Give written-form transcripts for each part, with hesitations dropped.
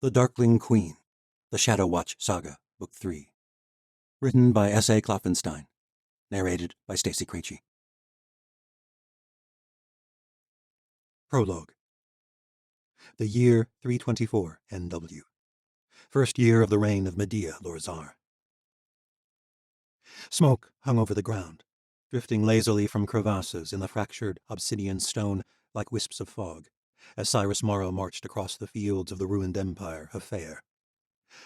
The Darkling Queen, The Shadow Watch Saga, Book 3. Written by S.A. Klopfenstein. Narrated by Stacey Krejci. Prologue. The year 324 NW. First year of the reign of Medea, Lord Tsar. Smoke hung over the ground, drifting lazily from crevasses in the fractured obsidian stone like wisps of fog, as Cyrus Morrow marched across the fields of the ruined empire of Fair.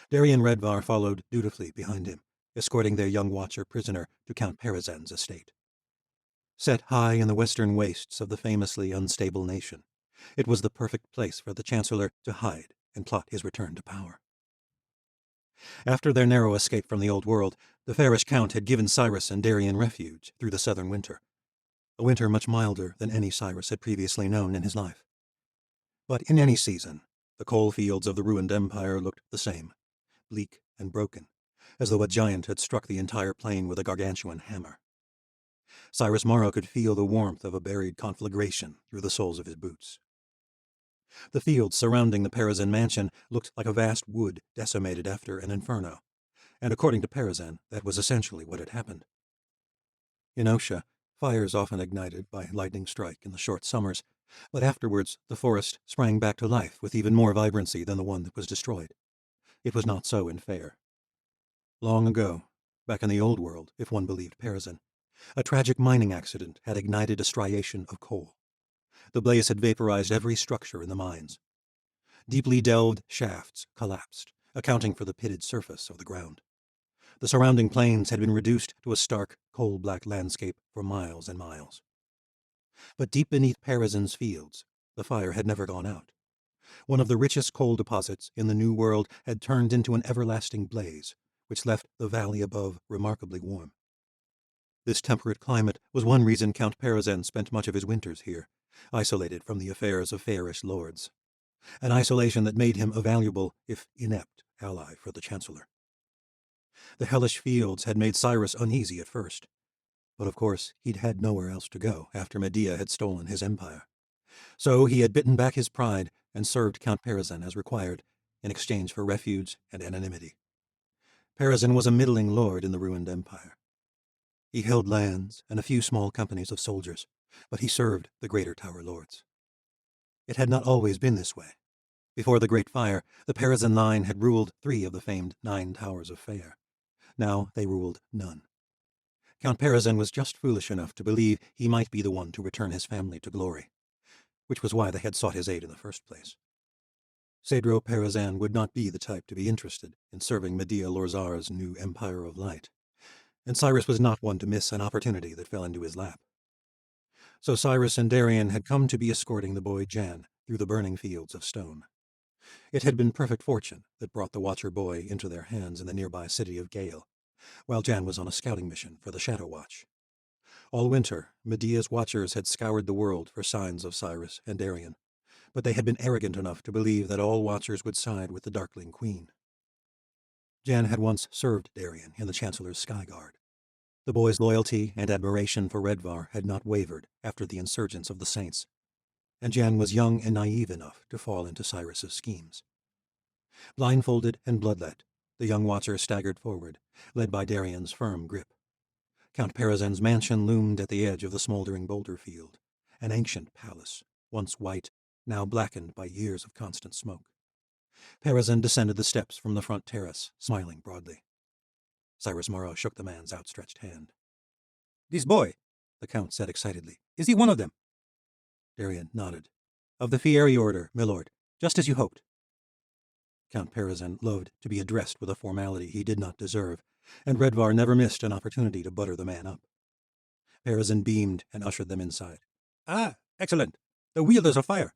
Darien Redvar followed dutifully behind him, escorting their young watcher prisoner to Count Parizan's estate. Set high in the western wastes of the famously unstable nation, it was the perfect place for the Chancellor to hide and plot his return to power. After their narrow escape from the Old World, the fairish Count had given Cyrus and Darien refuge through the southern winter, a winter much milder than any Cyrus had previously known in his life. But in any season, the coal fields of the ruined empire looked the same, bleak and broken, as though a giant had struck the entire plain with a gargantuan hammer. Cyrus Morrow could feel the warmth of a buried conflagration through the soles of his boots. The fields surrounding the Parizan mansion looked like a vast wood decimated after an inferno, and according to Parizan, that was essentially what had happened. In Osha, fires often ignited by lightning strike in the short summers, but afterwards the forest sprang back to life with even more vibrancy than the one that was destroyed. It was not so in Fair. Long ago, back in the Old World, if one believed Parizan, a tragic mining accident had ignited a striation of coal. The blaze had vaporized every structure in the mines. Deeply delved shafts collapsed, accounting for the pitted surface of the ground. The surrounding plains had been reduced to a stark, coal-black landscape for miles and miles. But deep beneath Parizan's fields, the fire had never gone out. One of the richest coal deposits in the New World had turned into an everlasting blaze, which left the valley above remarkably warm. This temperate climate was one reason Count Parizan spent much of his winters here, isolated from the affairs of fairish lords, an isolation that made him a valuable, if inept, ally for the Chancellor. The hellish fields had made Cyrus uneasy at first, but of course he'd had nowhere else to go after Medea had stolen his empire. So he had bitten back his pride and served Count Parizan as required, in exchange for refuge and anonymity. Parizan was a middling lord in the ruined empire. He held lands and a few small companies of soldiers, but he served the greater Tower Lords. It had not always been this way. Before the Great Fire, the Parizan line had ruled 3 of the famed 9 towers of Fair. Now they ruled none. Count Parizan was just foolish enough to believe he might be the one to return his family to glory, which was why they had sought his aid in the first place. Cedro Parizan would not be the type to be interested in serving Medea Lorzar's new Empire of Light, and Cyrus was not one to miss an opportunity that fell into his lap. So Cyrus and Darien had come to be escorting the boy Jan through the burning fields of stone. It had been perfect fortune that brought the Watcher boy into their hands in the nearby city of Gale, while Jan was on a scouting mission for the Shadow Watch. All winter, Medea's Watchers had scoured the world for signs of Cyrus and Darien, but they had been arrogant enough to believe that all Watchers would side with the Darkling Queen. Jan had once served Darien in the Chancellor's Sky Guard. The boy's loyalty and admiration for Redvar had not wavered after the insurgence of the Saints, and Jan was young and naive enough to fall into Cyrus's schemes. Blindfolded and bloodlet, the young Watcher staggered forward, led by Darien's firm grip. Count Parizan's mansion loomed at the edge of the smoldering boulder field, an ancient palace, once white, now blackened by years of constant smoke. Parizan descended the steps from the front terrace, smiling broadly. Cyrus Morrow shook the man's outstretched hand. "This boy," the Count said excitedly, "is he one of them?" Darien nodded. "Of the Fieri order, milord, just as you hoped." Count Parizan loved to be addressed with a formality he did not deserve, and Redvar never missed an opportunity to butter the man up. Parizan beamed and ushered them inside. "Ah, excellent. The wielders of fire.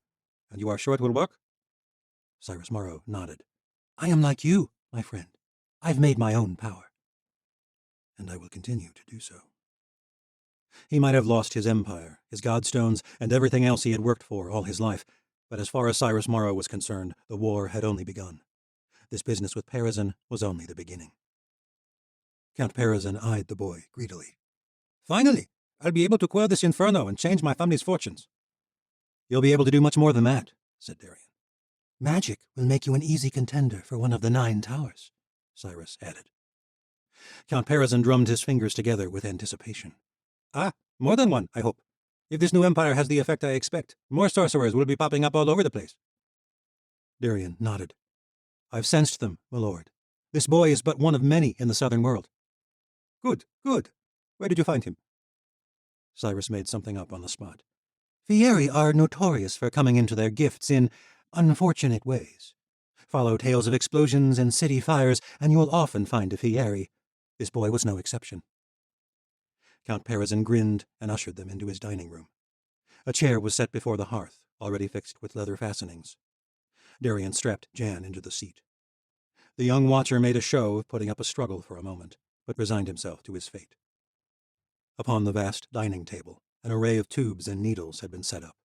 And you are sure it will work?" Cyrus Morrow nodded. "I am like you, my friend. I've made my own power. And I will continue to do so." He might have lost his empire, his godstones, and everything else he had worked for all his life, but as far as Cyrus Morrow was concerned, the war had only begun. This business with Parizan was only the beginning. Count Parizan eyed the boy greedily. "Finally, I'll be able to quell this inferno and change my family's fortunes." "You'll be able to do much more than that," said Darien. Magic will make you an easy contender for one of the 9 towers, Cyrus added. Count Parizon drummed his fingers together with anticipation. Ah, more than one, I hope. If this new empire has the effect I expect, more sorcerers will be popping up all over the place. Darien nodded. I've sensed them, my lord. This boy is but one of many in the southern world. Good, good. Where did you find him? Cyrus made something up on the spot. Fieri are notorious for coming into their gifts in unfortunate ways. Follow tales of explosions and city fires, and you will often find a Fieri. This boy was no exception. Count Parizon grinned and ushered them into his dining room. A chair was set before the hearth, already fixed with leather fastenings. Darien strapped Jan into the seat. The young watcher made a show of putting up a struggle for a moment, but resigned himself to his fate. Upon the vast dining table, an array of tubes and needles had been set up,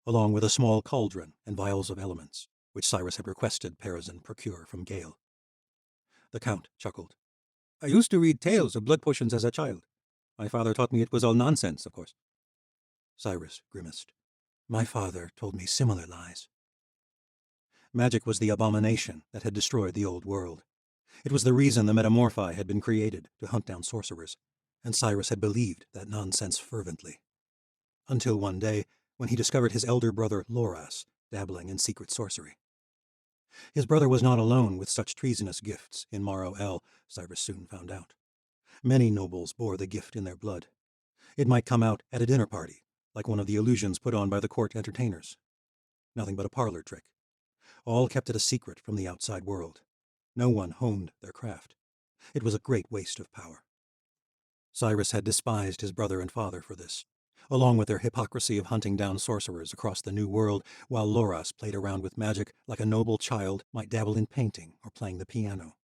along with a small cauldron and vials of elements, which Cyrus had requested Parizon procure from Gale. The Count chuckled. I used to read tales of blood potions as a child. My father taught me it was all nonsense, of course. Cyrus grimaced. My father told me similar lies. Magic was the abomination that had destroyed the old world. It was the reason the Metamorphi had been created, to hunt down sorcerers, and Cyrus had believed that nonsense fervently. Until one day, when he discovered his elder brother Loras dabbling in secret sorcery. His brother was not alone with such treasonous gifts in Maro El, Cyrus soon found out. Many nobles bore the gift in their blood. It might come out at a dinner party, like one of the illusions put on by the court entertainers. Nothing but a parlor trick. All kept it a secret from the outside world. No one honed their craft. It was a great waste of power. Cyrus had despised his brother and father for this, along with their hypocrisy of hunting down sorcerers across the New World, while Loras played around with magic like a noble child might dabble in painting or playing the piano.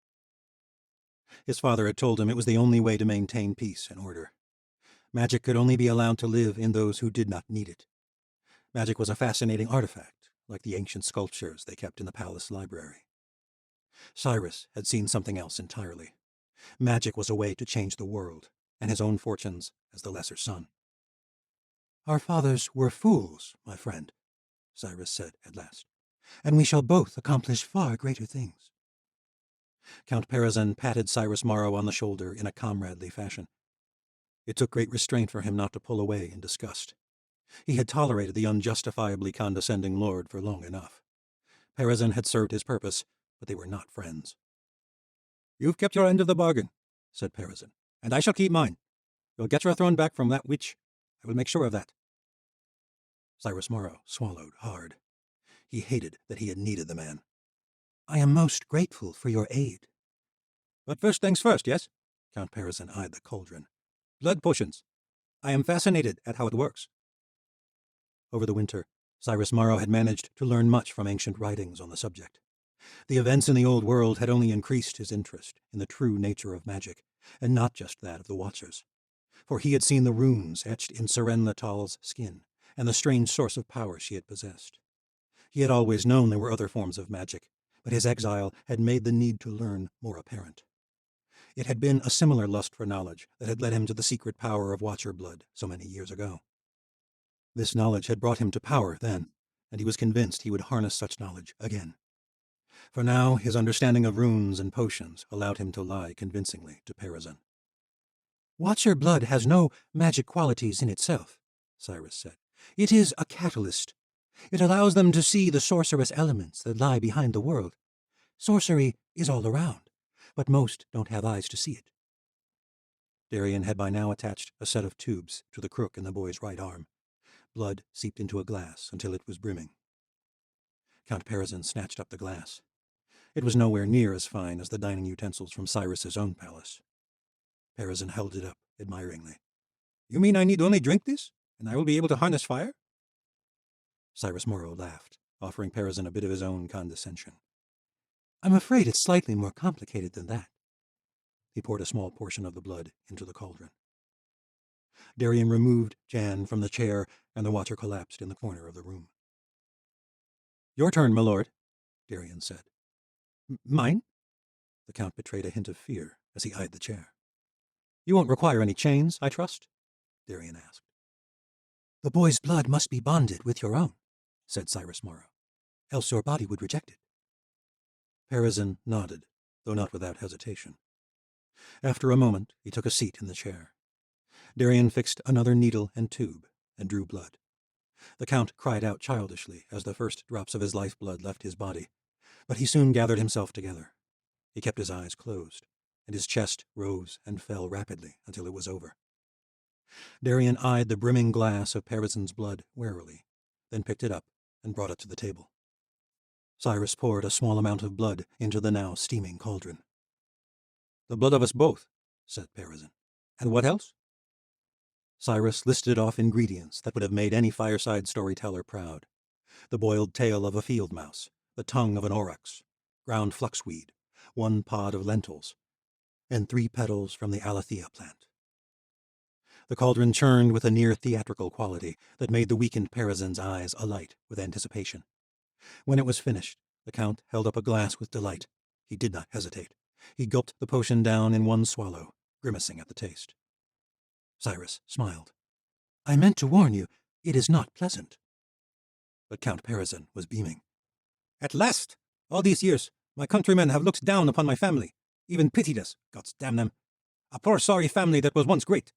His father had told him it was the only way to maintain peace and order. Magic could only be allowed to live in those who did not need it. Magic was a fascinating artifact, like the ancient sculptures they kept in the palace library. Cyrus had seen something else entirely. Magic was a way to change the world, and his own fortunes as the lesser son. Our fathers were fools, my friend, Cyrus said at last, and we shall both accomplish far greater things. Count Parizon patted Cyrus Morrow on the shoulder in a comradely fashion. It took great restraint for him not to pull away in disgust. He had tolerated the unjustifiably condescending lord for long enough. Parizon had served his purpose, but they were not friends. You've kept your end of the bargain, said Parizon, and I shall keep mine. You'll get your throne back from that witch. I will make sure of that. Cyrus Morrow swallowed hard. He hated that he had needed the man. I am most grateful for your aid. But first things first, yes? Count Parizon eyed the cauldron. Blood potions. I am fascinated at how it works. Over the winter, Cyrus Morrow had managed to learn much from ancient writings on the subject. The events in the old world had only increased his interest in the true nature of magic, and not just that of the Watchers. For he had seen the runes etched in Seren Latal's skin, and the strange source of power she had possessed. He had always known there were other forms of magic, but his exile had made the need to learn more apparent. It had been a similar lust for knowledge that had led him to the secret power of Watcher blood so many years ago. This knowledge had brought him to power then, and he was convinced he would harness such knowledge again. For now, his understanding of runes and potions allowed him to lie convincingly to Parizon. Watcher blood has no magic qualities in itself, Cyrus said. It is a catalyst. It allows them to see the sorcerous elements that lie behind the world. Sorcery is all around, but most don't have eyes to see it. Darien had by now attached a set of tubes to the crook in the boy's right arm. Blood seeped into a glass until it was brimming. Count Parizon snatched up the glass. It was nowhere near as fine as the dining utensils from Cyrus's own palace. Parizon held it up admiringly. You mean I need only drink this, and I will be able to harness fire? Cyrus Morrow laughed, offering Parizon a bit of his own condescension. I'm afraid it's slightly more complicated than that. He poured a small portion of the blood into the cauldron. Darien removed Jan from the chair, and the Watcher collapsed in the corner of the room. Your turn, my lord, Darien said. Mine? The Count betrayed a hint of fear as he eyed the chair. You won't require any chains, I trust? Darien asked. The boy's blood must be bonded with your own, said Cyrus Morrow. else your body would reject it. Peresin nodded, though not without hesitation. After a moment, he took a seat in the chair. Darien fixed another needle and tube, and drew blood. The Count cried out childishly as the first drops of his lifeblood left his body, but he soon gathered himself together. He kept his eyes closed, and his chest rose and fell rapidly until it was over. Darien eyed the brimming glass of Peresin's blood warily, then picked it up and brought it to the table. Cyrus poured a small amount of blood into the now steaming cauldron. "The blood of us both," said Peresin. "And what else?" Cyrus listed off ingredients that would have made any fireside storyteller proud. The boiled tail of a field mouse, the tongue of an aurochs, ground fluxweed, 1 pod of lentils, and 3 petals from the aletheia plant. The cauldron churned with a near-theatrical quality that made the weakened Peresin's eyes alight with anticipation. When it was finished, the Count held up a glass with delight. He did not hesitate. He gulped the potion down in one swallow, grimacing at the taste. Cyrus smiled. "I meant to warn you, it is not pleasant." But Count Peresin was beaming. "At last! All these years, my countrymen have looked down upon my family, even pitied us, gods damn them. A poor sorry family that was once great,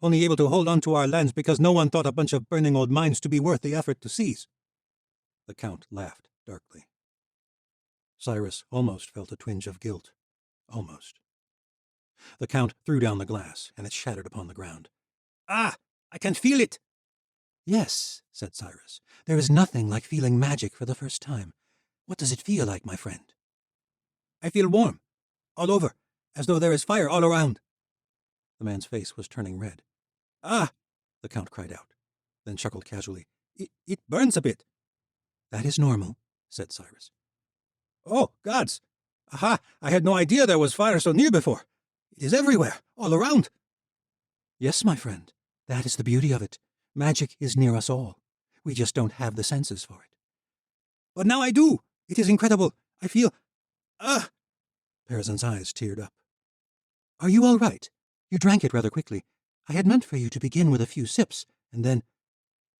only able to hold on to our lands because no one thought a bunch of burning old mines to be worth the effort to seize." The Count laughed darkly. Cyrus almost felt a twinge of guilt. Almost. The Count threw down the glass, and it shattered upon the ground. "Ah! I can feel it!" "Yes," said Cyrus. "There is nothing like feeling magic for the first time. What does it feel like, my friend?" "I feel warm, all over, as though there is fire all around." The man's face was turning red. "Ah!" the Count cried out, then chuckled casually. It burns a bit." "That is normal," said Cyrus. "Oh, gods! Aha! I had no idea there was fire so near before. It is everywhere, all around." "Yes, my friend, that is the beauty of it. Magic is near us all. We just don't have the senses for it." "But now I do! It is incredible! I feel... Ah!" Peresin's eyes teared up. "Are you all right? You drank it rather quickly. I had meant for you to begin with a few sips, and then—"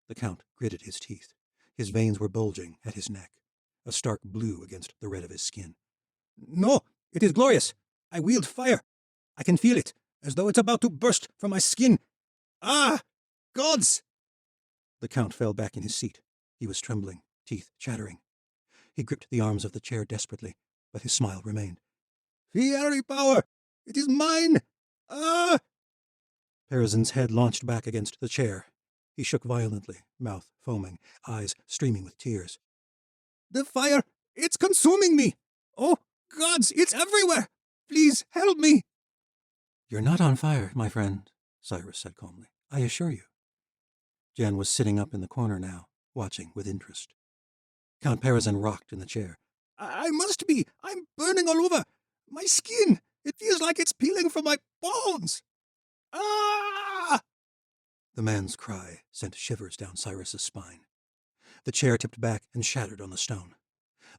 The Count gritted his teeth. His veins were bulging at his neck, a stark blue against the red of his skin. "No, it is glorious! I wield fire! I can feel it, as though it's about to burst from my skin! Ah! Gods!" The Count fell back in his seat. He was trembling, teeth chattering. He gripped the arms of the chair desperately, but his smile remained. "Fiery power! It is mine! Ah!" Peresin's head launched back against the chair. He shook violently, mouth foaming, eyes streaming with tears. "The fire! It's consuming me! Oh, gods, it's everywhere! Please help me!" "You're not on fire, my friend," Cyrus said calmly. "I assure you." Jen was sitting up in the corner now, watching with interest. Count Peresin rocked in the chair. I must be! I'm burning all over! My skin! It feels like it's peeling from my bones! Ah!" The man's cry sent shivers down Cyrus's spine. The chair tipped back and shattered on the stone.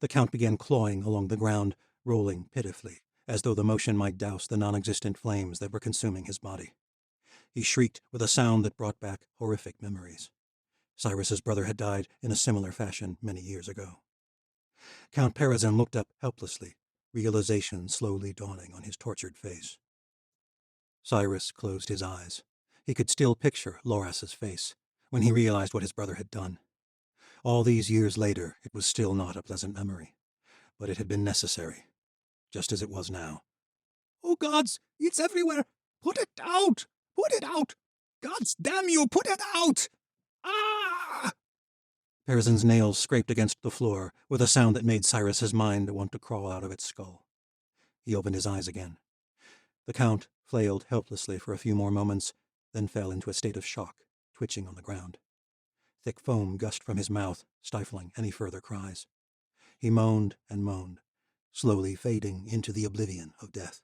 The Count began clawing along the ground, rolling pitifully, as though the motion might douse the non-existent flames that were consuming his body. He shrieked with a sound that brought back horrific memories. Cyrus's brother had died in a similar fashion many years ago. Count Peresin looked up helplessly, realization slowly dawning on his tortured face. Cyrus closed his eyes. He could still picture Loras's face when he realized what his brother had done. All these years later, it was still not a pleasant memory, but it had been necessary, just as it was now. "Oh, gods, it's everywhere! Put it out! Put it out! Gods damn you, put it out! Ah!" Peresin's nails scraped against the floor with a sound that made Cyrus's mind want to crawl out of its skull. He opened his eyes again. The Count flailed helplessly for a few more moments, then fell into a state of shock, twitching on the ground. Thick foam gushed from his mouth, stifling any further cries. He moaned and moaned, slowly fading into the oblivion of death.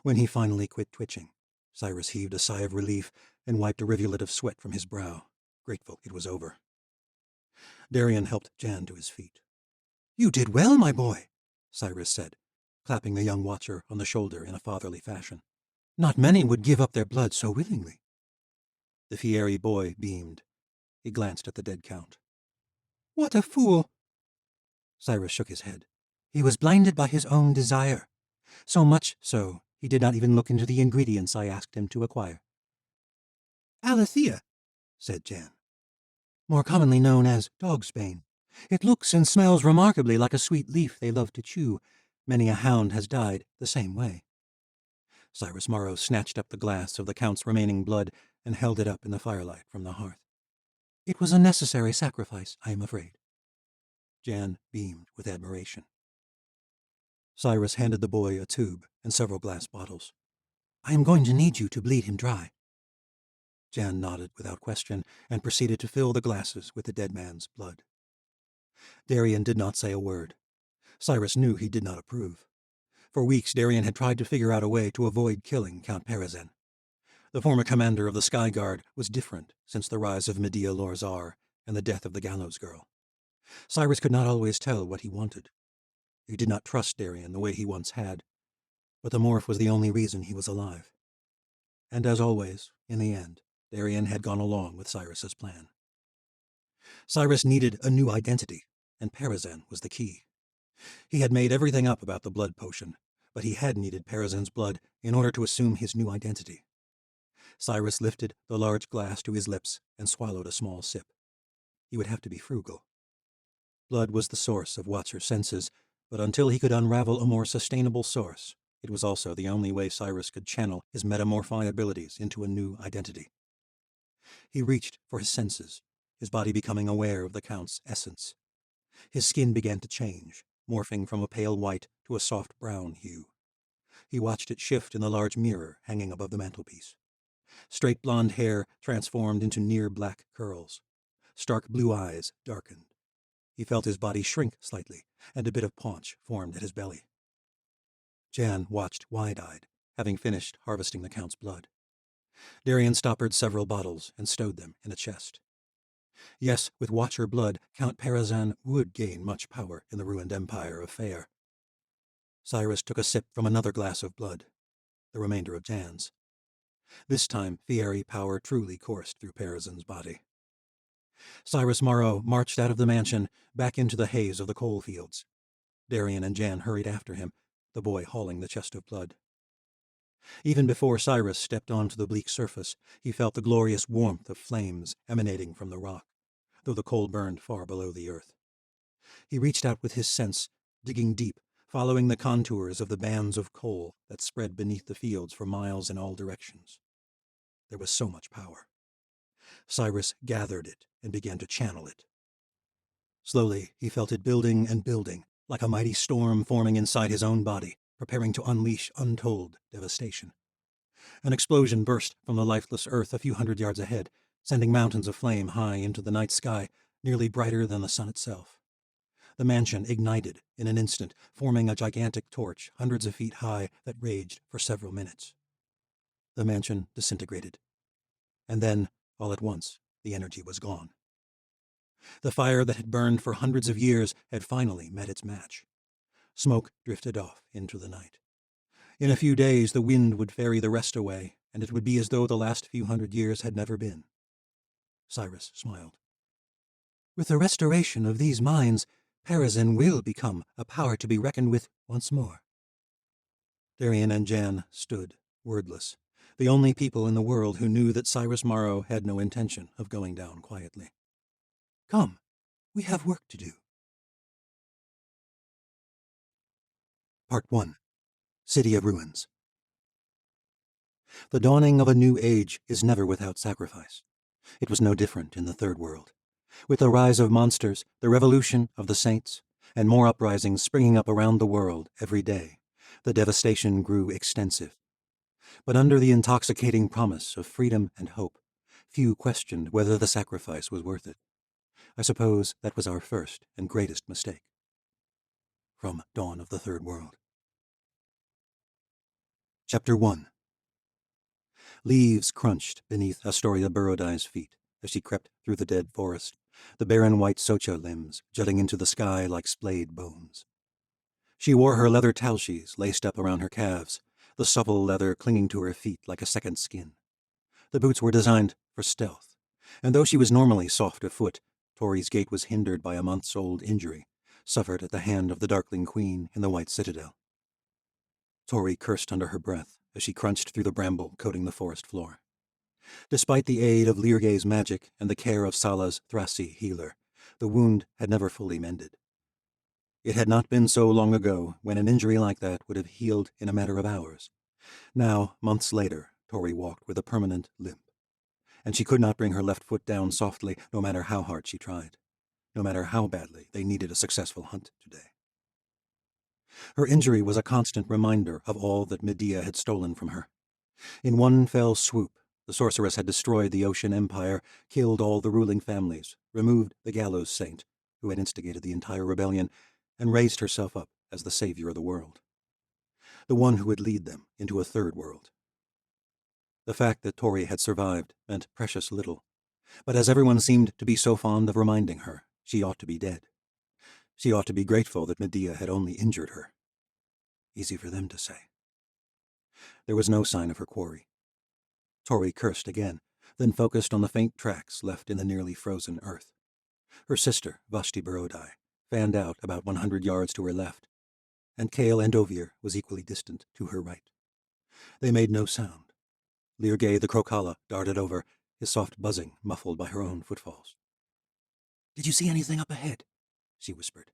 When he finally quit twitching, Cyrus heaved a sigh of relief and wiped a rivulet of sweat from his brow, grateful it was over. Darien helped Jan to his feet. "You did well, my boy," Cyrus said, clapping the young watcher on the shoulder in a fatherly fashion. "Not many would give up their blood so willingly." The Fieri boy beamed. He glanced at the dead Count. "What a fool! Cyrus shook his head. He was blinded by his own desire. So much so, he did not even look into the ingredients I asked him to acquire. Alethea, said Jan. More commonly known as dogsbane. It looks and smells remarkably like a sweet leaf they love to chew. Many a hound has died the same way. Cyrus Morrow snatched up the glass of the Count's remaining blood and held it up in the firelight from the hearth. It was a necessary sacrifice, I am afraid. Jan beamed with admiration. Cyrus handed the boy a tube and several glass bottles. I am going to need you to bleed him dry. Jan nodded without question and proceeded to fill the glasses with the dead man's blood. Darien did not say a word. Cyrus knew he did not approve. For weeks Darien had tried to figure out a way to avoid killing Count Parizan. The former commander of the Sky Guard was different since the rise of Medea Lorzar and the death of the Gallows Girl. Cyrus could not always tell what he wanted. He did not trust Darien the way he once had, but the morph was the only reason he was alive. And as always, in the end, Darien had gone along with Cyrus's plan. Cyrus needed a new identity, and Parizan was the key. He had made everything up about the blood potion, but he had needed Parizan's blood in order to assume his new identity. Cyrus lifted the large glass to his lips and swallowed a small sip. He would have to be frugal. Blood was the source of Watcher's senses, but until he could unravel a more sustainable source, it was also the only way Cyrus could channel his metamorphi abilities into a new identity. He reached for his senses, his body becoming aware of the Count's essence. His skin began to change, morphing from a pale white to a soft brown hue. He watched it shift in the large mirror hanging above the mantelpiece. Straight blonde hair transformed into near black curls. Stark blue eyes darkened. He felt his body shrink slightly, and a bit of paunch formed at his belly. Jan watched wide-eyed, having finished harvesting the Count's blood. Darien stoppered several bottles and stowed them in a chest. Yes, with Watcher blood, Count Parizan would gain much power in the ruined empire of Fair. Cyrus took a sip from another glass of blood, the remainder of Jan's. This time, Fieri power truly coursed through Parizan's body. Cyrus Morrow marched out of the mansion, back into the haze of the coal fields. Darien and Jan hurried after him, the boy hauling the chest of blood. Even before Cyrus stepped onto the bleak surface, he felt the glorious warmth of flames emanating from the rock, though the coal burned far below the earth. He reached out with his sense, digging deep, following the contours of the bands of coal that spread beneath the fields for miles in all directions. There was so much power. Cyrus gathered it and began to channel it. Slowly, he felt it building and building, like a mighty storm forming inside his own body, preparing to unleash untold devastation. An explosion burst from the lifeless earth a few hundred yards ahead, sending mountains of flame high into the night sky, nearly brighter than the sun itself. The mansion ignited in an instant, forming a gigantic torch hundreds of feet high that raged for several minutes. The mansion disintegrated. And then, all at once, the energy was gone. The fire that had burned for hundreds of years had finally met its match. Smoke drifted off into the night. In a few days the wind would ferry the rest away, and it would be as though the last few hundred years had never been. Cyrus smiled. With the restoration of these mines, Parizan will become a power to be reckoned with once more. Darien and Jan stood, wordless, the only people in the world who knew that Cyrus Morrow had no intention of going down quietly. Come, we have work to do. Part 1. City of Ruins. The dawning of a new age is never without sacrifice. It was no different in the Third World. With the rise of monsters, the revolution of the saints, and more uprisings springing up around the world every day, the devastation grew extensive. But under the intoxicating promise of freedom and hope, few questioned whether the sacrifice was worth it. I suppose that was our first and greatest mistake. From Dawn of the Third World. Chapter 1. Leaves crunched beneath Astoria Burrodai's feet as she crept through the dead forest, the barren white socha limbs jutting into the sky like splayed bones. She wore her leather talshies laced up around her calves, the supple leather clinging to her feet like a second skin. The boots were designed for stealth, and though she was normally soft of foot, Tori's gait was hindered by a month's-old injury, suffered at the hand of the Darkling Queen in the White Citadel. Tori cursed under her breath as she crunched through the bramble coating the forest floor. Despite the aid of Lirge's magic and the care of Sala's Thrasi healer, the wound had never fully mended. It had not been so long ago when an injury like that would have healed in a matter of hours. Now, months later, Tori walked with a permanent limp, and she could not bring her left foot down softly no matter how hard she tried, no matter how badly they needed a successful hunt today. Her injury was a constant reminder of all that Medea had stolen from her. In one fell swoop, the sorceress had destroyed the Ocean Empire, killed all the ruling families, removed the gallows saint, who had instigated the entire rebellion, and raised herself up as the savior of the world. The one who would lead them into a third world. The fact that Tori had survived meant precious little, but as everyone seemed to be so fond of reminding her, she ought to be dead. She ought to be grateful that Medea had only injured her. Easy for them to say. There was no sign of her quarry. Tori cursed again, then focused on the faint tracks left in the nearly frozen earth. Her sister, Vashti Barodai, fanned out about 100 yards to her left, and Kale Andovir was equally distant to her right. They made no sound. Lirge the Crocala darted over, his soft buzzing muffled by her own footfalls. "Did you see anything up ahead?" she whispered.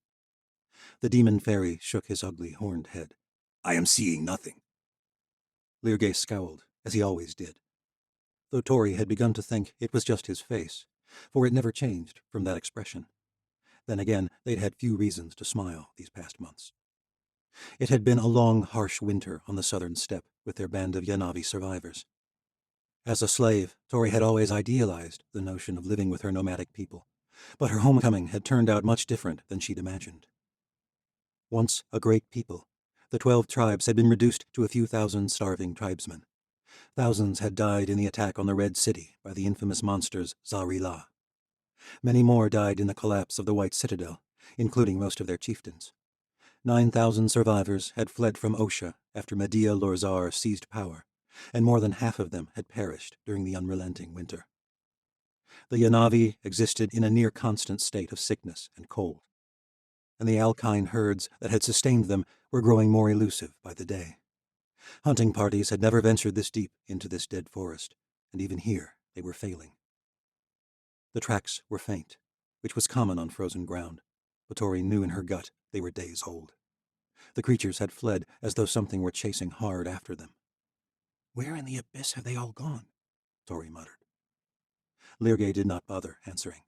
The demon fairy shook his ugly horned head. "I am seeing nothing." Lirge scowled, as he always did, though Tori had begun to think it was just his face, for it never changed from that expression. Then again, they'd had few reasons to smile these past months. It had been a long, harsh winter on the southern steppe with their band of Yanavi survivors. As a slave, Tori had always idealized the notion of living with her nomadic people, but her homecoming had turned out much different than she'd imagined. Once a great people, the 12 tribes had been reduced to a few thousand starving tribesmen. Thousands had died in the attack on the Red City by the infamous monsters Zarila. Many more died in the collapse of the White Citadel, including most of their chieftains. 9,000 survivors had fled from Osha after Medea Lorzar seized power, and more than half of them had perished during the unrelenting winter. The Yanavi existed in a near-constant state of sickness and cold, and the alkine herds that had sustained them were growing more elusive by the day. Hunting parties had never ventured this deep into this dead forest, and even here they were failing. The tracks were faint, which was common on frozen ground, but Tori knew in her gut they were days old. The creatures had fled as though something were chasing hard after them. "Where in the abyss have they all gone?" Tori muttered. Lirge did not bother answering.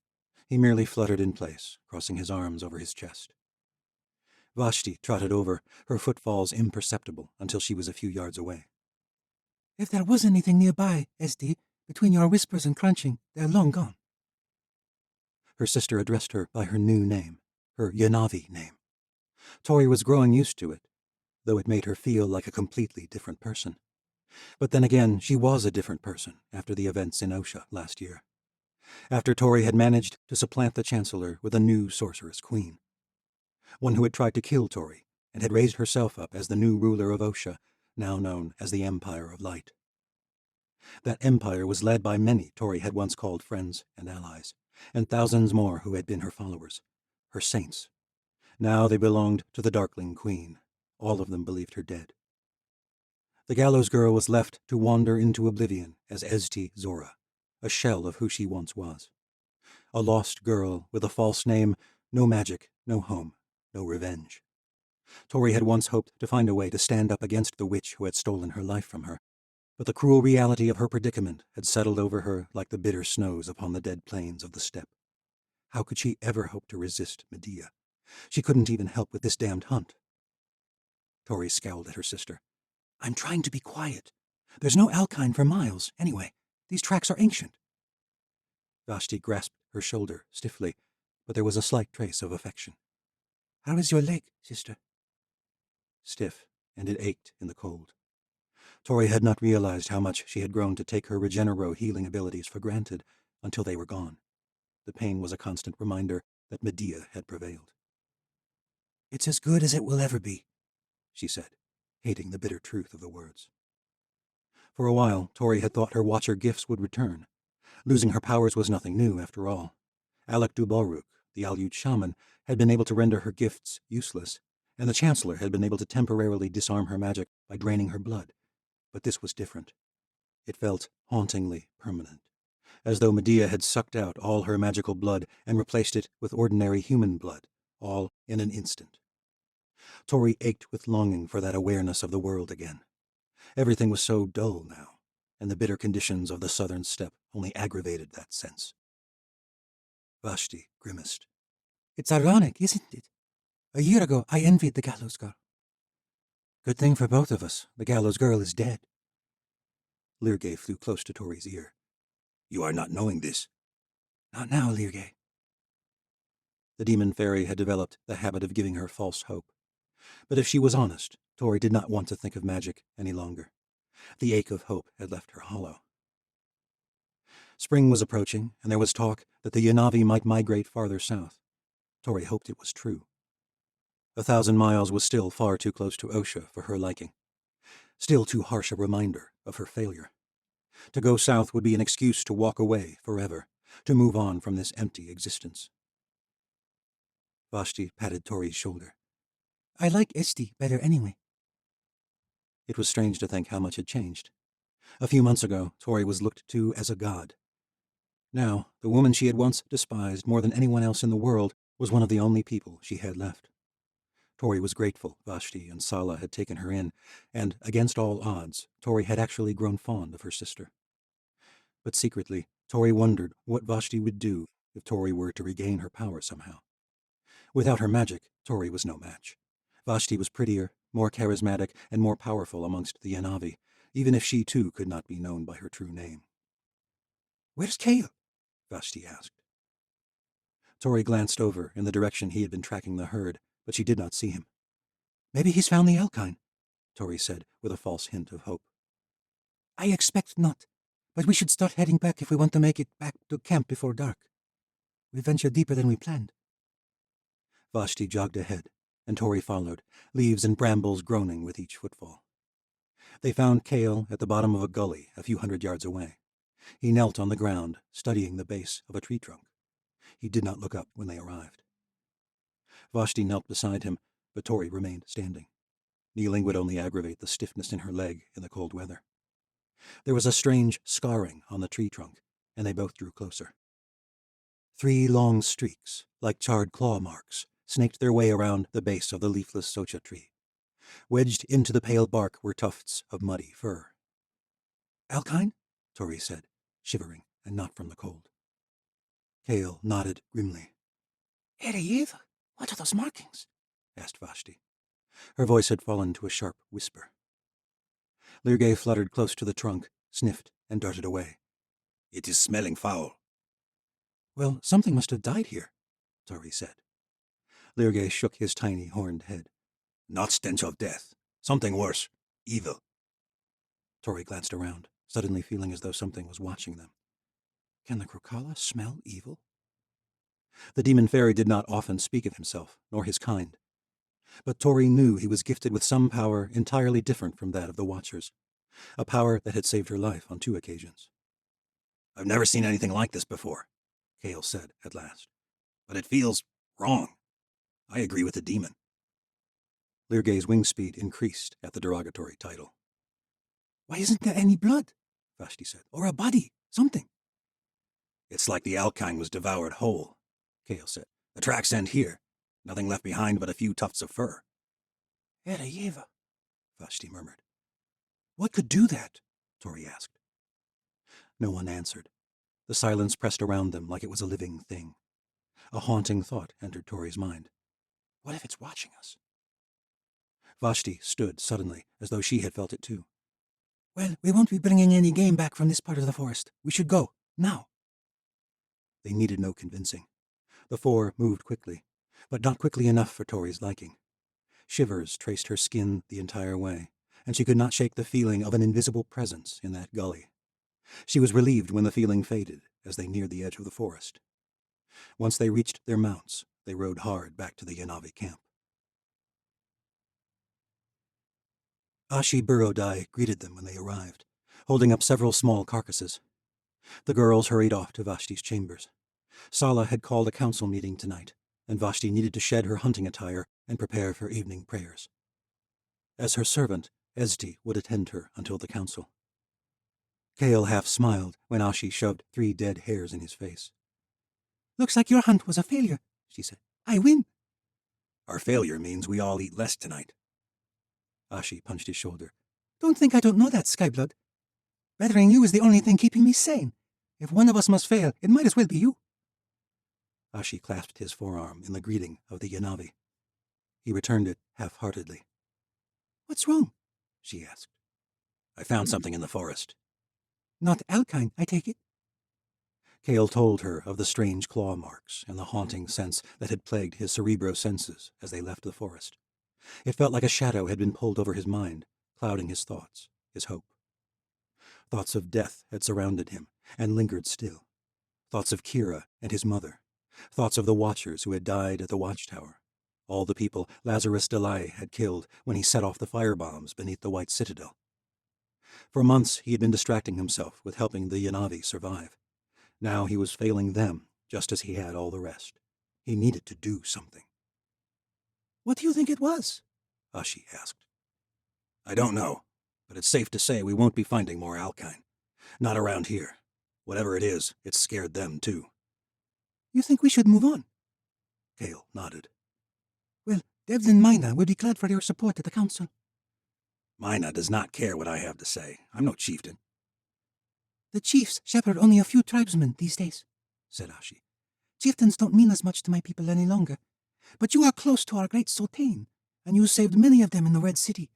He merely fluttered in place, crossing his arms over his chest. Vashti trotted over, her footfalls imperceptible until she was a few yards away. "If there was anything nearby, Esti, between your whispers and crunching, they're long gone." Her sister addressed her by her new name, her Yanavi name. Tori was growing used to it, though it made her feel like a completely different person. But then again, she was a different person after the events in Osha last year. After Tori had managed to supplant the Chancellor with a new sorceress queen. One who had tried to kill Tori and had raised herself up as the new ruler of Osha, now known as the Empire of Light. That empire was led by many Tori had once called friends and allies, and thousands more who had been her followers, her saints. Now they belonged to the Darkling Queen. All of them believed her dead. The gallows girl was left to wander into oblivion as Esti Zora, a shell of who she once was. A lost girl with a false name, no magic, no home, no revenge. Tori had once hoped to find a way to stand up against the witch who had stolen her life from her, but the cruel reality of her predicament had settled over her like the bitter snows upon the dead plains of the steppe. How could she ever hope to resist Medea? She couldn't even help with this damned hunt. Tori scowled at her sister. "I'm trying to be quiet. There's no alkine for miles, anyway. These tracks are ancient." Vashti grasped her shoulder stiffly, but there was a slight trace of affection. "How is your leg, sister?" Stiff, and it ached in the cold. Tori had not realized how much she had grown to take her Regenero healing abilities for granted until they were gone. The pain was a constant reminder that Medea had prevailed. "It's as good as it will ever be," she said, hating the bitter truth of the words. For a while, Tori had thought her Watcher gifts would return. Losing her powers was nothing new, after all. Alec Dubalruk, the Aleut shaman, had been able to render her gifts useless, and the Chancellor had been able to temporarily disarm her magic by draining her blood. But this was different. It felt hauntingly permanent, as though Medea had sucked out all her magical blood and replaced it with ordinary human blood, all in an instant. Tori ached with longing for that awareness of the world again. Everything was so dull now, and the bitter conditions of the southern steppe only aggravated that sense. Vashti grimaced. It's ironic, isn't it? A year ago, I envied the gallows girl. Good thing for both of us. The gallows girl is dead. Lyrgay flew close to Tori's ear. You are not knowing this. Not now, Lyrgay. The demon fairy had developed the habit of giving her false hope. But if she was honest, Tori did not want to think of magic any longer. The ache of hope had left her hollow. Spring was approaching, and there was talk that the Yanavi might migrate farther south. Tori hoped it was true. 1,000 miles was still far too close to Osha for her liking. Still too harsh a reminder of her failure. To go south would be an excuse to walk away forever, to move on from this empty existence. Vashti patted Tori's shoulder. I like Esti better anyway. It was strange to think how much had changed. A few months ago, Tori was looked to as a god. Now, the woman she had once despised more than anyone else in the world was one of the only people she had left. Tori was grateful Vashti and Sala had taken her in, and, against all odds, Tori had actually grown fond of her sister. But secretly, Tori wondered what Vashti would do if Tori were to regain her power somehow. Without her magic, Tori was no match. Vashti was prettier, more charismatic, and more powerful amongst the Yanavi, even if she too could not be known by her true name. Where's Kale? Vashti asked. Tori glanced over in the direction he had been tracking the herd, but she did not see him. Maybe he's found the Alkine, Tori said, with a false hint of hope. I expect not, but we should start heading back if we want to make it back to camp before dark. We ventured deeper than we planned. Vashti jogged ahead, and Tori followed, leaves and brambles groaning with each footfall. They found Kale at the bottom of a gully a few hundred yards away. He knelt on the ground, studying the base of a tree trunk. He did not look up when they arrived. Vashti knelt beside him, but Tori remained standing. Kneeling would only aggravate the stiffness in her leg in the cold weather. There was a strange scarring on the tree trunk, and they both drew closer. 3 long streaks, like charred claw marks, snaked their way around the base of the leafless socha tree. Wedged into the pale bark were tufts of muddy fur. Alkine? Tori said, shivering and not from the cold. Kale nodded grimly. Ereyeva, what are those markings? Asked Vashti. Her voice had fallen to a sharp whisper. Lyrgay fluttered close to the trunk, sniffed, and darted away. It is smelling foul. Well, something must have died here, Tori said. Lyrgay shook his tiny horned head. Not stench of death. Something worse. Evil. Tori glanced around, suddenly feeling as though something was watching them. Can the Krokala smell evil? The demon fairy did not often speak of himself, nor his kind. But Tori knew he was gifted with some power entirely different from that of the Watchers, a power that had saved her life on 2 occasions. I've never seen anything like this before, Kale said at last. But it feels wrong. I agree with the demon. Lyrgay's wing speed increased at the derogatory title. Why isn't there any blood? Vashti said. Or a body, something. It's like the Alkine was devoured whole, Kale said. The tracks end here. Nothing left behind but a few tufts of fur. Ereyeva, Vashti murmured. What could do that? Tori asked. No one answered. The silence pressed around them like it was a living thing. A haunting thought entered Tori's mind. What if it's watching us? Vashti stood suddenly, as though she had felt it too. Well, we won't be bringing any game back from this part of the forest. We should go, now. They needed no convincing. The 4 moved quickly, but not quickly enough for Tori's liking. Shivers traced her skin the entire way, and she could not shake the feeling of an invisible presence in that gully. She was relieved when the feeling faded as they neared the edge of the forest. Once they reached their mounts, they rode hard back to the Yanavi camp. Ashi Burodai greeted them when they arrived, holding up several small carcasses. The girls hurried off to Vashti's chambers. Sala had called a council meeting tonight, and Vashti needed to shed her hunting attire and prepare for evening prayers. As her servant, Ezdi would attend her until the council. Kale half smiled when Ashi shoved 3 dead hairs in his face. "Looks like your hunt was a failure," she said. "I win." "Our failure means we all eat less tonight." Ashi punched his shoulder. "Don't think I don't know that, Skyblood. Bettering you is the only thing keeping me sane. If one of us must fail, it might as well be you." Ashi clasped his forearm in the greeting of the Yanavi. He returned it half-heartedly. "What's wrong?" she asked. "I found something in the forest." "Not alkine, I take it?" Kale told her of the strange claw marks and the haunting sense that had plagued his cerebro senses as they left the forest. It felt like a shadow had been pulled over his mind, clouding his thoughts, his hope. Thoughts of death had surrounded him and lingered still. Thoughts of Kira and his mother. Thoughts of the Watchers who had died at the watchtower. All the people Lazarus Delay had killed when he set off the firebombs beneath the White Citadel. For months he had been distracting himself with helping the Yanavi survive. Now he was failing them, just as he had all the rest. He needed to do something. "What do you think it was?" Ashi asked. "I don't know, but it's safe to say we won't be finding more alkine. Not around here. Whatever it is, it's scared them too." "You think we should move on?" Kale nodded. "Well, Devlin Mina will be glad for your support at the council." "Mina does not care what I have to say. I'm no chieftain." "The chiefs shepherd only a few tribesmen these days," said Ashi. "Chieftains don't mean as much to my people any longer. But you are close to our great Sultan, and you saved many of them in the Red City.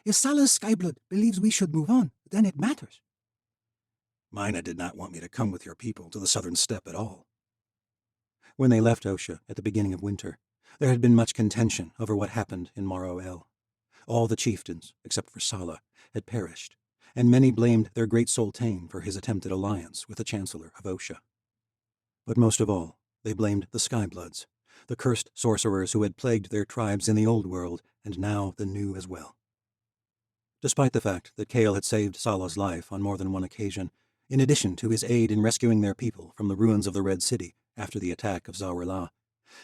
If Salah's Skyblood believes we should move on, then it matters." "Mina did not want me to come with your people to the southern steppe at all." When they left Osha at the beginning of winter, there had been much contention over what happened in Maro El. All the chieftains, except for Salah, had perished, and many blamed their great Sultan for his attempted alliance with the Chancellor of Osha. But most of all, they blamed the Skybloods, the cursed sorcerers who had plagued their tribes in the Old World and now the New as well. Despite the fact that Kale had saved Salah's life on more than one occasion, in addition to his aid in rescuing their people from the ruins of the Red City after the attack of Zawrla,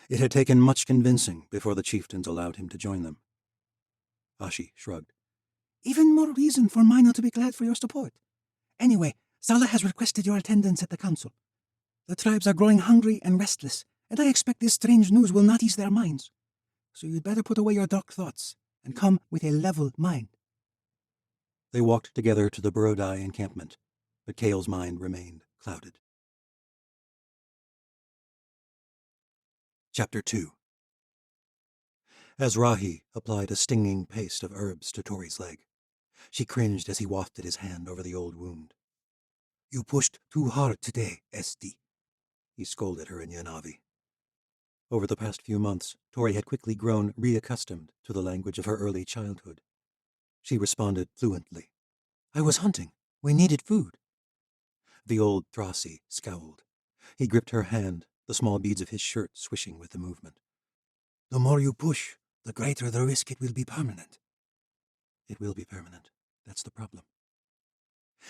it had taken much convincing before the chieftains allowed him to join them. Ashi shrugged. "Even more reason for Mina to be glad for your support. Anyway, Salah has requested your attendance at the council. The tribes are growing hungry and restless, and I expect this strange news will not ease their minds. So you'd better put away your dark thoughts and come with a level mind." They walked together to the Borodai encampment, but Kale's mind remained clouded. Chapter 2. As Rahi applied a stinging paste of herbs to Tori's leg, she cringed as he wafted his hand over the old wound. "You pushed too hard today, Esti," he scolded her in Yanavi. Over the past few months, Tori had quickly grown reaccustomed to the language of her early childhood. She responded fluently. "I was hunting. We needed food." The old Thrasi scowled. He gripped her hand, the small beads of his shirt swishing with the movement. "The more you push, the greater the risk it will be permanent." "It will be permanent. That's the problem."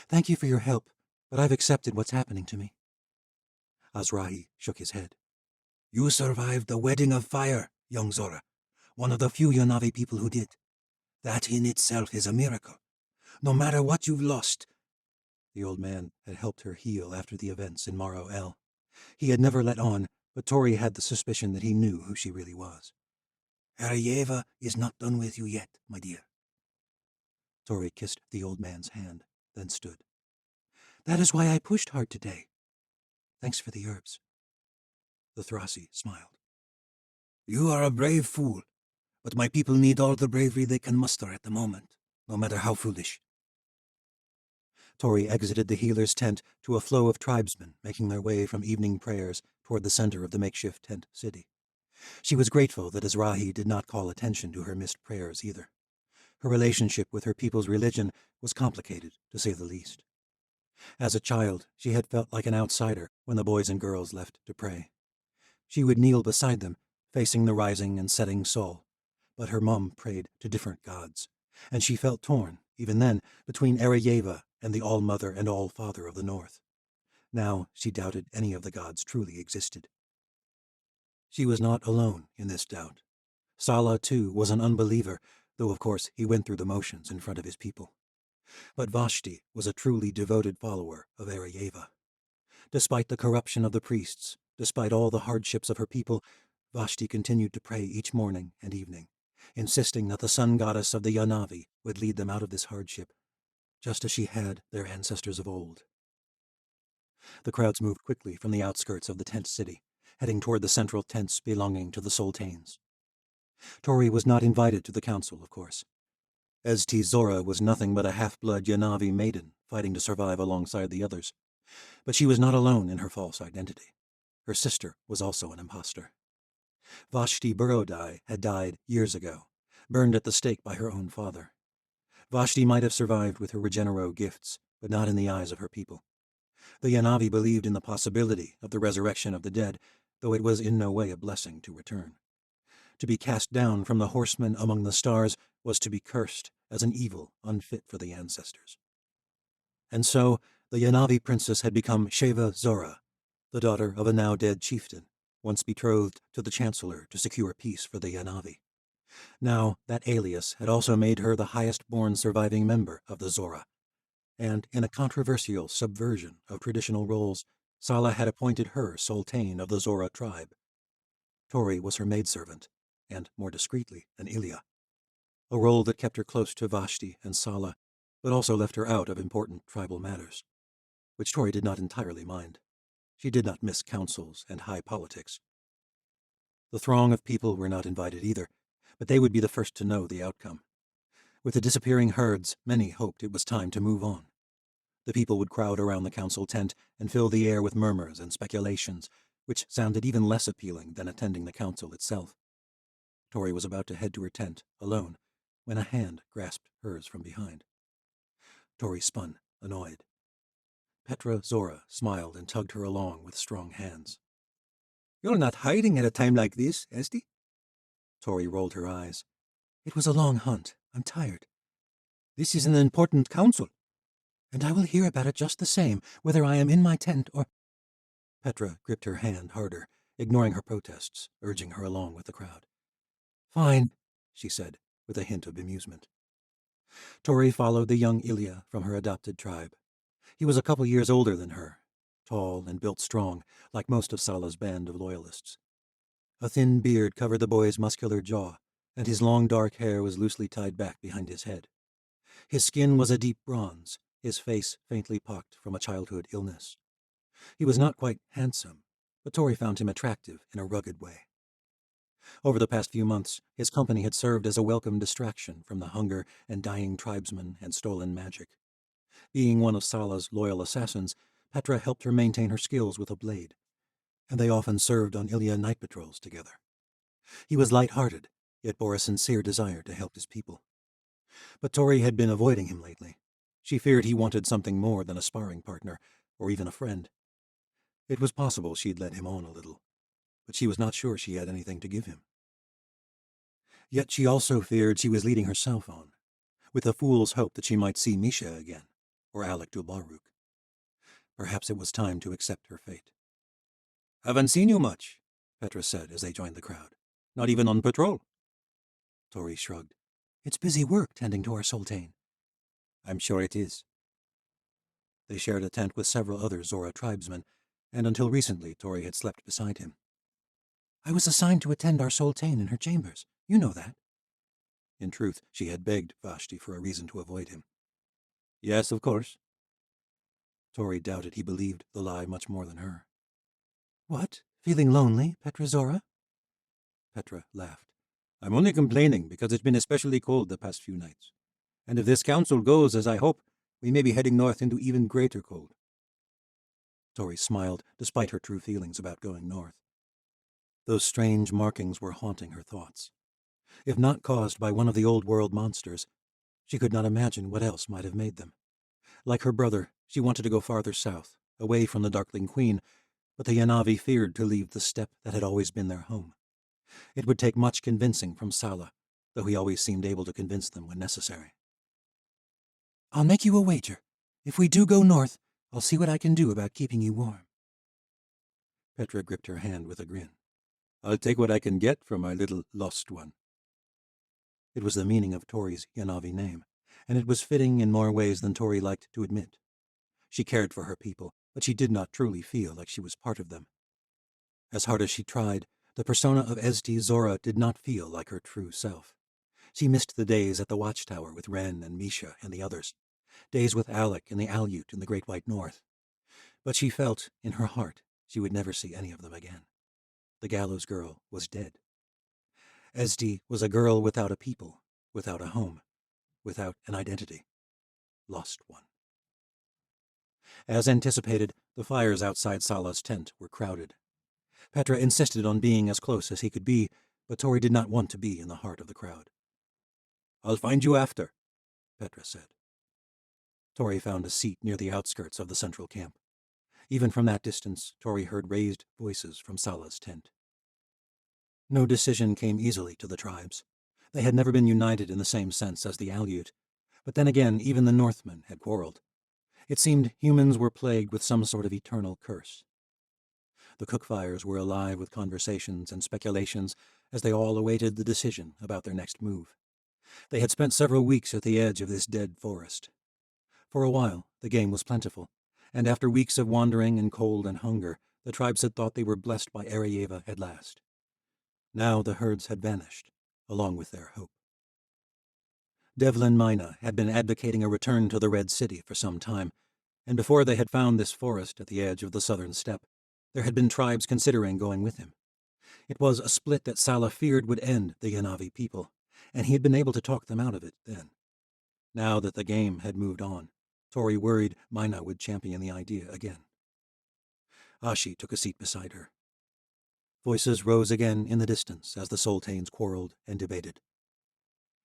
"Thank you for your help, but I've accepted what's happening to me." Azrahi shook his head. "You survived the wedding of fire, young Zora, one of the few Yanavi people who did. That in itself is a miracle. No matter what you've lost." The old man had helped her heal after the events in Maro El. He had never let on, but Tori had the suspicion that he knew who she really was. "Arayeva is not done with you yet, my dear." Tori kissed the old man's hand, then stood. "That is why I pushed hard today. Thanks for the herbs." The Thrasi smiled. "You are a brave fool, but my people need all the bravery they can muster at the moment, no matter how foolish." Tori exited the healer's tent to a flow of tribesmen making their way from evening prayers toward the center of the makeshift tent city. She was grateful that Azrahi did not call attention to her missed prayers either. Her relationship with her people's religion was complicated, to say the least. As a child, she had felt like an outsider when the boys and girls left to pray. She would kneel beside them, facing the rising and setting sol, but her mom prayed to different gods, and she felt torn, even then, between Arayeva and the All-Mother and All-Father of the North. Now she doubted any of the gods truly existed. She was not alone in this doubt. Sala, too, was an unbeliever, though of course he went through the motions in front of his people. But Vashti was a truly devoted follower of Ariyeva. Despite the corruption of the priests, despite all the hardships of her people, Vashti continued to pray each morning and evening, insisting that the sun goddess of the Yanavi would lead them out of this hardship, just as she had their ancestors of old. The crowds moved quickly from the outskirts of the tent city, heading toward the central tents belonging to the Sultanes. Tori was not invited to the council, of course. Esti Zora was nothing but a half-blood Yanavi maiden fighting to survive alongside the others. But she was not alone in her false identity. Her sister was also an impostor. Vashti Burodai had died years ago, burned at the stake by her own father. Vashti might have survived with her Regenero gifts, but not in the eyes of her people. The Yanavi believed in the possibility of the resurrection of the dead, though it was in no way a blessing to return. To be cast down from the horsemen among the stars was to be cursed as an evil unfit for the ancestors. And so the Yanavi princess had become Sheva Zora, the daughter of a now-dead chieftain, once betrothed to the chancellor to secure peace for the Yanavi. Now that alias had also made her the highest-born surviving member of the Zora, and in a controversial subversion of traditional roles, Sala had appointed her Sultane of the Zora tribe. Tori was her maidservant, and more discreetly an Ilya, a role that kept her close to Vashti and Sala, but also left her out of important tribal matters, which Tori did not entirely mind. She did not miss councils and high politics. The throng of people were not invited either, but they would be the first to know the outcome. With the disappearing herds, many hoped it was time to move on. The people would crowd around the council tent and fill the air with murmurs and speculations, which sounded even less appealing than attending the council itself. Tori was about to head to her tent, alone, when a hand grasped hers from behind. Tori spun, annoyed. Petra Zora smiled and tugged her along with strong hands. "You're not hiding at a time like this, Esti?" Tori rolled her eyes. "It was a long hunt. I'm tired. This is an important council, and I will hear about it just the same, whether I am in my tent or—" Petra gripped her hand harder, ignoring her protests, urging her along with the crowd. "Fine," she said, with a hint of amusement. Tori followed the young Ilya from her adopted tribe. He was a couple years older than her, tall and built strong, like most of Sala's band of loyalists. A thin beard covered the boy's muscular jaw, and his long dark hair was loosely tied back behind his head. His skin was a deep bronze, his face faintly pocked from a childhood illness. He was not quite handsome, but Tori found him attractive in a rugged way. Over the past few months, his company had served as a welcome distraction from the hunger and dying tribesmen and stolen magic. Being one of Sala's loyal assassins, Petra helped her maintain her skills with a blade, and they often served on Ilya night patrols together. He was light-hearted, yet bore a sincere desire to help his people. But Tori had been avoiding him lately. She feared he wanted something more than a sparring partner, or even a friend. It was possible she'd led him on a little, but she was not sure she had anything to give him. Yet she also feared she was leading herself on, with a fool's hope that she might see Misha again, or Alec Dubaruk. Perhaps it was time to accept her fate. "Haven't seen you much," Petra said as they joined the crowd. "Not even on patrol." Tori shrugged. "It's busy work tending to our Sultane." "I'm sure it is." They shared a tent with several other Zora tribesmen, and until recently Tori had slept beside him. "I was assigned to attend our Sultane in her chambers. You know that." In truth, she had begged Vashti for a reason to avoid him. "Yes, of course." Tori doubted he believed the lie much more than her. "What? Feeling lonely, Petra Zora?" Petra laughed. "I'm only complaining because it's been especially cold the past few nights. And if this council goes as I hope, we may be heading north into even greater cold." Tori smiled, despite her true feelings about going north. Those strange markings were haunting her thoughts. If not caused by one of the old world monsters, she could not imagine what else might have made them. Like her brother, she wanted to go farther south, away from the Darkling Queen, but the Yanavi feared to leave the steppe that had always been their home. It would take much convincing from Sala, though he always seemed able to convince them when necessary. "I'll make you a wager. If we do go north, I'll see what I can do about keeping you warm." Petra gripped her hand with a grin. I'll take what I can get for my little lost one. It was the meaning of Tori's Yanavi name, and it was fitting in more ways than Tori liked to admit. She cared for her people, but she did not truly feel like she was part of them. As hard as she tried, the persona of Esti Zora did not feel like her true self. She missed the days at the watchtower with Ren and Misha and the others, days with Alec and the Aleut in the Great White North. But she felt, in her heart, she would never see any of them again. The gallows girl was dead. Esti was a girl without a people, without a home, without an identity. Lost one. As anticipated, the fires outside Sala's tent were crowded. Petra insisted on being as close as he could be, but Tori did not want to be in the heart of the crowd. "I'll find you after," Petra said. Tori found a seat near the outskirts of the central camp. Even from that distance, Tori heard raised voices from Sala's tent. No decision came easily to the tribes. They had never been united in the same sense as the Aleut, but then again even the Northmen had quarreled. It seemed humans were plagued with some sort of eternal curse. The cook fires were alive with conversations and speculations as they all awaited the decision about their next move. They had spent several weeks at the edge of this dead forest. For a while, the game was plentiful, and after weeks of wandering in cold and hunger, the tribes had thought they were blessed by Arayeva at last. Now the herds had vanished, along with their hope. Devlin Mina had been advocating a return to the Red City for some time, and before they had found this forest at the edge of the southern steppe, there had been tribes considering going with him. It was a split that Sala feared would end the Yanavi people, and he had been able to talk them out of it then. Now that the game had moved on, Tori worried Mina would champion the idea again. Ashi took a seat beside her. Voices rose again in the distance as the Sultanes quarreled and debated.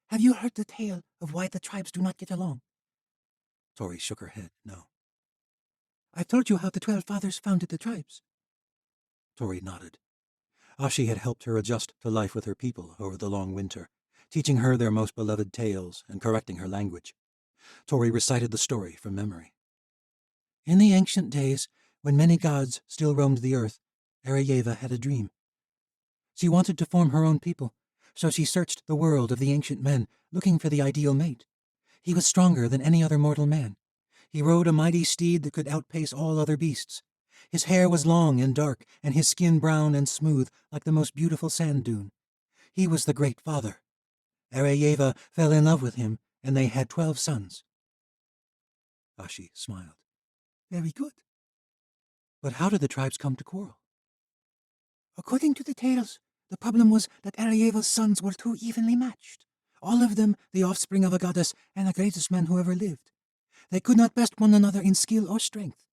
Have you heard the tale of why the tribes do not get along? Tori shook her head, no. I've told you how the 12 fathers founded the tribes. Tori nodded. Ashi had helped her adjust to life with her people over the long winter, teaching her their most beloved tales and correcting her language. Tori recited the story from memory. In the ancient days, when many gods still roamed the earth, Arayeva had a dream. She wanted to form her own people, so she searched the world of the ancient men, looking for the ideal mate. He was stronger than any other mortal man. He rode a mighty steed that could outpace all other beasts. His hair was long and dark, and his skin brown and smooth like the most beautiful sand dune. He was the Great Father. Arayeva fell in love with him, and they had 12 sons. Ashi smiled. Very good. But how did the tribes come to quarrel? According to the tales, the problem was that Arayeva's sons were too evenly matched. All of them the offspring of a goddess and the greatest man who ever lived. They could not best one another in skill or strength.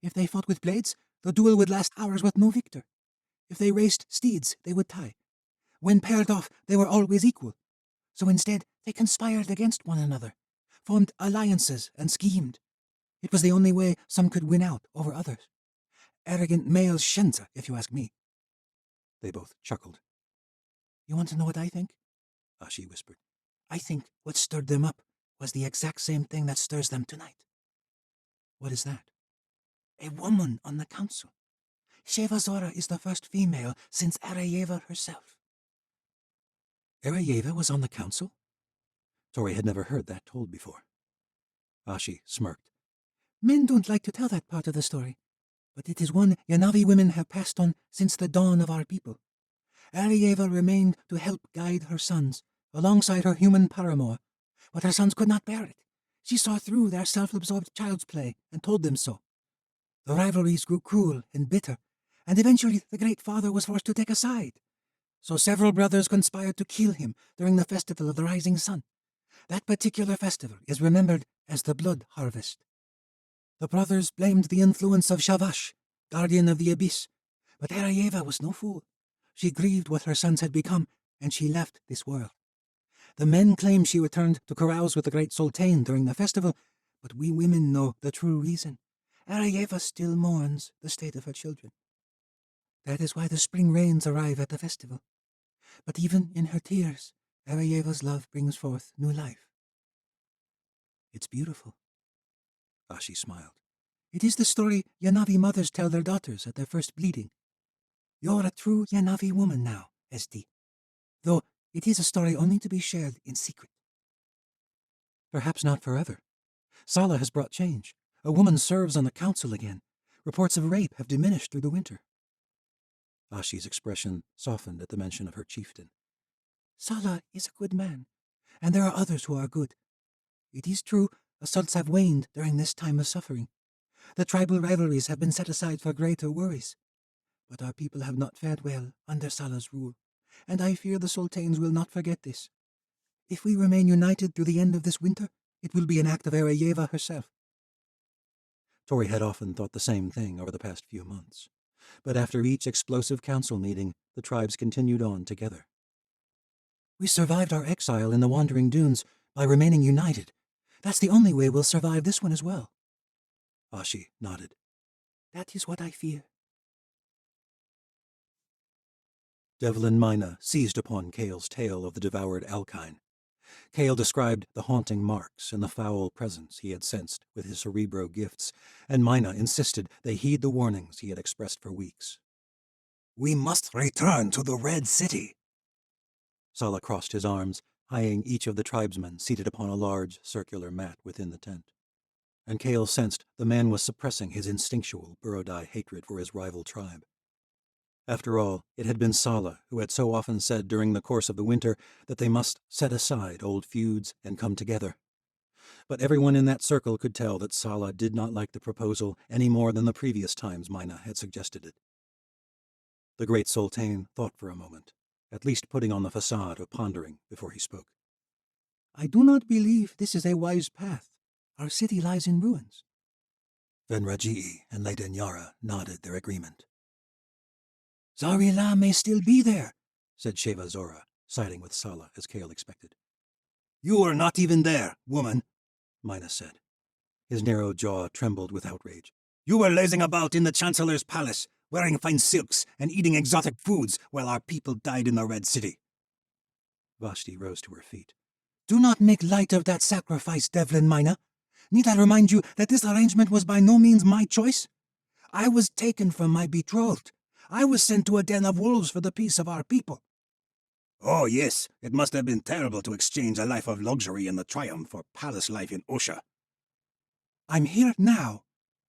If they fought with blades, the duel would last hours with no victor. If they raced steeds, they would tie. When paired off, they were always equal. So instead, they conspired against one another, formed alliances and schemed. It was the only way some could win out over others. Arrogant male shenza, if you ask me. They both chuckled. You want to know what I think? Ashi whispered. I think what stirred them up was the exact same thing that stirs them tonight. What is that? A woman on the council. Sheva Zora is the first female since Arayeva herself. Arayeva was on the council? Tori had never heard that told before. Ashi smirked. Men don't like to tell that part of the story, but it is one Yanavi women have passed on since the dawn of our people. Arayeva remained to help guide her sons, alongside her human paramour, but her sons could not bear it. She saw through their self-absorbed child's play and told them so. The rivalries grew cruel and bitter, and eventually the Great Father was forced to take a side. So several brothers conspired to kill him during the festival of the rising sun. That particular festival is remembered as the Blood Harvest. The brothers blamed the influence of Shavash, guardian of the abyss, but Arayeva was no fool. She grieved what her sons had become, and she left this world. The men claim she returned to carouse with the great Sultan during the festival, but we women know the true reason. Arayeva still mourns the state of her children. That is why the spring rains arrive at the festival. But even in her tears, Arayeva's love brings forth new life. It's beautiful. Ashi smiled. It is the story Yanavi mothers tell their daughters at their first bleeding. You're a true Yanavi woman now, SD. Though it is a story only to be shared in secret. Perhaps not forever. Sala has brought change. A woman serves on the council again. Reports of rape have diminished through the winter. Ashi's expression softened at the mention of her chieftain. Sala is a good man, and there are others who are good. It is true, assaults have waned during this time of suffering. The tribal rivalries have been set aside for greater worries. But our people have not fared well under Sala's rule, and I fear the Sultanes will not forget this. If we remain united through the end of this winter, it will be an act of Ereyeva herself. Tori had often thought the same thing over the past few months. But after each explosive council meeting, the tribes continued on together. We survived our exile in the Wandering Dunes by remaining united. That's the only way we'll survive this one as well. Ashi nodded. That is what I fear. Devlin Mina seized upon Kale's tale of the devoured Alkine. Kale described the haunting marks and the foul presence he had sensed with his cerebro gifts, and Mina insisted they heed the warnings he had expressed for weeks. We must return to the Red City. Sala crossed his arms, eyeing each of the tribesmen seated upon a large circular mat within the tent. And Kale sensed the man was suppressing his instinctual Burodai hatred for his rival tribe. After all, it had been Sala who had so often said during the course of the winter that they must set aside old feuds and come together. But everyone in that circle could tell that Sala did not like the proposal any more than the previous times Mina had suggested it. The great Sultan thought for a moment, at least putting on the facade of pondering before he spoke. I do not believe this is a wise path. Our city lies in ruins. Venrajii and Leda Nyara nodded their agreement. Zarila may still be there, said Sheva Zora, siding with Sala as Kale expected. You are not even there, woman, Mina said. His narrow jaw trembled with outrage. You were lazing about in the Chancellor's palace, wearing fine silks and eating exotic foods while our people died in the Red City. Vashti rose to her feet. Do not make light of that sacrifice, Devlin Mina. Need I remind you that this arrangement was by no means my choice? I was taken from my betrothed. I was sent to a den of wolves for the peace of our people. Oh, yes, it must have been terrible to exchange a life of luxury in the Triumph for palace life in Osha. I'm here now,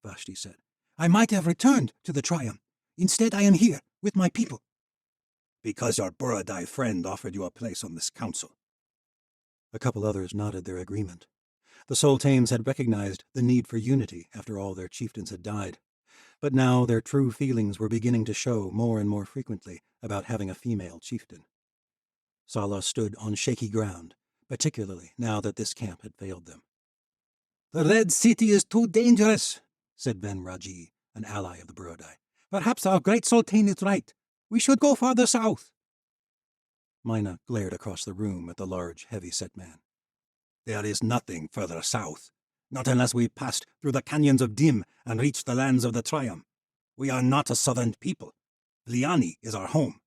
Vashti said. I might have returned to the Triumph. Instead, I am here with my people. Because your Burodai friend offered you a place on this council. A couple others nodded their agreement. The Sultanes had recognized the need for unity after all their chieftains had died. But now their true feelings were beginning to show more and more frequently about having a female chieftain. Sala stood on shaky ground, particularly now that this camp had failed them. The Red City is too dangerous, said Venrajii, an ally of the Burodai. Perhaps our great Sultan is right. We should go farther south. Mina glared across the room at the large, heavy-set man. There is nothing further south. Not unless we passed through the canyons of Dim and reached the lands of the Triumph. We are not a southern people. Liani is our home.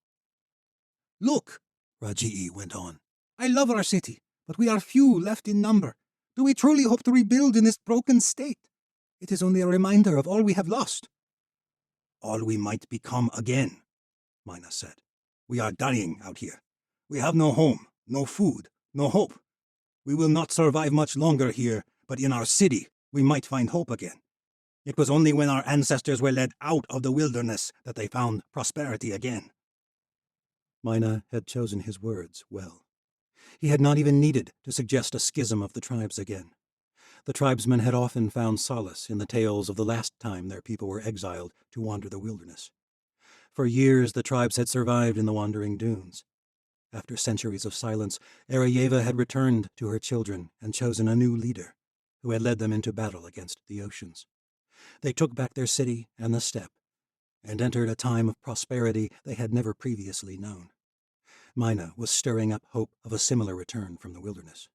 Look, Rajii went on. I love our city, but we are few left in number. Do we truly hope to rebuild in this broken state? It is only a reminder of all we have lost. All we might become again, Mina said. We are dying out here. We have no home, no food, no hope. We will not survive much longer here, but in our city we might find hope again. It was only when our ancestors were led out of the wilderness that they found prosperity again. Mina had chosen his words well. He had not even needed to suggest a schism of the tribes again. The tribesmen had often found solace in the tales of the last time their people were exiled to wander the wilderness. For years the tribes had survived in the Wandering Dunes. After centuries of silence, Ereyeva had returned to her children and chosen a new leader, who had led them into battle against the oceans. They took back their city and the steppe, and entered a time of prosperity they had never previously known. Mina was stirring up hope of a similar return from the wilderness.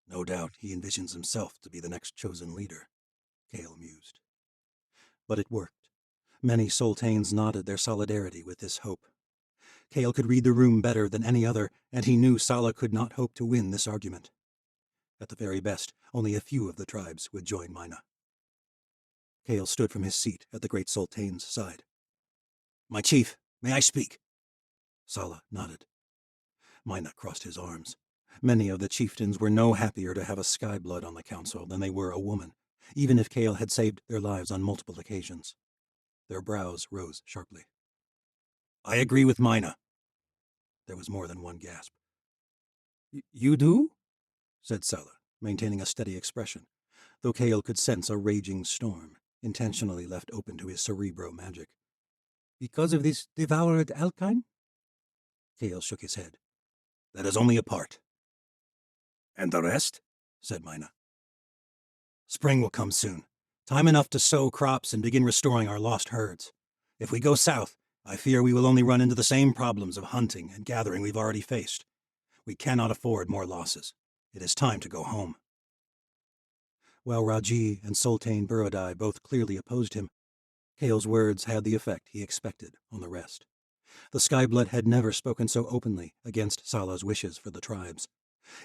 No doubt he envisions himself to be the next chosen leader, Kale mused. But it worked. Many sultanes nodded their solidarity with this hope. Kale could read the room better than any other, and he knew Sala could not hope to win this argument. At the very best, only a few of the tribes would join Mina. Kale stood from his seat at the great sultan's side. My chief, may I speak? Sala nodded. Mina crossed his arms. Many of the chieftains were no happier to have a Skyblood on the council than they were a woman, even if Kale had saved their lives on multiple occasions. Their brows rose sharply. I agree with Mina. There was more than one gasp. You do? Said Sala, maintaining a steady expression, though Kale could sense a raging storm, intentionally left open to his cerebro magic. Because of this devoured Alkine? Kale shook his head. That is only a part. And the rest? Said Mina. Spring will come soon. Time enough to sow crops and begin restoring our lost herds. If we go south, I fear we will only run into the same problems of hunting and gathering we've already faced. We cannot afford more losses. It is time to go home. While Raji and Sultane Buradai both clearly opposed him, Kale's words had the effect he expected on the rest. The Skyblood had never spoken so openly against Sala's wishes for the tribes.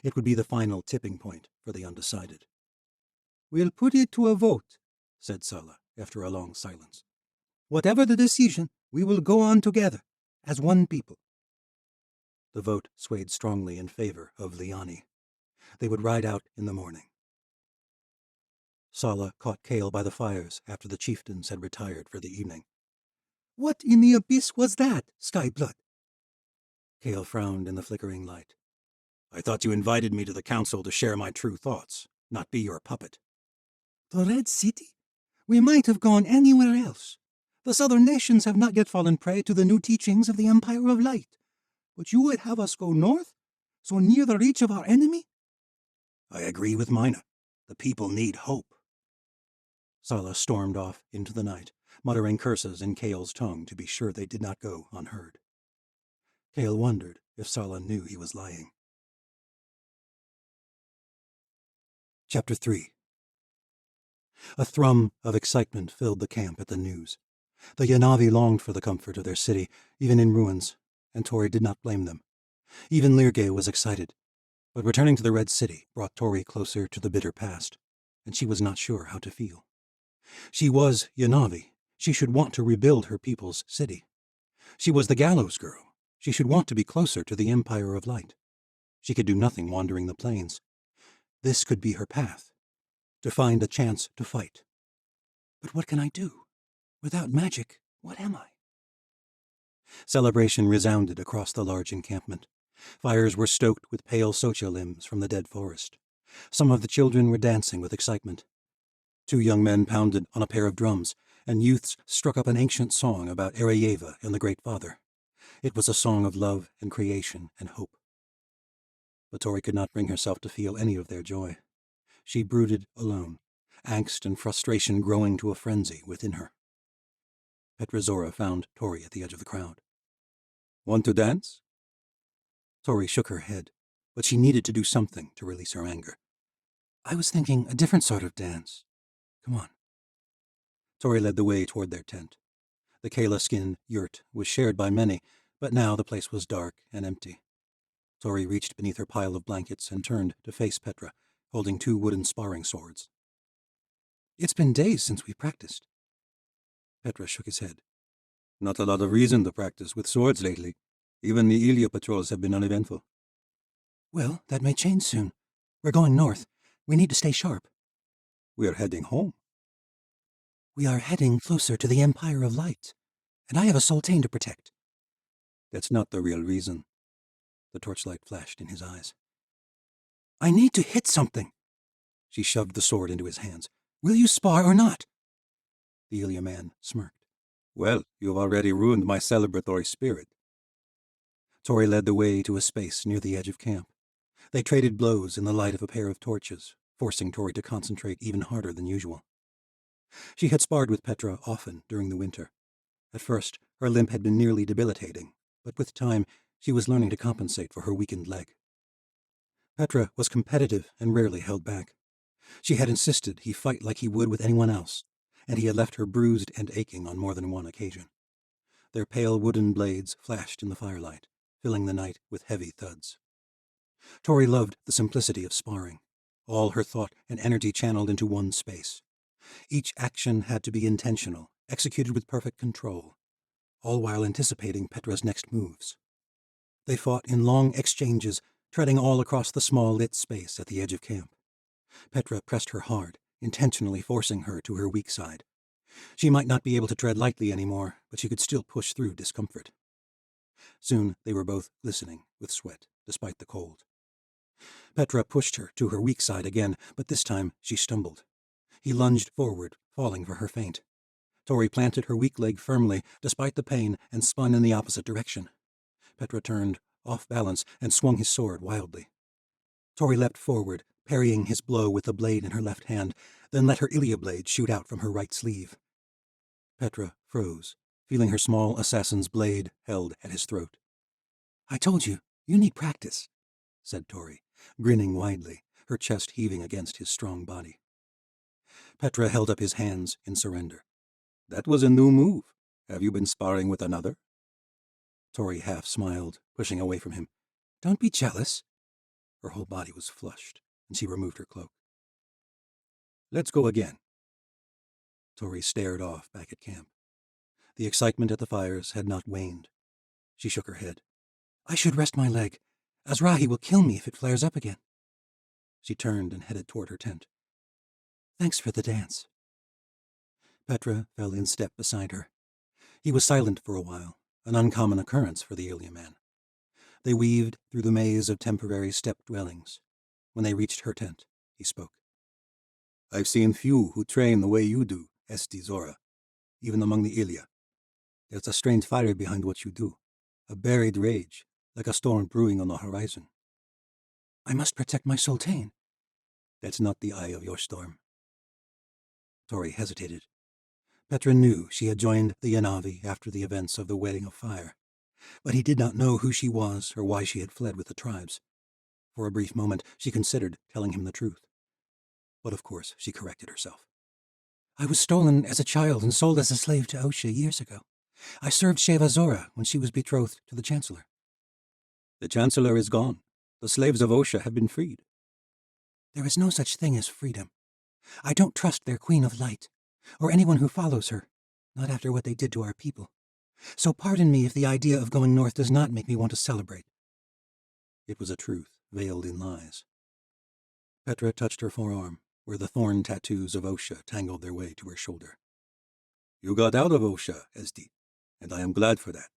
It would be the final tipping point for the undecided. We'll put it to a vote, said Sala after a long silence. Whatever the decision, we will go on together, as one people. The vote swayed strongly in favor of Liani. They would ride out in the morning. Sala caught Kale by the fires after the chieftains had retired for the evening. What in the abyss was that, Skyblood? Kale frowned in the flickering light. I thought you invited me to the council to share my true thoughts, not be your puppet. The Red City? We might have gone anywhere else. The southern nations have not yet fallen prey to the new teachings of the Empire of Light. But you would have us go north? So near the reach of our enemy? I agree with Mina. The people need hope. Sala stormed off into the night, muttering curses in Kale's tongue to be sure they did not go unheard. Kale wondered if Sala knew he was lying. Chapter 3. A thrum of excitement filled the camp at the news. The Yanavi longed for the comfort of their city, even in ruins, and Tori did not blame them. Even Lirge was excited, but returning to the Red City brought Tori closer to the bitter past, and she was not sure how to feel. She was Yanavi. She should want to rebuild her people's city. She was the Gallows Girl. She should want to be closer to the Empire of Light. She could do nothing wandering the plains. This could be her path, to find a chance to fight. But what can I do? Without magic, what am I? Celebration resounded across the large encampment. Fires were stoked with pale socha limbs from the dead forest. Some of the children were dancing with excitement. 2 young men pounded on a pair of drums, and youths struck up an ancient song about Ereyeva and the Great Father. It was a song of love and creation and hope. But Tori could not bring herself to feel any of their joy. She brooded alone, angst and frustration growing to a frenzy within her. Petrazora found Tori at the edge of the crowd. Want to dance? Tori shook her head, but she needed to do something to release her anger. I was thinking a different sort of dance. Come on. Tori led the way toward their tent. The Kala skin yurt was shared by many, but now the place was dark and empty. Tori reached beneath her pile of blankets and turned to face Petra, holding 2 wooden sparring swords. It's been days since we practiced. Petra shook his head. Not a lot of reason to practice with swords lately. Even the Ilya patrols have been uneventful. Well, that may change soon. We're going north. We need to stay sharp. We're heading home. We are heading closer to the Empire of Light, and I have a Sultane to protect. That's not the real reason. The torchlight flashed in his eyes. I need to hit something. She shoved the sword into his hands. Will you spar or not? The Ilya man smirked. Well, you've already ruined my celebratory spirit. Tori led the way to a space near the edge of camp. They traded blows in the light of a pair of torches, forcing Tori to concentrate even harder than usual. She had sparred with Petra often during the winter. At first, her limp had been nearly debilitating, but with time, she was learning to compensate for her weakened leg. Petra was competitive and rarely held back. She had insisted he fight like he would with anyone else, and he had left her bruised and aching on more than one occasion. Their pale wooden blades flashed in the firelight, filling the night with heavy thuds. Tori loved the simplicity of sparring, all her thought and energy channeled into one space. Each action had to be intentional, executed with perfect control. all while anticipating Petra's next moves. They fought in long exchanges, treading all across the small lit space at the edge of camp. Petra pressed her hard, intentionally forcing her to her weak side. She might not be able to tread lightly anymore, but she could still push through discomfort. Soon they were both glistening with sweat, despite the cold. Petra pushed her to her weak side again, but this time she stumbled. He lunged forward, falling for her feint. Tori planted her weak leg firmly, despite the pain, and spun in the opposite direction. Petra turned, off balance, and swung his sword wildly. Tori leapt forward, parrying his blow with the blade in her left hand, then let her Ilia blade shoot out from her right sleeve. Petra froze, feeling her small assassin's blade held at his throat. "I told you, you need practice," said Tori, grinning widely, her chest heaving against his strong body. Petra held up his hands in surrender. "That was a new move. Have you been sparring with another?" Tori half smiled, pushing away from him. "Don't be jealous." Her whole body was flushed, and she removed her cloak. "Let's go again." Tori stared off back at camp. The excitement at the fires had not waned. She shook her head. "I should rest my leg. Azrahi will kill me if it flares up again." She turned and headed toward her tent. "Thanks for the dance." Petra fell in step beside her. He was silent for a while, an uncommon occurrence for the Ilia man. They weaved through the maze of temporary steppe dwellings. When they reached her tent, he spoke. "I've seen few who train the way you do, Esti Zora, even among the Ilia. There's a strange fire behind what you do, a buried rage, like a storm brewing on the horizon." "I must protect my sultane." "That's not the eye of your storm." Tori hesitated. Petra knew she had joined the Yanavi after the events of the Wedding of Fire, but he did not know who she was or why she had fled with the tribes. For a brief moment she considered telling him the truth. But of course she corrected herself. "I was stolen as a child and sold as a slave to Osha years ago. I served Sheva Zora when she was betrothed to the Chancellor." "The Chancellor is gone. The slaves of Osha have been freed." "There is no such thing as freedom. I don't trust their Queen of Light, or anyone who follows her, not after what they did to our people. So pardon me if the idea of going north does not make me want to celebrate." It was a truth veiled in lies. Petra touched her forearm, where the thorn tattoos of Osha tangled their way to her shoulder. "You got out of Osha, Esti, and I am glad for that."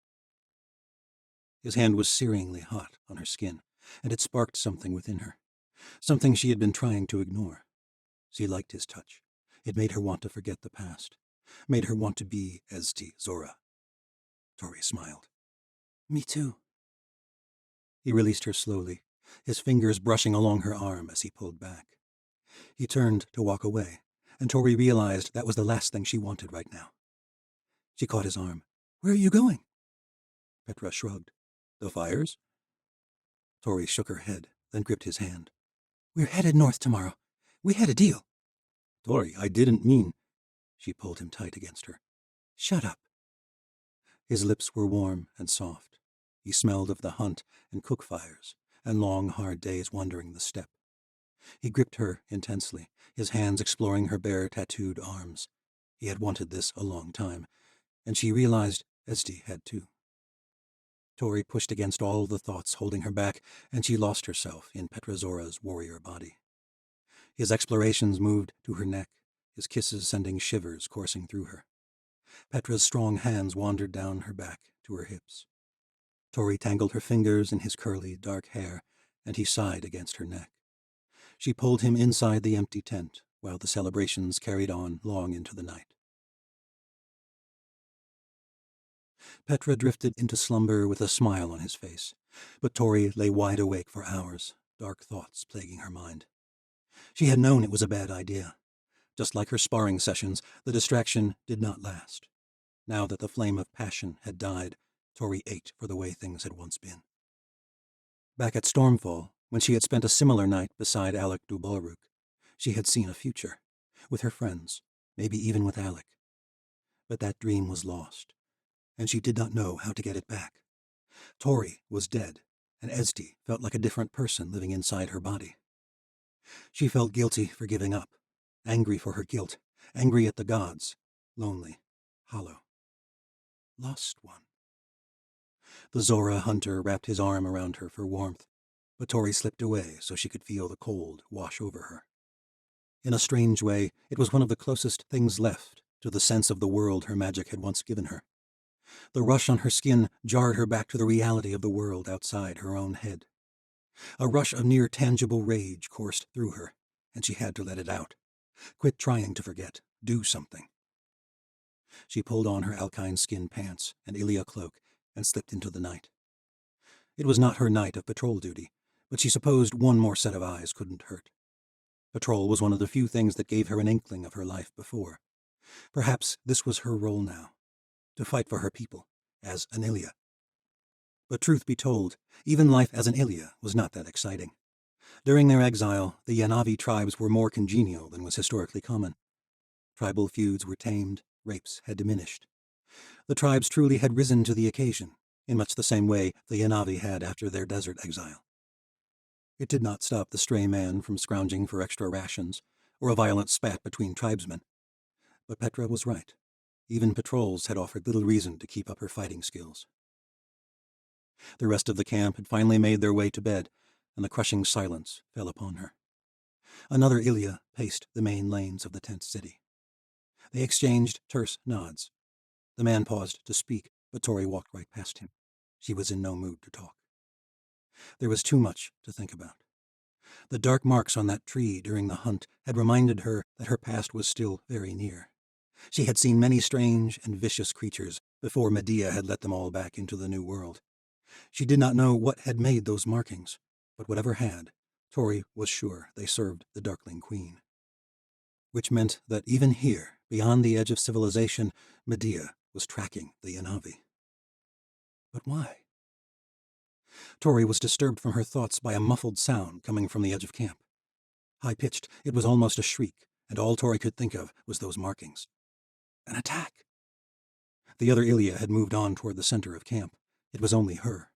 His hand was searingly hot on her skin, and it sparked something within her, something she had been trying to ignore. She liked his touch. It made her want to forget the past, made her want to be Esti Zora. Tori smiled. "Me too." He released her slowly, his fingers brushing along her arm as he pulled back. He turned to walk away, and Tori realized that was the last thing she wanted right now. She caught his arm. "Where are you going?" Petra shrugged. "The fires?" Tori shook her head, then gripped his hand. "We're headed north tomorrow. We had a deal." "Tori, I didn't mean—" She pulled him tight against her. "Shut up." His lips were warm and soft. He smelled of the hunt and cook fires and long, hard days wandering the steppe. He gripped her intensely, his hands exploring her bare, tattooed arms. He had wanted this a long time, and she realized Esti had too. Tori pushed against all the thoughts holding her back, and she lost herself in Petra Zora's warrior body. His explorations moved to her neck, his kisses sending shivers coursing through her. Petra's strong hands wandered down her back to her hips. Tori tangled her fingers in his curly, dark hair, and he sighed against her neck. She pulled him inside the empty tent, while the celebrations carried on long into the night. Petra drifted into slumber with a smile on his face, but Tori lay wide awake for hours, dark thoughts plaguing her mind. She had known it was a bad idea. Just like her sparring sessions, the distraction did not last. Now that the flame of passion had died, Tori ached for the way things had once been. Back at Stormfall, when she had spent a similar night beside Alec Dubalruk, she had seen a future, with her friends, maybe even with Alec. But that dream was lost, and she did not know how to get it back. Tori was dead, and Esti felt like a different person living inside her body. She felt guilty for giving up, angry for her guilt, angry at the gods, lonely, hollow. lost one. The Zora hunter wrapped his arm around her for warmth, but Tori slipped away so she could feel the cold wash over her. In a strange way, it was one of the closest things left to the sense of the world her magic had once given her. The rush on her skin jarred her back to the reality of the world outside her own head. A rush of near-tangible rage coursed through her, and she had to let it out. Quit trying to forget. Do something. She pulled on her alkine skin pants and Ilia cloak and slipped into the night. It was not her night of patrol duty, but she supposed one more set of eyes couldn't hurt. Patrol was one of the few things that gave her an inkling of her life before. Perhaps this was her role now, to fight for her people, as an Ilia. But truth be told, even life as an Ilia was not that exciting. During their exile, the Yanavi tribes were more congenial than was historically common. Tribal feuds were tamed, rapes had diminished. The tribes truly had risen to the occasion, in much the same way the Yanavi had after their desert exile. It did not stop the stray man from scrounging for extra rations, or a violent spat between tribesmen. But Petra was right. Even patrols had offered little reason to keep up her fighting skills. The rest of the camp had finally made their way to bed, and the crushing silence fell upon her. Another Ilia paced the main lanes of the tent city. They exchanged terse nods. The man paused to speak, but Tori walked right past him. She was in no mood to talk. There was too much to think about. The dark marks on that tree during the hunt had reminded her that her past was still very near. She had seen many strange and vicious creatures before Medea had let them all back into the new world. She did not know what had made those markings, but whatever had, Tori was sure they served the Darkling Queen. Which meant that even here, beyond the edge of civilization, Medea was tracking the Yanavi. But why? Tori was disturbed from her thoughts by a muffled sound coming from the edge of camp. High-pitched, it was almost a shriek, and all Tori could think of was those markings. An attack! The other Ilia had moved on toward the center of camp. It was only her.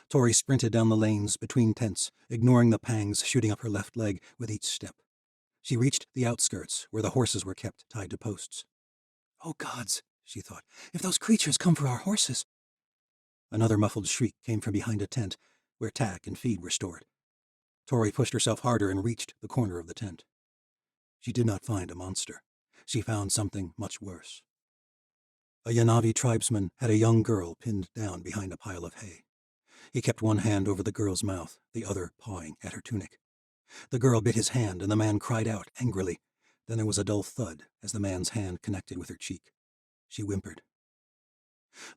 Tori sprinted down the lanes between tents, ignoring the pangs shooting up her left leg with each step. She reached the outskirts, where the horses were kept tied to posts. "Oh gods," she thought, "if those creatures come for our horses." Another muffled shriek came from behind a tent, where tack and feed were stored. Tori pushed herself harder and reached the corner of the tent. She did not find a monster. She found something much worse. A Yanavi tribesman had a young girl pinned down behind a pile of hay. He kept one hand over the girl's mouth, the other pawing at her tunic. The girl bit his hand, and the man cried out angrily. Then there was a dull thud as the man's hand connected with her cheek. She whimpered.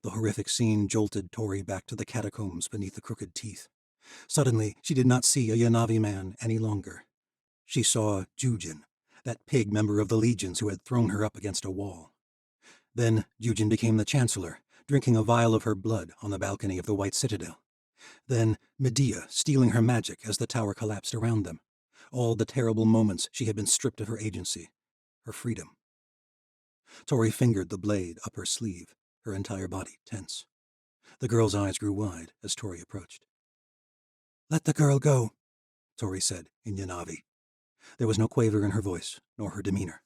The horrific scene jolted Tori back to the catacombs beneath the crooked teeth. Suddenly, she did not see a Yanavi man any longer. She saw Jujin, that pig member of the legions who had thrown her up against a wall. Then Jujin became the chancellor, drinking a vial of her blood on the balcony of the White Citadel. Then Medea stealing her magic as the tower collapsed around them. All the terrible moments she had been stripped of her agency, her freedom. Tori fingered the blade up her sleeve, her entire body tense. The girl's eyes grew wide as Tori approached. "Let the girl go," Tori said in Yanavi. There was no quaver in her voice, nor her demeanor.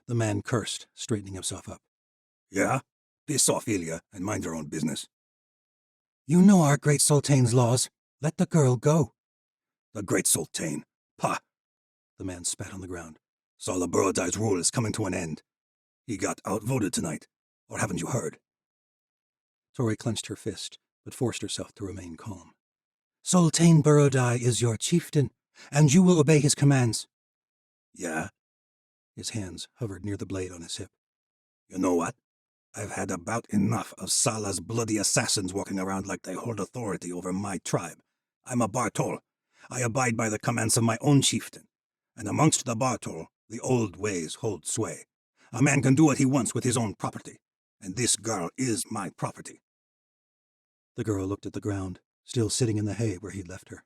The man cursed, straightening himself up. "Yeah? Piss off, Ilya, and mind your own business." "You know our great Sultan's laws. Let the girl go." "The great Sultan? Pah!" The man spat on the ground. Sala Borodai's rule is coming to an end. He got outvoted tonight, or haven't you heard? Tori clenched her fist, but forced herself to remain calm. "Sultan Borodai is your chieftain, and you will obey his commands." Yeah? His hands hovered near the blade on his hip. You know what? I've had about enough of Sala's bloody assassins walking around like they hold authority over my tribe. I'm a Bartol. I abide by the commands of my own chieftain. And amongst the Bartol, the old ways hold sway. A man can do what he wants with his own property. And this girl is my property. The girl looked at the ground, still sitting in the hay where he'd left her.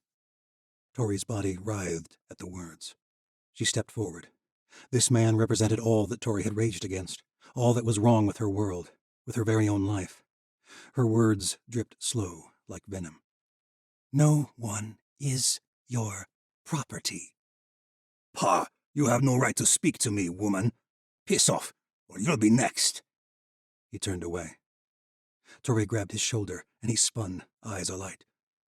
Tori's body writhed at the words. She stepped forward. This man represented all that Tori had raged against, all that was wrong with her world, with her very own life. Her words dripped slow, like venom. "No one is your property." "Pah! You have no right to speak to me, woman. Piss off, or you'll be next." He turned away. Tori grabbed his shoulder, and he spun, eyes alight.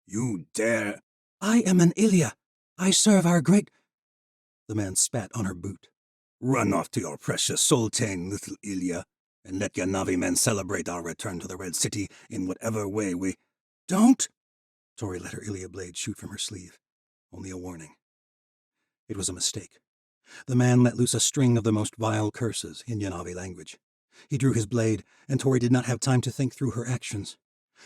You dare? I am an Ilya. I serve our great... The man spat on her boot. Run off to your precious sultan, little Ilya, and let your Navi men celebrate our return to the Red City in whatever way we... Don't! Tori let her Ilya blade shoot from her sleeve. Only a warning. It was a mistake. The man let loose a string of the most vile curses in Yanavi language. He drew his blade, and Tori did not have time to think through her actions.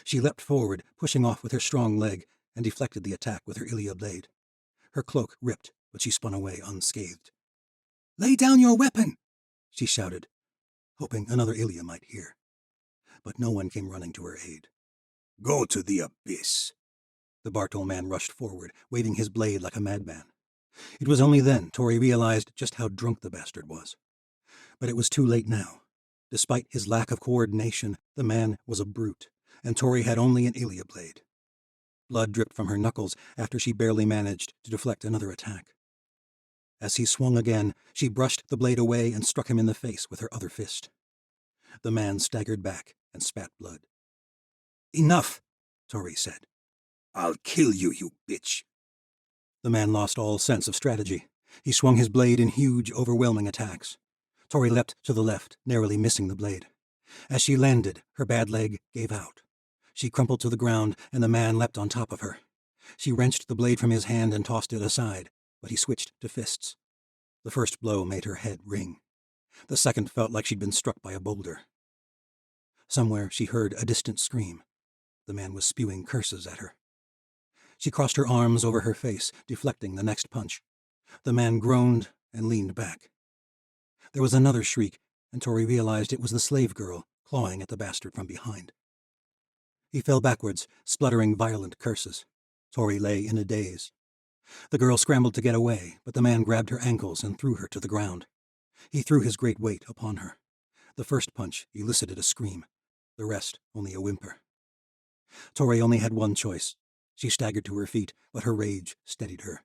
She leapt forward, pushing off with her strong leg, and deflected the attack with her Ilya blade. Her cloak ripped, but she spun away unscathed. Lay down your weapon, she shouted, hoping another Ilya might hear. But no one came running to her aid. Go to the abyss. The Bartol man rushed forward, waving his blade like a madman. It was only then Tori realized just how drunk the bastard was. But it was too late now. Despite his lack of coordination, the man was a brute, and Tori had only an Ilya blade. Blood dripped from her knuckles after she barely managed to deflect another attack. As he swung again, she brushed the blade away and struck him in the face with her other fist. The man staggered back and spat blood. Enough, Tori said. I'll kill you, you bitch. The man lost all sense of strategy. He swung his blade in huge, overwhelming attacks. Tori leapt to the left, narrowly missing the blade. As she landed, her bad leg gave out. She crumpled to the ground, and the man leapt on top of her. She wrenched the blade from his hand and tossed it aside, but he switched to fists. The first blow made her head ring. The second felt like she'd been struck by a boulder. Somewhere she heard a distant scream. The man was spewing curses at her. She crossed her arms over her face, deflecting the next punch. The man groaned and leaned back. There was another shriek, and Tori realized it was the slave girl clawing at the bastard from behind. He fell backwards, spluttering violent curses. Tori lay in a daze. The girl scrambled to get away, but the man grabbed her ankles and threw her to the ground. He threw his great weight upon her. The first punch elicited a scream, the rest only a whimper. Tori only had one choice. She staggered to her feet, but her rage steadied her.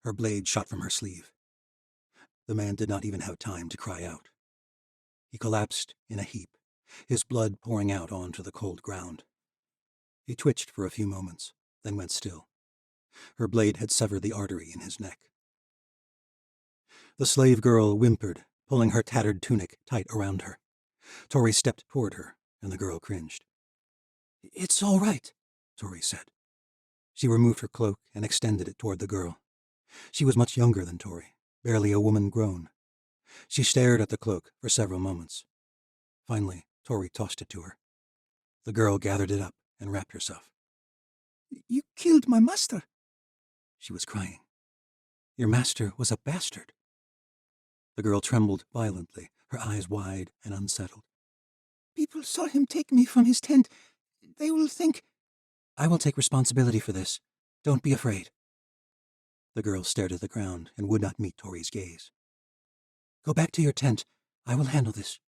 Her blade shot from her sleeve. The man did not even have time to cry out. He collapsed in a heap, his blood pouring out onto the cold ground. He twitched for a few moments, then went still. Her blade had severed the artery in his neck. The slave girl whimpered, pulling her tattered tunic tight around her. Tori stepped toward her, and the girl cringed. It's all right, Tori said. She removed her cloak and extended it toward the girl. She was much younger than Tori, barely a woman grown. She stared at the cloak for several moments. Finally, Tori tossed it to her. The girl gathered it up and wrapped herself. You killed my master. She was crying. Your master was a bastard. The girl trembled violently, her eyes wide and unsettled. People saw him take me from his tent. They will think... I will take responsibility for this. Don't be afraid. The girl stared at the ground and would not meet Tori's gaze. Go back to your tent. I will handle this.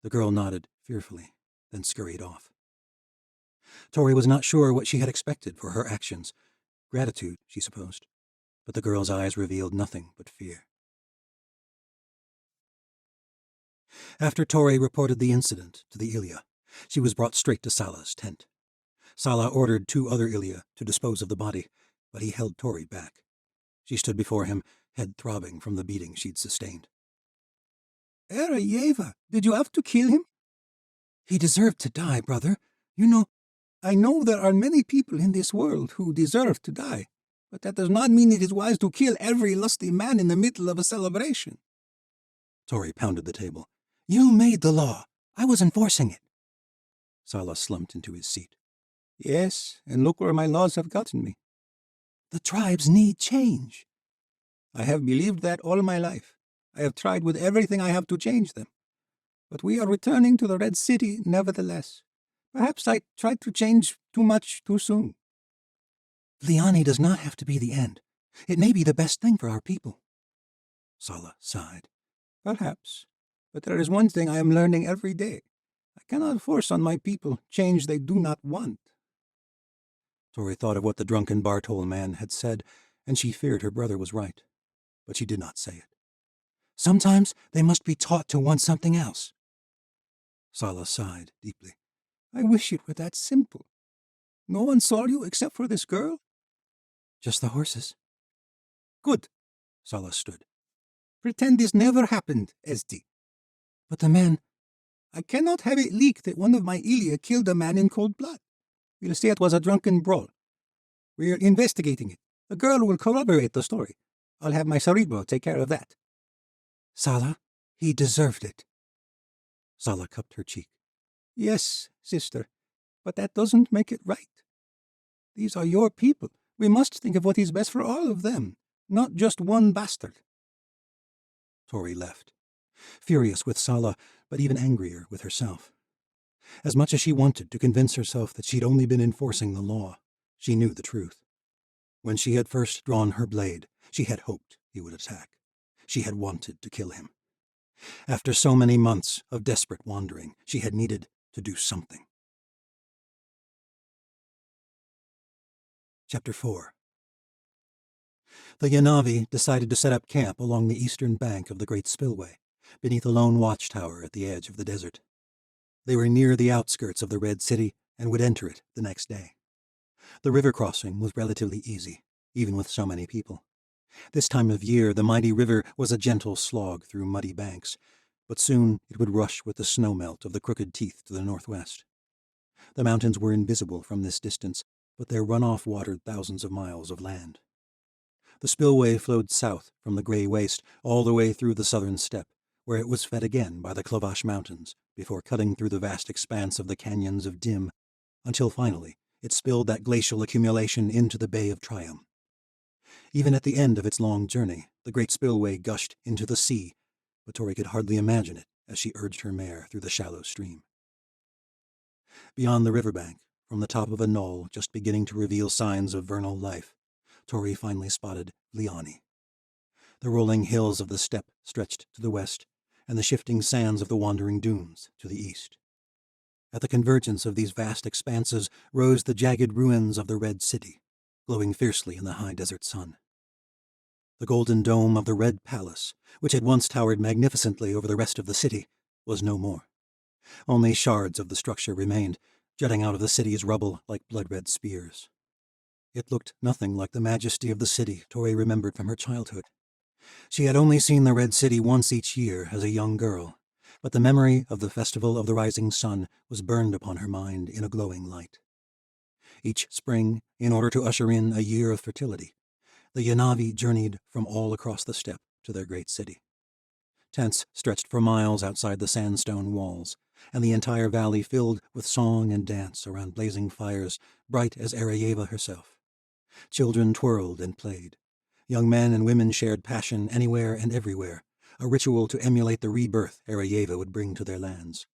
The girl nodded fearfully, then scurried off. Tori was not sure what she had expected for her actions. Gratitude, she supposed. But the girl's eyes revealed nothing but fear. After Tori reported the incident to the Ilya, she was brought straight to Sala's tent. Sala ordered 2 other Ilya to dispose of the body, but he held Tori back. She stood before him, head throbbing from the beating she'd sustained. Yeva, did you have to kill him? He deserved to die, brother. You know, I know there are many people in this world who deserve to die, but that does not mean it is wise to kill every lusty man in the middle of a celebration. Tori pounded the table. You made the law. I was enforcing it. Sala slumped into his seat. Yes, and look where my laws have gotten me. The tribes need change. I have believed that all my life. I have tried with everything I have to change them. But we are returning to the Red City nevertheless. Perhaps I tried to change too much too soon. Liani does not have to be the end. It may be the best thing for our people. Sala sighed. Perhaps. But there is one thing I am learning every day. I cannot force on my people change they do not want. Tori thought of what the drunken Bartol man had said, and she feared her brother was right. But she did not say it. Sometimes they must be taught to want something else. Sala sighed deeply. I wish it were that simple. No one saw you except for this girl? Just the horses. Good. Sala stood. Pretend this never happened, Esti. But the man... I cannot have it leaked that one of my Ilia killed a man in cold blood. We'll say it was a drunken brawl. We're investigating it. The girl will corroborate the story. I'll have my cerebro take care of that. Sala, he deserved it. Sala cupped her cheek. Yes, sister, but that doesn't make it right. These are your people. We must think of what is best for all of them, not just one bastard. Tori left, furious with Sala, but even angrier with herself. As much as she wanted to convince herself that she'd only been enforcing the law, she knew the truth. When she had first drawn her blade, she had hoped he would attack. She had wanted to kill him. After so many months of desperate wandering, she had needed to do something. Chapter 4. The Yanavi decided to set up camp along the eastern bank of the great spillway, beneath a lone watchtower at the edge of the desert. They were near the outskirts of the Red City and would enter it the next day. The river crossing was relatively easy, even with so many people. This time of year the mighty river was a gentle slog through muddy banks, but soon it would rush with the snowmelt of the Crooked Teeth to the northwest. The mountains were invisible from this distance, but their runoff watered thousands of miles of land. The spillway flowed south from the gray waste all the way through the southern steppe, where it was fed again by the Klovash Mountains, before cutting through the vast expanse of the canyons of Dim, until finally it spilled that glacial accumulation into the Bay of Triumph. Even at the end of its long journey, the great spillway gushed into the sea, but Tori could hardly imagine it as she urged her mare through the shallow stream. Beyond the riverbank, from the top of a knoll just beginning to reveal signs of vernal life, Tori finally spotted Liani. The rolling hills of the steppe stretched to the west, and the shifting sands of the wandering dunes to the east. At the convergence of these vast expanses rose the jagged ruins of the Red City, glowing fiercely in the high desert sun. The golden dome of the Red Palace, which had once towered magnificently over the rest of the city, was no more. Only shards of the structure remained, jutting out of the city's rubble like blood-red spears. It looked nothing like the majesty of the city Tori remembered from her childhood. She had only seen the Red City once each year as a young girl, but the memory of the Festival of the Rising Sun was burned upon her mind in a glowing light. Each spring, in order to usher in a year of fertility, the Yanavi journeyed from all across the steppe to their great city. Tents stretched for miles outside the sandstone walls, and the entire valley filled with song and dance around blazing fires bright as Arayeva herself. Children twirled and played. Young men and women shared passion anywhere and everywhere, a ritual to emulate the rebirth Arayeva would bring to their lands.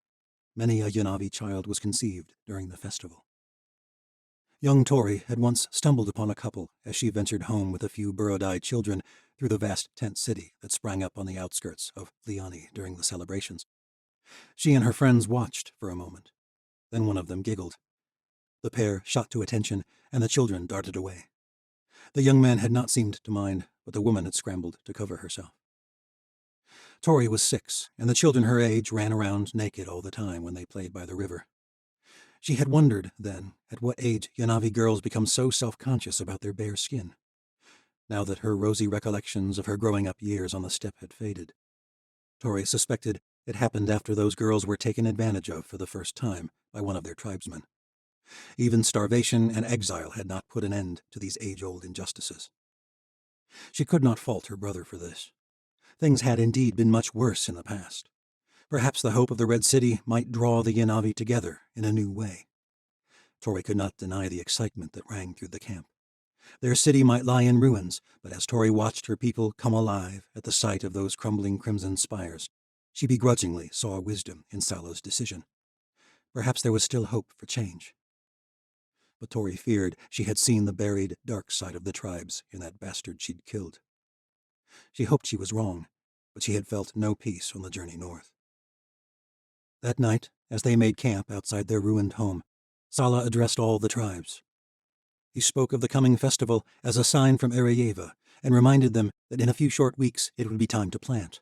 Many a Yanavi child was conceived during the festival. Young Tori had once stumbled upon a couple as she ventured home with a few burrowed-eyed children through the vast tent city that sprang up on the outskirts of Liani during the celebrations. She and her friends watched for a moment. Then one of them giggled. The pair shot to attention, and the children darted away. The young man had not seemed to mind, but the woman had scrambled to cover herself. Tori was 6, and the children her age ran around naked all the time when they played by the river. She had wondered, then, at what age Yanavi girls become so self-conscious about their bare skin, now that her rosy recollections of her growing-up years on the steppe had faded. Tori suspected it happened after those girls were taken advantage of for the first time by one of their tribesmen. Even starvation and exile had not put an end to these age-old injustices. She could not fault her brother for this. Things had indeed been much worse in the past. Perhaps the hope of the Red City might draw the Yanavi together in a new way. Tori could not deny the excitement that rang through the camp. Their city might lie in ruins, but as Tori watched her people come alive at the sight of those crumbling crimson spires, she begrudgingly saw wisdom in Sala's decision. Perhaps there was still hope for change. But Tori feared she had seen the buried, dark side of the tribes in that bastard she'd killed. She hoped she was wrong, but she had felt no peace on the journey north. That night, as they made camp outside their ruined home, Sala addressed all the tribes. He spoke of the coming festival as a sign from Arayeva, and reminded them that in a few short weeks it would be time to plant.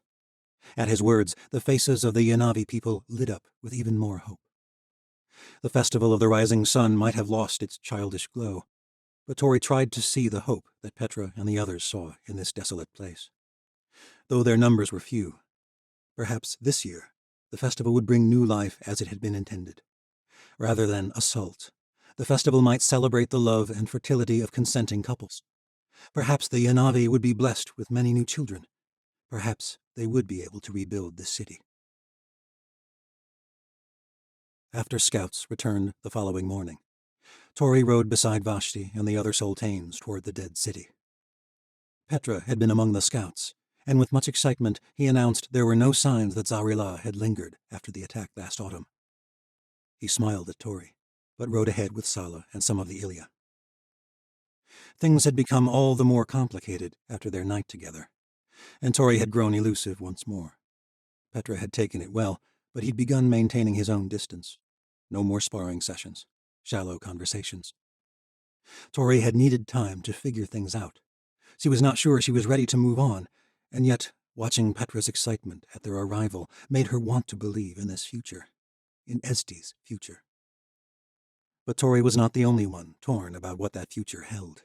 At his words, the faces of the Yanavi people lit up with even more hope. The festival of the rising sun might have lost its childish glow, but Tori tried to see the hope that Petra and the others saw in this desolate place. Though their numbers were few, perhaps this year the festival would bring new life as it had been intended. Rather than assault, the festival might celebrate the love and fertility of consenting couples. Perhaps the Yanavi would be blessed with many new children. Perhaps they would be able to rebuild this city. After scouts returned the following morning, Tori rode beside Vashti and the other Sultanes toward the dead city. Petra had been among the scouts, and with much excitement he announced there were no signs that Zarila had lingered after the attack last autumn. He smiled at Tori, but rode ahead with Sala and some of the Ilya. Things had become all the more complicated after their night together, and Tori had grown elusive once more. Petra had taken it well, but he'd begun maintaining his own distance. No more sparring sessions, shallow conversations. Tori had needed time to figure things out. She was not sure she was ready to move on, and yet watching Petra's excitement at their arrival made her want to believe in this future, in Esti's future. But Tori was not the only one torn about what that future held.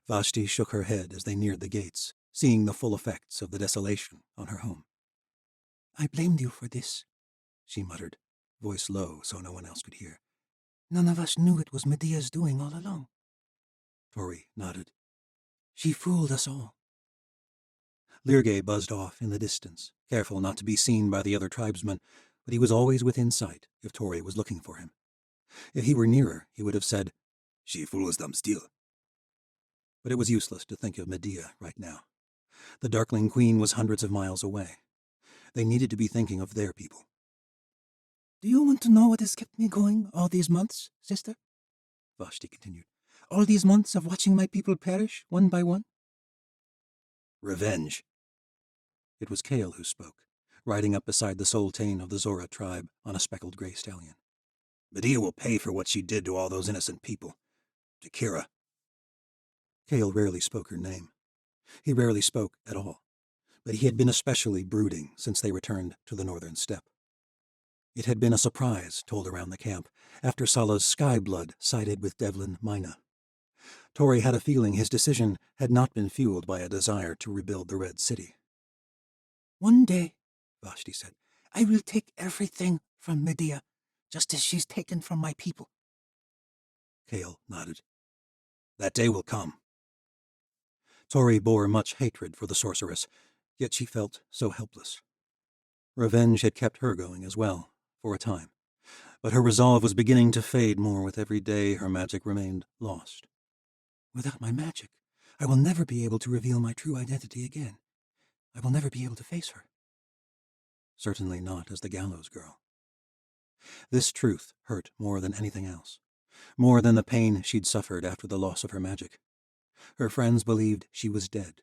Vashti shook her head as they neared the gates, seeing the full effects of the desolation on her home. I blamed you for this, she muttered, voice low so no one else could hear. None of us knew it was Medea's doing all along. Tori nodded. She fooled us all. Lirge buzzed off in the distance, careful not to be seen by the other tribesmen, but he was always within sight if Tori was looking for him. If he were nearer, he would have said, She fools them still. But it was useless to think of Medea right now. The Darkling Queen was hundreds of miles away. They needed to be thinking of their people. Do you want to know what has kept me going all these months, sister? Vashti continued. All these months of watching my people perish, one by one? Revenge. It was Kale who spoke, riding up beside the Sultane of the Zora tribe on a speckled gray stallion. Medea will pay for what she did to all those innocent people. To Kira. Kale rarely spoke her name. He rarely spoke at all, but he had been especially brooding since they returned to the northern steppe. It had been a surprise told around the camp after Sala's sky blood sided with Devlin Mina. Tori had a feeling his decision had not been fueled by a desire to rebuild the Red City. One day, Vashti said, I will take everything from Medea, just as she's taken from my people. Kale nodded. That day will come. Tori bore much hatred for the sorceress, yet she felt so helpless. Revenge had kept her going as well, for a time, but her resolve was beginning to fade more with every day her magic remained lost. Without my magic, I will never be able to reveal my true identity again. I will never be able to face her. Certainly not as the gallows girl. This truth hurt more than anything else, more than the pain she'd suffered after the loss of her magic. Her friends believed she was dead.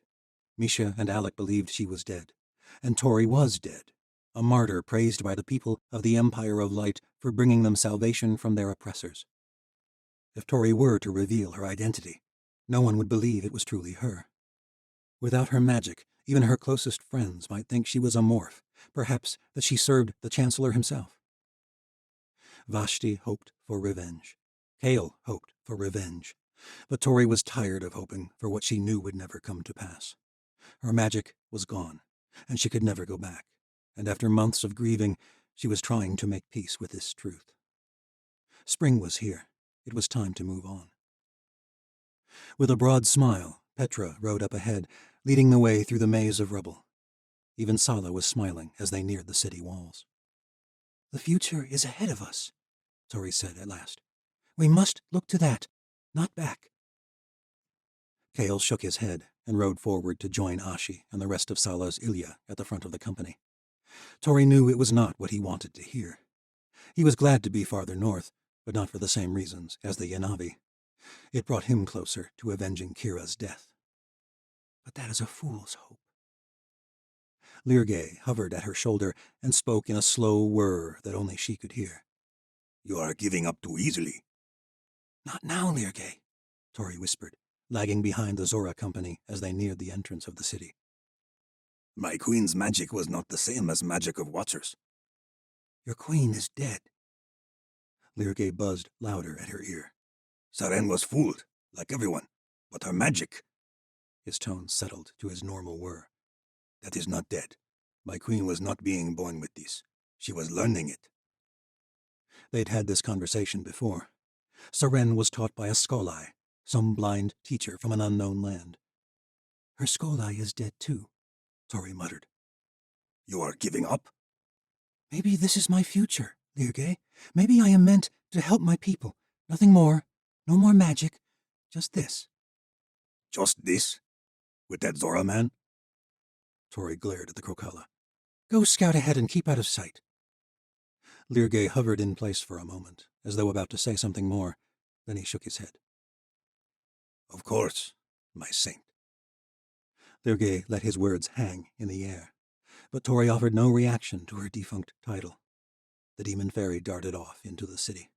Misha and Alec believed she was dead. And Tori was dead, a martyr praised by the people of the Empire of Light for bringing them salvation from their oppressors. If Tori were to reveal her identity, no one would believe it was truly her. Without her magic, even her closest friends might think she was a morph, perhaps that she served the Chancellor himself. Vashti hoped for revenge. Kale hoped for revenge. But Tori was tired of hoping for what she knew would never come to pass. Her magic was gone, and she could never go back, and after months of grieving, she was trying to make peace with this truth. Spring was here. It was time to move on. With a broad smile, Petra rode up ahead, leading the way through the maze of rubble. Even Sala was smiling as they neared the city walls. The future is ahead of us, Tori said at last. We must look to that, not back. Kale shook his head and rode forward to join Ashi and the rest of Sala's Ilya at the front of the company. Tori knew it was not what he wanted to hear. He was glad to be farther north, but not for the same reasons as the Yanavi. It brought him closer to avenging Kira's death. But that is a fool's hope. Lirge hovered at her shoulder and spoke in a slow whir that only she could hear. You are giving up too easily. Not now, Lirge, Tori whispered, lagging behind the Zora company as they neared the entrance of the city. My queen's magic was not the same as magic of watchers. Your queen is dead. Lirge buzzed louder at her ear. Saren was fooled, like everyone, but her magic. His tone settled to his normal whir. That is not dead. My queen was not being born with this. She was learning it. They'd had this conversation before. Saren was taught by a Skolai, some blind teacher from an unknown land. Her Skolai is dead too, Tori muttered. You are giving up? Maybe this is my future, Lirge. Maybe I am meant to help my people. Nothing more. No more magic. Just this. Just this? With that Zora man? Tori glared at the Krokala. Go scout ahead and keep out of sight. Lirge hovered in place for a moment, as though about to say something more. Then he shook his head. Of course, my saint. Lirge let his words hang in the air, but Tori offered no reaction to her defunct title. The demon fairy darted off into the city.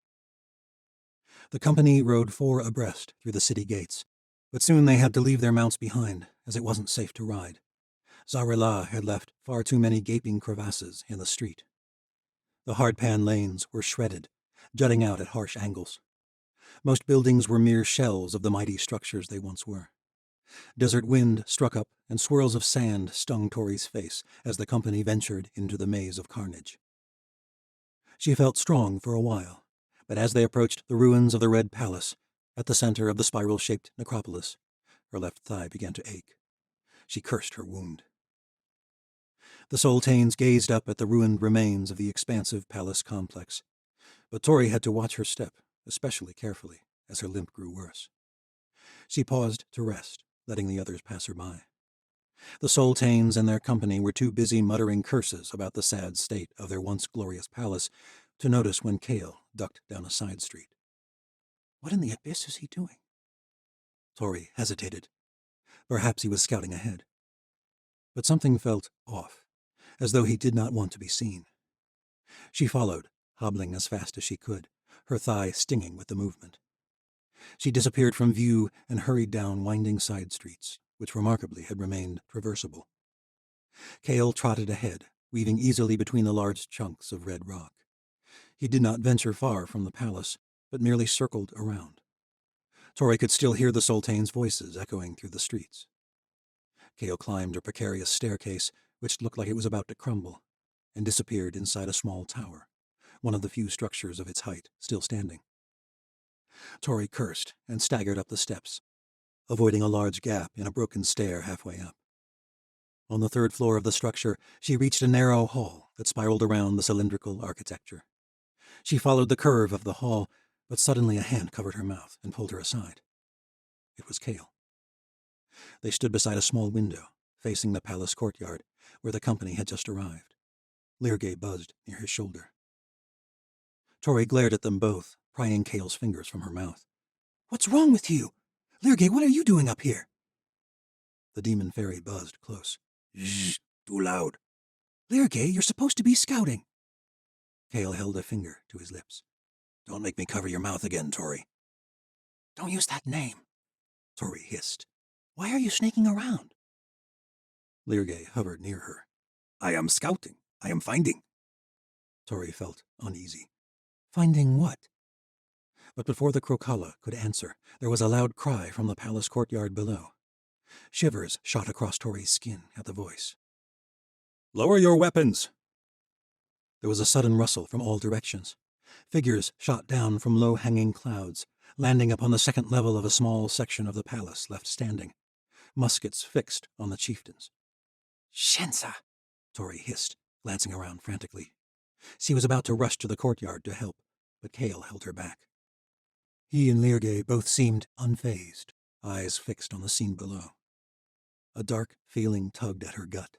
The company rode 4 abreast through the city gates, but soon they had to leave their mounts behind, as it wasn't safe to ride. Zarela had left far too many gaping crevasses in the street. The hardpan lanes were shredded, jutting out at harsh angles. Most buildings were mere shells of the mighty structures they once were. Desert wind struck up, and swirls of sand stung Tori's face as the company ventured into the maze of carnage. She felt strong for a while, but as they approached the ruins of the Red Palace, at the center of the spiral-shaped necropolis, her left thigh began to ache. She cursed her wound. The Soltanes gazed up at the ruined remains of the expansive palace complex, but Tori had to watch her step, especially carefully, as her limp grew worse. She paused to rest, letting the others pass her by. The Soltanes and their company were too busy muttering curses about the sad state of their once glorious palace to notice when Kale ducked down a side street. What in the abyss is he doing? Tori hesitated. Perhaps he was scouting ahead. But something felt off, as though he did not want to be seen. She followed, hobbling as fast as she could, her thigh stinging with the movement. She disappeared from view and hurried down winding side streets, which remarkably had remained traversable. Kale trotted ahead, weaving easily between the large chunks of red rock. He did not venture far from the palace, but merely circled around. Tori could still hear the Soltanes' voices echoing through the streets. Kale climbed a precarious staircase, which looked like it was about to crumble, and disappeared inside a small tower, one of the few structures of its height still standing. Tori cursed and staggered up the steps, avoiding a large gap in a broken stair halfway up. On the 3rd floor of the structure, she reached a narrow hall that spiraled around the cylindrical architecture. She followed the curve of the hall, but suddenly a hand covered her mouth and pulled her aside. It was Kale. They stood beside a small window, facing the palace courtyard, where the company had just arrived. Lirge buzzed near his shoulder. Tori glared at them both, prying Kale's fingers from her mouth. What's wrong with you? Lirge, what are you doing up here? The demon fairy buzzed close. Shh, too loud. Lirge, you're supposed to be scouting. Kale held a finger to his lips. Don't make me cover your mouth again, Tori. Don't use that name, Tori hissed. Why are you snaking around? Lirge hovered near her. I am scouting. I am finding. Tori felt uneasy. Finding what? But before the Krokala could answer, there was a loud cry from the palace courtyard below. Shivers shot across Tori's skin at the voice. Lower your weapons! There was a sudden rustle from all directions. Figures shot down from low-hanging clouds, landing upon the 2nd level of a small section of the palace left standing, muskets fixed on the chieftains. Shensa! Tori hissed, glancing around frantically. She was about to rush to the courtyard to help, but Kale held her back. He and Lirge both seemed unfazed, eyes fixed on the scene below. A dark feeling tugged at her gut.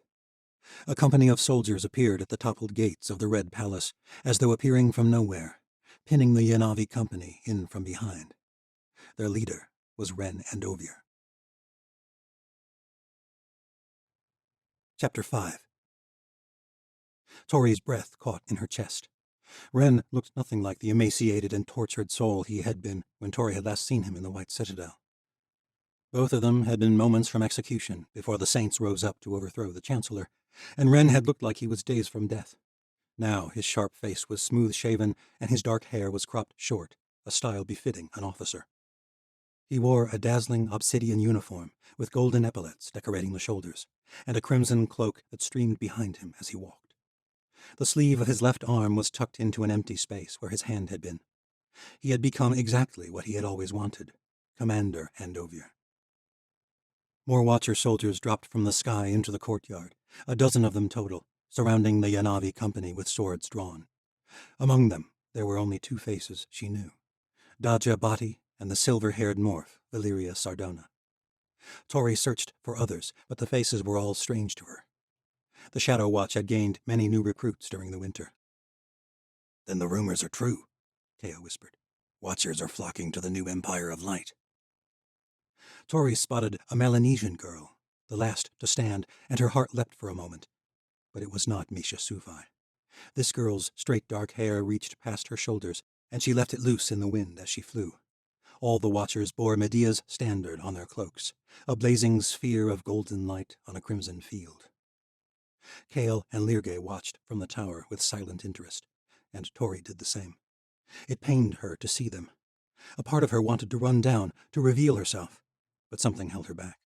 A company of soldiers appeared at the toppled gates of the Red Palace, as though appearing from nowhere, pinning the Yanavi company in from behind. Their leader was Ren Andovir. Chapter 5. Tori's breath caught in her chest. Ren looked nothing like the emaciated and tortured soul he had been when Tori had last seen him in the White Citadel. Both of them had been moments from execution before the saints rose up to overthrow the Chancellor, and Ren had looked like he was days from death. Now his sharp face was smooth-shaven and his dark hair was cropped short, a style befitting an officer. He wore a dazzling obsidian uniform with golden epaulets decorating the shoulders, and a crimson cloak that streamed behind him as he walked. The sleeve of his left arm was tucked into an empty space where his hand had been. He had become exactly what he had always wanted, Commander Andovier. More Watcher soldiers dropped from the sky into the courtyard, a dozen of them total, surrounding the Yanavi company with swords drawn. Among them, there were only two faces she knew, Daja Bati and the silver-haired Morph, Valyria Sardona. Tori searched for others, but the faces were all strange to her. The Shadow Watch had gained many new recruits during the winter. Then the rumors are true, Keo whispered. Watchers are flocking to the new Empire of Light. Tori spotted a Melanesian girl, the last to stand, and her heart leapt for a moment. But it was not Misha Sufai. This girl's straight dark hair reached past her shoulders, and she left it loose in the wind as she flew. All the Watchers bore Medea's standard on their cloaks, a blazing sphere of golden light on a crimson field. Kale and Lirge watched from the tower with silent interest, and Tori did the same. It pained her to see them. A part of her wanted to run down, to reveal herself, but something held her back.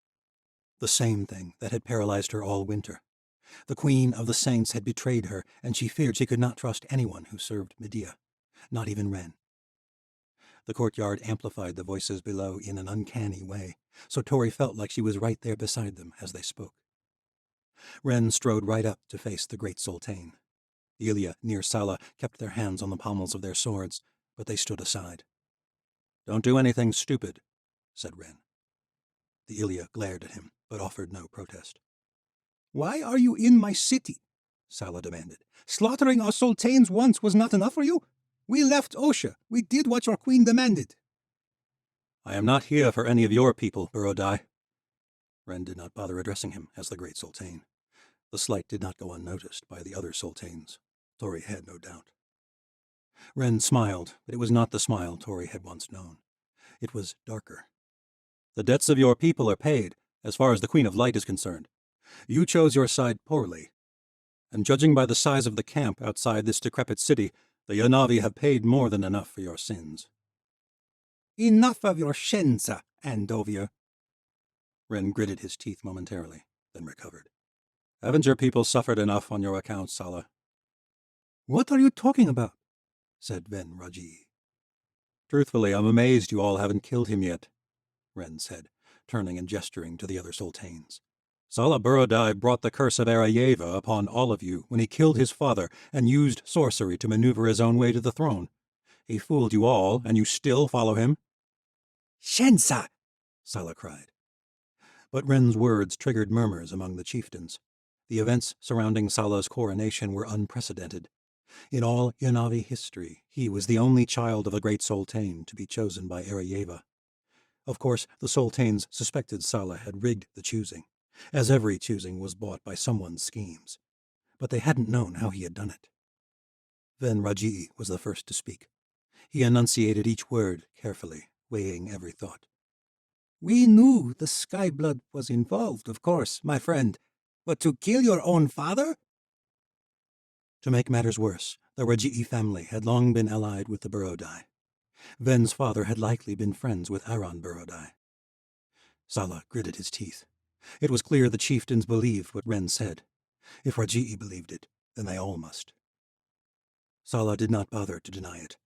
The same thing that had paralyzed her all winter. The Queen of the Saints had betrayed her, and she feared she could not trust anyone who served Medea, not even Ren. The courtyard amplified the voices below in an uncanny way, so Tori felt like she was right there beside them as they spoke. Ren strode right up to face the great Sultane. Ilya near Sala kept their hands on the pommels of their swords, but they stood aside. "Don't do anything stupid," said Ren. The Ilya glared at him, but offered no protest. "Why are you in my city?" Sala demanded. "Slaughtering our sultanes once was not enough for you? We left Osha. We did what your queen demanded." "I am not here for any of your people, Burodai." Ren did not bother addressing him as the great Sultane. The slight did not go unnoticed by the other sultanes. Tori had no doubt. Ren smiled, but it was not the smile Tori had once known. It was darker. "The debts of your people are paid, as far as the Queen of Light is concerned. You chose your side poorly. And judging by the size of the camp outside this decrepit city, the Yanavi have paid more than enough for your sins." "Enough of your shensa, Andovier." Ren gritted his teeth momentarily, then recovered. "Haven't your people suffered enough on your account, Sala?" "What are you talking about?" said Ven Raji. "Truthfully, I'm amazed you all haven't killed him yet," Ren said, turning and gesturing to the other sultanes. "Sala Burodai brought the curse of Arayeva upon all of you when he killed his father and used sorcery to maneuver his own way to the throne. He fooled you all, and you still follow him?" "Shensa!" Sala cried. But Ren's words triggered murmurs among the chieftains. The events surrounding Sala's coronation were unprecedented. In all Yanavi history, he was the only child of a great sultane to be chosen by Arayeva. Of course, the sultanes suspected Sala had rigged the choosing, as every choosing was bought by someone's schemes. But they hadn't known how he had done it. Ven Raji was the first to speak. He enunciated each word carefully, weighing every thought. "We knew the Skyblood was involved, of course, my friend. But to kill your own father?" To make matters worse, the Raji family had long been allied with the Burodai. Ven's father had likely been friends with Aron Burodai. Sala gritted his teeth. It was clear the chieftains believed what Ren said. If Raji believed it, then they all must. Sala did not bother to deny it.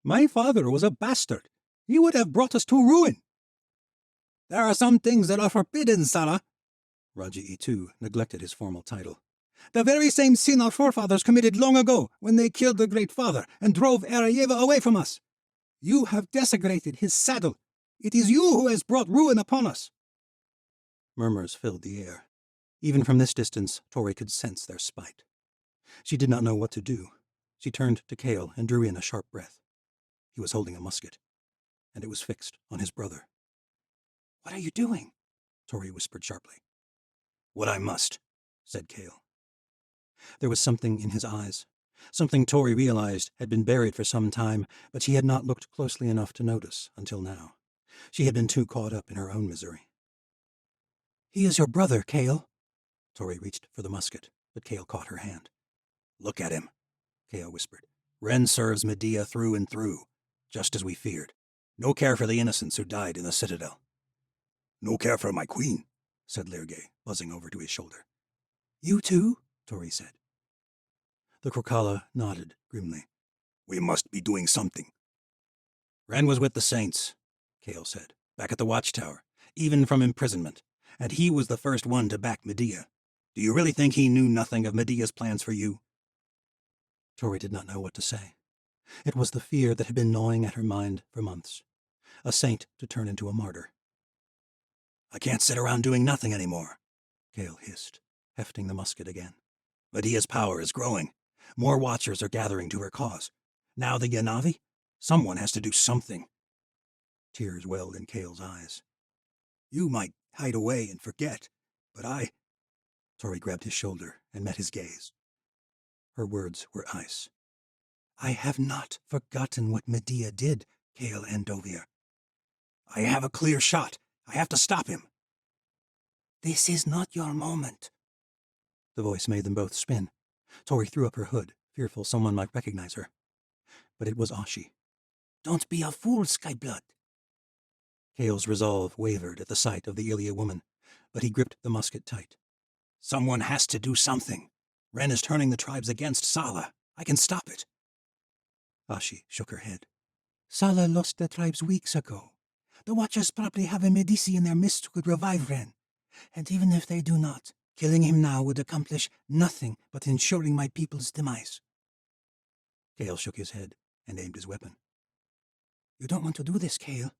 "My father was a bastard. He would have brought us to ruin." "There are some things that are forbidden, Sala." Raji, too, neglected his formal title. "The very same sin our forefathers committed long ago when they killed the Great Father and drove Arayeva away from us. You have desecrated his saddle. It is you who has brought ruin upon us." Murmurs filled the air. Even from this distance, Tori could sense their spite. She did not know what to do. She turned to Kale and drew in a sharp breath. He was holding a musket, and it was fixed on his brother. "What are you doing?" Tori whispered sharply. "What I must," said Kale. There was something in his eyes, something Tori realized had been buried for some time, but she had not looked closely enough to notice until now. She had been too caught up in her own misery. "He is your brother, Kale." Tori reached for the musket, but Kale caught her hand. "Look at him," Keo whispered. Ren serves Medea through and through, just as we feared. No care for the innocents who died in the citadel. No care for my queen, said Lergay, buzzing over to his shoulder. You too? Tori said. The Krokala nodded grimly. We must be doing something. Ren was with the Saints, Kale said, back at the watchtower, even from imprisonment, and he was the first one to back Medea. Do you really think he knew nothing of Medea's plans for you? Tori did not know what to say. It was the fear that had been gnawing at her mind for months. A saint to turn into a martyr. I can't sit around doing nothing anymore, Kale hissed, hefting the musket again. Medea's power is growing. More watchers are gathering to her cause. Now the Yanavi? Someone has to do something. Tears welled in Kale's eyes. You might hide away and forget, but I... Tori grabbed his shoulder and met his gaze. Her words were ice. I have not forgotten what Medea did, Kale Andovir. I have a clear shot. I have to stop him. This is not your moment. The voice made them both spin. Tori threw up her hood, fearful someone might recognize her. But it was Ashi. Don't be a fool, Skyblood. Kale's resolve wavered at the sight of the Ilia woman, but he gripped the musket tight. Someone has to do something. Ren is turning the tribes against Sala. I can stop it. Ashi shook her head. Sala lost the tribes weeks ago. The Watchers probably have a Medici in their midst who could revive Ren. And even if they do not, killing him now would accomplish nothing but ensuring my people's demise. Kale shook his head and aimed his weapon. You don't want to do this, Kale.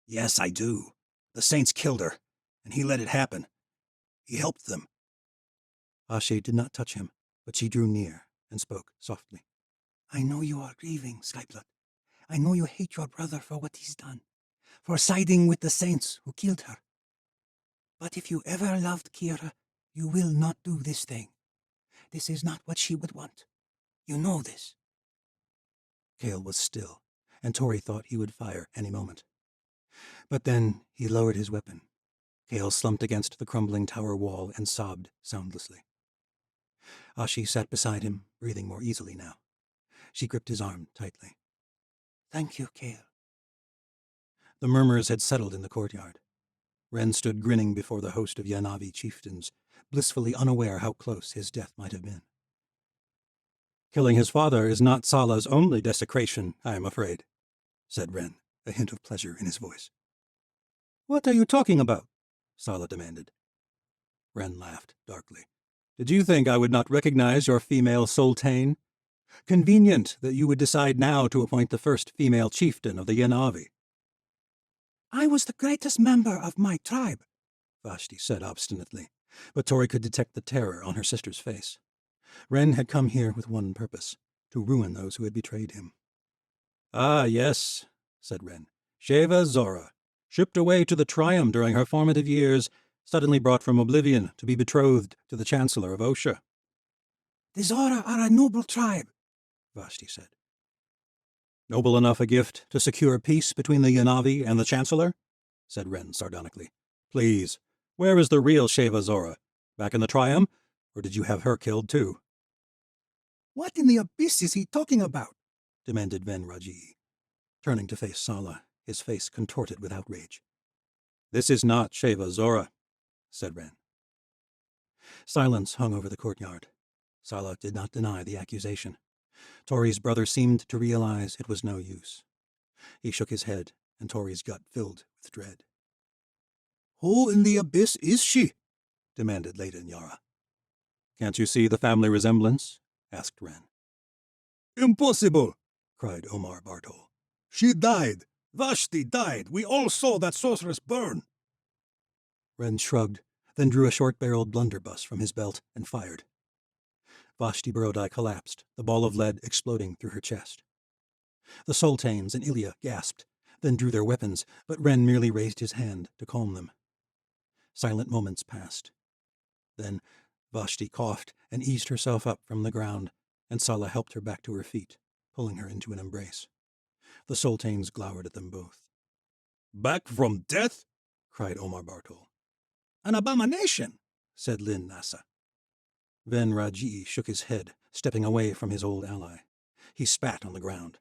Yes, I do. The Saints killed her, and he let it happen. He helped them. Ashi did not touch him, but she drew near and spoke softly. I know you are grieving, Skyblood. I know you hate your brother for what he's done, for siding with the Saints who killed her. But if you ever loved Kira, you will not do this thing. This is not what she would want. You know this. Kale was still, and Tori thought he would fire any moment. But then he lowered his weapon. Kale slumped against the crumbling tower wall and sobbed soundlessly. Ashi sat beside him, breathing more easily now. She gripped his arm tightly. Thank you, Kale. The murmurs had settled in the courtyard. Ren stood grinning before the host of Yanavi chieftains, blissfully unaware how close his death might have been. Killing his father is not Sala's only desecration, I am afraid, said Ren, a hint of pleasure in his voice. What are you talking about? Sala demanded. Ren laughed darkly. Did you think I would not recognize your female sultane? Convenient that you would decide now to appoint the first female chieftain of the Yanavi. I was the greatest member of my tribe, Vashti said obstinately, but Tori could detect the terror on her sister's face. Ren had come here with one purpose, to ruin those who had betrayed him. Ah, yes, said Ren. Sheva Zora, shipped away to the Triumph during her formative years, suddenly brought from oblivion to be betrothed to the Chancellor of Osha. The Zora are a noble tribe, Vashti said. Noble enough a gift to secure peace between the Yanavi and the Chancellor? Said Ren sardonically. Please, where is the real Sheva Zora? Back in the Triumph? Or did you have her killed too? What in the abyss is he talking about? Demanded Ven Raji, turning to face Sala, his face contorted with outrage. This is not Sheva Zora, said Ren. Silence hung over the courtyard. Sala did not deny the accusation. Tori's brother seemed to realize it was no use. He shook his head, and Tori's gut filled with dread. Who in the abyss is she? Demanded Leda Nyara. Can't you see the family resemblance? Asked Ren. Impossible, cried Omar Bartol. She died. Vashti died. We all saw that sorceress burn. Ren shrugged, then drew a short-barreled blunderbuss from his belt and fired. Vashti Barodai collapsed, the ball of lead exploding through her chest. The Sultanes and Ilya gasped, then drew their weapons, but Ren merely raised his hand to calm them. Silent moments passed. Then Vashti coughed and eased herself up from the ground, and Sala helped her back to her feet, pulling her into an embrace. The Sultanes glowered at them both. Back from death? Cried Omar Bartol. An abomination, said Lin Nasa. Ven Raji shook his head, stepping away from his old ally. He spat on the ground.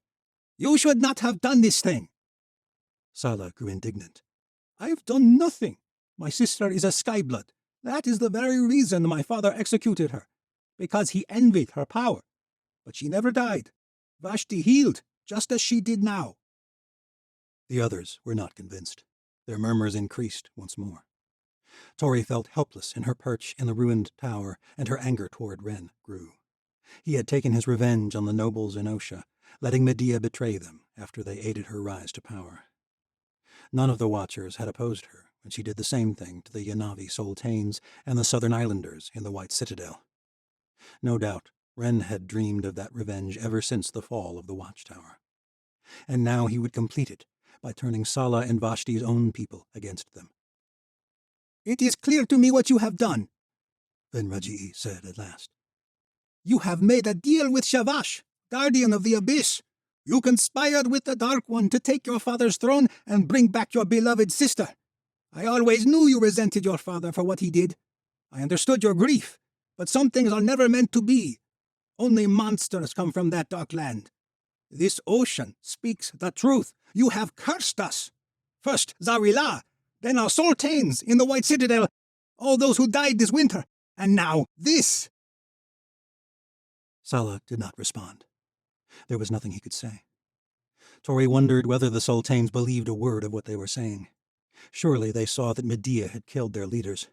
You should not have done this thing. Sala grew indignant. I've done nothing. My sister is a Skyblood. That is the very reason my father executed her, because he envied her power. But she never died. Vashti healed, just as she did now. The others were not convinced. Their murmurs increased once more. Tori felt helpless in her perch in the ruined tower, and her anger toward Ren grew. He had taken his revenge on the nobles in Osha, letting Medea betray them after they aided her rise to power. None of the Watchers had opposed her when she did the same thing to the Yanavi Sultanes and the Southern Islanders in the White Citadel. No doubt, Ren had dreamed of that revenge ever since the fall of the Watchtower. And now he would complete it by turning Sala and Vashti's own people against them. It is clear to me what you have done, Ven Raji said at last. You have made a deal with Shavash, guardian of the Abyss. You conspired with the Dark One to take your father's throne and bring back your beloved sister. I always knew you resented your father for what he did. I understood your grief, but some things are never meant to be. Only monsters come from that dark land. This ocean speaks the truth. You have cursed us. First Zarila, then our Sultanes in the White Citadel, all those who died this winter, and now this. Sala did not respond. There was nothing he could say. Tori wondered whether the Sultanes believed a word of what they were saying. Surely they saw that Medea had killed their leaders.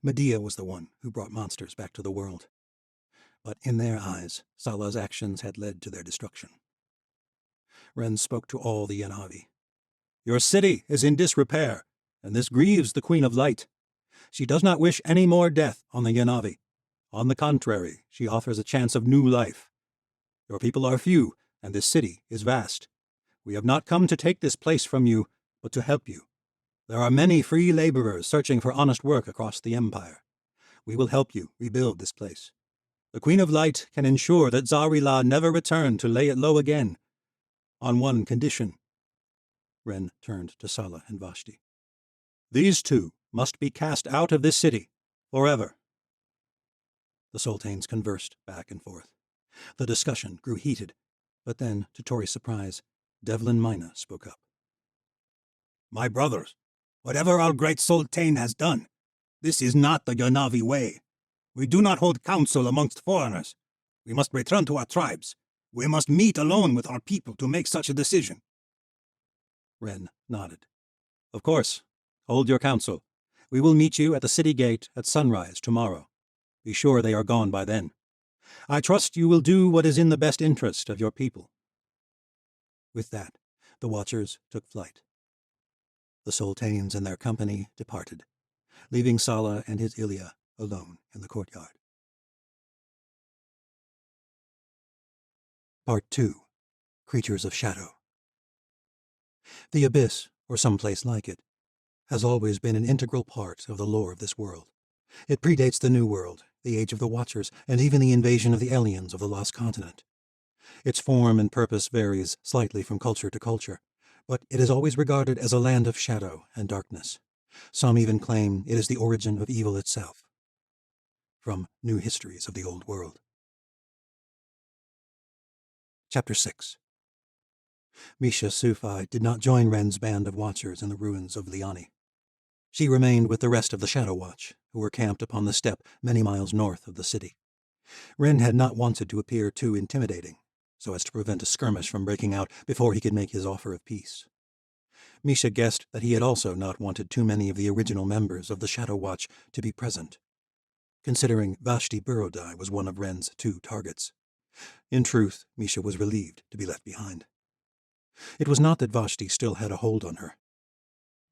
Medea was the one who brought monsters back to the world. But in their eyes, Sala's actions had led to their destruction. Ren spoke to all the Yanavi. Your city is in disrepair, and this grieves the Queen of Light. She does not wish any more death on the Yanavi. On the contrary, she offers a chance of new life. Your people are few, and this city is vast. We have not come to take this place from you, but to help you. There are many free laborers searching for honest work across the Empire. We will help you rebuild this place. The Queen of Light can ensure that Zarila never return to lay it low again. On one condition. Ren turned to Sala and Vashti. These two must be cast out of this city, forever. The Sultanes conversed back and forth. The discussion grew heated, but then, to Tori's surprise, Devlin Mina spoke up. My brothers, whatever our great Sultan has done, this is not the Yanavi way. We do not hold counsel amongst foreigners. We must return to our tribes. We must meet alone with our people to make such a decision. Ren nodded. Of course. Hold your counsel. We will meet you at the city gate at sunrise tomorrow. Be sure they are gone by then. I trust you will do what is in the best interest of your people. With that, the Watchers took flight. The Sultanes and their company departed, leaving Sala and his Ilya alone in the courtyard. Part 2. Creatures of Shadow. The Abyss, or some place like it, has always been an integral part of the lore of this world. It predates the New World, the Age of the Watchers, and even the invasion of the aliens of the Lost Continent. Its form and purpose varies slightly from culture to culture, but it is always regarded as a land of shadow and darkness. Some even claim it is the origin of evil itself. From New Histories of the Old World. Chapter 6. Misha Sufi did not join Ren's band of Watchers in the ruins of Liani. She remained with the rest of the Shadow Watch, who were camped upon the steppe many miles north of the city. Ren had not wanted to appear too intimidating, so as to prevent a skirmish from breaking out before he could make his offer of peace. Misha guessed that he had also not wanted too many of the original members of the Shadow Watch to be present, considering Vashti Borodai was one of Ren's 2 targets. In truth, Misha was relieved to be left behind. It was not that Vashti still had a hold on her.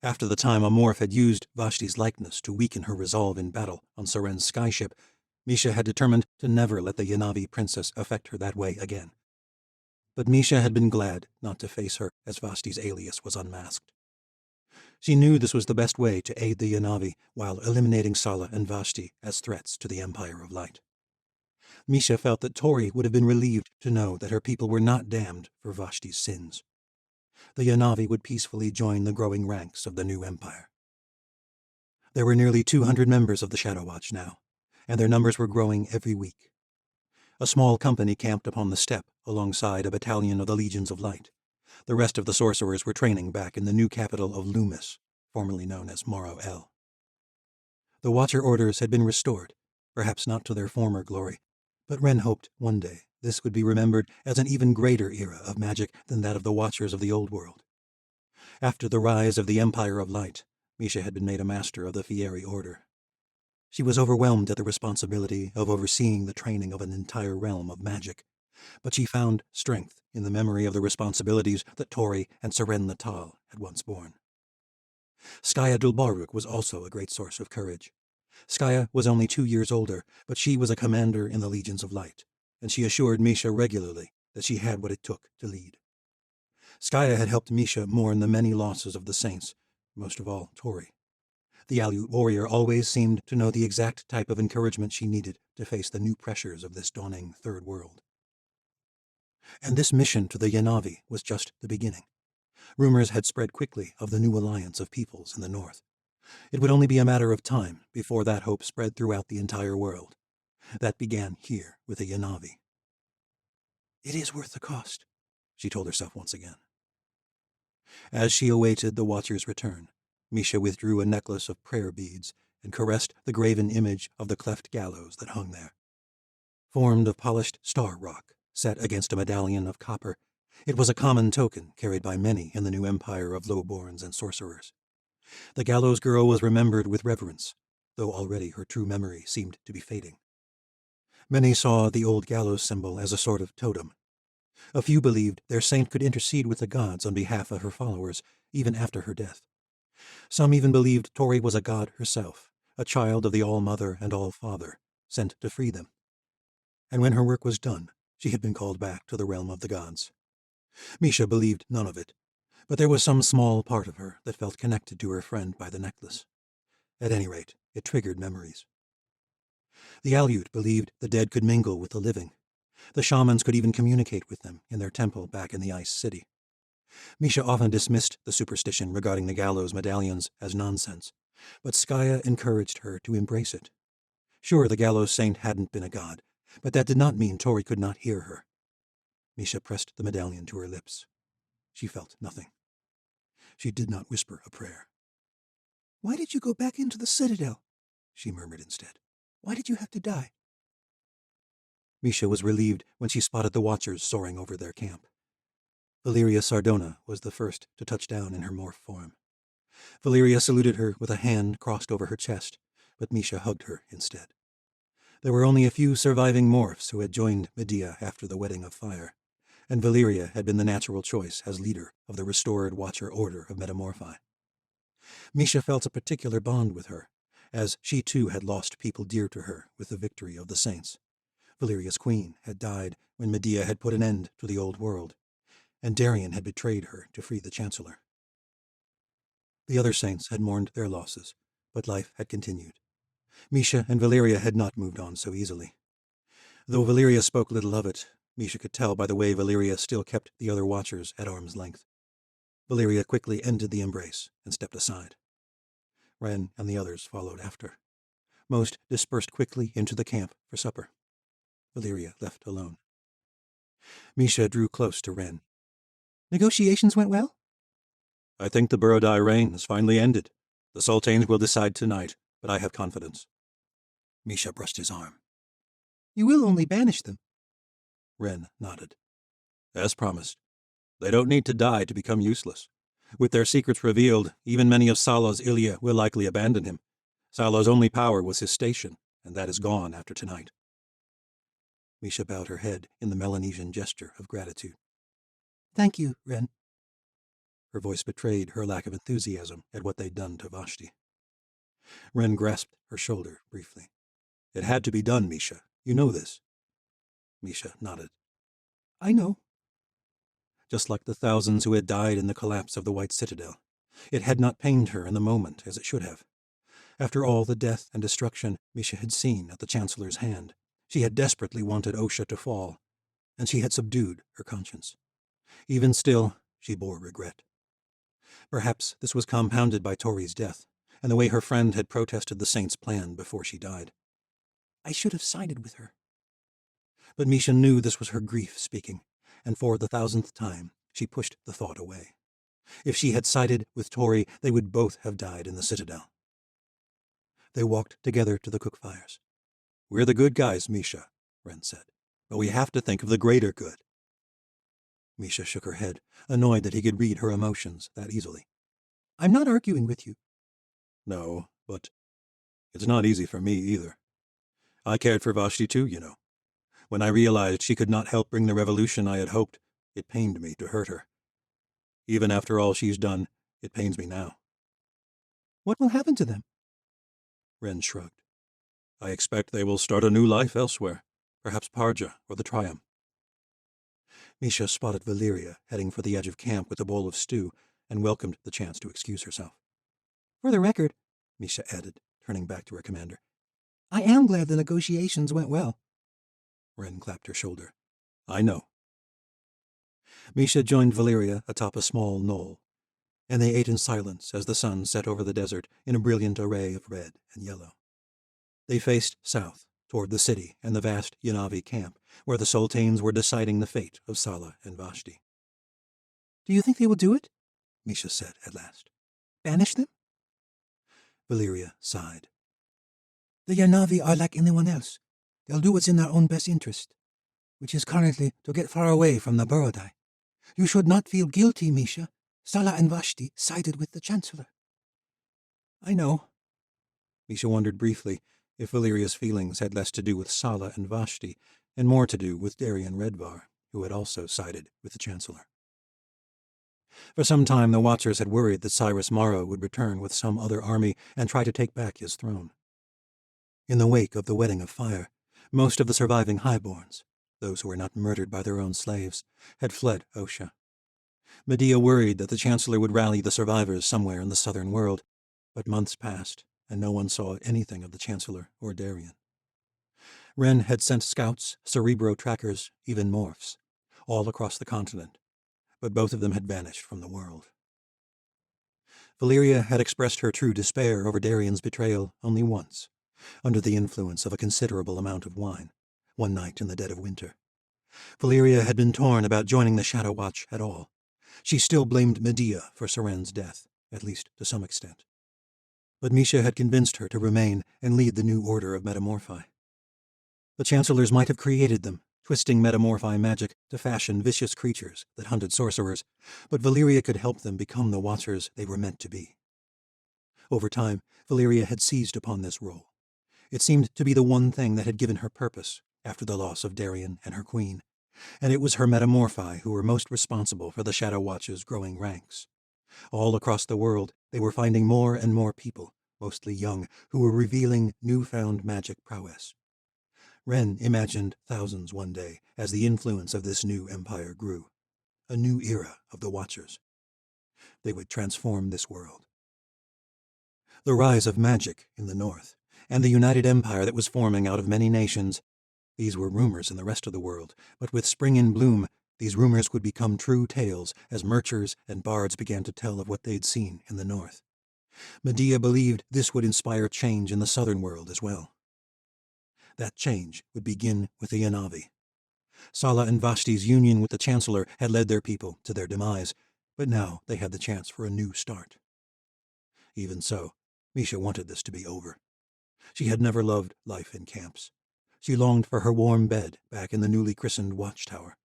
After the time a morph had used Vashti's likeness to weaken her resolve in battle on Seren's skyship, Misha had determined to never let the Yanavi princess affect her that way again. But Misha had been glad not to face her as Vashti's alias was unmasked. She knew this was the best way to aid the Yanavi while eliminating Sala and Vashti as threats to the Empire of Light. Misha felt that Tori would have been relieved to know that her people were not damned for Vashti's sins. The Yanavi would peacefully join the growing ranks of the new empire. There were nearly 200 members of the Shadow Watch now, and their numbers were growing every week. A small company camped upon the steppe alongside a battalion of the Legions of Light. The rest of the sorcerers were training back in the new capital of Loomis, formerly known as Morrow El. The Watcher orders had been restored, perhaps not to their former glory, but Ren hoped one day this would be remembered as an even greater era of magic than that of the Watchers of the Old World. After the rise of the Empire of Light, Misha had been made a master of the Fieri Order. She was overwhelmed at the responsibility of overseeing the training of an entire realm of magic, but she found strength in the memory of the responsibilities that Tori and Seren Natal had once borne. Skaya Dulbaruk was also a great source of courage. Skaya was only 2 years older, but she was a commander in the Legions of Light, and she assured Misha regularly that she had what it took to lead. Skaya had helped Misha mourn the many losses of the saints, most of all Tori. The Aleut warrior always seemed to know the exact type of encouragement she needed to face the new pressures of this dawning third world. And this mission to the Yanavi was just the beginning. Rumors had spread quickly of the new alliance of peoples in the north. It would only be a matter of time before that hope spread throughout the entire world. That began here with the Yanavi. "It is worth the cost," she told herself once again. As she awaited the Watcher's return, Misha withdrew a necklace of prayer beads and caressed the graven image of the cleft gallows that hung there. Formed of polished star rock, set against a medallion of copper, it was a common token carried by many in the new empire of lowborns and sorcerers. The gallows girl was remembered with reverence, though already her true memory seemed to be fading. Many saw the old gallows symbol as a sort of totem. A few believed their saint could intercede with the gods on behalf of her followers, even after her death. Some even believed Tori was a god herself, a child of the All-Mother and All-Father, sent to free them. And when her work was done, she had been called back to the realm of the gods. Misha believed none of it, but there was some small part of her that felt connected to her friend by the necklace. At any rate, it triggered memories. The Aleut believed the dead could mingle with the living. The shamans could even communicate with them in their temple back in the Ice City. Misha often dismissed the superstition regarding the gallows medallions as nonsense, but Skaya encouraged her to embrace it. Sure, the gallows saint hadn't been a god, but that did not mean Tori could not hear her. Misha pressed the medallion to her lips. She felt nothing. She did not whisper a prayer. "Why did you go back into the Citadel?" she murmured instead. "Why did you have to die?" Misha was relieved when she spotted the Watchers soaring over their camp. Valeria Sardona was the first to touch down in her morph form. Valeria saluted her with a hand crossed over her chest, but Misha hugged her instead. There were only a few surviving morphs who had joined Medea after the Wedding of Fire, and Valeria had been the natural choice as leader of the restored Watcher Order of Metamorphi. Misha felt a particular bond with her, as she too had lost people dear to her with the victory of the saints. Valeria's queen had died when Medea had put an end to the old world, and Darien had betrayed her to free the Chancellor. The other saints had mourned their losses, but life had continued. Misha and Valeria had not moved on so easily. Though Valeria spoke little of it, Misha could tell by the way Valeria still kept the other Watchers at arm's length. Valeria quickly ended the embrace and stepped aside. Ren and the others followed after. Most dispersed quickly into the camp for supper. Valeria left alone. Misha drew close to Ren. "Negotiations went well?" "I think the Burodai reign has finally ended. The Sultanes will decide tonight, but I have confidence." Misha brushed his arm. "You will only banish them." Ren nodded. "As promised. They don't need to die to become useless. With their secrets revealed, even many of Sala's Ilya will likely abandon him. Sala's only power was his station, and that is gone after tonight." Misha bowed her head in the Melanesian gesture of gratitude. "Thank you, Ren." Her voice betrayed her lack of enthusiasm at what they'd done to Vashti. Ren grasped her shoulder briefly. "It had to be done, Misha. You know this." Misha nodded. "I know." Just like the thousands who had died in the collapse of the White Citadel, it had not pained her in the moment as it should have. After all the death and destruction Misha had seen at the Chancellor's hand, she had desperately wanted Osha to fall, and she had subdued her conscience. Even still, she bore regret. Perhaps this was compounded by Tori's death, and the way her friend had protested the saint's plan before she died. I should have sided with her. But Misha knew this was her grief speaking, and for the 1000th time she pushed the thought away. If she had sided with Tori, they would both have died in the citadel. They walked together to the cook fires. "We're the good guys, Misha," Ren said, "but we have to think of the greater good." Misha shook her head, annoyed that he could read her emotions that easily. "I'm not arguing with you." "No, but it's not easy for me either. I cared for Vashti too, you know. When I realized she could not help bring the revolution I had hoped, it pained me to hurt her. Even after all she's done, it pains me now." "What will happen to them?" Ren shrugged. "I expect they will start a new life elsewhere, perhaps Parja or the Triumph." Misha spotted Valeria heading for the edge of camp with a bowl of stew and welcomed the chance to excuse herself. "For the record," Misha added, turning back to her commander, "I am glad the negotiations went well." Ren clapped her shoulder. "I know." Misha joined Valeria atop a small knoll, and they ate in silence as the sun set over the desert in a brilliant array of red and yellow. They faced south, toward the city and the vast Yanavi camp, where the sultanes were deciding the fate of Sala and Vashti. "Do you think they will do it?" Misha said at last. "Banish them?" Valeria sighed. "The Yanavi are like anyone else. They'll do what's in their own best interest, which is currently to get far away from the Borodai. You should not feel guilty, Misha. Sala and Vashti sided with the Chancellor." "I know." Misha wondered briefly if Valeria's feelings had less to do with Sala and Vashti and more to do with Darien Redvar, who had also sided with the Chancellor. For some time the Watchers had worried that Cyrus Morrow would return with some other army and try to take back his throne. In the wake of the Wedding of Fire, most of the surviving highborns, those who were not murdered by their own slaves, had fled Osha. Medea worried that the Chancellor would rally the survivors somewhere in the southern world, but months passed, and no one saw anything of the Chancellor or Darien. Ren had sent scouts, cerebro trackers, even morphs, all across the continent, but both of them had vanished from the world. Valeria had expressed her true despair over Darien's betrayal only once, under the influence of a considerable amount of wine, one night in the dead of winter. Valeria had been torn about joining the Shadow Watch at all. She still blamed Medea for Seren's death, at least to some extent. But Misha had convinced her to remain and lead the new order of metamorphi. The Chancellors might have created them, twisting metamorphi magic to fashion vicious creatures that hunted sorcerers, but Valeria could help them become the Watchers they were meant to be. Over time, Valeria had seized upon this role. It seemed to be the one thing that had given her purpose after the loss of Darien and her queen, and it was her metamorphi who were most responsible for the Shadow Watch's growing ranks. All across the world, they were finding more and more people, mostly young, who were revealing newfound magic prowess. Ren imagined thousands one day as the influence of this new empire grew, a new era of the Watchers. They would transform this world. The rise of magic in the north, and the united empire that was forming out of many nations, these were rumors in the rest of the world, but with spring in bloom, these rumors would become true tales as merchers and bards began to tell of what they'd seen in the north. Medea believed this would inspire change in the southern world as well. That change would begin with the Yanavi. Sala and Vashti's union with the Chancellor had led their people to their demise, but now they had the chance for a new start. Even so, Misha wanted this to be over. She had never loved life in camps. She longed for her warm bed back in the newly christened watchtower.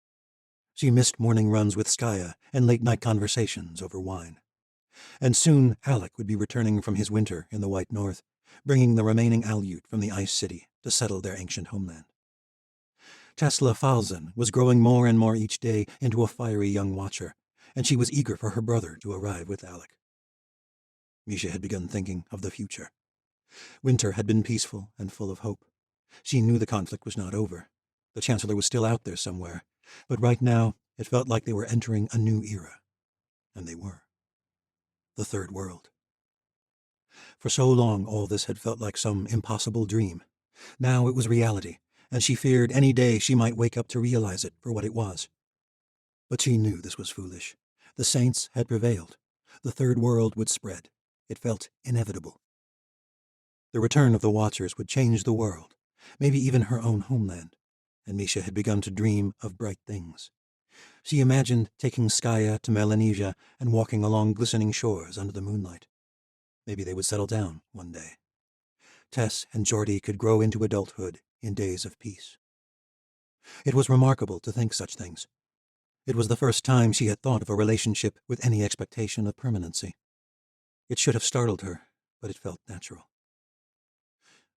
She missed morning runs with Skaya and late-night conversations over wine. And soon Alec would be returning from his winter in the White North, bringing the remaining Aleut from the Ice City to settle their ancient homeland. Tesla Falzan was growing more and more each day into a fiery young watcher, and she was eager for her brother to arrive with Alec. Misha had begun thinking of the future. Winter had been peaceful and full of hope. She knew the conflict was not over. The Chancellor was still out there somewhere, but right now it felt like they were entering a new era. And they were. The Third World. For so long all this had felt like some impossible dream. Now it was reality, and she feared any day she might wake up to realize it for what it was. But she knew this was foolish. The saints had prevailed. The Third World would spread. It felt inevitable. The return of the Watchers would change the world, maybe even her own homeland, and Misha had begun to dream of bright things. She imagined taking Skaya to Melanesia and walking along glistening shores under the moonlight. Maybe they would settle down one day. Tess and Geordie could grow into adulthood in days of peace. It was remarkable to think such things. It was the first time she had thought of a relationship with any expectation of permanency. It should have startled her, but it felt natural.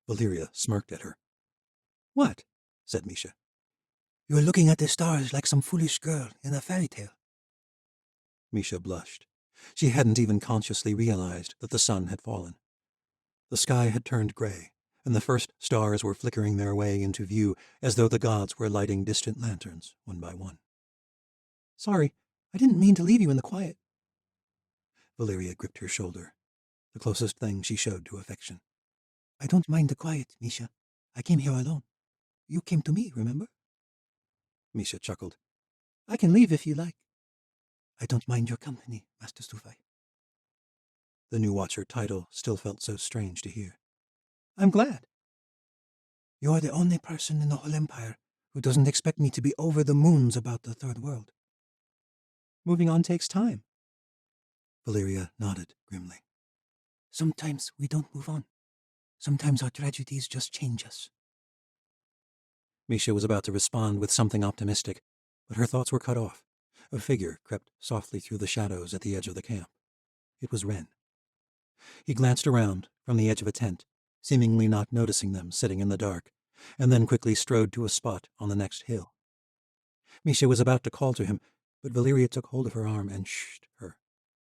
Valeria smirked at her. "What?" said Misha. "You are looking at the stars like some foolish girl in a fairy tale." Misha blushed. She hadn't even consciously realized that the sun had fallen. The sky had turned gray, and the first stars were flickering their way into view as though the gods were lighting distant lanterns one by one. "Sorry, I didn't mean to leave you in the quiet." Valeria gripped her shoulder, the closest thing she showed to affection. "I don't mind the quiet, Misha. I came here alone. You came to me, remember?" Misha chuckled. "I can leave if you like." "I don't mind your company, Master Stufai." The new Watcher title still felt so strange to hear. "I'm glad." "You're the only person in the whole Empire who doesn't expect me to be over the moons about the Third World." "Moving on takes time." Valeria nodded grimly. "Sometimes we don't move on. Sometimes our tragedies just change us." Misha was about to respond with something optimistic, but her thoughts were cut off. A figure crept softly through the shadows at the edge of the camp. It was Wren. He glanced around from the edge of a tent, seemingly not noticing them sitting in the dark, and then quickly strode to a spot on the next hill. Misha was about to call to him, but Valeria took hold of her arm and shushed her,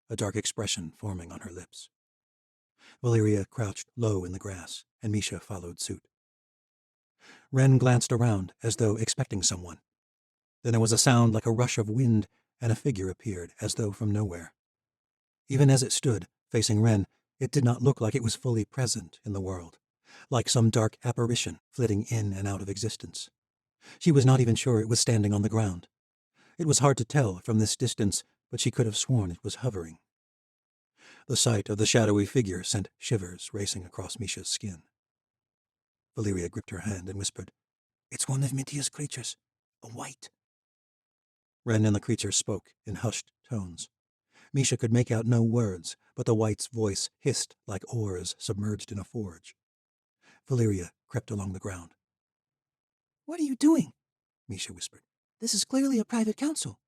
a dark expression forming on her lips. Valeria crouched low in the grass, and Misha followed suit. Wren glanced around as though expecting someone. Then there was a sound like a rush of wind, and a figure appeared as though from nowhere. Even as it stood, facing Wren, it did not look like it was fully present in the world, like some dark apparition flitting in and out of existence. She was not even sure it was standing on the ground. It was hard to tell from this distance, but she could have sworn it was hovering. The sight of the shadowy figure sent shivers racing across Misha's skin. Valeria gripped her hand and whispered, "It's one of Medea's creatures, a white." Wren and the creature spoke in hushed tones. Misha could make out no words, but the white's voice hissed like oars submerged in a forge. Valeria crept along the ground. "What are you doing?" Misha whispered. "This is clearly a private council."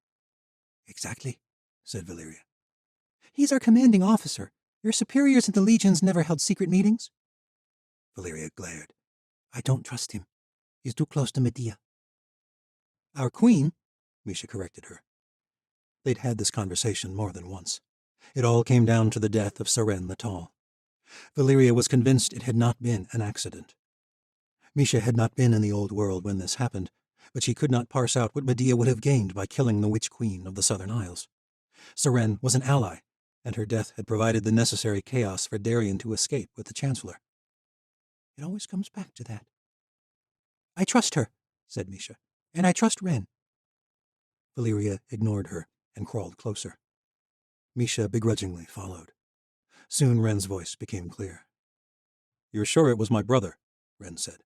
"Exactly," said Valeria. "He's our commanding officer. Your superiors in the legions never held secret meetings." Valeria glared. "I don't trust him. He's too close to Medea." "Our queen," Misha corrected her. They'd had this conversation more than once. It all came down to the death of Seren the Tall. Valeria was convinced it had not been an accident. Misha had not been in the old world when this happened, but she could not parse out what Medea would have gained by killing the Witch Queen of the Southern Isles. Seren was an ally, and her death had provided the necessary chaos for Darien to escape with the Chancellor. "It always comes back to that." "I trust her," said Misha, "and I trust Wren." Valeria ignored her and crawled closer. Misha begrudgingly followed. Soon Wren's voice became clear. "You're sure it was my brother?" Wren said.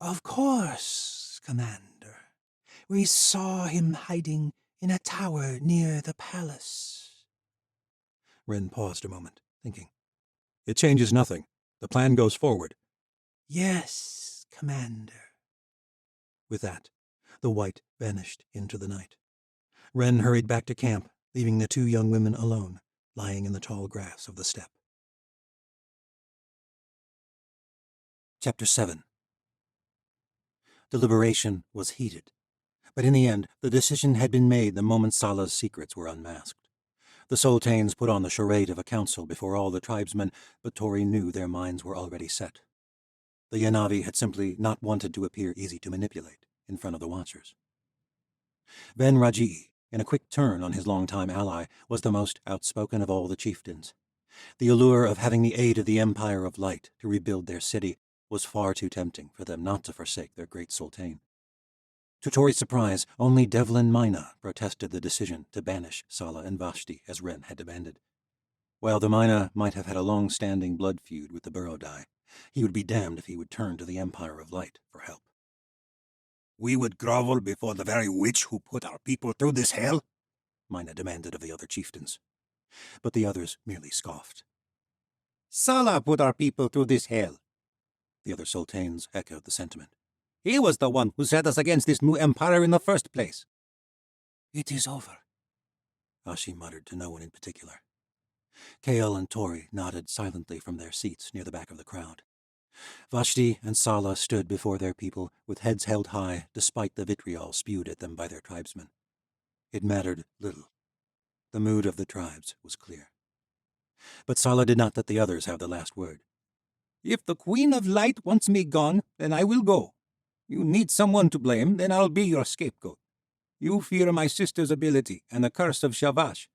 "Of course, Commander. We saw him hiding in a tower near the palace." Wren paused a moment, thinking. "It changes nothing. The plan goes forward." "Yes, Commander." With that, the white vanished into the night. Wren hurried back to camp, leaving the two young women alone, lying in the tall grass of the steppe. Chapter 7. Deliberation was heated, but in the end the decision had been made the moment Sala's secrets were unmasked. The Sultanes put on the charade of a council before all the tribesmen, but Tori knew their minds were already set. The Yanavi had simply not wanted to appear easy to manipulate in front of the Watchers. Ben Raji'i, in a quick turn on his longtime ally, was the most outspoken of all the chieftains. The allure of having the aid of the Empire of Light to rebuild their city was far too tempting for them not to forsake their great sultan. To Tori's surprise, only Devlin Mina protested the decision to banish Sala and Vashti as Wren had demanded. While the Mina might have had a long-standing blood feud with the Borodai, He would be damned if he would turn to the Empire of Light for help. We would grovel before the very witch who put our people through this hell? Mina demanded of the other chieftains. But the others merely scoffed. Sala put our people through this hell. The other sultanes echoed the sentiment. He was the one who set us against this new empire in the first place. It is over, Ashi muttered to no one in particular. Kale and Tori nodded silently from their seats near the back of the crowd. Vashti and Sala stood before their people with heads held high despite the vitriol spewed at them by their tribesmen. It mattered little. The mood of the tribes was clear. But Sala did not let the others have the last word. If the Queen of Light wants me gone, then I will go. You need someone to blame, then I'll be your scapegoat. You fear my sister's ability and the curse of Shavash.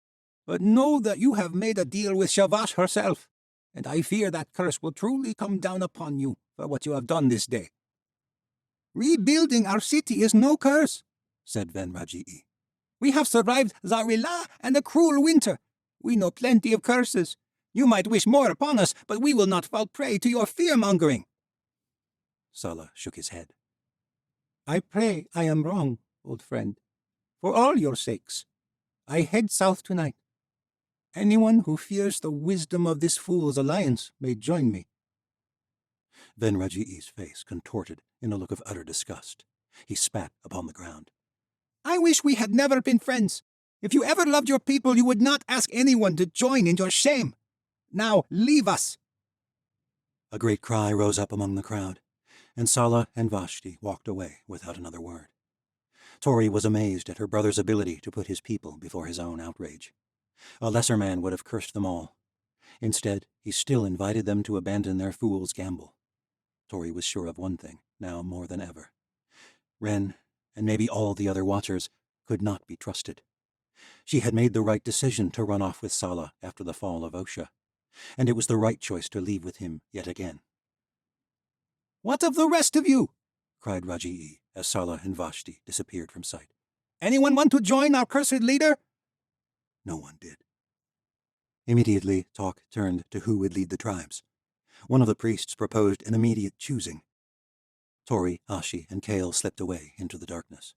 But know that you have made a deal with Shavash herself, and I fear that curse will truly come down upon you for what you have done this day. Rebuilding our city is no curse, said Venraji'i. We have survived Zarila and a cruel winter. We know plenty of curses. You might wish more upon us, but we will not fall prey to your fear-mongering. Sala shook his head. I pray I am wrong, old friend. For all your sakes, I head south tonight. Anyone who fears the wisdom of this fool's alliance may join me. Venraji'i's face contorted in a look of utter disgust. He spat upon the ground. I wish we had never been friends. If you ever loved your people, you would not ask anyone to join in your shame. Now leave us. A great cry rose up among the crowd, and Sala and Vashti walked away without another word. Tori was amazed at her brother's ability to put his people before his own outrage. A lesser man would have cursed them all. Instead, he still invited them to abandon their fool's gamble. Tori was sure of one thing, now more than ever. Ren, and maybe all the other Watchers, could not be trusted. She had made the right decision to run off with Sala after the fall of Osha, and it was the right choice to leave with him yet again. What of the rest of you? Cried Raji'i as Sala and Vashti disappeared from sight. Anyone want to join our cursed leader? No one did. Immediately, talk turned to who would lead the tribes. One of the priests proposed an immediate choosing. Tori, Ashi, and Kale slipped away into the darkness.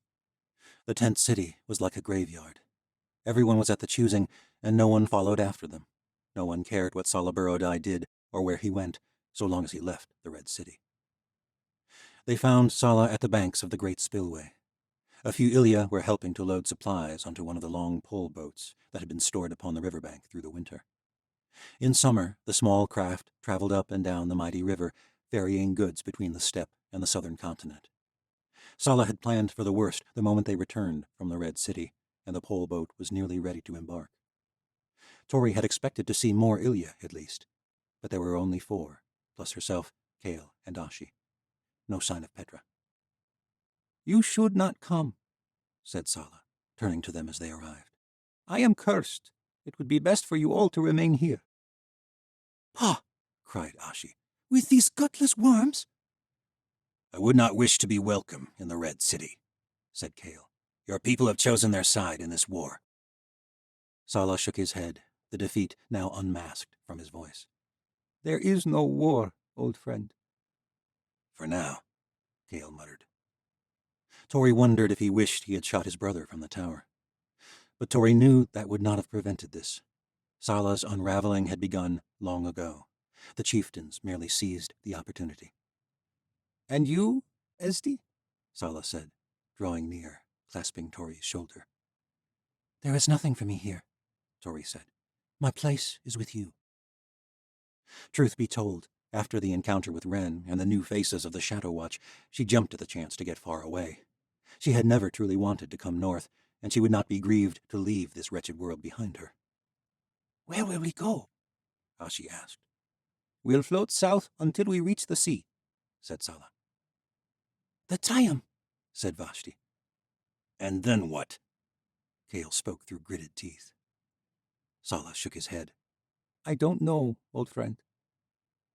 The tent city was like a graveyard. Everyone was at the choosing, and no one followed after them. No one cared what Sala Burrodai did or where he went, so long as he left the Red City. They found Sala at the banks of the great spillway. A few Ilya were helping to load supplies onto one of the long pole boats that had been stored upon the riverbank through the winter. In summer, the small craft traveled up and down the mighty river, ferrying goods between the steppe and the southern continent. Sala had planned for the worst the moment they returned from the Red City, and the pole boat was nearly ready to embark. Tori had expected to see more Ilya, at least, but there were only 4, plus herself, Kale, and Ashi. No sign of Petra. You should not come, said Sala, turning to them as they arrived. I am cursed. It would be best for you all to remain here. Pa! Cried Ashi. With these gutless worms? I would not wish to be welcome in the Red City, said Kale. Your people have chosen their side in this war. Sala shook his head, the defeat now unmasked from his voice. There is no war, old friend. For now, Kale muttered. Tori wondered if he wished he had shot his brother from the tower. But Tori knew that would not have prevented this. Sala's unraveling had begun long ago. The chieftains merely seized the opportunity. And you, Esti? Sala said, drawing near, clasping Tori's shoulder. There is nothing for me here, Tori said. My place is with you. Truth be told, after the encounter with Ren and the new faces of the Shadow Watch, she jumped at the chance to get far away. She had never truly wanted to come north, and she would not be grieved to leave this wretched world behind her. Where will we go? Ashi asked. We'll float south until we reach the sea, said Sala. The Triumph, said Vashti. And then what? Kale spoke through gritted teeth. Sala shook his head. I don't know, old friend.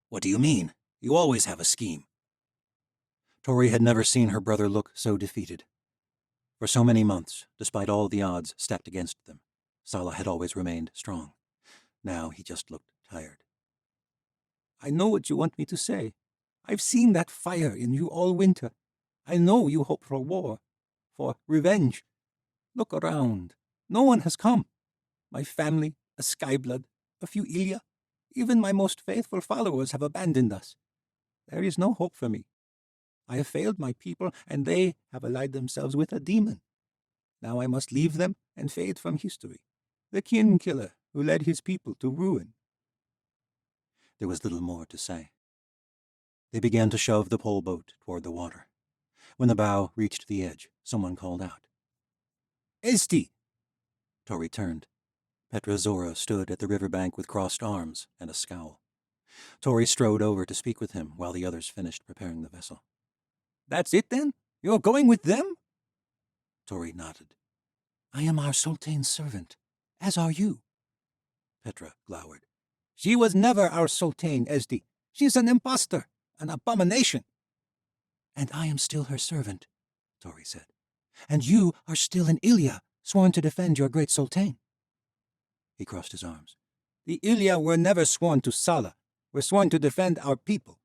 What do you mean? You always have a scheme. Tori had never seen her brother look so defeated. For so many months, despite all the odds stacked against them, Sala had always remained strong. Now he just looked tired. I know what you want me to say. I've seen that fire in you all winter. I know you hope for war, for revenge. Look around. No one has come. My family, a Skyblood, a few Ilya, even my most faithful followers have abandoned us. There is no hope for me. I have failed my people, and they have allied themselves with a demon. Now I must leave them and fade from history. The kin killer who led his people to ruin. There was little more to say. They began to shove the pole boat toward the water. When the bow reached the edge, someone called out. Esti! Tori turned. Petra Zora stood at the riverbank with crossed arms and a scowl. Tori strode over to speak with him while the others finished preparing the vessel. That's it, then? You're going with them? Tori nodded. I am our Sultan's servant, as are you. Petra glowered. She was never our Sultan, Esti. She's an impostor, an abomination. And I am still her servant, Tori said. And you are still an Ilya, sworn to defend your great Sultan. He crossed his arms. The Ilya were never sworn to Sala. We're sworn to defend our people.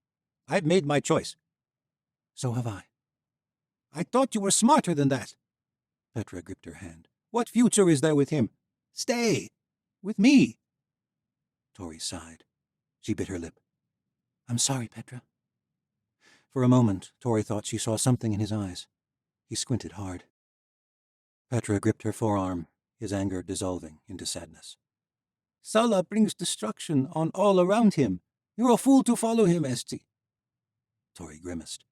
I've made my choice. So have I. I thought you were smarter than that. Petra gripped her hand. What future is there with him? Stay. With me. Tori sighed. She bit her lip. I'm sorry, Petra. For a moment, Tori thought she saw something in his eyes. He squinted hard. Petra gripped her forearm, his anger dissolving into sadness. Sala brings destruction on all around him. You're a fool to follow him, Esti. Tori grimaced.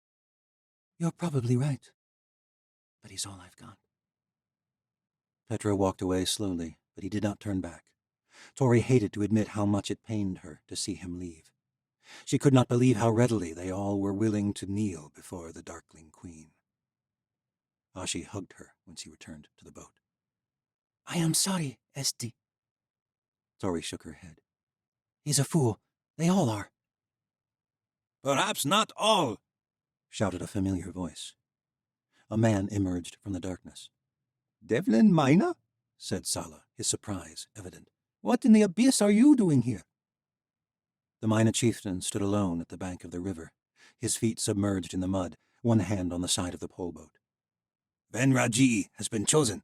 You're probably right. But he's all I've got. Petra walked away slowly, but he did not turn back. Tori hated to admit how much it pained her to see him leave. She could not believe how readily they all were willing to kneel before the Darkling Queen. Ashi hugged her when she returned to the boat. I am sorry, Esti. Tori shook her head. He's a fool. They all are. Perhaps not all, shouted a familiar voice. A man emerged from the darkness. Devlin Mina? Said Sala, his surprise evident. What in the abyss are you doing here? The Mina chieftain stood alone at the bank of the river, his feet submerged in the mud, one hand on the side of the pole boat. Ven Rajii has been chosen.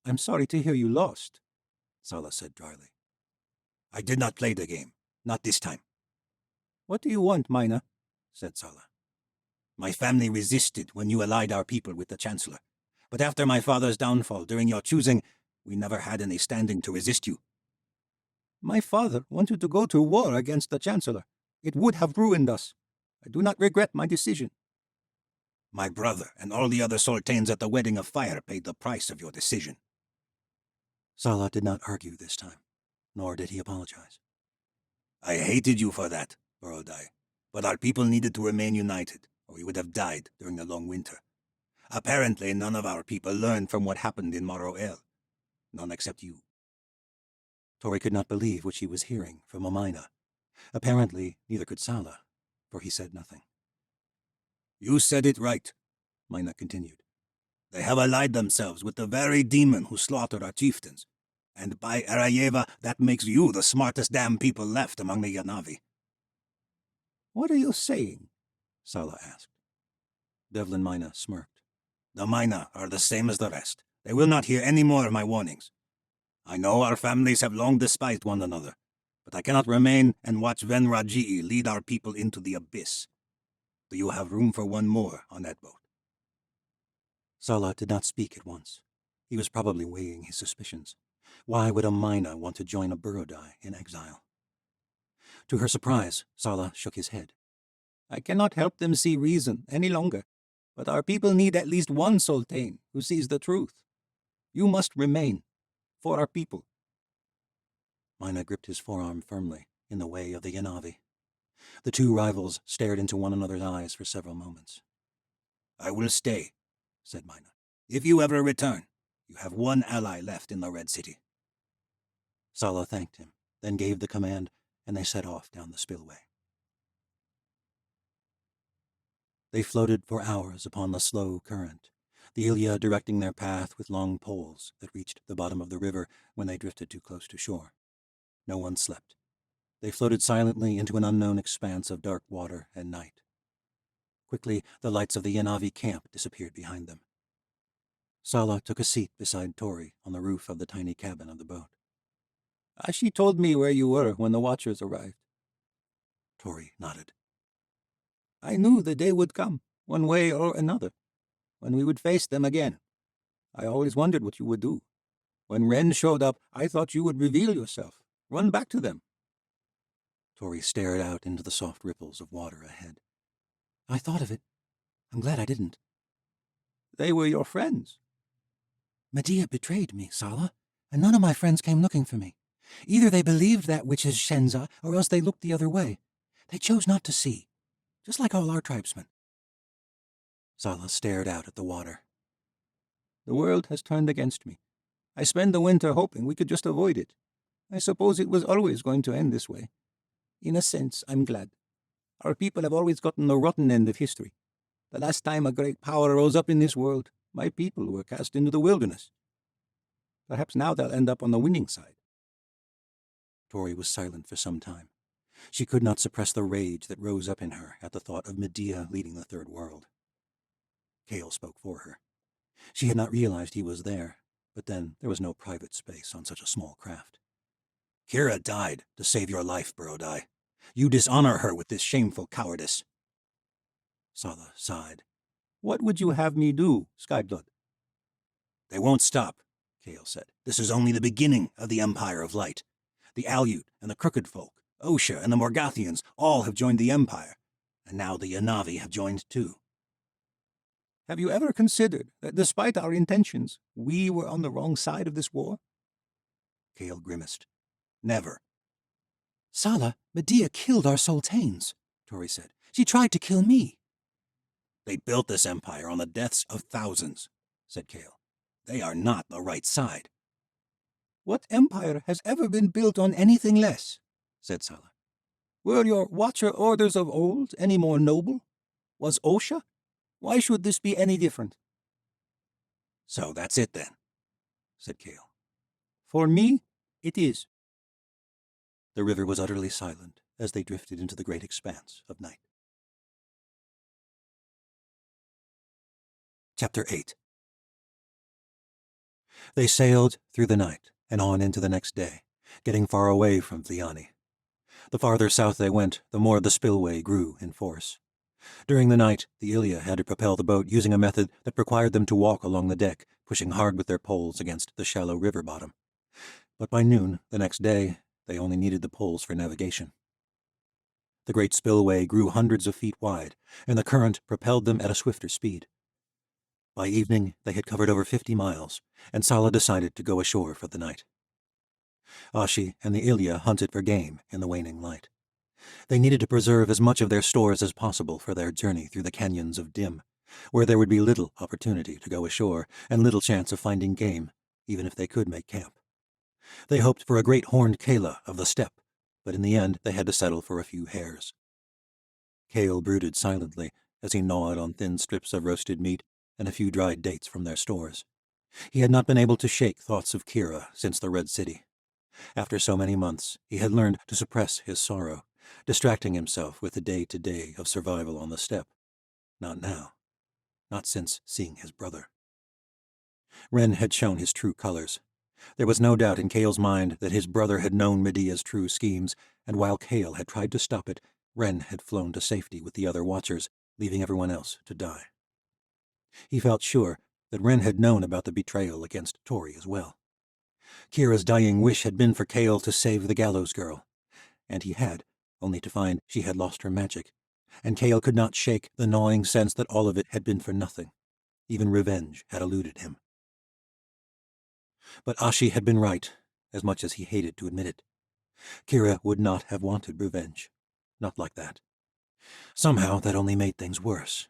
I'm sorry to hear you lost, Sala said dryly. I did not play the game, not this time. What do you want, Mina? Said Sala. My family resisted when you allied our people with the Chancellor. But after my father's downfall during your choosing, we never had any standing to resist you. My father wanted to go to war against the Chancellor. It would have ruined us. I do not regret my decision. My brother and all the other sultans at the Wedding of Fire paid the price of your decision. Sala did not argue this time, nor did he apologize. I hated you for that, Borodai, but our people needed to remain united, or we would have died during the long winter. Apparently, none of our people learned from what happened in Maro El. None except you. Tori could not believe what she was hearing from a Mina. Apparently, neither could Sala, for he said nothing. You said it right, Mina continued. They have allied themselves with the very demon who slaughtered our chieftains. And by Arayeva, that makes you the smartest damn people left among the Yanavi. What are you saying? Sala asked. Devlin Mina smirked. The Mina are the same as the rest. They will not hear any more of my warnings. I know our families have long despised one another, but I cannot remain and watch Ven Rajii lead our people into the abyss. Do you have room for one more on that boat? Sala did not speak at once. He was probably weighing his suspicions. Why would a Mina want to join a Borodai in exile? To her surprise, Sala shook his head. I cannot help them see reason any longer, but our people need at least one sultan who sees the truth. You must remain, for our people. Mina gripped his forearm firmly, in the way of the Yanavi. The two rivals stared into one another's eyes for several moments. I will stay, said Mina. If you ever return, you have one ally left in the Red City. Sala thanked him, then gave the command, and they set off down the spillway. They floated for hours upon the slow current, the Ilya directing their path with long poles that reached the bottom of the river when they drifted too close to shore. No one slept. They floated silently into an unknown expanse of dark water and night. Quickly, the lights of the Yanavi camp disappeared behind them. Sala took a seat beside Tori on the roof of the tiny cabin of the boat. She told me where you were when the Watchers arrived. Tori nodded. I knew the day would come, one way or another, when we would face them again. I always wondered what you would do. When Ren showed up, I thought you would reveal yourself, run back to them. Tori stared out into the soft ripples of water ahead. I thought of it. I'm glad I didn't. They were your friends. Medea betrayed me, Sala, and none of my friends came looking for me. Either they believed that witch's Shenza, or else they looked the other way. They chose not to see, just like all our tribesmen. Sala stared out at the water. The world has turned against me. I spend the winter hoping we could just avoid it. I suppose it was always going to end this way. In a sense, I'm glad. Our people have always gotten the rotten end of history. The last time a great power rose up in this world, my people were cast into the wilderness. Perhaps now they'll end up on the winning side. Tori was silent for some time. She could not suppress the rage that rose up in her at the thought of Medea leading the Third World. Kale spoke for her. She had not realized he was there, but then there was no private space on such a small craft. Kira died to save your life, Borodai. You dishonor her with this shameful cowardice. Sala sighed. What would you have me do, Skyblood? They won't stop, Kale said. This is only the beginning of the Empire of Light. The Aleut and the Crooked Folk, Osha and the Morgathians all have joined the Empire, and now the Yanavi have joined too. Have you ever considered that despite our intentions, we were on the wrong side of this war? Kale grimaced. Never. Sala, Medea killed our sultanes, Tori said. She tried to kill me. They built this empire on the deaths of thousands, said Kale. They are not the right side. What empire has ever been built on anything less? Said Sala. Were your Watcher orders of old any more noble? Was Osha? Why should this be any different? So that's it then, said Kale. For me, it is. The river was utterly silent as they drifted into the great expanse of night. Chapter 8. They sailed through the night and on into the next day, getting far away from Vliani. The farther south they went, the more the spillway grew in force. During the night, the Ilya had to propel the boat using a method that required them to walk along the deck, pushing hard with their poles against the shallow river bottom. But by noon the next day, they only needed the poles for navigation. The great spillway grew hundreds of feet wide, and the current propelled them at a swifter speed. By evening, they had covered over 50 miles, and Sala decided to go ashore for the night. Ashi and the Ilya hunted for game in the waning light. They needed to preserve as much of their stores as possible for their journey through the canyons of Dim, where there would be little opportunity to go ashore and little chance of finding game, even if they could make camp. They hoped for a great horned Kala of the steppe, but in the end they had to settle for a few hares. Kale brooded silently as he gnawed on thin strips of roasted meat and a few dried dates from their stores. He had not been able to shake thoughts of Kira since the Red City. After so many months, he had learned to suppress his sorrow, distracting himself with the day-to-day of survival on the steppe. Not now. Not since seeing his brother. Ren had shown his true colors. There was no doubt in Kale's mind that his brother had known Medea's true schemes, and while Kale had tried to stop it, Ren had flown to safety with the other Watchers, leaving everyone else to die. He felt sure that Ren had known about the betrayal against Tori as well. Kira's dying wish had been for Kale to save the gallows girl, and he had, only to find she had lost her magic, and Kale could not shake the gnawing sense that all of it had been for nothing. Even revenge had eluded him. But Ashi had been right, as much as he hated to admit it. Kira would not have wanted revenge. Not like that. Somehow that only made things worse.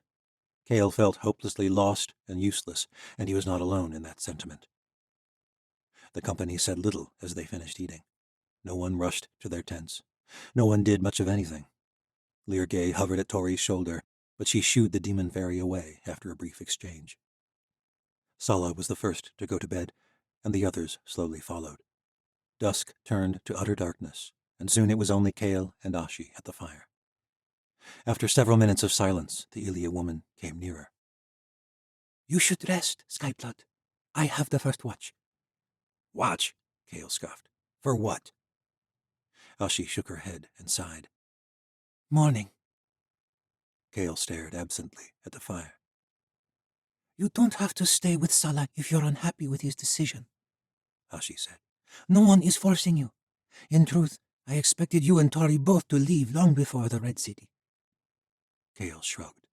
Kale felt hopelessly lost and useless, and he was not alone in that sentiment. The company said little as they finished eating. No one rushed to their tents. No one did much of anything. Leargay hovered at Tori's shoulder, but she shooed the demon fairy away after a brief exchange. Sala was the first to go to bed, and the others slowly followed. Dusk turned to utter darkness, and soon it was only Kale and Ashi at the fire. After several minutes of silence, the Ilia woman came nearer. You should rest, Skyblood. I have the first watch. Watch, Kale scoffed. For what? Ashi shook her head and sighed. Morning. Kale stared absently at the fire. You don't have to stay with Salah if you're unhappy with his decision, Ashi said. No one is forcing you. In truth, I expected you and Tori both to leave long before the Red City. Kale shrugged.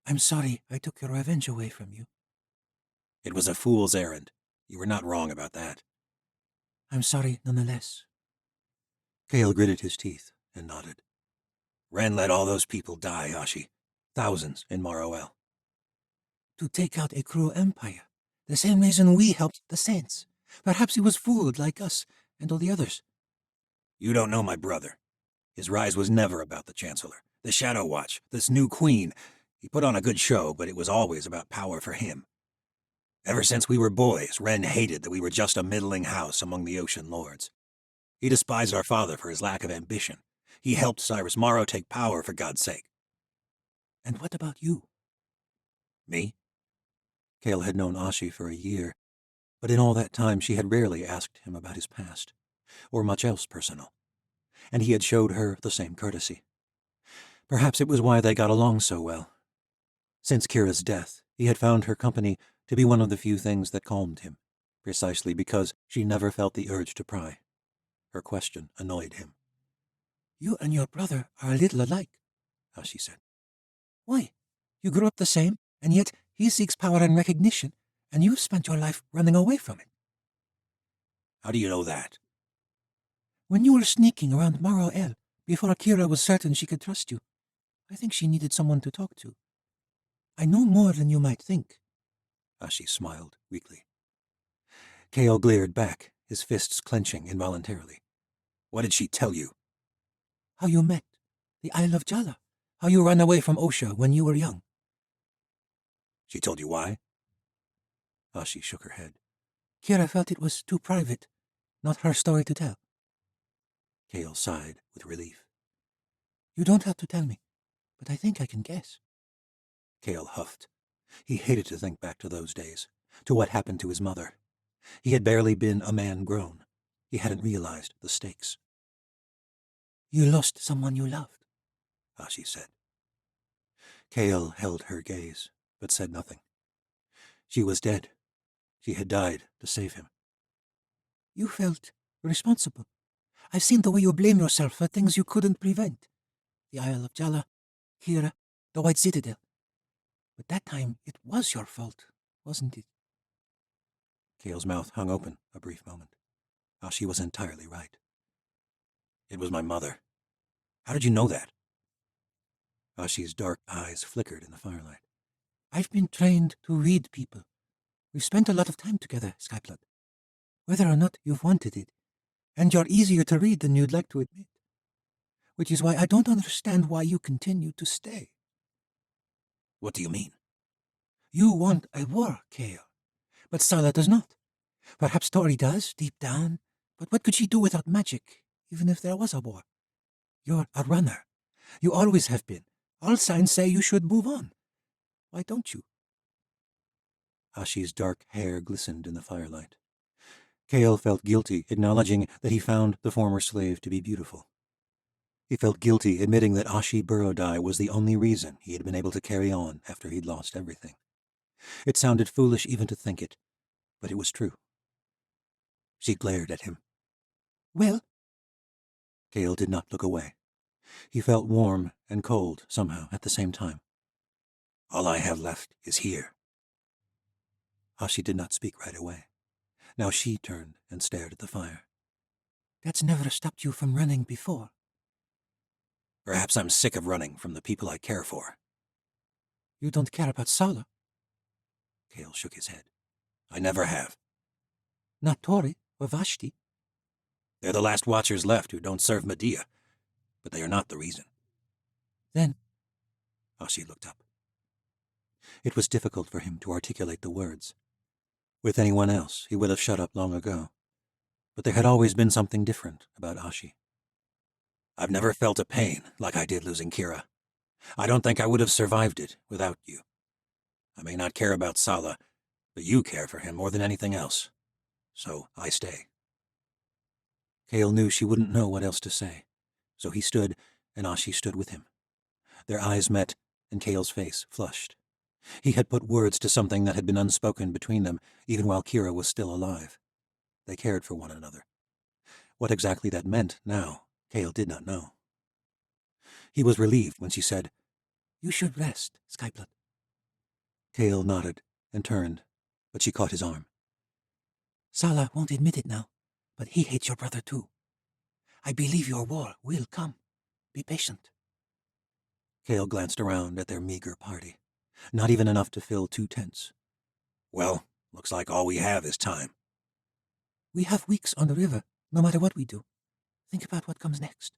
I'm sorry I took your revenge away from you. It was a fool's errand. You were not wrong about that. I'm sorry nonetheless. Kale gritted his teeth and nodded. Ren let all those people die, Ashi. Thousands in Morrowill. To take out a cruel empire. The same reason we helped the Saints. Perhaps he was fooled like us and all the others. You don't know my brother. His rise was never about the Chancellor, the Shadow Watch, this new queen. He put on a good show, but it was always about power for him. Ever since we were boys, Ren hated that we were just a middling house among the Ocean Lords. He despised our father for his lack of ambition. He helped Cyrus Morrow take power, for God's sake. And what about you? Me? Kale had known Ashi for a year, but in all that time she had rarely asked him about his past, or much else personal, and he had showed her the same courtesy. Perhaps it was why they got along so well. Since Kira's death, he had found her company to be one of the few things that calmed him, precisely because she never felt the urge to pry. Her question annoyed him. You and your brother are a little alike, Ashi said. Why? You grew up the same, and yet he seeks power and recognition, and you've spent your life running away from it. How do you know that? When you were sneaking around Morrowill, before Kira was certain she could trust you, I think she needed someone to talk to. I know more than you might think. Ashi smiled weakly. Kale glared back, his fists clenching involuntarily. What did she tell you? How you met, the Isle of Jala, how you ran away from Osha when you were young. She told you why? Ashi shook her head. Kira felt it was too private, not her story to tell. Kale sighed with relief. You don't have to tell me, but I think I can guess. Kale huffed. He hated to think back to those days, to what happened to his mother. He had barely been a man grown. He hadn't realized the stakes. You lost someone you loved, Ashi said. Kale held her gaze, but said nothing. She was dead. She had died to save him. You felt responsible. I've seen the way you blame yourself for things you couldn't prevent. The Isle of Jala, Kira, the White Citadel. But that time it was your fault, wasn't it? Kale's mouth hung open a brief moment. Ashi was entirely right. It was my mother. How did you know that? Ashi's dark eyes flickered in the firelight. I've been trained to read people. We've spent a lot of time together, Skyblood. Whether or not you've wanted it. And you're easier to read than you'd like to admit. Which is why I don't understand why you continue to stay. What do you mean? You want a war, Kale. But Saga does not. Perhaps Tori does, deep down. But what could she do without magic, even if there was a war? You're a runner. You always have been. All signs say you should move on. Why don't you? Ashi's dark hair glistened in the firelight. Kale felt guilty, acknowledging that he found the former slave to be beautiful. He felt guilty admitting that Ashi Burrodai was the only reason he had been able to carry on after he'd lost everything. It sounded foolish even to think it, but it was true. She glared at him. Well? Kale did not look away. He felt warm and cold somehow at the same time. All I have left is here. Ashi did not speak right away. Now she turned and stared at the fire. That's never stopped you from running before. Perhaps I'm sick of running from the people I care for. You don't care about Saga? Kale shook his head. I never have. Not Tori or Vashti. They're the last Watchers left who don't serve Medea, but they are not the reason. Then? Ashi looked up. It was difficult for him to articulate the words. With anyone else, he would have shut up long ago. But there had always been something different about Ashi. I've never felt a pain like I did losing Kira. I don't think I would have survived it without you. I may not care about Sala, but you care for him more than anything else. So I stay. Kale knew she wouldn't know what else to say, so he stood, and Ashi stood with him. Their eyes met, and Kale's face flushed. He had put words to something that had been unspoken between them, even while Kira was still alive. They cared for one another. What exactly that meant now, Kale did not know. He was relieved when she said, "You should rest, Skyblood." Kale nodded and turned, but she caught his arm. "Sala won't admit it now, but he hates your brother too. I believe your war will come. Be patient." Kale glanced around at their meager party. Not even enough to fill 2 tents. Well, looks like all we have is time. "We have weeks on the river, no matter what we do. Think about what comes next."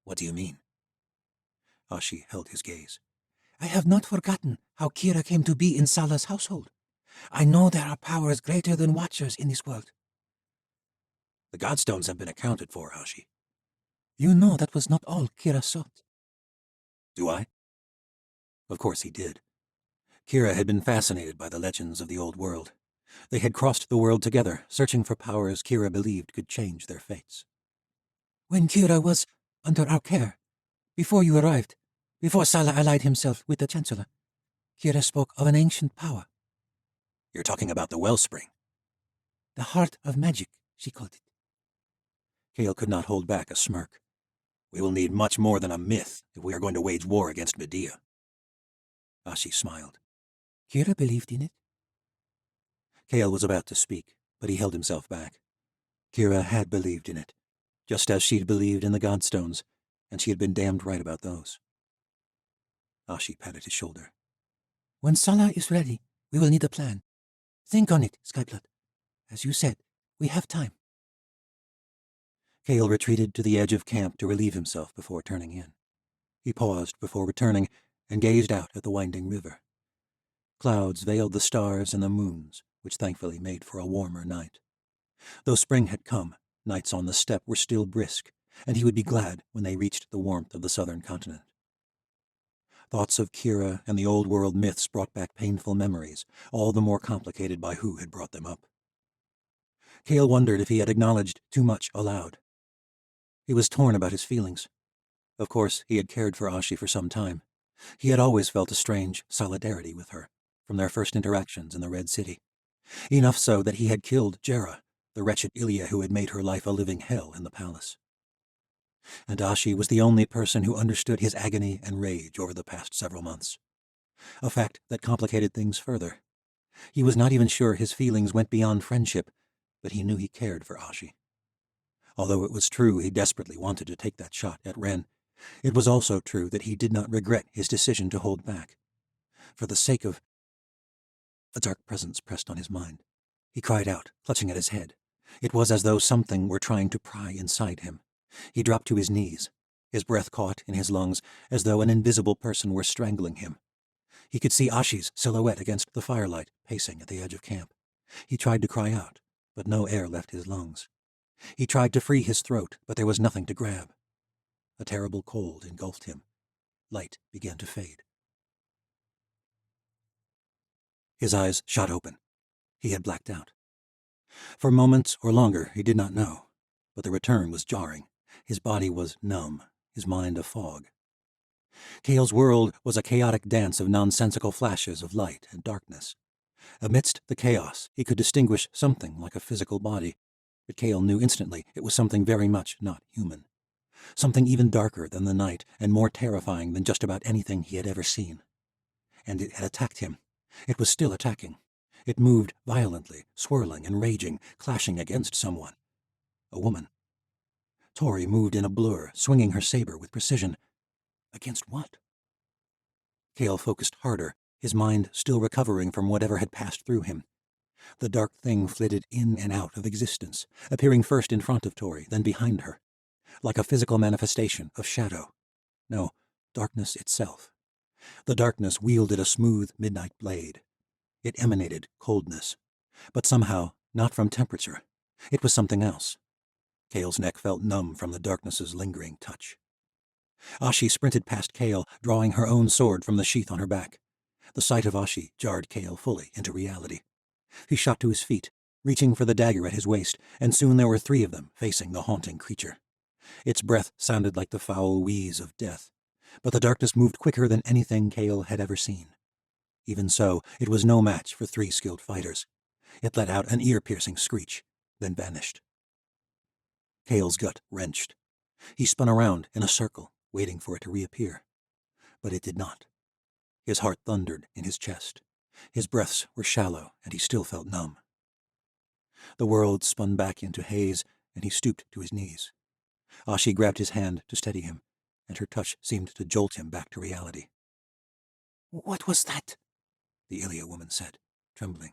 What do you mean? Ashi held his gaze. "I have not forgotten how Kira came to be in Sala's household. I know there are powers greater than Watchers in this world." The Godstones have been accounted for, Ashi. "You know that was not all Kira sought." Do I? Of course he did. Kira had been fascinated by the legends of the old world. They had crossed the world together, searching for powers Kira believed could change their fates. "When Kira was under our care, before you arrived, before Sala allied himself with the Chancellor, Kira spoke of an ancient power. You're talking about the wellspring. The heart of magic, she called it." Kale could not hold back a smirk. We will need much more than a myth if we are going to wage war against Medea. Ashi smiled. "Kira believed in it." Kale was about to speak, but he held himself back. Kira had believed in it, just as she'd believed in the Godstones, and she had been damned right about those. Ashi patted his shoulder. "When Sala is ready, we will need a plan. Think on it, Skyblood. As you said, we have time." Kale retreated to the edge of camp to relieve himself before turning in. He paused before returning and gazed out at the winding river. Clouds veiled the stars and the moons, which thankfully made for a warmer night. Though spring had come, nights on the steppe were still brisk, and he would be glad when they reached the warmth of the southern continent. Thoughts of Kira and the old world myths brought back painful memories, all the more complicated by who had brought them up. Kale wondered if he had acknowledged too much aloud. He was torn about his feelings. Of course, he had cared for Ashi for some time. He had always felt a strange solidarity with her, from their first interactions in the Red City. Enough so that he had killed Jera, the wretched Ilya who had made her life a living hell in the palace. And Ashi was the only person who understood his agony and rage over the past several months. A fact that complicated things further. He was not even sure his feelings went beyond friendship, but he knew he cared for Ashi. Although it was true he desperately wanted to take that shot at Ren, it was also true that he did not regret his decision to hold back. For the sake of... A dark presence pressed on his mind. He cried out, clutching at his head. It was as though something were trying to pry inside him. He dropped to his knees, his breath caught in his lungs as though an invisible person were strangling him. He could see Ashi's silhouette against the firelight, pacing at the edge of camp. He tried to cry out, but no air left his lungs. He tried to free his throat, but there was nothing to grab. A terrible cold engulfed him. Light began to fade. His eyes shot open. He had blacked out. For moments or longer, he did not know, but the return was jarring. His body was numb, his mind a fog. Kale's world was a chaotic dance of nonsensical flashes of light and darkness. Amidst the chaos, he could distinguish something like a physical body, but Kale knew instantly it was something very much not human. Something even darker than the night and more terrifying than just about anything he had ever seen. And it had attacked him. It was still attacking. It moved violently, swirling and raging, clashing against someone. A woman. Tori moved in a blur, swinging her saber with precision. Against what? Kale focused harder, his mind still recovering from whatever had passed through him. The dark thing flitted in and out of existence, appearing first in front of Tori, then behind her, like a physical manifestation of shadow. No, darkness itself. The darkness wielded a smooth midnight blade. It emanated coldness, but somehow not from temperature, It was something else. Kale's neck felt numb from the darkness's lingering touch. Ashi sprinted past Kale, drawing her own sword from the sheath on her back. The sight of Ashi jarred Kale fully into reality. He shot to his feet, reaching for the dagger at his waist, and soon there were 3 of them facing the haunting creature. Its breath sounded like the foul wheeze of death, but the darkness moved quicker than anything Kale had ever seen. Even so, it was no match for 3 skilled fighters. It let out an ear-piercing screech, then vanished. Kale's gut wrenched. He spun around in a circle, waiting for it to reappear. But it did not. His heart thundered in his chest. His breaths were shallow, and he still felt numb. The world spun back into haze, and he stooped to his knees. Ashi grabbed his hand to steady him, and her touch seemed to jolt him back to reality. What was that? The Ilya woman said, trembling.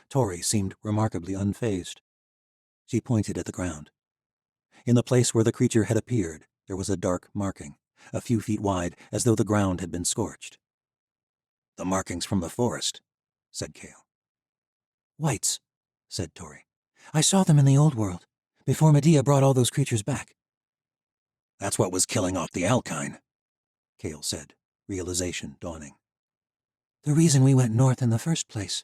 Tori seemed remarkably unfazed. She pointed at the ground. In the place where the creature had appeared, there was a dark marking, a few feet wide, as though the ground had been scorched. "The markings from the forest," said Kale. "Whites," said Tori. "I saw them in the old world, before Medea brought all those creatures back." "That's what was killing off the Alkine," Kale said, realization dawning. "The reason we went north in the first place,"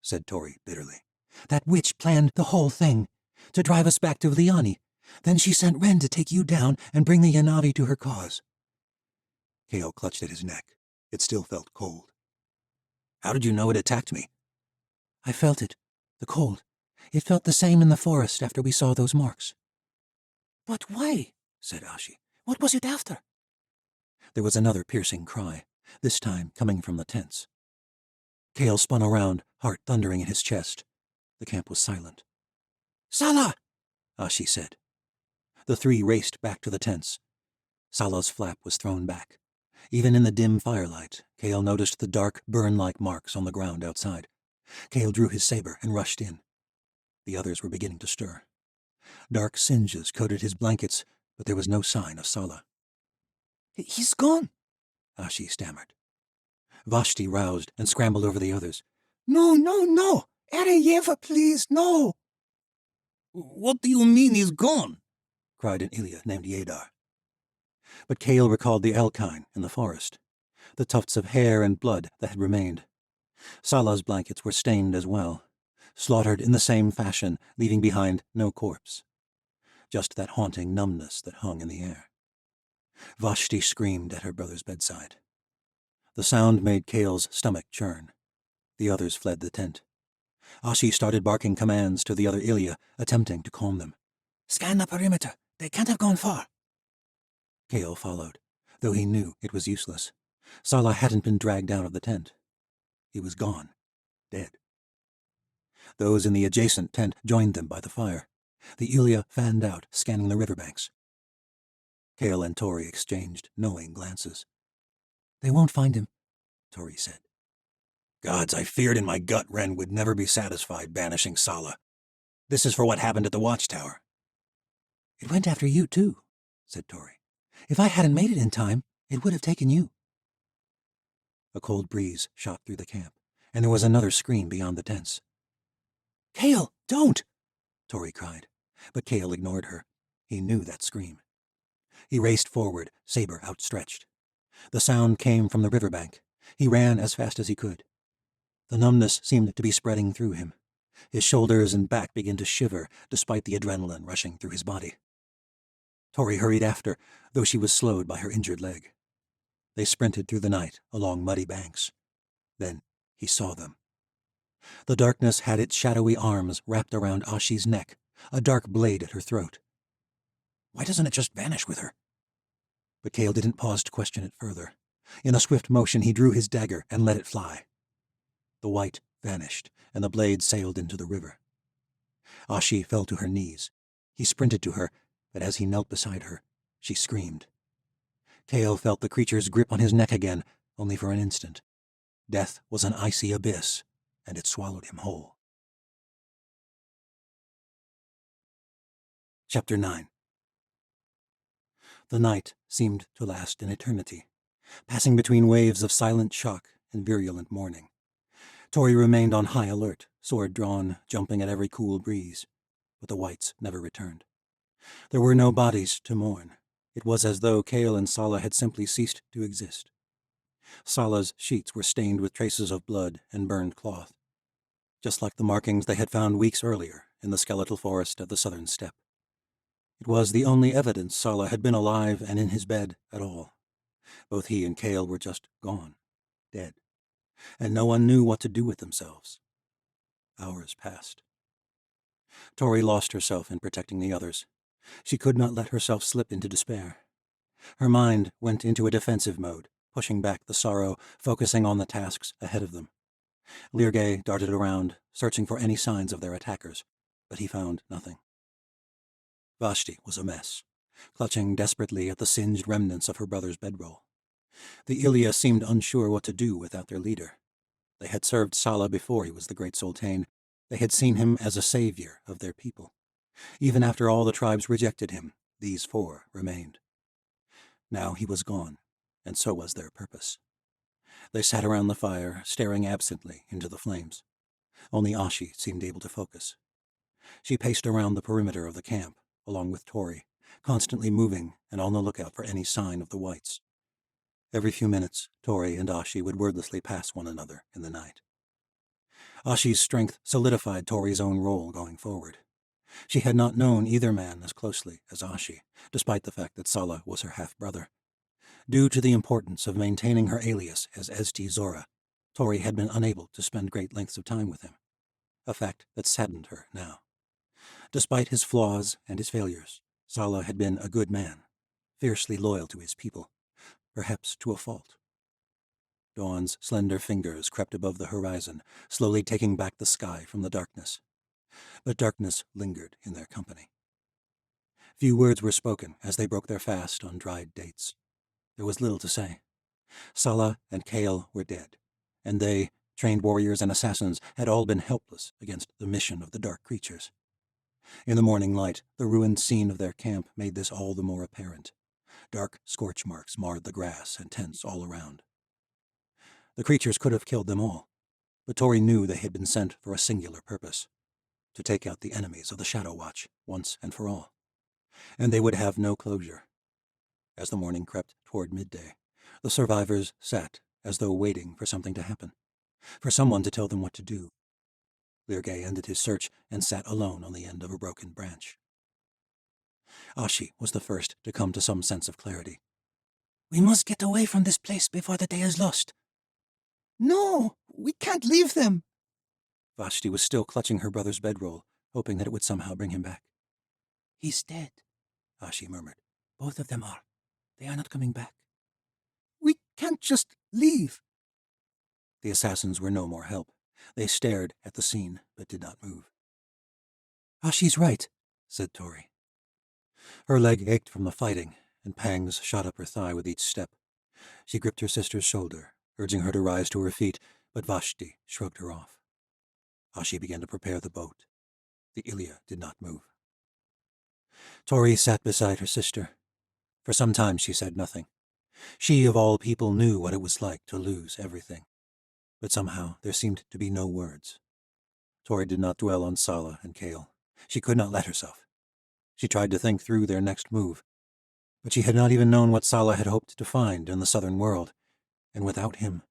said Tori bitterly. "That witch planned the whole thing, to drive us back to Vliani. Then she sent Ren to take you down and bring the Yanavi to her cause." Kale clutched at his neck. It still felt cold. "How did you know it attacked me?" "I felt it. The cold. It felt the same in the forest after we saw those marks." "But why?" said Ashi. "What was it after?" There was another piercing cry, this time coming from the tents. Kale spun around, heart thundering in his chest. The camp was silent. "Sala!" Ashi said. The 3 raced back to the tents. Sala's flap was thrown back. Even in the dim firelight, Kale noticed the dark, burn-like marks on the ground outside. Kale drew his saber and rushed in. The others were beginning to stir. Dark singes coated his blankets, but there was no sign of Sala. "He's gone," Ashi stammered. Vashti roused and scrambled over the others. "No, no, no! Areyeva, please, no!" "What do you mean he's gone?" cried an Ilya named Yedar. But Kale recalled the Alkine in the forest, the tufts of hair and blood that had remained. Sala's blankets were stained as well, slaughtered in the same fashion, leaving behind no corpse. Just that haunting numbness that hung in the air. Vashti screamed at her brother's bedside. The sound made Kale's stomach churn. The others fled the tent. Ashi started barking commands to the other Ilya, attempting to calm them. "Scan the perimeter. They can't have gone far." Kale followed, though he knew it was useless. Sala hadn't been dragged out of the tent. He was gone, dead. Those in the adjacent tent joined them by the fire. The Ilya fanned out, scanning the riverbanks. Kale and Tori exchanged knowing glances. "They won't find him," Tori said. "Gods, I feared in my gut Ren would never be satisfied banishing Sala. This is for what happened at the watchtower." "It went after you, too," said Tori. "If I hadn't made it in time, it would have taken you." A cold breeze shot through the camp, and there was another scream beyond the tents. "Kale, don't!" Tori cried, but Kale ignored her. He knew that scream. He raced forward, saber outstretched. The sound came from the riverbank. He ran as fast as he could. The numbness seemed to be spreading through him. His shoulders and back began to shiver, despite the adrenaline rushing through his body. Tori hurried after, though she was slowed by her injured leg. They sprinted through the night along muddy banks. Then he saw them. The darkness had its shadowy arms wrapped around Ashi's neck, a dark blade at her throat. Why doesn't it just vanish with her? But Kale didn't pause to question it further. In a swift motion, he drew his dagger and let it fly. The white vanished, and the blade sailed into the river. Ashi fell to her knees. He sprinted to her, but as he knelt beside her, she screamed. Kale felt the creature's grip on his neck again, only for an instant. Death was an icy abyss, and it swallowed him whole. Chapter 9. The night seemed to last an eternity, passing between waves of silent shock and virulent mourning. Tori remained on high alert, sword drawn, jumping at every cool breeze, but the whites never returned. There were no bodies to mourn. It was as though Kale and Sala had simply ceased to exist. Sala's sheets were stained with traces of blood and burned cloth, just like the markings they had found weeks earlier in the skeletal forest of the southern steppe. It was the only evidence Sala had been alive and in his bed at all. Both he and Kale were just gone, dead, and no one knew what to do with themselves. Hours passed. Tori lost herself in protecting the others. She could not let herself slip into despair. Her mind went into a defensive mode, pushing back the sorrow, focusing on the tasks ahead of them. Lirgay darted around, searching for any signs of their attackers, but he found nothing. Vashti was a mess, clutching desperately at the singed remnants of her brother's bedroll. The Ilya seemed unsure what to do without their leader. They had served Sala before he was the great Sultan. They had seen him as a savior of their people. Even after all the tribes rejected him, these four remained. Now he was gone, and so was their purpose. They sat around the fire, staring absently into the flames. Only Ashi seemed able to focus. She paced around the perimeter of the camp, along with Tori, constantly moving and on the lookout for any sign of the whites. Every few minutes, Tori and Ashi would wordlessly pass one another in the night. Ashi's strength solidified Tori's own role going forward. She had not known either man as closely as Ashi, despite the fact that Sala was her half-brother. Due to the importance of maintaining her alias as Esti Zora, Tori had been unable to spend great lengths of time with him, a fact that saddened her now. Despite his flaws and his failures, Sala had been a good man, fiercely loyal to his people, perhaps to a fault. Dawn's slender fingers crept above the horizon, slowly taking back the sky from the darkness. But darkness lingered in their company. Few words were spoken as they broke their fast on dried dates. There was little to say. Sala and Kale were dead, and they, trained warriors and assassins, had all been helpless against the mission of the dark creatures. In the morning light, the ruined scene of their camp made this all the more apparent. Dark scorch marks marred the grass and tents all around. The creatures could have killed them all, but Tori knew they had been sent for a singular purpose: to take out the enemies of the Shadow Watch once and for all. And they would have no closure. As the morning crept toward midday, the survivors sat as though waiting for something to happen, for someone to tell them what to do. Lirgay ended his search and sat alone on the end of a broken branch. Ashi was the first to come to some sense of clarity. "We must get away from this place before the day is lost." "No, we can't leave them." Vashti was still clutching her brother's bedroll, hoping that it would somehow bring him back. "He's dead," Ashi murmured. "Both of them are. They are not coming back." "We can't just leave." The assassins were no more help. They stared at the scene, but did not move. "Ashi's right," said Tori. Her leg ached from the fighting, and pangs shot up her thigh with each step. She gripped her sister's shoulder, urging her to rise to her feet, but Vashti shrugged her off. Ashi began to prepare the boat. The Ilya did not move. Tori sat beside her sister. For some time she said nothing. She, of all people, knew what it was like to lose everything. But somehow there seemed to be no words. Tori did not dwell on Sala and Kale. She could not let herself. She tried to think through their next move. But she had not even known what Sala had hoped to find in the southern world, and without him.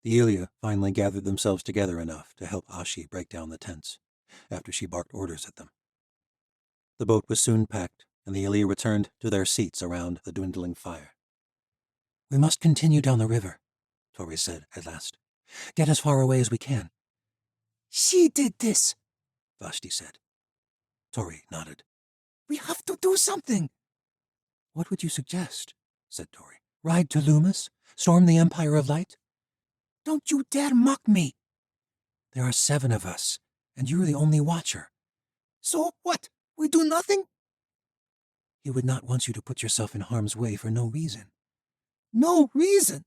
The Ilya finally gathered themselves together enough to help Ashi break down the tents, after she barked orders at them. The boat was soon packed, and the Ilya returned to their seats around the dwindling fire. "We must continue down the river," Tori said at last. "Get as far away as we can." "She did this," Vashti said. Tori nodded. "We have to do something." "What would you suggest?" said Tori. "Ride to Loomis? Storm the Empire of Light?" "Don't you dare mock me." "There are 7 of us, and you're the only watcher." "So what? We do nothing?" "He would not want you to put yourself in harm's way for no reason." "No reason?"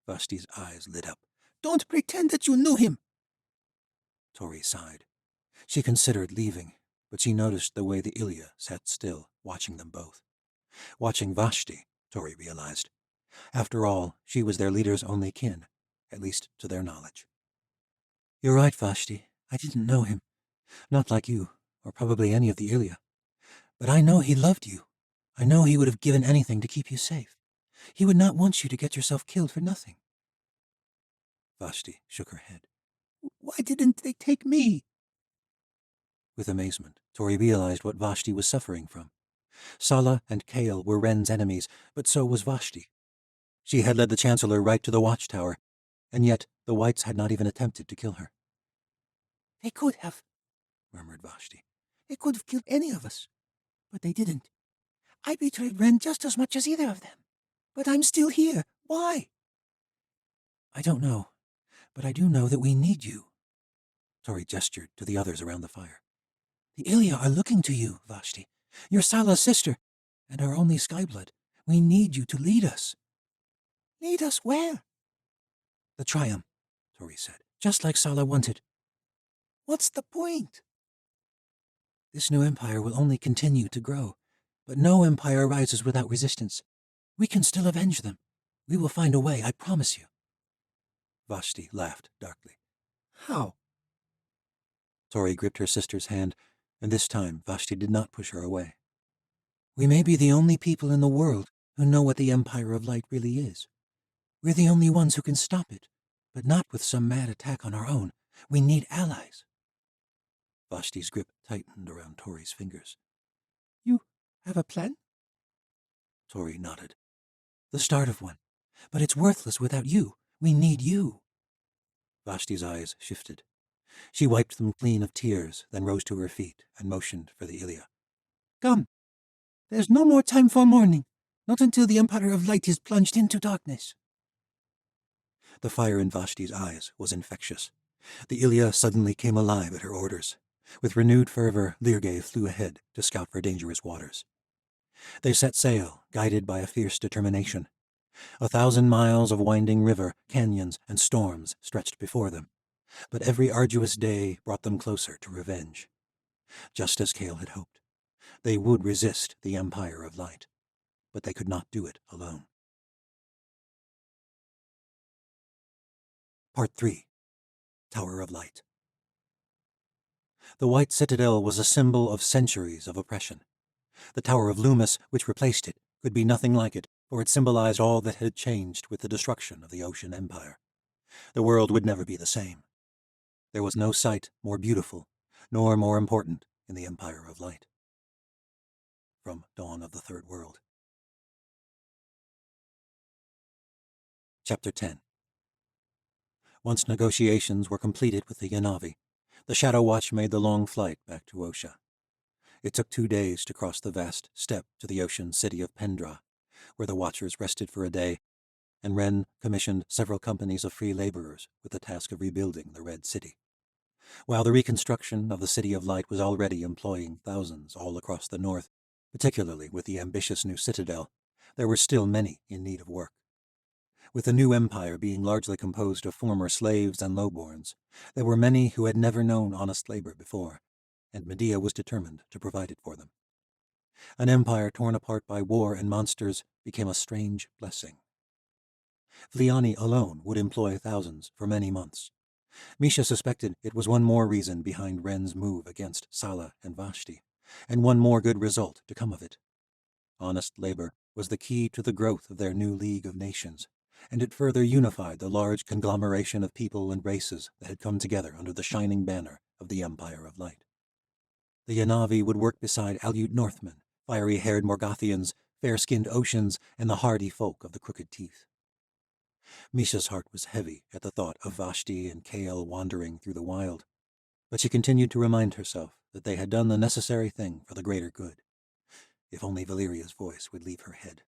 Vashti's eyes lit up. "Don't pretend that you knew him." Tori sighed. She considered leaving, but she noticed the way the Ilya sat still, watching them both. Watching Vashti, Tori realized. After all, she was their leader's only kin, at least to their knowledge. You're right, Vashti. I didn't know him. Not like you, or probably any of the Ilya. But I know he loved you. I know he would have given anything to keep you safe. He would not want you to get yourself killed for nothing. Vashti shook her head. Why didn't they take me? With amazement, Tori realized what Vashti was suffering from. Sala and Kale were Ren's enemies, but so was Vashti. She had led the Chancellor right to the watchtower, and yet the Whites had not even attempted to kill her. They could have, murmured Vashti. They could have killed any of us, but they didn't. I betrayed Ren just as much as either of them. But I'm still here. Why? I don't know, but I do know that we need you. Tori gestured to the others around the fire. The Ilya are looking to you, Vashti. You're Sala's sister, and our only Skyblood. We need you to lead us. Lead us where? The Triumph, Tori said, just like Sala wanted. What's the point? This new empire will only continue to grow, but no empire rises without resistance. We can still avenge them. We will find a way, I promise you. Vashti laughed darkly. How? Tori gripped her sister's hand, and this time Vashti did not push her away. We may be the only people in the world who know what the Empire of Light really is. We're the only ones who can stop it, but not with some mad attack on our own. We need allies. Vashti's grip tightened around Tori's fingers. You have a plan? Tori nodded. The start of one. But it's worthless without you. We need you. Vashti's eyes shifted. She wiped them clean of tears, then rose to her feet and motioned for the Ilya. Come. There's no more time for mourning. Not until the Empire of Light is plunged into darkness. The fire in Vashti's eyes was infectious. The Ilya suddenly came alive at her orders. With renewed fervor, Lirge flew ahead to scout for dangerous waters. They set sail, guided by a fierce determination. 1,000 miles of winding river, canyons, and storms stretched before them, but every arduous day brought them closer to revenge. Just as Kale had hoped, they would resist the Empire of Light, but they could not do it alone. Part 3. Tower of Light. The White Citadel was a symbol of centuries of oppression. The Tower of Loomis, which replaced it, could be nothing like it, for it symbolized all that had changed with the destruction of the Ocean Empire. The world would never be the same. There was no sight more beautiful, nor more important in the Empire of Light. From Dawn of the Third World. Chapter 10. Once negotiations were completed with the Yanavi, the Shadow Watch made the long flight back to Osha. It took 2 days to cross the vast steppe to the ocean city of Pendra, where the Watchers rested for a day, and Ren commissioned several companies of free laborers with the task of rebuilding the Red City. While the reconstruction of the City of Light was already employing thousands all across the north, particularly with the ambitious new citadel, there were still many in need of work. With the new empire being largely composed of former slaves and lowborns, there were many who had never known honest labor before, and Medea was determined to provide it for them. An empire torn apart by war and monsters became a strange blessing. Vliani alone would employ thousands for many months. Misha suspected it was one more reason behind Ren's move against Sala and Vashti, and one more good result to come of it. Honest labor was the key to the growth of their new League of Nations, and it further unified the large conglomeration of people and races that had come together under the shining banner of the Empire of Light. The Yanavi would work beside Aleut Northmen, fiery-haired Morgothians, fair-skinned Oceans, and the hardy folk of the Crooked Teeth. Misha's heart was heavy at the thought of Vashti and Kale wandering through the wild, but she continued to remind herself that they had done the necessary thing for the greater good. If only Valeria's voice would leave her head.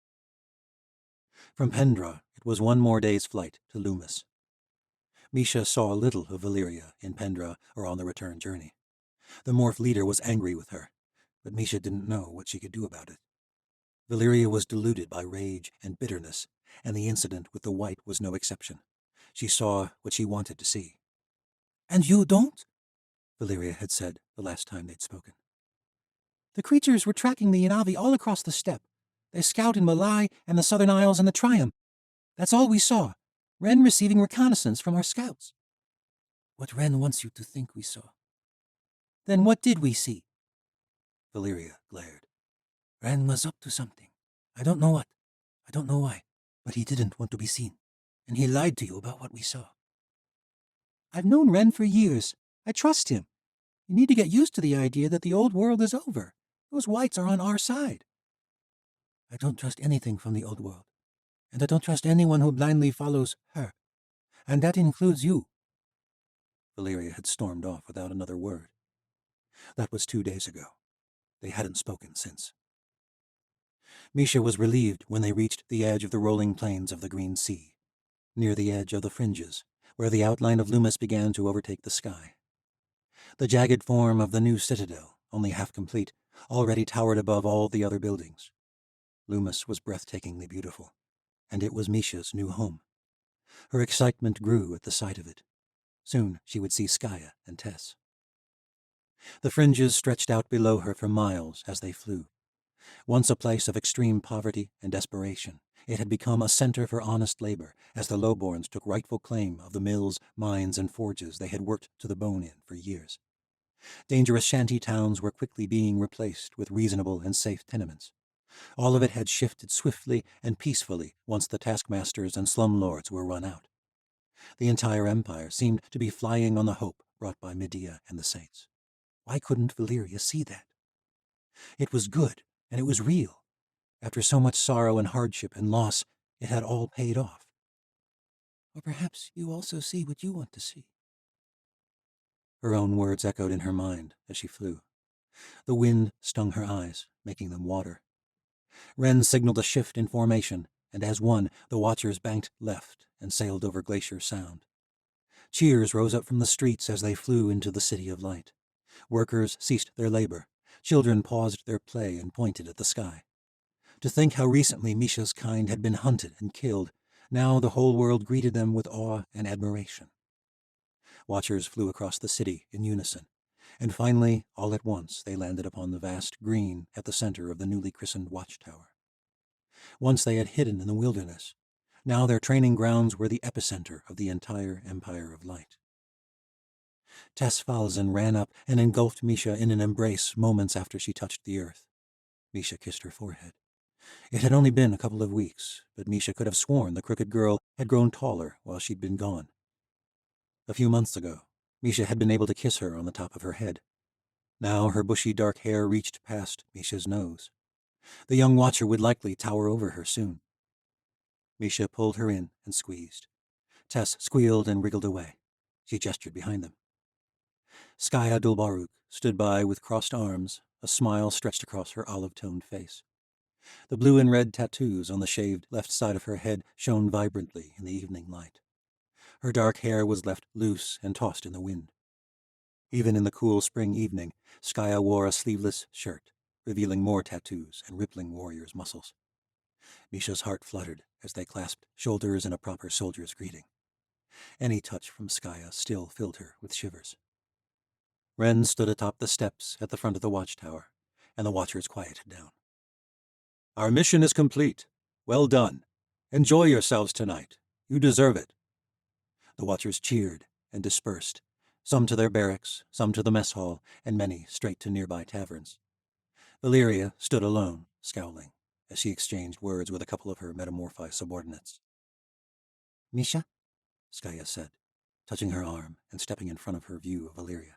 From Pendra, it was one more day's flight to Loomis. Misha saw little of Valeria in Pendra or on the return journey. The Morph leader was angry with her, but Misha didn't know what she could do about it. Valeria was deluded by rage and bitterness, and the incident with the White was no exception. She saw what she wanted to see. And you don't? Valeria had said the last time they'd spoken. The creatures were tracking the Yanavi all across the steppe. They scout in Malai and the Southern Isles and the Triumph. That's all we saw. Ren receiving reconnaissance from our scouts. what Ren wants you to think we saw. Then what did we see? Valyria glared. Ren was up to something. I don't know what. I don't know why. But he didn't want to be seen. And he lied to you about what we saw. I've known Ren for years. I trust him. You need to get used to the idea that the old world is over. Those whites are on our side. I don't trust anything from the old world. And I don't trust anyone who blindly follows her. And that includes you. Valyria had stormed off without another word. That was 2 days ago. They hadn't spoken since. Misha was relieved when they reached the edge of the rolling plains of the Green Sea, near the edge of the fringes, where the outline of Loomis began to overtake the sky. The jagged form of the new citadel, only half complete, already towered above all the other buildings. Loomis was breathtakingly beautiful, and it was Misha's new home. Her excitement grew at the sight of it. Soon she would see Skaya and Tess. The fringes stretched out below her for miles as they flew. Once a place of extreme poverty and desperation, it had become a center for honest labor as the lowborns took rightful claim of the mills, mines, and forges they had worked to the bone in for years. Dangerous shanty towns were quickly being replaced with reasonable and safe tenements. All of it had shifted swiftly and peacefully once the taskmasters and slumlords were run out. The entire empire seemed to be flying on the hope brought by Medea and the saints. Why couldn't Valyria see that? It was good, and it was real. After so much sorrow and hardship and loss, it had all paid off. Or perhaps you also see what you want to see. Her own words echoed in her mind as she flew. The wind stung her eyes, making them water. Ren signaled a shift in formation, and as one, the watchers banked left and sailed over Glacier Sound. Cheers rose up from the streets as they flew into the City of Light. Workers ceased their labor. Children paused their play and pointed at the sky. To think how recently Misha's kind had been hunted and killed, now the whole world greeted them with awe and admiration. Watchers flew across the city in unison, and finally, all at once, they landed upon the vast green at the center of the newly christened watchtower. Once they had hidden in the wilderness. Now their training grounds were the epicenter of the entire Empire of Light. Tess Falzon ran up and engulfed Misha in an embrace moments after she touched the earth. Misha kissed her forehead. It had only been a couple of weeks, but Misha could have sworn the crooked girl had grown taller while she'd been gone. A few months ago, Misha had been able to kiss her on the top of her head. Now her bushy dark hair reached past Misha's nose. The young watcher would likely tower over her soon. Misha pulled her in and squeezed. Tess squealed and wriggled away. She gestured behind them. Skaya Dulbaruk stood by with crossed arms, a smile stretched across her olive-toned face. The blue and red tattoos on the shaved left side of her head shone vibrantly in the evening light. Her dark hair was left loose and tossed in the wind. Even in the cool spring evening, Skaya wore a sleeveless shirt, revealing more tattoos and rippling warrior's muscles. Misha's heart fluttered as they clasped shoulders in a proper soldier's greeting. Any touch from Skaya still filled her with shivers. Ren stood atop the steps at the front of the watchtower, and the watchers quieted down. Our mission is complete. Well done. Enjoy yourselves tonight. You deserve it. The watchers cheered and dispersed, some to their barracks, some to the mess hall, and many straight to nearby taverns. Valyria stood alone, scowling, as she exchanged words with a couple of her metamorphized subordinates. Misha? Skaya said, touching her arm and stepping in front of her view of Valyria.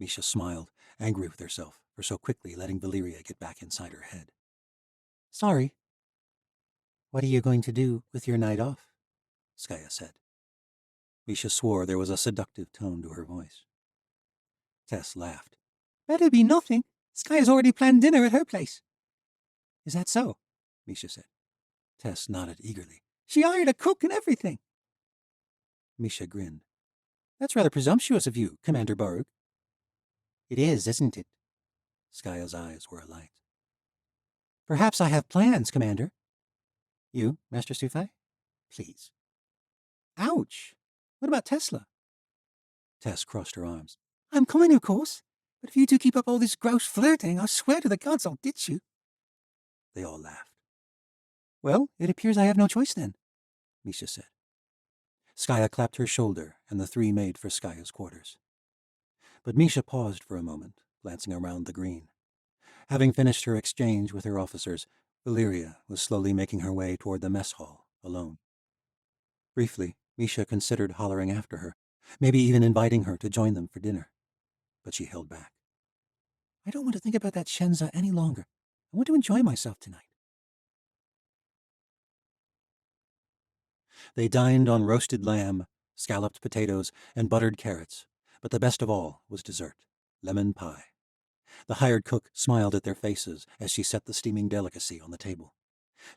Misha smiled, angry with herself for so quickly letting Valyria get back inside her head. Sorry. What are you going to do with your night off? Skaya said. Misha swore there was a seductive tone to her voice. Tess laughed. Better be nothing. Skaya's already planned dinner at her place. Is that so? Misha said. Tess nodded eagerly. She hired a cook and everything. Misha grinned. That's rather presumptuous of you, Commander Baruk. It is, isn't it? Skaya's eyes were alight. Perhaps I have plans, Commander. You, Master Sufai? Please. Ouch! What about Tesla? Tess crossed her arms. I'm coming, of course. But if you two keep up all this gross flirting, I swear to the gods I'll ditch you. They all laughed. Well, it appears I have no choice then, Misha said. Skaya clapped her shoulder, and the three made for Skaya's quarters. But Misha paused for a moment, glancing around the green. Having finished her exchange with her officers, Valyria was slowly making her way toward the mess hall, alone. Briefly, Misha considered hollering after her, maybe even inviting her to join them for dinner. But she held back. I don't want to think about that Shenza any longer. I want to enjoy myself tonight. They dined on roasted lamb, scalloped potatoes, and buttered carrots, but the best of all was dessert, lemon pie. The hired cook smiled at their faces as she set the steaming delicacy on the table.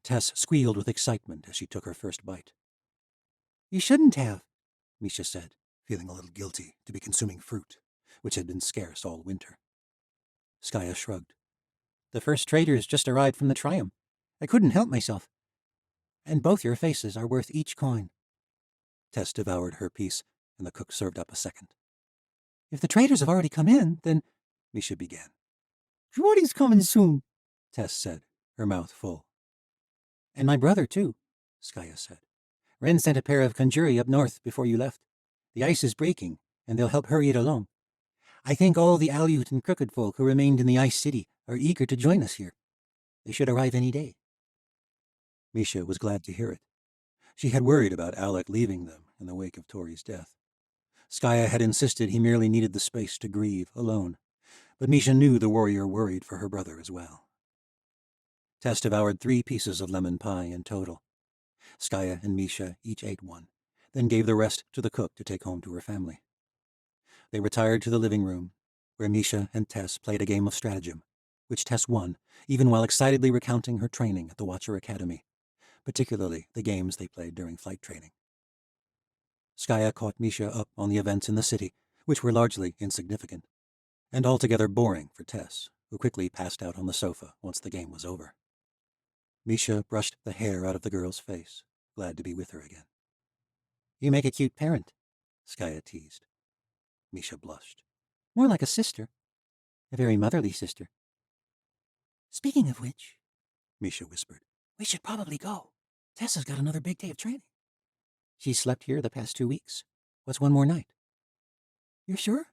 Tess squealed with excitement as she took her first bite. You shouldn't have, Misha said, feeling a little guilty to be consuming fruit, which had been scarce all winter. Skaya shrugged. The first traders just arrived from the Triumph. I couldn't help myself. And both your faces are worth each coin. Tess devoured her piece, and the cook served up a second. If the traders have already come in, then... Misha began. Jordy's coming soon, Tess said, her mouth full. And my brother, too, Skaya said. Ren sent a pair of conjuri up north before you left. The ice is breaking, and they'll help hurry it along. I think all the Aleut and Crooked folk who remained in the Ice City are eager to join us here. They should arrive any day. Misha was glad to hear it. She had worried about Alec leaving them in the wake of Tori's death. Skaya had insisted he merely needed the space to grieve alone, but Misha knew the warrior worried for her brother as well. Tess devoured 3 pieces of lemon pie in total. Skaya and Misha each ate one, then gave the rest to the cook to take home to her family. They retired to the living room, where Misha and Tess played a game of stratagem, which Tess won, even while excitedly recounting her training at the Watcher Academy, particularly the games they played during flight training. Skaya caught Misha up on the events in the city, which were largely insignificant, and altogether boring for Tess, who quickly passed out on the sofa once the game was over. Misha brushed the hair out of the girl's face, glad to be with her again. You make a cute parent, Skaya teased. Misha blushed. More like a sister. A very motherly sister. Speaking of which, Misha whispered, we should probably go. Tessa's got another big day of training. She's slept here the past 2 weeks. What's one more night? You're sure?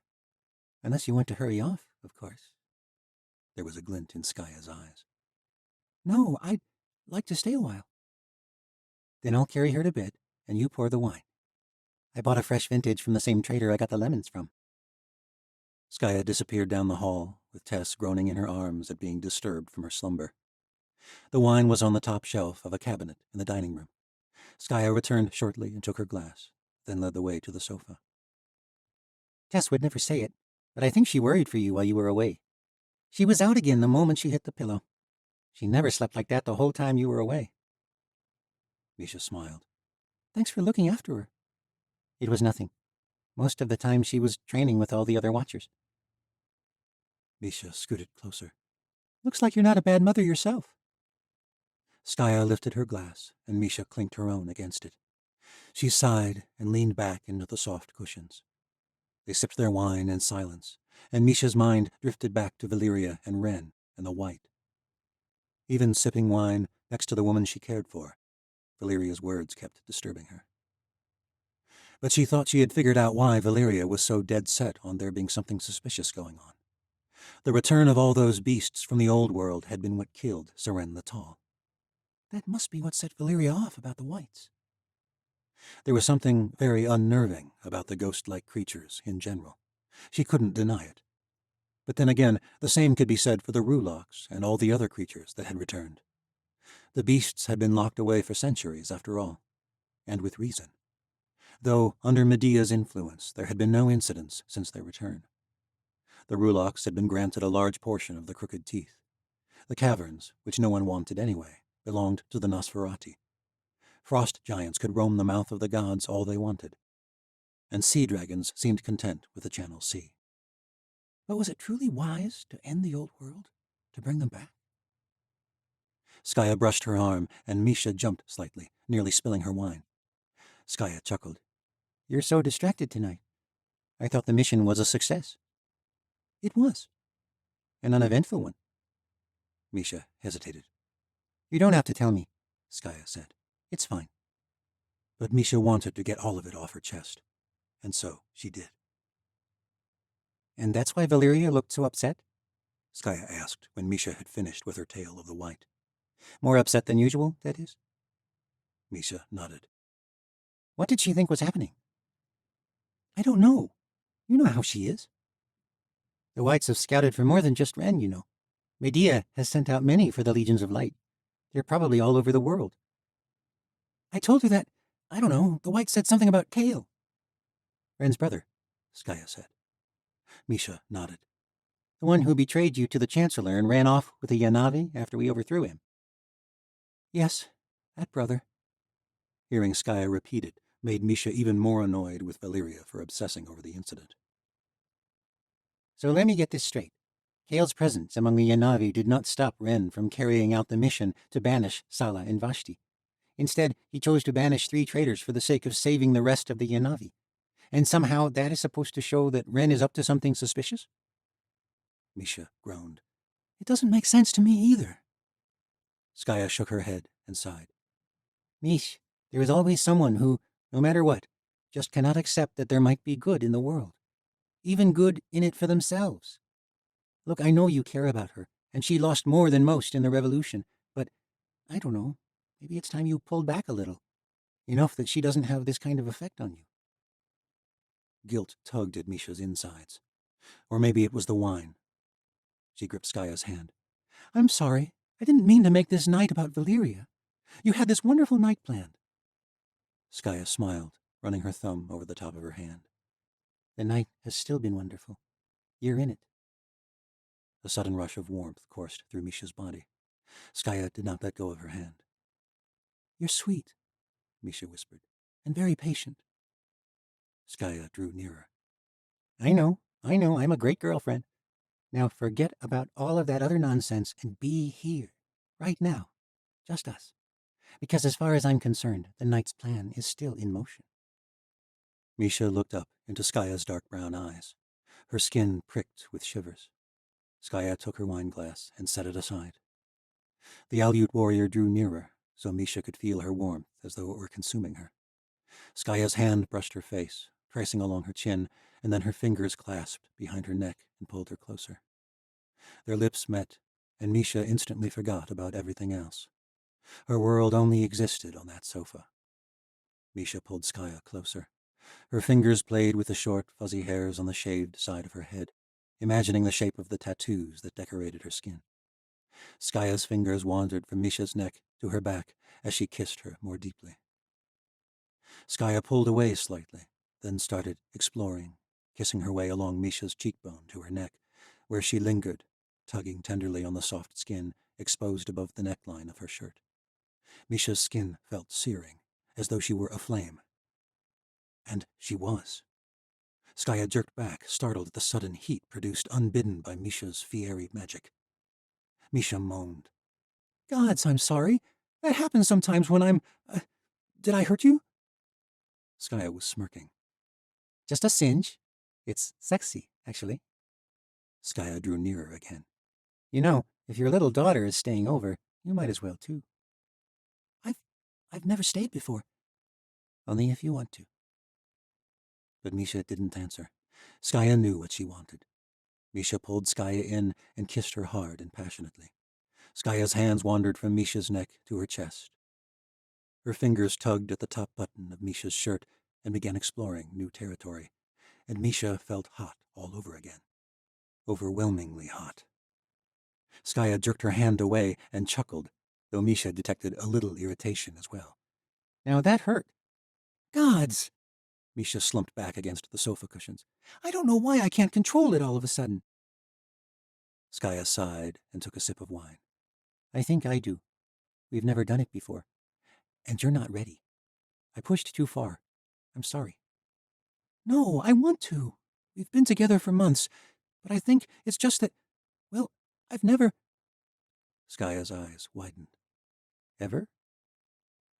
Unless you want to hurry off, of course. There was a glint in Skaya's eyes. No, I'd like to stay a while. Then I'll carry her to bed, and you pour the wine. I bought a fresh vintage from the same trader I got the lemons from. Skaya disappeared down the hall, with Tess groaning in her arms at being disturbed from her slumber. The wine was on the top shelf of a cabinet in the dining room. Skaya returned shortly and took her glass, then led the way to the sofa. Tess would never say it, but I think she worried for you while you were away. She was out again the moment she hit the pillow. She never slept like that the whole time you were away. Misha smiled. Thanks for looking after her. It was nothing. Most of the time she was training with all the other Watchers. Misha scooted closer. Looks like you're not a bad mother yourself. Skaya lifted her glass, and Misha clinked her own against it. She sighed and leaned back into the soft cushions. They sipped their wine in silence, and Misha's mind drifted back to Valyria and Ren and the White. Even sipping wine next to the woman she cared for, Valyria's words kept disturbing her. But she thought she had figured out why Valyria was so dead set on there being something suspicious going on. The return of all those beasts from the old world had been what killed Seren the Tall. That must be what set Valyria off about the Whites. There was something very unnerving about the ghost-like creatures in general. She couldn't deny it. But then again, the same could be said for the Rulocks and all the other creatures that had returned. The beasts had been locked away for centuries, after all, and with reason. Though, under Medea's influence, there had been no incidents since their return. The Rulocks had been granted a large portion of the Crooked Teeth. The caverns, which no one wanted anyway, belonged to the Nosferati. Frost giants could roam the mouth of the gods all they wanted, and sea dragons seemed content with the Channel Sea. But was it truly wise to end the old world, to bring them back? Skaya brushed her arm, and Misha jumped slightly, nearly spilling her wine. Skaya chuckled. You're so distracted tonight. I thought the mission was a success. It was. An uneventful one. Misha hesitated. You don't have to tell me, Skaya said. It's fine. But Misha wanted to get all of it off her chest, and so she did. And that's why Valeria looked so upset? Skaya asked when Misha had finished with her tale of the white. More upset than usual, that is? Misha nodded. What did she think was happening? I don't know. You know how she is. The Whites have scouted for more than just Ren, you know. Medea has sent out many for the Legions of Light. They're probably all over the world. I told her that, I don't know, the White said something about Kale. Ren's brother, Skaya said. Misha nodded. The one who betrayed you to the Chancellor and ran off with the Yanavi after we overthrew him. Yes, that brother. Hearing Skaya repeat it made Misha even more annoyed with Valeria for obsessing over the incident. So let me get this straight. Kale's presence among the Yanavi did not stop Ren from carrying out the mission to banish Sala and Vashti. Instead, he chose to banish 3 traitors for the sake of saving the rest of the Yanavi. And somehow that is supposed to show that Ren is up to something suspicious? Misha groaned. It doesn't make sense to me either. Skaya shook her head and sighed. Mish, there is always someone who, no matter what, just cannot accept that there might be good in the world. Even good in it for themselves. Look, I know you care about her, and she lost more than most in the revolution, but I don't know, maybe it's time you pulled back a little. Enough that she doesn't have this kind of effect on you. Guilt tugged at Misha's insides. Or maybe it was the wine. She gripped Skaya's hand. I'm sorry. I didn't mean to make this night about Valeria. You had this wonderful night planned. Skaya smiled, running her thumb over the top of her hand. The night has still been wonderful. You're in it. A sudden rush of warmth coursed through Misha's body. Skaya did not let go of her hand. You're sweet, Misha whispered, and very patient. Skaya drew nearer. I know, I'm a great girlfriend. Now forget about all of that other nonsense and be here, right now, just us. Because as far as I'm concerned, the night's plan is still in motion. Misha looked up into Skaya's dark brown eyes. Her skin pricked with shivers. Skaya took her wineglass and set it aside. The Aleut warrior drew nearer, so Misha could feel her warmth as though it were consuming her. Skaya's hand brushed her face, tracing along her chin, and then her fingers clasped behind her neck and pulled her closer. Their lips met, and Misha instantly forgot about everything else. Her world only existed on that sofa. Misha pulled Skaya closer. Her fingers played with the short, fuzzy hairs on the shaved side of her head, imagining the shape of the tattoos that decorated her skin. Skaya's fingers wandered from Misha's neck to her back as she kissed her more deeply. Skaya pulled away slightly, then started exploring, kissing her way along Misha's cheekbone to her neck, where she lingered, tugging tenderly on the soft skin exposed above the neckline of her shirt. Misha's skin felt searing, as though she were aflame. And she was. Skaya jerked back, startled at the sudden heat produced unbidden by Misha's fiery magic. Misha moaned. Gods, I'm sorry. That happens sometimes when I'm... did I hurt you? Skaya was smirking. Just a singe. It's sexy, actually. Skaya drew nearer again. You know, if your little daughter is staying over, you might as well too. I've never stayed before. Only if you want to. But Misha didn't answer. Skaya knew what she wanted. Misha pulled Skaya in and kissed her hard and passionately. Skaya's hands wandered from Misha's neck to her chest. Her fingers tugged at the top button of Misha's shirt and began exploring new territory, and Misha felt hot all over again. Overwhelmingly hot. Skaya jerked her hand away and chuckled, though Misha detected a little irritation as well. Now that hurt. Gods! Misha slumped back against the sofa cushions. I don't know why I can't control it all of a sudden. Skaya sighed and took a sip of wine. I think I do. We've never done it before. And you're not ready. I pushed too far. I'm sorry. No, I want to. We've been together for months, but I think it's just that, well, I've never... Skaya's eyes widened. Ever?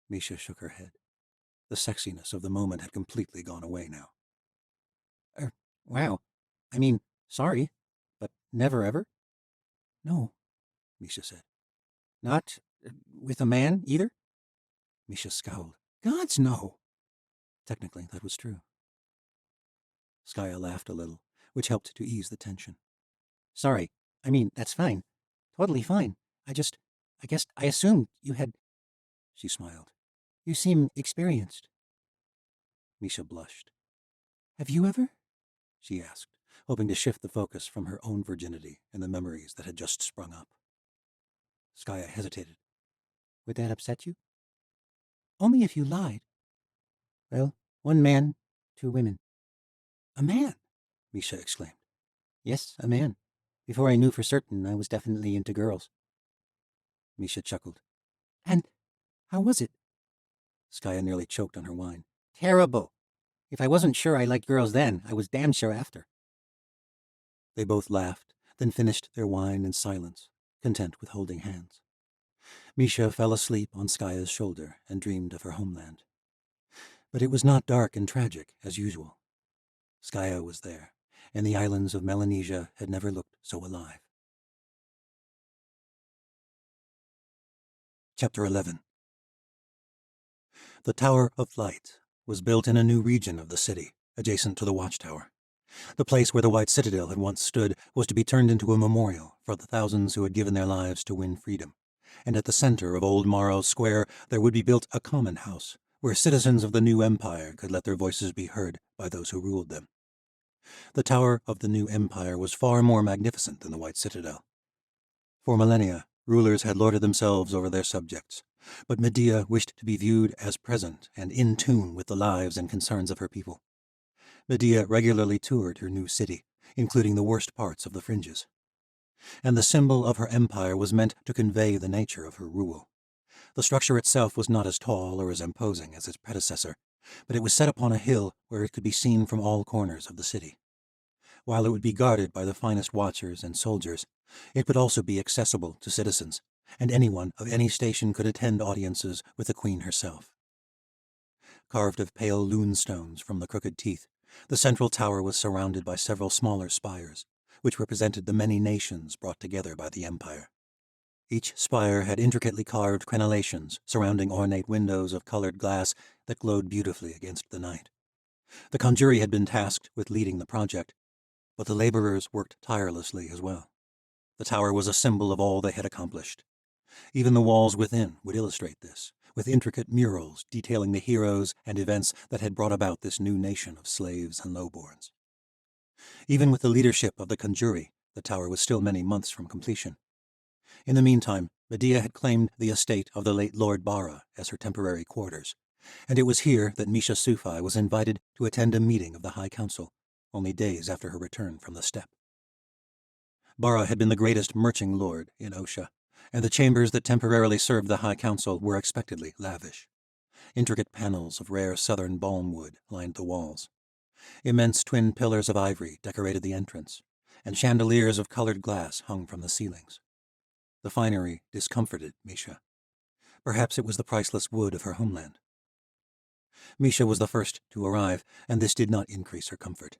Misha shook her head. The sexiness of the moment had completely gone away now. Wow. I mean, sorry, but never ever? No, Misha said. Not with a man, either? Misha scowled. Gods, no. Technically, that was true. Skaya laughed a little, which helped to ease the tension. Sorry. I mean, that's fine. Totally fine. I guess I assumed you had... She smiled. You seem experienced. Misha blushed. Have you ever? She asked, hoping to shift the focus from her own virginity and the memories that had just sprung up. Skaya hesitated. Would that upset you? Only if you lied. Well, 1 man, 2 women. A man? Misha exclaimed. Yes, a man. Before I knew for certain, I was definitely into girls. Misha chuckled. And how was it? Skaya nearly choked on her wine. Terrible. If I wasn't sure I liked girls then, I was damn sure after. They both laughed, then finished their wine in silence, content with holding hands. Misha fell asleep on Skaya's shoulder and dreamed of her homeland. But it was not dark and tragic as usual. Skaya was there, and the islands of Melanesia had never looked so alive. Chapter 11. The Tower of Light was built in a new region of the city, adjacent to the watchtower. The place where the White Citadel had once stood was to be turned into a memorial for the thousands who had given their lives to win freedom. And at the center of Old Morrow Square there would be built a common house, where citizens of the new empire could let their voices be heard by those who ruled them. The Tower of the new empire was far more magnificent than the White Citadel. For millennia, rulers had lorded themselves over their subjects, but Medea wished to be viewed as present and in tune with the lives and concerns of her people. Medea regularly toured her new city, including the worst parts of the fringes. And the symbol of her empire was meant to convey the nature of her rule. The structure itself was not as tall or as imposing as its predecessor, but it was set upon a hill where it could be seen from all corners of the city. While it would be guarded by the finest watchers and soldiers, it would also be accessible to citizens, and anyone of any station could attend audiences with the queen herself. Carved of pale loonstones from the crooked teeth, the central tower was surrounded by several smaller spires, which represented the many nations brought together by the empire. Each spire had intricately carved crenellations surrounding ornate windows of colored glass that glowed beautifully against the night. The conjurer had been tasked with leading the project, but the laborers worked tirelessly as well. The tower was a symbol of all they had accomplished. Even the walls within would illustrate this, with intricate murals detailing the heroes and events that had brought about this new nation of slaves and lowborns. Even with the leadership of the conjurer, the tower was still many months from completion. In the meantime, Medea had claimed the estate of the late Lord Bara as her temporary quarters, and it was here that Misha Sufi was invited to attend a meeting of the High Council, only days after her return from the steppe. Bara had been the greatest merching lord in Osha, and the chambers that temporarily served the High Council were expectedly lavish. Intricate panels of rare southern balm wood lined the walls. Immense twin pillars of ivory decorated the entrance, and chandeliers of colored glass hung from the ceilings. The finery discomforted Misha. Perhaps it was the priceless wood of her homeland. Misha was the first to arrive, and this did not increase her comfort.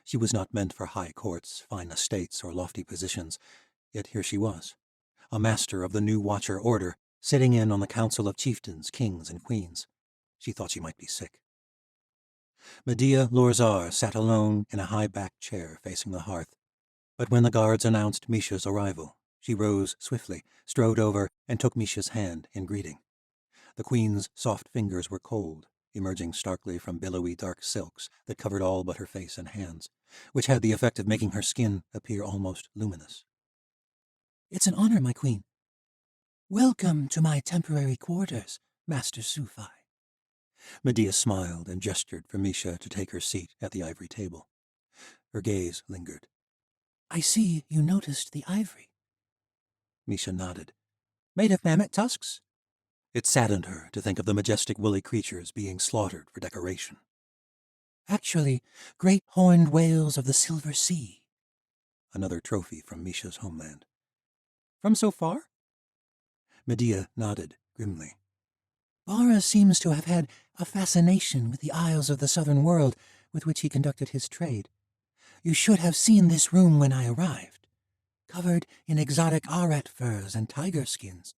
She was not meant for high courts, fine estates, or lofty positions, yet here she was, a master of the new Watcher Order, sitting in on the council of chieftains, kings, and queens. She thought she might be sick. Medea Lorzar sat alone in a high-backed chair facing the hearth, but when the guards announced Misha's arrival, she rose swiftly, strode over, and took Misha's hand in greeting. The queen's soft fingers were cold, emerging starkly from billowy dark silks that covered all but her face and hands, which had the effect of making her skin appear almost luminous. It's an honor, my queen. Welcome to my temporary quarters, Master Sufi. Medea smiled and gestured for Misha to take her seat at the ivory table. Her gaze lingered. I see you noticed the ivory. Misha nodded. Made of mammoth tusks? It saddened her to think of the majestic woolly creatures being slaughtered for decoration. Actually, great horned whales of the Silver Sea. Another trophy from Misha's homeland. From so far? Medea nodded grimly. Bara seems to have had a fascination with the isles of the southern world with which he conducted his trade. You should have seen this room when I arrived, covered in exotic arat furs and tiger skins.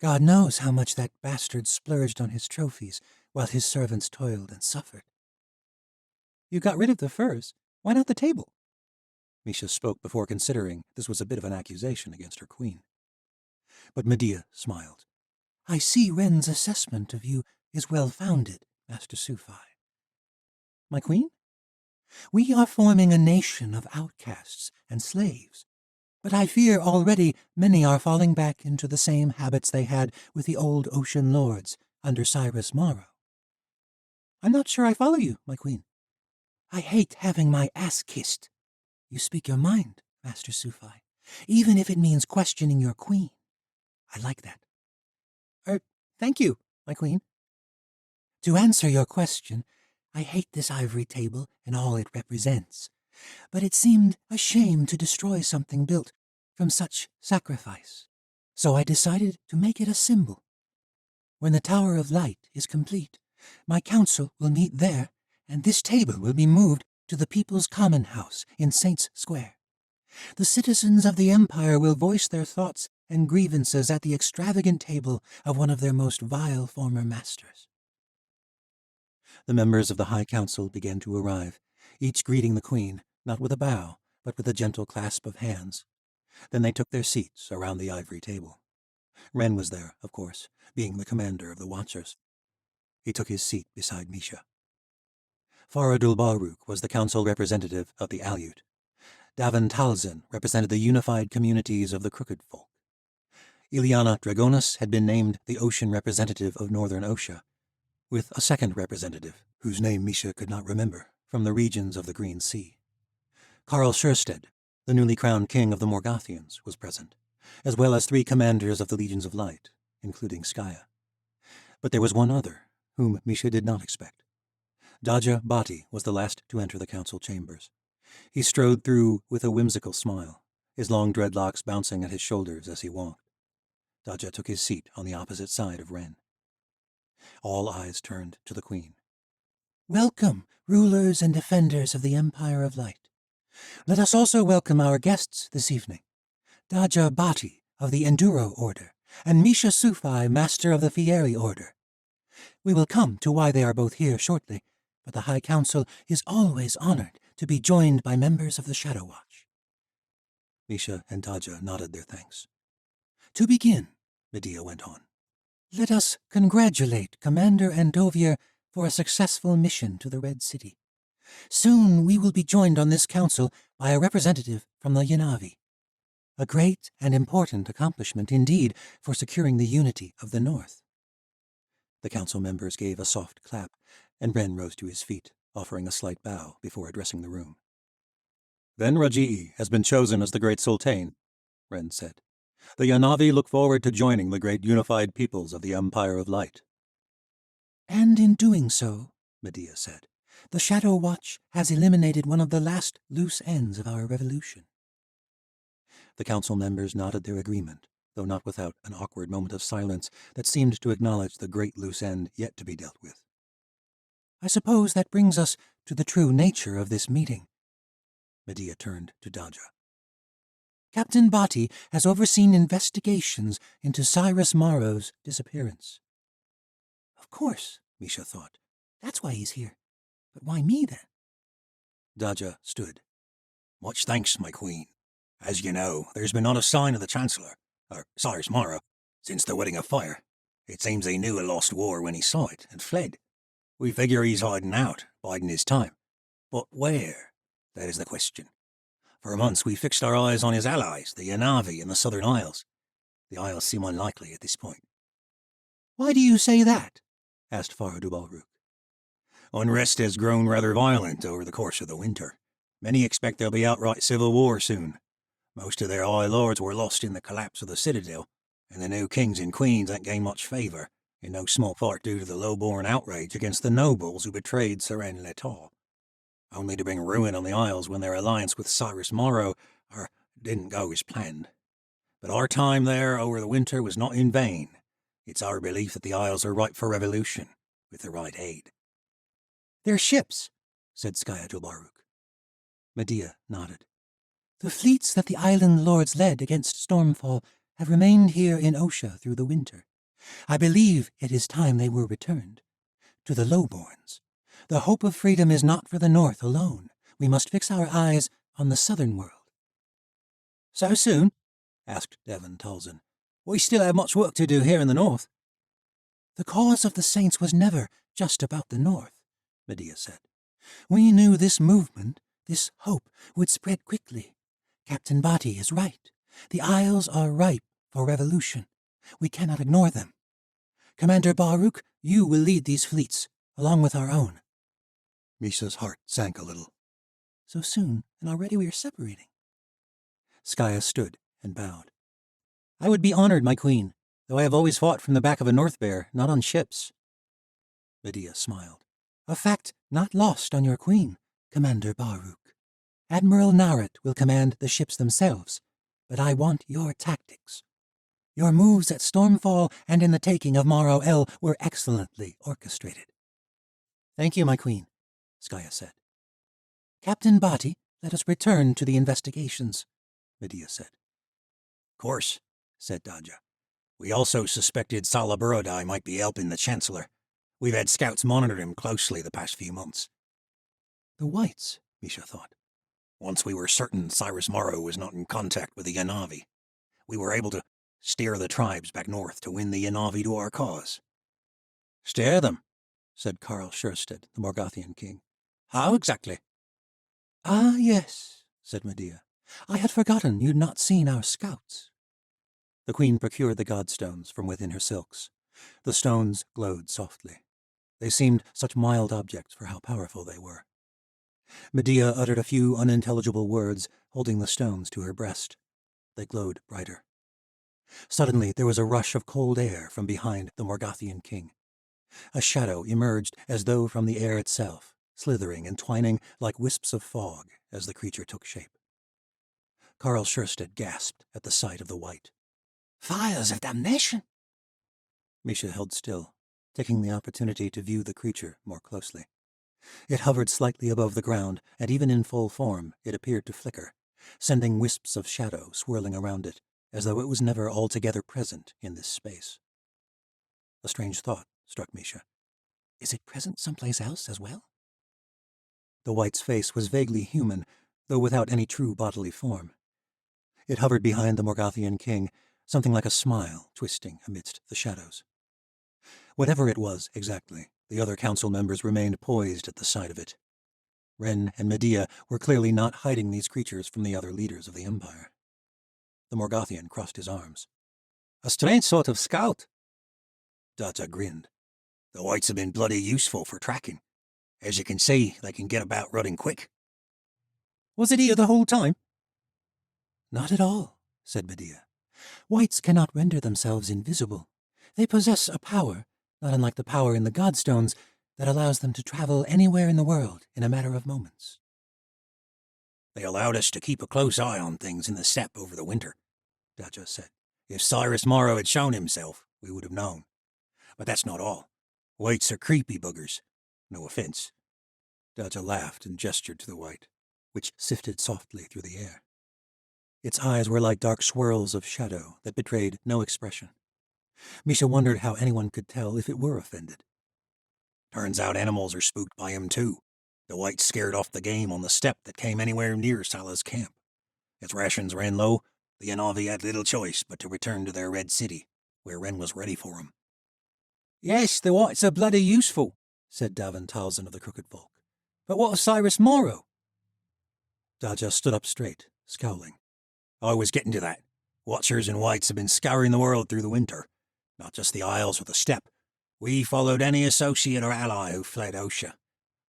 God knows how much that bastard splurged on his trophies while his servants toiled and suffered. You got rid of the furs. Why not the table? Misha spoke before considering this was a bit of an accusation against her queen. But Medea smiled. I see Ren's assessment of you is well-founded, Master Sufi. My queen? We are forming a nation of outcasts and slaves, but I fear already many are falling back into the same habits they had with the old ocean lords under Cyrus Morrow. I'm not sure I follow you, my queen. I hate having my ass kissed. You speak your mind, Master Sufi, even if it means questioning your queen. I like that. Thank you, my queen. To answer your question, I hate this ivory table and all it represents, but it seemed a shame to destroy something built from such sacrifice, so I decided to make it a symbol. When the Tower of Light is complete, my council will meet there, and this table will be moved to the People's Common House in Saints Square. The citizens of the Empire will voice their thoughts and grievances at the extravagant table of one of their most vile former masters. The members of the High Council began to arrive, each greeting the queen, not with a bow, but with a gentle clasp of hands. Then they took their seats around the ivory table. Ren was there, of course, being the commander of the Watchers. He took his seat beside Misha. Faradul Baruk was the council representative of the Aleut. Davin Talzin represented the unified communities of the Crooked Folk. Ileana Dragonis had been named the ocean representative of Northern Osha, with a second representative, whose name Misha could not remember, from the regions of the Green Sea. Karl Schursted, the newly crowned king of the Morgathians, was present, as well as 3 commanders of the Legions of Light, including Skaya. But there was one other, whom Misha did not expect. Daja Bhati was the last to enter the council chambers. He strode through with a whimsical smile, his long dreadlocks bouncing at his shoulders as he walked. Daja took his seat on the opposite side of Ren. All eyes turned to the queen. Welcome, rulers and defenders of the Empire of Light. Let us also welcome our guests this evening, Daja Bhati of the Enduro Order, and Misha Sufi, Master of the Fieri Order. We will come to why they are both here shortly, but the High Council is always honored to be joined by members of the Shadow Watch. Misha and Daja nodded their thanks. To begin, Medea went on, let us congratulate Commander Andovier for a successful mission to the Red City. Soon we will be joined on this council by a representative from the Yanavi. A great and important accomplishment indeed for securing the unity of the North. The council members gave a soft clap, and Ren rose to his feet, offering a slight bow before addressing the room. Then Raji'i has been chosen as the great Sultan, Ren said. The Yanavi look forward to joining the great unified peoples of the Empire of Light. And in doing so, Medea said, the Shadow Watch has eliminated one of the last loose ends of our revolution. The council members nodded their agreement, though not without an awkward moment of silence that seemed to acknowledge the great loose end yet to be dealt with. I suppose that brings us to the true nature of this meeting. Medea turned to Daja. Captain Bhati has overseen investigations into Cyrus Morrow's disappearance. Of course, Misha thought. That's why he's here. But why me, then? Daja stood. Much thanks, my queen. As you know, there's been not a sign of the Chancellor, or Cyrus Morrow, since the Wedding of Fire. It seems he knew a lost war when he saw it and fled. We figure he's hiding out, biding his time. But where? That is the question. For months we fixed our eyes on his allies, the Yanavi and the Southern Isles. The Isles seem unlikely at this point. Why do you say that? Asked Faradul Balruk. Unrest has grown rather violent over the course of the winter. Many expect there'll be outright civil war soon. Most of their high lords were lost in the collapse of the citadel, and the new kings and queens ain't gained much favour, in no small part due to the low-born outrage against the nobles who betrayed Seren Letar, only to bring ruin on the Isles when their alliance with Cyrus Morrow didn't go as planned. But our time there over the winter was not in vain. It's our belief that the Isles are ripe for revolution, with the right aid. They're ships, said Skaya to Baruk. Medea nodded. The fleets that the island lords led against Stormfall have remained here in Osha through the winter. I believe it is time they were returned. to the lowborns. The hope of freedom is not for the north alone. We must fix our eyes on the southern world. So soon? Asked Devon Tolson. We still have much work to do here in the north. The cause of the saints was never just about the north, Medea said. We knew this movement, this hope, would spread quickly. Captain Bati is right. The Isles are ripe for revolution. We cannot ignore them. Commander Baruch, you will lead these fleets, along with our own. Misha's heart sank a little. So soon, and already we are separating. Skaya stood and bowed. I would be honored, my queen, though I have always fought from the back of a North Bear, not on ships. Medea smiled. A fact not lost on your queen, Commander Baruch. Admiral Narrated will command the ships themselves, but I want your tactics. Your moves at Stormfall and in the taking of Maro El were excellently orchestrated. Thank you, my queen, Skaya said. Captain Bati, let us return to the investigations, Medea said. Course, said Daja. We also suspected Sala Burodai might be helping the Chancellor. We've had scouts monitor him closely the past few months. The Whites, Misha thought. Once we were certain Cyrus Morrow was not in contact with the Yanavi, we were able to steer the tribes back north to win the Yanavi to our cause. Steer them, said Karl Schursted, the Morgothian king. How exactly? Ah, yes, said Medea. I had forgotten you'd not seen our scouts. The queen procured the godstones from within her silks. The stones glowed softly. They seemed such mild objects for how powerful they were. Medea uttered a few unintelligible words, holding the stones to her breast. They glowed brighter. Suddenly there was a rush of cold air from behind the Morgothian king. A shadow emerged as though from the air itself, slithering and twining like wisps of fog as the creature took shape. Karl Schursted gasped at the sight of the white. Fires of damnation! Misha held still, taking the opportunity to view the creature more closely. It hovered slightly above the ground, and even in full form it appeared to flicker, sending wisps of shadow swirling around it, as though it was never altogether present in this space. A strange thought struck Misha. Is it present someplace else as well? The white's face was vaguely human, though without any true bodily form. It hovered behind the Morgothian king, something like a smile twisting amidst the shadows. Whatever it was exactly, the other council members remained poised at the sight of it. Ren and Medea were clearly not hiding these creatures from the other leaders of the Empire. The Morgothian crossed his arms. A strange sort of scout. Data grinned. The whites have been bloody useful for tracking. As you can see, they can get about running quick. Was it here the whole time? Not at all, said Medea. Whites cannot render themselves invisible. They possess a power, not unlike the power in the Godstones, that allows them to travel anywhere in the world in a matter of moments. They allowed us to keep a close eye on things in the steppe over the winter, Daja said. If Cyrus Morrow had shown himself, we would have known. But that's not all. Whites are creepy buggers. No offense. Daja laughed and gestured to the white, which sifted softly through the air. Its eyes were like dark swirls of shadow that betrayed no expression. Misha wondered how anyone could tell if it were offended. Turns out animals are spooked by him too. The whites scared off the game on the steppe that came anywhere near Sala's camp. As rations ran low, the Yanavi had little choice but to return to their Red City, where Ren was ready for them. Yes, the whites are bloody useful, said Davin Talzin of the Crooked Folk. But what of Cyrus Morrow? Daja stood up straight, scowling. I was getting to that. Watchers and whites have been scouring the world through the winter. Not just the Isles or the steppe. We followed any associate or ally who fled Osha.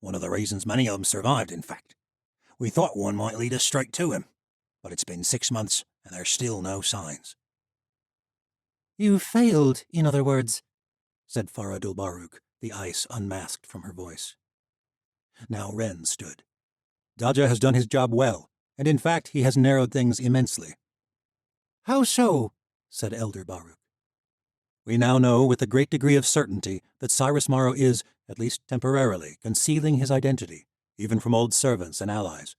One of the reasons many of them survived, in fact. We thought one might lead us straight to him. But it's been 6 months, and there's still no signs. You failed, in other words, said Faradul Baruch, the ice unmasked from her voice. Now Ren stood. Daja has done his job well, and in fact he has narrowed things immensely. How so? Said Elder Baruch. We now know with a great degree of certainty that Cyrus Morrow is, at least temporarily, concealing his identity, even from old servants and allies,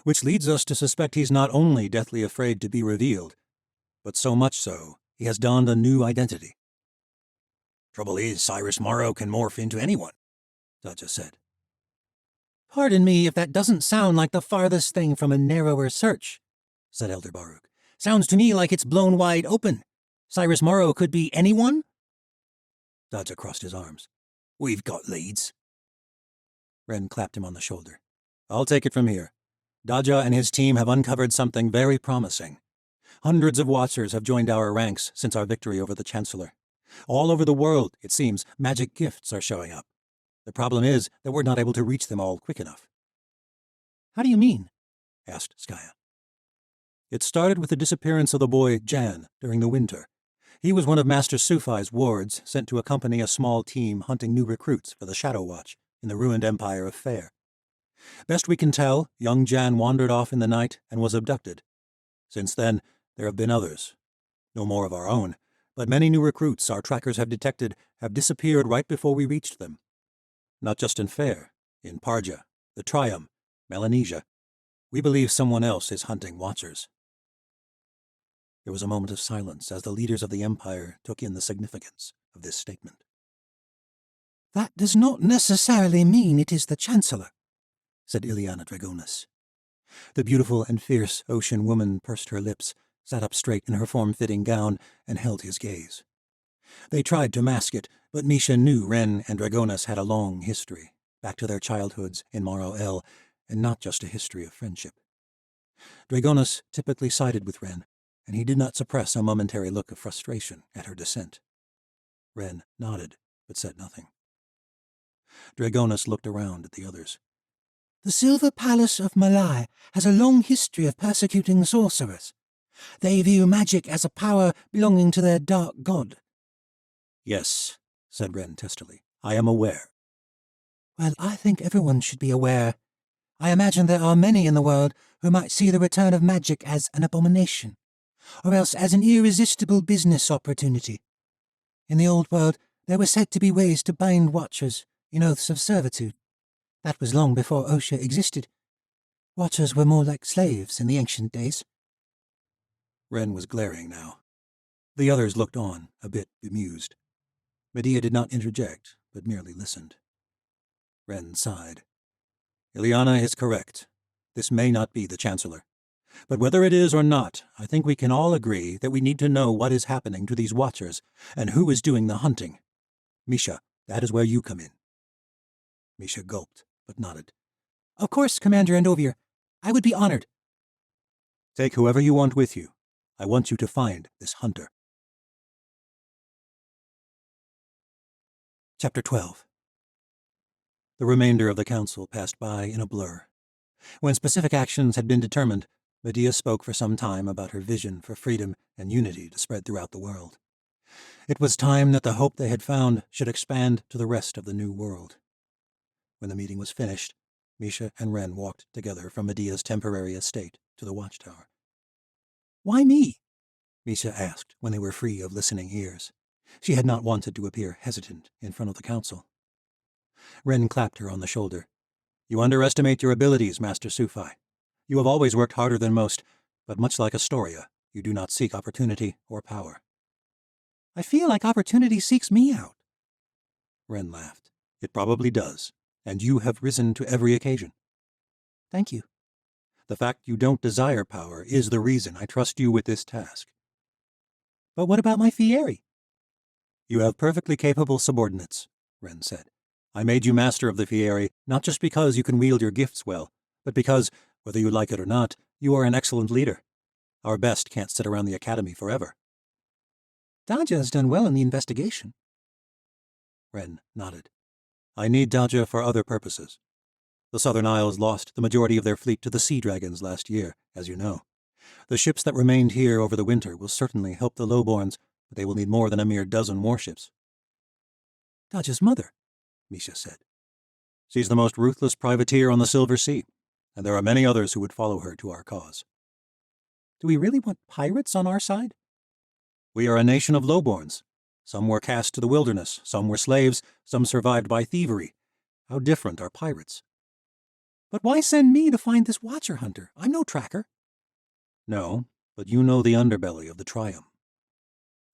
which leads us to suspect he's not only deathly afraid to be revealed, but so much so he has donned a new identity. Trouble is, Cyrus Morrow can morph into anyone, Daja said. Pardon me if that doesn't sound like the farthest thing from a narrower search, said Elder Baruch. Sounds to me like it's blown wide open. Cyrus Morrow could be anyone? Daja crossed his arms. We've got leads. Ren clapped him on the shoulder. I'll take it from here. Daja and his team have uncovered something very promising. Hundreds of Watchers have joined our ranks since our victory over the Chancellor. All over the world, it seems, magic gifts are showing up. The problem is that we're not able to reach them all quick enough. How do you mean? Asked Skaya. It started with the disappearance of the boy Jan during the winter. He was one of Master Sufai's wards sent to accompany a small team hunting new recruits for the Shadow Watch in the ruined empire of Fair. Best we can tell, young Jan wandered off in the night and was abducted. Since then, there have been others. No more of our own, but many new recruits our trackers have detected have disappeared right before we reached them. Not just in Fair, in Parja, the Trium, Melanesia. We believe someone else is hunting Watchers. There was a moment of silence as the leaders of the Empire took in the significance of this statement. That does not necessarily mean it is the Chancellor, said Ileana Dragonis. The beautiful and fierce ocean woman pursed her lips, sat up straight in her form-fitting gown, and held his gaze. They tried to mask it, but Misha knew Ren and Dragonis had a long history, back to their childhoods in Morrow El, and not just a history of friendship. Dragonis typically sided with Ren, and he did not suppress a momentary look of frustration at her dissent. Ren nodded, but said nothing. Dragonis looked around at the others. The Silver Palace of Malai has a long history of persecuting sorcerers. They view magic as a power belonging to their dark god. Yes, said Ren testily. I am aware. Well, I think everyone should be aware. I imagine there are many in the world who might see the return of magic as an abomination, or else as an irresistible business opportunity. In the old world, there were said to be ways to bind Watchers in oaths of servitude. That was long before OSHA existed. Watchers were more like slaves in the ancient days. Ren was glaring now. The others looked on, a bit bemused. Medea did not interject, but merely listened. Ren sighed. Ileana is correct. This may not be the Chancellor. But whether it is or not, I think we can all agree that we need to know what is happening to these Watchers and who is doing the hunting. Misha, that is where you come in. Misha gulped, but nodded. Of course, Commander Andovier. I would be honored. Take whoever you want with you. I want you to find this hunter. Chapter 12. The remainder of the council passed by in a blur. When specific actions had been determined, Medea spoke for some time about her vision for freedom and unity to spread throughout the world. It was time that the hope they had found should expand to the rest of the new world. When the meeting was finished, Misha and Ren walked together from Medea's temporary estate to the watchtower. Why me? Misha asked when they were free of listening ears. She had not wanted to appear hesitant in front of the council. Ren clapped her on the shoulder. You underestimate your abilities, Master Sufai. You have always worked harder than most, but much like Astoria, you do not seek opportunity or power. I feel like opportunity seeks me out. Ren laughed. It probably does, and you have risen to every occasion. Thank you. The fact you don't desire power is the reason I trust you with this task. But what about my Fieri? You have perfectly capable subordinates, Ren said. I made you master of the Fieri not just because you can wield your gifts well, but because, whether you like it or not, you are an excellent leader. Our best can't sit around the academy forever. Daja has done well in the investigation. Ren nodded. I need Daja for other purposes. The Southern Isles lost the majority of their fleet to the Sea Dragons last year, as you know. The ships that remained here over the winter will certainly help the Lowborns, but they will need more than a mere dozen warships. Daja's mother, Misha said. She's the most ruthless privateer on the Silver Sea, and there are many others who would follow her to our cause. Do we really want pirates on our side? We are a nation of lowborns. Some were cast to the wilderness, some were slaves, some survived by thievery. How different are pirates? But why send me to find this Watcher hunter? I'm no tracker. No, but you know the underbelly of the Trium.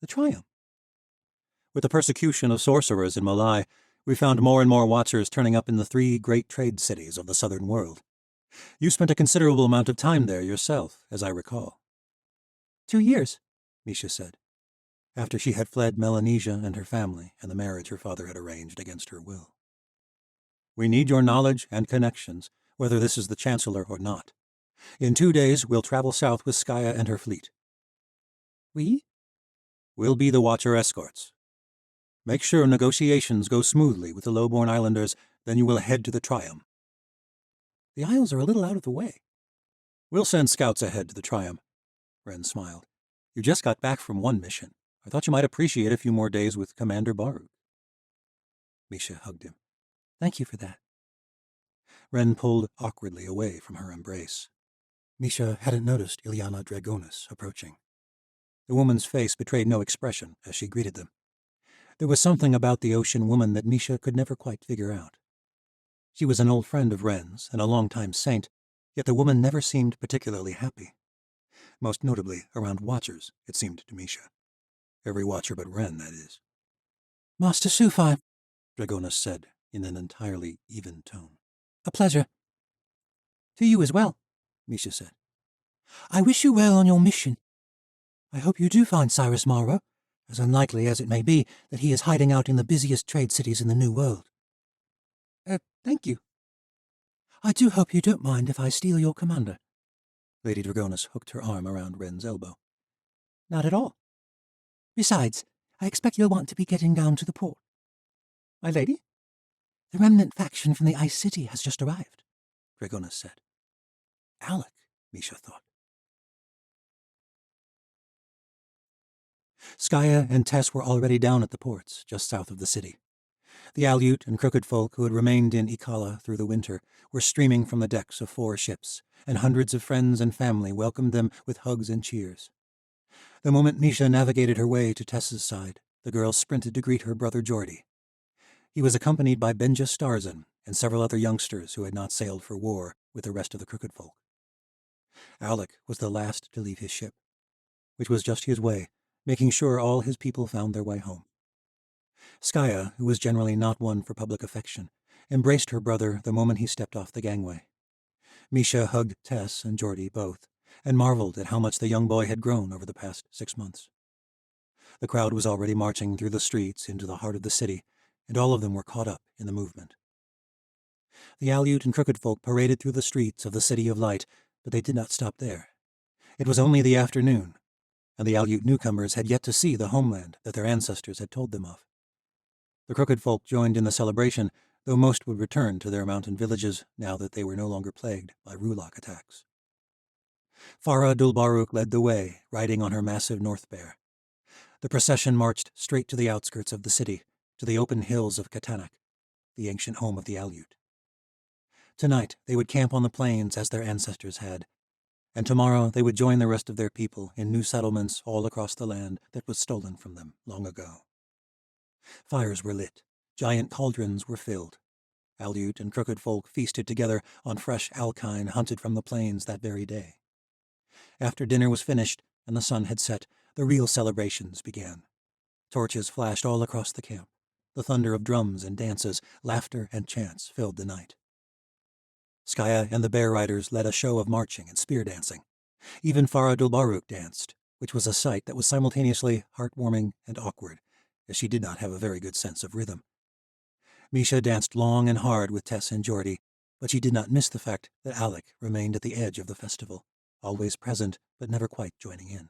The Trium? With the persecution of sorcerers in Malai, We found more and more watchers turning up in the 3 great trade cities of the southern world. You spent a considerable amount of time there yourself, as I recall. 2 years, Misha said, after she had fled Melanesia and her family and the marriage her father had arranged against her will. We need your knowledge and connections, whether this is the Chancellor or not. In 2 days, we'll travel south with Skaya and her fleet. We? We'll be the Watcher escorts. Make sure negotiations go smoothly with the Lowborn Islanders, then you will head to the Triumph. The Isles are a little out of the way. We'll send scouts ahead to the Triumph. Ren smiled. You just got back from one mission. I thought you might appreciate a few more days with Commander Baruch. Misha hugged him. Thank you for that. Ren pulled awkwardly away from her embrace. Misha hadn't noticed Ilyana Dragonis approaching. The woman's face betrayed no expression as she greeted them. There was something about the ocean woman that Misha could never quite figure out. She was an old friend of Ren's and a long-time saint, yet the woman never seemed particularly happy. Most notably around watchers, it seemed to Misha. Every watcher but Ren, that is. Master Sufi, Dragonis said in an entirely even tone. A pleasure. To you as well, Misha said. I wish you well on your mission. I hope you do find Cyrus Morrow, as unlikely as it may be that he is hiding out in the busiest trade cities in the New World. Thank you. I do hope you don't mind if I steal your commander. Lady Dragonis hooked her arm around Ren's elbow. Not at all. Besides, I expect you'll want to be getting down to the port. My lady? The remnant faction from the Ice City has just arrived, Dragonis said. Alec, Misha thought. Skaya and Tess were already down at the ports, just south of the city. The Aleut and Crooked folk who had remained in Ikala through the winter were streaming from the decks of 4 ships, and hundreds of friends and family welcomed them with hugs and cheers. The moment Misha navigated her way to Tess's side, the girl sprinted to greet her brother Geordie. He was accompanied by Benja Starzan and several other youngsters who had not sailed for war with the rest of the Crooked folk. Alec was the last to leave his ship, which was just his way, making sure all his people found their way home. Skaya, who was generally not one for public affection, embraced her brother the moment he stepped off the gangway. Misha hugged Tess and Geordie both, and marveled at how much the young boy had grown over the past 6 months. The crowd was already marching through the streets into the heart of the city, and all of them were caught up in the movement. The Aleut and Crooked folk paraded through the streets of the City of Light, but they did not stop there. It was only the afternoon, and the Aleut newcomers had yet to see the homeland that their ancestors had told them of. The Crooked folk joined in the celebration, though most would return to their mountain villages now that they were no longer plagued by Rulok attacks. Farah Dulbaruk led the way, riding on her massive North Bear. The procession marched straight to the outskirts of the city, to the open hills of Katanak, the ancient home of the Aleut. Tonight they would camp on the plains as their ancestors had, and tomorrow they would join the rest of their people in new settlements all across the land that was stolen from them long ago. Fires were lit, giant cauldrons were filled. Aleut and Crooked folk feasted together on fresh alkine hunted from the plains that very day. After dinner was finished and the sun had set, the real celebrations began. Torches flashed all across the camp. The thunder of drums and dances, laughter and chants filled the night. Skaya and the bear riders led a show of marching and spear dancing. Even Farah Dulbaruk danced, which was a sight that was simultaneously heartwarming and awkward, as she did not have a very good sense of rhythm. Misha danced long and hard with Tess and Geordie, but she did not miss the fact that Alec remained at the edge of the festival, always present but never quite joining in.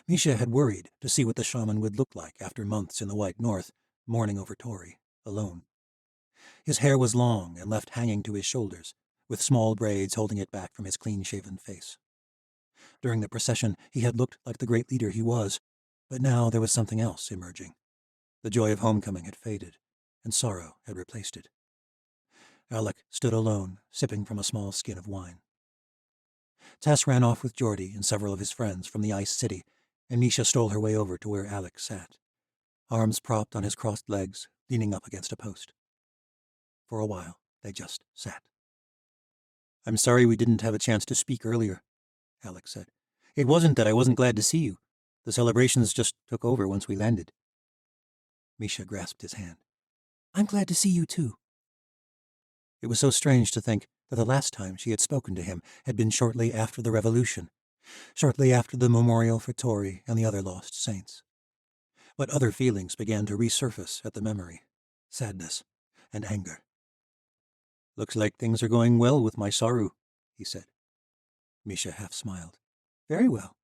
Misha had worried to see what the shaman would look like after months in the White North, mourning over Tori, alone. His hair was long and left hanging to his shoulders, with small braids holding it back from his clean-shaven face. During the procession, he had looked like the great leader he was, but now there was something else emerging. The joy of homecoming had faded, and sorrow had replaced it. Alec stood alone, sipping from a small skin of wine. Tess ran off with Geordie and several of his friends from the Ice City, and Misha stole her way over to where Alec sat, arms propped on his crossed legs, leaning up against a post. For a while, they just sat. "I'm sorry we didn't have a chance to speak earlier," Alec said. "It wasn't that I wasn't glad to see you. The celebrations just took over once we landed." Misha grasped his hand. I'm glad to see you too. It was so strange to think that the last time she had spoken to him had been shortly after the revolution, shortly after the memorial for Tori and the other lost saints. But other feelings began to resurface at the memory, sadness and anger. "Looks like things are going well with my Saru," he said. Misha half smiled. "Very well."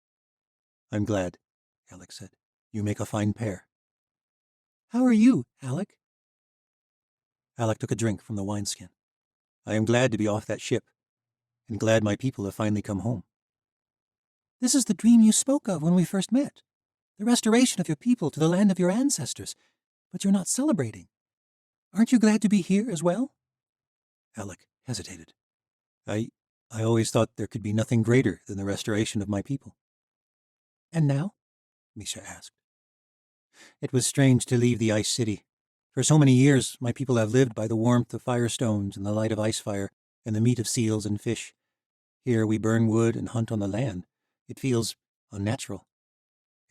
"I'm glad," Alec said. "You make a fine pair." "How are you, Alec?" Alec took a drink from the wineskin. "I am glad to be off that ship, and glad my people have finally come home." "This is the dream you spoke of when we first met. The restoration of your people to the land of your ancestors. But you're not celebrating. Aren't you glad to be here as well?" Alec hesitated. I always thought there could be nothing greater than the restoration of my people." "And now?" Misha asked. "It was strange to leave the ice city. For so many years my people have lived by the warmth of firestones and the light of ice fire and the meat of seals and fish. Here we burn wood and hunt on the land. It feels unnatural.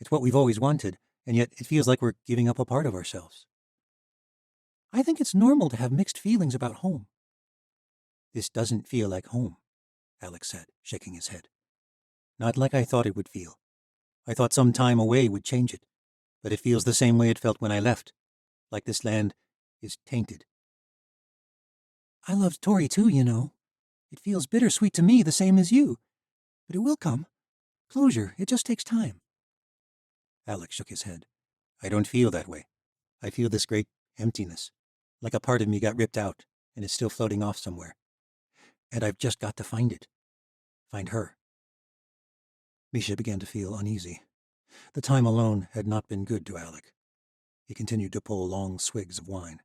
It's what we've always wanted, and yet it feels like we're giving up a part of ourselves." "I think it's normal to have mixed feelings about home." "This doesn't feel like home," Alec said, shaking his head. "Not like I thought it would feel. I thought some time away would change it, but it feels the same way it felt when I left, like this land is tainted." "I loved Tori too, you know. It feels bittersweet to me the same as you. But it will come. Closure, it just takes time." Alec shook his head. "I don't feel that way. I feel this great emptiness, like a part of me got ripped out and is still floating off somewhere. And I've just got to find it. Find her." Misha began to feel uneasy. The time alone had not been good to Alec. He continued to pull long swigs of wine.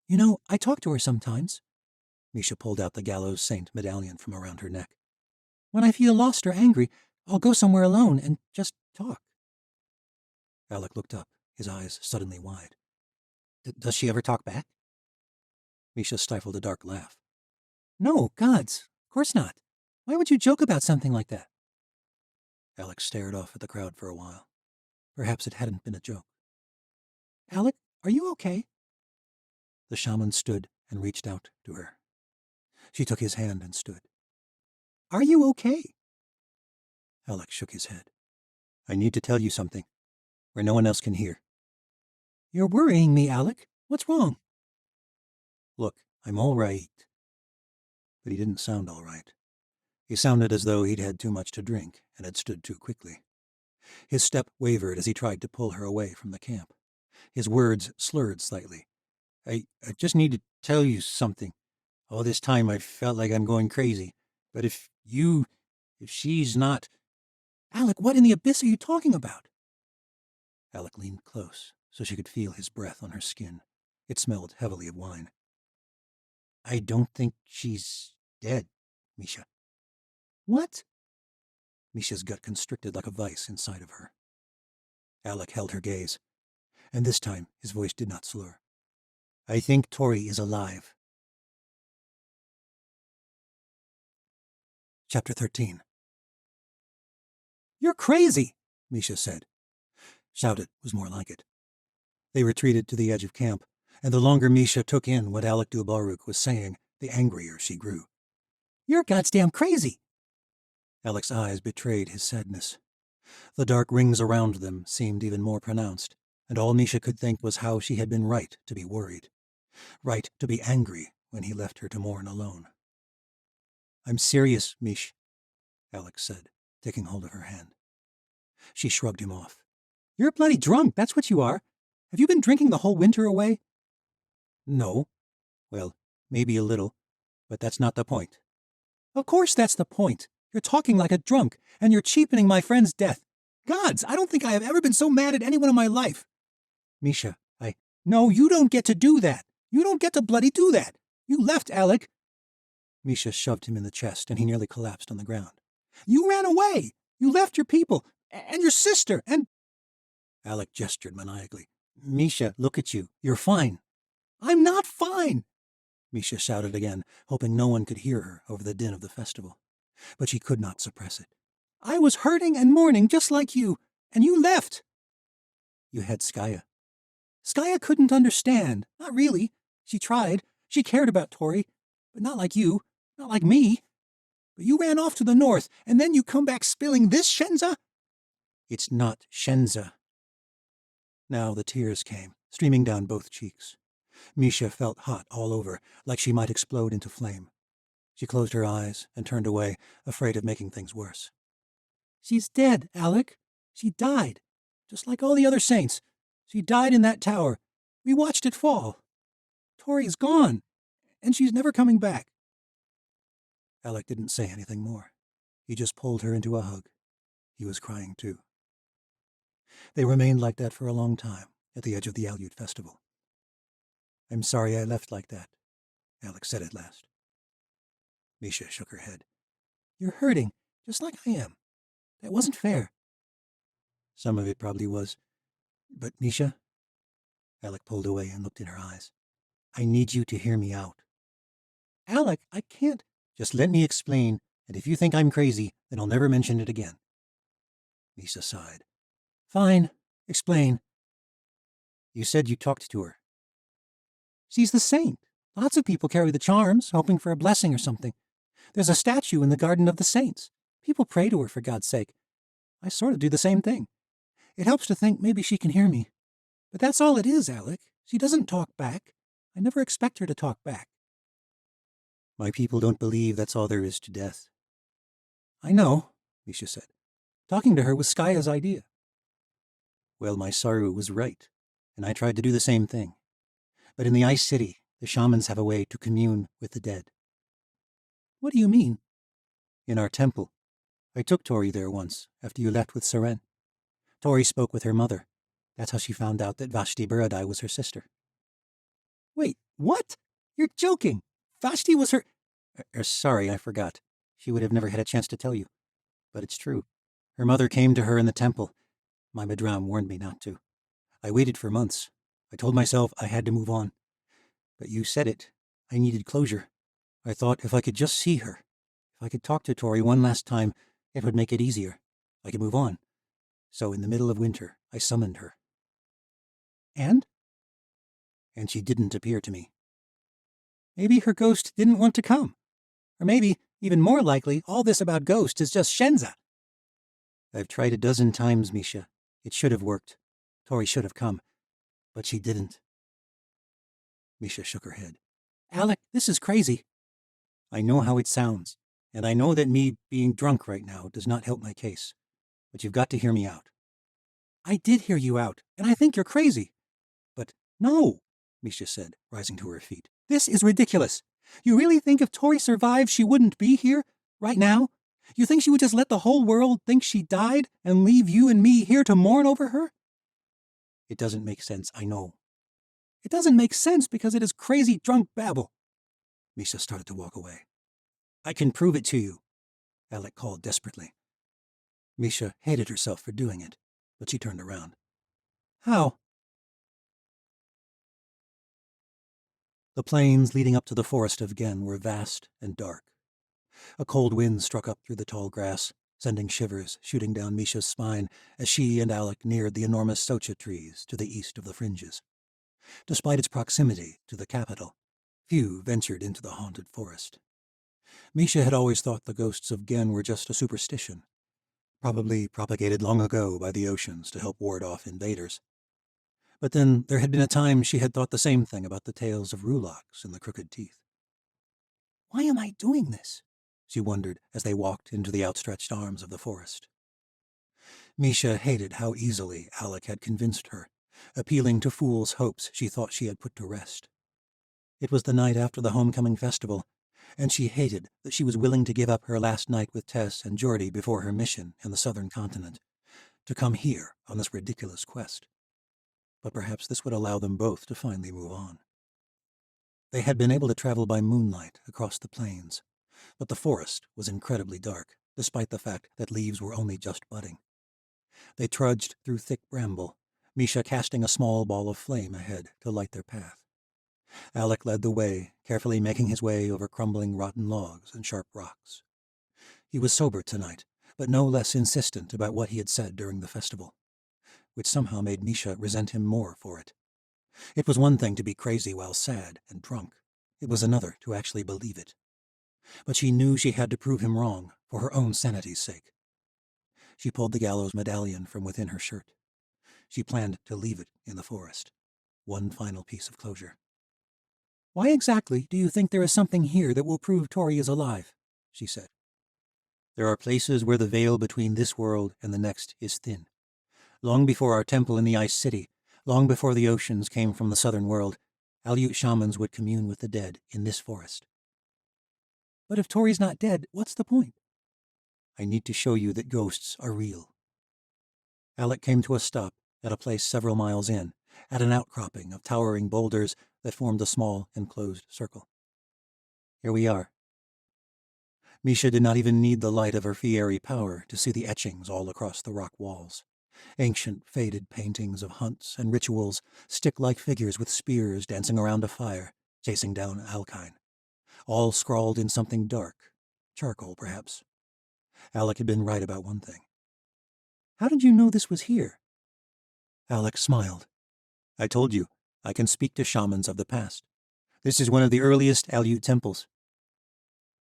"You know, I talk to her sometimes." Misha pulled out the gallows saint medallion from around her neck. "When I feel lost or angry, I'll go somewhere alone and just talk." Alec looked up, his eyes suddenly wide. "Does she ever talk back?" Misha stifled a dark laugh. "No, gods, of course not. Why would you joke about something like that?" Alec stared off at the crowd for a while. Perhaps it hadn't been a joke. "Alec, are you okay?" The shaman stood and reached out to her. She took his hand and stood. "Are you okay?" Alec shook his head. "I need to tell you something, where no one else can hear." "You're worrying me, Alec. What's wrong?" "Look, I'm all right." But he didn't sound all right. He sounded as though he'd had too much to drink and had stood too quickly. His step wavered as he tried to pull her away from the camp. His words slurred slightly. I just need to tell you something. All this time I felt like I'm going crazy. But if she's not..." "Alec, what in the abyss are you talking about?" Alec leaned close so she could feel his breath on her skin. It smelled heavily of wine. "I don't think she's dead, Misha." "What?" Misha's gut constricted like a vice inside of her. Alec held her gaze, and this time his voice did not slur. "I think Tori is alive." Chapter 13. "You're crazy," Misha said. Shouted was more like it. They retreated to the edge of camp, and the longer Misha took in what Alec Dubaruk was saying, the angrier she grew. "You're goddamn crazy." Alec's eyes betrayed his sadness. The dark rings around them seemed even more pronounced, and all Misha could think was how she had been right to be worried, right to be angry when he left her to mourn alone. "I'm serious, Mish," Alec said, taking hold of her hand. She shrugged him off. "You're bloody drunk, that's what you are. Have you been drinking the whole winter away?" "No. Well, maybe a little, but that's not the point." "Of course that's the point. You're talking like a drunk, and you're cheapening my friend's death. Gods, I don't think I have ever been so mad at anyone in my life." "Misha, No, you don't get to do that. You don't get to bloody do that. You left, Alec." Misha shoved him in the chest, and he nearly collapsed on the ground. "You ran away. You left your people, and your sister, and..." Alec gestured maniacally. "Misha, look at you. You're fine." "I'm not fine." Misha shouted again, hoping no one could hear her over the din of the festival. But she could not suppress it. "I was hurting and mourning just like you, and you left." "You had Skaya." Skaya couldn't understand. Not really. She tried. She cared about Tori. But not like you. Not like me. But you ran off to the north, and then you come back spilling this Shenza? It's not Shenza. Now the tears came, streaming down both cheeks. Misha felt hot all over, like she might explode into flame. She closed her eyes and turned away, afraid of making things worse. She's dead, Alec. She died. Just like all the other saints. She died in that tower. We watched it fall. Tori's gone, and she's never coming back. Alec didn't say anything more. He just pulled her into a hug. He was crying too. They remained like that for a long time, at the edge of the Aleut festival. I'm sorry I left like that, Alec said at last. Misha shook her head. You're hurting, just like I am. That wasn't fair. Some of it probably was. But Misha? Alec pulled away and looked in her eyes. I need you to hear me out. Alec, I can't. Just let me explain, and if you think I'm crazy, then I'll never mention it again. Misha sighed. Fine. Explain. You said you talked to her. She's the saint. Lots of people carry the charms, hoping for a blessing or something. There's a statue in the Garden of the Saints. People pray to her, for God's sake. I sort of do the same thing. It helps to think maybe she can hear me. But that's all it is, Alec. She doesn't talk back. I never expect her to talk back. My people don't believe that's all there is to death. I know, Misha said. Talking to her was Skaya's idea. Well, my Saru was right, and I tried to do the same thing. But in the Ice City, the shamans have a way to commune with the dead. What do you mean? In our temple. I took Tori there once, after you left with Seren. Tori spoke with her mother. That's how she found out that Vashti Buradai was her sister. Wait, what? You're joking. Vashti was her... Sorry, I forgot. She would have never had a chance to tell you. But it's true. Her mother came to her in the temple. My Madram warned me not to. I waited for months. I told myself I had to move on. But you said it. I needed closure. I thought if I could just see her, if I could talk to Tori one last time, it would make it easier. I could move on. So in the middle of winter, I summoned her. And? And she didn't appear to me. Maybe her ghost didn't want to come. Or maybe, even more likely, all this about ghosts is just Shenza. I've tried 12 times, Misha. It should have worked. Tori should have come. But she didn't. Misha shook her head. Alec, this is crazy. I know how it sounds, and I know that me being drunk right now does not help my case. But you've got to hear me out. I did hear you out, and I think you're crazy. But no, Misha said, rising to her feet. This is ridiculous. You really think if Tori survived, she wouldn't be here, right now? You think she would just let the whole world think she died and leave you and me here to mourn over her? It doesn't make sense, I know. It doesn't make sense because it is crazy drunk babble. Misha started to walk away. I can prove it to you, Alec called desperately. Misha hated herself for doing it, but she turned around. How? The plains leading up to the forest of Gen were vast and dark. A cold wind struck up through the tall grass, sending shivers shooting down Misha's spine as she and Alec neared the enormous socha trees to the east of the fringes. Despite its proximity to the capital, few ventured into the haunted forest. Misha had always thought the ghosts of Gen were just a superstition, probably propagated long ago by the oceans to help ward off invaders. But then there had been a time she had thought the same thing about the tales of Ruloks and the crooked teeth. Why am I doing this? She wondered as they walked into the outstretched arms of the forest. Misha hated how easily Alec had convinced her, appealing to fool's hopes she thought she had put to rest. It was the night after the homecoming festival, and she hated that she was willing to give up her last night with Tess and Geordie before her mission in the southern continent, to come here on this ridiculous quest. But perhaps this would allow them both to finally move on. They had been able to travel by moonlight across the plains, but the forest was incredibly dark, despite the fact that leaves were only just budding. They trudged through thick bramble, Misha casting a small ball of flame ahead to light their path. Alec led the way, carefully making his way over crumbling rotten logs and sharp rocks. He was sober tonight, but no less insistent about what he had said during the festival, which somehow made Misha resent him more for it. It was one thing to be crazy while sad and drunk. It was another to actually believe it. But she knew she had to prove him wrong for her own sanity's sake. She pulled the gallows medallion from within her shirt. She planned to leave it in the forest. One final piece of closure. "Why exactly do you think there is something here that will prove Tori is alive?" she said. "There are places where the veil between this world and the next is thin. Long before our temple in the Ice City, long before the oceans came from the southern world, Aleut shamans would commune with the dead in this forest." "But if Tori's not dead, what's the point?" "I need to show you that ghosts are real." Alec came to a stop at a place several miles in, at an outcropping of towering boulders that formed a small enclosed circle. "Here we are." Misha did not even need the light of her fiery power to see the etchings all across the rock walls. Ancient, faded paintings of hunts and rituals, stick-like figures with spears dancing around a fire, chasing down Alkine. All scrawled in something dark, charcoal perhaps. Alec had been right about one thing. "How did you know this was here?" Alec smiled. "I told you, I can speak to shamans of the past. This is one of the earliest Aleut temples."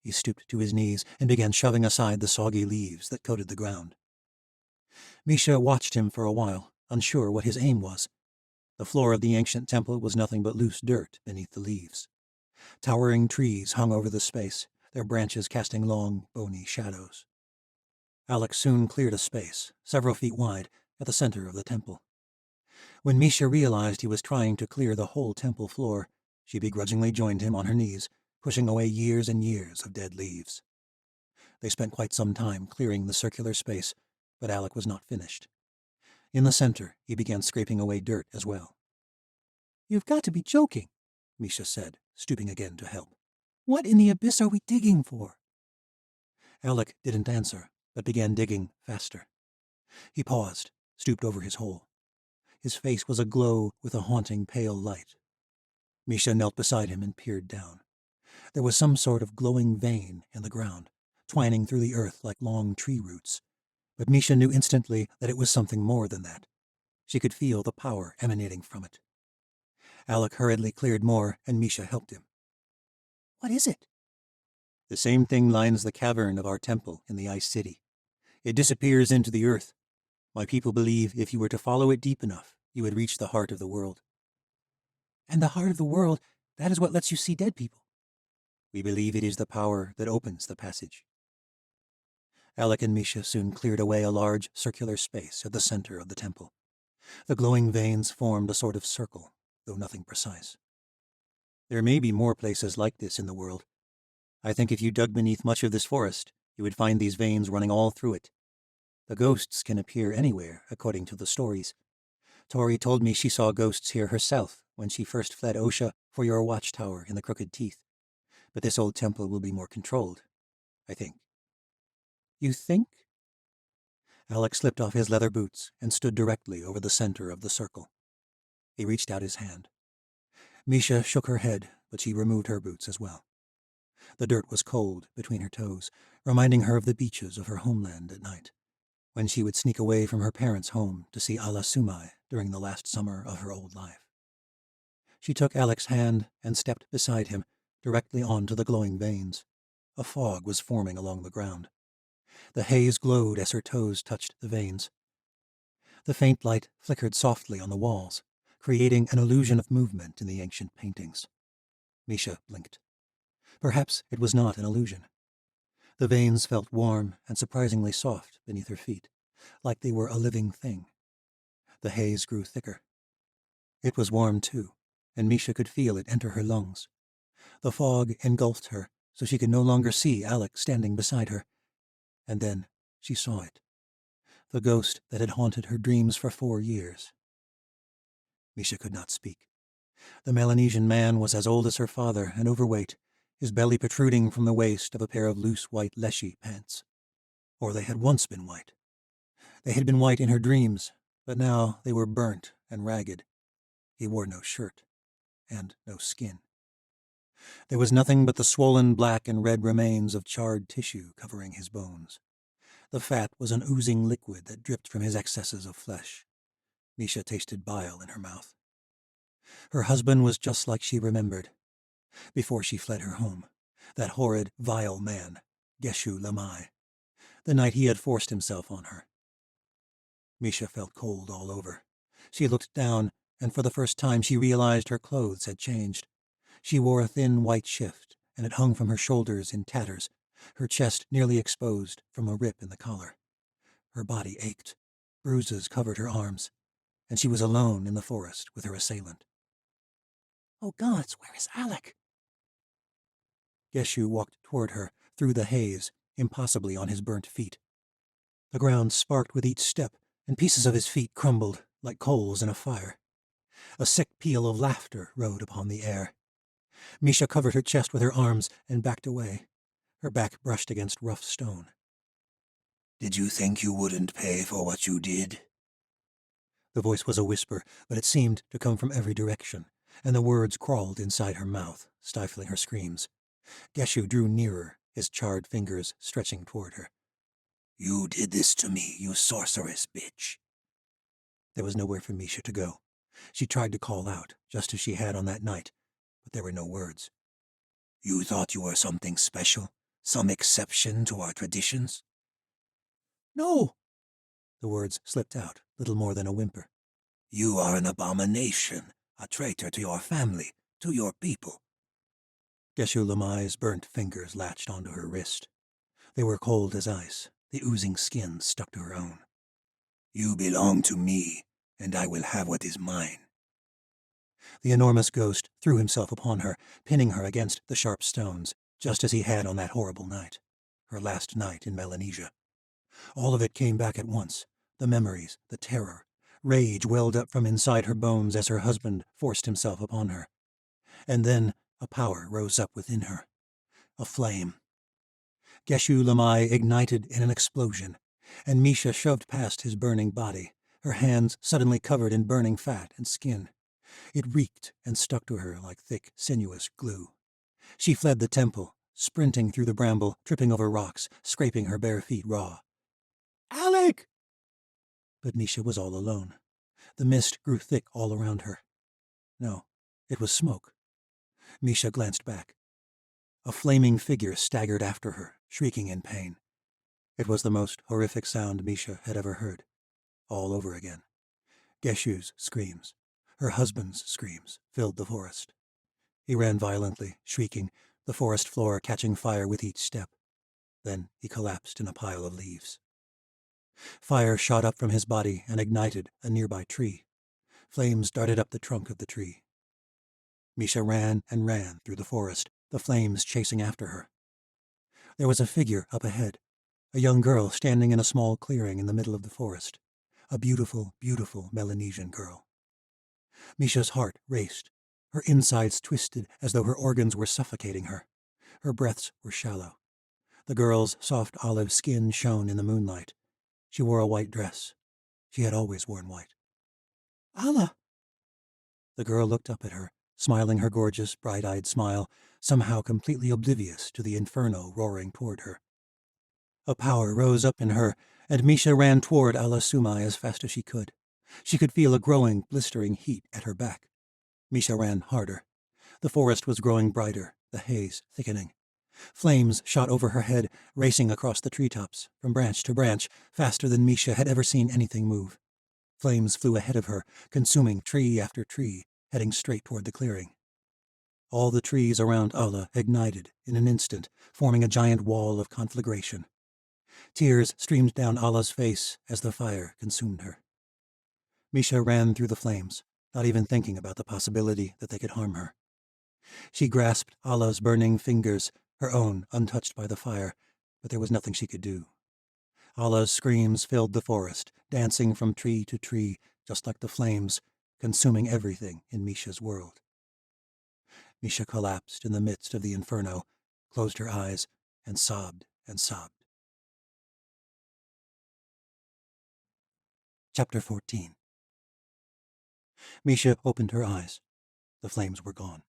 He stooped to his knees and began shoving aside the soggy leaves that coated the ground. Misha watched him for a while, unsure what his aim was. The floor of the ancient temple was nothing but loose dirt beneath the leaves. Towering trees hung over the space, their branches casting long, bony shadows. Alec soon cleared a space, several feet wide, at the center of the temple. When Misha realized he was trying to clear the whole temple floor, she begrudgingly joined him on her knees, pushing away years and years of dead leaves. They spent quite some time clearing the circular space, but Alec was not finished. In the center, he began scraping away dirt as well. "You've got to be joking," Misha said, stooping again to help. "What in the abyss are we digging for?" Alec didn't answer, but began digging faster. He paused, stooped over his hole. His face was aglow with a haunting pale light. Misha knelt beside him and peered down. There was some sort of glowing vein in the ground, twining through the earth like long tree roots. But Misha knew instantly that it was something more than that. She could feel the power emanating from it. Alec hurriedly cleared more, and Misha helped him. "What is it?" "The same thing lines the cavern of our temple in the Ice City. It disappears into the earth. My people believe if you were to follow it deep enough, you would reach the heart of the world." "And the heart of the world, that is what lets you see dead people." "We believe it is the power that opens the passage." Alec and Misha soon cleared away a large circular space at the center of the temple. The glowing veins formed a sort of circle, though nothing precise. "There may be more places like this in the world. I think if you dug beneath much of this forest, you would find these veins running all through it. The ghosts can appear anywhere, according to the stories. Tori told me she saw ghosts here herself when she first fled Osha for your watchtower in the Crooked Teeth. But this old temple will be more controlled, I think." "You think?" Alec slipped off his leather boots and stood directly over the center of the circle. He reached out his hand. Misha shook her head, but she removed her boots as well. The dirt was cold between her toes, reminding her of the beaches of her homeland at night, when she would sneak away from her parents' home to see Ala Sumai during the last summer of her old life. She took Alec's hand and stepped beside him, directly onto the glowing veins. A fog was forming along the ground. The haze glowed as her toes touched the veins. The faint light flickered softly on the walls, creating an illusion of movement in the ancient paintings. Misha blinked. Perhaps it was not an illusion. The veins felt warm and surprisingly soft beneath her feet, like they were a living thing. The haze grew thicker. It was warm too, and Misha could feel it enter her lungs. The fog engulfed her, so she could no longer see Alec standing beside her. And then she saw it. The ghost that had haunted her dreams for 4 years. Misha could not speak. The Melanesian man was as old as her father and overweight, his belly protruding from the waist of a pair of loose white leshy pants. Or they had once been white. They had been white in her dreams, but now they were burnt and ragged. He wore no shirt, and no skin. There was nothing but the swollen black and red remains of charred tissue covering his bones. The fat was an oozing liquid that dripped from his excesses of flesh. Misha tasted bile in her mouth. Her husband was just like she remembered, before she fled her home. That horrid, vile man, Geshu Lamai, the night he had forced himself on her. Misha felt cold all over. She looked down, and for the first time she realized her clothes had changed. She wore a thin white shift, and it hung from her shoulders in tatters, her chest nearly exposed from a rip in the collar. Her body ached. Bruises covered her arms, and she was alone in the forest with her assailant. Oh gods, where is Alec? Geshu walked toward her, through the haze, impossibly on his burnt feet. The ground sparked with each step, and pieces of his feet crumbled like coals in a fire. A sick peal of laughter rode upon the air. Misha covered her chest with her arms and backed away. Her back brushed against rough stone. Did you think you wouldn't pay for what you did? The voice was a whisper, but it seemed to come from every direction, and the words crawled inside her mouth, stifling her screams. Geshu drew nearer, his charred fingers stretching toward her. You did this to me, you sorceress bitch. There was nowhere for Misha to go. She tried to call out, just as she had on that night, but there were no words. You thought you were something special? Some exception to our traditions? No! The words slipped out, little more than a whimper. You are an abomination, a traitor to your family, to your people. Geshu Lamai's burnt fingers latched onto her wrist. They were cold as ice, the oozing skin stuck to her own. You belong to me, and I will have what is mine. The enormous ghost threw himself upon her, pinning her against the sharp stones, just as he had on that horrible night, her last night in Melanesia. All of it came back at once, the memories, the terror. Rage welled up from inside her bones as her husband forced himself upon her. And then a power rose up within her, a flame. Geshu Lamai ignited in an explosion, and Misha shoved past his burning body, her hands suddenly covered in burning fat and skin. It reeked and stuck to her like thick, sinuous glue. She fled the temple, sprinting through the bramble, tripping over rocks, scraping her bare feet raw. Alec! But Misha was all alone. The mist grew thick all around her. No, it was smoke. Misha glanced back. A flaming figure staggered after her, shrieking in pain. It was the most horrific sound Misha had ever heard. All over again. Geshu's screams, her husband's screams, filled the forest. He ran violently, shrieking, the forest floor catching fire with each step. Then he collapsed in a pile of leaves. Fire shot up from his body and ignited a nearby tree. Flames darted up the trunk of the tree. Misha ran and ran through the forest, the flames chasing after her. There was a figure up ahead, a young girl standing in a small clearing in the middle of the forest. A beautiful, beautiful Melanesian girl. Misha's heart raced. Her insides twisted as though her organs were suffocating her. Her breaths were shallow. The girl's soft olive skin shone in the moonlight. She wore a white dress. She had always worn white. Allah! The girl looked up at her, smiling her gorgeous, bright-eyed smile, somehow completely oblivious to the inferno roaring toward her. A power rose up in her, and Misha ran toward Allah Sumai as fast as she could. She could feel a growing, blistering heat at her back. Misha ran harder. The forest was growing brighter, the haze thickening. Flames shot over her head, racing across the treetops, from branch to branch, faster than Misha had ever seen anything move. Flames flew ahead of her, consuming tree after tree, heading straight toward the clearing. All the trees around Allah ignited in an instant, forming a giant wall of conflagration. Tears streamed down Allah's face as the fire consumed her. Misha ran through the flames, not even thinking about the possibility that they could harm her. She grasped Allah's burning fingers, her own untouched by the fire, but there was nothing she could do. Allah's screams filled the forest, dancing from tree to tree, just like the flames, consuming everything in Misha's world. Misha collapsed in the midst of the inferno, closed her eyes, and sobbed and sobbed. Chapter 14. Misha opened her eyes. The flames were gone.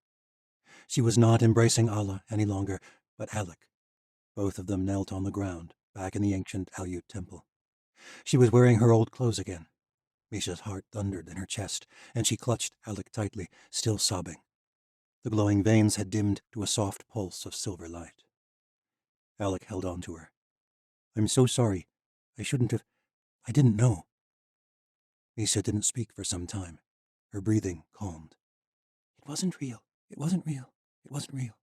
She was not embracing Allah any longer, but Alec. Both of them knelt on the ground, back in the ancient Aleut temple. She was wearing her old clothes again. Misha's heart thundered in her chest, and she clutched Alec tightly, still sobbing. The glowing veins had dimmed to a soft pulse of silver light. Alec held on to her. "I'm so sorry. I shouldn't have. I didn't know." Misha didn't speak for some time. Her breathing calmed. "It wasn't real. It wasn't real. It wasn't real."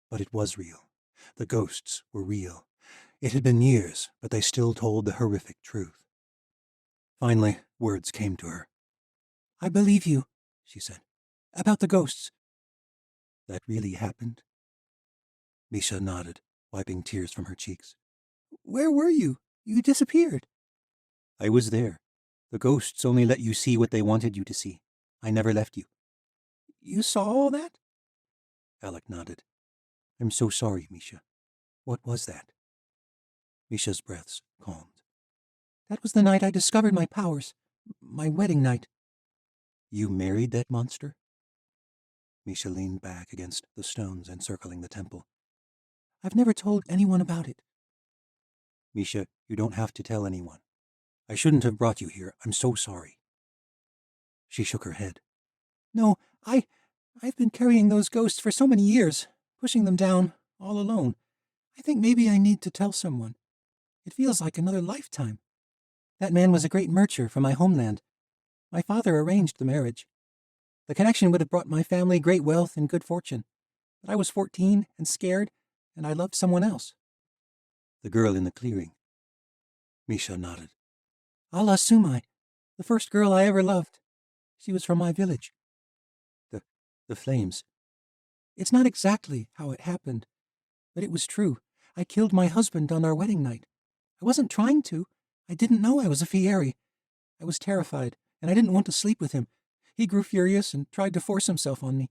But it was real. The ghosts were real. It had been years, but they still told the horrific truth. Finally, words came to her. "I believe you," she said. "About the ghosts." "That really happened?" Misha nodded, wiping tears from her cheeks. "Where were you? You disappeared." "I was there. The ghosts only let you see what they wanted you to see. I never left you." "You saw all that?" Alec nodded. "I'm so sorry, Misha. What was that?" Misha's breaths calmed. "That was the night I discovered my powers. My wedding night." "You married that monster?" Misha leaned back against the stones encircling the temple. "I've never told anyone about it." "Misha, you don't have to tell anyone. I shouldn't have brought you here. I'm so sorry." She shook her head. "No, I've been carrying those ghosts for so many years, pushing them down, all alone. I think maybe I need to tell someone. It feels like another lifetime. That man was a great merchant from my homeland. My father arranged the marriage. The connection would have brought my family great wealth and good fortune. But I was 14 and scared, and I loved someone else." "The girl in the clearing?" Misha nodded. Allah Sumai, the first girl I ever loved. She was from my village." The flames. "It's not exactly how it happened, but it was true. I killed my husband on our wedding night. I wasn't trying to. I didn't know I was a Fieri. I was terrified, and I didn't want to sleep with him. He grew furious and tried to force himself on me.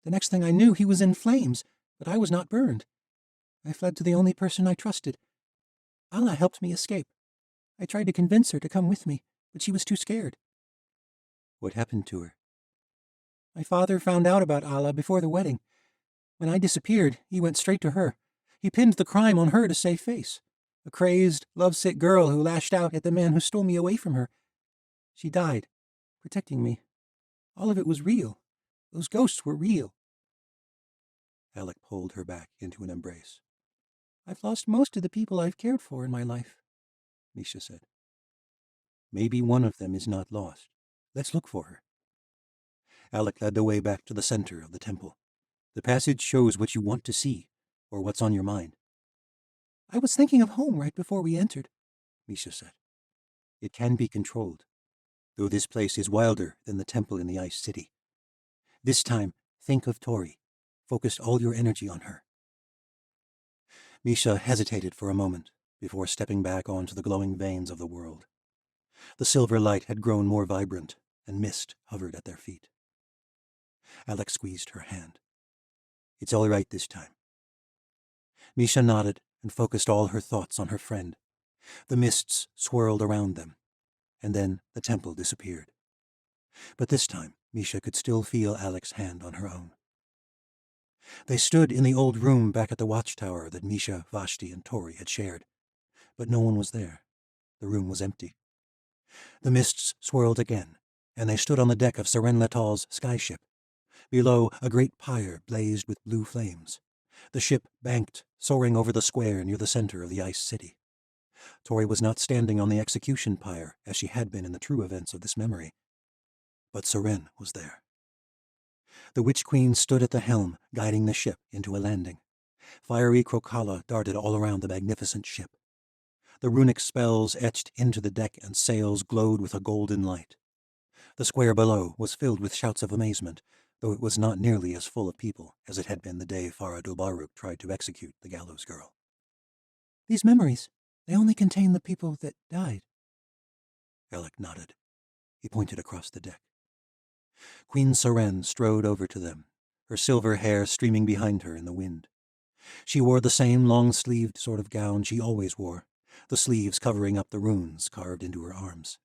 The next thing I knew, he was in flames, but I was not burned. I fled to the only person I trusted. Allah helped me escape. I tried to convince her to come with me, but she was too scared." "What happened to her?" "My father found out about Allah before the wedding. When I disappeared, he went straight to her. He pinned the crime on her to save face. A crazed, lovesick girl who lashed out at the man who stole me away from her. She died, protecting me. All of it was real. Those ghosts were real." Alec pulled her back into an embrace. "I've lost most of the people I've cared for in my life," Misha said. "Maybe one of them is not lost. Let's look for her." Alec led the way back to the center of the temple. "The passage shows what you want to see, or what's on your mind." "I was thinking of home right before we entered," Misha said. "It can be controlled, though this place is wilder than the temple in the Ice City. This time, think of Tori. Focus all your energy on her." Misha hesitated for a moment before stepping back onto the glowing veins of the world. The silver light had grown more vibrant, and mist hovered at their feet. Alec squeezed her hand. "It's all right this time." Misha nodded and focused all her thoughts on her friend. The mists swirled around them, and then the temple disappeared. But this time, Misha could still feel Alec's hand on her own. They stood in the old room back at the watchtower that Misha, Vashti, and Tori had shared. But no one was there. The room was empty. The mists swirled again, and they stood on the deck of Seren Letal's skyship. Below, a great pyre blazed with blue flames. The ship banked, soaring over the square near the center of the Ice City. Tori was not standing on the execution pyre, as she had been in the true events of this memory. But Seren was there. The Witch Queen stood at the helm, guiding the ship into a landing. Fiery crocala darted all around the magnificent ship. The runic spells etched into the deck and sails glowed with a golden light. The square below was filled with shouts of amazement, though it was not nearly as full of people as it had been the day Farah Dobaruk tried to execute the gallows girl. "These memories, they only contain the people that died." Alec nodded. He pointed across the deck. Queen Seren strode over to them, her silver hair streaming behind her in the wind. She wore the same long-sleeved sort of gown she always wore, the sleeves covering up the runes carved into her arms.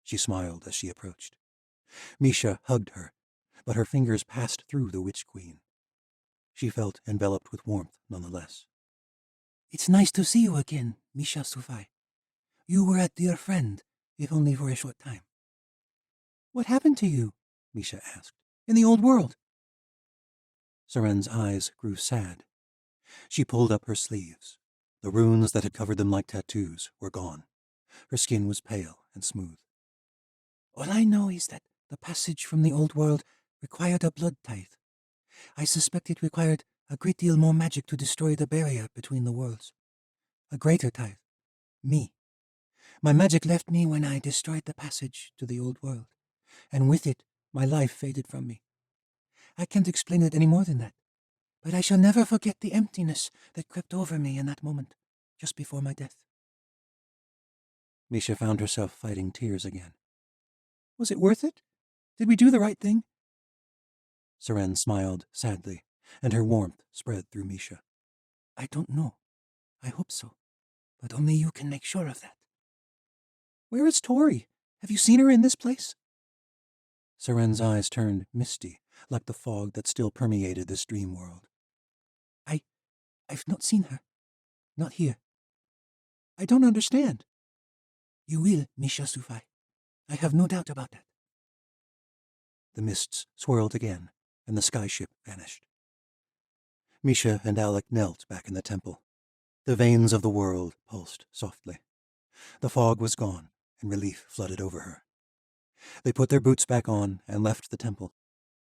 She smiled as she approached. Misha hugged her, but her fingers passed through the Witch Queen. She felt enveloped with warmth nonetheless. "It's nice to see you again, Misha Sufai. You were a dear friend, if only for a short time. What happened to you? Misha asked. In the old world. Seren's eyes grew sad. She pulled up her sleeves. The runes that had covered them like tattoos were gone. Her skin was pale and smooth. All I know is that the passage from the old world required a blood tithe. I suspect it required a great deal more magic to destroy the barrier between the worlds. A greater tithe. Me. My magic left me when I destroyed the passage to the old world, and with it, my life faded from me. I can't explain it any more than that, but I shall never forget the emptiness that crept over me in that moment, just before my death. Misha found herself fighting tears again. Was it worth it? Did we do the right thing? Seren smiled sadly, and her warmth spread through Misha. I don't know. I hope so, but only you can make sure of that. Where is Tori? Have you seen her in this place? Seren's eyes turned misty, like the fog that still permeated this dream world. I've not seen her. Not here. I don't understand. You will, Misha Sufai. I have no doubt about that. The mists swirled again, and the skyship vanished. Misha and Alec knelt back in the temple. The veins of the world pulsed softly. The fog was gone, and relief flooded over her. They put their boots back on and left the temple.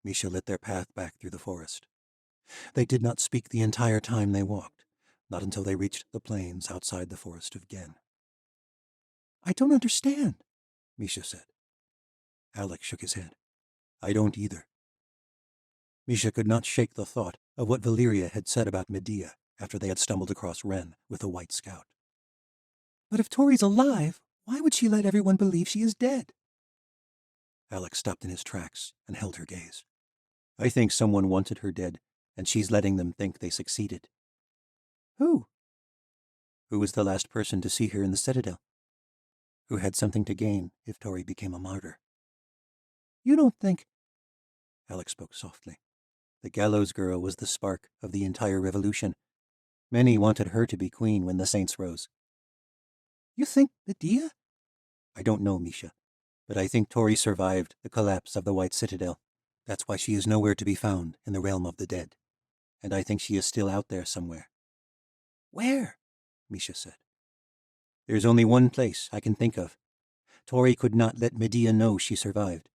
Misha lit their path back through the forest. They did not speak the entire time they walked, not until they reached the plains outside the forest of Gen. I don't understand, Misha said. Alec shook his head. I don't either. Misha could not shake the thought of what Valyria had said about Medea after they had stumbled across Ren with a white scout. But if Tori's alive, why would she let everyone believe she is dead? Alec stopped in his tracks and held her gaze. I think someone wanted her dead, and she's letting them think they succeeded. Who? Who was the last person to see her in the Citadel? Who had something to gain if Tori became a martyr? You don't think... Alec spoke softly. The gallows girl was the spark of the entire revolution. Many wanted her to be queen when the saints rose. You think Medea? I don't know, Misha, but I think Tori survived the collapse of the White Citadel. That's why she is nowhere to be found in the realm of the dead. And I think she is still out there somewhere. Where? Misha said. There's only one place I can think of. Tori could not let Medea know she survived,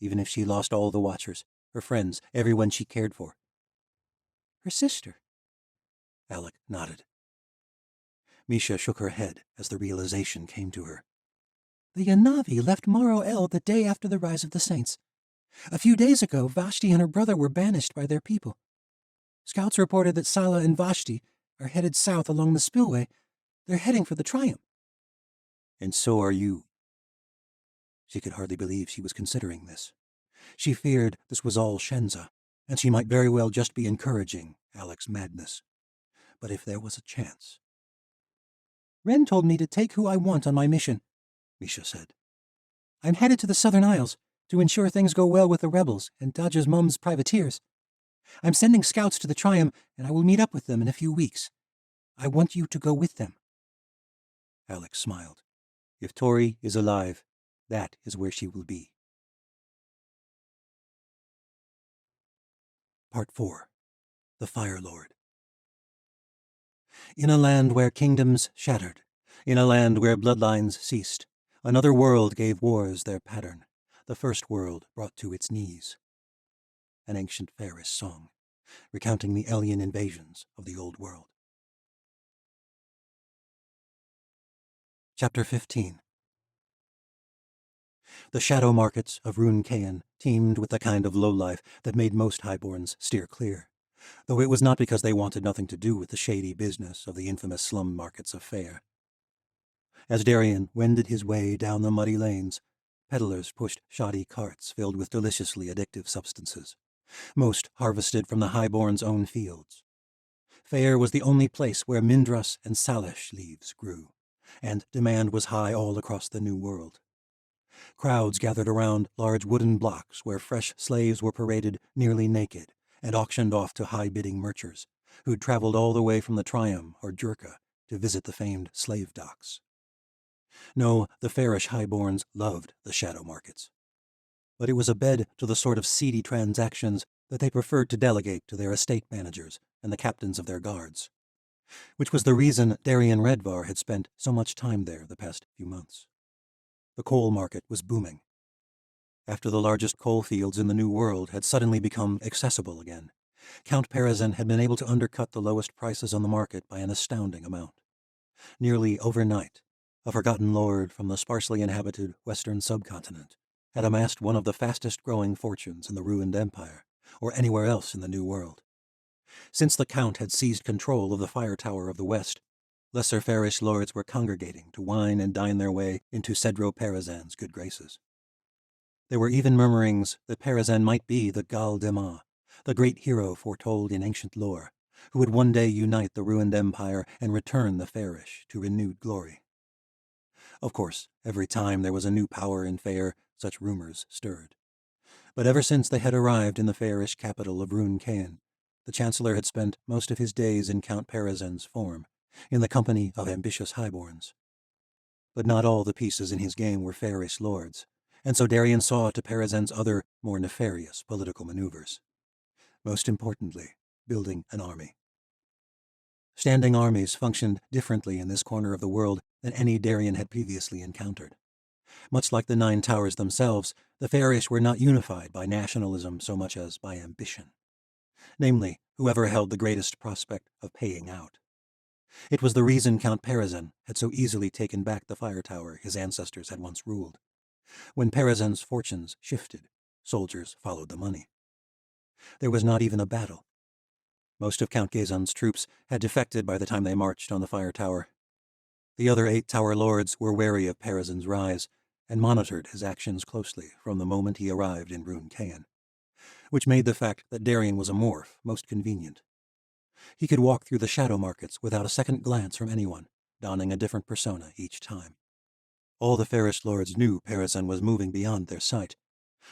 even if she lost all the Watchers, her friends, everyone she cared for. Her sister. Alec nodded. Misha shook her head as the realization came to her. The Yanavi left Maro El the day after the rise of the Saints. A few days ago, Vashti and her brother were banished by their people. Scouts reported that Sala and Vashti are headed south along the spillway. They're heading for the Triumph. And so are you. She could hardly believe she was considering this. She feared this was all Shenza, and she might very well just be encouraging Alec's madness. But if there was a chance... Ren told me to take who I want on my mission, Misha said. I'm headed to the Southern Isles to ensure things go well with the rebels and Dodge's mum's privateers. I'm sending scouts to the Triumph, and I will meet up with them in a few weeks. I want you to go with them. Alec smiled. If Tori is alive, that is where she will be. Part 4. The Fire Lord. In a land where kingdoms shattered, in a land where bloodlines ceased, another world gave wars their pattern, the first world brought to its knees. An ancient Faris song, recounting the alien invasions of the old world. Chapter 15. The shadow markets of Rune Kain teemed with the kind of lowlife that made most highborns steer clear, though it was not because they wanted nothing to do with the shady business of the infamous slum markets of Fair. As Darien wended his way down the muddy lanes, peddlers pushed shoddy carts filled with deliciously addictive substances, most harvested from the highborn's own fields. Fair was the only place where Mindras and Salish leaves grew, and demand was high all across the New World. Crowds gathered around large wooden blocks where fresh slaves were paraded nearly naked and auctioned off to high-bidding merchants, who'd traveled all the way from the Triumph or Jurka to visit the famed slave docks. No, the fairish highborns loved the shadow markets. But it was a bed to the sort of seedy transactions that they preferred to delegate to their estate managers and the captains of their guards, which was the reason Darien Redvar had spent so much time there the past few months. The coal market was booming. After the largest coal fields in the New World had suddenly become accessible again, Count Parizan had been able to undercut the lowest prices on the market by an astounding amount. Nearly overnight, a forgotten lord from the sparsely inhabited western subcontinent had amassed one of the fastest-growing fortunes in the ruined empire, or anywhere else in the New World. Since the Count had seized control of the fire tower of the west, lesser fairish lords were congregating to wine and dine their way into Cedro Parizan's good graces. There were even murmurings that Parizan might be the Gal Dema, the great hero foretold in ancient lore, who would one day unite the ruined empire and return the fairish to renewed glory. Of course, every time there was a new power in Fair, such rumors stirred. But ever since they had arrived in the fairish capital of Rune Cain, the Chancellor had spent most of his days in Count Parizan's form, in the company of ambitious highborns. But not all the pieces in his game were fairish lords, and so Darien saw to Parizan's other, more nefarious political maneuvers. Most importantly, building an army. Standing armies functioned differently in this corner of the world than any Darien had previously encountered. Much like the Nine Towers themselves, the fairish were not unified by nationalism so much as by ambition. Namely, whoever held the greatest prospect of paying out. It was the reason Count Parizan had so easily taken back the fire tower his ancestors had once ruled. When Parizan's fortunes shifted, soldiers followed the money. There was not even a battle. Most of Count Gazan's troops had defected by the time they marched on the fire tower. The other 8 tower lords were wary of Parizan's rise and monitored his actions closely from the moment he arrived in Rune Cain, which made the fact that Darien was a morph most convenient. He could walk through the shadow markets without a second glance from anyone, donning a different persona each time. All the fairish lords knew Parizan was moving beyond their sight.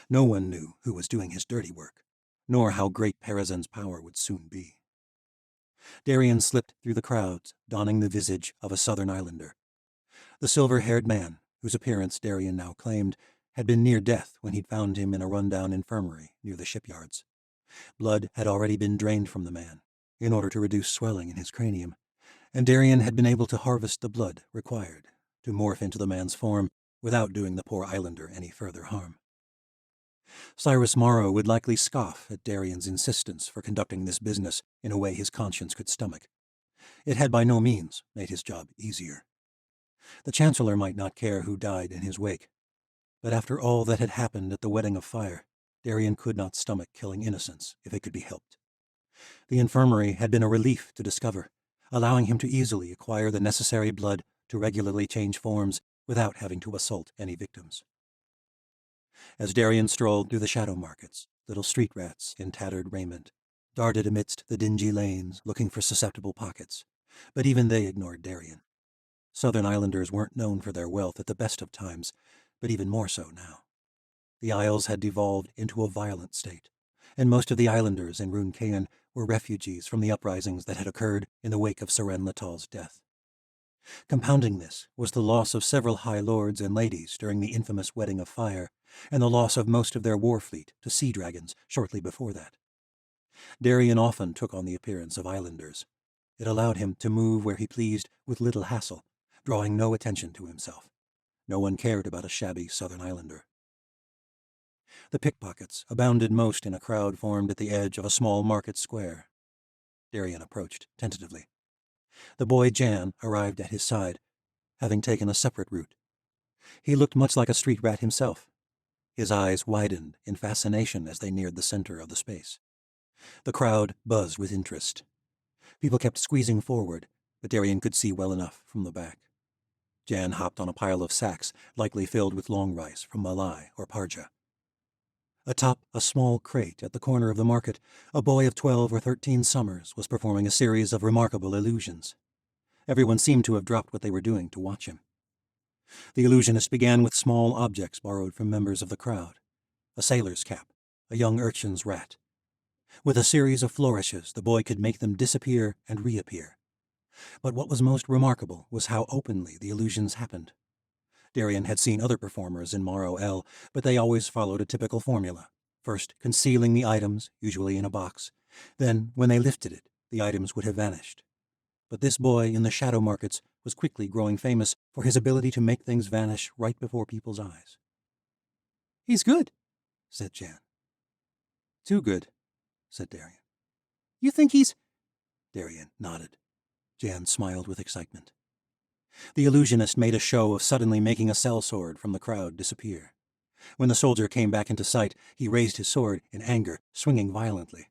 No one knew who was doing his dirty work, nor how great Parizan's power would soon be. Darien slipped through the crowds, donning the visage of a southern islander. The silver-haired man, whose appearance Darien now claimed, had been near death when he'd found him in a run-down infirmary near the shipyards. Blood had already been drained from the man, in order to reduce swelling in his cranium, and Darien had been able to harvest the blood required to morph into the man's form without doing the poor islander any further harm. Cyrus Morrow would likely scoff at Darien's insistence for conducting this business in a way his conscience could stomach. It had by no means made his job easier. The Chancellor might not care who died in his wake, but after all that had happened at the Wedding of Fire, Darien could not stomach killing innocents if it could be helped. The infirmary had been a relief to discover, allowing him to easily acquire the necessary blood to regularly change forms without having to assault any victims. As Darien strolled through the shadow markets, little street rats in tattered raiment darted amidst the dingy lanes looking for susceptible pockets, but even they ignored Darien. Southern Islanders weren't known for their wealth at the best of times, but even more so now. The Isles had devolved into a violent state, and most of the islanders in Rune Cain were refugees from the uprisings that had occurred in the wake of Seren Latal's death. Compounding this was the loss of several high lords and ladies during the infamous Wedding of Fire, and the loss of most of their war fleet to sea dragons shortly before that. Darien often took on the appearance of islanders. It allowed him to move where he pleased with little hassle, drawing no attention to himself. No one cared about a shabby southern islander. The pickpockets abounded most in a crowd formed at the edge of a small market square. Darien approached tentatively. The boy Jan arrived at his side, having taken a separate route. He looked much like a street rat himself. His eyes widened in fascination as they neared the center of the space. The crowd buzzed with interest. People kept squeezing forward, but Darien could see well enough from the back. Jan hopped on a pile of sacks, likely filled with long rice from Malai or Parja. Atop a small crate at the corner of the market, a boy of 12 or 13 summers was performing a series of remarkable illusions. Everyone seemed to have dropped what they were doing to watch him. The illusionist began with small objects borrowed from members of the crowd. A sailor's cap, a young urchin's rat. With a series of flourishes, the boy could make them disappear and reappear. But what was most remarkable was how openly the illusions happened. Darien had seen other performers in Morrow L, but they always followed a typical formula. First, concealing the items, usually in a box. Then, when they lifted it, the items would have vanished. But this boy in the shadow markets was quickly growing famous for his ability to make things vanish right before people's eyes. "He's good," said Jan. "Too good," said Darien. "You think he's—" Darien nodded. Jan smiled with excitement. The illusionist made a show of suddenly making a sellsword from the crowd disappear. When the soldier came back into sight, he raised his sword in anger, swinging violently.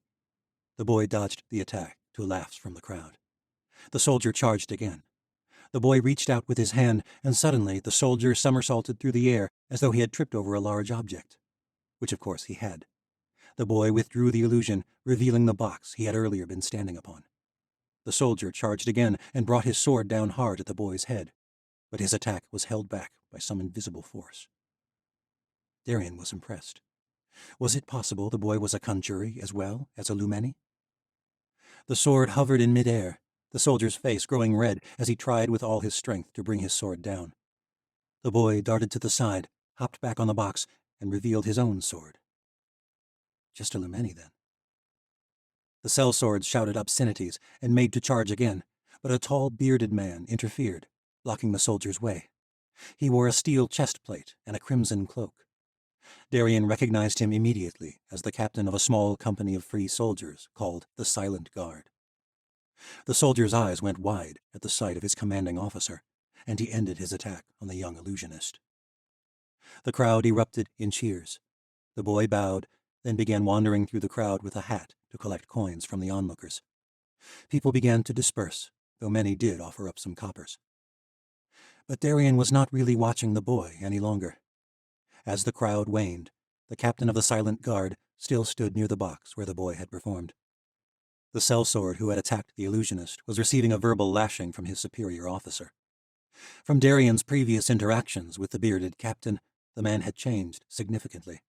The boy dodged the attack to laughs from the crowd. The soldier charged again. The boy reached out with his hand, and suddenly the soldier somersaulted through the air as though he had tripped over a large object, which of course he had. The boy withdrew the illusion, revealing the box he had earlier been standing upon. The soldier charged again and brought his sword down hard at the boy's head, but his attack was held back by some invisible force. Darien was impressed. Was it possible the boy was a conjuri as well as a lumeni? The sword hovered in midair, the soldier's face growing red as he tried with all his strength to bring his sword down. The boy darted to the side, hopped back on the box, and revealed his own sword. Just a lumeni, then. The sellswords shouted obscenities and made to charge again, but a tall, bearded man interfered, blocking the soldier's way. He wore a steel chest plate and a crimson cloak. Darien recognized him immediately as the captain of a small company of free soldiers called the Silent Guard. The soldier's eyes went wide at the sight of his commanding officer, and he ended his attack on the young illusionist. The crowd erupted in cheers. The boy bowed, then began wandering through the crowd with a hat to collect coins from the onlookers. People began to disperse, though many did offer up some coppers. But Darien was not really watching the boy any longer. As the crowd waned, the captain of the Silent Guard still stood near the box where the boy had performed. The sellsword who had attacked the illusionist was receiving a verbal lashing from his superior officer. From Darien's previous interactions with the bearded captain, the man had changed significantly.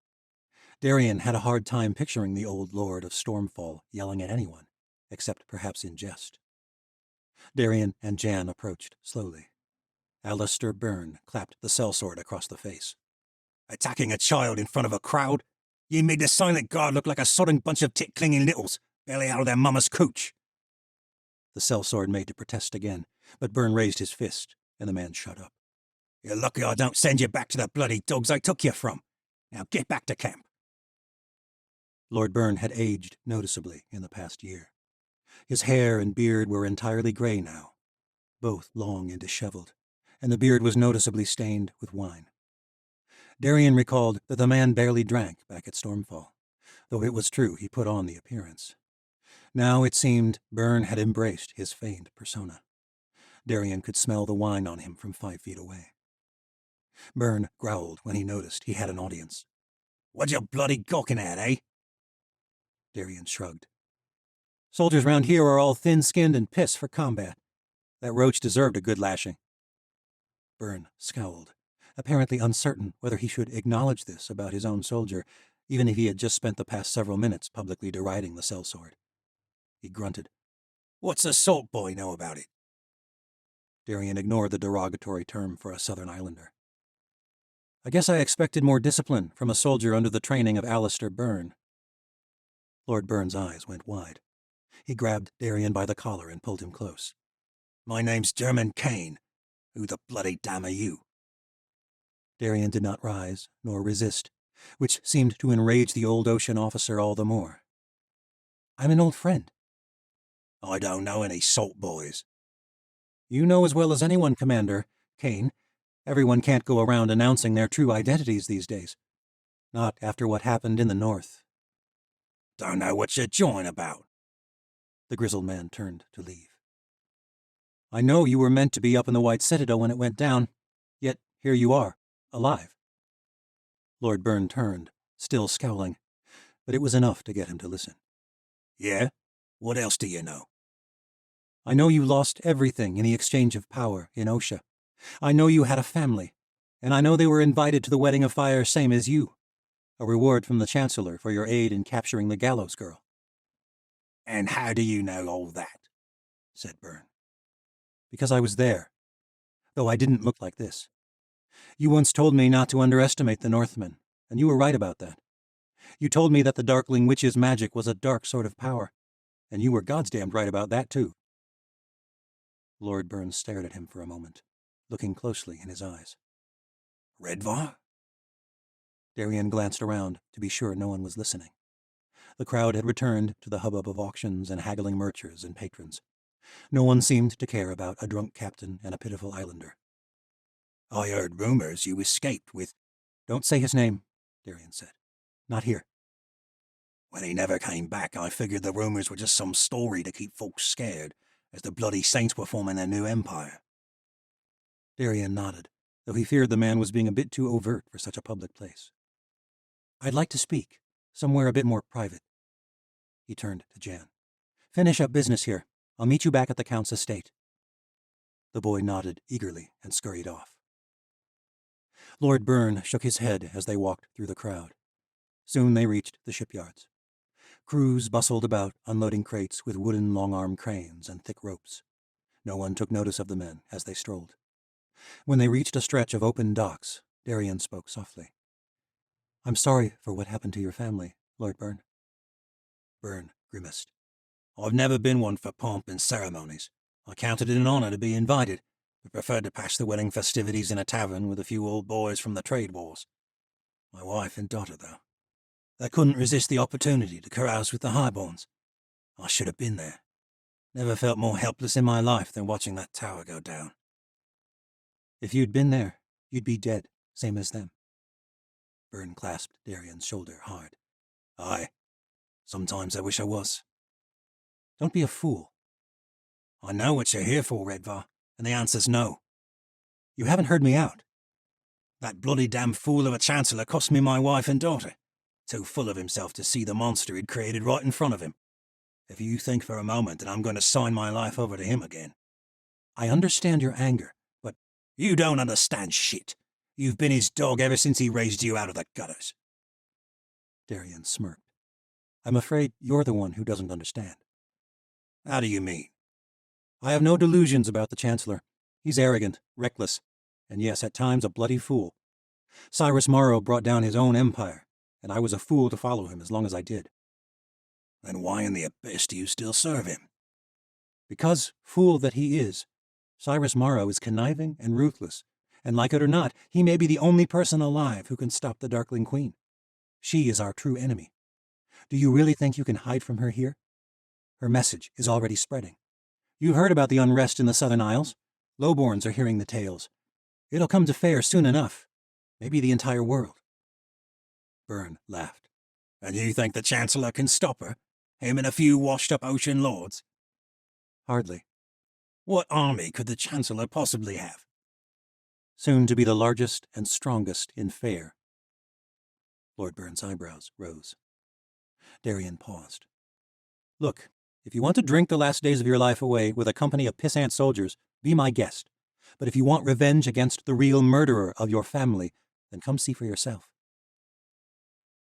Darien had a hard time picturing the old lord of Stormfall yelling at anyone, except perhaps in jest. Darien and Jan approached slowly. Alistair Byrne clapped the sellsword across the face. "Attacking a child in front of a crowd? You made the Silent Guard look like a sodding bunch of tit-clinging littles, barely out of their mama's cooch." The sellsword made to protest again, but Byrne raised his fist, and the man shut up. "You're lucky I don't send you back to the bloody dogs I took you from. Now get back to camp." Lord Byrne had aged noticeably in the past year. His hair and beard were entirely gray now, both long and disheveled, and the beard was noticeably stained with wine. Darien recalled that the man barely drank back at Stormfall, though it was true he put on the appearance. Now it seemed Byrne had embraced his feigned persona. Darien could smell the wine on him from 5 feet away. Byrne growled when he noticed he had an audience. "What you bloody gawking at, eh?" Darien shrugged. "Soldiers round here are all thin-skinned and piss for combat. That roach deserved a good lashing." Byrne scowled, apparently uncertain whether he should acknowledge this about his own soldier, even if he had just spent the past several minutes publicly deriding the sellsword. He grunted. "What's a salt boy know about it?" Darien ignored the derogatory term for a Southern Islander. "I guess I expected more discipline from a soldier under the training of Alistair Byrne." Lord Byrne's eyes went wide. He grabbed Darien by the collar and pulled him close. "My name's German Kane. Who the bloody damn are you?" Darien did not rise nor resist, which seemed to enrage the old ocean officer all the more. "I'm an old friend." "I don't know any salt boys." "You know as well as anyone, Commander Kane. Everyone can't go around announcing their true identities these days. Not after what happened in the north." "Don't know what you're jawing about." The grizzled man turned to leave. "I know you were meant to be up in the White Citadel when it went down, yet here you are, alive." Lord Byrne turned, still scowling, but it was enough to get him to listen. "Yeah? What else do you know?" "I know you lost everything in the exchange of power in Osha. I know you had a family, and I know they were invited to the Wedding of Fire same as you, a reward from the Chancellor for your aid in capturing the Gallows Girl." "And how do you know all that?" said Byrne. "Because I was there, though I didn't look like this. You once told me not to underestimate the Northmen, and you were right about that. You told me that the Darkling Witch's magic was a dark sort of power, and you were goddamned right about that, too. Lord Burns stared at him for a moment, looking closely in his eyes. Redvar? Darien glanced around to be sure no one was listening. The crowd had returned to the hubbub of auctions and haggling merchants and patrons. No one seemed to care about a drunk captain and a pitiful islander. I heard rumors you escaped with... Don't say his name, Darien said. Not here. When he never came back, I figured the rumors were just some story to keep folks scared, as the bloody saints were forming their new empire. Darien nodded, though he feared the man was being a bit too overt for such a public place. I'd like to speak, somewhere a bit more private. He turned to Jan. Finish up business here. I'll meet you back at the Count's estate. The boy nodded eagerly and scurried off. Lord Byrne shook his head as they walked through the crowd. Soon they reached the shipyards. Crews bustled about, unloading crates with wooden long-arm cranes and thick ropes. No one took notice of the men as they strolled. When they reached a stretch of open docks, Darien spoke softly. I'm sorry for what happened to your family, Lord Byrne. Byrne grimaced. I've never been one for pomp and ceremonies. I counted it an honor to be invited, but preferred to pass the wedding festivities in a tavern with a few old boys from the trade wars. My wife and daughter, though. They couldn't resist the opportunity to carouse with the highborns. I should have been there. Never felt more helpless in my life than watching that tower go down. If you'd been there, you'd be dead, same as them. Byrne clasped Darien's shoulder hard. Aye. Sometimes I wish I was. Don't be a fool. I know what you're here for, Redvar, and the answer's no. You haven't heard me out. That bloody damn fool of a chancellor cost me my wife and daughter. Too full of himself to see the monster he'd created right in front of him. If you think for a moment that I'm going to sign my life over to him again. I understand your anger, but... You don't understand shit. You've been his dog ever since he raised you out of the gutters. Darien smirked. I'm afraid you're the one who doesn't understand. How do you mean? I have no delusions about the Chancellor. He's arrogant, reckless, and yes, at times a bloody fool. Cyrus Morrow brought down his own empire, and I was a fool to follow him as long as I did. Then why in the abyss do you still serve him? Because, fool that he is, Cyrus Morrow is conniving and ruthless, and like it or not, he may be the only person alive who can stop the Darkling Queen. She is our true enemy. Do you really think you can hide from her here? Her message is already spreading. You've heard about the unrest in the Southern Isles. Lowborns are hearing the tales. It'll come to fair soon enough. Maybe the entire world. Byrne laughed. And you think the Chancellor can stop her? Him and a few washed-up ocean lords? Hardly. What army could the Chancellor possibly have? Soon to be the largest and strongest in Fair. Lord Byrne's eyebrows rose. Darien paused. Look, if you want to drink the last days of your life away with a company of pissant soldiers, be my guest. But if you want revenge against the real murderer of your family, then come see for yourself.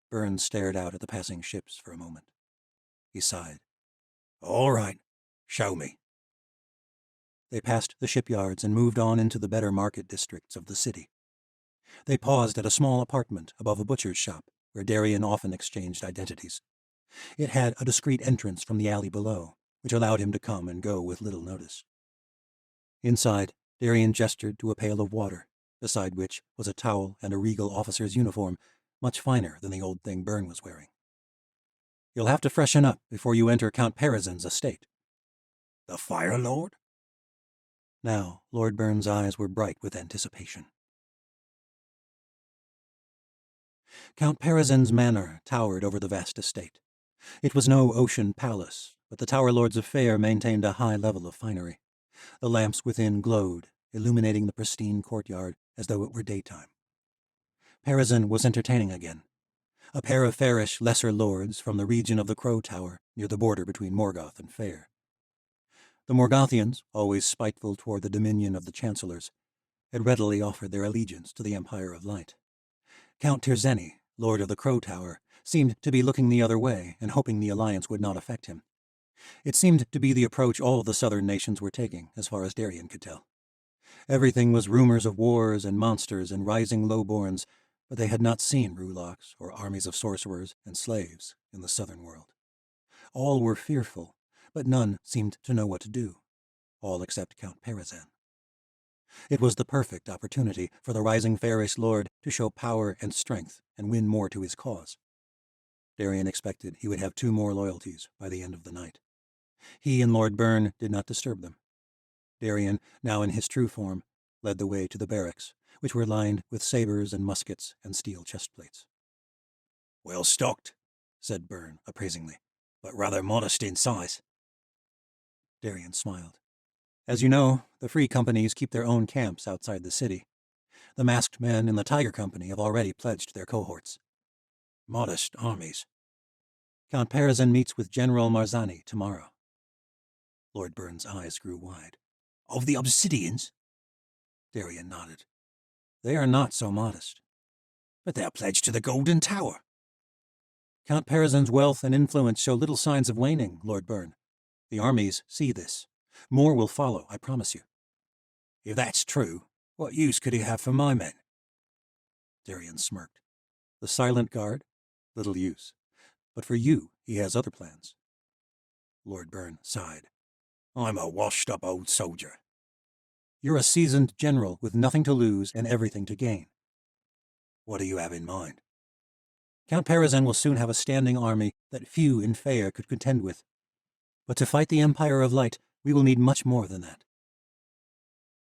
Byrne stared out at the passing ships for a moment. He sighed. All right, show me. They passed the shipyards and moved on into the better market districts of the city. They paused at a small apartment above a butcher's shop, where Darien often exchanged identities. It had a discreet entrance from the alley below, which allowed him to come and go with little notice. Inside, Darien gestured to a pail of water, beside which was a towel and a regal officer's uniform, much finer than the old thing Byrne was wearing. You'll have to freshen up before you enter Count Perezin's estate. The Fire Lord? Now, Lord Byrne's eyes were bright with anticipation. Count Perezin's manor towered over the vast estate. It was no ocean palace, but the Tower Lords of Fair maintained a high level of finery. The lamps within glowed, illuminating the pristine courtyard as though it were daytime. Perezin was entertaining again. A pair of fairish lesser lords from the region of the Crow Tower, near the border between Morgoth and Fair. The Morgothians, always spiteful toward the dominion of the Chancellors, had readily offered their allegiance to the Empire of Light. Count Tirzeni, Lord of the Crow Tower, seemed to be looking the other way and hoping the alliance would not affect him. It seemed to be the approach all the southern nations were taking, as far as Darien could tell. Everything was rumors of wars and monsters and rising lowborns, but they had not seen rulocks or armies of sorcerers and slaves in the southern world. All were fearful, but none seemed to know what to do, all except Count Parizan. It was the perfect opportunity for the rising fairish lord to show power and strength and win more to his cause. Darien expected he would have 2 more loyalties by the end of the night. He and Lord Byrne did not disturb them. Darien, now in his true form, led the way to the barracks, which were lined with sabers and muskets and steel chestplates. "Well stocked," said Byrne appraisingly, "but rather modest in size." Darien smiled. "As you know, the free companies keep their own camps outside the city. The masked men in the Tiger Company have already pledged their cohorts." "Modest armies." "Count Parizan meets with General Marzani tomorrow." Lord Byrne's eyes grew wide. "Of the Obsidians?" Darien nodded. "They are not so modest." "But they are pledged to the Golden Tower." "Count Parizan's wealth and influence show little signs of waning, Lord Byrne. The armies see this. More will follow, I promise you." "If that's true, what use could he have for my men?" Darien smirked. "The Silent Guard? Little use. But for you, he has other plans." Lord Byrne sighed. "I'm a washed-up old soldier." "You're a seasoned general with nothing to lose and everything to gain." "What do you have in mind?" "Count Parizan will soon have a standing army that few in Feyre could contend with. But to fight the Empire of Light, we will need much more than that."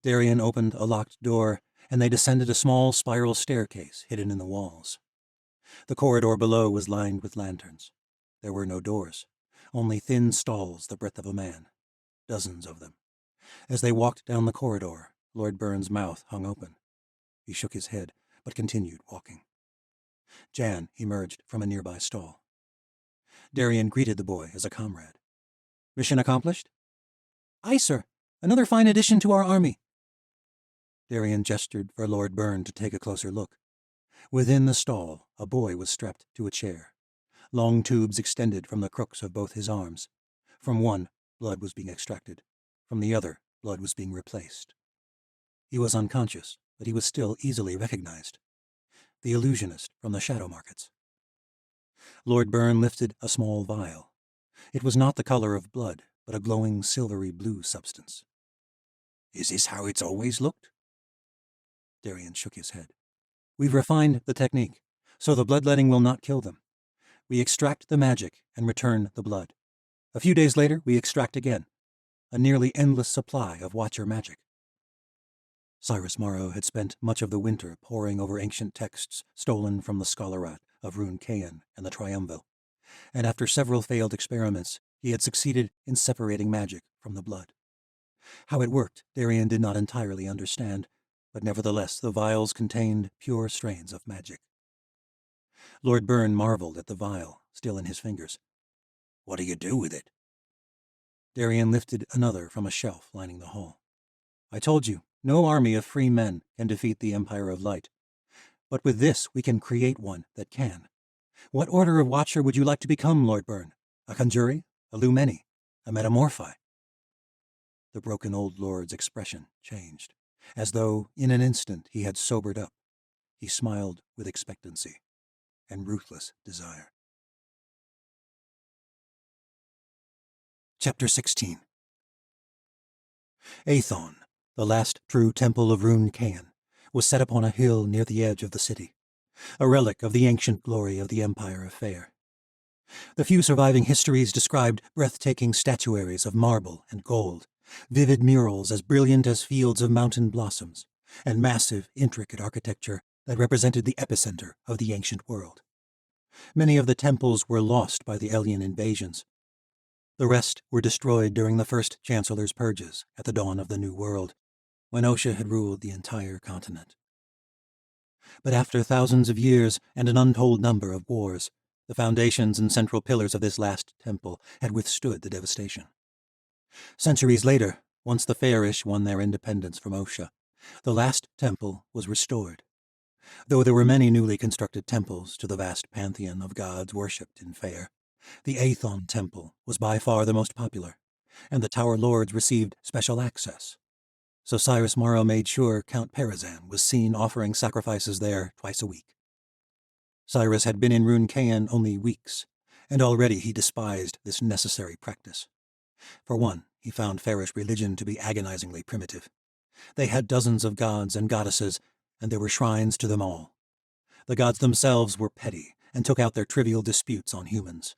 Darien opened a locked door, and they descended a small spiral staircase hidden in the walls. The corridor below was lined with lanterns. There were no doors, only thin stalls the breadth of a man, dozens of them. As they walked down the corridor, Lord Byrne's mouth hung open. He shook his head, but continued walking. Jan emerged from a nearby stall. Darien greeted the boy as a comrade. "Mission accomplished?" "Aye, sir. Another fine addition to our army." Darien gestured for Lord Byrne to take a closer look. Within the stall, a boy was strapped to a chair. Long tubes extended from the crooks of both his arms. From one, blood was being extracted. From the other, blood was being replaced. He was unconscious, but he was still easily recognized. The illusionist from the shadow markets. Lord Byrne lifted a small vial. It was not the color of blood, but a glowing silvery blue substance. "Is this how it's always looked?" Darien shook his head. "We've refined the technique, so the bloodletting will not kill them. We extract the magic and return the blood. A few days later, we extract again. A nearly endless supply of Watcher magic." Cyrus Morrow had spent much of the winter poring over ancient texts stolen from the scholarat of Rune Cain and the Triumvil, and after several failed experiments, he had succeeded in separating magic from the blood. How it worked, Darien did not entirely understand, but nevertheless the vials contained pure strains of magic. Lord Byrne marveled at the vial, still in his fingers. "What do you do with it?" Darien lifted another from a shelf lining the hall. "I told you, no army of free men can defeat the Empire of Light. But with this, we can create one that can. What order of Watcher would you like to become, Lord Byrne? A Conjuri? A Lumeni? A Metamorphi?" The broken old lord's expression changed, as though in an instant he had sobered up. He smiled with expectancy and ruthless desire. Chapter 16. Aethon, the last true temple of Rune Cain, was set upon a hill near the edge of the city, a relic of the ancient glory of the Empire of Feyre. The few surviving histories described breathtaking statuaries of marble and gold, vivid murals as brilliant as fields of mountain blossoms, and massive, intricate architecture that represented the epicenter of the ancient world. Many of the temples were lost by the alien invasions. The rest were destroyed during the first Chancellor's purges at the dawn of the New World, when Osha had ruled the entire continent. But after thousands of years and an untold number of wars, the foundations and central pillars of this last temple had withstood the devastation. Centuries later, once the Fairish won their independence from Osha, the last temple was restored. Though there were many newly constructed temples to the vast pantheon of gods worshipped in Feyre, the Aethon Temple was by far the most popular, and the Tower Lords received special access. So Cyrus Morrow made sure Count Perazan was seen offering sacrifices there twice a week. Cyrus had been in Rune Cain only weeks, and already he despised this necessary practice. For one, he found fairish religion to be agonizingly primitive. They had dozens of gods and goddesses, and there were shrines to them all. The gods themselves were petty and took out their trivial disputes on humans.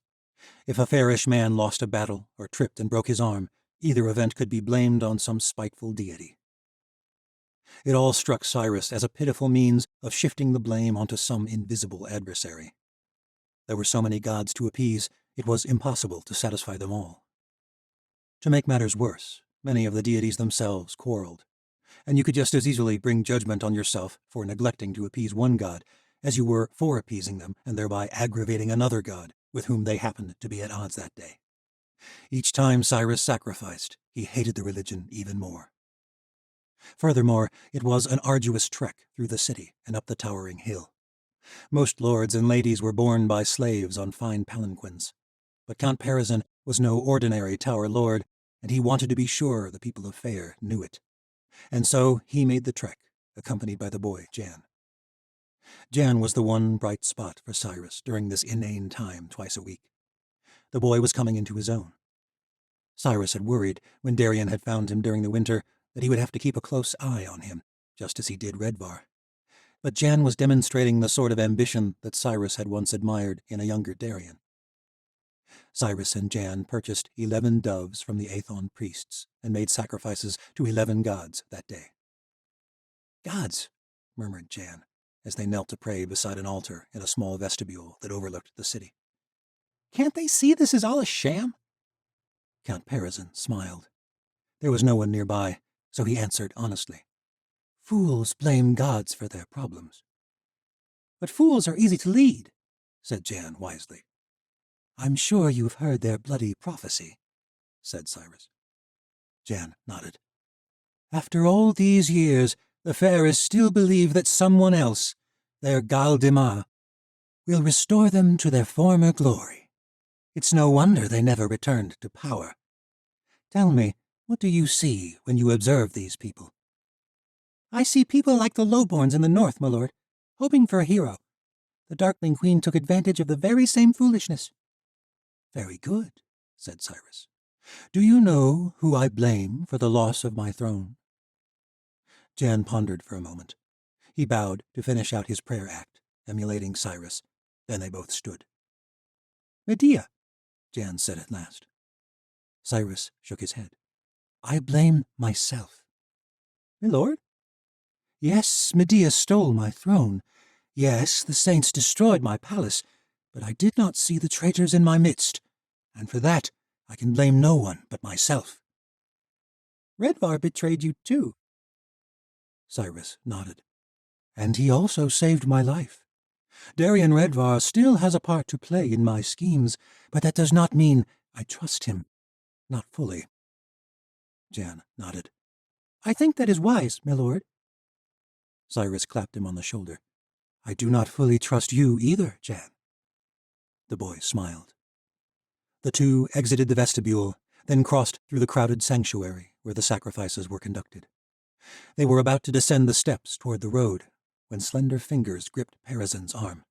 If a fairish man lost a battle or tripped and broke his arm, either event could be blamed on some spiteful deity. It all struck Cyrus as a pitiful means of shifting the blame onto some invisible adversary. There were so many gods to appease, it was impossible to satisfy them all. To make matters worse, many of the deities themselves quarreled, and you could just as easily bring judgment on yourself for neglecting to appease one god as you were for appeasing them and thereby aggravating another god with whom they happened to be at odds that day. Each time Cyrus sacrificed, he hated the religion even more. Furthermore, it was an arduous trek through the city and up the towering hill. Most lords and ladies were borne by slaves on fine palanquins, but Count Perazan was no ordinary tower lord, and he wanted to be sure the people of Fair knew it. And so he made the trek, accompanied by the boy Jan. Jan was the one bright spot for Cyrus during this inane time twice a week. The boy was coming into his own. Cyrus had worried, when Darien had found him during the winter, that he would have to keep a close eye on him, just as he did Redvar. But Jan was demonstrating the sort of ambition that Cyrus had once admired in a younger Darien. Cyrus and Jan purchased 11 doves from the Aethon priests and made sacrifices to 11 gods that day. "Gods," murmured Jan, as they knelt to pray beside an altar in a small vestibule that overlooked the city. "Can't they see this is all a sham?" Count Perazan smiled. There was no one nearby, so he answered honestly. "Fools blame gods for their problems." "But fools are easy to lead," said Jan wisely. "I'm sure you've heard their bloody prophecy," said Cyrus. Jan nodded. "After all these years, the Faeries still believe that someone else, their Galdemar, will restore them to their former glory. It's no wonder they never returned to power. Tell me, what do you see when you observe these people?" "I see people like the Lowborns in the north, my lord, hoping for a hero. The Darkling Queen took advantage of the very same foolishness." "Very good," said Cyrus. "Do you know who I blame for the loss of my throne?" Jan pondered for a moment. He bowed to finish out his prayer act, emulating Cyrus. Then they both stood. "Medea," Jan said at last. Cyrus shook his head. "I blame myself." "My lord?" "Yes, Medea stole my throne. Yes, the saints destroyed my palace, but I did not see the traitors in my midst, and for that I can blame no one but myself." "Redvar betrayed you too." Cyrus nodded. "And he also saved my life. Darien Redvar still has a part to play in my schemes, but that does not mean I trust him. Not fully." Jan nodded. "I think that is wise, my lord." Cyrus clapped him on the shoulder. "I do not fully trust you either, Jan." The boy smiled. The two exited the vestibule, then crossed through the crowded sanctuary where the sacrifices were conducted. They were about to descend the steps toward the road when slender fingers gripped Perazan's arm.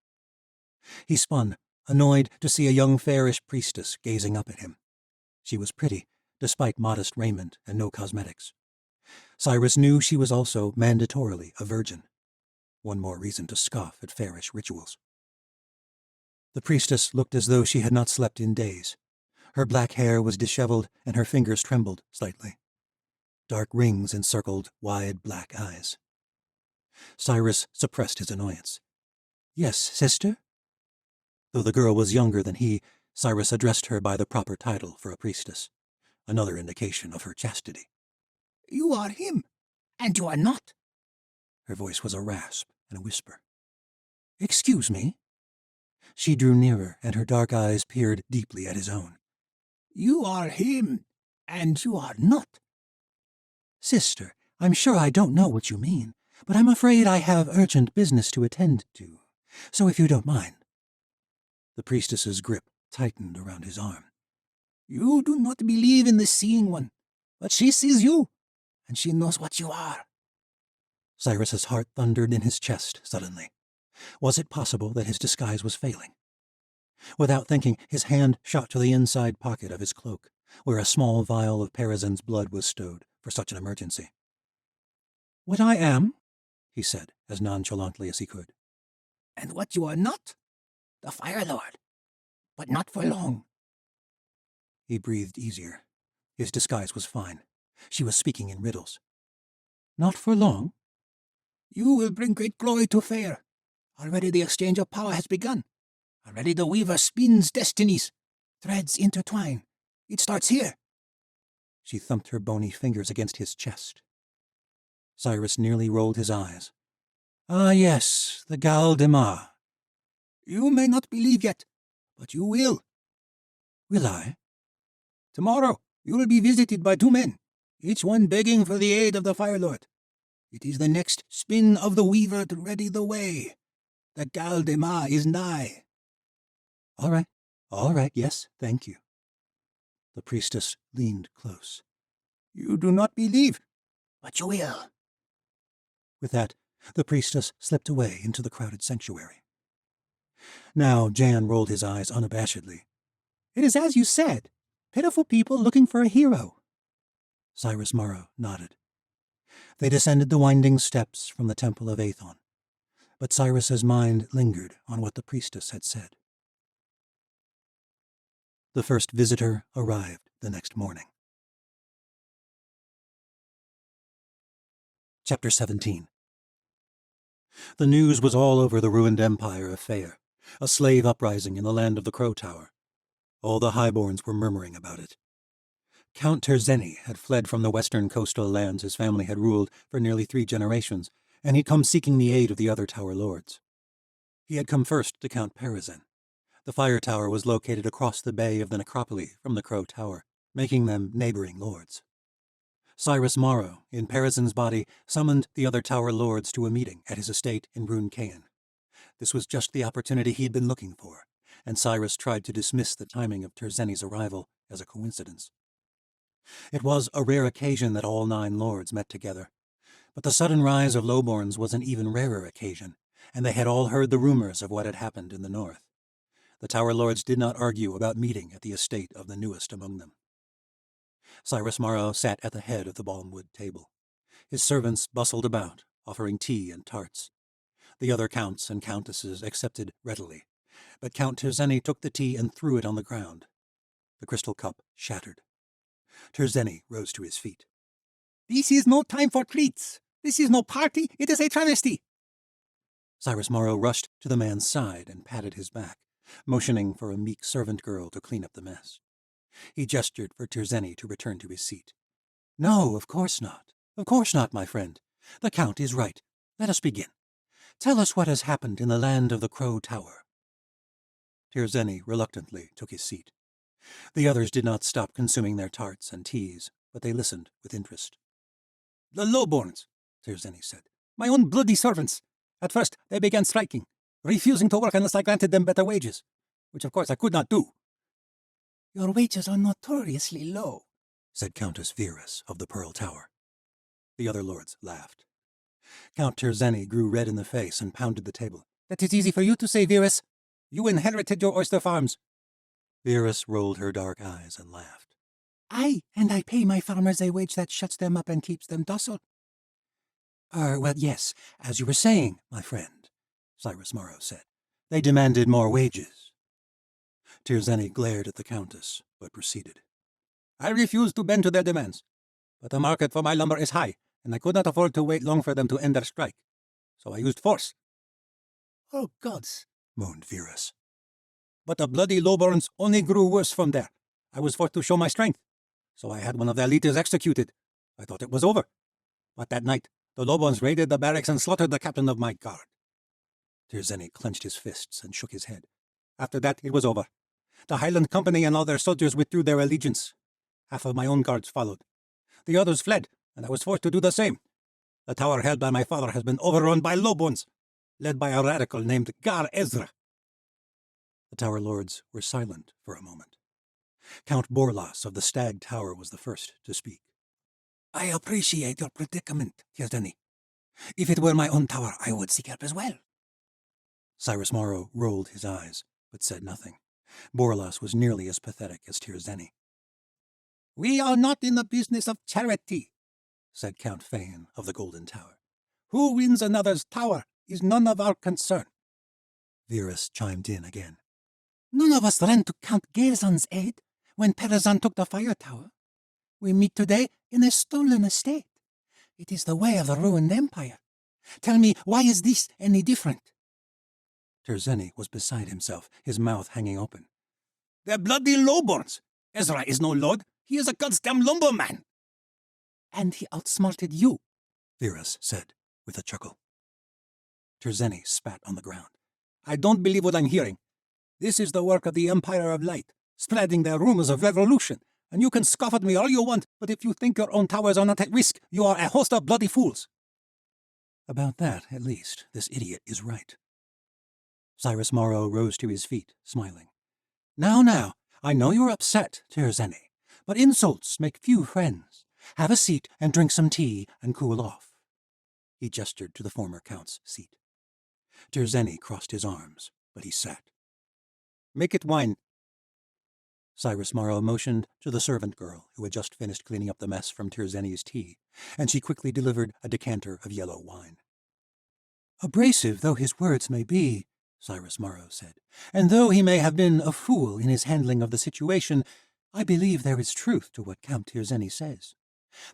He spun, annoyed to see a young fairish priestess gazing up at him. She was pretty, despite modest raiment and no cosmetics. Cyrus knew she was also mandatorily a virgin. One more reason to scoff at fairish rituals. The priestess looked as though she had not slept in days. Her black hair was disheveled and her fingers trembled slightly. Dark rings encircled wide black eyes. Cyrus suppressed his annoyance. "Yes, sister?" Though the girl was younger than he, Cyrus addressed her by the proper title for a priestess, another indication of her chastity. "You are him, and you are not." Her voice was a rasp and a whisper. "Excuse me?" She drew nearer, and her dark eyes peered deeply at his own. "You are him, and you are not." "Sister, I'm sure I don't know what you mean, but I'm afraid I have urgent business to attend to, so if you don't mind." The priestess's grip tightened around his arm. "You do not believe in the Seeing One, but she sees you, and she knows what you are. Cyrus's heart thundered in his chest suddenly. Was it possible that his disguise was failing? Without thinking, his hand shot to the inside pocket of his cloak, where a small vial of Parazen's blood was stowed for such an emergency. "What I am," he said, as nonchalantly as he could. "And what you are not? The Fire Lord. But not for long." He breathed easier. His disguise was fine. She was speaking in riddles. "Not for long?" "You will bring great glory to Fair. Already the exchange of power has begun. Already the Weaver spins destinies. Threads intertwine. It starts here." She thumped her bony fingers against his chest. Cyrus nearly rolled his eyes. "Ah, yes, the Gal de Ma." "You may not believe yet, but you will." "Will I?" "Tomorrow you will be visited by two men, each one begging for the aid of the Fire Lord. It is the next spin of the Weaver to ready the way. The Gal de Ma is nigh." All right, yes, thank you." The priestess leaned close. "You do not believe, but you will." With that, the priestess slipped away into the crowded sanctuary. Now Jan rolled his eyes unabashedly. "It is as you said. Pitiful people looking for a hero." Cyrus Morrow nodded. They descended the winding steps from the Temple of Aethon, but Cyrus's mind lingered on what the priestess had said. The first visitor arrived the next morning. Chapter 17. The news was all over the ruined empire of Faer, a slave uprising in the land of the Crow Tower. All the highborns were murmuring about it. Count Terzeni had fled from the western coastal lands his family had ruled for nearly 3 generations, and he'd come seeking the aid of the other tower lords. He had come first to Count Parazen. The fire tower was located across the bay of the necropoli from the Crow Tower, making them neighboring lords. Cyrus Morrow, in Parazen's body, summoned the other tower lords to a meeting at his estate in Brun Caen. This was just the opportunity he had been looking for, and Cyrus tried to dismiss the timing of Terzeni's arrival as a coincidence. It was a rare occasion that all 9 lords met together, but the sudden rise of lowborns was an even rarer occasion, and they had all heard the rumors of what had happened in the north. The tower lords did not argue about meeting at the estate of the newest among them. Cyrus Morrow sat at the head of the balmwood table. His servants bustled about, offering tea and tarts. The other counts and countesses accepted readily, but Count Terzeni took the tea and threw it on the ground. The crystal cup shattered. Terzeni rose to his feet. "This is no time for treats. This is no party. It is a travesty." Cyrus Morrow rushed to the man's side and patted his back, motioning for a meek servant girl to clean up the mess. He gestured for Terzeni to return to his seat. "No, of course not. Of course not, my friend. The Count is right. Let us begin. Tell us what has happened in the land of the Crow Tower." Terzeni reluctantly took his seat. The others did not stop consuming their tarts and teas, but they listened with interest. "The lowborns," Terzeni said. "My own bloody servants. At first they began striking, refusing to work unless I granted them better wages, which of course I could not do." "Your wages are notoriously low," said Countess Virus of the Pearl Tower. The other lords laughed. Count Terzeni grew red in the face and pounded the table. "That is easy for you to say, Virus. You inherited your oyster farms." Virus rolled her dark eyes and laughed. And I pay my farmers a wage that shuts them up and keeps them docile." Well, yes, as you were saying, my friend," Cyrus Morrow said. "They demanded more wages." Terzeni glared at the Countess, but proceeded. "I refuse to bend to their demands, but the market for my lumber is high, and I could not afford to wait long for them to end their strike. So I used force." "Oh, gods," moaned Virus. "But the bloody lowborns only grew worse from there. I was forced to show my strength, so I had one of their leaders executed. I thought it was over. But that night, the lowborns raided the barracks and slaughtered the captain of my guard." Terzeni clenched his fists and shook his head. "After that, it was over. The Highland Company and all their soldiers withdrew their allegiance. Half of my own guards followed. The others fled, and I was forced to do the same. The tower held by my father has been overrun by lowborns, led by a radical named Gar Ezra." The tower lords were silent for a moment. Count Borlas of the Stag Tower was the first to speak. I appreciate your predicament, Tierdeni. If it were my own tower, I would seek help as well. Cyrus Morrow rolled his eyes, but said nothing. Borlas was nearly as pathetic as Tirzeni. We are not in the business of charity, said Count Phaon of the Golden Tower. Who wins another's tower is none of our concern. Virus chimed in again. None of us ran to Count Gerzon's aid when Perazan took the fire tower. We meet today in a stolen estate. It is the way of the ruined empire. Tell me, why is this any different? Tirzeni was beside himself, his mouth hanging open. They're bloody lowborns. Ezra is no lord. He is a goddamn lumberman. And he outsmarted you, Virus said, with a chuckle. Tirzeni spat on the ground. I don't believe what I'm hearing. This is the work of the Empire of Light, spreading their rumors of revolution. And you can scoff at me all you want, but if you think your own towers are not at risk, you are a host of bloody fools. About that, at least, this idiot is right. Cyrus Morrow rose to his feet, smiling. Now, I know you're upset, Tirzeni, but insults make few friends. Have a seat and drink some tea and cool off. He gestured to the former count's seat. Tirzeni crossed his arms, but he sat. Make it wine. Cyrus Morrow motioned to the servant girl who had just finished cleaning up the mess from Tirzeni's tea, and she quickly delivered a decanter of yellow wine. Abrasive though his words may be, Cyrus Morrow said, and though he may have been a fool in his handling of the situation, I believe there is truth to what Count Tirzeni says.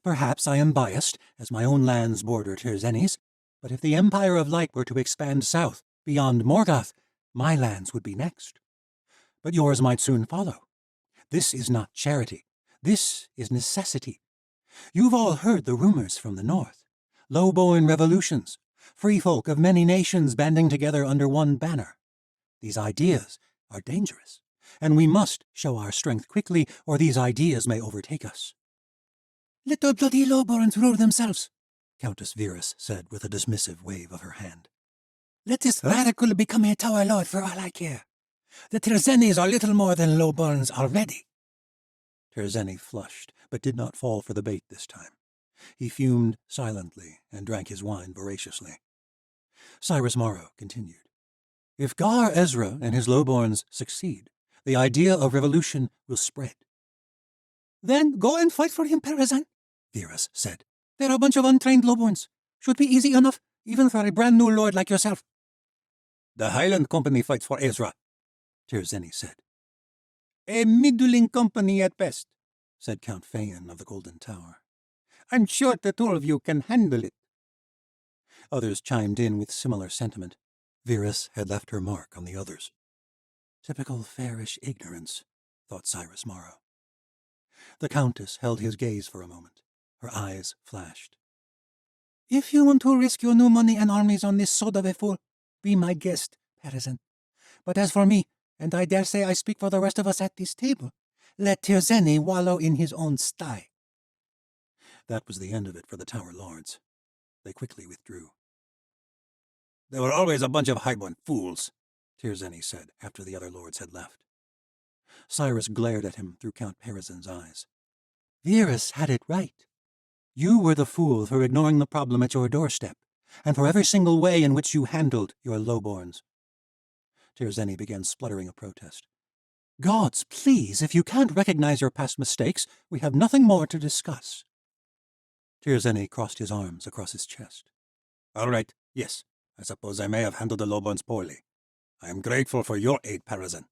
Perhaps I am biased, as my own lands border Tirzeni's, but if the Empire of Light were to expand south, beyond Morgoth, my lands would be next. But yours might soon follow. This is not charity. This is necessity. You've all heard the rumors from the north. Low-born revolutions, free folk of many nations banding together under one banner. These ideas are dangerous, and we must show our strength quickly, or these ideas may overtake us. Let the bloody lowborns rule themselves, Countess Virus said with a dismissive wave of her hand. Let this radical become a tower lord for all I care. The Tirzenis are little more than lowborns already. Tirzeni flushed, but did not fall for the bait this time. He fumed silently and drank his wine voraciously. Cyrus Morrow continued. If Gar Ezra and his lowborns succeed, the idea of revolution will spread. Then go and fight for him, Perazan, Virus said. They're a bunch of untrained lowborns. Should be easy enough, even for a brand new lord like yourself. The Highland Company fights for Ezra, Tirzeni said. A middling company at best, said Count Phaon of the Golden Tower. I'm sure the two of you can handle it. Others chimed in with similar sentiment. Virus had left her mark on the others. Typical fairish ignorance, thought Cyrus Morrow. The Countess held his gaze for a moment. Her eyes flashed. If you want to risk your new money and armies on this sod of a fool, be my guest, Perazan. But as for me, and I dare say I speak for the rest of us at this table, let Tirzeni wallow in his own sty. That was the end of it for the Tower Lords. They quickly withdrew. They were always a bunch of highborn fools, Tirzeni said after the other lords had left. Cyrus glared at him through Count Perazan's eyes. Virus had it right. You were the fool for ignoring the problem at your doorstep, and for every single way in which you handled your lowborns. Tirzeni began spluttering a protest. Gods, please, if you can't recognize your past mistakes, we have nothing more to discuss. Tirzeni crossed his arms across his chest. All right, yes, I suppose I may have handled the lowborns poorly. I am grateful for your aid, Perazan.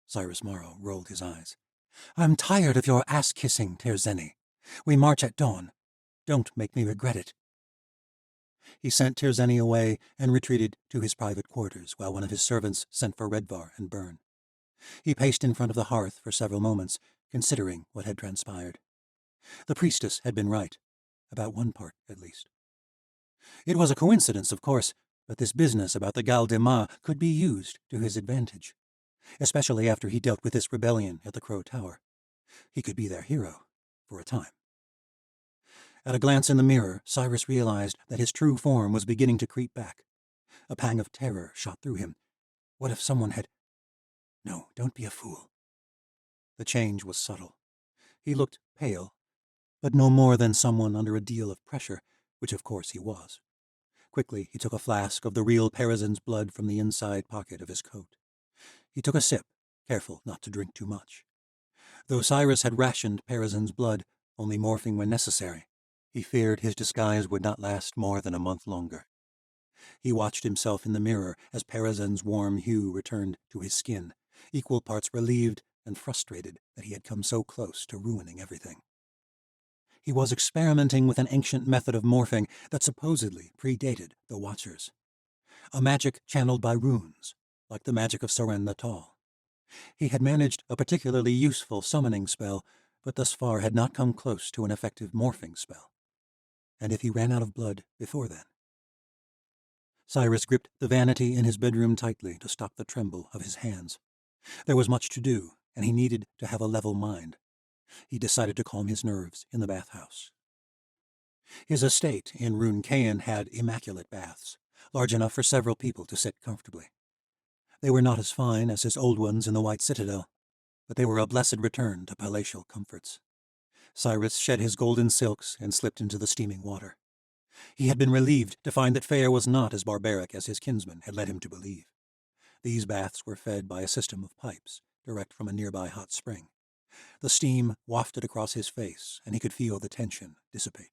Cyrus Morrow rolled his eyes. I'm tired of your ass-kissing, Tirzeni. We march at dawn. Don't make me regret it. He sent Tirzeni away and retreated to his private quarters while one of his servants sent for Redvar and Byrne. He paced in front of the hearth for several moments, considering what had transpired. The priestess had been right, about one part at least. It was a coincidence, of course, but this business about the Gal de Ma could be used to his advantage, especially after he dealt with this rebellion at the Crow Tower. He could be their hero, for a time. At a glance in the mirror, Cyrus realized that his true form was beginning to creep back. A pang of terror shot through him. What if someone had... No, don't be a fool. The change was subtle. He looked pale, but no more than someone under a deal of pressure, which of course he was. Quickly he took a flask of the real Parazyn's blood from the inside pocket of his coat. He took a sip, careful not to drink too much. Though Cyrus had rationed Parazyn's blood, only morphing when necessary, he feared his disguise would not last more than a month longer. He watched himself in the mirror as Parazyn's warm hue returned to his skin, equal parts relieved and frustrated that he had come so close to ruining everything. He was experimenting with an ancient method of morphing that supposedly predated the Watchers. A magic channeled by runes, like the magic of Soren the Tall. He had managed a particularly useful summoning spell, but thus far had not come close to an effective morphing spell. And if he ran out of blood before then? Cyrus gripped the vanity in his bedroom tightly to stop the tremble of his hands. There was much to do, and he needed to have a level mind. He decided to calm his nerves in the bathhouse. His estate in Rune Cain had immaculate baths, large enough for several people to sit comfortably. They were not as fine as his old ones in the White Citadel, but they were a blessed return to palatial comforts. Cyrus shed his golden silks and slipped into the steaming water. He had been relieved to find that fare was not as barbaric as his kinsman had led him to believe. These baths were fed by a system of pipes, direct from a nearby hot spring. The steam wafted across his face, and he could feel the tension dissipate.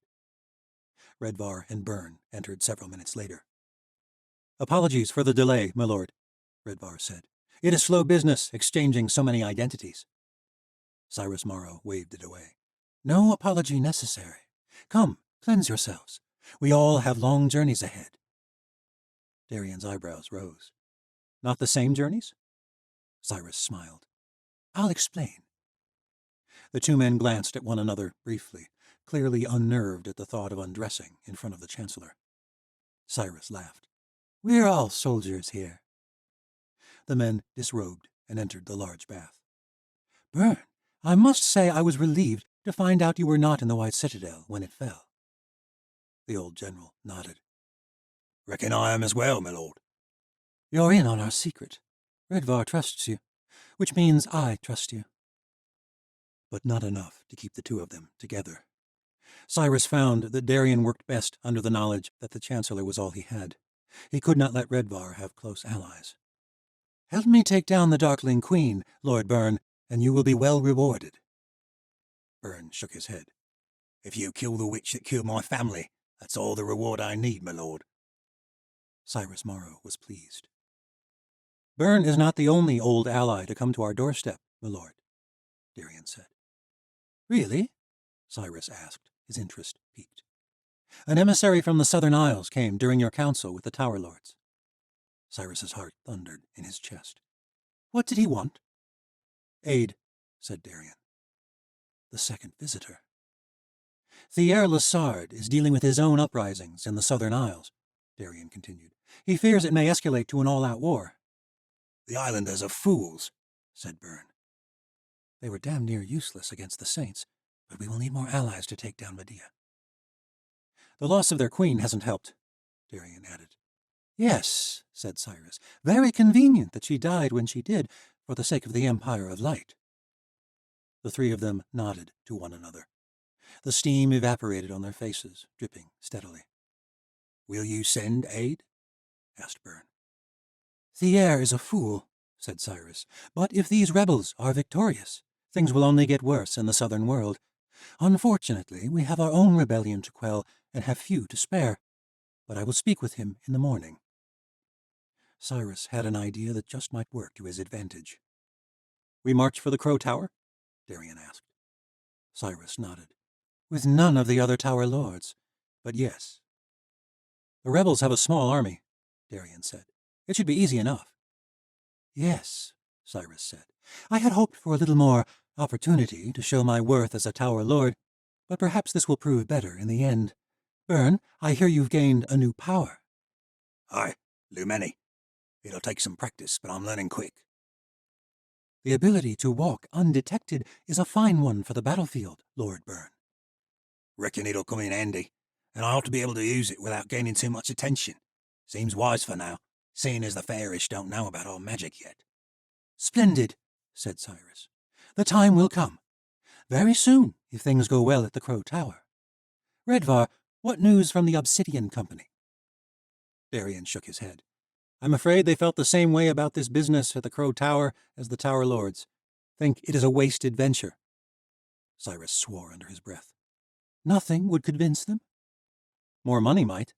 Redvar and Byrne entered several minutes later. "Apologies for the delay, my lord," Redvar said. "It is slow business, exchanging so many identities." Cyrus Morrow waved it away. "No apology necessary. Come, cleanse yourselves. We all have long journeys ahead." Darian's eyebrows rose. "Not the same journeys?" Cyrus smiled. "I'll explain." The two men glanced at one another briefly, clearly unnerved at the thought of undressing in front of the Chancellor. Cyrus laughed. "We're all soldiers here." The men disrobed and entered the large bath. "Byrne, I must say I was relieved to find out you were not in the White Citadel when it fell." The old general nodded. "Reckon I am as well, my lord." "You're in on our secret. Redvar trusts you, which means I trust you." But not enough to keep the two of them together. Cyrus found that Darian worked best under the knowledge that the Chancellor was all he had. He could not let Redvar have close allies. "Help me take down the Darkling Queen, Lord Byrne, and you will be well rewarded." Byrne shook his head. "If you kill the witch that killed my family, that's all the reward I need, my lord." Cyrus Morrow was pleased. "Byrne is not the only old ally to come to our doorstep, my lord," Darian said. "Really?" Cyrus asked, his interest piqued. "An emissary from the Southern Isles came during your council with the Tower Lords." Cyrus's heart thundered in his chest. "What did he want?" "Aid," said Darian. The second visitor. "Thier Lassard is dealing with his own uprisings in the Southern Isles," Darian continued. "He fears it may escalate to an all-out war." "The islanders are fools," said Byrne. "They were damn near useless against the Saints, but we will need more allies to take down Medea." "The loss of their queen hasn't helped," Darian added. "Yes," said Cyrus. "Very convenient that she died when she did, for the sake of the Empire of Light." The three of them nodded to one another. The steam evaporated on their faces, dripping steadily. "Will you send aid?" asked Byrne. "Thier is a fool," said Cyrus. "But if these rebels are victorious, things will only get worse in the southern world. Unfortunately, we have our own rebellion to quell and have few to spare. But I will speak with him in the morning." Cyrus had an idea that just might work to his advantage. "We march for the Crow Tower?" Darian asked. Cyrus nodded. "With none of the other Tower Lords, but yes." "The rebels have a small army," Darian said. "It should be easy enough." "Yes," Cyrus said. "I had hoped for a little more opportunity to show my worth as a Tower Lord, but perhaps this will prove better in the end. Byrne, I hear you've gained a new power." "Aye, Lumeni. It'll take some practice, but I'm learning quick." "The ability to walk undetected is a fine one for the battlefield, Lord Byrne." "Reckon it'll come in handy, and I ought to be able to use it without gaining too much attention. Seems wise for now, seeing as the fairish don't know about our magic yet." "Splendid," said Cyrus. "The time will come. Very soon, if things go well at the Crow Tower. Redvar, what news from the Obsidian Company? Darian shook his head. I'm afraid they felt the same way about this business at the Crow Tower as the Tower Lords. Think it is a wasted venture. Cyrus swore under his breath. Nothing would convince them? More money might.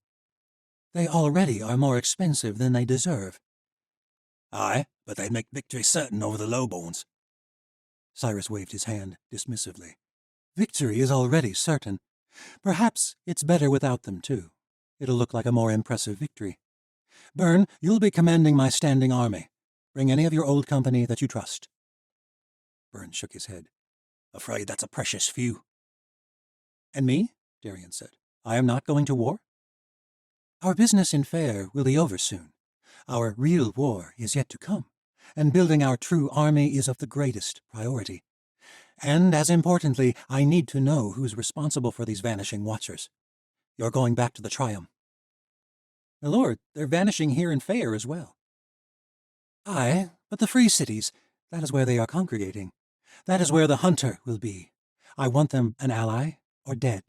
They already are more expensive than they deserve. Aye, but they'd make victory certain over the Lowbones. Cyrus waved his hand dismissively. Victory is already certain. Perhaps it's better without them, too. It'll look like a more impressive victory. Byrne, you'll be commanding my standing army. Bring any of your old company that you trust. Byrne shook his head. Afraid that's a precious few. And me? Darian said. I am not going to war? Our business in Fair will be over soon. Our real war is yet to come, and building our true army is of the greatest priority. And as importantly, I need to know who's responsible for these vanishing watchers. You're going back to the Triumph. My lord, they're vanishing here in Fair as well. Aye, but the free cities, that is where they are congregating. That is where the hunter will be. I want them an ally or dead.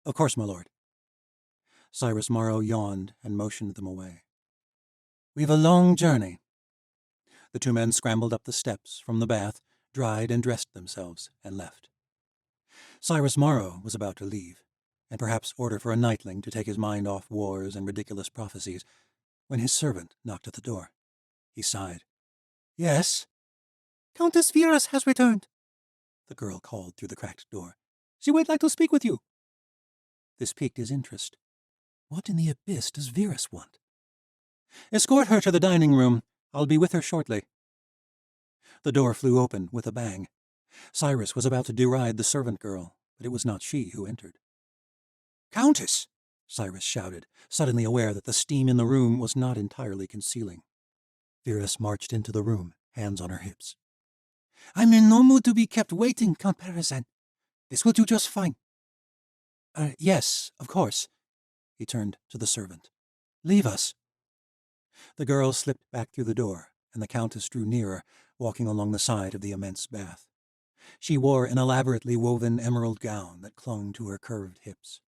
Of course, my lord. Cyrus Morrow yawned and motioned them away. We've a long journey. The two men scrambled up the steps from the bath, dried and dressed themselves, and left. Cyrus Morrow was about to leave, and perhaps order for a nightling to take his mind off wars and ridiculous prophecies, when his servant knocked at the door. He sighed. Yes? Countess Virus has returned, the girl called through the cracked door. She would like to speak with you. This piqued his interest. What in the abyss does Virus want? Escort her to the dining room. I'll be with her shortly. The door flew open with a bang. Cyrus was about to deride the servant girl, but it was not she who entered. Countess! Cyrus shouted, suddenly aware that the steam in the room was not entirely concealing. Virus marched into the room, hands on her hips. I'm in no mood to be kept waiting, Count Parazan. This will do just fine. Yes, of course. He turned to the servant. Leave us. The girl slipped back through the door, and the Countess drew nearer, walking along the side of the immense bath. She wore an elaborately woven emerald gown that clung to her curved hips.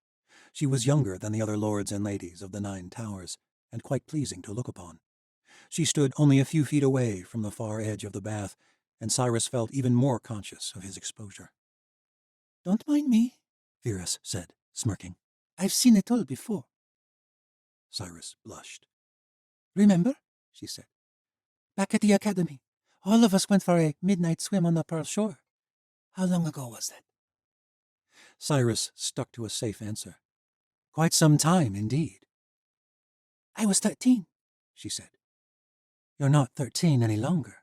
She was younger than the other lords and ladies of the 9 Towers, and quite pleasing to look upon. She stood only a few feet away from the far edge of the bath, and Cyrus felt even more conscious of his exposure. Don't mind me, Virus said, smirking. I've seen it all before. Cyrus blushed. Remember, she said. Back at the academy, all of us went for a midnight swim on the Pearl Shore. How long ago was that? Cyrus stuck to a safe answer. Quite some time, indeed. I was 13, she said. You're not 13 any longer.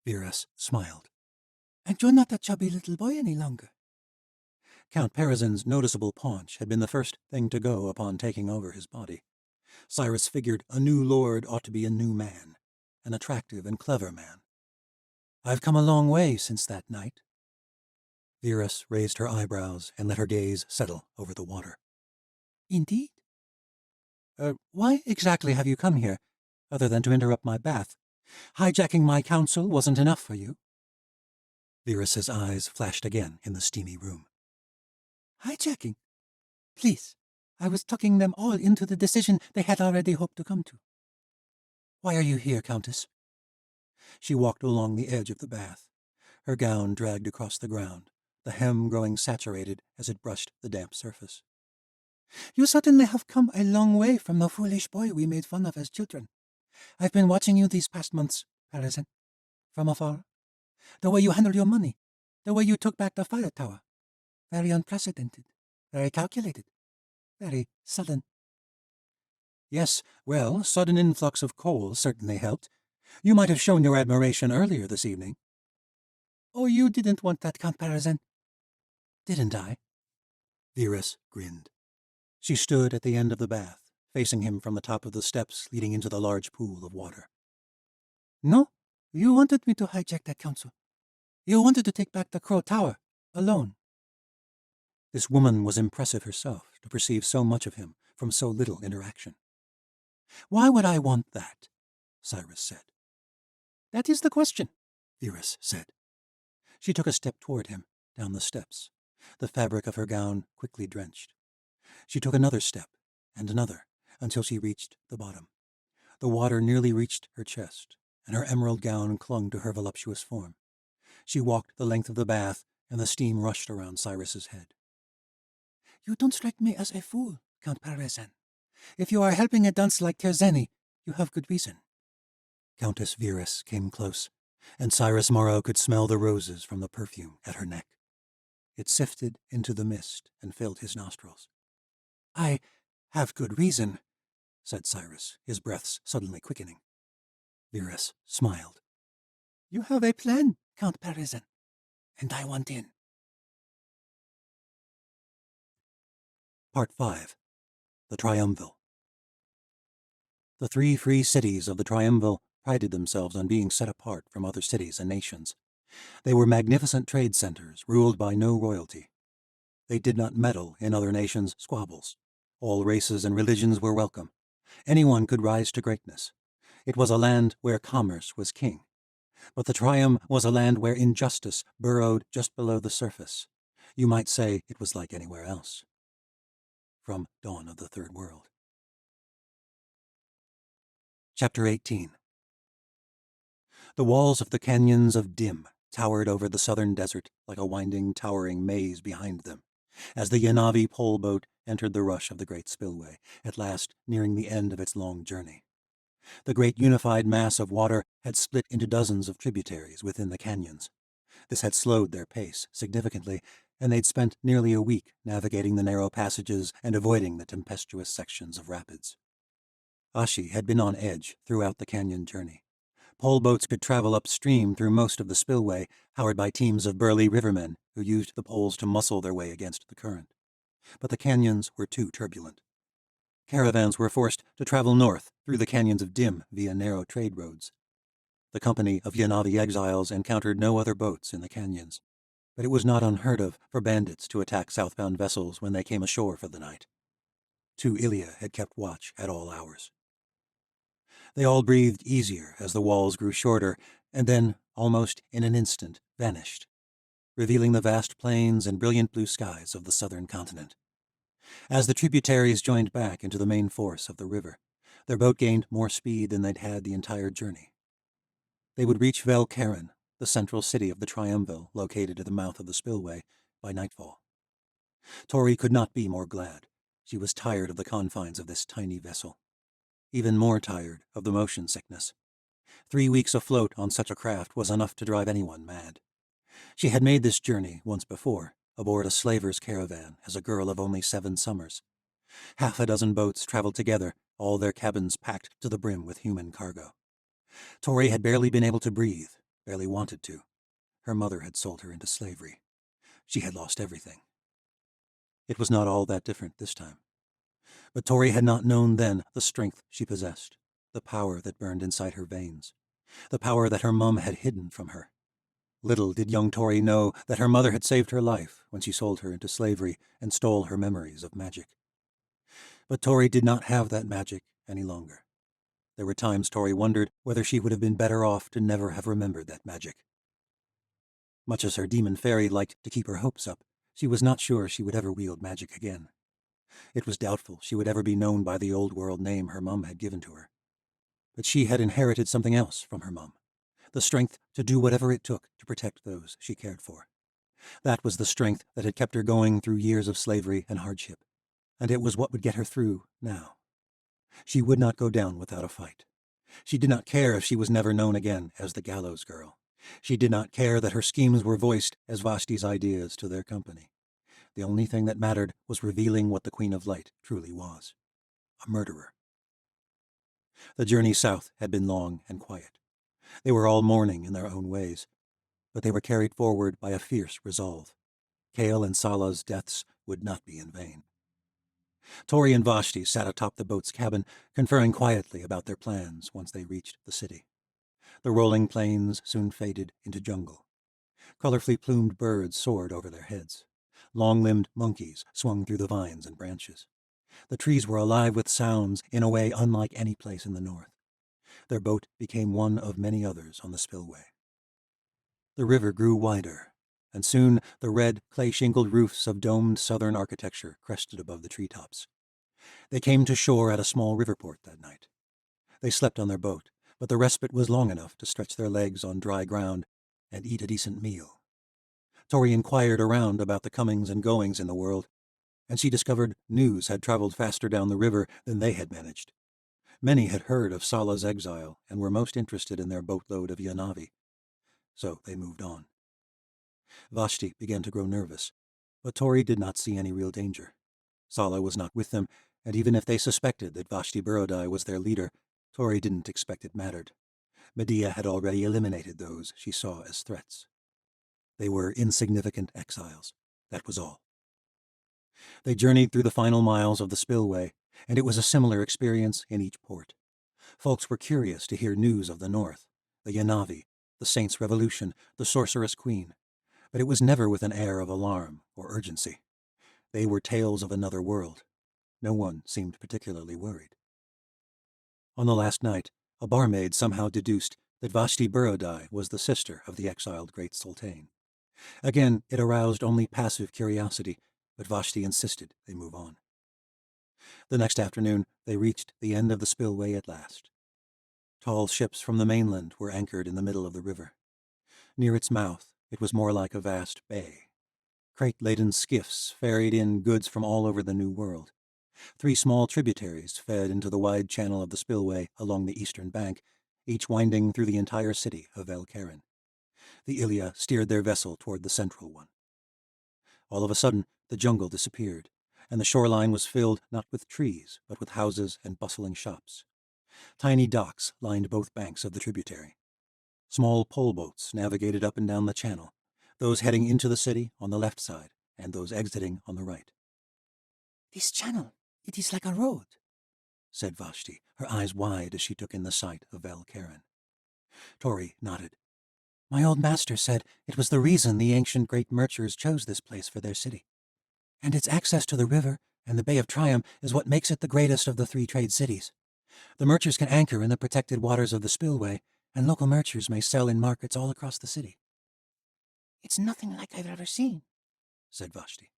Virus smiled. And you're not a chubby little boy any longer. Count Parazan's noticeable paunch had been the first thing to go upon taking over his body. Cyrus figured a new lord ought to be a new man, an attractive and clever man. I've come a long way since that night. Virus raised her eyebrows and let her gaze settle over the water. Indeed? Why exactly have you come here, other than to interrupt my bath? Hijacking my council wasn't enough for you? Virus's eyes flashed again in the steamy room. Hijacking? Please, I was tucking them all into the decision they had already hoped to come to. Why are you here, Countess? She walked along the edge of the bath. Her gown dragged across the ground, the hem growing saturated as it brushed the damp surface. You certainly have come a long way from the foolish boy we made fun of as children. I've been watching you these past months, Parazan, from afar. The way you handled your money, the way you took back the fire tower. Very unprecedented, very calculated, very sudden. Yes, well, sudden influx of coal certainly helped. You might have shown your admiration earlier this evening. Oh, you didn't want that, Count Parazan. Didn't I? Virus grinned. She stood at the end of the bath, facing him from the top of the steps leading into the large pool of water. No, you wanted me to hijack that council. You wanted to take back the Crow Tower, alone. This woman was impressive herself to perceive so much of him from so little interaction. Why would I want that? Cyrus said. That is the question, Virus said. She took a step toward him, down the steps, the fabric of her gown quickly drenched. She took another step, and another, until she reached the bottom. The water nearly reached her chest, and her emerald gown clung to her voluptuous form. She walked the length of the bath, and the steam rushed around Cyrus's head. You don't strike me as a fool, Count Parmesan. If you are helping a dunce like Terzeni, you have good reason. Countess Virus came close, and Cyrus Morrow could smell the roses from the perfume at her neck. It sifted into the mist and filled his nostrils. I have good reason, said Cyrus, his breaths suddenly quickening. Virus smiled. You have a plan, Count Parmesan, and I want in. Part 5. The Triumvir. The 3 free cities of the Triumvir prided themselves on being set apart from other cities and nations. They were magnificent trade centers ruled by no royalty. They did not meddle in other nations' squabbles. All races and religions were welcome. Anyone could rise to greatness. It was a land where commerce was king. But the Triumph was a land where injustice burrowed just below the surface. You might say it was like anywhere else. From Dawn of the Third World. Chapter 18. The walls of the canyons of Dim towered over the southern desert like a winding, towering maze behind them, as the Yanavi pole boat entered the rush of the great spillway, at last nearing the end of its long journey. The great unified mass of water had split into dozens of tributaries within the canyons. This had slowed their pace significantly, and they'd spent nearly a week navigating the narrow passages and avoiding the tempestuous sections of rapids. Ashi had been on edge throughout the canyon journey. Pole boats could travel upstream through most of the spillway, powered by teams of burly rivermen who used the poles to muscle their way against the current. But the canyons were too turbulent. Caravans were forced to travel north through the canyons of Dim via narrow trade roads. The company of Yanavi exiles encountered no other boats in the canyons, but it was not unheard of for bandits to attack southbound vessels when they came ashore for the night. 2 Ilia had kept watch at all hours. They all breathed easier as the walls grew shorter, and then, almost in an instant, vanished, revealing the vast plains and brilliant blue skies of the southern continent. As the tributaries joined back into the main force of the river, their boat gained more speed than they'd had the entire journey. They would reach Vel Karen, the central city of the Triumvir located at the mouth of the spillway, by nightfall. Tori could not be more glad. She was tired of the confines of this tiny vessel. Even more tired of the motion sickness. 3 weeks afloat on such a craft was enough to drive anyone mad. She had made this journey once before, aboard a slaver's caravan as a girl of only 7 summers. 6 boats traveled together, all their cabins packed to the brim with human cargo. Tori had barely been able to breathe, barely wanted to. Her mother had sold her into slavery. She had lost everything. It was not all that different this time. But Tori had not known then the strength she possessed, the power that burned inside her veins, the power that her mum had hidden from her. Little did young Tori know that her mother had saved her life when she sold her into slavery and stole her memories of magic. But Tori did not have that magic any longer. There were times Tori wondered whether she would have been better off to never have remembered that magic. Much as her demon fairy liked to keep her hopes up, she was not sure she would ever wield magic again. It was doubtful she would ever be known by the old world name her mum had given to her. But she had inherited something else from her mum, the strength to do whatever it took to protect those she cared for. That was the strength that had kept her going through years of slavery and hardship, and it was what would get her through now. She would not go down without a fight. She did not care if she was never known again as the Gallows Girl. She did not care that her schemes were voiced as Vashti's ideas to their company. The only thing that mattered was revealing what the Queen of Light truly was. A murderer. The journey south had been long and quiet. They were all mourning in their own ways, but they were carried forward by a fierce resolve. Kale and Sala's deaths would not be in vain. Tori and Vashti sat atop the boat's cabin, conferring quietly about their plans once they reached the city. The rolling plains soon faded into jungle. Colorfully plumed birds soared over their heads. Long-limbed monkeys swung through the vines and branches. The trees were alive with sounds in a way unlike any place in the north. Their boat became one of many others on the spillway. The river grew wider, and soon the red, clay-shingled roofs of domed southern architecture crested above the treetops. They came to shore at a small riverport that night. They slept on their boat, but the respite was long enough to stretch their legs on dry ground and eat a decent meal. Tori inquired around about the comings and goings in the world, and she discovered news had traveled faster down the river than they had managed. Many had heard of Sala's exile and were most interested in their boatload of Yanavi. So they moved on. Vashti began to grow nervous, but Tori did not see any real danger. Sala was not with them, and even if they suspected that Vashti Borodai was their leader, Tori didn't expect it mattered. Medea had already eliminated those she saw as threats. They were insignificant exiles. That was all. They journeyed through the final miles of the spillway, and it was a similar experience in each port. Folks were curious to hear news of the North, the Yanavi, the Saints' Revolution, the Sorceress Queen, but it was never with an air of alarm or urgency. They were tales of another world. No one seemed particularly worried. On the last night, a barmaid somehow deduced that Vashti Borodai was the sister of the exiled Great Sultan. Again, it aroused only passive curiosity, but Vashti insisted they move on. The next afternoon, they reached the end of the spillway at last. Tall ships from the mainland were anchored in the middle of the river. Near its mouth, it was more like a vast bay. Crate-laden skiffs ferried in goods from all over the New World. 3 small tributaries fed into the wide channel of the spillway along the eastern bank, each winding through the entire city of Velkeren. The Ilia steered their vessel toward the central one. All of a sudden, the jungle disappeared, and the shoreline was filled not with trees, but with houses and bustling shops. Tiny docks lined both banks of the tributary. Small pole boats navigated up and down the channel, those heading into the city on the left side, and those exiting on the right. "This channel, it is like a road," said Vashti, her eyes wide as she took in the sight of Velkeren. Tori nodded. "My old master said it was the reason the ancient great merchants chose this place for their city. And its access to the river and the Bay of Triumph is what makes it the greatest of the 3 trade cities. The merchants can anchor in the protected waters of the spillway, and local merchants may sell in markets all across the city." "It's nothing like I've ever seen," said Vashti.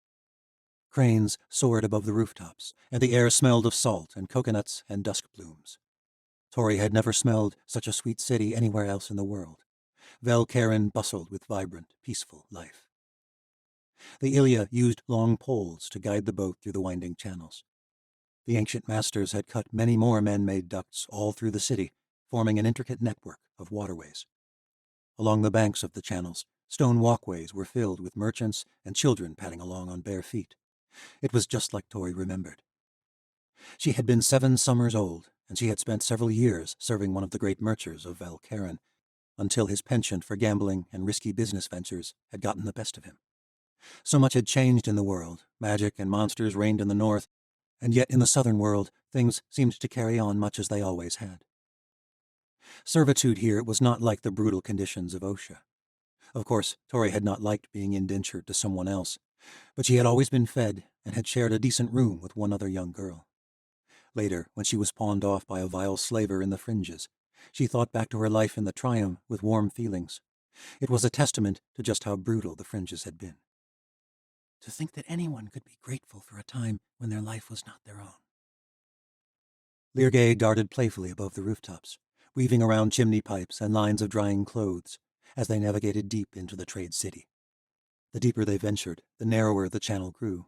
Cranes soared above the rooftops, and the air smelled of salt and coconuts and dusk blooms. Tori had never smelled such a sweet city anywhere else in the world. Velkeren bustled with vibrant, peaceful life. The Ilia used long poles to guide the boat through the winding channels. The ancient masters had cut many more man-made ducts all through the city, forming an intricate network of waterways. Along the banks of the channels, stone walkways were filled with merchants and children padding along on bare feet. It was just like Tori remembered. She had been 7 summers old, and she had spent several years serving one of the great merchants of Velkeren, until his penchant for gambling and risky business ventures had gotten the best of him. So much had changed in the world. Magic and monsters reigned in the north, and yet in the southern world things seemed to carry on much as they always had. Servitude here was not like the brutal conditions of Osha. Of course, Tori had not liked being indentured to someone else, but she had always been fed and had shared a decent room with one other young girl. Later, when she was pawned off by a vile slaver in the fringes, she thought back to her life in the Triumph with warm feelings. It was a testament to just how brutal the fringes had been. To think that anyone could be grateful for a time when their life was not their own. Lirgay darted playfully above the rooftops, weaving around chimney pipes and lines of drying clothes as they navigated deep into the trade city. The deeper they ventured, the narrower the channel grew.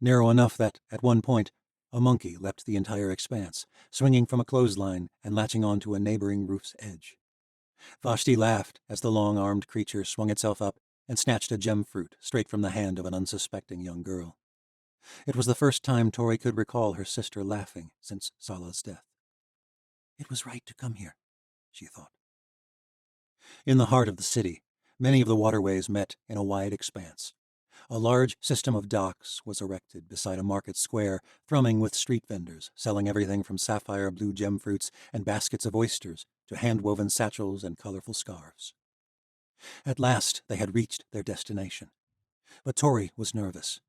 Narrow enough that, at one point, a monkey leapt the entire expanse, swinging from a clothesline and latching onto a neighboring roof's edge. Vashti laughed as the long-armed creature swung itself up and snatched a gem fruit straight from the hand of an unsuspecting young girl. It was the first time Tori could recall her sister laughing since Sala's death. It was right to come here, she thought. In the heart of the city, many of the waterways met in a wide expanse. A large system of docks was erected beside a market square, thrumming with street vendors, selling everything from sapphire blue gem fruits and baskets of oysters to hand-woven satchels and colorful scarves. At last they had reached their destination. But Tori was nervous.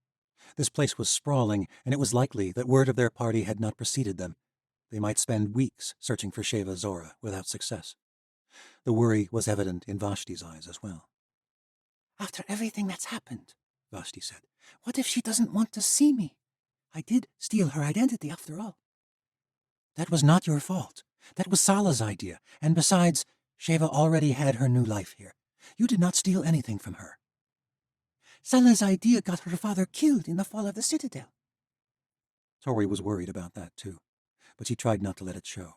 This place was sprawling, and it was likely that word of their party had not preceded them. They might spend weeks searching for Sheva Zora without success. The worry was evident in Vashti's eyes as well. After everything that's happened, Vashti said, what if she doesn't want to see me? I did steal her identity after all. That was not your fault. That was Sala's idea, and besides, Sheva already had her new life here. You did not steal anything from her. Sala's idea got her father killed in the fall of the Citadel. Tori was worried about that too, but she tried not to let it show.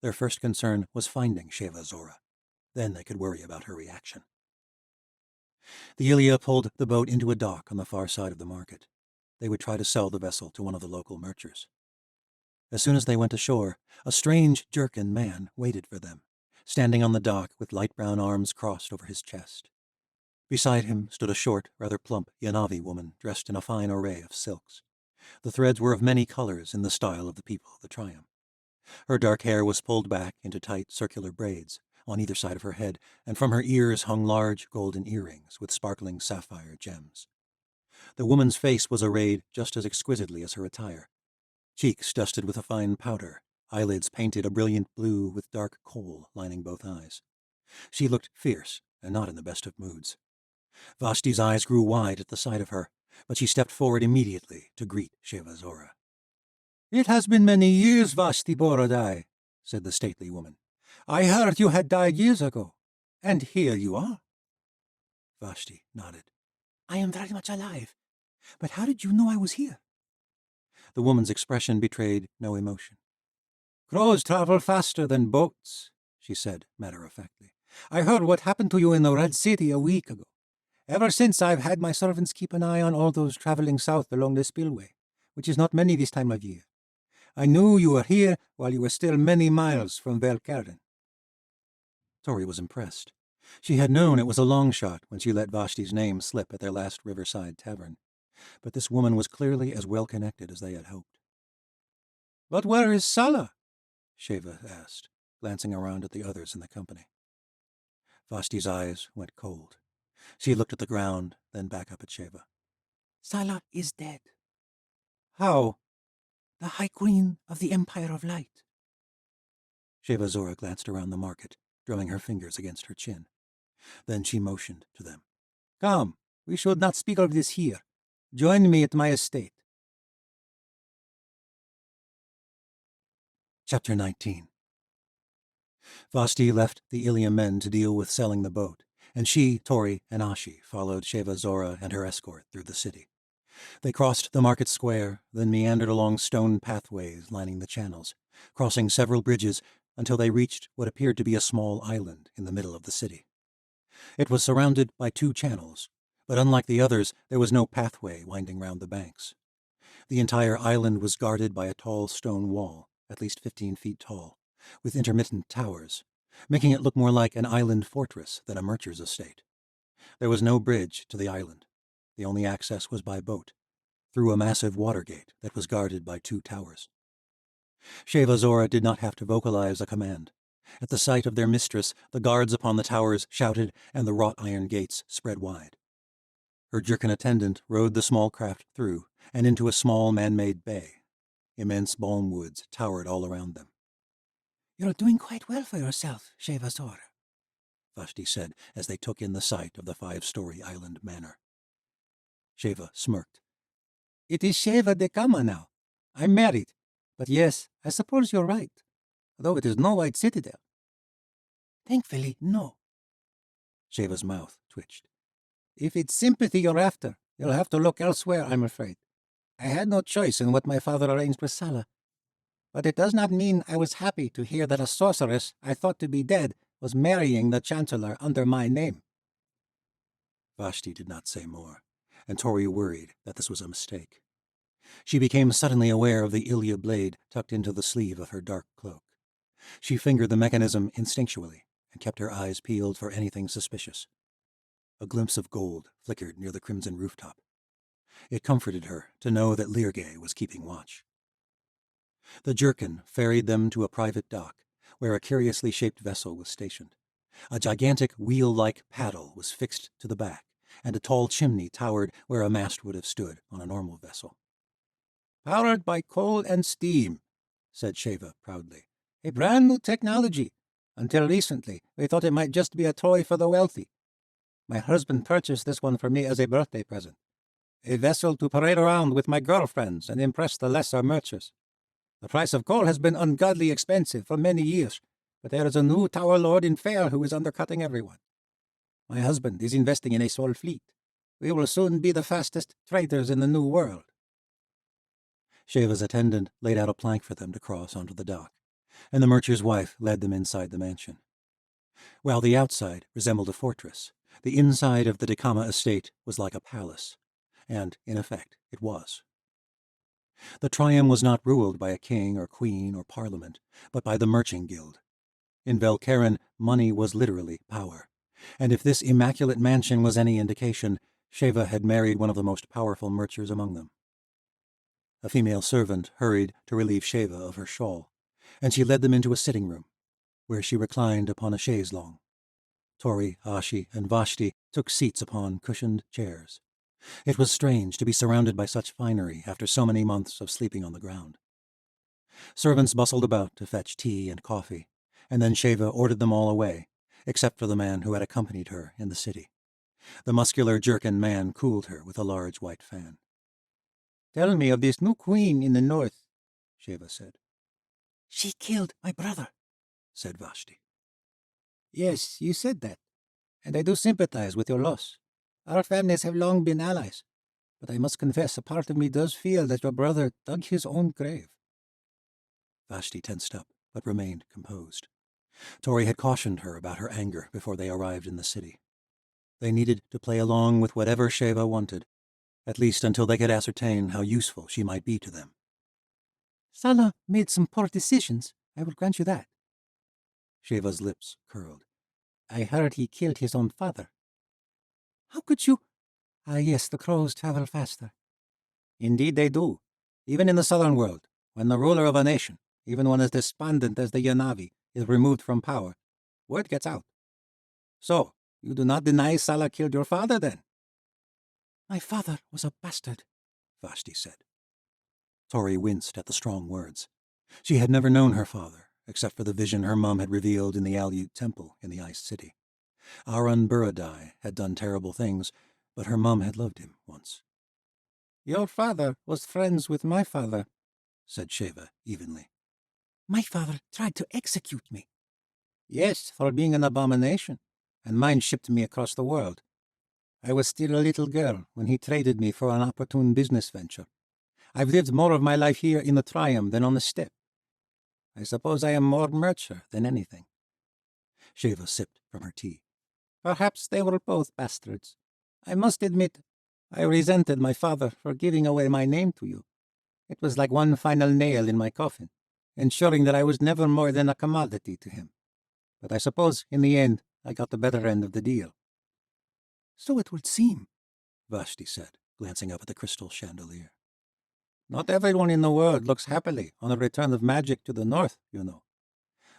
Their first concern was finding Sheva Zora. Then they could worry about her reaction. The Ilia pulled the boat into a dock on the far side of the market. They would try to sell the vessel to one of the local merchants. As soon as they went ashore, a strange jerkin man waited for them, standing on the dock with light brown arms crossed over his chest. Beside him stood a short, rather plump Yanavi woman dressed in a fine array of silks. The threads were of many colors in the style of the people of the Triumph. Her dark hair was pulled back into tight circular braids on either side of her head, and from her ears hung large golden earrings with sparkling sapphire gems. The woman's face was arrayed just as exquisitely as her attire. Cheeks dusted with a fine powder, eyelids painted a brilliant blue with dark kohl lining both eyes. She looked fierce and not in the best of moods. Vashti's eyes grew wide at the sight of her, but she stepped forward immediately to greet Sheva Zora. "It has been many years, Vashti Borodai," said the stately woman. "I heard you had died years ago, and here you are." Vashti nodded. I am very much alive. But how did you know I was here? The woman's expression betrayed no emotion. "Crows travel faster than boats," she said matter-of-factly. "I heard what happened to you in the Red City a week ago. Ever since, I've had my servants keep an eye on all those traveling south along the spillway, which is not many this time of year. I knew you were here while you were still many miles from Velkeren." Tori was impressed. She had known it was a long shot when she let Vashti's name slip at their last riverside tavern, but this woman was clearly as well connected as they had hoped. "But where is Sala?" Sheva asked, glancing around at the others in the company. Vashti's eyes went cold. She looked at the ground, then back up at Sheva. Sala is dead. "How?" The High Queen of the Empire of Light. Sheva Zora glanced around the market, drumming her fingers against her chin. Then she motioned to them. "Come, we should not speak of this here. Join me at my estate." Chapter 19. Vashti left the Ilia men to deal with selling the boat, and she, Tori, and Ashi followed Sheva Zora and her escort through the city. They crossed the market square, then meandered along stone pathways lining the channels, crossing several bridges until they reached what appeared to be a small island in the middle of the city. It was surrounded by 2 channels, but unlike the others, there was no pathway winding round the banks. The entire island was guarded by a tall stone wall, at least 15 feet tall, with intermittent towers, making it look more like an island fortress than a merchant's estate. There was no bridge to the island. The only access was by boat, through a massive water gate that was guarded by 2 towers. Sheva Zora did not have to vocalize a command. At the sight of their mistress, the guards upon the towers shouted, and the wrought iron gates spread wide. Her jerkin attendant rowed the small craft through and into a small man-made bay. Immense balm woods towered all around them. You're doing quite well for yourself, Sheva Zora, Vashti said as they took in the sight of the 5-story island manor. Sheva smirked. "It is Sheva de Kama now. I'm married. But yes, I suppose you're right, though it is no white citadel." Thankfully, no. Sheva's mouth twitched. "If it's sympathy you're after, you'll have to look elsewhere, I'm afraid. I had no choice in what my father arranged with Sala. But it does not mean I was happy to hear that a sorceress I thought to be dead was marrying the Chancellor under my name." Vashti did not say more, and Tori worried that this was a mistake. She became suddenly aware of the Ilia blade tucked into the sleeve of her dark cloak. She fingered the mechanism instinctually and kept her eyes peeled for anything suspicious. A glimpse of gold flickered near the crimson rooftop. It comforted her to know that Lirgay was keeping watch. The jerkin ferried them to a private dock, where a curiously shaped vessel was stationed. A gigantic wheel-like paddle was fixed to the back, and a tall chimney towered where a mast would have stood on a normal vessel. "Powered by coal and steam," said Sheva proudly. "A brand new technology. Until recently, we thought it might just be a toy for the wealthy." My husband purchased this one for me as a birthday present. A vessel to parade around with my girlfriends and impress the lesser merchants. The price of coal has been ungodly expensive for many years, but there is a new tower lord in Fair who is undercutting everyone. My husband is investing in a small fleet. We will soon be the fastest traders in the New World. Sheva's attendant laid out a plank for them to cross onto the dock, and the mercher's wife led them inside the mansion. While the outside resembled a fortress, the inside of the Dekama estate was like a palace, and, in effect, it was. The Triumph was not ruled by a king or queen or parliament, but by the merchant guild. In Velcarin, money was literally power, and if this immaculate mansion was any indication, Sheva had married one of the most powerful merchants among them. A female servant hurried to relieve Sheva of her shawl, and she led them into a sitting room, where she reclined upon a chaise longue. Tori, Ashi, and Vashti took seats upon cushioned chairs. It was strange to be surrounded by such finery after so many months of sleeping on the ground. Servants bustled about to fetch tea and coffee, and then Sheva ordered them all away, except for the man who had accompanied her in the city. The muscular jerkin man cooled her with a large white fan. "Tell me of this new queen in the north," Sheva said. She killed my brother, said Vashti. "Yes, you said that, and I do sympathize with your loss. Our families have long been allies, but I must confess a part of me does feel that your brother dug his own grave." Vashti tensed up, but remained composed. Tori had cautioned her about her anger before they arrived in the city. They needed to play along with whatever Sheva wanted, at least until they could ascertain how useful she might be to them. Sala made some poor decisions, I will grant you that. Sheva's lips curled. "I heard he killed his own father." How could you? Ah, yes, the crows travel faster. "Indeed they do. Even in the southern world, when the ruler of a nation, even one as despondent as the Yanavi, is removed from power, word gets out. So, you do not deny Sala killed your father, then?" My father was a bastard, Vashti said. Tori winced at the strong words. She had never known her father, except for the vision her mum had revealed in the Aleut temple in the Ice City. Aran Buradai had done terrible things, but her mum had loved him once. "Your father was friends with my father," said Sheva evenly. My father tried to execute me. "Yes, for being an abomination, and mine shipped me across the world. I was still a little girl when he traded me for an opportune business venture. I've lived more of my life here in the Triumph than on the steppe. I suppose I am more mercher than anything." Sheva sipped from her tea. "Perhaps they were both bastards. I must admit, I resented my father for giving away my name to you. It was like one final nail in my coffin, ensuring that I was never more than a commodity to him. But I suppose, in the end, I got the better end of the deal." So it would seem, Vashti said, glancing up at the crystal chandelier. "Not everyone in the world looks happily on the return of magic to the north, you know.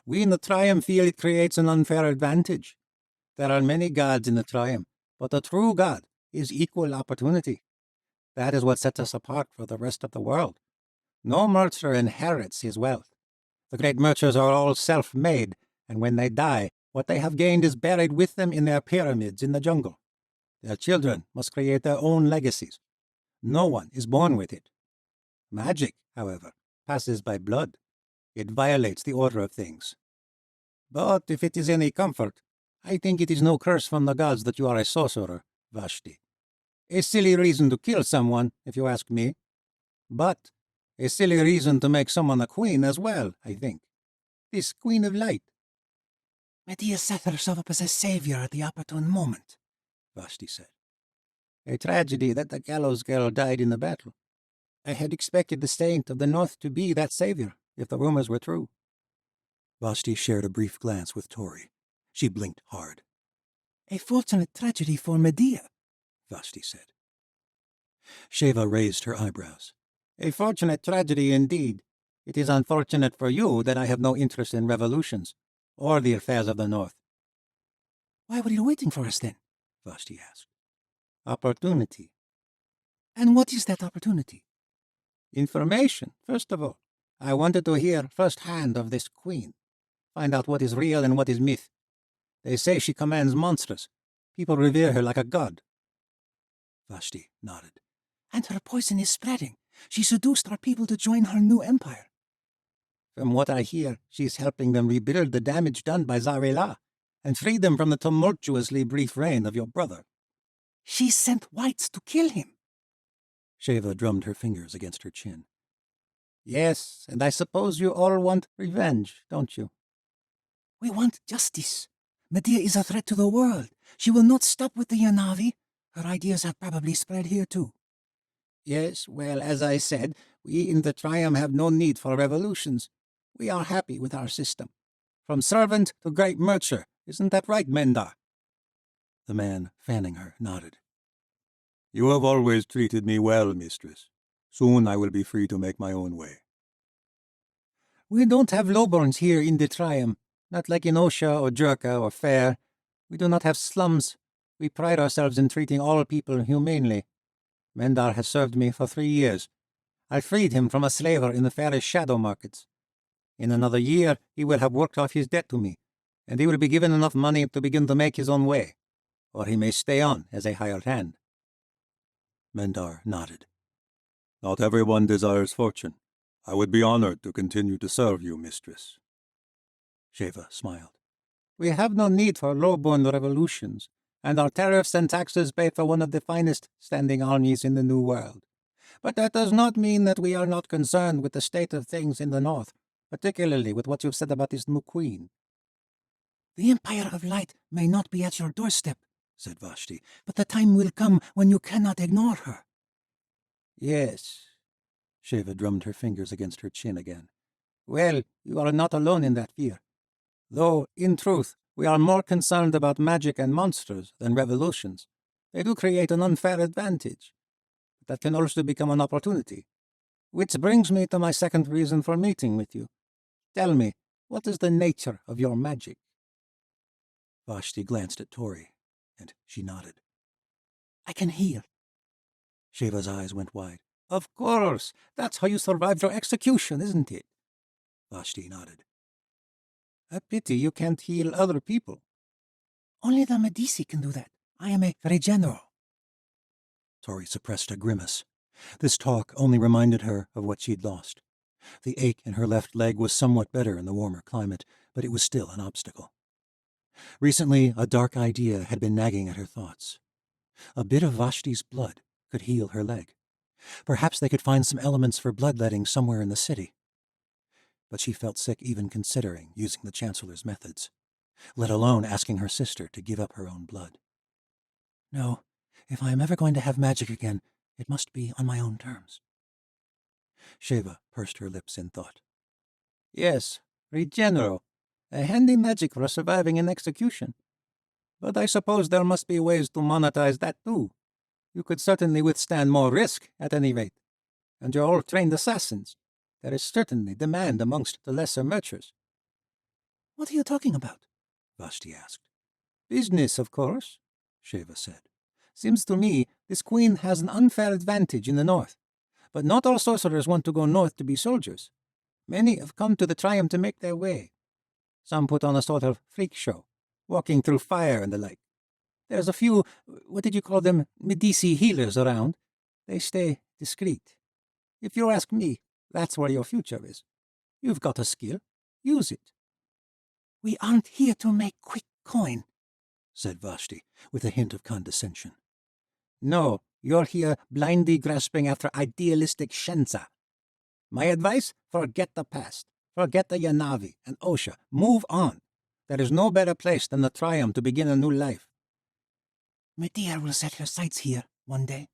We in the Triumph feel it creates an unfair advantage. There are many gods in the Triumph, but the true god is equal opportunity. That is what sets us apart from the rest of the world. No mercher inherits his wealth. The great merchers are all self-made, and when they die, what they have gained is buried with them in their pyramids in the jungle. Their children must create their own legacies. No one is born with it. Magic, however, passes by blood. It violates the order of things. But if it is any comfort, I think it is no curse from the gods that you are a sorcerer, Vashti. A silly reason to kill someone, if you ask me. But a silly reason to make someone a queen as well, I think. This Queen of Light." Medea set herself up as a savior at the opportune moment, Vashti said. "A tragedy that the gallows girl died in the battle. I had expected the saint of the north to be that savior, if the rumors were true." Vashti shared a brief glance with Tori. She blinked hard. A fortunate tragedy for Medea, Vashti said. Sheva raised her eyebrows. "A fortunate tragedy indeed. It is unfortunate for you that I have no interest in revolutions, or the affairs of the north." Why were you waiting for us then? Vashti asked. "Opportunity." And what is that opportunity? "Information, first of all. I wanted to hear first-hand of this queen. Find out what is real and what is myth. They say she commands monsters, People revere her like a god. Vashti nodded. And her poison is spreading. She seduced our people to join her new empire. From what I hear, she's helping them rebuild the damage done by Zarela, and free them from the tumultuously brief reign of your brother. She sent whites to kill him. Sheva drummed her fingers against her chin. Yes, and I suppose you all want revenge, don't you? We want justice. Medea is a threat to the world. She will not stop with the Yanavi. Her ideas have probably spread here too. Yes, well, as I said, we in the Triumph have no need for revolutions. We are happy with our system. From servant to great mercer, isn't that right, Mendar? The man, fanning her, nodded. You have always treated me well, mistress. Soon I will be free to make my own way. We don't have lowborns here in the Triumph, not like in Osha or Jerka or Fair. We do not have slums. We pride ourselves in treating all people humanely. Mendar has served me for 3 years. I freed him from a slaver in the Fairish shadow markets. In another year he will have worked off his debt to me, and he will be given enough money to begin to make his own way, or he may stay on as a hired hand. Mendar nodded. Not everyone desires fortune. I would be honored to continue to serve you, mistress. Sheva smiled. We have no need for low-born revolutions, and our tariffs and taxes pay for one of the finest standing armies in the New World. But that does not mean that we are not concerned with the state of things in the north, particularly with what you've said about this new queen. The Empire of Light may not be at your doorstep, said Vashti, but the time will come when you cannot ignore her. Yes. Sheva drummed her fingers against her chin again. Well, you are not alone in that fear. Though, in truth, we are more concerned about magic and monsters than revolutions. They do create an unfair advantage. But that can also become an opportunity. Which brings me to my second reason for meeting with you. Tell me, what is the nature of your magic? Vashti glanced at Tori, and she nodded. I can heal. Sheva's eyes went wide. Of course. That's how you survived your execution, isn't it? Vashti nodded. A pity you can't heal other people. Only the Medici can do that. I am a regeneral. Tori suppressed a grimace. This talk only reminded her of what she'd lost. The ache in her left leg was somewhat better in the warmer climate, but it was still an obstacle. Recently, a dark idea had been nagging at her thoughts. A bit of Vashti's blood could heal her leg. Perhaps they could find some elements for bloodletting somewhere in the city. But she felt sick even considering using the Chancellor's methods, let alone asking her sister to give up her own blood. No, if I am ever going to have magic again, it must be on my own terms. Sheva pursed her lips in thought. Yes, regenero. A handy magic for surviving an execution. But I suppose there must be ways to monetize that too. You could certainly withstand more risk, at any rate. And you're all trained assassins. There is certainly demand amongst the lesser merchants. What are you talking about? Vashti asked. Business, of course, Sheva said. Seems to me this queen has an unfair advantage in the north. But not all sorcerers want to go north to be soldiers. Many have come to the Triumph to make their way. Some put on a sort of freak show, walking through fire and the like. There's a few, what did you call them, Medici healers around. They stay discreet. If you ask me, that's where your future is. You've got a skill. Use it. We aren't here to make quick coin, said Vashti, with a hint of condescension. No, you're here blindly grasping after idealistic shenza. My advice, forget the past. Forget the Yanavi and Osha. Move on. There is no better place than the Triumph to begin a new life. Medea will set her sights here one day.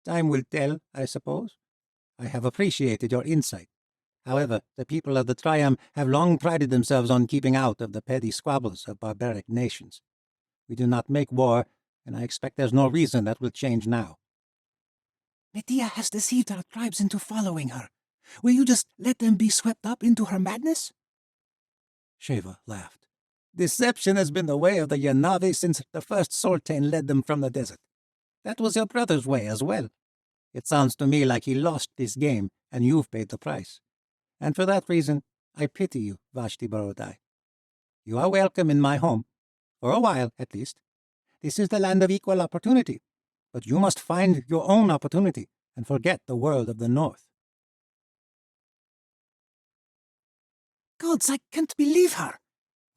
Time will tell, I suppose. I have appreciated your insight. However, the people of the Triumph have long prided themselves on keeping out of the petty squabbles of barbaric nations. We do not make war, and I expect there's no reason that will change now. Medea has deceived our tribes into following her. Will you just let them be swept up into her madness? Sheva laughed. Deception has been the way of the Yanavi since the first Sultan led them from the desert. That was your brother's way as well. It sounds to me like he lost this game, and you've paid the price. And for that reason, I pity you, Vashti Barodai. You are welcome in my home, for a while at least. This is the land of equal opportunity, but you must find your own opportunity and forget the world of the north. Gods, I can't believe her,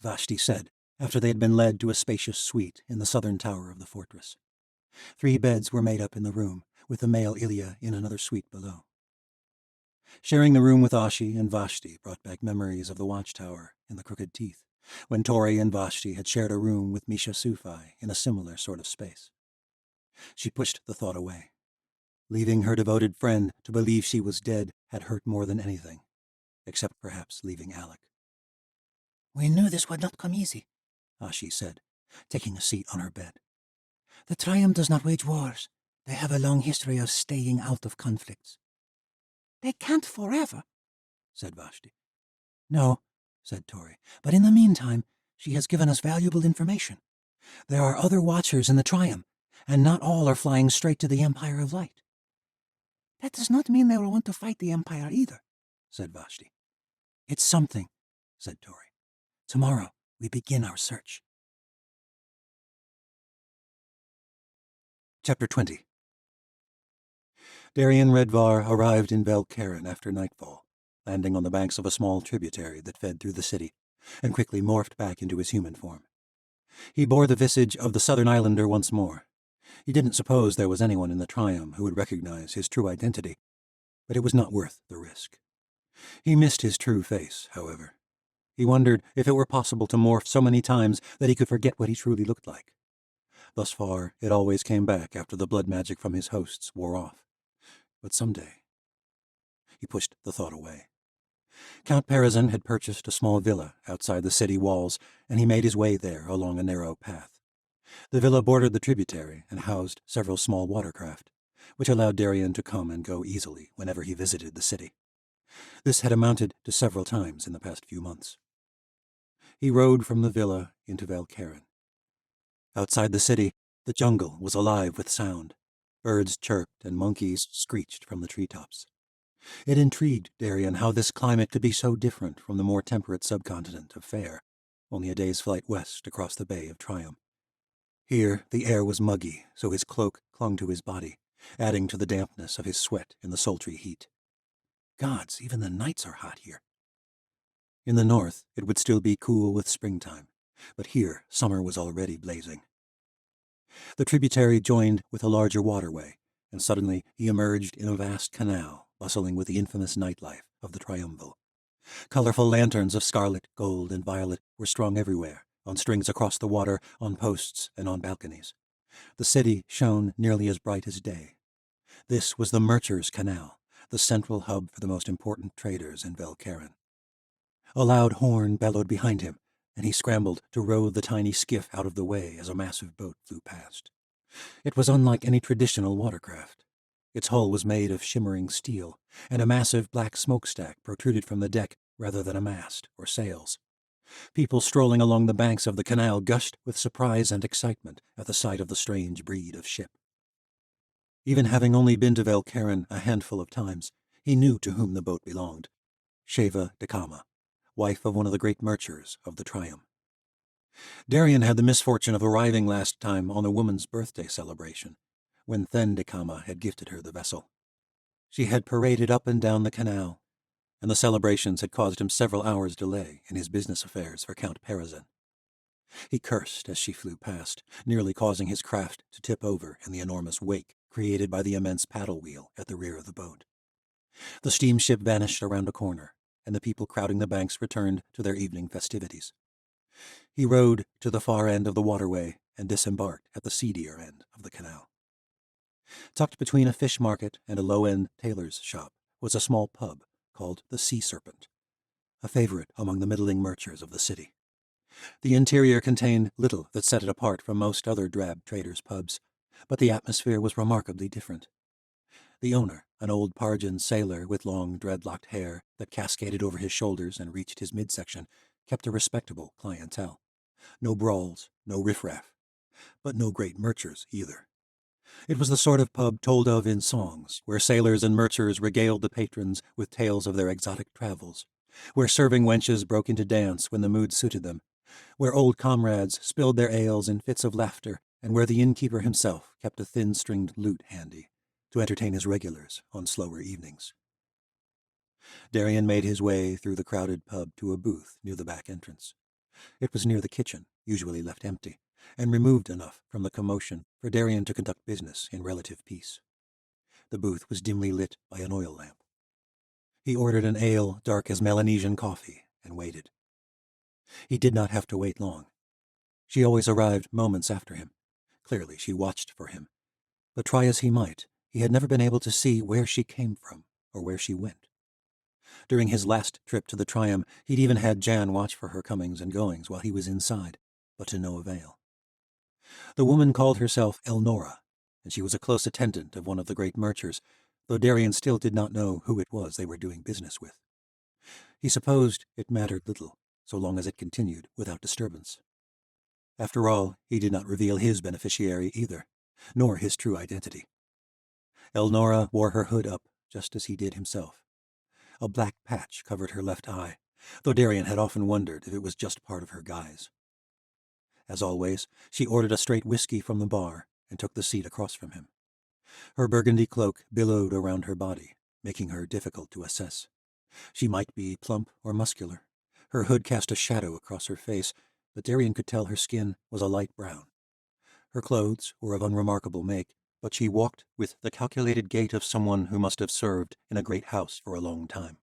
Vashti said, after they had been led to a spacious suite in the southern tower of the fortress. 3 beds were made up in the room, with the male Ilya in another suite below. Sharing the room with Ashi and Vashti brought back memories of the watchtower in the Crooked Teeth, when Tori and Vashti had shared a room with Misha Sufai in a similar sort of space. She pushed the thought away. Leaving her devoted friend to believe she was dead had hurt more than anything, except perhaps leaving Alec. We knew this would not come easy, Ashi said, taking a seat on her bed. The Triumph does not wage wars. They have a long history of staying out of conflicts. They can't forever, said Vashti. No, said Tori, but in the meantime, she has given us valuable information. There are other Watchers in the Triumph, and not all are flying straight to the Empire of Light. That does not mean they will want to fight the Empire either, said Vashti. It's something, said Tori. Tomorrow we begin our search. Chapter 20. Darien Redvar arrived in Velkaren after nightfall, landing on the banks of a small tributary that fed through the city, and quickly morphed back into his human form. He bore the visage of the southern islander once more. He didn't suppose there was anyone in the Triumph who would recognize his true identity, but it was not worth the risk. He missed his true face, however. He wondered if it were possible to morph so many times that he could forget what he truly looked like. Thus far, it always came back after the blood magic from his hosts wore off. But someday... He pushed the thought away. Count Perizon had purchased a small villa outside the city walls, and he made his way there along a narrow path. The villa bordered the tributary and housed several small watercraft, which allowed Darien to come and go easily whenever he visited the city. This had amounted to several times in the past few months. He rode from the villa into Velkaren. Outside the city, the jungle was alive with sound. Birds chirped and monkeys screeched from the treetops. It intrigued Darien how this climate could be so different from the more temperate subcontinent of Fair, only a day's flight west across the Bay of Triumph. Here the air was muggy, so his cloak clung to his body, adding to the dampness of his sweat in the sultry heat. Gods, even the nights are hot here. In the north, it would still be cool with springtime, but here summer was already blazing. The tributary joined with a larger waterway, and suddenly he emerged in a vast canal bustling with the infamous nightlife of the Triumval. Colorful lanterns of scarlet, gold, and violet were strung everywhere, on strings across the water, on posts, and on balconies. The city shone nearly as bright as day. This was the Merchers' Canal, the central hub for the most important traders in Velkaren. A loud horn bellowed behind him, and he scrambled to row the tiny skiff out of the way as a massive boat flew past. It was unlike any traditional watercraft. Its hull was made of shimmering steel, and a massive black smokestack protruded from the deck rather than a mast or sails. People strolling along the banks of the canal gushed with surprise and excitement at the sight of the strange breed of ship. Even having only been to Velkaren a handful of times, he knew to whom the boat belonged. Sheva Dekama, wife of one of the great merchers of the Triumph. Darien had the misfortune of arriving last time on the woman's birthday celebration, when Then Dekama had gifted her the vessel. She had paraded up and down the canal, and the celebrations had caused him several hours' delay in his business affairs for Count Perizon. He cursed as she flew past, nearly causing his craft to tip over in the enormous wake created by the immense paddle wheel at the rear of the boat. The steamship vanished around a corner, and the people crowding the banks returned to their evening festivities. He rowed to the far end of the waterway and disembarked at the seedier end of the canal. Tucked between a fish market and a low-end tailor's shop was a small pub called the Sea Serpent, a favorite among the middling merchers of the city. The interior contained little that set it apart from most other drab traders' pubs, but the atmosphere was remarkably different. The owner, an old Parjan sailor with long dreadlocked hair that cascaded over his shoulders and reached his midsection, kept a respectable clientele. No brawls, no riffraff, but no great merchers either. It was the sort of pub told of in songs, where sailors and merchers regaled the patrons with tales of their exotic travels, where serving wenches broke into dance when the mood suited them, where old comrades spilled their ales in fits of laughter and where the innkeeper himself kept a thin-stringed lute handy to entertain his regulars on slower evenings. Darian made his way through the crowded pub to a booth near the back entrance. It was near the kitchen, usually left empty, and removed enough from the commotion for Darian to conduct business in relative peace. The booth was dimly lit by an oil lamp. He ordered an ale dark as Melanesian coffee and waited. He did not have to wait long. She always arrived moments after him. Clearly she watched for him. But try as he might, he had never been able to see where she came from or where she went. During his last trip to the Triumph, he'd even had Jan watch for her comings and goings while he was inside, but to no avail. The woman called herself Elnora, and she was a close attendant of one of the great merchers, though Darian still did not know who it was they were doing business with. He supposed it mattered little, so long as it continued without disturbance. After all, he did not reveal his beneficiary either, nor his true identity. Elnora wore her hood up just as he did himself. A black patch covered her left eye, though Darian had often wondered if it was just part of her guise. As always, she ordered a straight whiskey from the bar and took the seat across from him. Her burgundy cloak billowed around her body, making her difficult to assess. She might be plump or muscular. Her hood cast a shadow across her face, but Darian could tell her skin was a light brown. Her clothes were of unremarkable make, but she walked with the calculated gait of someone who must have served in a great house for a long time.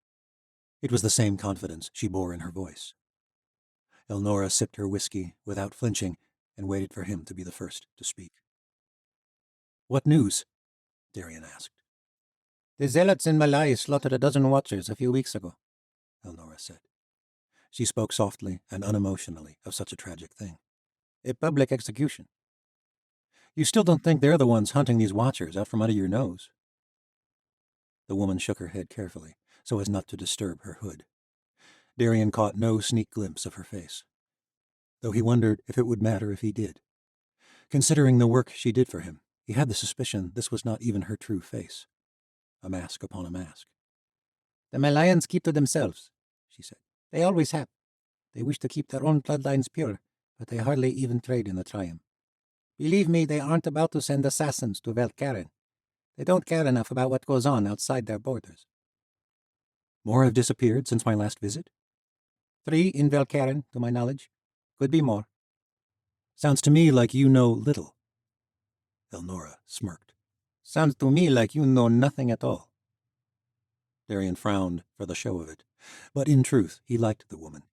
It was the same confidence she bore in her voice. Elnora sipped her whiskey without flinching and waited for him to be the first to speak. "What news?" Darian asked. "The zealots in Malai slaughtered a dozen watchers a few weeks ago," Elnora said. She spoke softly and unemotionally of such a tragic thing. "A public execution." "You still don't think they're the ones hunting these watchers out from under your nose?" The woman shook her head carefully, so as not to disturb her hood. Darian caught no sneak glimpse of her face, though he wondered if it would matter if he did. Considering the work she did for him, he had the suspicion this was not even her true face. A mask upon a mask. "The Malayans keep to themselves," she said. "They always have. They wish to keep their own bloodlines pure, but they hardly even trade in the Triumph. Believe me, they aren't about to send assassins to Velkaren. They don't care enough about what goes on outside their borders." "More have disappeared since my last visit?" 3 in Velkaren, to my knowledge. Could be more. "Sounds to me like you know little." Elnora smirked. "Sounds to me like you know nothing at all." Darian frowned for the show of it, but in truth he liked the woman.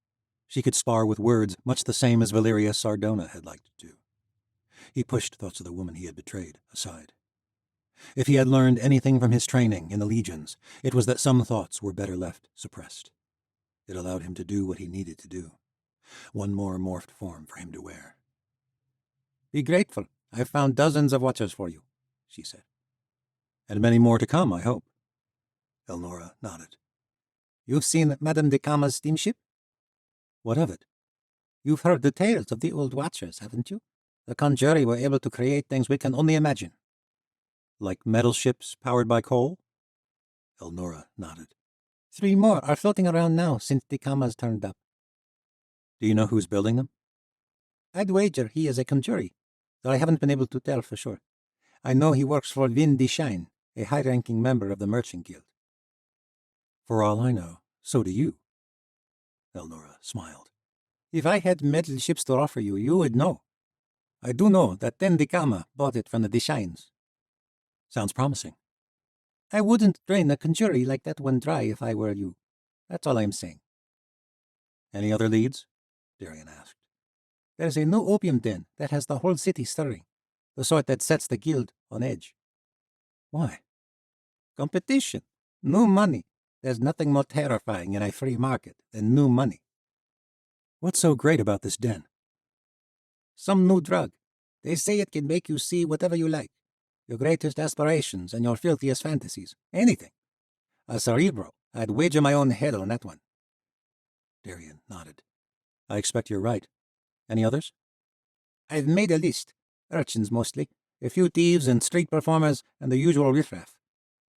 She could spar with words much the same as Valeria Sardona had liked to do. He pushed thoughts of the woman he had betrayed aside. If he had learned anything from his training in the legions, it was that some thoughts were better left suppressed. It allowed him to do what he needed to do. One more morphed form for him to wear. "Be grateful. I've found dozens of watchers for you," she said. "And many more to come, I hope." Elnora nodded. "You've seen Madame de Cama's steamship?" "What of it?" "You've heard the tales of the old watchers, haven't you? The conjurer were able to create things we can only imagine." "Like metal ships powered by coal?" Elnora nodded. 3 more are floating around now since de Cama's turned up." "Do you know who's building them?" "I'd wager he is a conjurer, though I haven't been able to tell for sure. I know he works for Vin de Shine, a high-ranking member of the Merchant Guild." "For all I know, so do you." Elnora smiled. "If I had metal ships to offer you, you would know. I do know that Den de Cama bought it from the de Shines." "Sounds promising." "I wouldn't drain a conjurer like that one dry if I were you. That's all I'm saying." "Any other leads?" Darian asked. "There's a new opium den that has the whole city stirring, the sort that sets the guild on edge." "Why?" "Competition. New money. There's nothing more terrifying in a free market than new money." "What's so great about this den?" "Some new drug. They say it can make you see whatever you like. Your greatest aspirations and your filthiest fantasies. Anything. A cerebro. I'd wager my own head on that one." Darian nodded. "I expect you're right. Any others?" "I've made a list. Urchins mostly. A few thieves and street performers and the usual riffraff.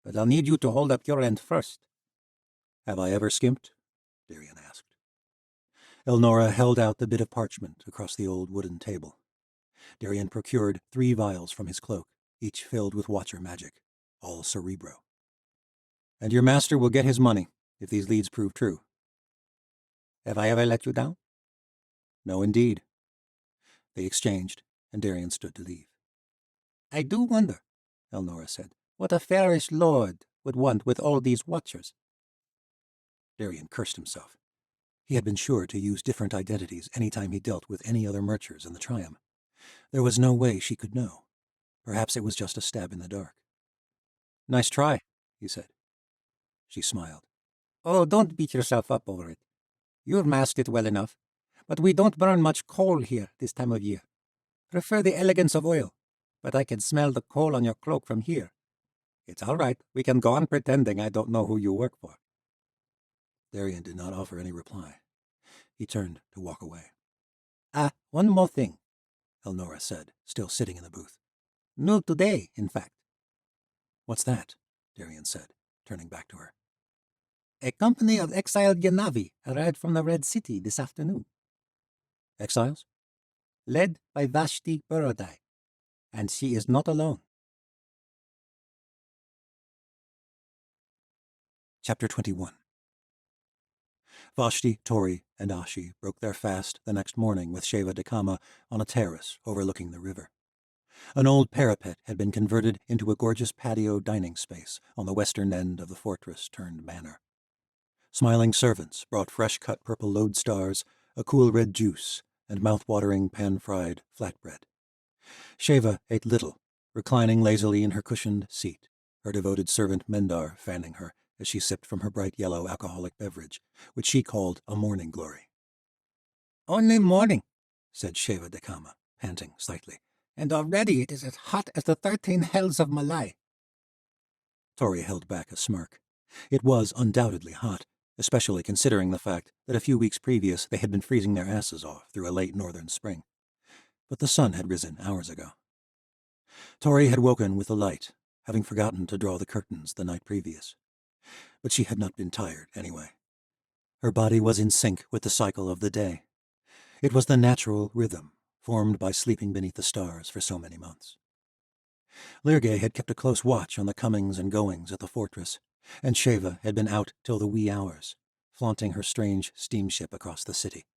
But I'll need you to hold up your end first." "Have I ever skimped?" Darian asked. Elnora held out the bit of parchment across the old wooden table. Darien procured 3 vials from his cloak, each filled with Watcher magic, all cerebro. "And your master will get his money, if these leads prove true." "Have I ever let you down?" "No, indeed." They exchanged, and Darien stood to leave. "I do wonder," Elnora said, "what a fairish lord would want with all these Watchers." Darien cursed himself. He had been sure to use different identities any time he dealt with any other Murchers in the Triumph. There was no way she could know. Perhaps it was just a stab in the dark. "Nice try," he said. She smiled. "Oh, don't beat yourself up over it. You've masked it well enough, but we don't burn much coal here this time of year. Prefer the elegance of oil, but I can smell the coal on your cloak from here. It's all right. We can go on pretending I don't know who you work for." Darien did not offer any reply. He turned to walk away. One more thing," Elnora said, still sitting in the booth. "New today, in fact." "What's that?" Darien said, turning back to her. "A company of exiled Yanavi arrived from the Red City this afternoon." "Exiles?" "Led by Vashti Burodai, and she is not alone." Chapter 21. Vashti, Tori, and Ashi broke their fast the next morning with Sheva Dakama on a terrace overlooking the river. An old parapet had been converted into a gorgeous patio dining space on the western end of the fortress-turned-manor. Smiling servants brought fresh-cut purple lodestars, a cool red juice, and mouth-watering pan-fried flatbread. Sheva ate little, reclining lazily in her cushioned seat, her devoted servant Mendar fanning her as she sipped from her bright yellow alcoholic beverage, which she called a morning glory. "Only morning," said Sheva Dakama, panting slightly, "and already it is as hot as the 13 hells of Malai." Tori held back a smirk. It was undoubtedly hot, especially considering the fact that a few weeks previous they had been freezing their asses off through a late northern spring. But the sun had risen hours ago. Tori had woken with the light, having forgotten to draw the curtains the night previous. But she had not been tired, anyway. Her body was in sync with the cycle of the day. It was the natural rhythm, formed by sleeping beneath the stars for so many months. Lirge had kept a close watch on the comings and goings at the fortress, and Sheva had been out till the wee hours, flaunting her strange steamship across the city.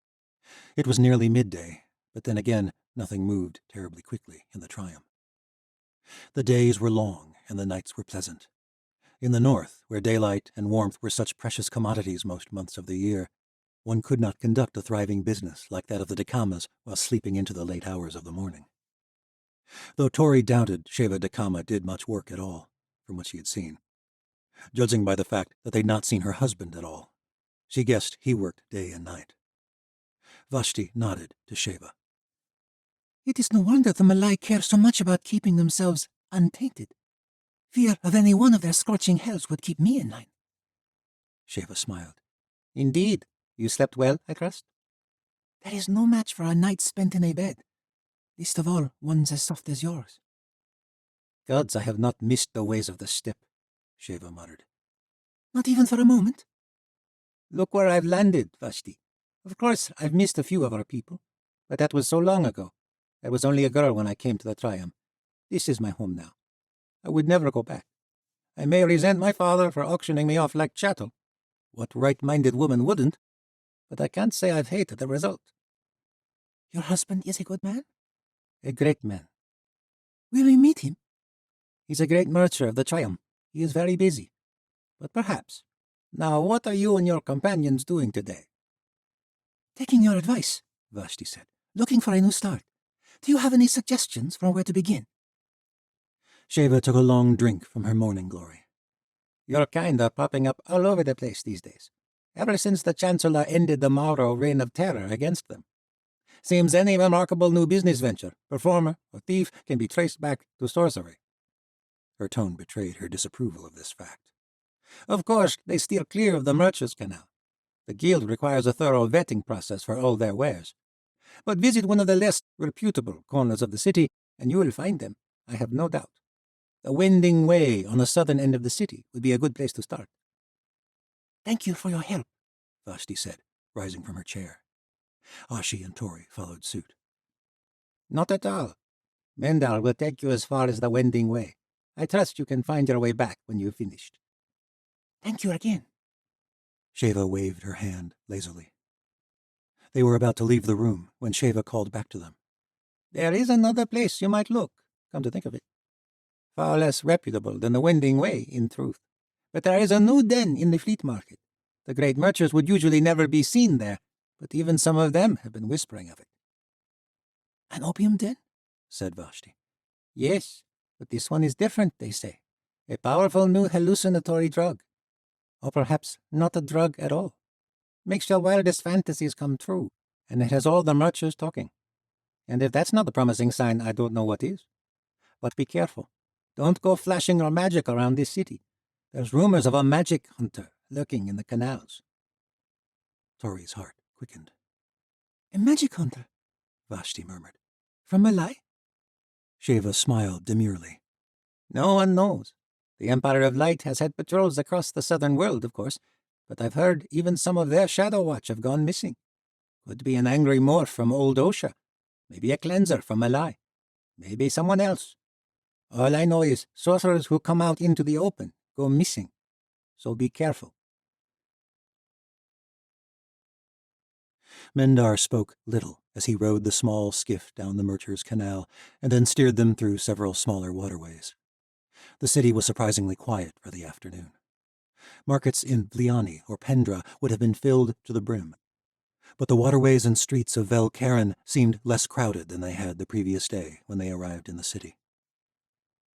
It was nearly midday, but then again nothing moved terribly quickly in the Triumph. The days were long and the nights were pleasant. In the north, where daylight and warmth were such precious commodities most months of the year, one could not conduct a thriving business like that of the Dakamas while sleeping into the late hours of the morning. Though Tori doubted Sheva Dakama did much work at all, from what she had seen. Judging by the fact that they'd not seen her husband at all, she guessed he worked day and night. Vashti nodded to Sheva. "It is no wonder the Malai care so much about keeping themselves untainted. Fear of any one of their scorching hells would keep me in line." Sheva smiled. "Indeed. You slept well, I trust?" "There is no match for a night spent in a bed. Least of all, one's as soft as yours." "Gods, I have not missed the ways of the steppe," Sheva muttered. "Not even for a moment?" "Look where I've landed, Vashti. Of course, I've missed a few of our people, but that was so long ago. I was only a girl when I came to the Triumph. This is my home now. I would never go back. I may resent my father for auctioning me off like chattel. What right-minded woman wouldn't? But I can't say I've hated the result." "Your husband is a good man?" "A great man. "Will we meet him?" He's a great merchant of the Triumph. He is very busy. But perhaps. Now, what are you and your companions doing today?" "Taking your advice," Vashti said. "Looking for a new start. Do you have any suggestions for where to begin?" Sheva took a long drink from her morning glory. "Your kind are popping up all over the place these days, ever since the Chancellor ended the Mauro reign of terror against them. Seems any remarkable new business venture, performer, or thief can be traced back to sorcery." Her tone betrayed her disapproval of this fact. "Of course, they steer clear of the Merchants' Canal. The guild requires a thorough vetting process for all their wares. But visit one of the less reputable corners of the city, and you will find them, I have no doubt. The Wending Way on the southern end of the city would be a good place to start." "Thank you for your help," Vashti said, rising from her chair. Ashi and Tori followed suit. "Not at all. Mendar will take you as far as the wending way. I trust you can find your way back when you've finished. Thank you again. Sheva waved her hand lazily. They were about to leave the room when Sheva called back to them. There is another place you might look, come to think of it. Far less reputable than the wending way, in truth. But there is a new den in the Fleet Market. The great merchants would usually never be seen there, but even some of them have been whispering of it. An opium den? Said Vashti. Yes, but this one is different, they say. A powerful new hallucinatory drug. Or perhaps not a drug at all. Makes your wildest fantasies come true, and it has all the merchants talking. And if that's not a promising sign, I don't know what is. But be careful. Don't go flashing your magic around this city. There's rumors of a magic hunter lurking in the canals. Tori's heart quickened. A magic hunter? Vashti murmured. From Malai? Sheva smiled demurely. No one knows. The Empire of Light has had patrols across the southern world, of course, but I've heard even some of their Shadow Watch have gone missing. Could be an angry morph from Old Osha. Maybe a cleanser from Malai. Maybe someone else. All I know is sorcerers who come out into the open go missing. So be careful. Mendar spoke little as he rowed the small skiff down the Mercer's Canal and then steered them through several smaller waterways. The city was surprisingly quiet for the afternoon. Markets in Vliani or Pendra would have been filled to the brim. But the waterways and streets of Velkaren seemed less crowded than they had the previous day when they arrived in the city.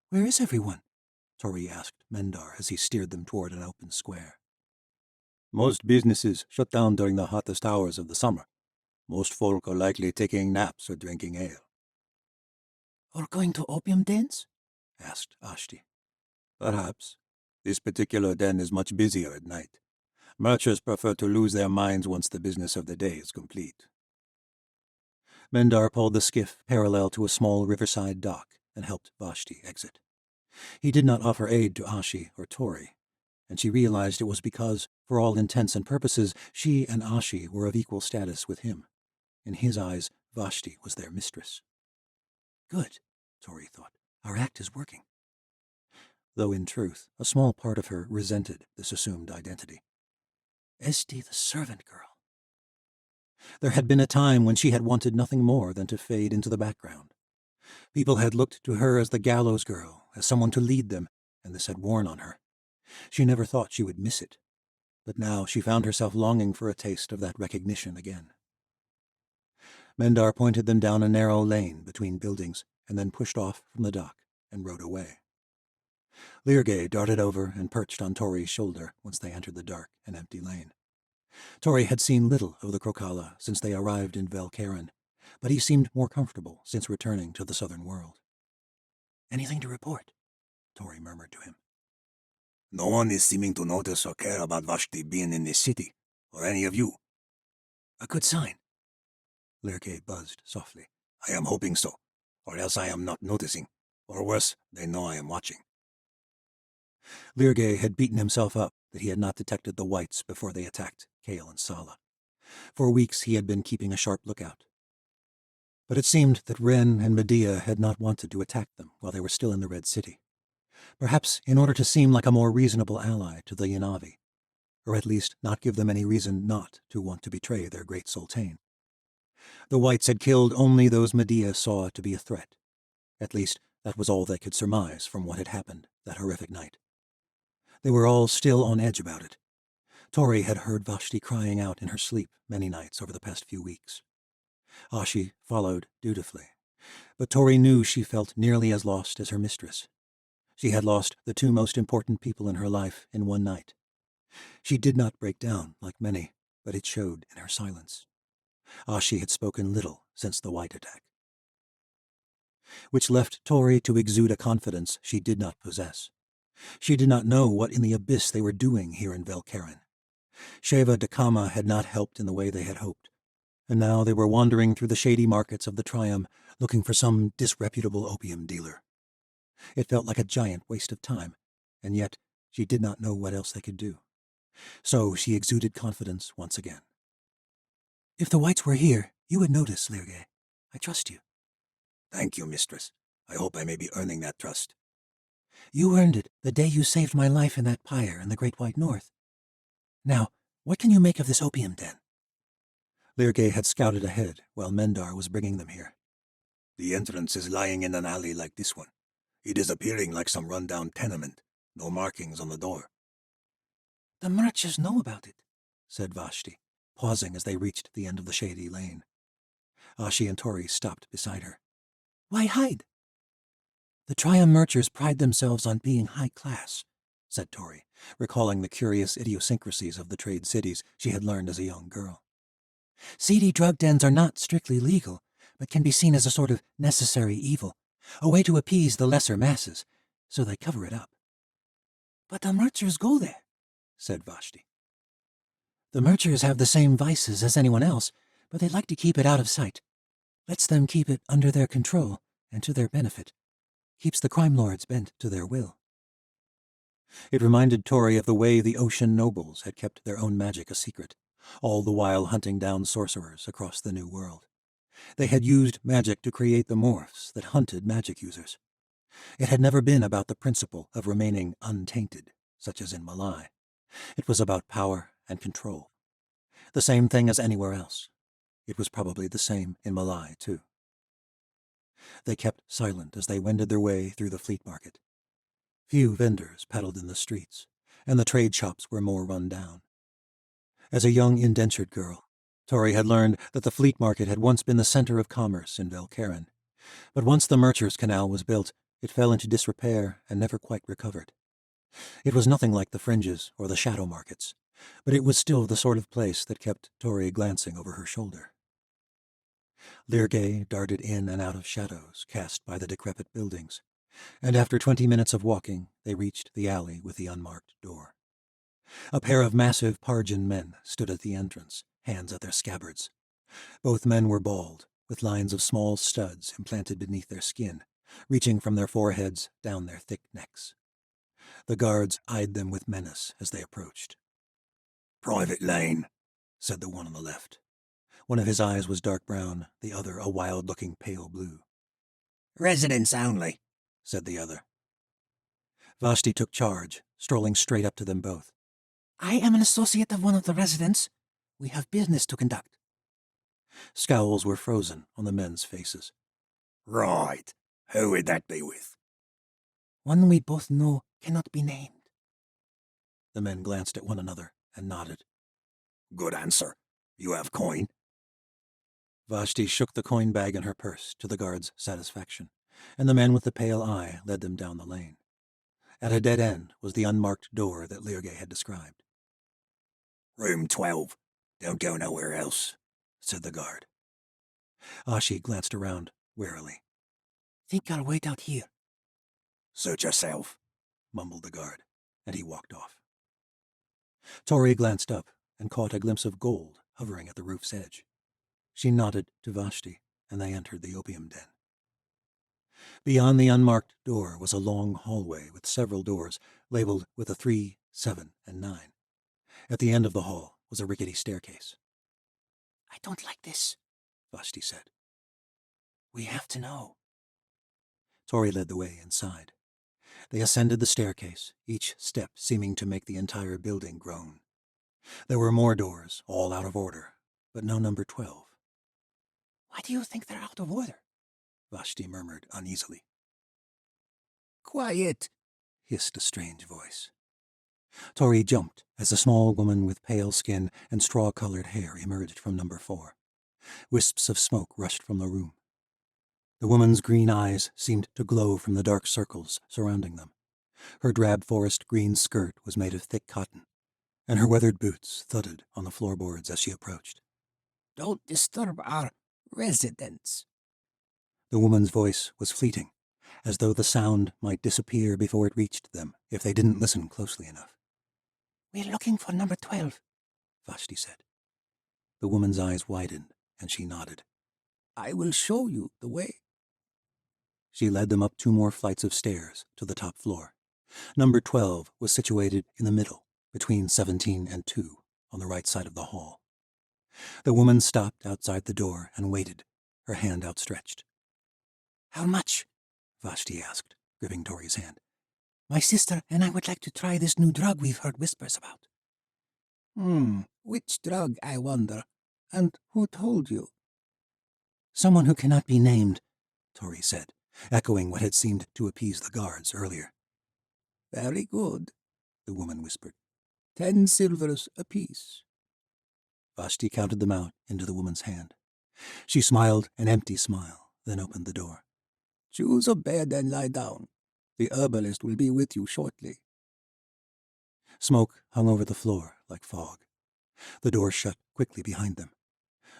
Where is everyone? Tori asked Mendar as he steered them toward an open square. Most businesses shut down during the hottest hours of the summer. Most folk are likely taking naps or drinking ale. Or going to opium dens? Asked Ashti. Perhaps. This particular den is much busier at night. Merchants prefer to lose their minds once the business of the day is complete. Mendar pulled the skiff parallel to a small riverside dock and helped Vashti exit. He did not offer aid to Ashi or Tori, and she realized it was because, for all intents and purposes, she and Ashi were of equal status with him. In his eyes, Vashti was their mistress. Good, Tori thought. Our act is working. Though in truth, a small part of her resented this assumed identity. Esti the servant girl. There had been a time when she had wanted nothing more than to fade into the background. People had looked to her as the gallows girl, as someone to lead them, and this had worn on her. She never thought she would miss it. But now she found herself longing for a taste of that recognition again. Mendar pointed them down a narrow lane between buildings and then pushed off from the dock and rode away. Lirgay darted over and perched on Tori's shoulder once they entered the dark and empty lane. Tori had seen little of the Krokala since they arrived in Velkaren, but he seemed more comfortable since returning to the southern world. Anything to report? Tori murmured to him. No one is seeming to notice or care about Vashti being in this city, or any of you. A good sign. Lirgay buzzed softly. I am hoping so, or else I am not noticing. Or worse, they know I am watching. Lirgay had beaten himself up that he had not detected the whites before they attacked Kale and Sala. For weeks he had been keeping a sharp lookout. But it seemed that Ren and Medea had not wanted to attack them while they were still in the Red City. Perhaps in order to seem like a more reasonable ally to the Yanavi, or at least not give them any reason not to want to betray their great sultan. The whites had killed only those Medea saw to be a threat. At least that was all they could surmise from what had happened that horrific night. They were all still on edge about it. Tori had heard Vashti crying out in her sleep many nights over the past few weeks. Ashi followed dutifully, but Tori knew she felt nearly as lost as her mistress. She had lost the two most important people in her life in one night. She did not break down like many, but it showed in her silence. Ashi had spoken little since the white attack, which left Tori to exude a confidence she did not possess. She did not know what in the abyss they were doing here in Velkaren. Sheva Dakama had not helped in the way they had hoped, and now they were wandering through the shady markets of the Triumph looking for some disreputable opium dealer. It felt like a giant waste of time, and yet she did not know what else they could do. So she exuded confidence once again. If the whites were here, you would notice, Lirgay. I trust you. Thank you, mistress. I hope I may be earning that trust. You earned it the day you saved my life in that pyre in the Great White North. Now, what can you make of this opium den? Lirgay had scouted ahead while Mendar was bringing them here. The entrance is lying in an alley like this one. It is appearing like some run-down tenement. No markings on the door. The merchants know about it, said Vashti, pausing as they reached the end of the shady lane. Ashi and Tori stopped beside her. Why hide? The Triumvirtures pride themselves on being high class, said Tori, recalling the curious idiosyncrasies of the trade cities she had learned as a young girl. Seedy drug dens are not strictly legal, but can be seen as a sort of necessary evil, a way to appease the lesser masses, so they cover it up. But the merchants go there, said Vashti. The merchants have the same vices as anyone else, but they like to keep it out of sight. Lets them keep it under their control and to their benefit. Keeps the crime lords bent to their will. It reminded Tori of the way the ocean nobles had kept their own magic a secret, all the while hunting down sorcerers across the New World. They had used magic to create the morphs that hunted magic users. It had never been about the principle of remaining untainted, such as in Malai. It was about power and control. The same thing as anywhere else. It was probably the same in Malai, too. They kept silent as they wended their way through the Fleet Market. Few vendors peddled in the streets, and the trade shops were more run down. As a young indentured girl, Tori had learned that the Fleet Market had once been the center of commerce in Velcarin. But once the Merchers' Canal was built, it fell into disrepair and never quite recovered. It was nothing like the fringes or the shadow markets, but it was still the sort of place that kept Tori glancing over her shoulder. Lirgay darted in and out of shadows cast by the decrepit buildings, and after 20 minutes of walking, they reached the alley with the unmarked door. A pair of massive Parjan men stood at the entrance, hands at their scabbards. Both men were bald, with lines of small studs implanted beneath their skin, reaching from their foreheads down their thick necks. The guards eyed them with menace as they approached. "Private lane," said the one on the left. One of his eyes was dark brown, the other a wild-looking pale blue. "Residents only," said the other. Vashti took charge, strolling straight up to them both. I am an associate of one of the residents. We have business to conduct. Scowls were frozen on the men's faces. "Right. Who would that be with?" One we both know cannot be named. The men glanced at one another and nodded. "Good answer. You have coin?" Vashti shook the coin bag in her purse to the guard's satisfaction, and the man with the pale eye led them down the lane. At a dead end was the unmarked door that Lirgay had described. "Room 12. Don't go nowhere else," said the guard. Ashi glanced around warily. Think I'll wait out here. "Suit yourself," mumbled the guard, and he walked off. Tori glanced up and caught a glimpse of gold hovering at the roof's edge. She nodded to Vashti, and they entered the opium den. Beyond the unmarked door was a long hallway with several doors labeled with a 3, 7, and 9. At the end of the hall was a rickety staircase. I don't like this, Vashti said. We have to know. Tori led the way inside. They ascended the staircase, each step seeming to make the entire building groan. There were more doors, all out of order, but no number 12. Why do you think they're out of order? Vashti murmured uneasily. Quiet, hissed a strange voice. Tori jumped as a small woman with pale skin and straw-colored hair emerged from number 4. Wisps of smoke rushed from the room. The woman's green eyes seemed to glow from the dark circles surrounding them. Her drab forest green skirt was made of thick cotton, and her weathered boots thudded on the floorboards as she approached. Don't disturb our residents. The woman's voice was fleeting, as though the sound might disappear before it reached them if they didn't listen closely enough. We're looking for number 12, Vashti said. The woman's eyes widened, and she nodded. I will show you the way. She led them up 2 more flights of stairs to the top floor. Number 12 was situated in the middle, between 17 and 2, on the right side of the hall. The woman stopped outside the door and waited, her hand outstretched. How much? Vashti asked, gripping Tori's hand. My sister and I would like to try this new drug we've heard whispers about. Which drug, I wonder? And who told you? Someone who cannot be named, Tori said, echoing what had seemed to appease the guards earlier. Very good, the woman whispered. 10 silvers apiece. Vashti counted them out into the woman's hand. She smiled an empty smile, then opened the door. Choose a bed and lie down. The herbalist will be with you shortly. Smoke hung over the floor like fog. The door shut quickly behind them.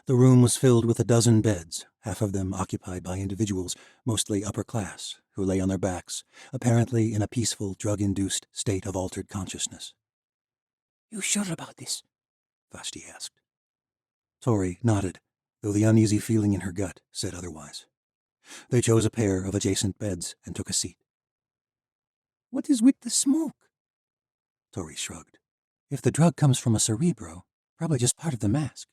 The room was filled with a dozen beds, half of them occupied by individuals, mostly upper class, who lay on their backs, apparently in a peaceful, drug-induced state of altered consciousness. You sure about this? Vashti asked. Tori nodded, though the uneasy feeling in her gut said otherwise. They chose a pair of adjacent beds and took a seat. What is with the smoke? Tori shrugged. If the drug comes from a cerebro, probably just part of the mask.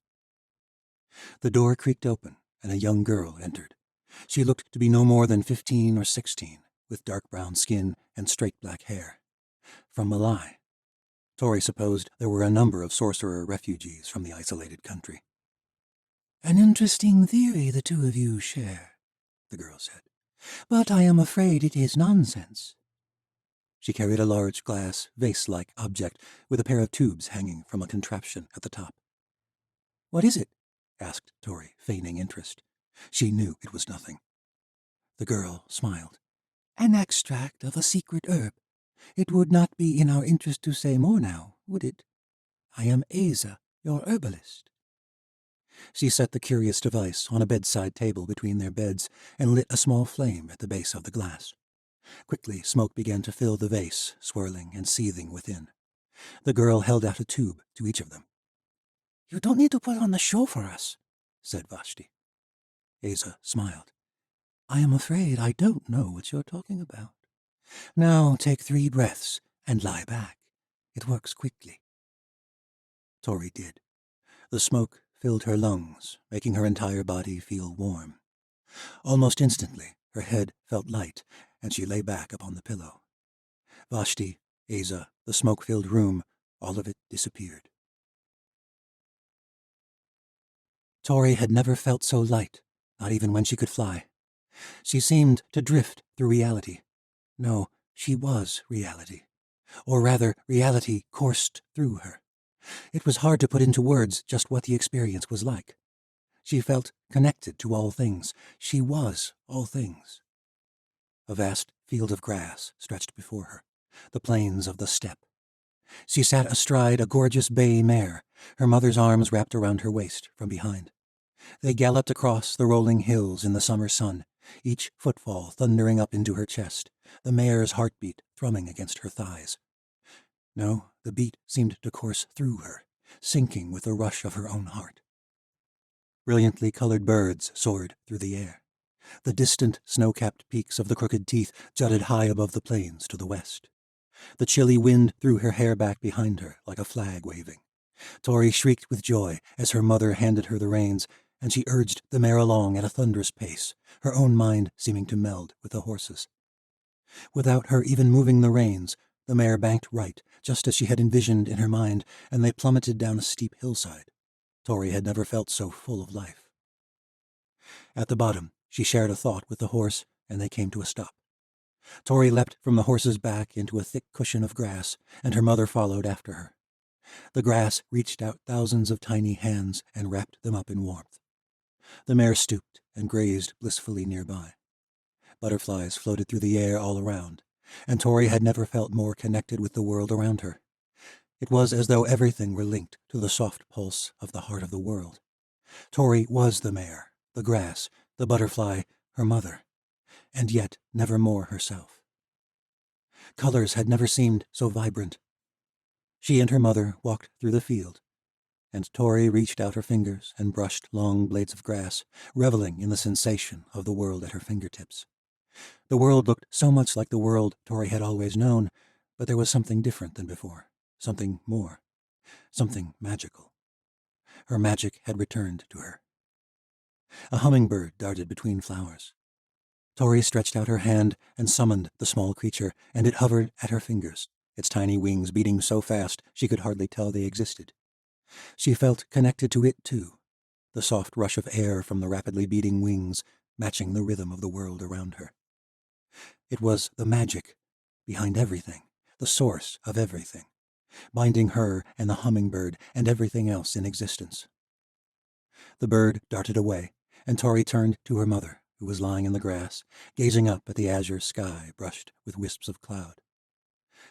The door creaked open, and a young girl entered. She looked to be no more than 15 or 16, with dark brown skin and straight black hair. From Malai. Tori supposed there were a number of sorcerer refugees from the isolated country. An interesting theory the two of you share, the girl said. But I am afraid it is nonsense. She carried a large glass, vase-like object with a pair of tubes hanging from a contraption at the top. What is it? Asked Tori, feigning interest. She knew it was nothing. The girl smiled. An extract of a secret herb. It would not be in our interest to say more now, would it? I am Asa, your herbalist. She set the curious device on a bedside table between their beds and lit a small flame at the base of the glass. Quickly, smoke began to fill the vase, swirling and seething within. The girl held out a tube to each of them. You don't need to put on the show for us, said Vashti. Asa smiled. I am afraid I don't know what you're talking about. Now take 3 breaths and lie back. It works quickly. Tori did. The smoke filled her lungs, making her entire body feel warm. Almost instantly, her head felt light, and she lay back upon the pillow. Vashti, Asa, the smoke-filled room, all of it disappeared. Tori had never felt so light, not even when she could fly. She seemed to drift through reality. No, she was reality. Or rather, reality coursed through her. It was hard to put into words just what the experience was like. She felt connected to all things. She was all things. A vast field of grass stretched before her, the plains of the steppe. She sat astride a gorgeous bay mare, her mother's arms wrapped around her waist from behind. They galloped across the rolling hills in the summer sun, each footfall thundering up into her chest, the mare's heartbeat thrumming against her thighs. No, the beat seemed to course through her, sinking with the rush of her own heart. Brilliantly colored birds soared through the air. The distant, snow-capped peaks of the Crooked Teeth jutted high above the plains to the west. The chilly wind threw her hair back behind her like a flag waving. Tori shrieked with joy as her mother handed her the reins, and she urged the mare along at a thunderous pace, her own mind seeming to meld with the horse's. Without her even moving the reins, the mare banked right, just as she had envisioned in her mind, and they plummeted down a steep hillside. Tori had never felt so full of life. At the bottom, she shared a thought with the horse, and they came to a stop. Tori leapt from the horse's back into a thick cushion of grass, and her mother followed after her. The grass reached out thousands of tiny hands and wrapped them up in warmth. The mare stooped and grazed blissfully nearby. Butterflies floated through the air all around, and Tori had never felt more connected with the world around her. It was as though everything were linked to the soft pulse of the heart of the world. Tori was the mare, the grass, the butterfly, her mother, and yet never more herself. Colors had never seemed so vibrant. She and her mother walked through the field, and Tori reached out her fingers and brushed long blades of grass, reveling in the sensation of the world at her fingertips. The world looked so much like the world Tori had always known, but there was something different than before, something more, something magical. Her magic had returned to her. A hummingbird darted between flowers. Tori stretched out her hand and summoned the small creature, and it hovered at her fingers, its tiny wings beating so fast she could hardly tell they existed. She felt connected to it, too, the soft rush of air from the rapidly beating wings matching the rhythm of the world around her. It was the magic behind everything, the source of everything, binding her and the hummingbird and everything else in existence. The bird darted away, and Tori turned to her mother, who was lying in the grass, gazing up at the azure sky brushed with wisps of cloud.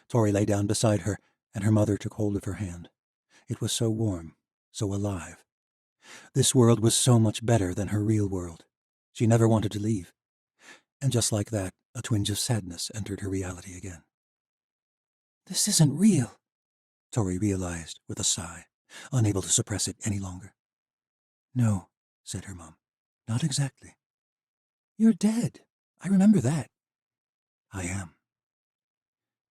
Tori lay down beside her, and her mother took hold of her hand. It was so warm, so alive. This world was so much better than her real world. She never wanted to leave. And just like that, a twinge of sadness entered her reality again. This isn't real, Tori realized with a sigh, unable to suppress it any longer. No, said her mom. Not exactly. You're dead. I remember that. I am.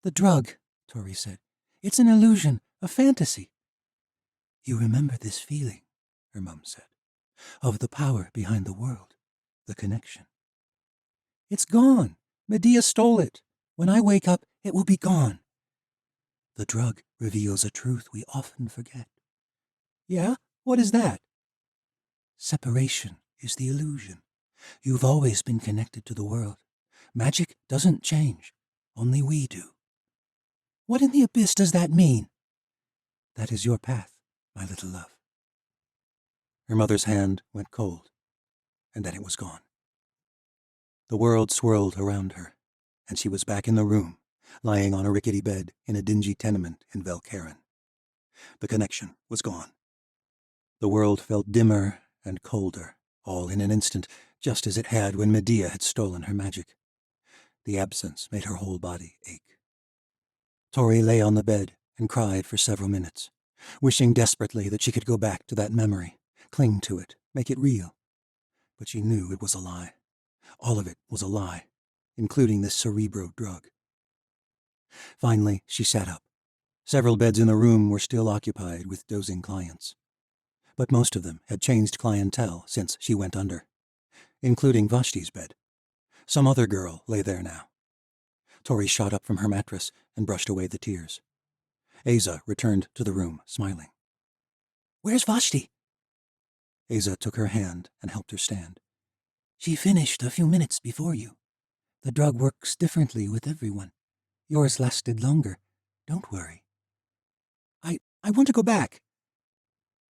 The drug, Tori said. It's an illusion, a fantasy. You remember this feeling, her mom said, of the power behind the world, the connection. It's gone. Medea stole it. When I wake up, it will be gone. The drug reveals a truth we often forget. Yeah? What is that? Separation is the illusion. You've always been connected to the world. Magic doesn't change. Only we do. What in the abyss does that mean? That is your path, my little love. Her mother's hand went cold, and then it was gone. The world swirled around her, and she was back in the room, lying on a rickety bed in a dingy tenement in Velkaren. The connection was gone. The world felt dimmer and colder, all in an instant, just as it had when Medea had stolen her magic. The absence made her whole body ache. Tori lay on the bed and cried for several minutes, wishing desperately that she could go back to that memory, cling to it, make it real. But she knew it was a lie. All of it was a lie, including this cerebro drug. Finally, she sat up. Several beds in the room were still occupied with dozing clients. But most of them had changed clientele since she went under, including Vashti's bed. Some other girl lay there now. Tori shot up from her mattress and brushed away the tears. Asa returned to the room, smiling. Where's Vashti? Asa took her hand and helped her stand. She finished a few minutes before you. The drug works differently with everyone. Yours lasted longer. Don't worry. I want to go back.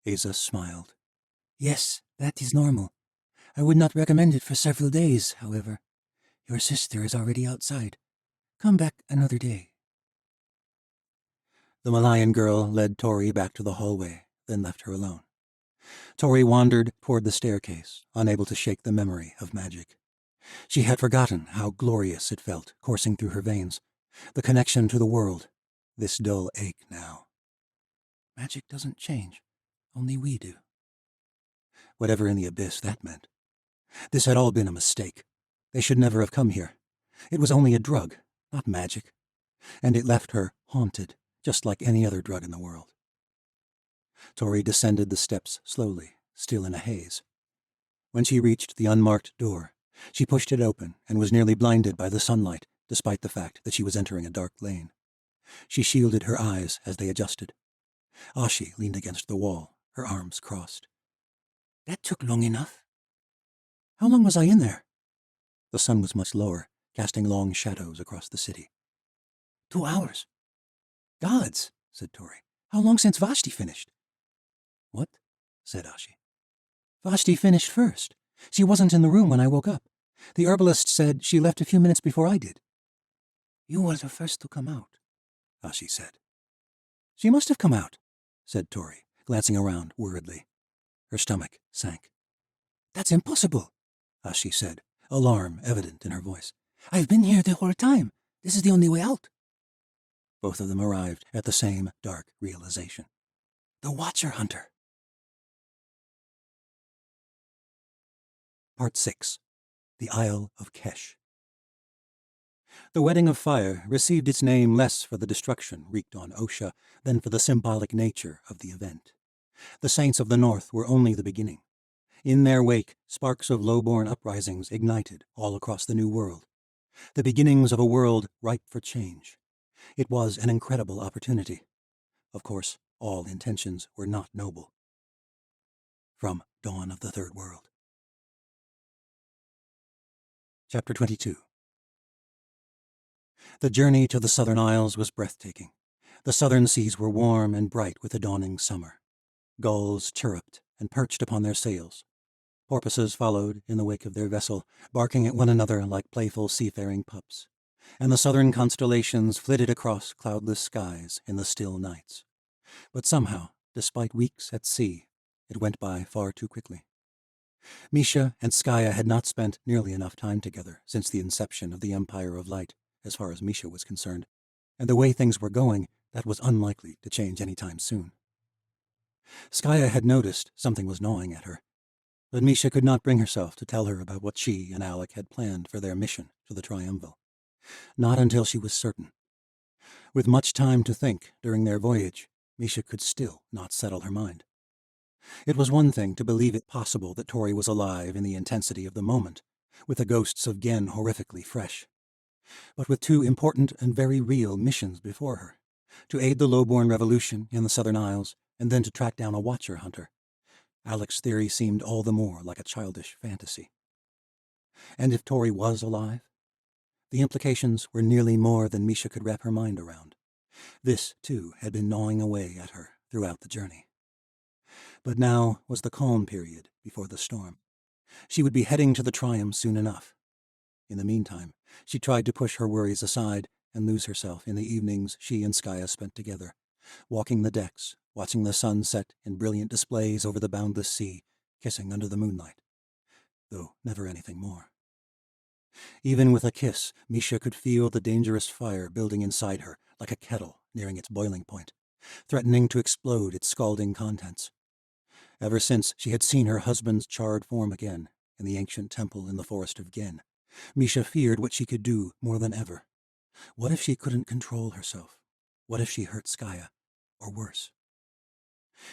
Asa smiled. Yes, that is normal. I would not recommend it for several days, however. Your sister is already outside. Come back another day. The Malayan girl led Tori back to the hallway, then left her alone. Tori wandered toward the staircase, unable to shake the memory of magic. She had forgotten how glorious it felt coursing through her veins, the connection to the world, this dull ache now. Magic doesn't change, only we do. Whatever in the abyss that meant. This had all been a mistake. They should never have come here. It was only a drug, not magic. And it left her haunted, just like any other drug in the world. Tori descended the steps slowly, still in a haze. When she reached the unmarked door, she pushed it open and was nearly blinded by the sunlight, despite the fact that she was entering a dark lane. She shielded her eyes as they adjusted. Ashi leaned against the wall, her arms crossed. That took long enough. How long was I in there? The sun was much lower, casting long shadows across the city. 2 hours. Gods, said Tori. How long since Vashti finished? What? Said Ashi. Vashti finished first. She wasn't in the room when I woke up. The herbalist said she left a few minutes before I did. You were the first to come out, Ashi said. She must have come out, said Tori, glancing around worriedly. Her stomach sank. That's impossible, Ashi said, alarm evident in her voice. I've been here the whole time. This is the only way out. Both of them arrived at the same dark realization. The Watcher Hunter. Part 6. The Isle of Kesh. The Wedding of Fire received its name less for the destruction wreaked on Osha than for the symbolic nature of the event. The Saints of the North were only the beginning. In their wake, sparks of low-born uprisings ignited all across the New World. The beginnings of a world ripe for change. It was an incredible opportunity. Of course, all intentions were not noble. From Dawn of the Third World. Chapter 22. The journey to the Southern Isles was breathtaking. The southern seas were warm and bright with the dawning summer. Gulls chirruped and perched upon their sails. Porpoises followed in the wake of their vessel, barking at one another like playful seafaring pups. And the southern constellations flitted across cloudless skies in the still nights. But somehow, despite weeks at sea, it went by far too quickly. Misha and Skaya had not spent nearly enough time together since the inception of the Empire of Light, as far as Misha was concerned, and the way things were going, that was unlikely to change any time soon. Skaya had noticed something was gnawing at her, but Misha could not bring herself to tell her about what she and Alec had planned for their mission to the Triumvil. Not until she was certain. With much time to think during their voyage, Misha could still not settle her mind. It was one thing to believe it possible that Tori was alive in the intensity of the moment, with the ghosts of Gen horrifically fresh. But with two important and very real missions before her, to aid the lowborn revolution in the Southern Isles, and then to track down a Watcher hunter, Alec's theory seemed all the more like a childish fantasy. And if Tori was alive? The implications were nearly more than Misha could wrap her mind around. This, too, had been gnawing away at her throughout the journey. But now was the calm period before the storm. She would be heading to the Triumph soon enough. In the meantime, she tried to push her worries aside and lose herself in the evenings she and Skaya spent together, walking the decks, watching the sun set in brilliant displays over the boundless sea, kissing under the moonlight. Though never anything more. Even with a kiss, Misha could feel the dangerous fire building inside her like a kettle nearing its boiling point, threatening to explode its scalding contents. Ever since she had seen her husband's charred form again in the ancient temple in the forest of Gen, Misha feared what she could do more than ever. What if she couldn't control herself? What if she hurt Skaya, or worse?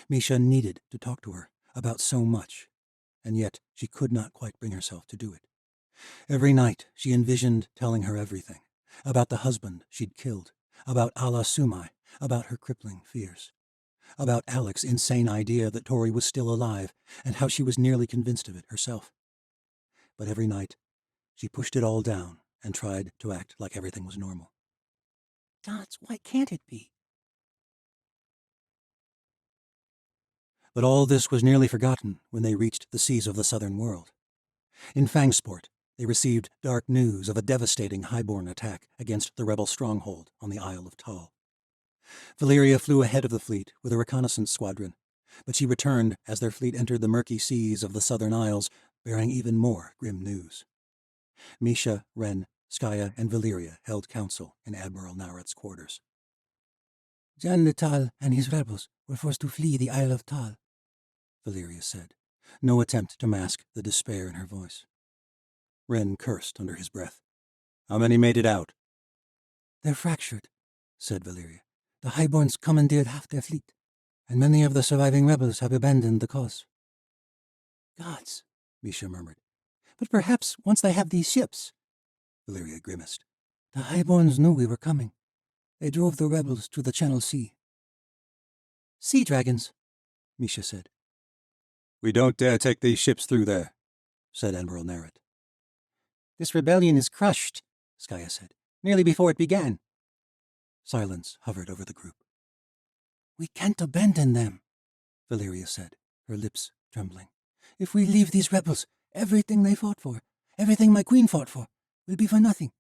Misha needed to talk to her about so much, and yet she could not quite bring herself to do it. Every night she envisioned telling her everything, about the husband she'd killed, about Ala Sumai, about her crippling fears, about Alec's insane idea that Tori was still alive, and how she was nearly convinced of it herself. But every night she pushed it all down and tried to act like everything was normal. Gods, why can't it be? But all this was nearly forgotten when they reached the seas of the southern world. In Fangsport, they received dark news of a devastating highborn attack against the rebel stronghold on the Isle of Tal. Valyria flew ahead of the fleet with a reconnaissance squadron, but she returned as their fleet entered the murky seas of the southern isles, bearing even more grim news. Misha, Ren, Skaya, and Valyria held council in Admiral Narrad's quarters. Jan Tal and his rebels were forced to flee the Isle of Tal, Valyria said, no attempt to mask the despair in her voice. Ren cursed under his breath. How many made it out? They're fractured, said Valyria. The Highborns commandeered half their fleet, and many of the surviving rebels have abandoned the cause. Gods, Misha murmured. But perhaps once they have these ships, Valyria grimaced. The Highborns knew we were coming. They drove the rebels to the Channel Sea. Sea dragons, Misha said. We don't dare take these ships through there, said Admiral Narrat. This rebellion is crushed, Skaya said, nearly before it began. Silence hovered over the group. We can't abandon them, Valyria said, her lips trembling. If we leave these rebels, everything they fought for, everything my queen fought for, will be for nothing.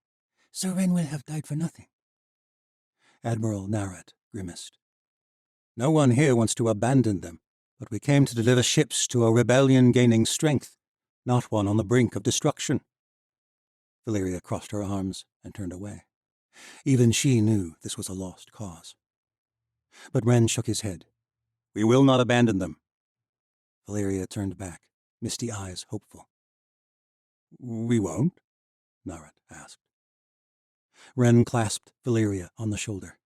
Sir Ren will have died for nothing. Admiral Narrat grimaced. No one here wants to abandon them, but we came to deliver ships to a rebellion gaining strength, not one on the brink of destruction. Valyria crossed her arms and turned away. Even she knew this was a lost cause. But Ren shook his head. We will not abandon them. Valyria turned back, misty eyes hopeful. We won't? Narrat asked. Ren clasped Valyria on the shoulder.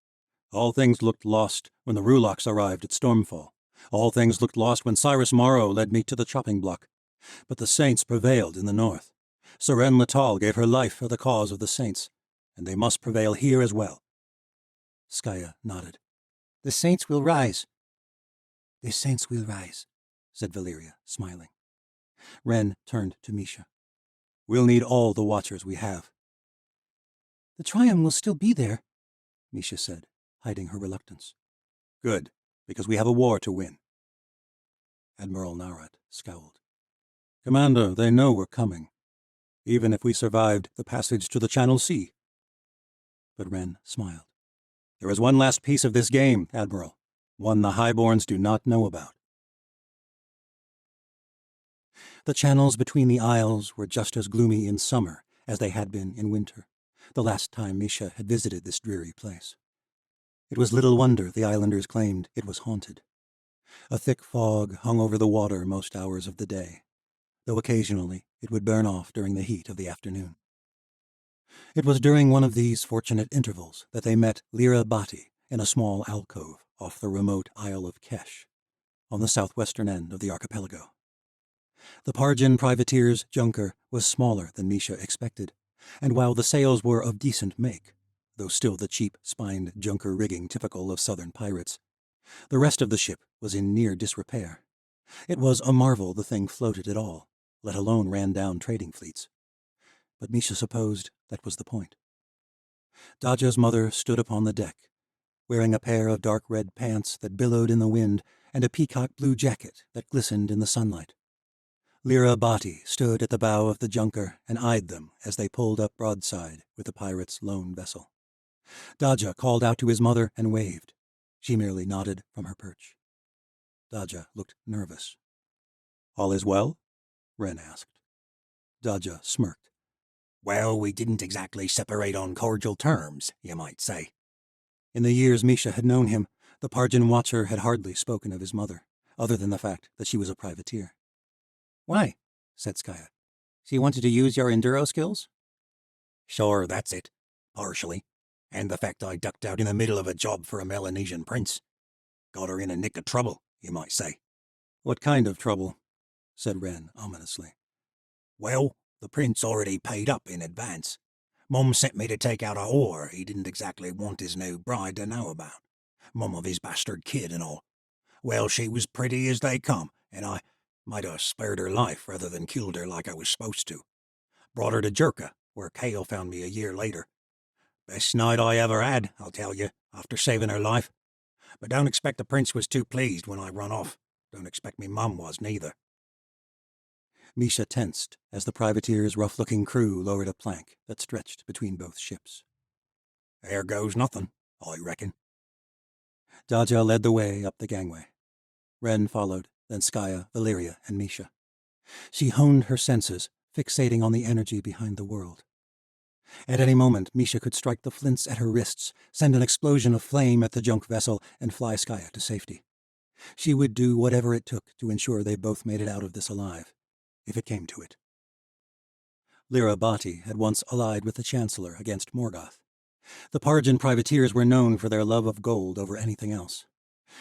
All things looked lost when the Rulocks arrived at Stormfall. All things looked lost when Cyrus Morrow led me to the chopping block. But the saints prevailed in the north. Seren Latal gave her life for the cause of the saints, and they must prevail here as well. Skaya nodded. The saints will rise. The saints will rise, said Valeria, smiling. Ren turned to Misha. We'll need all the watchers we have. The triumph will still be there, Misha said, hiding her reluctance. Good, because we have a war to win. Admiral Narat scowled. Commander, they know we're coming, even if we survived the passage to the Channel Sea. But Ren smiled. There is one last piece of this game, Admiral, one the Highborns do not know about. The channels between the isles were just as gloomy in summer as they had been in winter, the last time Misha had visited this dreary place. It was little wonder the islanders claimed it was haunted. A thick fog hung over the water most hours of the day, though occasionally it would burn off during the heat of the afternoon. It was during one of these fortunate intervals that they met Lyra Bati in a small alcove off the remote Isle of Kesh, on the southwestern end of the archipelago. The Parjan privateer's junker was smaller than Misha expected, and while the sails were of decent make, though still the cheap, spined junker rigging typical of southern pirates, the rest of the ship was in near disrepair. It was a marvel the thing floated at all, let alone ran down trading fleets. But Misha supposed that was the point. Daja's mother stood upon the deck, wearing a pair of dark red pants that billowed in the wind and a peacock blue jacket that glistened in the sunlight. Lyra Bati stood at the bow of the junker and eyed them as they pulled up broadside with the pirate's lone vessel. Daja called out to his mother and waved. She merely nodded from her perch. Daja looked nervous. All is well? Ren asked. Daja smirked. Well, we didn't exactly separate on cordial terms, you might say. In the years Misha had known him, the Parjan watcher had hardly spoken of his mother, other than the fact that she was a privateer. Why? Said Skaya. She wanted to use your enduro skills? Sure, that's it. Partially. And the fact I ducked out in the middle of a job for a Melanesian prince. Got her in a nick of trouble, you might say. What kind of trouble? Said Ren ominously. Well, the prince already paid up in advance. Mum sent me to take out a whore he didn't exactly want his new bride to know about. Mum of his bastard kid and all. Well, she was pretty as they come, and I might have spared her life rather than killed her like I was supposed to. Brought her to Jerka, where Kale found me a year later. Best night I ever had, I'll tell you, after saving her life. But don't expect the prince was too pleased when I run off. Don't expect me mum was, neither. Misha tensed as the privateer's rough-looking crew lowered a plank that stretched between both ships. There goes nothing, I reckon. Daja led the way up the gangway. Ren followed, then Skaya, Valeria, and Misha. She honed her senses, fixating on the energy behind the world. At any moment, Misha could strike the flints at her wrists, send an explosion of flame at the junk vessel, and fly Skaya to safety. She would do whatever it took to ensure they both made it out of this alive, if it came to it. Lyra Bati had once allied with the Chancellor against Morgoth. The Parjan privateers were known for their love of gold over anything else.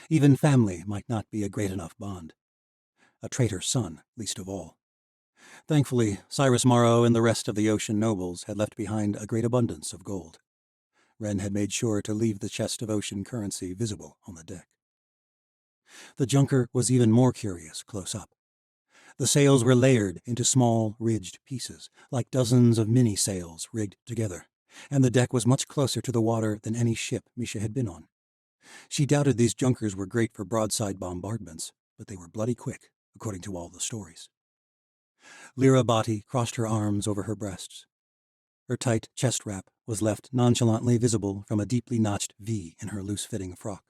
Even family might not be a great enough bond. A traitor's son, least of all. Thankfully, Cyrus Morrow and the rest of the ocean nobles had left behind a great abundance of gold. Ren had made sure to leave the chest of ocean currency visible on the deck. The junker was even more curious close up. The sails were layered into small, ridged pieces, like dozens of mini-sails rigged together, and the deck was much closer to the water than any ship Misha had been on. She doubted these junkers were great for broadside bombardments, but they were bloody quick, according to all the stories. Lyra Bati crossed her arms over her breasts. Her tight chest wrap was left nonchalantly visible from a deeply notched V in her loose-fitting frock.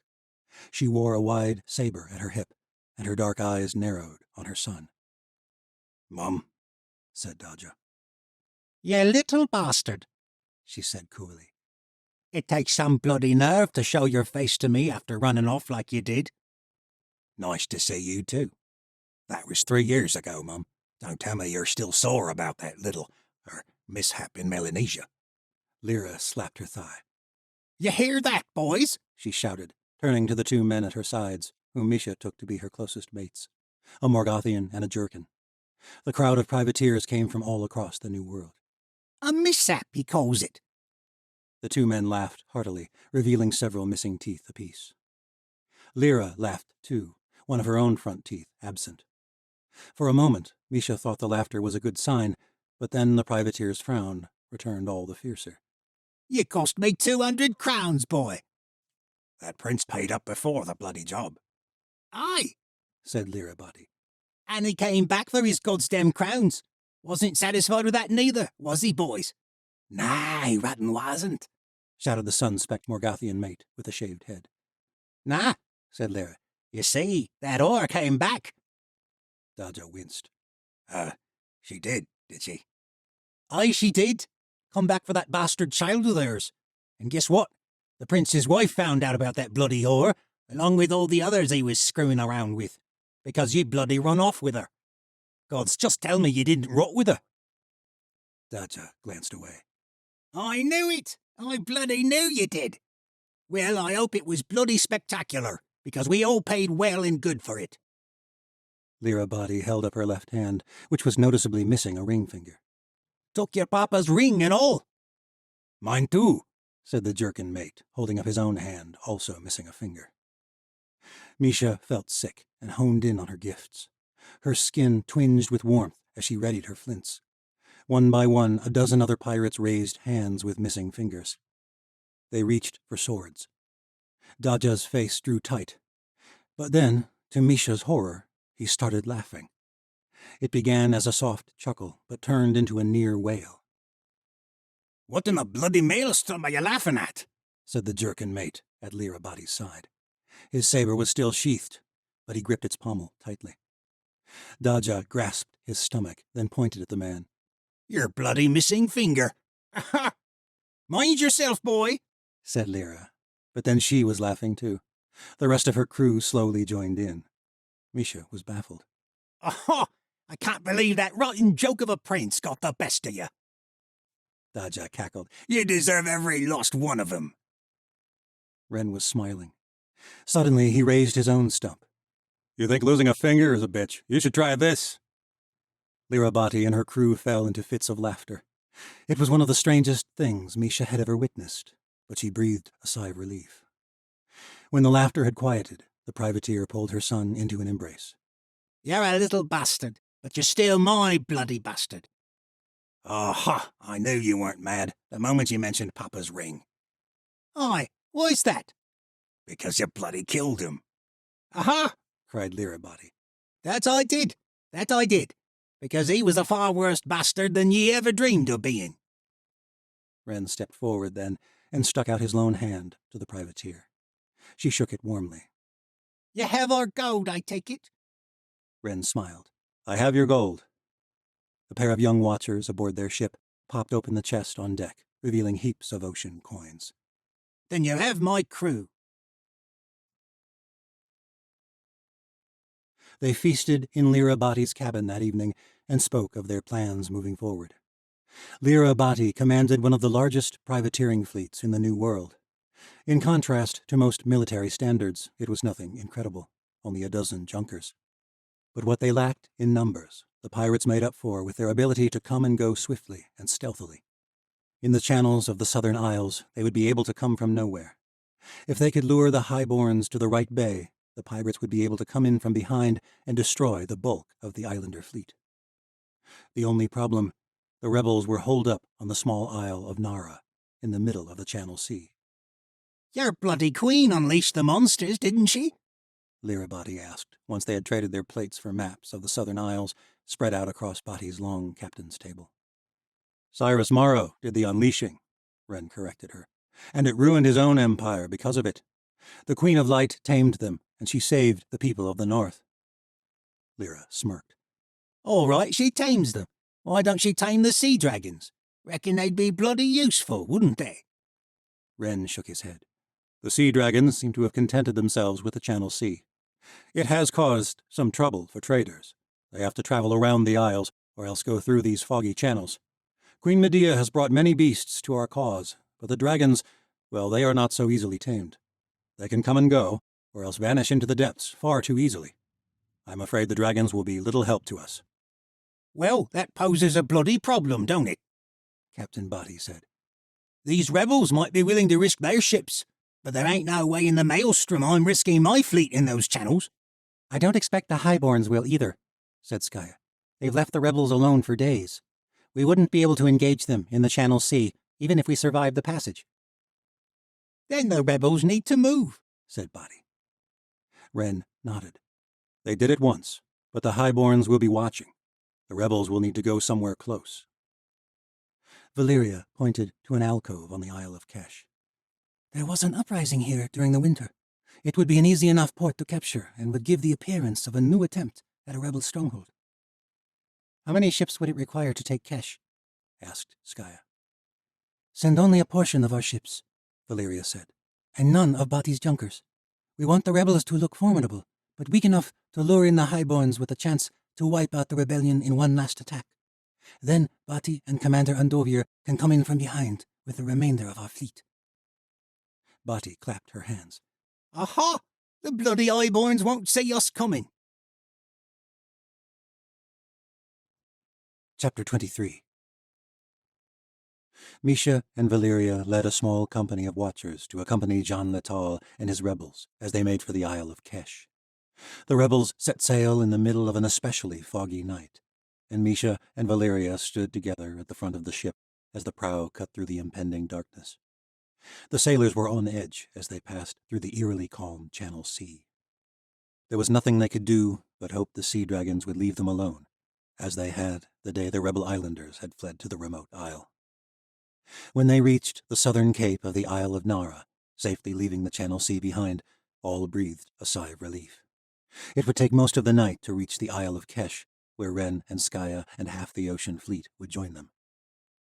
She wore a wide saber at her hip, and her dark eyes narrowed on her son. Mum, said Daja. You little bastard, she said coolly. It takes some bloody nerve to show your face to me after running off like you did. Nice to see you too. That was 3 years ago, Mum. Don't tell me you're still sore about that little, mishap in Melanesia. Lyra slapped her thigh. You hear that, boys? She shouted, turning to the 2 men at her sides, whom Misha took to be her closest mates, a Morgothian and a Jerkin. The crowd of privateers came from all across the New World. A mishap, he calls it. The two men laughed heartily, revealing several missing teeth apiece. Lyra laughed too, one of her own front teeth absent. For a moment, Misha thought the laughter was a good sign, but then the privateer's frown returned all the fiercer. You cost me 200 crowns, boy. That prince paid up before the bloody job. Aye, said Lyra Body. and he came back for his goddamn crowns. Wasn't satisfied with that neither, was he, boys? Nah, he rattin' wasn't, shouted the sun-specked Morgathian mate with a shaved head. Nah, said Lyra. You see, that whore came back. Dodger winced. She did she? Aye, she did. Come back for that bastard child of theirs. And guess what? The prince's wife found out about that bloody whore, along with all the others he was screwing around with, because you bloody run off with her. Gods, just tell me you didn't rot with her. Dodger glanced away. I knew it. I bloody knew you did. Well, I hope it was bloody spectacular, because we all paid well and good for it. Lyra Body held up her left hand, which was noticeably missing a ring finger. Took your papa's ring and all. Mine too, said the jerkin mate, holding up his own hand, also missing a finger. Misha felt sick and honed in on her gifts. Her skin twinged with warmth as she readied her flints. One by one, a dozen other pirates raised hands with missing fingers. They reached for swords. Daja's face drew tight. But then, to Misha's horror, he started laughing. It began as a soft chuckle, but turned into a near wail. What in the bloody maelstrom are you laughing at? Said the jerkin mate at Lyra Body's side. His saber was still sheathed, but he gripped its pommel tightly. Daja grasped his stomach, then pointed at the man. Your bloody missing finger. Aha! Mind yourself, boy, said Lyra. But then she was laughing too. The rest of her crew slowly joined in. Misha was baffled. Aha! I can't believe that rotten joke of a prince got the best of you. Daja cackled. You deserve every lost one of them. Ren was smiling. Suddenly he raised his own stump. You think losing a finger is a bitch? You should try this. Lyra Body and her crew fell into fits of laughter. It was one of the strangest things Misha had ever witnessed, but she breathed a sigh of relief. When the laughter had quieted, the privateer pulled her son into an embrace. You're a little bastard, but you're still my bloody bastard. Aha! I knew you weren't mad the moment you mentioned Papa's ring. Aye, why's that? Because you bloody killed him. Aha! Cried Lyra Body. That I did, because he was a far worse bastard than ye ever dreamed of being. Ren stepped forward then and stuck out his lone hand to the privateer. She shook it warmly. You have our gold, I take it? Ren smiled. I have your gold. The pair of young watchers aboard their ship popped open the chest on deck, revealing heaps of ocean coins. Then you have my crew. They feasted in Lyra Body's cabin that evening and spoke of their plans moving forward. Lyra Body commanded one of the largest privateering fleets in the New World. In contrast to most military standards, it was nothing incredible, only a dozen junkers. But what they lacked in numbers, the pirates made up for with their ability to come and go swiftly and stealthily. In the channels of the southern isles, they would be able to come from nowhere. If they could lure the highborns to the right bay, the pirates would be able to come in from behind and destroy the bulk of the islander fleet. The only problem, the rebels were holed up on the small isle of Nara, in the middle of the Channel Sea. Your bloody queen unleashed the monsters, didn't she? Lyra Body asked, once they had traded their plates for maps of the southern isles spread out across Body's long captain's table. Cyrus Morrow did the unleashing, Ren corrected her, and it ruined his own empire because of it. The Queen of Light tamed them, and she saved the people of the north. Lyra smirked. All right, she tames them. Why don't she tame the sea dragons? Reckon they'd be bloody useful, wouldn't they? Ren shook his head. The sea dragons seem to have contented themselves with the Channel Sea. It has caused some trouble for traders. They have to travel around the isles, or else go through these foggy channels. Queen Medea has brought many beasts to our cause, but the dragons, well, they are not so easily tamed. They can come and go, or else vanish into the depths far too easily. I'm afraid the dragons will be little help to us. Well, that poses a bloody problem, don't it? Captain Body said. These rebels might be willing to risk their ships, but there ain't no way in the maelstrom I'm risking my fleet in those channels. I don't expect the Highborns will either, said Skaya. They've left the rebels alone for days. We wouldn't be able to engage them in the Channel Sea, even if we survived the passage. Then the rebels need to move, said Body. Wren nodded. They did it once, but the Highborns will be watching. The rebels will need to go somewhere close. Valeria pointed to an alcove on the Isle of Kesh. There was an uprising here during the winter. It would be an easy enough port to capture and would give the appearance of a new attempt at a rebel stronghold. How many ships would it require to take Kesh? Asked Skaya. Send only a portion of our ships, Valeria said, and none of Bati's junkers. We want the rebels to look formidable, but weak enough to lure in the Highborns with a chance to wipe out the rebellion in one last attack. Then Bati and Commander Andovier can come in from behind with the remainder of our fleet. Bati clapped her hands. Aha! The bloody Highborns won't see us coming. Chapter 23. Misha and Valeria led a small company of watchers to accompany Jean Letal and his rebels as they made for the Isle of Kesh. The rebels set sail in the middle of an especially foggy night, and Misha and Valeria stood together at the front of the ship as the prow cut through the impending darkness. The sailors were on edge as they passed through the eerily calm Channel Sea. There was nothing they could do but hope the sea dragons would leave them alone, as they had the day the rebel islanders had fled to the remote isle. When they reached the southern cape of the Isle of Nara, safely leaving the Channel Sea behind, all breathed a sigh of relief. It would take most of the night to reach the Isle of Kesh, where Wren and Skaya and half the ocean fleet would join them.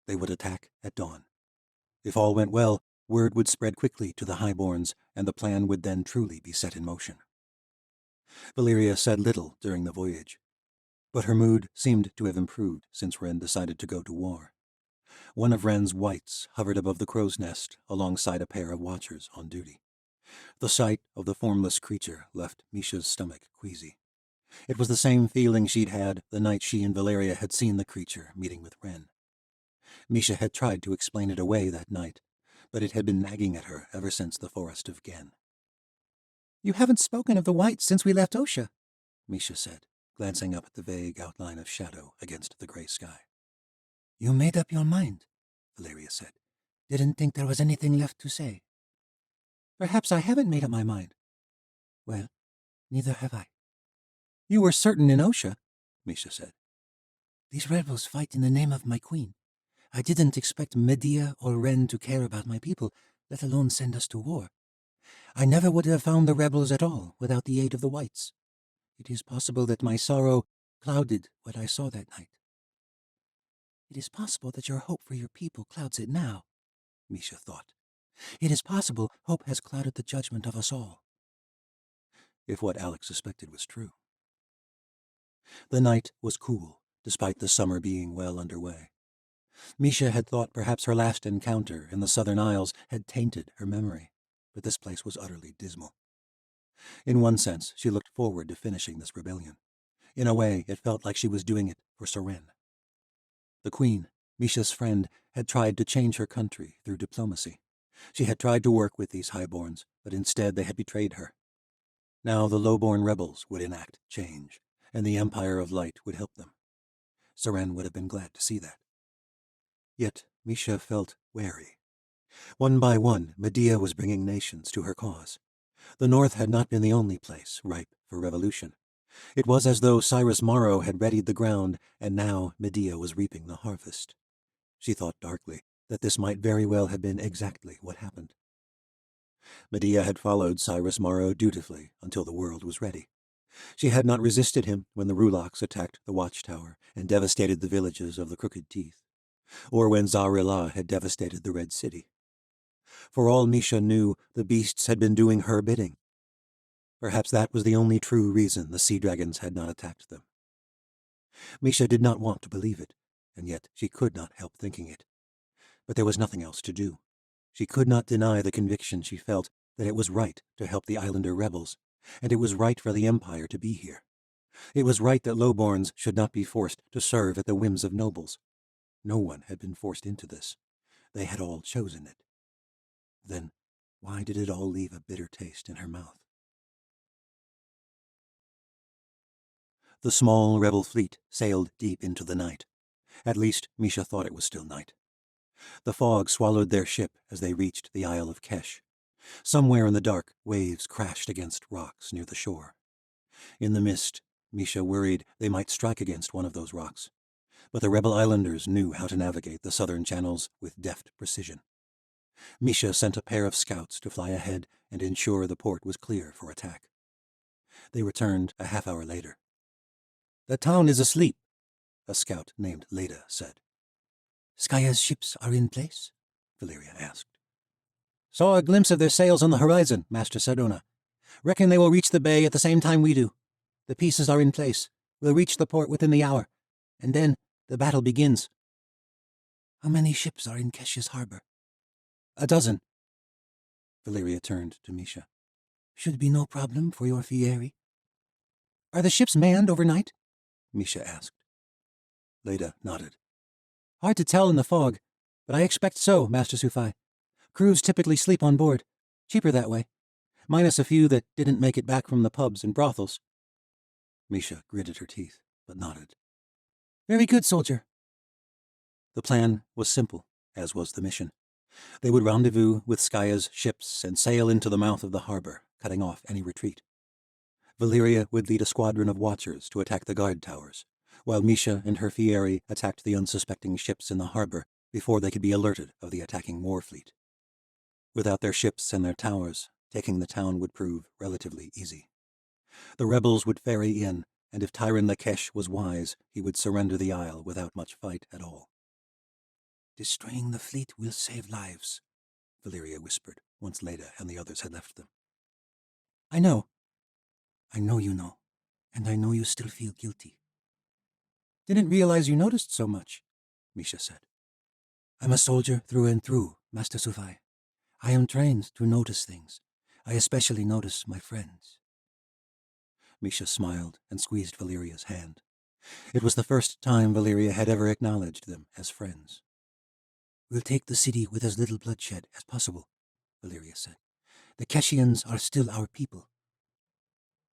They would attack at dawn. If all went well, word would spread quickly to the Highborns, and the plan would then truly be set in motion. Valeria said little during the voyage, but her mood seemed to have improved since Wren decided to go to war. One of Wren's wights hovered above the crow's nest alongside a pair of watchers on duty. The sight of the formless creature left Misha's stomach queasy. It was the same feeling she'd had the night she and Valeria had seen the creature meeting with Wren. Misha had tried to explain it away that night, but it had been nagging at her ever since the Forest of Gen. You haven't spoken of the whites since we left Osha, Misha said, glancing up at the vague outline of shadow against the gray sky. You made up your mind, Valeria said. Didn't think there was anything left to say. Perhaps I haven't made up my mind. Well, neither have I. You were certain in Osha, Misha said. These rebels fight in the name of my queen. I didn't expect Medea or Wren to care about my people, let alone send us to war. I never would have found the rebels at all without the aid of the whites. It is possible that my sorrow clouded what I saw that night. It is possible that your hope for your people clouds it now, Misha thought. It is possible hope has clouded the judgment of us all. If what Alex suspected was true. The night was cool, despite the summer being well underway. Misha had thought perhaps her last encounter in the Southern Isles had tainted her memory, but this place was utterly dismal. In one sense, she looked forward to finishing this rebellion. In a way, it felt like she was doing it for Seren. The Queen, Misha's friend, had tried to change her country through diplomacy. She had tried to work with these Highborns, but instead they had betrayed her. Now the lowborn rebels would enact change, and the Empire of Light would help them. Seren would have been glad to see that. Yet Misha felt wary. One by one, Medea was bringing nations to her cause. The North had not been the only place ripe for revolution. It was as though Cyrus Morrow had readied the ground, and now Medea was reaping the harvest. She thought darkly that this might very well have been exactly what happened. Medea had followed Cyrus Morrow dutifully until the world was ready. She had not resisted him when the Rulaks attacked the watchtower and devastated the villages of the Crooked Teeth, or when Zarillah had devastated the Red City. For all Misha knew, the beasts had been doing her bidding. Perhaps that was the only true reason the sea dragons had not attacked them. Misha did not want to believe it, and yet she could not help thinking it. But there was nothing else to do. She could not deny the conviction she felt that it was right to help the Islander rebels, and it was right for the Empire to be here. It was right that lowborns should not be forced to serve at the whims of nobles. No one had been forced into this. They had all chosen it. Then why did it all leave a bitter taste in her mouth? The small rebel fleet sailed deep into the night. At least, Misha thought it was still night. The fog swallowed their ship as they reached the Isle of Kesh. Somewhere in the dark, waves crashed against rocks near the shore. In the mist, Misha worried they might strike against one of those rocks. But the rebel islanders knew how to navigate the southern channels with deft precision. Misha sent a pair of scouts to fly ahead and ensure the port was clear for attack. They returned a half-hour later. "The town is asleep," a scout named Leda said. "Skaya's ships are in place?" Valeria asked. "Saw a glimpse of their sails on the horizon, Master Sardona. Reckon they will reach the bay at the same time we do. The pieces are in place. We'll reach the port within the hour. And then the battle begins." "How many ships are in Kesh's harbor?" "A dozen." Valeria turned to Misha. "Should be no problem for your fieri." "Are the ships manned overnight?" Misha asked. Leda nodded. "Hard to tell in the fog, but I expect so, Master Sufai. Crews typically sleep on board. Cheaper that way. Minus a few that didn't make it back from the pubs and brothels." Misha gritted her teeth, but nodded. "Very good, soldier." The plan was simple, as was the mission. They would rendezvous with Skaya's ships and sail into the mouth of the harbor, cutting off any retreat. Valeria would lead a squadron of watchers to attack the guard towers, while Misha and her fieri attacked the unsuspecting ships in the harbor before they could be alerted of the attacking war fleet. Without their ships and their towers, taking the town would prove relatively easy. The rebels would ferry in, and if Tyron Lakesh was wise, he would surrender the isle without much fight at all. "Destroying the fleet will save lives," Valeria whispered, once Leda and the others had left them. "I know." "I know you know, and I know you still feel guilty." "Didn't realize you noticed so much," Misha said. "I'm a soldier through and through, Master Sufai. I am trained to notice things. I especially notice my friends." Misha smiled and squeezed Valeria's hand. It was the first time Valeria had ever acknowledged them as friends. "We'll take the city with as little bloodshed as possible," Valeria said. "The Keshians are still our people."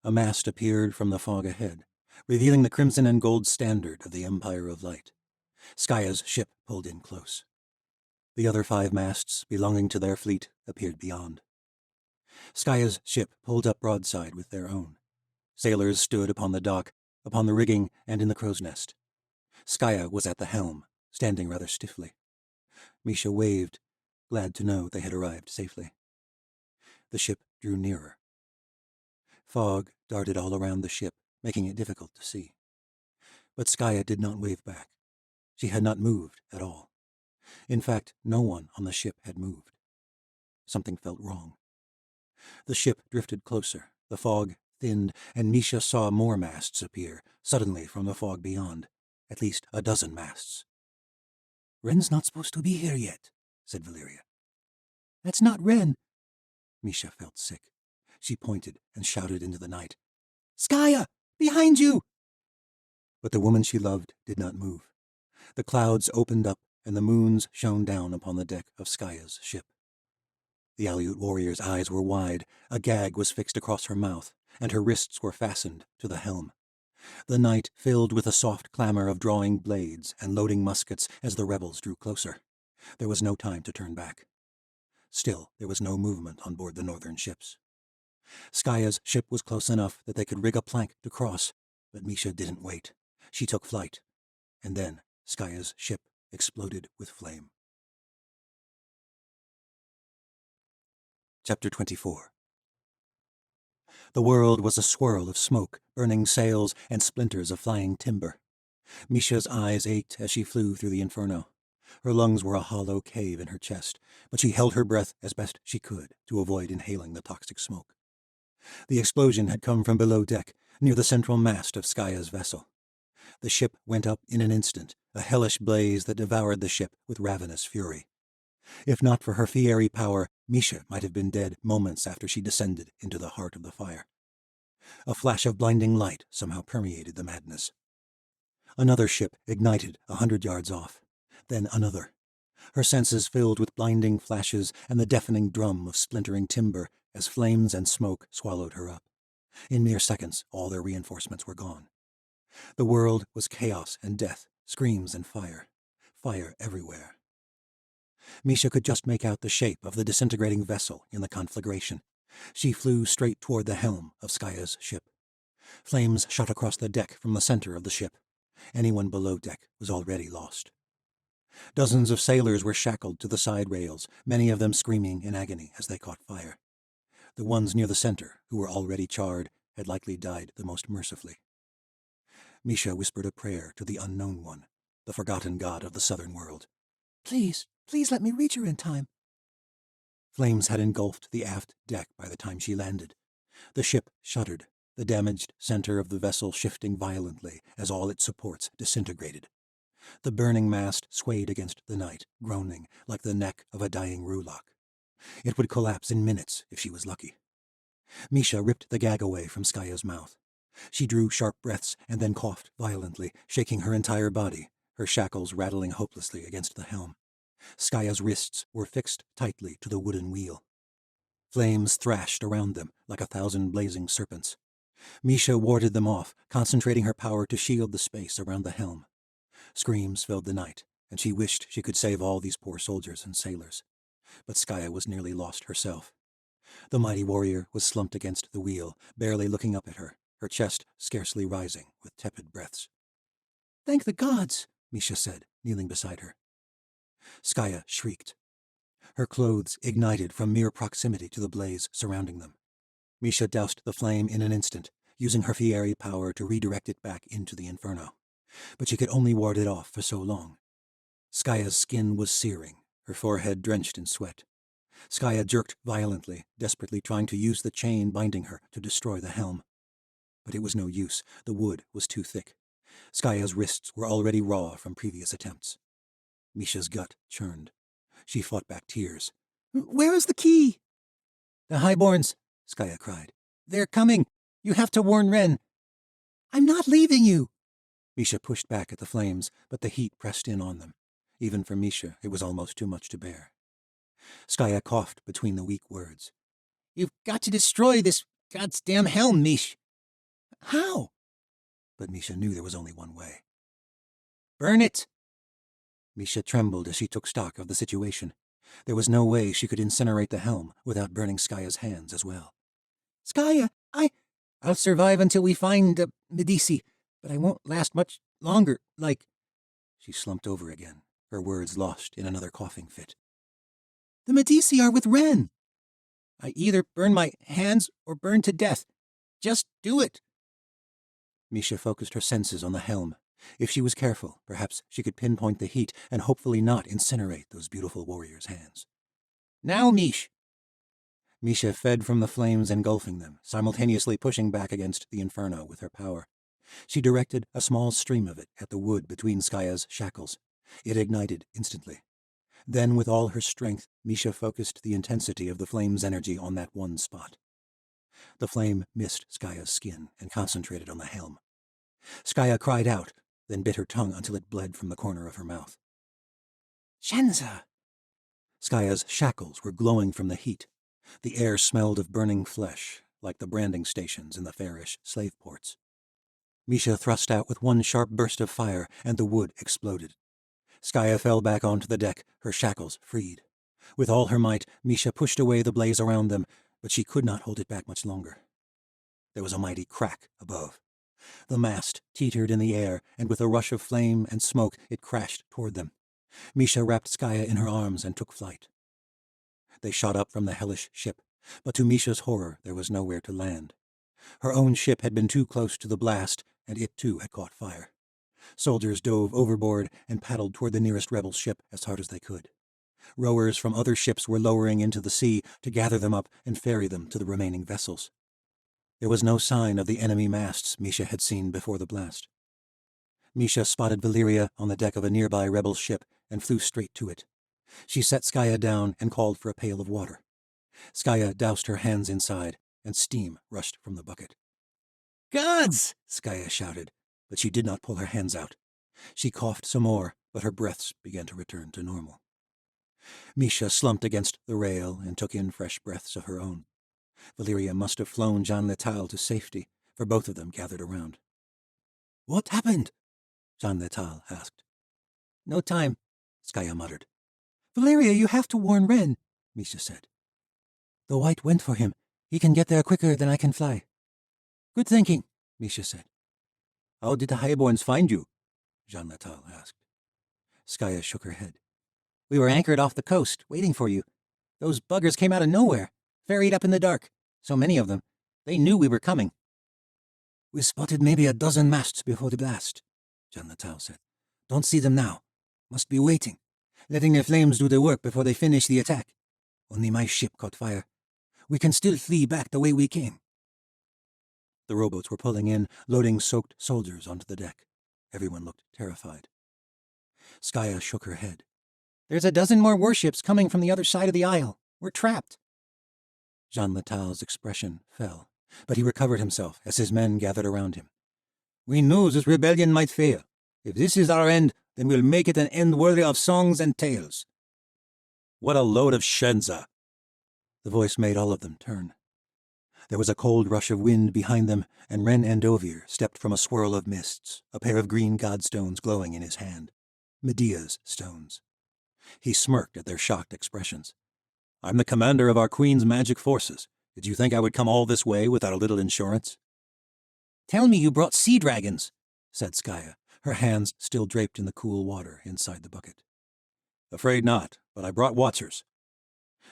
A mast appeared from the fog ahead, revealing the crimson and gold standard of the Empire of Light. Skaya's ship pulled in close. The other 5 masts belonging to their fleet appeared beyond. Skaya's ship pulled up broadside with their own. Sailors stood upon the dock, upon the rigging, and in the crow's nest. Skaya was at the helm, standing rather stiffly. Misha waved, glad to know they had arrived safely. The ship drew nearer. Fog darted all around the ship, making it difficult to see. But Skaya did not wave back. She had not moved at all. In fact, no one on the ship had moved. Something felt wrong. The ship drifted closer, the fog thinned, and Misha saw more masts appear, suddenly from the fog beyond, at least a dozen masts. "Ren's not supposed to be here yet," said Valeria. "That's not Ren." Misha felt sick. She pointed and shouted into the night. "Skaya! Behind you!" But the woman she loved did not move. The clouds opened up, and the moons shone down upon the deck of Skaya's ship. The Aleut warrior's eyes were wide, a gag was fixed across her mouth, and her wrists were fastened to the helm. The night filled with a soft clamor of drawing blades and loading muskets as the rebels drew closer. There was no time to turn back. Still, there was no movement on board the northern ships. Skaya's ship was close enough that they could rig a plank to cross, but Misha didn't wait. She took flight, and then Skaya's ship exploded with flame. Chapter 24. The world was a swirl of smoke, burning sails, and splinters of flying timber. Misha's eyes ached as she flew through the inferno. Her lungs were a hollow cave in her chest, but she held her breath as best she could to avoid inhaling the toxic smoke. The explosion had come from below deck, near the central mast of Skaya's vessel. The ship went up in an instant, a hellish blaze that devoured the ship with ravenous fury. If not for her fieri power, Misha might have been dead moments after she descended into the heart of the fire. A flash of blinding light somehow permeated the madness. Another ship ignited 100 yards off. Then another. Her senses filled with blinding flashes and the deafening drum of splintering timber as flames and smoke swallowed her up. In mere seconds, all their reinforcements were gone. The world was chaos and death, screams and fire. Fire everywhere. Misha could just make out the shape of the disintegrating vessel in the conflagration. She flew straight toward the helm of Skaya's ship. Flames shot across the deck from the center of the ship. Anyone below deck was already lost. Dozens of sailors were shackled to the side rails, many of them screaming in agony as they caught fire. The ones near the center, who were already charred, had likely died the most mercifully. Misha whispered a prayer to the Unknown One, the forgotten god of the southern world. Please, please let me reach her in time. Flames had engulfed the aft deck by the time she landed. The ship shuddered, the damaged center of the vessel shifting violently as all its supports disintegrated. The burning mast swayed against the night, groaning like the neck of a dying rowlock. It would collapse in minutes if she was lucky. Misha ripped the gag away from Skaya's mouth. She drew sharp breaths and then coughed violently, shaking her entire body, her shackles rattling hopelessly against the helm. Skaya's wrists were fixed tightly to the wooden wheel. Flames thrashed around them like 1,000 blazing serpents. Misha warded them off, concentrating her power to shield the space around the helm. Screams filled the night, and she wished she could save all these poor soldiers and sailors. But Skaya was nearly lost herself. The mighty warrior was slumped against the wheel, barely looking up at her, her chest scarcely rising with tepid breaths. Thank the gods, Misha said, kneeling beside her. Skaya shrieked. Her clothes ignited from mere proximity to the blaze surrounding them. Misha doused the flame in an instant, using her Fieri power to redirect it back into the inferno. But she could only ward it off for so long. Skaya's skin was searing, her forehead drenched in sweat. Skaya jerked violently, desperately trying to use the chain binding her to destroy the helm. But it was no use. The wood was too thick. Skaya's wrists were already raw from previous attempts. Misha's gut churned. She fought back tears. Where is the key? The Highborns, Skaya cried. They're coming. You have to warn Ren. I'm not leaving you. Misha pushed back at the flames, but the heat pressed in on them. Even for Misha, it was almost too much to bear. Skaya coughed between the weak words. You've got to destroy this goddamn helm, Mish. How? But Misha knew there was only one way. Burn it. Misha trembled as she took stock of the situation. There was no way she could incinerate the helm without burning Skaya's hands as well. Skaya, I'll survive until we find Medici, but I won't last much longer, like... She slumped over again, her words lost in another coughing fit. The Medici are with Ren. I either burn my hands or burn to death. Just do it. Misha focused her senses on the helm. If she was careful, perhaps she could pinpoint the heat and hopefully not incinerate those beautiful warriors' hands. Now, Mish. Misha fed from the flames engulfing them, simultaneously pushing back against the inferno with her power. She directed a small stream of it at the wood between Skaya's shackles. It ignited instantly. Then, with all her strength, Misha focused the intensity of the flame's energy on that one spot. The flame missed Skaya's skin and concentrated on the helm. Skaya cried out, then bit her tongue until it bled from the corner of her mouth. Shenza! Skaya's shackles were glowing from the heat. The air smelled of burning flesh, like the branding stations in the fairish slave ports. Misha thrust out with one sharp burst of fire, and the wood exploded. Skaya fell back onto the deck, her shackles freed. With all her might, Misha pushed away the blaze around them, but she could not hold it back much longer. There was a mighty crack above. The mast teetered in the air, and with a rush of flame and smoke it crashed toward them. Misha wrapped Skaya in her arms and took flight. They shot up from the hellish ship, but to Misha's horror there was nowhere to land. Her own ship had been too close to the blast, and it too had caught fire. Soldiers dove overboard and paddled toward the nearest rebel ship as hard as they could. Rowers from other ships were lowering into the sea to gather them up and ferry them to the remaining vessels. There was no sign of the enemy masts Misha had seen before the blast. Misha spotted Valyria on the deck of a nearby rebel ship and flew straight to it. She set Skaya down and called for a pail of water. Skaya doused her hands inside, and steam rushed from the bucket. Gods! Skaya shouted, but she did not pull her hands out. She coughed some more, but her breaths began to return to normal. Misha slumped against the rail and took in fresh breaths of her own. Valyria must have flown Jean Letal to safety, for both of them gathered around. "What happened?" Jean Letal asked. "No time," Skaya muttered. "Valyria, you have to warn Ren," Misha said. "The White went for him. He can get there quicker than I can fly." "Good thinking," Misha said. "How did the Highborns find you?" Jean Letal asked. Skaya shook her head. "We were anchored off the coast, waiting for you. Those buggers came out of nowhere, ferried up in the dark. So many of them. They knew we were coming." "We spotted maybe a dozen masts before the blast," Jean Letal said. "Don't see them now. Must be waiting, letting their flames do their work before they finish the attack. Only my ship caught fire. We can still flee back the way we came." The rowboats were pulling in, loading soaked soldiers onto the deck. Everyone looked terrified. Skaya shook her head. "There's a dozen more warships coming from the other side of the isle. We're trapped." Jean Letal's expression fell, but he recovered himself as his men gathered around him. "We knew this rebellion might fail. If this is our end, then we'll make it an end worthy of songs and tales." "What a load of shenza!" The voice made all of them turn. There was a cold rush of wind behind them, and Ren Andovir stepped from a swirl of mists, a pair of green godstones glowing in his hand. Medea's stones. He smirked at their shocked expressions. "I'm the commander of our queen's magic forces. Did you think I would come all this way without a little insurance?" "Tell me you brought sea dragons," said Skaya, her hands still draped in the cool water inside the bucket. "Afraid not, but I brought watchers."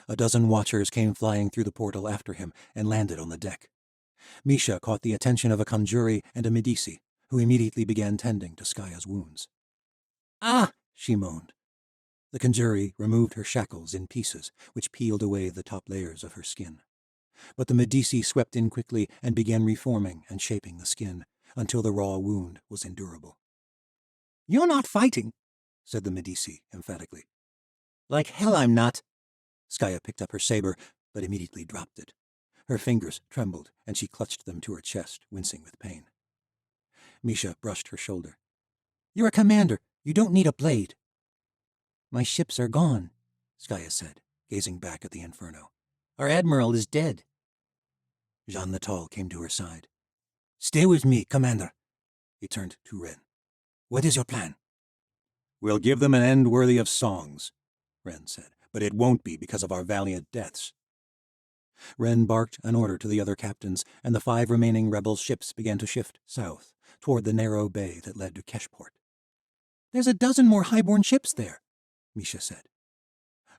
A dozen watchers came flying through the portal after him and landed on the deck. Misha caught the attention of a conjuri and a Medici, who immediately began tending to Skaya's wounds. "Ah!" she moaned. The conjuri removed her shackles in pieces, which peeled away the top layers of her skin. But the Medici swept in quickly and began reforming and shaping the skin, until the raw wound was endurable. "You're not fighting," said the Medici emphatically. "Like hell I'm not." Skaya picked up her saber, but immediately dropped it. Her fingers trembled, and she clutched them to her chest, wincing with pain. Misha brushed her shoulder. "You're a commander. You don't need a blade." "My ships are gone," Skaya said, gazing back at the inferno. "Our admiral is dead." Jean Letal came to her side. "Stay with me, commander." He turned to Ren. "What is your plan?" "We'll give them an end worthy of songs," Ren said, "but it won't be because of our valiant deaths." Ren barked an order to the other captains, and the 5 remaining rebel ships began to shift south, toward the narrow bay that led to Keshport. "There's a dozen more highborn ships there," Misha said.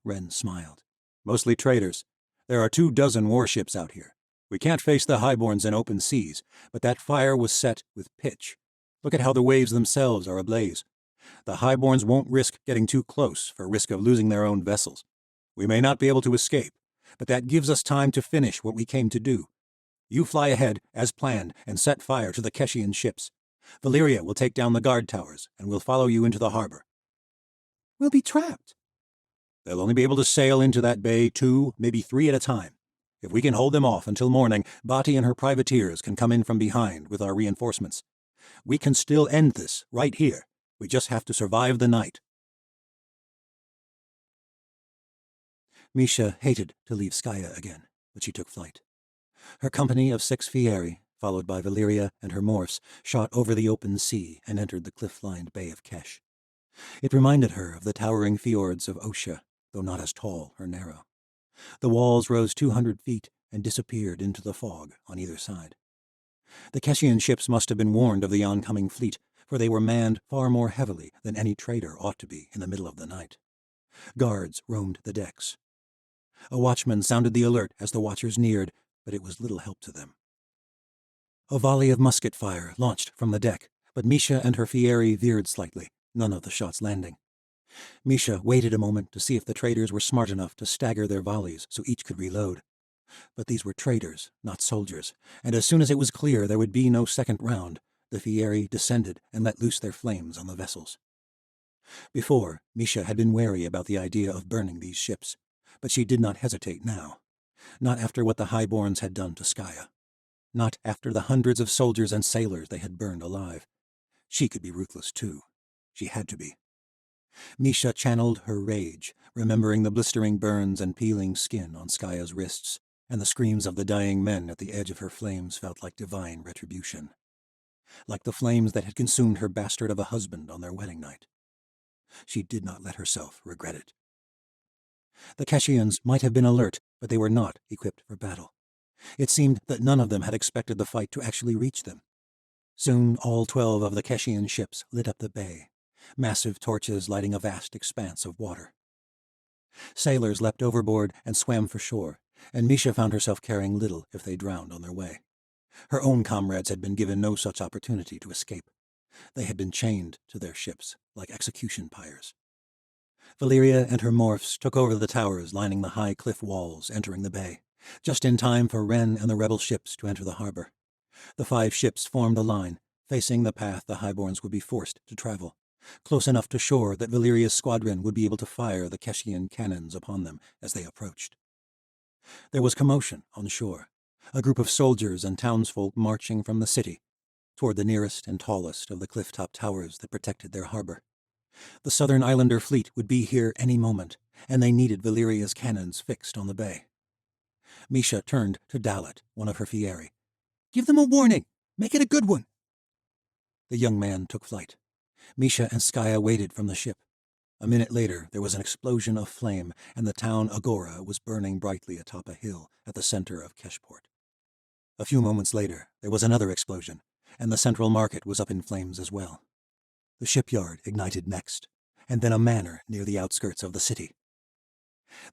Ren smiled. "Mostly traders. There are 24 warships out here. We can't face the Highborns in open seas, but that fire was set with pitch. Look at how the waves themselves are ablaze. The Highborns won't risk getting too close for risk of losing their own vessels. We may not be able to escape, but that gives us time to finish what we came to do. You fly ahead, as planned, and set fire to the Keshian ships. Valyria will take down the guard towers, and we'll follow you into the harbor." "We'll be trapped." "They'll only be able to sail into that bay 2, maybe 3 at a time. If we can hold them off until morning, Bati and her privateers can come in from behind with our reinforcements. We can still end this, right here. We just have to survive the night." Misha hated to leave Skaya again, but she took flight. Her company of 6 Fieri, followed by Valyria and her morphs, shot over the open sea and entered the cliff-lined Bay of Kesh. It reminded her of the towering fjords of Osha, though not as tall or narrow. The walls rose 200 feet and disappeared into the fog on either side. The Keshian ships must have been warned of the oncoming fleet, for they were manned far more heavily than any trader ought to be in the middle of the night. Guards roamed the decks. A watchman sounded the alert as the watchers neared, but it was little help to them. A volley of musket fire launched from the deck, but Misha and her Fieri veered slightly, none of the shots landing. Misha waited a moment to see if the traders were smart enough to stagger their volleys so each could reload. But these were traders, not soldiers, and as soon as it was clear there would be no second round, the Fieri descended and let loose their flames on the vessels. Before, Misha had been wary about the idea of burning these ships, but she did not hesitate now, not after what the Highborns had done to Skaya. Not after the hundreds of soldiers and sailors they had burned alive. She could be ruthless too. She had to be. Misha channeled her rage, remembering the blistering burns and peeling skin on Skaya's wrists, and the screams of the dying men at the edge of her flames felt like divine retribution. Like the flames that had consumed her bastard of a husband on their wedding night. She did not let herself regret it. The Keshians might have been alert, but they were not equipped for battle. It seemed that none of them had expected the fight to actually reach them. Soon all 12 of the Keshian ships lit up the bay, massive torches lighting a vast expanse of water. Sailors leapt overboard and swam for shore, and Misha found herself caring little if they drowned on their way. Her own comrades had been given no such opportunity to escape. They had been chained to their ships, like execution pyres. Valeria and her morphs took over the towers lining the high cliff walls entering the bay, just in time for Ren and the rebel ships to enter the harbor. The 5 ships formed a line, facing the path the Highborns would be forced to travel, close enough to shore that Valeria's squadron would be able to fire the Keshian cannons upon them as they approached. There was commotion on shore, a group of soldiers and townsfolk marching from the city toward the nearest and tallest of the cliff-top towers that protected their harbor. The Southern Islander fleet would be here any moment, and they needed Valeria's cannons fixed on the bay. Misha turned to Dalet, one of her Fieri. "Give them a warning! Make it a good one!" The young man took flight. Misha and Skaya waited from the ship. A minute later, there was an explosion of flame, and the town Agora was burning brightly atop a hill at the center of Keshport. A few moments later, there was another explosion, and the central market was up in flames as well. The shipyard ignited next, and then a manor near the outskirts of the city.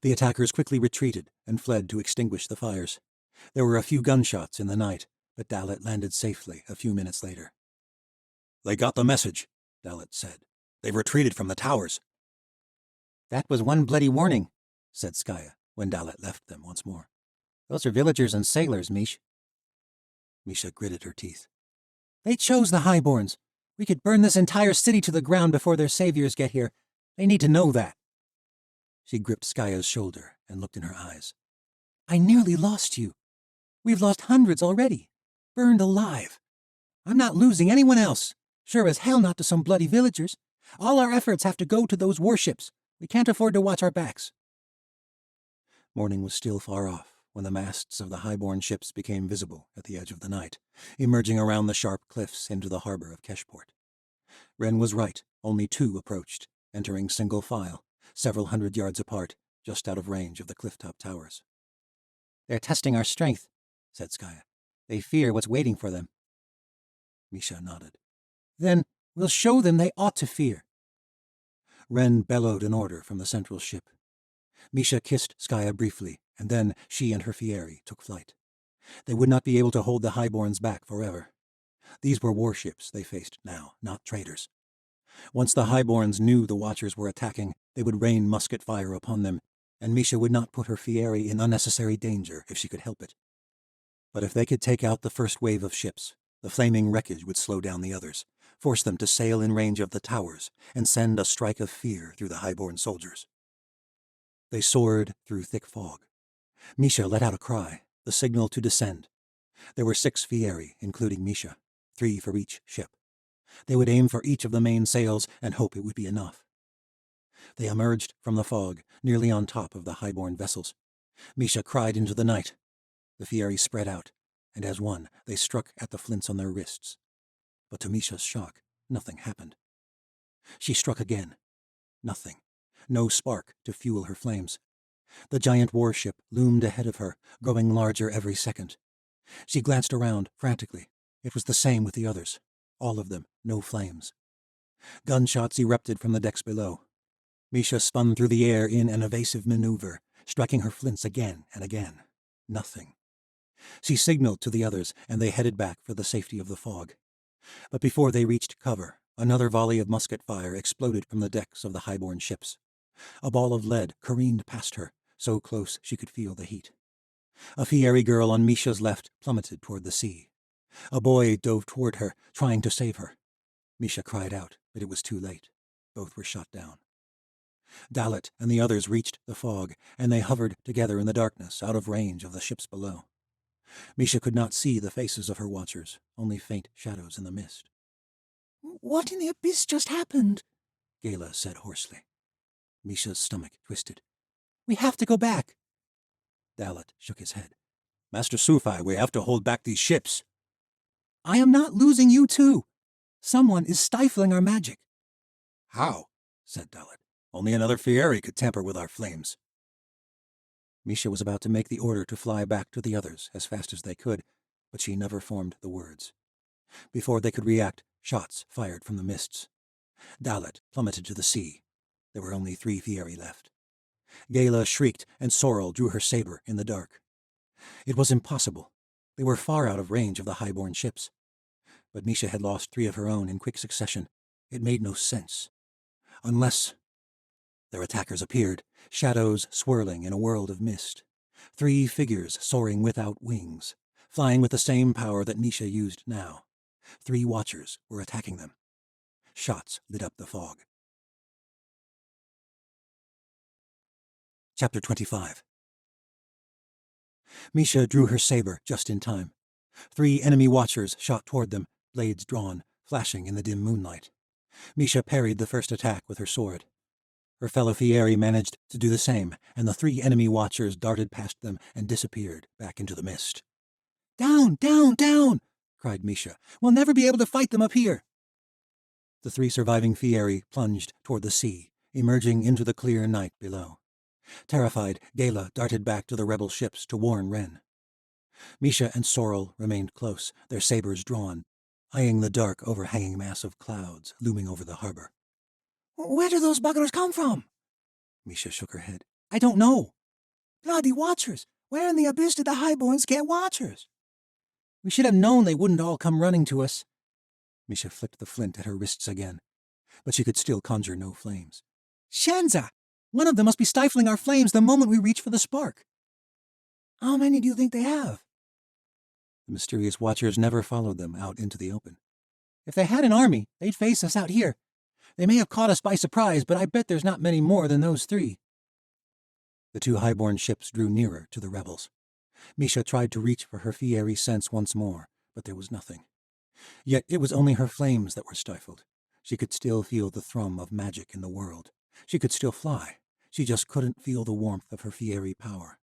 The attackers quickly retreated and fled to extinguish the fires. There were a few gunshots in the night, but Dalet landed safely a few minutes later. "They got the message," Dalet said. "They've retreated from the towers." "That was one bloody warning," said Skaya, when Dalet left them once more. "Those are villagers and sailors, Mish." Misha gritted her teeth. "They chose the Highborns. We could burn this entire city to the ground before their saviors get here. They need to know that." She gripped Skaya's shoulder and looked in her eyes. "I nearly lost you. We've lost hundreds already. Burned alive. I'm not losing anyone else. Sure as hell not to some bloody villagers. All our efforts have to go to those warships. We can't afford to watch our backs." Morning was still far off when the masts of the highborn ships became visible at the edge of the night, emerging around the sharp cliffs into the harbor of Keshport. Ren was right. Only 2 approached, entering single file, several hundred yards apart, just out of range of the clifftop towers. "They're testing our strength," said Skaya. "They fear what's waiting for them." Misha nodded. "Then we'll show them they ought to fear." Ren bellowed an order from the central ship. Misha kissed Skaya briefly, and then she and her Fieri took flight. They would not be able to hold the Highborns back forever. These were warships they faced now, not traitors. Once the Highborns knew the Watchers were attacking, they would rain musket fire upon them, and Misha would not put her Fieri in unnecessary danger if she could help it. But if they could take out the first wave of ships, the flaming wreckage would slow down the others, force them to sail in range of the towers, and send a strike of fear through the highborn soldiers. They soared through thick fog. Misha let out a cry, the signal to descend. There were 6 Fieri, including Misha, 3 for each ship. They would aim for each of the main sails and hope it would be enough. They emerged from the fog, nearly on top of the highborn vessels. Misha cried into the night. The Fieri spread out, and as one, they struck at the flints on their wrists. But to Misha's shock, nothing happened. She struck again. Nothing. No spark to fuel her flames. The giant warship loomed ahead of her, growing larger every second. She glanced around frantically. It was the same with the others. All of them, no flames. Gunshots erupted from the decks below. Misha spun through the air in an evasive maneuver, striking her flints again and again. Nothing. She signaled to the others, and they headed back for the safety of the fog. But before they reached cover, another volley of musket fire exploded from the decks of the highborn ships. A ball of lead careened past her, so close she could feel the heat. A Fieri girl on Misha's left plummeted toward the sea. A boy dove toward her, trying to save her. Misha cried out, but it was too late. Both were shot down. Dalet and the others reached the fog, and they hovered together in the darkness out of range of the ships below. Misha could not see the faces of her watchers, only faint shadows in the mist. What in the abyss just happened? Gala said hoarsely. Misha's stomach twisted. We have to go back. Dalit shook his head. Master Sufi, we have to hold back these ships. I am not losing you too. Someone is stifling our magic. How? Said Dalit. Only another Fieri could tamper with our flames. Misha was about to make the order to fly back to the others as fast as they could, but she never formed the words. Before they could react, shots fired from the mists. Dalit plummeted to the sea. There were only 3 Fieri left. Gala shrieked, and Sorrel drew her saber in the dark. It was impossible. They were far out of range of the highborn ships. But Misha had lost 3 of her own in quick succession. It made no sense. Unless... Their attackers appeared, shadows swirling in a world of mist. 3 figures soaring without wings, flying with the same power that Misha used now. 3 watchers were attacking them. Shots lit up the fog. Chapter 25. Misha drew her saber just in time. 3 enemy watchers shot toward them, blades drawn, flashing in the dim moonlight. Misha parried the first attack with her sword. Her fellow Fieri managed to do the same, and the 3 enemy watchers darted past them and disappeared back into the mist. Down, down, down, cried Misha. We'll never be able to fight them up here. The 3 surviving Fieri plunged toward the sea, emerging into the clear night below. Terrified, Gala darted back to the rebel ships to warn Ren. Misha and Sorrel remained close, their sabers drawn, eyeing the dark overhanging mass of clouds looming over the harbor. Where do those buggers come from? Misha shook her head. I don't know. Bloody watchers! Where in the abyss did the highborns get watchers? We should have known they wouldn't all come running to us. Misha flicked the flint at her wrists again, but she could still conjure no flames. Shenza! One of them must be stifling our flames the moment we reach for the spark. How many do you think they have? The mysterious watchers never followed them out into the open. If they had an army, they'd face us out here. They may have caught us by surprise, but I bet there's not many more than those 3. The 2 highborn ships drew nearer to the rebels. Misha tried to reach for her Fieri sense once more, but there was nothing. Yet it was only her flames that were stifled. She could still feel the thrum of magic in the world. She could still fly. She just couldn't feel the warmth of her Fieri power.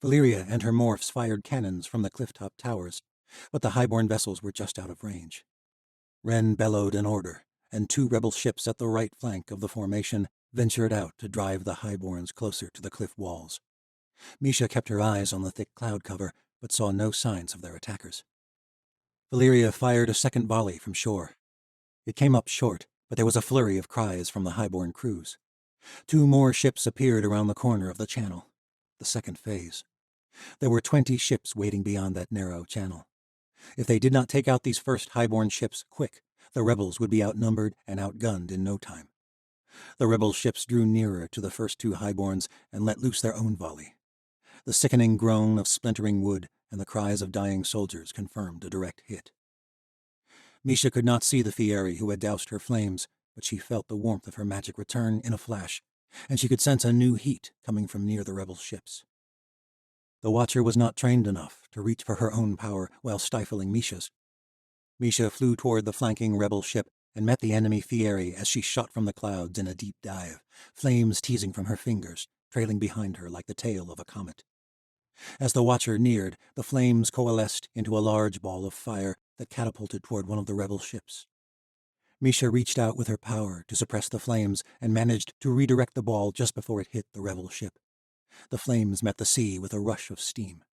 Valeria and her morphs fired cannons from the clifftop towers, but the highborn vessels were just out of range. Ren bellowed an order, and 2 rebel ships at the right flank of the formation ventured out to drive the highborns closer to the cliff walls. Misha kept her eyes on the thick cloud cover, but saw no signs of their attackers. Valeria fired a second volley from shore. It came up short, but there was a flurry of cries from the highborn crews. 2 more ships appeared around the corner of the channel, the second phase. There were 20 ships waiting beyond that narrow channel. If they did not take out these first highborn ships quick, the rebels would be outnumbered and outgunned in no time. The rebel ships drew nearer to the first 2 highborns and let loose their own volley. The sickening groan of splintering wood and the cries of dying soldiers confirmed a direct hit. Misha could not see the Fieri who had doused her flames, but she felt the warmth of her magic return in a flash, and she could sense a new heat coming from near the rebel ships. The Watcher was not trained enough to reach for her own power while stifling Misha's. Misha flew toward the flanking rebel ship and met the enemy Fieri as she shot from the clouds in a deep dive, flames teasing from her fingers, trailing behind her like the tail of a comet. As the Watcher neared, the flames coalesced into a large ball of fire that catapulted toward one of the rebel ships. Misha reached out with her power to suppress the flames and managed to redirect the ball just before it hit the rebel ship. The flames met the sea with a rush of steam.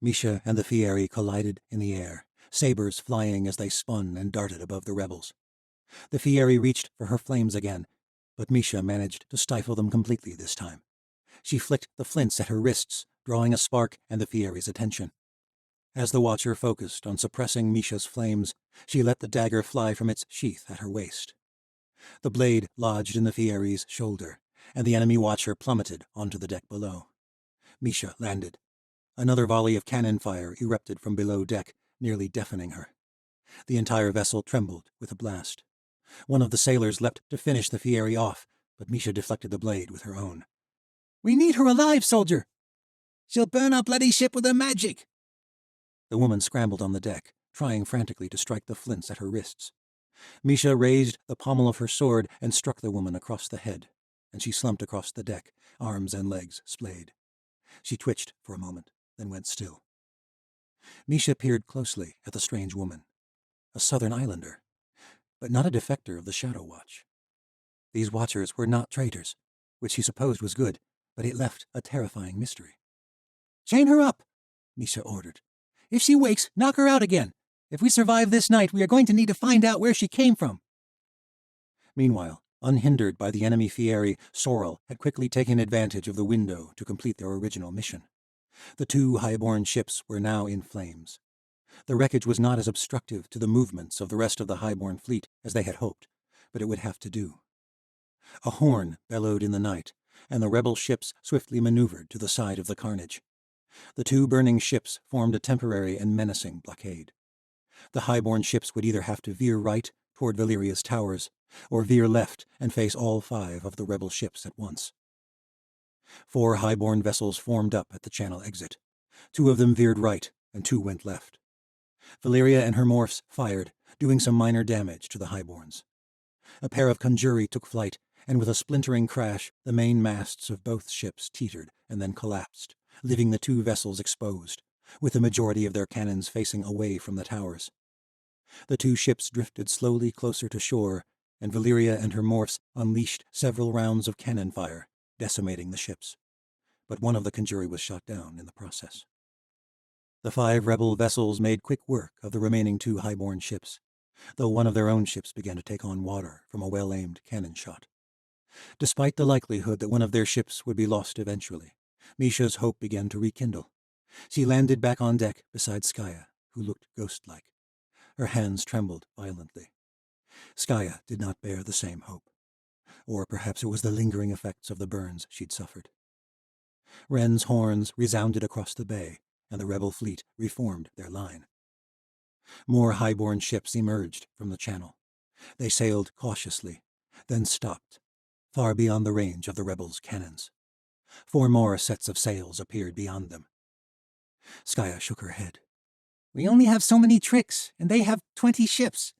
Misha and the Fieri collided in the air, sabers flying as they spun and darted above the rebels. The Fieri reached for her flames again, but Misha managed to stifle them completely this time. She flicked the flints at her wrists, drawing a spark and the Fieri's attention. As the Watcher focused on suppressing Misha's flames, she let the dagger fly from its sheath at her waist. The blade lodged in the Fieri's shoulder, and the enemy Watcher plummeted onto the deck below. Misha landed. Another volley of cannon fire erupted from below deck, nearly deafening her. The entire vessel trembled with a blast. One of the sailors leapt to finish the Fieri off, but Misha deflected the blade with her own. We need her alive, soldier! She'll burn our bloody ship with her magic. The woman scrambled on the deck, trying frantically to strike the flints at her wrists. Misha raised the pommel of her sword and struck the woman across the head, and she slumped across the deck, arms and legs splayed. She twitched for a moment, then went still. Misha peered closely at the strange woman. A southern islander, but not a defector of the Shadow Watch. These watchers were not traitors, which he supposed was good, but it left a terrifying mystery. "Chain her up," Misha ordered. "If she wakes, knock her out again. If we survive this night, we are going to need to find out where she came from." Meanwhile, unhindered by the enemy Fieri, Sorrel had quickly taken advantage of the window to complete their original mission. The two highborn ships were now in flames. The wreckage was not as obstructive to the movements of the rest of the highborn fleet as they had hoped, but it would have to do. A horn bellowed in the night, and the rebel ships swiftly maneuvered to the side of the carnage. The two burning ships formed a temporary and menacing blockade. The highborn ships would either have to veer right toward Valeria's towers, or veer left and face all 5 of the rebel ships at once. 4 highborn vessels formed up at the channel exit. 2 of them veered right, and 2 went left. Valeria and her morphs fired, doing some minor damage to the highborns. A pair of conjuri took flight, and with a splintering crash, the main masts of both ships teetered and then collapsed, leaving the 2 vessels exposed, with the majority of their cannons facing away from the towers. The 2 ships drifted slowly closer to shore, and Valeria and her morphs unleashed several rounds of cannon fire, decimating the ships. But one of the conjuri was shot down in the process. The 5 rebel vessels made quick work of the remaining 2 highborn ships, though one of their own ships began to take on water from a well-aimed cannon shot. Despite the likelihood that one of their ships would be lost eventually, Misha's hope began to rekindle. She landed back on deck beside Skaya, who looked ghost-like. Her hands trembled violently. Skaya did not bear the same hope. Or perhaps it was the lingering effects of the burns she'd suffered. Wren's horns resounded across the bay, and the rebel fleet reformed their line. More highborn ships emerged from the channel. They sailed cautiously, then stopped, far beyond the range of the rebels' cannons. 4 more sets of sails appeared beyond them. Skaya shook her head. "We only have so many tricks, and they have 20 ships.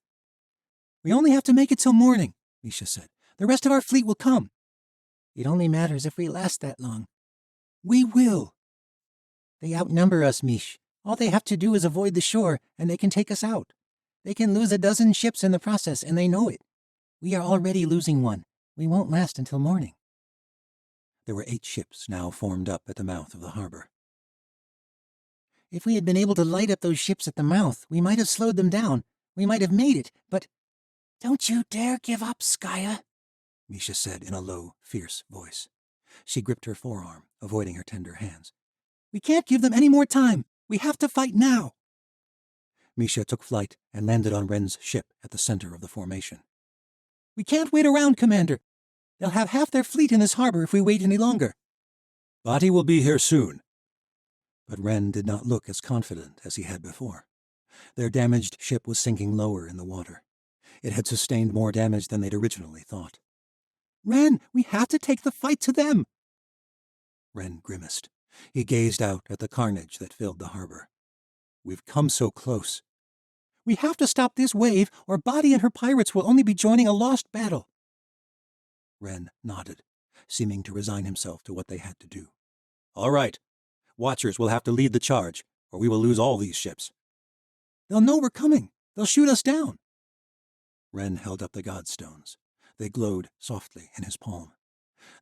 We only have to make it till morning," Misha said. "The rest of our fleet will come." "It only matters if we last that long." We will. "They outnumber us, Mish. All they have to do is avoid the shore, and they can take us out. They can lose a dozen ships in the process, and they know it. We are already losing one. We won't last until morning." There were 8 ships now formed up at the mouth of the harbor. "If we had been able to light up those ships at the mouth, we might have slowed them down. We might have made it, but—" "Don't you dare give up, Skaya," Misha said in a low, fierce voice. She gripped her forearm, avoiding her tender hands. "We can't give them any more time. We have to fight now." Misha took flight and landed on Wren's ship at the center of the formation. "We can't wait around, Commander. They'll have half their fleet in this harbor if we wait any longer." "Bati will be here soon." But Wren did not look as confident as he had before. Their damaged ship was sinking lower in the water. It had sustained more damage than they'd originally thought. "Wren, we have to take the fight to them." Wren grimaced. He gazed out at the carnage that filled the harbor. "We've come so close." "We have to stop this wave, or Bati and her pirates will only be joining a lost battle." Wren nodded, seeming to resign himself to what they had to do. "All right. Watchers will have to lead the charge, or we will lose all these ships." "They'll know we're coming. They'll shoot us down." Wren held up the godstones. They glowed softly in his palm.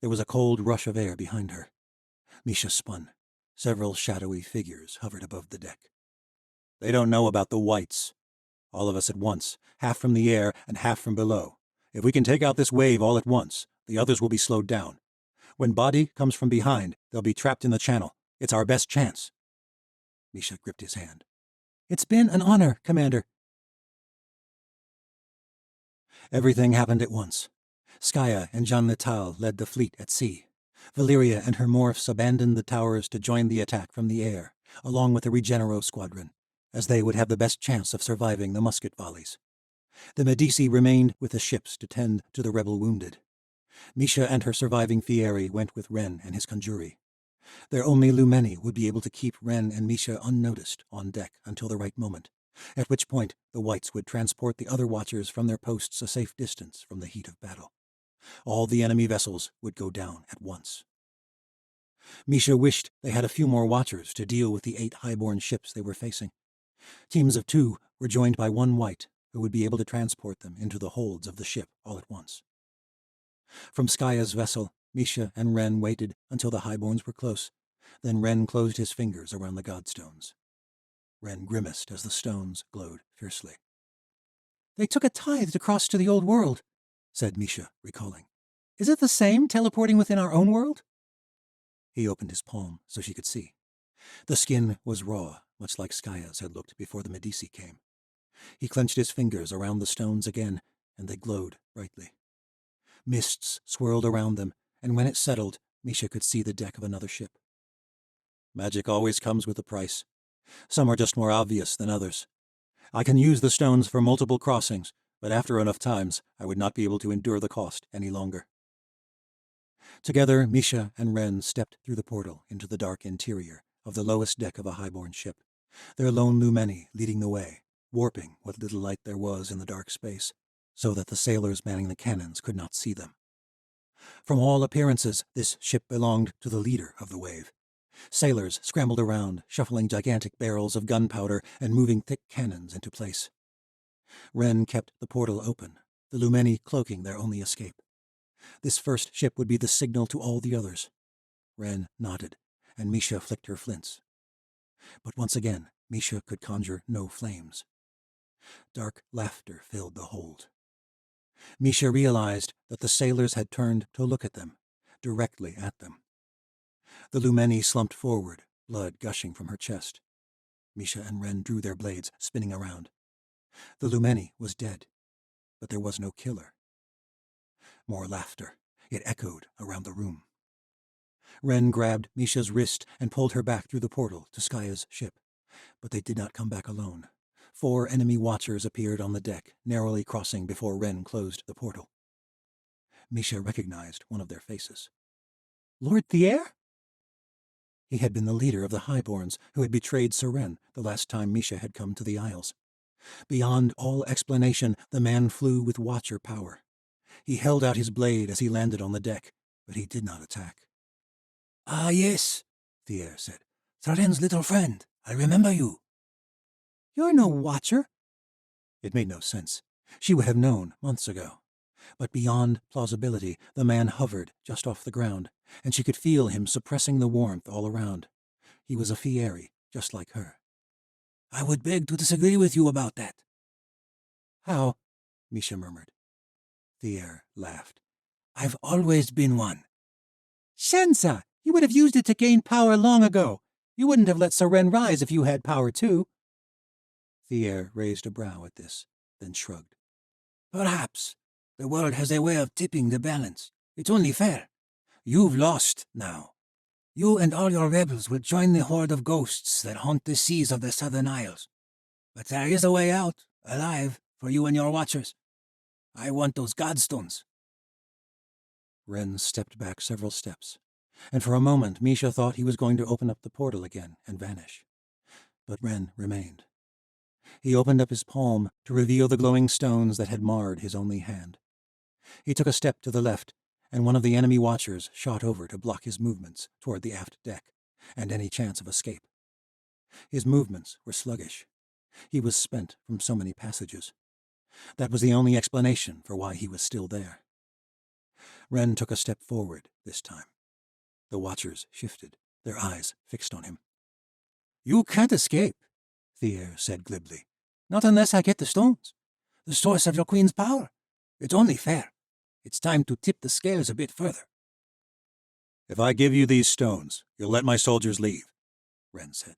There was a cold rush of air behind her. Misha spun. Several shadowy figures hovered above the deck. "They don't know about the whites. All of us at once, half from the air and half from below. If we can take out this wave all at once, the others will be slowed down. When Badi comes from behind, they'll be trapped in the channel. It's our best chance." Misha gripped his hand. "It's been an honor, Commander." Everything happened at once. Skaya and Jean Natal led the fleet at sea. Valeria and her morphs abandoned the towers to join the attack from the air, along with the Regenero squadron, as they would have the best chance of surviving the musket volleys. The Medici remained with the ships to tend to the rebel wounded. Misha and her surviving Fieri went with Wren and his conjuri. Their only Lumeni would be able to keep Ren and Misha unnoticed on deck until the right moment, at which point the Whites would transport the other Watchers from their posts a safe distance from the heat of battle. All the enemy vessels would go down at once. Misha wished they had a few more Watchers to deal with the 8 highborn ships they were facing. Teams of 2 were joined by 1 White, who would be able to transport them into the holds of the ship all at once. From Skaya's vessel, Misha and Ren waited until the highborns were close. Then Ren closed his fingers around the godstones. Ren grimaced as the stones glowed fiercely. "They took a tithe to cross to the old world," said Misha, recalling. "Is it the same, teleporting within our own world?" He opened his palm so she could see. The skin was raw, much like Skaya's had looked before the Medici came. He clenched his fingers around the stones again, and they glowed brightly. Mists swirled around them, and when it settled, Misha could see the deck of another ship. Magic always comes with a price. Some are just more obvious than others. I can use the stones for multiple crossings, but after enough times, I would not be able to endure the cost any longer. Together, Misha and Ren stepped through the portal into the dark interior of the lowest deck of a highborn ship, their lone Lumeni leading the way, warping what little light there was in the dark space, so that the sailors manning the cannons could not see them. From all appearances, this ship belonged to the leader of the wave. Sailors scrambled around, shuffling gigantic barrels of gunpowder and moving thick cannons into place. Ren kept the portal open, the Lumeni cloaking their only escape. This first ship would be the signal to all the others. Ren nodded, and Misha flicked her flints. But once again, Misha could conjure no flames. Dark laughter filled the hold. Misha realized that the sailors had turned to look at them, directly at them. The Lumeni slumped forward, blood gushing from her chest. Misha and Ren drew their blades, spinning around. The Lumeni was dead, but there was no killer. More laughter. It echoed around the room. Ren grabbed Misha's wrist and pulled her back through the portal to Skaya's ship, but they did not come back alone. 4 enemy Watchers appeared on the deck, narrowly crossing before Ren closed the portal. Misha recognized one of their faces. "Lord Thier?" He had been the leader of the Highborns who had betrayed Sir Ren the last time Misha had come to the Isles. Beyond all explanation, the man flew with Watcher power. He held out his blade as he landed on the deck, but he did not attack. "Ah, yes," Thier said. "Sir Ren's little friend. I remember you." "You're no Watcher." It made no sense. She would have known months ago. But beyond plausibility, the man hovered just off the ground, and she could feel him suppressing the warmth all around. He was a Fieri, just like her. "I would beg to disagree with you about that." "How?" Misha murmured. Thier laughed. "I've always been one." "Shensa! You would have used it to gain power long ago. You wouldn't have let Sir Ren rise if you had power too." Thier raised a brow at this, then shrugged. "Perhaps. The world has a way of tipping the balance. It's only fair. You've lost now. You and all your rebels will join the horde of ghosts that haunt the seas of the Southern Isles. But there is a way out, alive, for you and your Watchers. I want those godstones." Ren stepped back several steps, and for a moment Misha thought he was going to open up the portal again and vanish. But Ren remained. He opened up his palm to reveal the glowing stones that had marred his only hand. He took a step to the left, and one of the enemy Watchers shot over to block his movements toward the aft deck, and any chance of escape. His movements were sluggish. He was spent from so many passages. That was the only explanation for why he was still there. Ren took a step forward this time. The Watchers shifted, their eyes fixed on him. "You can't escape," Thier said glibly. "Not unless I get the stones. The source of your queen's power. It's only fair. It's time to tip the scales a bit further." "If I give you these stones, you'll let my soldiers leave," Ren said.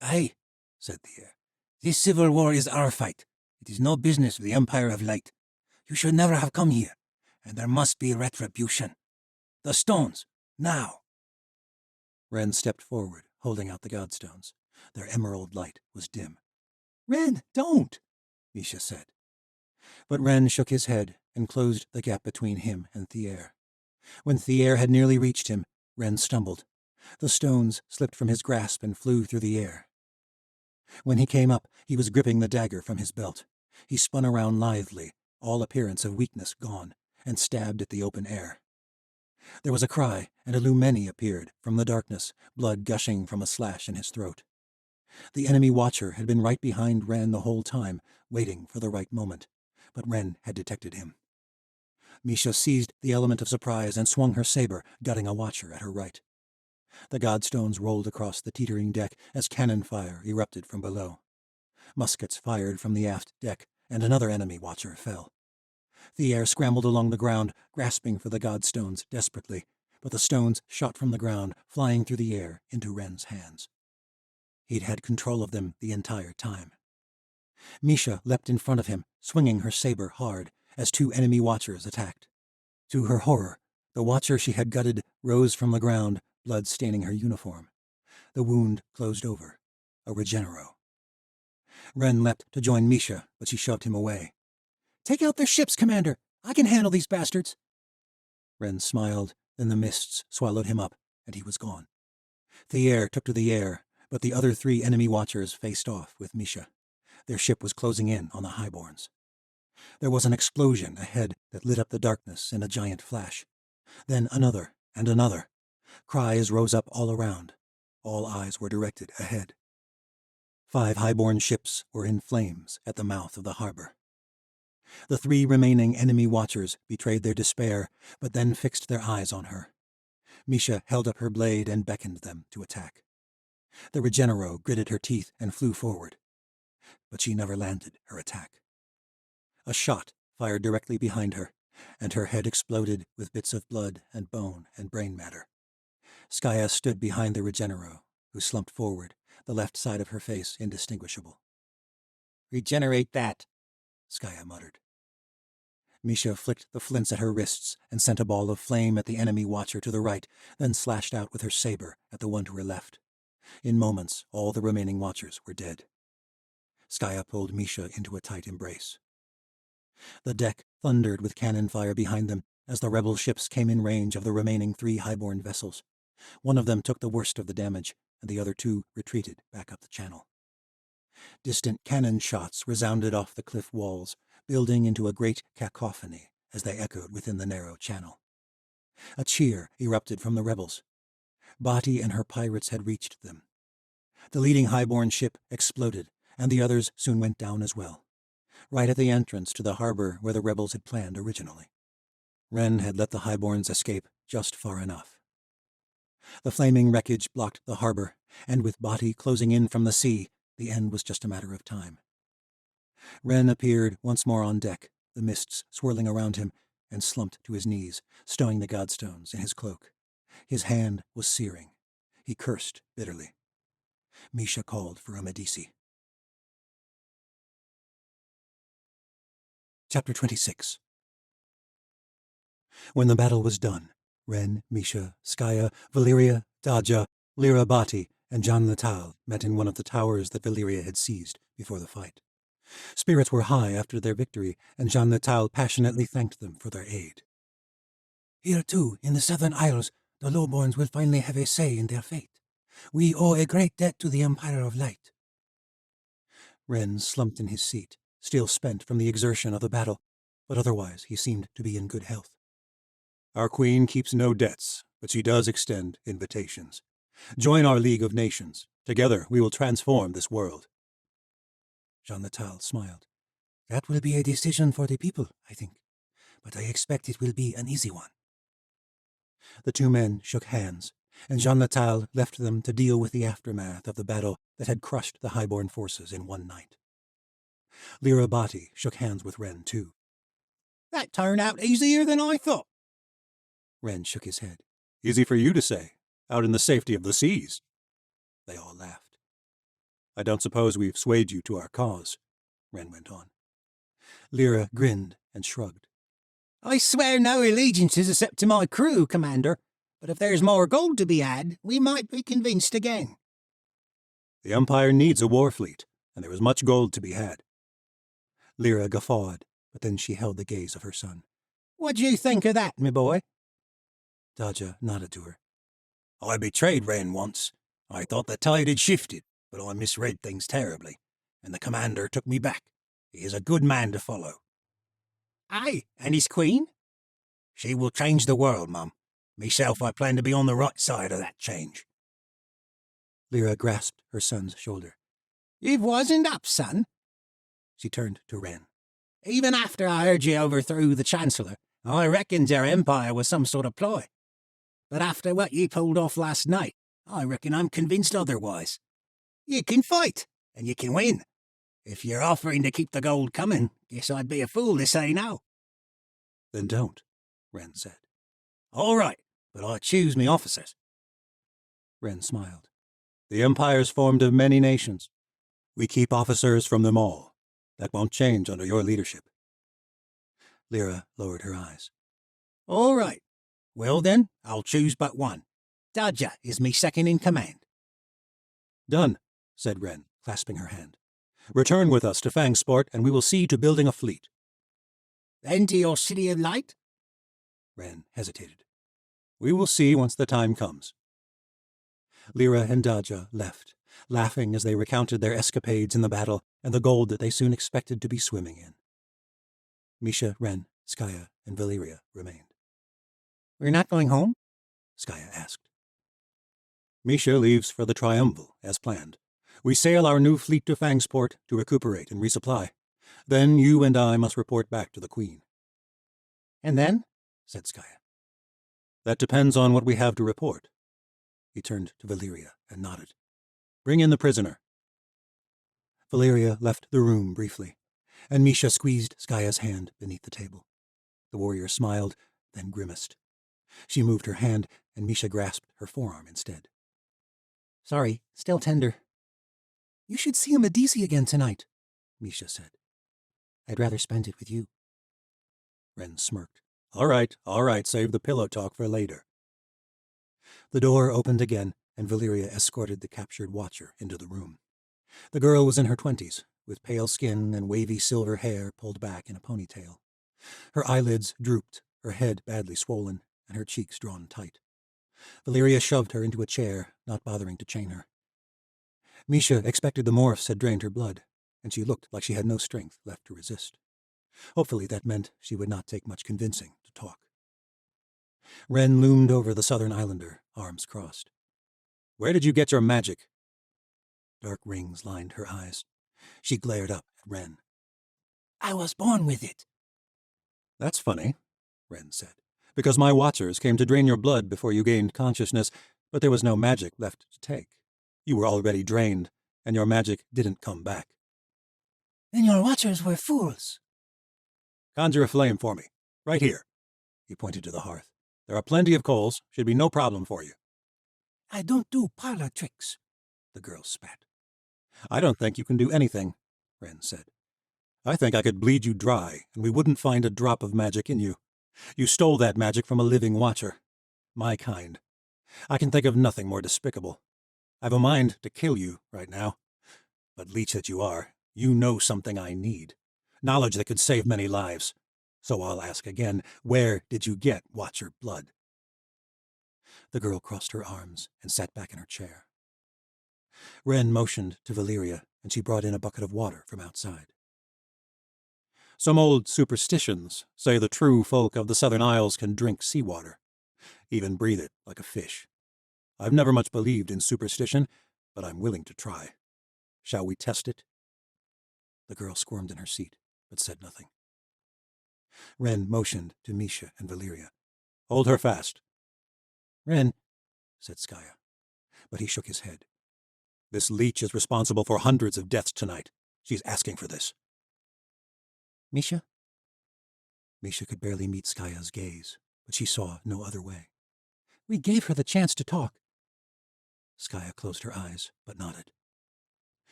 "Aye," said Thier. "This civil war is our fight. It is no business of the Empire of Light. You should never have come here, and there must be retribution. The stones, now." Ren stepped forward, holding out the godstones. Their emerald light was dim. "Ren, don't!" Misha said. But Ren shook his head and closed the gap between him and Thier. When Thier had nearly reached him, Ren stumbled, The stones slipped from his grasp and flew through the air. When he came up, he was gripping the dagger from his belt. He spun around lithely, all appearance of weakness gone, and stabbed at the open air. There was a cry, and a Lumeni appeared from the darkness, blood gushing from a slash in his throat. The enemy watcher had been right behind Ren the whole time, waiting for the right moment, but Ren had detected him. Misha seized the element of surprise and swung her saber, gutting a watcher at her right. The godstones rolled across the teetering deck as cannon fire erupted from below. Muskets fired from the aft deck, and another enemy watcher fell. Thier scrambled along the ground, grasping for the godstones desperately, but the stones shot from the ground, flying through the air into Ren's hands. He'd had control of them the entire time. Misha leapt in front of him, swinging her saber hard, as two enemy watchers attacked. To her horror, the watcher she had gutted rose from the ground, blood staining her uniform. The wound closed over. A regenero. Ren leapt to join Misha, but she shoved him away. "Take out their ships, Commander! I can handle these bastards!" Ren smiled, then the mists swallowed him up, and he was gone. Thier took to the air, but the other three enemy watchers faced off with Misha. Their ship was closing in on the Highborns. There was an explosion ahead that lit up the darkness in a giant flash. Then another and another. Cries rose up all around. All eyes were directed ahead. 5 Highborn ships were in flames at the mouth of the harbor. The 3 remaining enemy watchers betrayed their despair, but then fixed their eyes on her. Misha held up her blade and beckoned them to attack. The regenero gritted her teeth and flew forward, but she never landed her attack. A shot fired directly behind her, and her head exploded with bits of blood and bone and brain matter. Skaya stood behind the regenero, who slumped forward, the left side of her face indistinguishable. "Regenerate that," Skaya muttered. Misha flicked the flints at her wrists and sent a ball of flame at the enemy watcher to the right, then slashed out with her saber at the one to her left. In moments, all the remaining watchers were dead. Skaya pulled Misha into a tight embrace. The deck thundered with cannon fire behind them as the rebel ships came in range of the remaining 3 Highborn vessels. One of them took the worst of the damage, and the other 2 retreated back up the channel. Distant cannon shots resounded off the cliff walls, building into a great cacophony as they echoed within the narrow channel. A cheer erupted from the rebels. Bati and her pirates had reached them. The leading Highborn ship exploded, and the others soon went down as well, right at the entrance to the harbor where the rebels had planned originally. Ren had let the Highborns escape just far enough. The flaming wreckage blocked the harbor, and with Bati closing in from the sea, the end was just a matter of time. Ren appeared once more on deck, the mists swirling around him, and slumped to his knees, stowing the godstones in his cloak. His hand was searing. He cursed bitterly. Misha called for a Medici. Chapter 26. When the battle was done, Ren, Misha, Skaya, Valyria, Daja, Lyra Bati, and John Natal met in one of the towers that Valyria had seized before the fight. Spirits were high after their victory, and John Natal passionately thanked them for their aid. "Here, too, in the Southern Isles, the Lowborns will finally have a say in their fate. We owe a great debt to the Empire of Light." Ren slumped in his seat, still spent from the exertion of the battle, but otherwise he seemed to be in good health. "Our queen keeps no debts, but she does extend invitations. Join our League of Nations. Together we will transform this world." Jean Natal smiled. "That will be a decision for the people, I think, but I expect it will be an easy one." The 2 men shook hands, and Jean Natal left them to deal with the aftermath of the battle that had crushed the Highborn forces in one night. Lyra Bati shook hands with Ren, too. "That turned out easier than I thought." Ren shook his head. "Easy for you to say, out in the safety of the seas." They all laughed. "I don't suppose we've swayed you to our cause," Ren went on. Lyra grinned and shrugged. "I swear no allegiances except to my crew, Commander, but if there's more gold to be had, we might be convinced again." "The Empire needs a war fleet, and there is much gold to be had." Lyra guffawed, but then she held the gaze of her son. "What do you think of that, my boy?" Daja nodded to her. I betrayed Wren once. I thought the tide had shifted, but I misread things terribly, and the commander took me back. He is a good man to follow. Aye, and his queen? She will change the world, Mum. Myself, I plan to be on the right side of that change. Lyra grasped her son's shoulder. You wasn't up, son. She turned to Wren. Even after I heard you overthrew the Chancellor, I reckoned your empire was some sort of ploy. But after what you pulled off last night, I reckon I'm convinced otherwise. You can fight, and you can win. If you're offering to keep the gold coming, guess I'd be a fool to say no. Then don't, Wren said. All right, but I choose me officers. Wren smiled. The Empire's formed of many nations. We keep officers from them all. That won't change under your leadership. Lyra lowered her eyes. All right. Well then, I'll choose but one. Dodger is me second in command. Done, said Wren, clasping her hand. Return with us to Fangsport, and we will see to building a fleet. Then to your city of light? Wren hesitated. We will see once the time comes. Lyra and Dodger left, laughing as they recounted their escapades in the battle and the gold that they soon expected to be swimming in. Misha, Wren, Skaya, and Valeria remained. We're not going home? Skaya asked. Misha leaves for the Triumval, as planned. We sail our new fleet to Fangsport to recuperate and resupply. Then you and I must report back to the Queen. And then? Said Skaya. That depends on what we have to report. He turned to Valeria and nodded. Bring in the prisoner. Valeria left the room briefly, and Misha squeezed Skaya's hand beneath the table. The warrior smiled, then grimaced. She moved her hand, and Misha grasped her forearm instead. Sorry, still tender. You should see a Medici again tonight, Misha said. I'd rather spend it with you. Wren smirked. All right, save the pillow talk for later. The door opened again, and Valeria escorted the captured watcher into the room. The girl was in her 20s, with pale skin and wavy silver hair pulled back in a ponytail. Her eyelids drooped, her head badly swollen, and her cheeks drawn tight. Valeria shoved her into a chair, not bothering to chain her. Misha expected the morphs had drained her blood, and she looked like she had no strength left to resist. Hopefully that meant she would not take much convincing to talk. Wren loomed over the southern islander, arms crossed. Where did you get your magic? Dark rings lined her eyes. She glared up at Wren. I was born with it. That's funny, Wren said, because my watchers came to drain your blood before you gained consciousness, but there was no magic left to take. You were already drained, and your magic didn't come back. Then your watchers were fools. Conjure a flame for me, right here. He pointed to the hearth. There are plenty of coals, should be no problem for you. I don't do parlor tricks, the girl spat. I don't think you can do anything, Wren said. I think I could bleed you dry, and we wouldn't find a drop of magic in you. You stole that magic from a living watcher. My kind. I can think of nothing more despicable. I've a mind to kill you right now. But leech that you are, you know something I need. Knowledge that could save many lives. So I'll ask again, where did you get Watcher blood? The girl crossed her arms and sat back in her chair. Wren motioned to Valeria, and she brought in a bucket of water from outside. Some old superstitions say the true folk of the Southern Isles can drink seawater, even breathe it like a fish. I've never much believed in superstition, but I'm willing to try. Shall we test it? The girl squirmed in her seat, but said nothing. Wren motioned to Misha and Valeria. Hold her fast. Wren, said Skaya, but he shook his head. This leech is responsible for hundreds of deaths tonight. She's asking for this. Misha? Misha could barely meet Skaya's gaze, but she saw no other way. We gave her the chance to talk. Skaya closed her eyes, but nodded.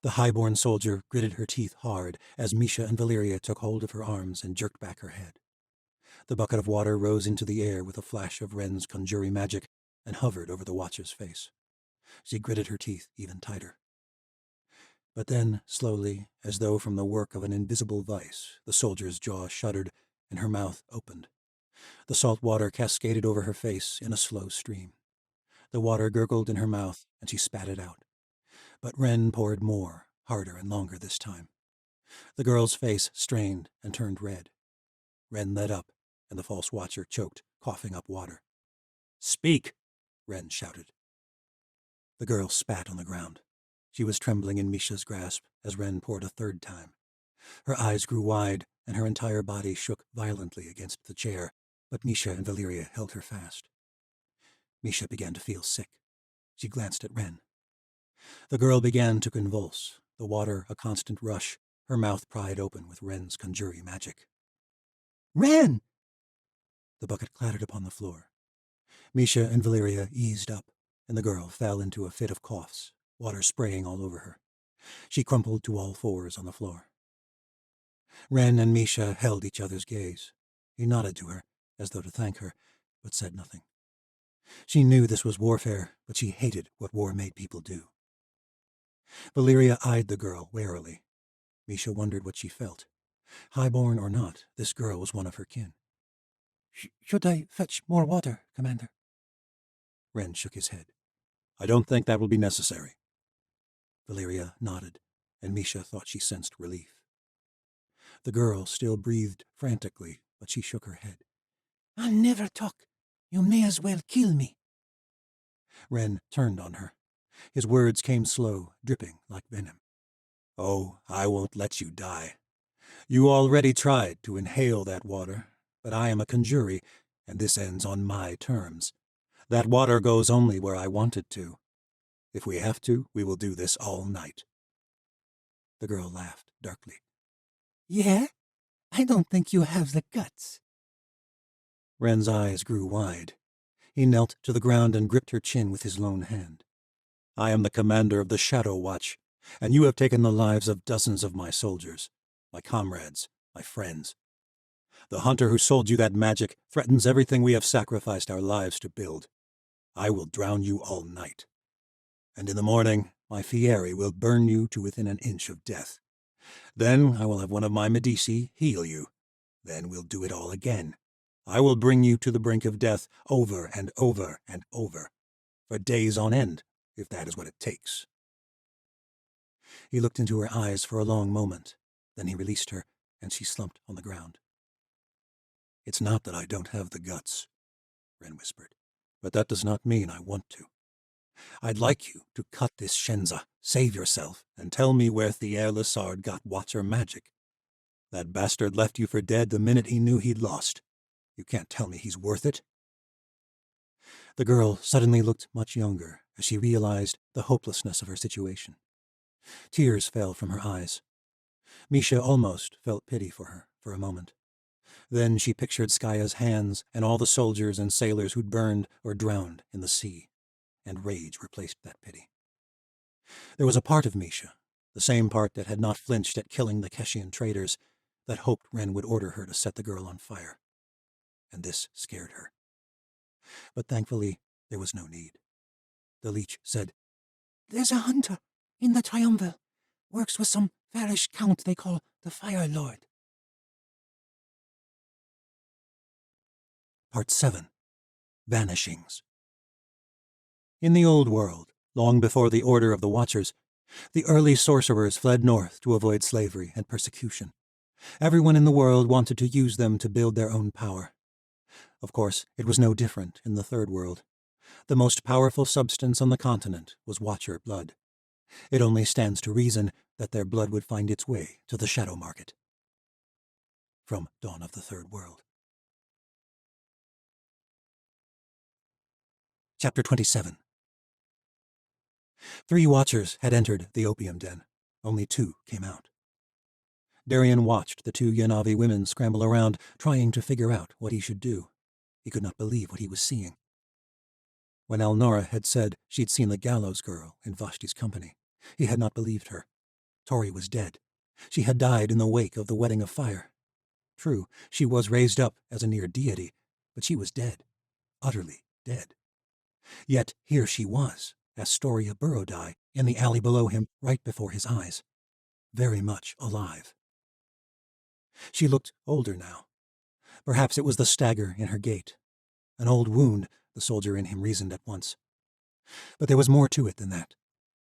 The high-born soldier gritted her teeth hard as Misha and Valeria took hold of her arms and jerked back her head. The bucket of water rose into the air with a flash of Wren's conjuring magic and hovered over the watcher's face. She gritted her teeth even tighter. But then, slowly, as though from the work of an invisible vice, the soldier's jaw shuddered and her mouth opened. The salt water cascaded over her face in a slow stream. The water gurgled in her mouth, and she spat it out. But Wren poured more, harder and longer this time. The girl's face strained and turned red. Wren let up, and the false watcher choked, coughing up water. "Speak!" Wren shouted. The girl spat on the ground. She was trembling in Misha's grasp as Wren poured a third time. Her eyes grew wide, and her entire body shook violently against the chair, but Misha and Valeria held her fast. Misha began to feel sick. She glanced at Wren. The girl began to convulse, the water a constant rush, her mouth pried open with Wren's conjuring magic. Wren! The bucket clattered upon the floor. Misha and Valeria eased up, and the girl fell into a fit of coughs, water spraying all over her. She crumpled to all fours on the floor. Wren and Misha held each other's gaze. He nodded to her, as though to thank her, but said nothing. She knew this was warfare, but she hated what war made people do. Valeria eyed the girl warily. Misha wondered what she felt. Highborn or not, this girl was one of her kin. Should I fetch more water, Commander? Wren shook his head. "I don't think that will be necessary." Valeria nodded, and Misha thought she sensed relief. The girl still breathed frantically, but she shook her head. "I'll never talk. You may as well kill me." Wren turned on her. His words came slow, dripping like venom. "Oh, I won't let you die. You already tried to inhale that water, but I am a conjurer, and this ends on my terms. That water goes only where I want it to. If we have to, we will do this all night." The girl laughed darkly. "Yeah? I don't think you have the guts." Wren's eyes grew wide. He knelt to the ground and gripped her chin with his lone hand. "I am the commander of the Shadow Watch, and you have taken the lives of dozens of my soldiers, my comrades, my friends. The hunter who sold you that magic threatens everything we have sacrificed our lives to build. I will drown you all night. And in the morning, my Fieri will burn you to within an inch of death. Then I will have one of my Medici heal you. Then we'll do it all again. I will bring you to the brink of death over and over and over, for days on end, if that is what it takes." He looked into her eyes for a long moment. Then he released her, and she slumped on the ground. "It's not that I don't have the guts," Wren whispered, "but that does not mean I want to. I'd like you to cut this Shenza, save yourself, and tell me where Thier Lessard got Watcher magic. That bastard left you for dead the minute he knew he'd lost. You can't tell me he's worth it." The girl suddenly looked much younger as she realized the hopelessness of her situation. Tears fell from her eyes. Misha almost felt pity for her for a moment. Then she pictured Skaya's hands and all the soldiers and sailors who'd burned or drowned in the sea, and rage replaced that pity. There was a part of Misha, the same part that had not flinched at killing the Keshian traders, that hoped Wren would order her to set the girl on fire. And this scared her. But thankfully, there was no need. The leech said, "There's a hunter in the Triumvir. Works with some fairish count they call the Fire Lord." Part 7. Vanishings. In the old world, long before the Order of the Watchers, the early sorcerers fled north to avoid slavery and persecution. Everyone in the world wanted to use them to build their own power. Of course, it was no different in the Third World. The most powerful substance on the continent was Watcher blood. It only stands to reason that their blood would find its way to the shadow market. From Dawn of the Third World. Chapter 27. 3 Watchers had entered the opium den. Only 2 came out. Darian watched the 2 Yanavi women scramble around, trying to figure out what he should do. He could not believe what he was seeing. When Elnora had said she'd seen the gallows girl in Vashti's company, he had not believed her. Tori was dead. She had died in the wake of the wedding of fire. True, she was raised up as a near deity, but she was dead. Utterly dead. Yet here she was, Astoria Burrodai, in the alley below him, right before his eyes. Very much alive. She looked older now. Perhaps it was the stagger in her gait. An old wound, the soldier in him reasoned at once. But there was more to it than that.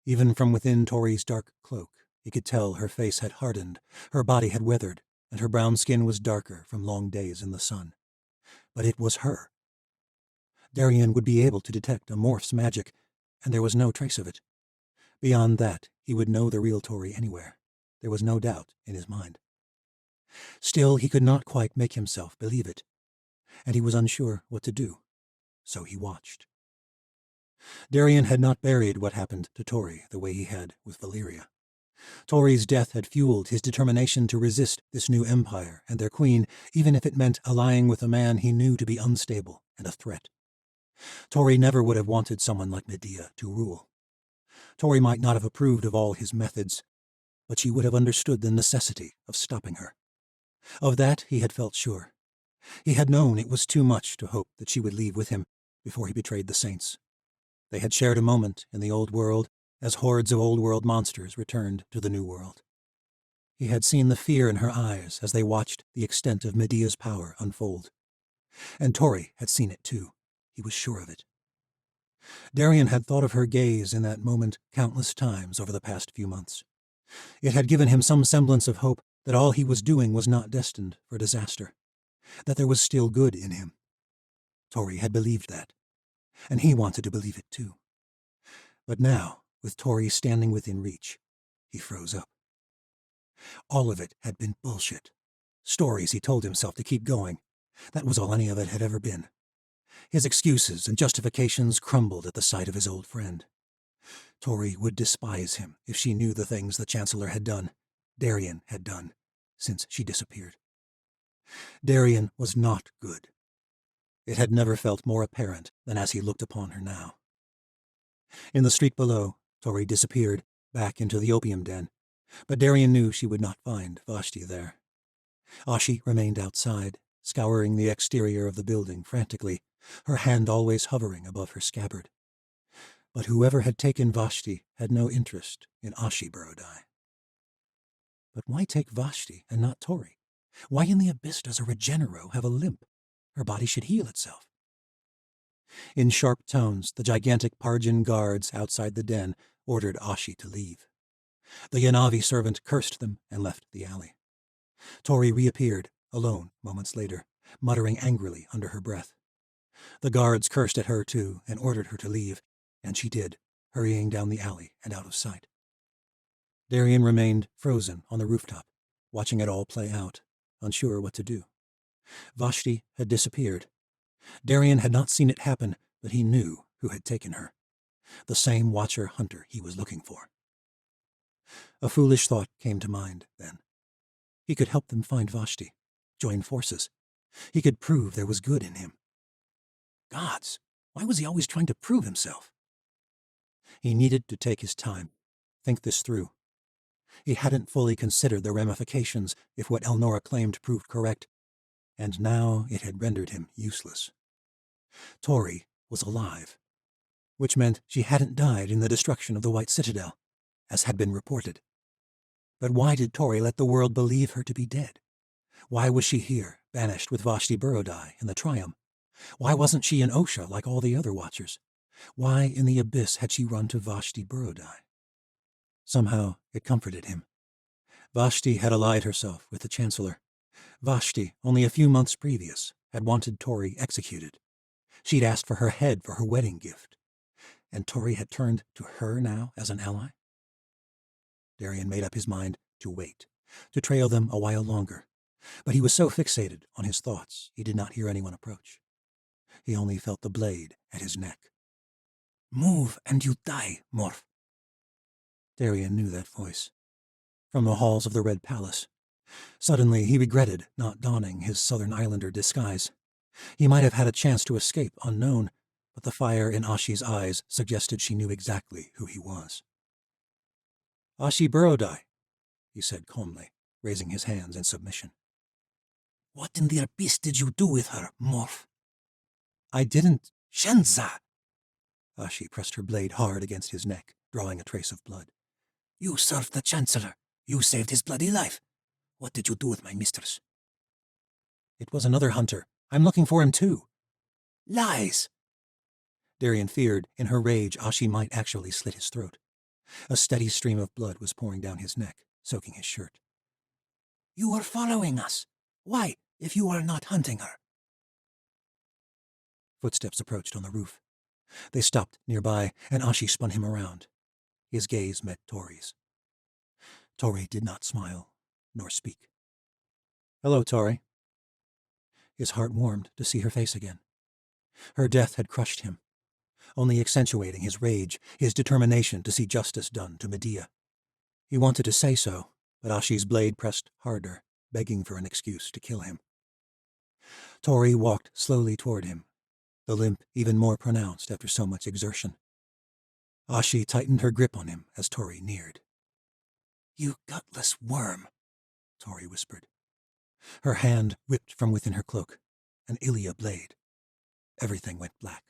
Even from within Tori's dark cloak, he could tell her face had hardened, her body had weathered, and her brown skin was darker from long days in the sun. But it was her. Darien would be able to detect a morph's magic, and there was no trace of it. Beyond that, he would know the real Tori anywhere. There was no doubt in his mind. Still, he could not quite make himself believe it, and he was unsure what to do, so he watched. Darien had not buried what happened to Tori the way he had with Valeria. Tori's death had fueled his determination to resist this new empire and their queen, even if it meant allying with a man he knew to be unstable and a threat. Tori never would have wanted someone like Medea to rule. Tori might not have approved of all his methods, but she would have understood the necessity of stopping her. Of that he had felt sure. He had known it was too much to hope that she would leave with him before he betrayed the saints. They had shared a moment in the old world as hordes of old world monsters returned to the new world. He had seen the fear in her eyes as they watched the extent of Medea's power unfold. And Tori had seen it too. He was sure of it. Darien had thought of her gaze in that moment countless times over the past few months. It had given him some semblance of hope that all he was doing was not destined for disaster, that there was still good in him. Tori had believed that, and he wanted to believe it too. But now, with Tori standing within reach, he froze up. All of it had been bullshit. Stories he told himself to keep going. That was all any of it had ever been. His excuses and justifications crumbled at the sight of his old friend. Tori would despise him if she knew the things the Chancellor had done, Darien had done, since she disappeared. Darien was not good. It had never felt more apparent than as he looked upon her now. In the street below, Tori disappeared back into the opium den, but Darien knew she would not find Vashti there. Ashi remained outside, scouring the exterior of the building frantically, her hand always hovering above her scabbard. But whoever had taken Vashti had no interest in Ashi Borodai. But why take Vashti and not Tori? Why in the abyss does a Regenero have a limp? Her body should heal itself. In sharp tones, the gigantic Parjan guards outside the den ordered Ashi to leave. The Yanavi servant cursed them and left the alley. Tori reappeared, alone, moments later, muttering angrily under her breath. The guards cursed at her, too, and ordered her to leave, and she did, hurrying down the alley and out of sight. Darien remained frozen on the rooftop, watching it all play out, unsure what to do. Vashti had disappeared. Darien had not seen it happen, but he knew who had taken her. The same Watcher-Hunter he was looking for. A foolish thought came to mind, then. He could help them find Vashti, join forces. He could prove there was good in him. Gods, why was he always trying to prove himself? He needed to take his time, think this through. He hadn't fully considered the ramifications if what Elnora claimed proved correct, and now it had rendered him useless. Tori was alive, which meant she hadn't died in the destruction of the White Citadel, as had been reported. But why did Tori let the world believe her to be dead? Why was she here, banished with Vashti Borodai in the Triumph? Why wasn't she in Osha like all the other Watchers? Why in the abyss had she run to Vashti Borodai? Somehow it comforted him. Vashti had allied herself with the Chancellor. Vashti, only a few months previous, had wanted Tori executed. She'd asked for her head for her wedding gift. And Tori had turned to her now as an ally? Darien made up his mind to wait, to trail them a while longer. But he was so fixated on his thoughts he did not hear anyone approach. He only felt the blade at his neck. "Move and you die, Morph." Darien knew that voice. From the halls of the Red Palace. Suddenly he regretted not donning his Southern Islander disguise. He might have had a chance to escape unknown, but the fire in Ashi's eyes suggested she knew exactly who he was. "Ashi Borodai," he said calmly, raising his hands in submission. "What in the abyss did you do with her, Morph?" "I didn't—" "Shenza!" Ashi pressed her blade hard against his neck, drawing a trace of blood. "You served the Chancellor. You saved his bloody life. What did you do with my mistress?" "It was another hunter. I'm looking for him too." "Lies!" Darien feared, in her rage, Ashi might actually slit his throat. A steady stream of blood was pouring down his neck, soaking his shirt. You are following us. Why, if you are not hunting her? Footsteps approached on the roof. They stopped nearby, and Ashi spun him around. His gaze met Tori's. Tori did not smile, nor speak. "Hello, Tori." His heart warmed to see her face again. Her death had crushed him, only accentuating his rage, his determination to see justice done to Medea. He wanted to say so, but Ashi's blade pressed harder, begging for an excuse to kill him. Tori walked slowly toward him, the limp even more pronounced after so much exertion. Ashi tightened her grip on him as Tori neared. You gutless worm, Tori whispered. Her hand whipped from within her cloak, an Ilia blade. Everything went black.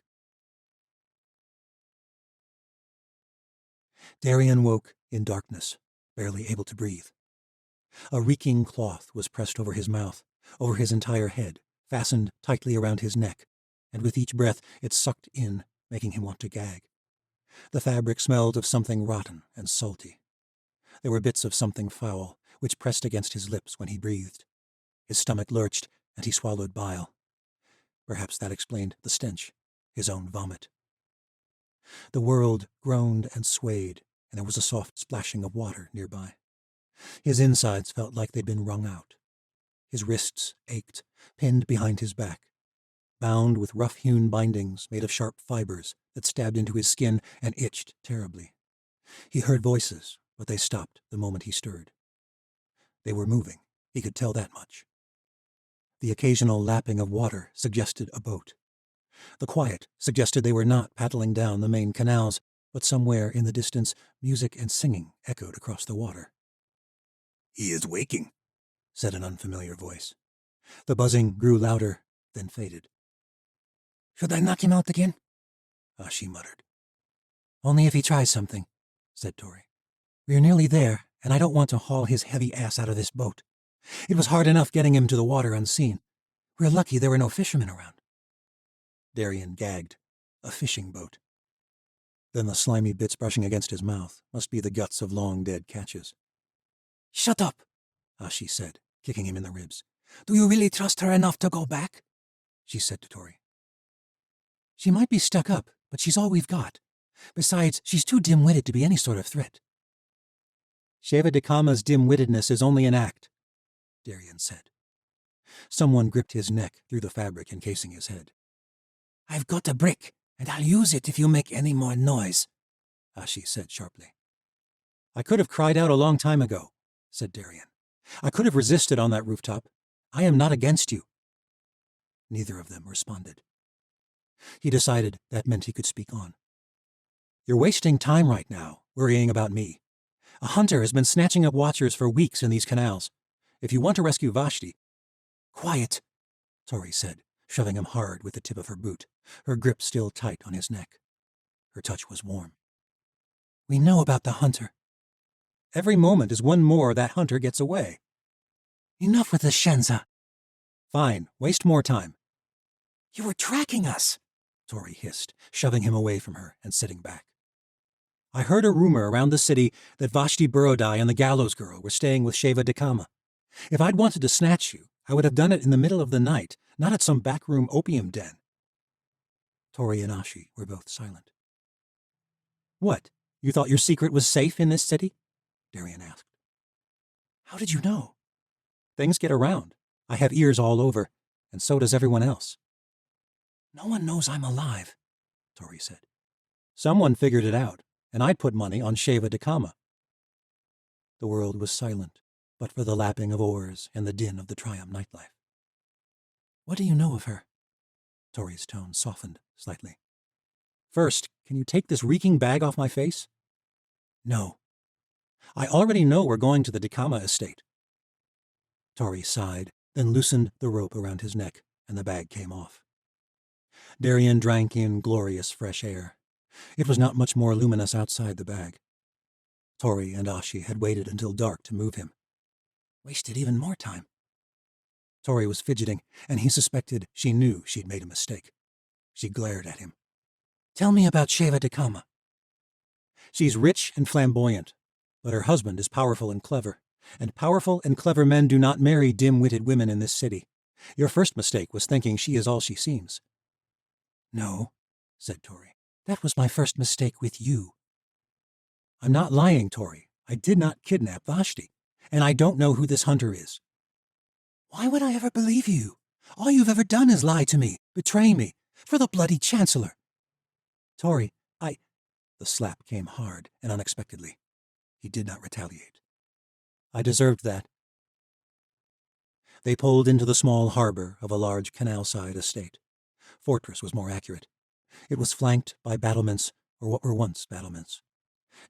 Darien woke in darkness, barely able to breathe. A reeking cloth was pressed over his mouth, over his entire head, fastened tightly around his neck, and with each breath it sucked in, making him want to gag. The fabric smelled of something rotten and salty. There were bits of something foul, which pressed against his lips when he breathed. His stomach lurched, and he swallowed bile. Perhaps that explained the stench, his own vomit. The world groaned and swayed, and there was a soft splashing of water nearby. His insides felt like they'd been wrung out. His wrists ached, pinned behind his back, bound with rough-hewn bindings made of sharp fibers that stabbed into his skin and itched terribly. He heard voices, but they stopped the moment he stirred. They were moving, he could tell that much. The occasional lapping of water suggested a boat. The quiet suggested they were not paddling down the main canals, but somewhere in the distance music and singing echoed across the water. "He is waking," said an unfamiliar voice. The buzzing grew louder, then faded. Should I knock him out again? Ashi muttered. Only if he tries something, said Tori. We're nearly there, and I don't want to haul his heavy ass out of this boat. It was hard enough getting him to the water unseen. We're lucky there were no fishermen around. Darien gagged. A fishing boat. Then the slimy bits brushing against his mouth must be the guts of long-dead catches. Shut up, Ashi said, kicking him in the ribs. Do you really trust her enough to go back? She said to Tori. She might be stuck up, but she's all we've got. Besides, she's too dim-witted to be any sort of threat. Sheva Dekama's dim-wittedness is only an act, Darien said. Someone gripped his neck through the fabric encasing his head. I've got a brick, and I'll use it if you make any more noise, Ashi said sharply. I could have cried out a long time ago, said Darien. I could have resisted on that rooftop. I am not against you. Neither of them responded. He decided that meant he could speak on. You're wasting time right now, worrying about me. A hunter has been snatching up watchers for weeks in these canals. If you want to rescue Vashti— Quiet, Tori said, shoving him hard with the tip of her boot, her grip still tight on his neck. Her touch was warm. We know about the hunter. Every moment is one more that hunter gets away. Enough with the Shenza. Fine, waste more time. You were tracking us, Tori hissed, shoving him away from her and sitting back. I heard a rumor around the city that Vashti Borodai and the Gallows Girl were staying with Sheva Dekama. If I'd wanted to snatch you, I would have done it in the middle of the night, not at some backroom opium den. Tori and Ashi were both silent. What, you thought your secret was safe in this city? Darien asked. How did you know? Things get around. I have ears all over, and so does everyone else. No one knows I'm alive, Tori said. Someone figured it out, and I'd put money on Sheva Dekama. The world was silent, but for the lapping of oars and the din of the Triumph nightlife. What do you know of her? Tori's tone softened slightly. First, can you take this reeking bag off my face? No. I already know we're going to the Dekama estate. Tori sighed, then loosened the rope around his neck, and the bag came off. Darien drank in glorious fresh air. It was not much more luminous outside the bag. Tori and Ashi had waited until dark to move him. Wasted even more time. Tori was fidgeting, and he suspected she knew she'd made a mistake. She glared at him. Tell me about Sheva Dakama. She's rich and flamboyant, but her husband is powerful and powerful and clever men do not marry dim-witted women in this city. Your first mistake was thinking she is all she seems. No, said Tori. That was my first mistake with you. I'm not lying, Tori. I did not kidnap Vashti, and I don't know who this hunter is. Why would I ever believe you? All you've ever done is lie to me, betray me, for the bloody Chancellor. Tori, The slap came hard and unexpectedly. He did not retaliate. I deserved that. They pulled into the small harbor of a large canal-side estate. Fortress was more accurate. It was flanked by battlements, or what were once battlements.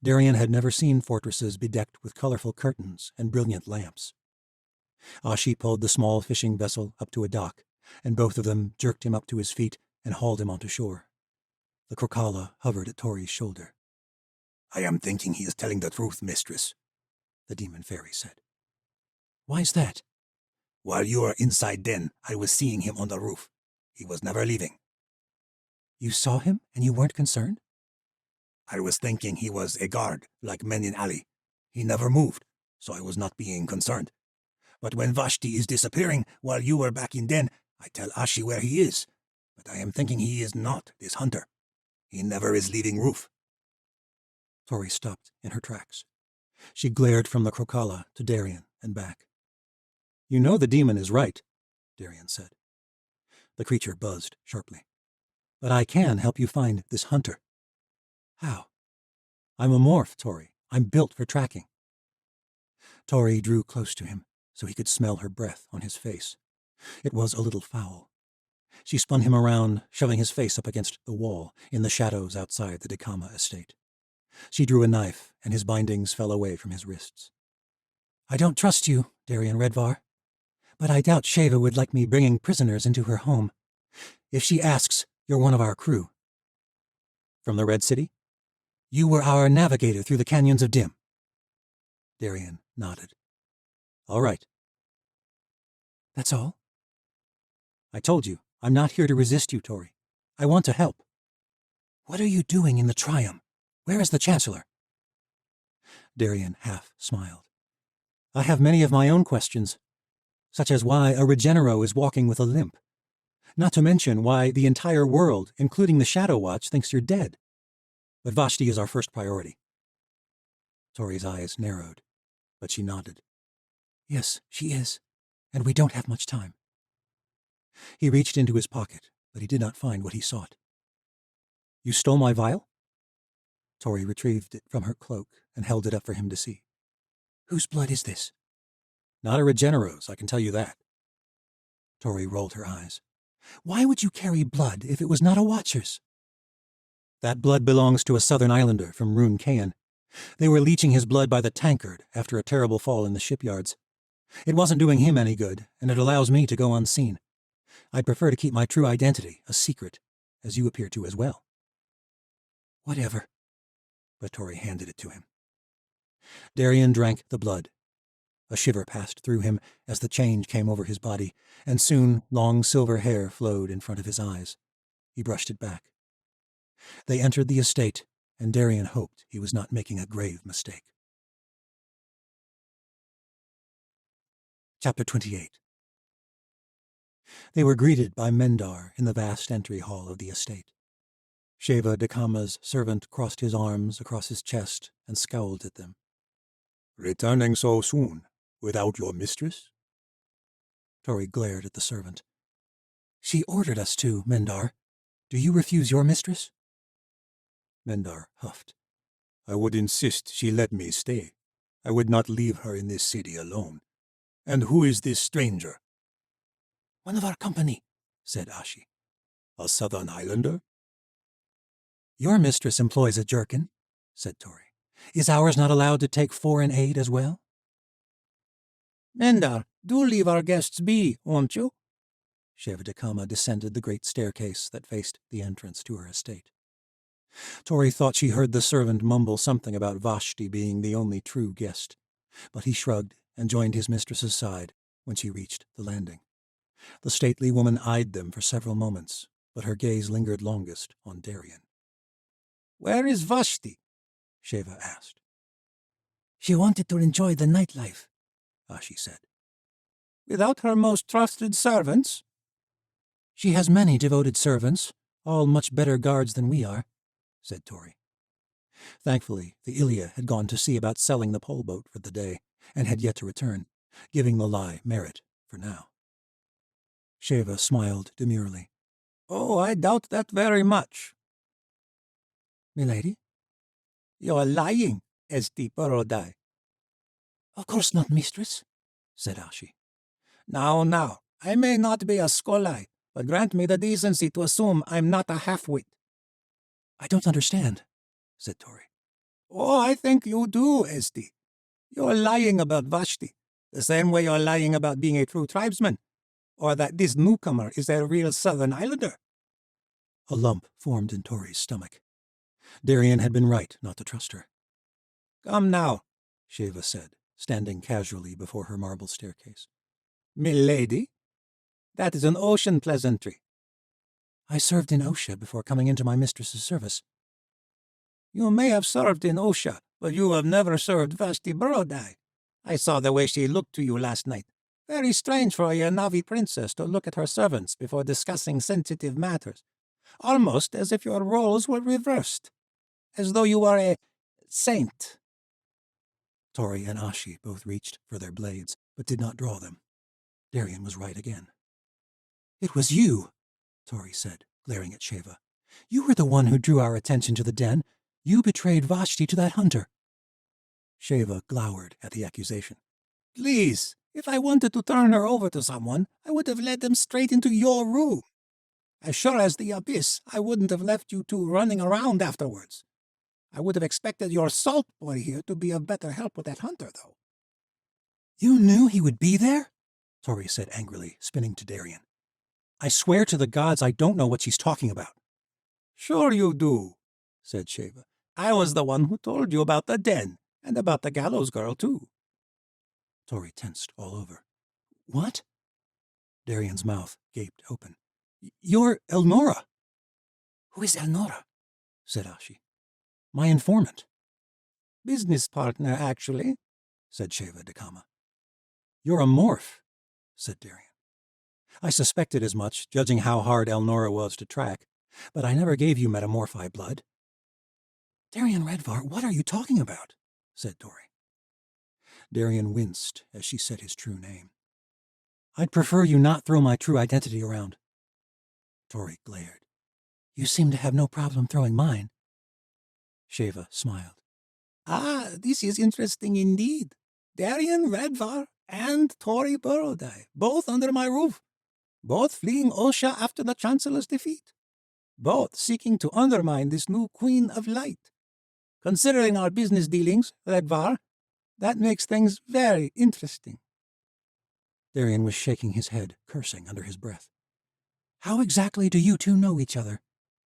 Darien had never seen fortresses bedecked with colorful curtains and brilliant lamps. Ashi pulled the small fishing vessel up to a dock, and both of them jerked him up to his feet and hauled him onto shore. The Krokala hovered at Tori's shoulder. I am thinking he is telling the truth, mistress, the demon fairy said. Why's that? While you were inside den, I was seeing him on the roof. He was never leaving. You saw him and you weren't concerned? I was thinking he was a guard, like men in alley. He never moved, so I was not being concerned. But when Vashti is disappearing while you were back in den, I tell Ashi where he is. But I am thinking he is not this hunter. He never is leaving roof. Tori stopped in her tracks. She glared from the Krokala to Darien and back. You know the demon is right, Darien said. The creature buzzed sharply. But I can help you find this hunter. How? I'm a morph, Tori. I'm built for tracking. Tori drew close to him so he could smell her breath on his face. It was a little foul. She spun him around, shoving his face up against the wall in the shadows outside the Dakama estate. She drew a knife, and his bindings fell away from his wrists. I don't trust you, Darien Redvar, but I doubt Sheva would like me bringing prisoners into her home. If she asks, you're one of our crew. From the Red City? You were our navigator through the canyons of Dim. Darien nodded. All right. That's all? I told you, I'm not here to resist you, Tori. I want to help. What are you doing in the Triumph? Where is the Chancellor? Darien half smiled. I have many of my own questions, such as why a Regenero is walking with a limp. Not to mention why the entire world, including the Shadow Watch, thinks you're dead. But Vashti is our first priority. Tori's eyes narrowed, but she nodded. Yes, she is, and we don't have much time. He reached into his pocket, but he did not find what he sought. You stole my vial? Tori retrieved it from her cloak and held it up for him to see. Whose blood is this? Not a Regenero's, I can tell you that. Tori rolled her eyes. Why would you carry blood if it was not a Watcher's? That blood belongs to a southern islander from Rune Kayan. They were leeching his blood by the tankard after a terrible fall in the shipyards. It wasn't doing him any good, and it allows me to go unseen. I'd prefer to keep my true identity a secret, as you appear to as well. Whatever. But Tori handed it to him. Darien drank the blood. A shiver passed through him as the change came over his body, and soon long silver hair flowed in front of his eyes. He brushed it back. They entered the estate, and Darien hoped he was not making a grave mistake. Chapter 28. They were greeted by Mendar in the vast entry hall of the estate. Sheva Dakama's servant crossed his arms across his chest and scowled at them. Returning so soon, without your mistress? Tori glared at the servant. She ordered us to, Mendar. Do you refuse your mistress? Mendar huffed. I would insist she let me stay. I would not leave her in this city alone. And who is this stranger? One of our company, said Ashi. A southern islander? Your mistress employs a jerkin, said Tori. Is ours not allowed to take foreign aid as well? Mendar, do leave our guests be, won't you? Sheva Dakama descended the great staircase that faced the entrance to her estate. Tori thought she heard the servant mumble something about Vashti being the only true guest, but he shrugged and joined his mistress's side when she reached the landing. The stately woman eyed them for several moments, but her gaze lingered longest on Darien. Where is Vashti? Sheva asked. She wanted to enjoy the nightlife, Ashi said. Without her most trusted servants? She has many devoted servants, all much better guards than we are, said Tori. Thankfully, the Ilia had gone to see about selling the pole boat for the day, and had yet to return, giving the lie merit for now. Sheva smiled demurely. Oh, I doubt that very much. Milady? You're lying, Esti Borodai. Of course not, mistress, said Ashi. Now, I may not be a skolai, but grant me the decency to assume I'm not a half-wit. I don't understand, said Tori. Oh, I think you do, Esti. You're lying about Vashti, the same way you're lying about being a true tribesman, or that this newcomer is a real Southern Islander. A lump formed in Tori's stomach. Darien had been right not to trust her. Come now, Sheva said, standing casually before her marble staircase. Milady, that is an ocean pleasantry. I served in Osha before coming into my mistress's service. You may have served in Osha, but you have never served Vashti Borodai. I saw the way she looked to you last night. Very strange for a Yanavi princess to look at her servants before discussing sensitive matters. Almost as if your roles were reversed. As though you were a saint. Tori and Ashi both reached for their blades, but did not draw them. Darien was right again. It was you, Tori said, glaring at Sheva. You were the one who drew our attention to the den. You betrayed Vashti to that hunter. Sheva glowered at the accusation. Please, if I wanted to turn her over to someone, I would have led them straight into your room. As sure as the abyss, I wouldn't have left you two running around afterwards. I would have expected your salt boy here to be of better help with that hunter, though. You knew he would be there? Tori said angrily, spinning to Darien. I swear to the gods I don't know what she's talking about. Sure you do, said Sheva. I was the one who told you about the den, and about the gallows girl, too. Tori tensed all over. What? Darien's mouth gaped open. You're Elnora. Who is Elnora? Said Ashi. My informant. Business partner, actually, said Sheva Dakama. You're a morph, said Darien. I suspected as much, judging how hard Elnora was to track, but I never gave you metamorphi blood. Darien Redvar, what are you talking about? Said Tori. Darien winced as she said his true name. I'd prefer you not throw my true identity around. Tori glared. You seem to have no problem throwing mine. Sheva smiled. Ah, this is interesting indeed. Darien Redvar and Tori Borodai, both under my roof. Both fleeing Osha after the Chancellor's defeat. Both seeking to undermine this new Queen of Light. Considering our business dealings, Redvar, that makes things very interesting. Darien was shaking his head, cursing under his breath. How exactly do you two know each other?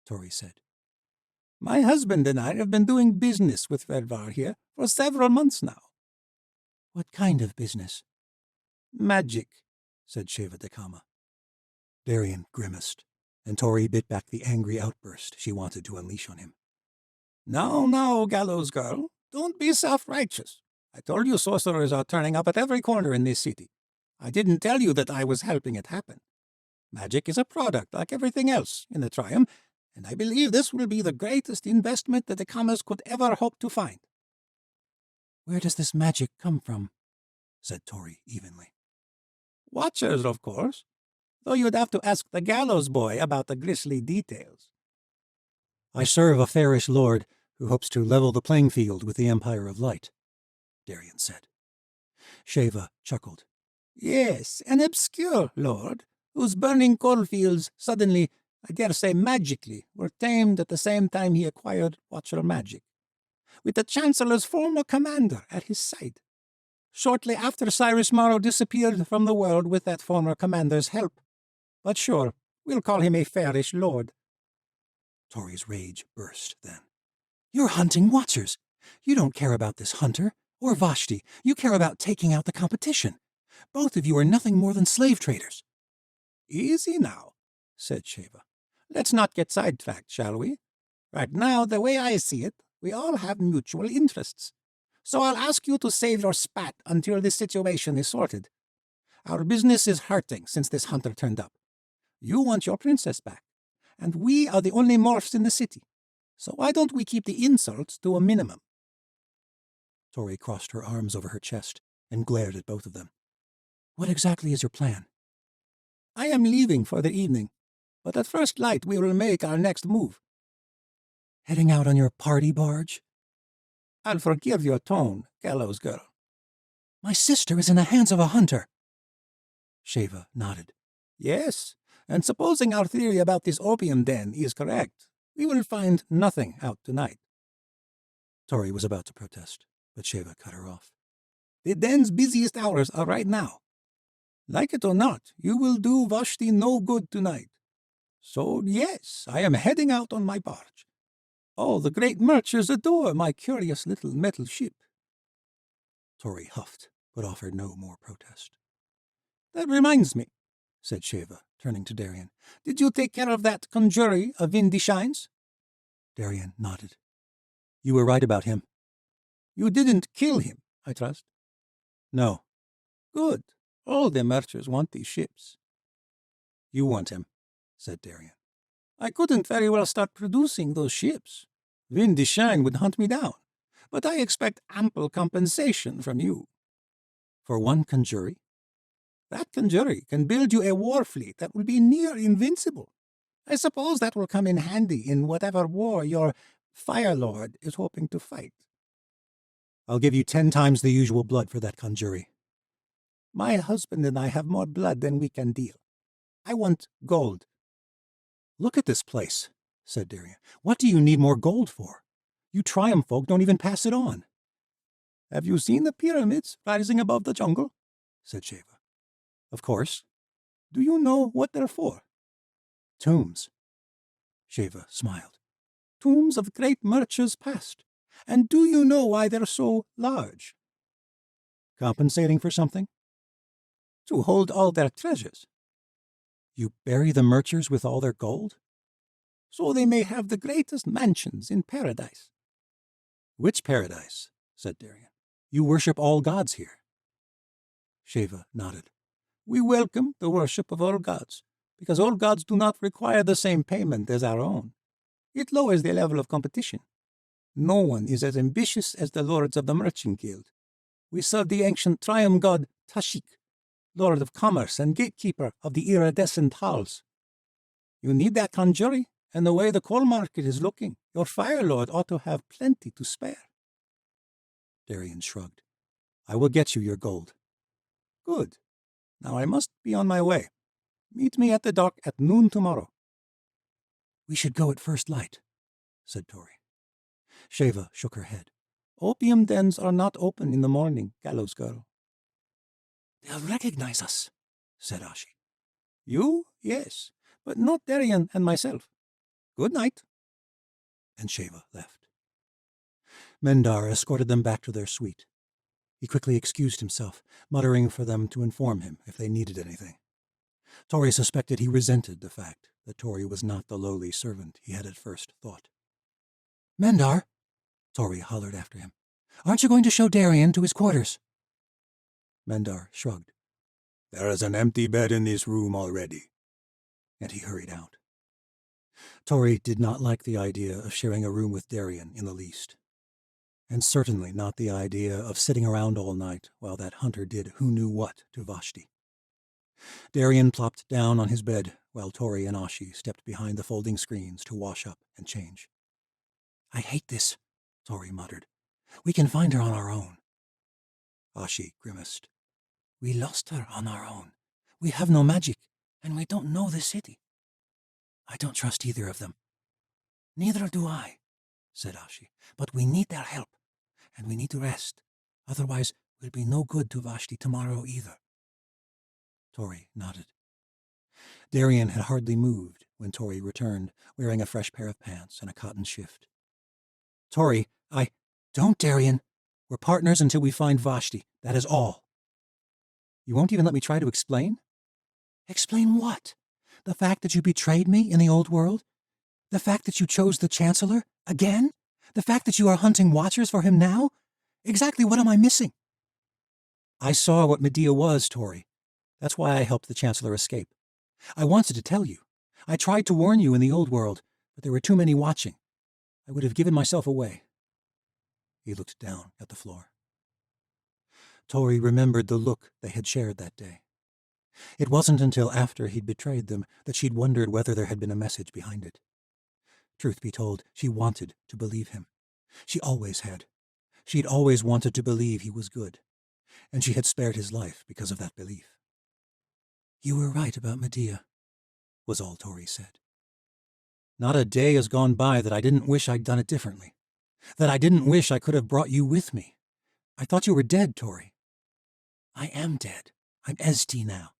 Tori said. My husband and I have been doing business with Redvar here for several months now. What kind of business? Magic, said Sheva Dakama. Darien grimaced, and Tori bit back the angry outburst she wanted to unleash on him. Now, gallows girl, don't be self-righteous. I told you sorcerers are turning up at every corner in this city. I didn't tell you that I was helping it happen. Magic is a product like everything else in the Triumph, and I believe this will be the greatest investment that the Dakamas could ever hope to find. Where does this magic come from? Said Tori evenly. Watchers, of course, though you'd have to ask the gallows boy about the grisly details. I serve a fairish lord who hopes to level the playing field with the Empire of Light, Darien said. Sheva chuckled. Yes, an obscure lord, whose burning coalfields suddenly, I dare say magically, were tamed at the same time he acquired Watcher magic, with the Chancellor's former commander at his side. Shortly after Cyrus Morrow disappeared from the world with that former commander's help. But sure, we'll call him a fairish lord. Tori's rage burst then. You're hunting Watchers. You don't care about this hunter, or Vashti. You care about taking out the competition. Both of you are nothing more than slave traders. Easy now, said Sheva. Let's not get sidetracked, shall we? Right now, the way I see it, we all have mutual interests. So I'll ask you to save your spat until this situation is sorted. Our business is hurting since this hunter turned up. You want your princess back, and we are the only morphs in the city. So why don't we keep the insults to a minimum? Tori crossed her arms over her chest and glared at both of them. What exactly is your plan? I am leaving for the evening, but at first light we will make our next move. Heading out on your party barge? I'll forgive your tone, gallows girl. My sister is in the hands of a hunter. Sheva nodded. Yes, and supposing our theory about this opium den is correct, we will find nothing out tonight. Tori was about to protest, but Sheva cut her off. The den's busiest hours are right now. Like it or not, you will do Vashti no good tonight. So, yes, I am heading out on my barge. All the great merchants adore my curious little metal ship. Tori huffed, but offered no more protest. That reminds me, said Sheva, turning to Darian. Did you take care of that conjurer of Windy Shines? Darian nodded. You were right about him. You didn't kill him, I trust. No. Good. All the merchants want these ships. You want him, said Darian. I couldn't very well start producing those ships. Windy Shine would hunt me down, but I expect ample compensation from you. For one conjurer? That conjurer can build you a war fleet that will be near invincible. I suppose that will come in handy in whatever war your Fire Lord is hoping to fight. I'll give you 10 times the usual blood for that conjurer. My husband and I have more blood than we can deal. I want gold. Look at this place, said Darian. What do you need more gold for? You Triumph folk don't even pass it on. Have you seen the pyramids rising above the jungle? Said Sheva. Of course. Do you know what they're for? Tombs. Sheva smiled. Tombs of great merchants past. And do you know why they're so large? Compensating for something? To hold all their treasures. You bury the merchants with all their gold? So they may have the greatest mansions in paradise. Which paradise? Said Darian. You worship all gods here. Sheva nodded. We welcome the worship of all gods, because all gods do not require the same payment as our own. It lowers the level of competition. No one is as ambitious as the lords of the Merchant Guild. We serve the ancient Triumph god Tashik, lord of commerce and gatekeeper of the iridescent halls. You need that conjurer, and the way the coal market is looking, your Fire Lord ought to have plenty to spare. Darian shrugged. I will get you your gold. Good. Now I must be on my way. Meet me at the dock at noon tomorrow. We should go at first light, said Tori. Sheva shook her head. Opium dens are not open in the morning, gallows girl. They'll recognize us, said Ashi. You? Yes, but not Darian and myself. Good night. And Sheva left. Mendar escorted them back to their suite. He quickly excused himself, muttering for them to inform him if they needed anything. Tori suspected he resented the fact that Tori was not the lowly servant he had at first thought. Mendar, Tori hollered after him, aren't you going to show Darian to his quarters? Mendar shrugged. There is an empty bed in this room already. And he hurried out. Tori did not like the idea of sharing a room with Darian in the least, and certainly not the idea of sitting around all night while that hunter did who knew what to Vashti. Darian plopped down on his bed while Tori and Ashi stepped behind the folding screens to wash up and change. I hate this, Tori muttered. We can find her on our own. Ashi grimaced. We lost her on our own. We have no magic, and we don't know the city. I don't trust either of them. Neither do I, said Ashi, but we need their help, and we need to rest. Otherwise, we'll be no good to Vashti tomorrow either. Tori nodded. Darian had hardly moved when Tori returned, wearing a fresh pair of pants and a cotton shift. Tori, Don't, Darian. We're partners until we find Vashti. That is all. You won't even let me try to explain? Explain what? The fact that you betrayed me in the old world? The fact that you chose the Chancellor? Again? The fact that you are hunting watchers for him now? Exactly what am I missing? I saw what Medea was, Tori. That's why I helped the Chancellor escape. I wanted to tell you. I tried to warn you in the old world, but there were too many watching. I would have given myself away. He looked down at the floor. Tori remembered the look they had shared that day. It wasn't until after he'd betrayed them that she'd wondered whether there had been a message behind it. Truth be told, she wanted to believe him. She always had. She'd always wanted to believe he was good, and she had spared his life because of that belief. You were right about Medea, was all Tori said. Not a day has gone by that I didn't wish I'd done it differently, that I didn't wish I could have brought you with me. I thought you were dead, Tori. I am dead. I'm Esti now.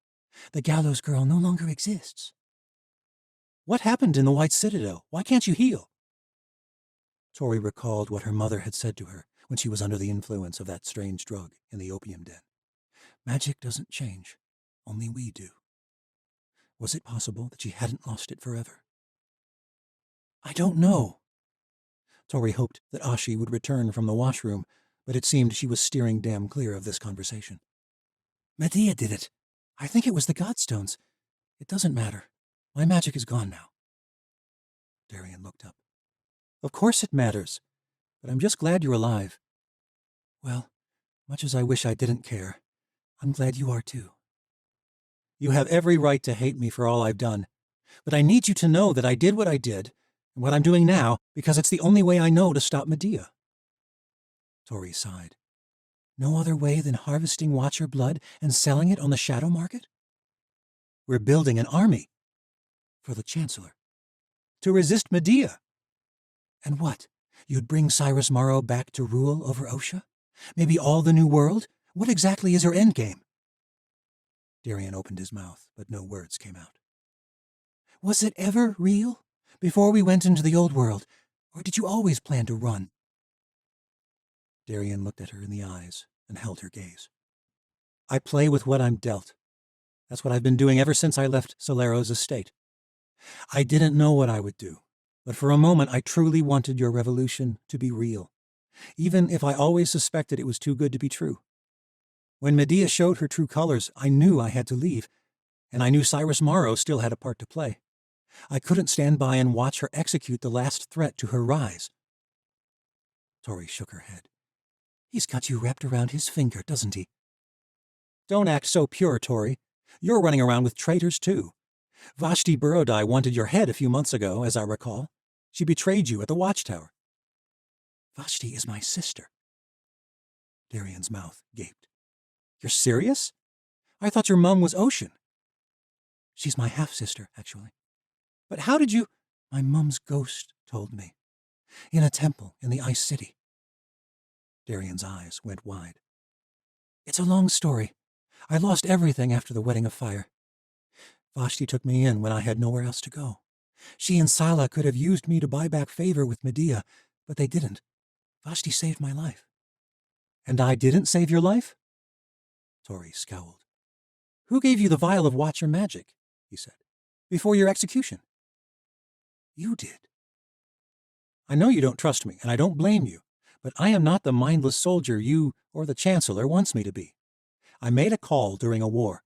The gallows girl no longer exists. What happened in the White Citadel? Why can't you heal? Tori recalled what her mother had said to her when she was under the influence of that strange drug in the opium den. Magic doesn't change. Only we do. Was it possible that she hadn't lost it forever? I don't know. Tori hoped that Ashi would return from the washroom, but it seemed she was steering damn clear of this conversation. Medea did it. I think it was the Godstones. It doesn't matter. My magic is gone now. Darian looked up. Of course it matters, but I'm just glad you're alive. Well, much as I wish I didn't care, I'm glad you are too. You have every right to hate me for all I've done, but I need you to know that I did what I did, and what I'm doing now, because it's the only way I know to stop Medea. Tori sighed. No other way than harvesting Watcher blood and selling it on the shadow market? We're building an army. For the Chancellor. To resist Medea. And what? You'd bring Cyrus Morrow back to rule over Osha? Maybe all the New World? What exactly is your endgame? Darian opened his mouth, but no words came out. Was it ever real? Before we went into the old world? Or did you always plan to run? Darian looked at her in the eyes and held her gaze. I play with what I'm dealt. That's what I've been doing ever since I left Solero's estate. I didn't know what I would do, but for a moment I truly wanted your revolution to be real, even if I always suspected it was too good to be true. When Medea showed her true colors, I knew I had to leave, and I knew Cyrus Morrow still had a part to play. I couldn't stand by and watch her execute the last threat to her rise. Tori shook her head. He's got you wrapped around his finger, doesn't he? Don't act so pure, Tori. You're running around with traitors, too. Vashti Borodai wanted your head a few months ago, as I recall. She betrayed you at the watchtower. Vashti is my sister. Darian's mouth gaped. You're serious? I thought your mum was Ocean. She's my half-sister, actually. But how did you— My mum's ghost told me. In a temple in the Ice City. Darian's eyes went wide. It's a long story. I lost everything after the Wedding of Fire. Vashti took me in when I had nowhere else to go. She and Sala could have used me to buy back favor with Medea, but they didn't. Vashti saved my life. And I didn't save your life? Tori scowled. Who gave you the vial of Watcher magic? He said. Before your execution. You did. I know you don't trust me, and I don't blame you, but I am not the mindless soldier you or the Chancellor wants me to be. I made a call during a war,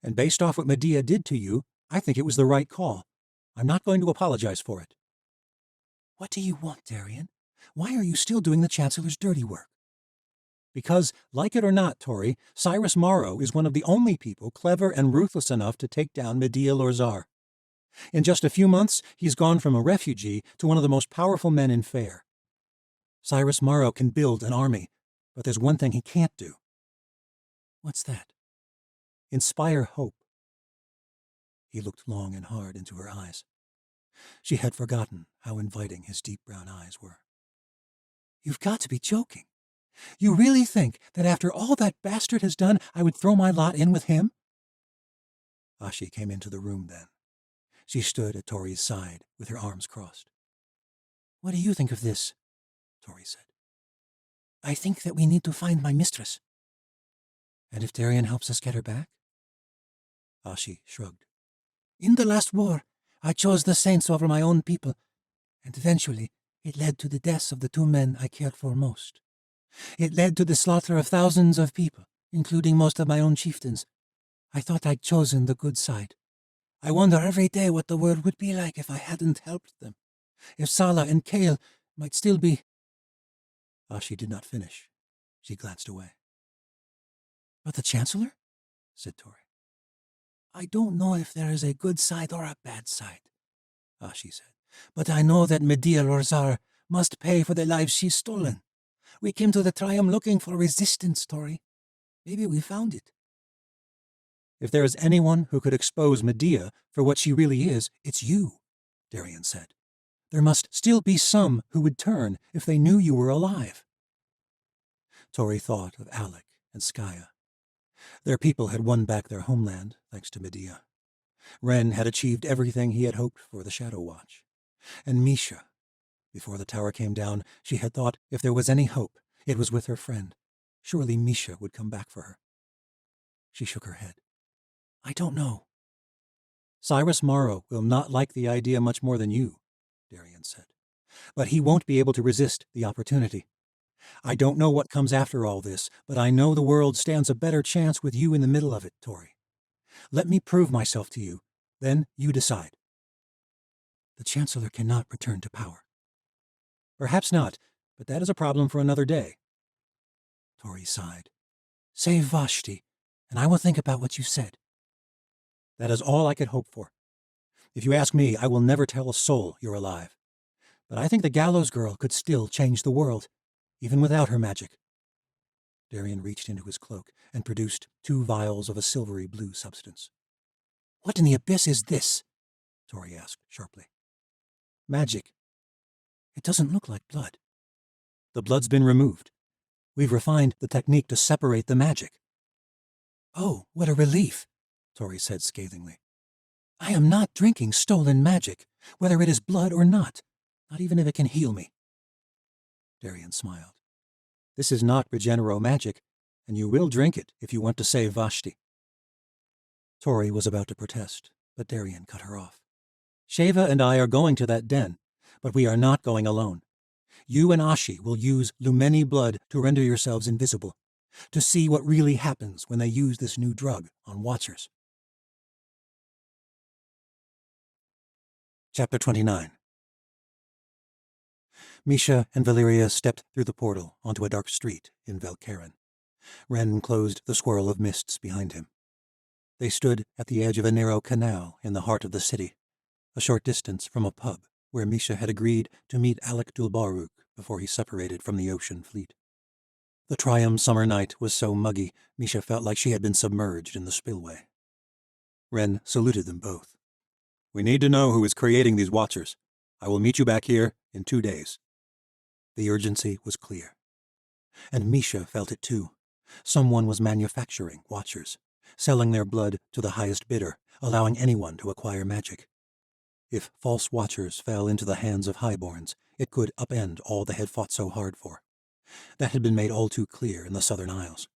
and based off what Medea did to you, I think it was the right call. I'm not going to apologize for it. What do you want, Darian? Why are you still doing the Chancellor's dirty work? Because, like it or not, Tori, Cyrus Morrow is one of the only people clever and ruthless enough to take down Medea Lorzar. In just a few months, he's gone from a refugee to one of the most powerful men in Fair. Cyrus Morrow can build an army, but there's one thing he can't do. What's that? Inspire hope. He looked long and hard into her eyes. She had forgotten how inviting his deep brown eyes were. You've got to be joking. You really think that after all that bastard has done, I would throw my lot in with him? Ashi came into the room then. She stood at Tori's side with her arms crossed. What do you think of this? Tori said. I think that we need to find my mistress. And if Darian helps us get her back? Ashi shrugged. In the last war, I chose the saints over my own people, And eventually, it led to the deaths of the two men I cared for most. It led to the slaughter of thousands of people, including most of my own chieftains. I thought I'd chosen the good side. I wonder every day what the world would be like if I hadn't helped them. If Sala and Kale might still be... She did not finish. She glanced away. But the Chancellor? Said Tori. I don't know if there is a good side or a bad side, she said. But I know that Medea Lorzar must pay for the lives she's stolen. We came to the Triumph looking for resistance, Tori. Maybe we found it. If there is anyone who could expose Medea for what she really is, it's you, Darian said. There must still be some who would turn if they knew you were alive. Tori thought of Alec and Skaya. Their people had won back their homeland, thanks to Medea. Ren had achieved everything he had hoped for the Shadow Watch. And Misha, before the tower came down, she had thought if there was any hope, it was with her friend. Surely Misha would come back for her. She shook her head. I don't know. Cyrus Morrow will not like the idea much more than you, Darian said. But he won't be able to resist the opportunity. I don't know what comes after all this, but I know the world stands a better chance with you in the middle of it, Tori. Let me prove myself to you. Then you decide. The Chancellor cannot return to power. Perhaps not, but that is a problem for another day. Tori sighed. Save Vashti, and I will think about what you said. That is all I could hope for. If you ask me, I will never tell a soul you're alive. But I think the Gallows Girl could still change the world, even without her magic. Darian reached into his cloak and produced 2 vials of a silvery blue substance. What in the abyss is this? Tori asked sharply. Magic. It doesn't look like blood. The blood's been removed. We've refined the technique to separate the magic. Oh, what a relief, Tori said scathingly. I am not drinking stolen magic, whether it is blood or not even if it can heal me. Darian smiled. This is not Regenero magic, and you will drink it if you want to save Vashti. Tori was about to protest, but Darian cut her off. Sheva and I are going to that den, but we are not going alone. You and Ashi will use Lumeni blood to render yourselves invisible, to see what really happens when they use this new drug on Watchers. Chapter 29. Misha and Valeria stepped through the portal onto a dark street in Velkaren. Ren closed the swirl of mists behind him. They stood at the edge of a narrow canal in the heart of the city, a short distance from a pub where Misha had agreed to meet Alec Dulbaruk before he separated from the ocean fleet. The Triumph summer night was so muggy, Misha felt like she had been submerged in the spillway. Ren saluted them both. We need to know who is creating these Watchers. I will meet you back here in 2 days. The urgency was clear. And Misha felt it too. Someone was manufacturing Watchers, selling their blood to the highest bidder, allowing anyone to acquire magic. If false Watchers fell into the hands of highborns, it could upend all they had fought so hard for. That had been made all too clear in the Southern Isles.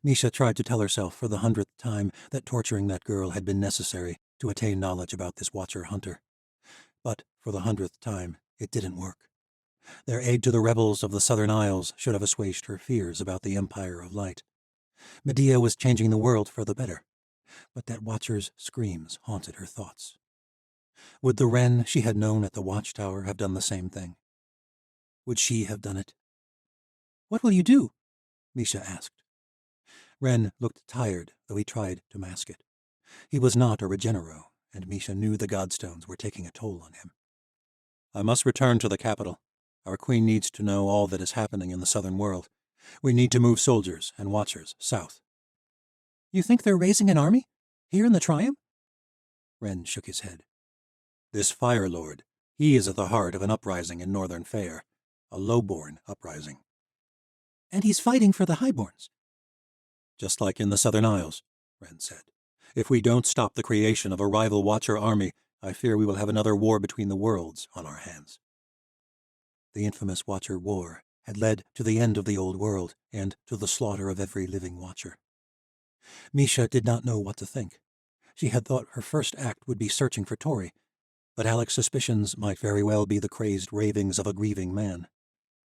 Misha tried to tell herself for the 100th time that torturing that girl had been necessary to attain knowledge about this Watcher hunter. But for the 100th time, it didn't work. Their aid to the rebels of the Southern Isles should have assuaged her fears about the Empire of Light. Medea was changing the world for the better, but that Watcher's screams haunted her thoughts. Would the Wren she had known at the watchtower have done the same thing? Would she have done it? What will you do? Misha asked. Ren looked tired, though he tried to mask it. He was not a Regenero, and Misha knew the Godstones were taking a toll on him. I must return to the capital. Our queen needs to know all that is happening in the southern world. We need to move soldiers and Watchers south. You think they're raising an army? Here in the Triumph? Ren shook his head. This Fire Lord, he is at the heart of an uprising in northern Fair, a lowborn uprising. And he's fighting for the highborns. Just like in the Southern Isles, Ren said. If we don't stop the creation of a rival Watcher army, I fear we will have another war between the worlds on our hands. The infamous Watcher War had led to the end of the old world and to the slaughter of every living Watcher. Misha did not know what to think. She had thought her first act would be searching for Tori, But Alec's suspicions might very well be the crazed ravings of a grieving man,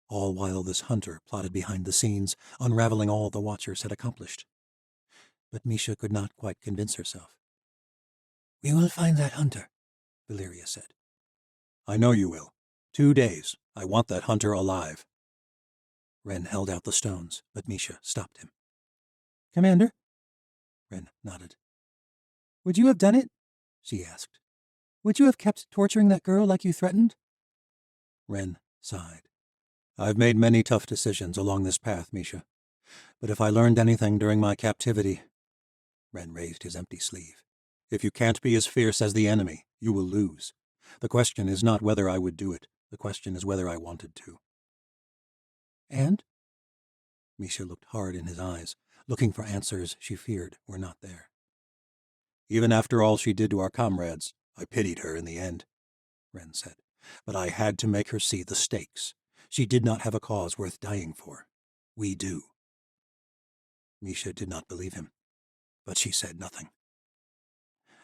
all while this hunter plotted behind the scenes, unraveling all the Watchers had accomplished. But Misha could not quite convince herself. "We will find that hunter," Valeria said. "I know you will. 2 days. I want that hunter alive." Ren held out the stones, but Misha stopped him. "Commander?" Ren nodded. "Would you have done it?" she asked. "Would you have kept torturing that girl like you threatened?" Ren sighed. "I've made many tough decisions along this path, Misha. But if I learned anything during my captivity—" Ren raised his empty sleeve. "If you can't be as fierce as the enemy, you will lose. The question is not whether I would do it. The question is whether I wanted to." "And?" Misha looked hard in his eyes, looking for answers she feared were not there. "Even after all she did to our comrades, I pitied her in the end," Ren said. "But I had to make her see the stakes. She did not have a cause worth dying for. We do." Misha did not believe him, but she said nothing.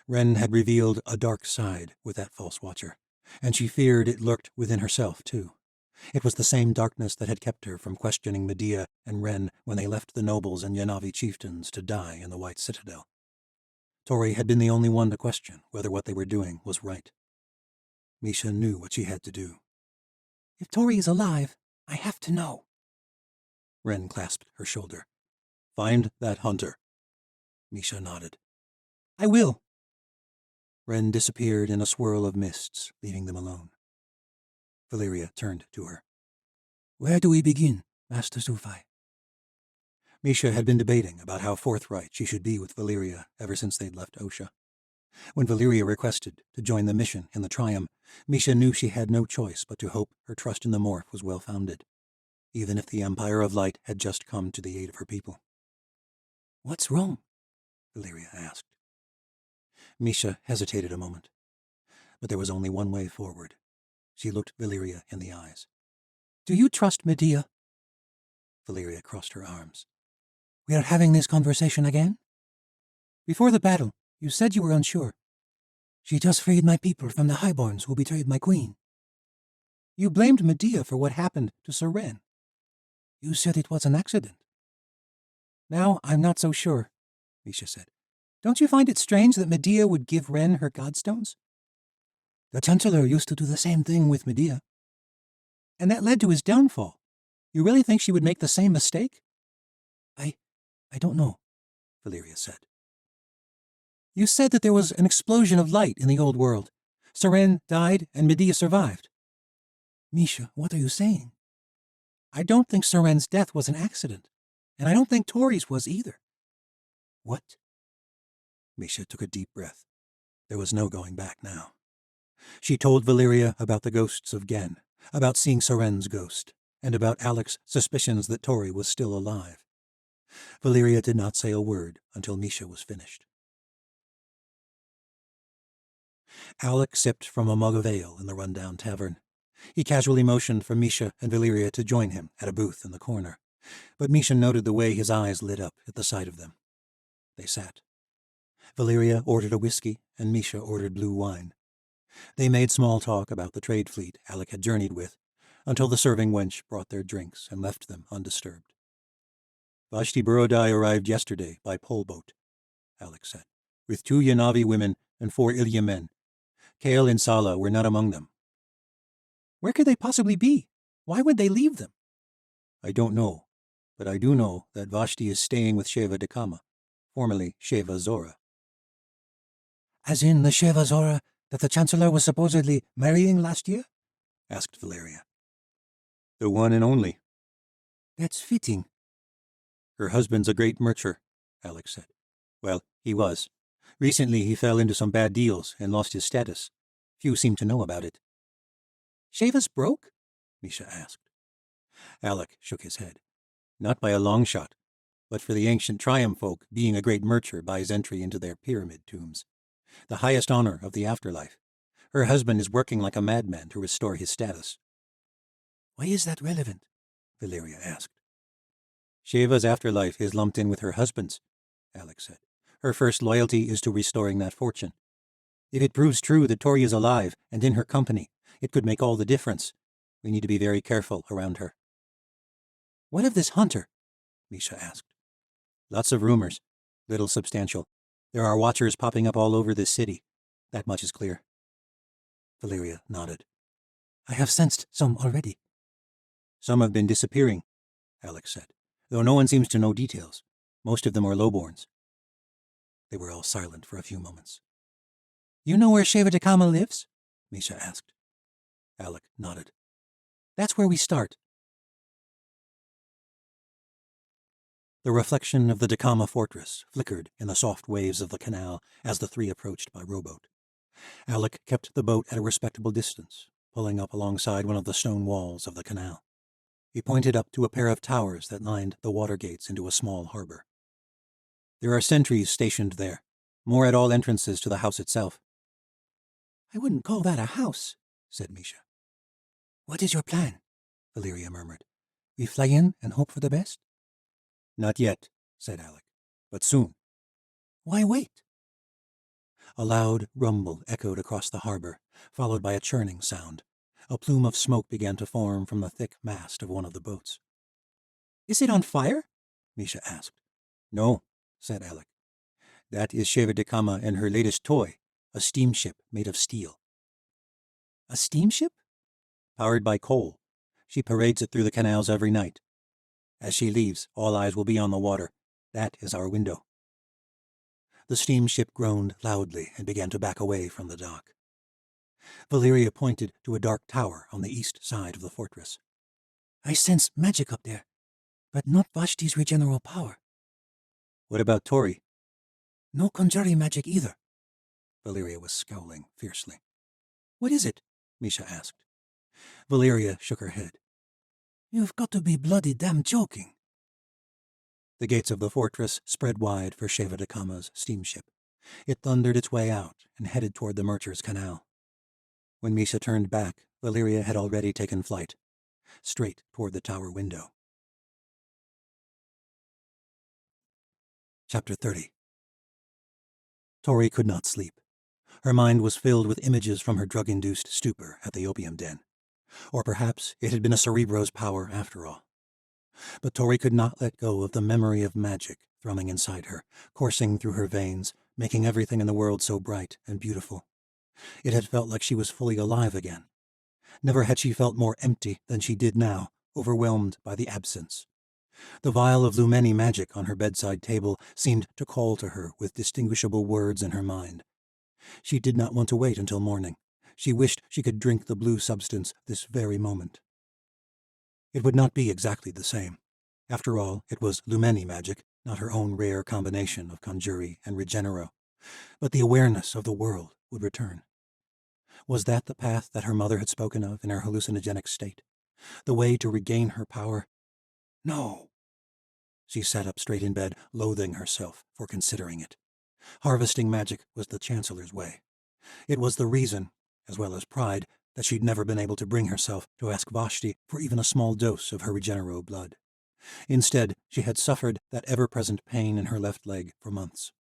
Ren had revealed a dark side with that false watcher, and she feared it lurked within herself, too. It was the same darkness that had kept her from questioning Medea and Ren when they left the nobles and Yanavi chieftains to die in the White Citadel. Tori had been the only one to question whether what they were doing was right. Misha knew what she had to do. "If Tori is alive, I have to know." Ren clasped her shoulder. "Find that hunter." Misha nodded. "I will." Ren disappeared in a swirl of mists, leaving them alone. Valeria turned to her. "Where do we begin, Master Sufi?" Misha had been debating about how forthright she should be with Valeria ever since they'd left Osha. When Valeria requested to join the mission in the Triumph, Misha knew she had no choice but to hope her trust in the Morph was well-founded, even if the Empire of Light had just come to the aid of her people. "What's wrong?" Valeria asked. Misha hesitated a moment, but there was only one way forward. She looked Valeria in the eyes. "Do you trust Medea?" Valeria crossed her arms. "We are having this conversation again?" "Before the battle, you said you were unsure." "She just freed my people from the Highborns who betrayed my queen." "You blamed Medea for what happened to Sir Ren." "You said it was an accident." "Now I'm not so sure," Misha said. "Don't you find it strange that Medea would give Ren her godstones?" "The Chancellor used to do the same thing with Medea." "And that led to his downfall. You really think she would make the same mistake?" I don't know," Valeria said. "You said that there was an explosion of light in the old world. Sir Ren died and Medea survived." "Misha, what are you saying?" "I don't think Sir Ren's death was an accident, and I don't think Tori's was either." "What?" Misha took a deep breath. There was no going back now. She told Valeria about the ghosts of Gen, about seeing Soren's ghost, and about Alec's suspicions that Tori was still alive. Valeria did not say a word until Misha was finished. Alec sipped from a mug of ale in the rundown tavern. He casually motioned for Misha and Valeria to join him at a booth in the corner, but Misha noted the way his eyes lit up at the sight of them. They sat. Valeria ordered a whiskey, and Misha ordered blue wine. They made small talk about the trade fleet Alec had journeyed with, until the serving wench brought their drinks and left them undisturbed. "Vashti Burodai arrived yesterday by pole boat," Alec said, "with 2 Yanavi women and 4 Ilya men. Kale and Sala were not among them." "Where could they possibly be? Why would they leave them?" "I don't know, but I do know that Vashti is staying with Sheva Dekama, formerly Sheva Zora." "As in the Sheva Zora that the Chancellor was supposedly marrying last year?" asked Valeria. "The one and only." "That's fitting." "Her husband's a great mercher," Alec said. "Well, he was. Recently he fell into some bad deals and lost his status. Few seem to know about it." "Sheva's broke?" Misha asked. Alec shook his head. "Not by a long shot, but for the ancient Triumph folk, being a great mercher buys entry into their pyramid tombs. The highest honor of the afterlife. Her husband is working like a madman to restore his status." "Why is that relevant?" Valeria asked. "Sheva's afterlife is lumped in with her husband's," Alec said. "Her first loyalty is to restoring that fortune. If it proves true that Tori is alive and in her company, it could make all the difference. We need to be very careful around her. What of this hunter? Misha asked. Lots of rumors, little substantial. There are watchers popping up all over this city. That much is clear. Valeria nodded. I have sensed some already. Some have been disappearing, Alex said, though no one seems to know details. Most of them are lowborns. They were all silent for a few moments. You know where Sheva Dekama lives? Misha asked. Alec nodded. That's where we start. The reflection of the Dekama fortress flickered in the soft waves of the canal as the three approached by rowboat. Alec kept the boat at a respectable distance, pulling up alongside one of the stone walls of the canal. He pointed up to a pair of towers that lined the water gates into a small harbor. There are sentries stationed there, more at all entrances to the house itself. I wouldn't call that a house, said Misha. What is your plan? Valeria murmured. We fly in and hope for the best? Not yet, said Alec, but soon. Why wait? A loud rumble echoed across the harbor, followed by a churning sound. A plume of smoke began to form from the thick mast of one of the boats. Is it on fire? Misha asked. No, said Alec. That is Sheva Dekama and her latest toy, a steamship made of steel. A steamship? Powered by coal. She parades it through the canals every night. As she leaves, all eyes will be on the water. That is our window. The steamship groaned loudly and began to back away from the dock. Valeria pointed to a dark tower on the east side of the fortress. I sense magic up there, but not Vashti's regeneral power. What about Tori? No conjuring magic either. Valeria was scowling fiercely. What is it? Misha asked. Valeria shook her head. You've got to be bloody damn joking. The gates of the fortress spread wide for Sheva Dekama's steamship. It thundered its way out and headed toward the Mercer's Canal. When Misha turned back, Valeria had already taken flight, straight toward the tower window. Chapter 30. Tori could not sleep. Her mind was filled with images from her drug-induced stupor at the opium den. Or perhaps it had been a Cerebro's power after all. But Tori could not let go of the memory of magic thrumming inside her, coursing through her veins, making everything in the world so bright and beautiful. It had felt like she was fully alive again. Never had she felt more empty than she did now, overwhelmed by the absence. The vial of Lumeni magic on her bedside table seemed to call to her with distinguishable words in her mind. She did not want to wait until morning. She wished she could drink the blue substance this very moment. It would not be exactly the same. After all, it was Lumeni magic, not her own rare combination of Conjuri and Regenero. But the awareness of the world would return. Was that the path that her mother had spoken of in her hallucinogenic state? The way to regain her power? No. She sat up straight in bed, loathing herself for considering it. Harvesting magic was the Chancellor's way. It was the reason, as well as pride, that she'd never been able to bring herself to ask Vashti for even a small dose of her Regenero blood. Instead, she had suffered that ever-present pain in her left leg for months.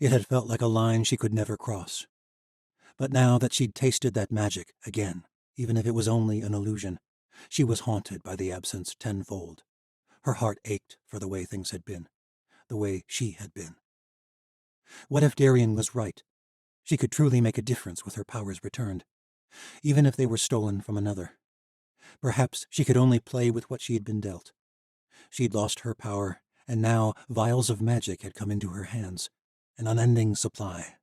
It had felt like a line she could never cross. But now that she'd tasted that magic again, even if it was only an illusion, she was haunted by the absence tenfold. Her heart ached for the way things had been, the way she had been. What if Darien was right? She could truly make a difference with her powers returned, even if they were stolen from another. Perhaps she could only play with what she had been dealt. She'd lost her power, and now vials of magic had come into her hands, an unending supply.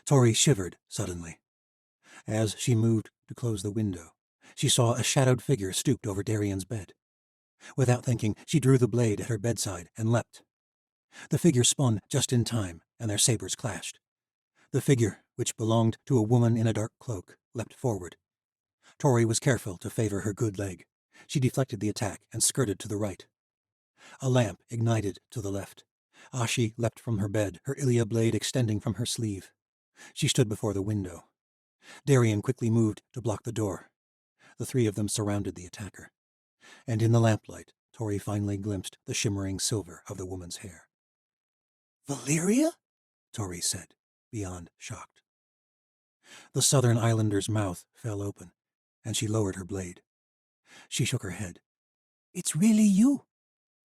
Tori shivered suddenly. As she moved to close the window, she saw a shadowed figure stooped over Darien's bed. Without thinking, she drew the blade at her bedside and leapt. The figure spun just in time, and their sabers clashed. The figure, which belonged to a woman in a dark cloak, leapt forward. Tori was careful to favor her good leg. She deflected the attack and skirted to the right. A lamp ignited to the left. Ashi leapt from her bed, her Ilia blade extending from her sleeve. She stood before the window. Darien quickly moved to block the door. The three of them surrounded the attacker. And in the lamplight, Tori finally glimpsed the shimmering silver of the woman's hair. Valeria? Tori said. beyond shocked. The southern islander's mouth fell open, and she lowered her blade. She shook her head. It's really you.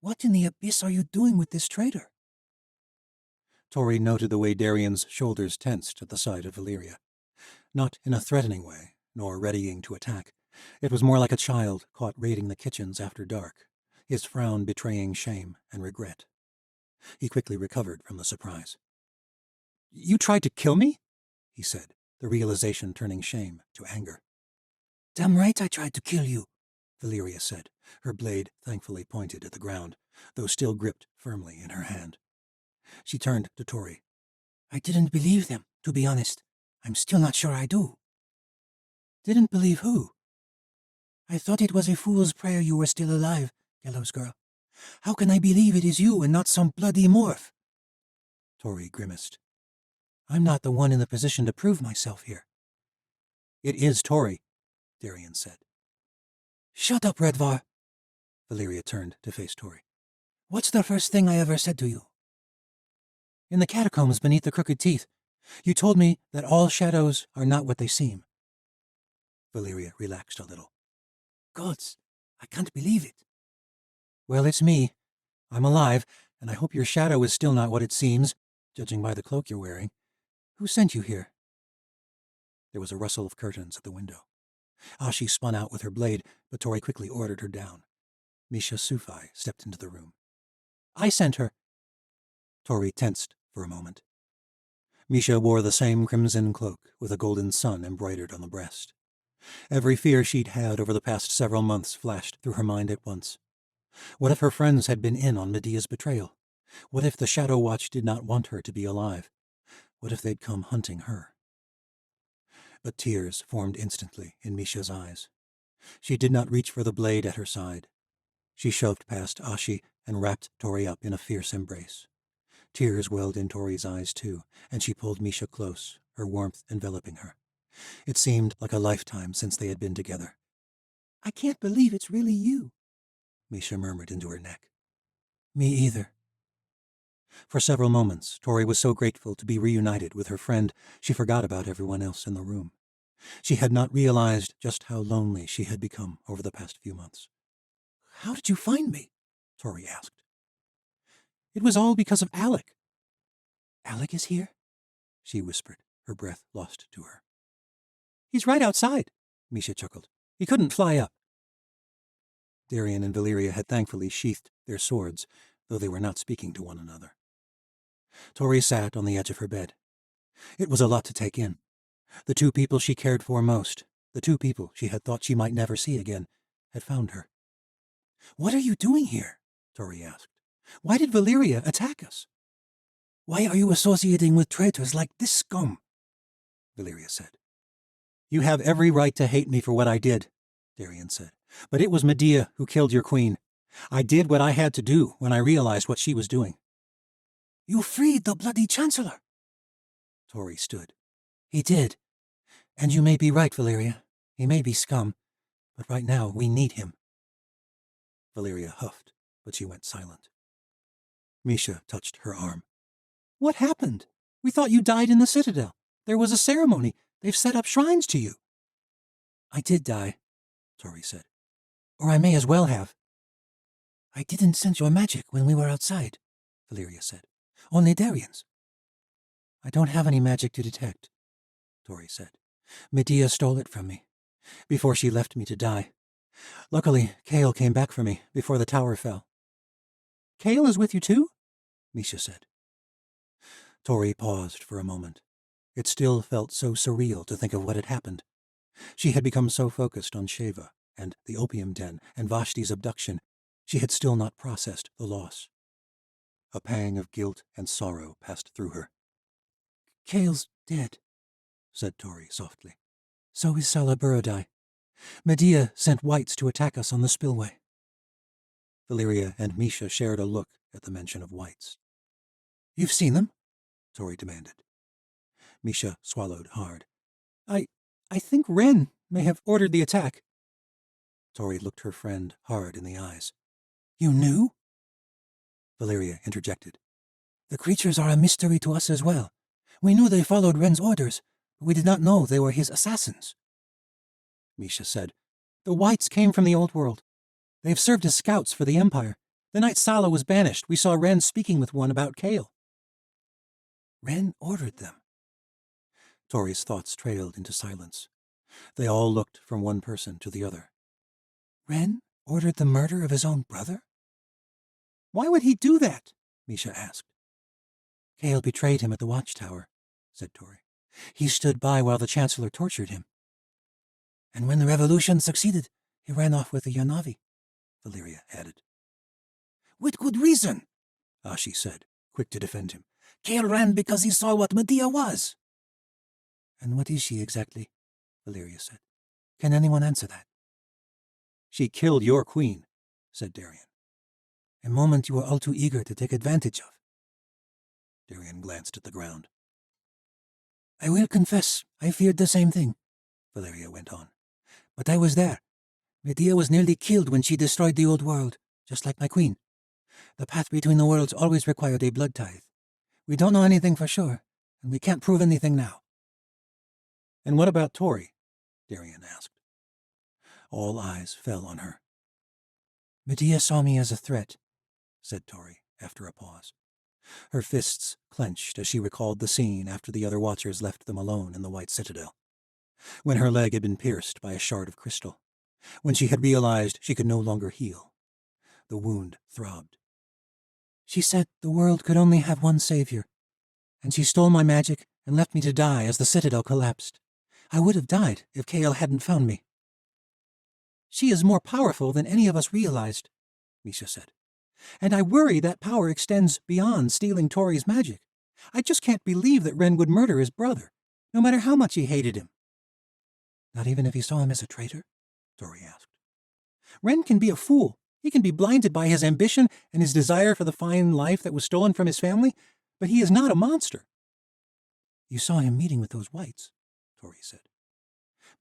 What in the abyss are you doing with this traitor? Tori noted the way Darian's shoulders tensed at the sight of Valyria. Not in a threatening way, nor readying to attack. It was more like a child caught raiding the kitchens after dark, his frown betraying shame and regret. He quickly recovered from the surprise. "You tried to kill me?" he said, the realization turning shame to anger. Damn right I tried to kill you, Valyria said, her blade thankfully pointed at the ground, though still gripped firmly in her hand. She turned to Tori. I didn't believe them, to be honest. I'm still not sure I do. Didn't believe who? I thought it was a fool's prayer you were still alive, Gallows Girl. How can I believe it is you and not some bloody morph? Tori grimaced. I'm not the one in the position to prove myself here. It is Tori, Darian said. Shut up, Redvar. Valyria turned to face Tori. What's the first thing I ever said to you? In the catacombs beneath the Crooked Teeth, you told me that all shadows are not what they seem. Valyria relaxed a little. Gods, I can't believe it. Well, it's me. I'm alive, and I hope your shadow is still not what it seems, judging by the cloak you're wearing. Who sent you here? There was a rustle of curtains at the window. Ashi spun out with her blade, but Tori quickly ordered her down. Misha Sufai stepped into the room. I sent her. Tori tensed for a moment. Misha wore the same crimson cloak with a golden sun embroidered on the breast. Every fear she'd had over the past several months flashed through her mind at once. What if her friends had been in on Medea's betrayal? What if the Shadow Watch did not want her to be alive? What if they'd come hunting her? But tears formed instantly in Misha's eyes. She did not reach for the blade at her side. She shoved past Ashi and wrapped Tori up in a fierce embrace. Tears welled in Tori's eyes too, and she pulled Misha close, her warmth enveloping her. It seemed like a lifetime since they had been together. I can't believe it's really you, Misha murmured into her neck. Me either. For several moments, Tori was so grateful to be reunited with her friend, she forgot about everyone else in the room. She had not realized just how lonely she had become over the past few months. How did you find me? Tori asked. It was all because of Alec. Alec is here? She whispered, her breath lost to her. He's right outside, Misha chuckled. He couldn't fly up. Darian and Valyria had thankfully sheathed their swords, though they were not speaking to one another. Tori sat on the edge of her bed. It was a lot to take in. The two people she cared for most, the two people she had thought she might never see again, had found her. What are you doing here? Tori asked. Why did Valyria attack us? Why are you associating with traitors like this scum? Valyria said. You have every right to hate me for what I did, Darian said. But it was Medea who killed your queen. I did what I had to do when I realized what she was doing. You freed the bloody Chancellor. Tori stood. He did. And you may be right, Valyria. He may be scum, but right now we need him. Valyria huffed, but she went silent. Misha touched her arm. What happened? We thought you died in the Citadel. There was a ceremony. They've set up shrines to you. I did die, Tori said. Or I may as well have. I didn't sense your magic when we were outside, Valyria said. Only Darian's. I don't have any magic to detect, Tori said. Medea stole it from me, before she left me to die. Luckily, Kale came back for me before the tower fell. Kale is with you too? Misha said. Tori paused for a moment. It still felt so surreal to think of what had happened. She had become so focused on Sheva and the opium den and Vashti's abduction, she had still not processed the loss. A pang of guilt and sorrow passed through her. Kale's dead, said Tori softly. So is Sala Burodai. Medea sent whites to attack us on the spillway. Valyria and Misha shared a look at the mention of whites. You've seen them? Tori demanded. Misha swallowed hard. I think Ren may have ordered the attack. Tori looked her friend hard in the eyes. You knew? Valyria interjected. The creatures are a mystery to us as well. We knew they followed Ren's orders, but we did not know they were his assassins. Misha said. The Whites came from the Old World. They have served as scouts for the Empire. The night Sala was banished, we saw Ren speaking with one about Kale. Ren ordered them. Tori's thoughts trailed into silence. They all looked from one person to the other. Ren ordered the murder of his own brother? Why would he do that? Misha asked. Kale betrayed him at the watchtower, said Tori. He stood by while the Chancellor tortured him. And when the revolution succeeded, he ran off with the Yanavi, Valeria added. With good reason, Ashi said, quick to defend him. Kale ran because he saw what Medea was. And what is she exactly? Valeria said. Can anyone answer that? She killed your queen, said Darien. A moment you were all too eager to take advantage of. Darien glanced at the ground. I will confess, I feared the same thing, Valeria went on. But I was there. Medea was nearly killed when she destroyed the old world, just like my queen. The path between the worlds always required a blood tithe. We don't know anything for sure, and we can't prove anything now. And what about Tori? Darien asked. All eyes fell on her. Medea saw me as a threat, said Tori, after a pause. Her fists clenched as she recalled the scene after the other Watchers left them alone in the White Citadel. When her leg had been pierced by a shard of crystal. When she had realized she could no longer heal. The wound throbbed. She said the world could only have one savior, and she stole my magic and left me to die as the Citadel collapsed. I would have died if Kale hadn't found me. She is more powerful than any of us realized, Misha said. And I worry that power extends beyond stealing Tori's magic. I just can't believe that Ren would murder his brother, no matter how much he hated him. Not even if he saw him as a traitor? Tori asked. Ren can be a fool. He can be blinded by his ambition and his desire for the fine life that was stolen from his family, but he is not a monster. You saw him meeting with those Whites, Tori said.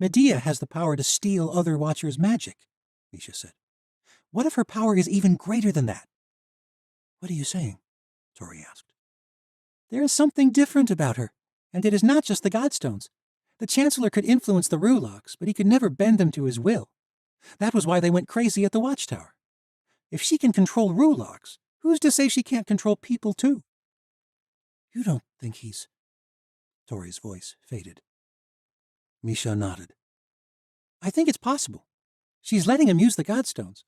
Medea has the power to steal other Watchers' magic, Misha said. What if her power is even greater than that? What are you saying? Tori asked. There is something different about her, and it is not just the Godstones. The Chancellor could influence the Rulocks, but he could never bend them to his will. That was why they went crazy at the Watchtower. If she can control Rulocks, who's to say she can't control people too? You don't think he's... Tori's voice faded. Misha nodded. I think it's possible. She's letting him use the Godstones.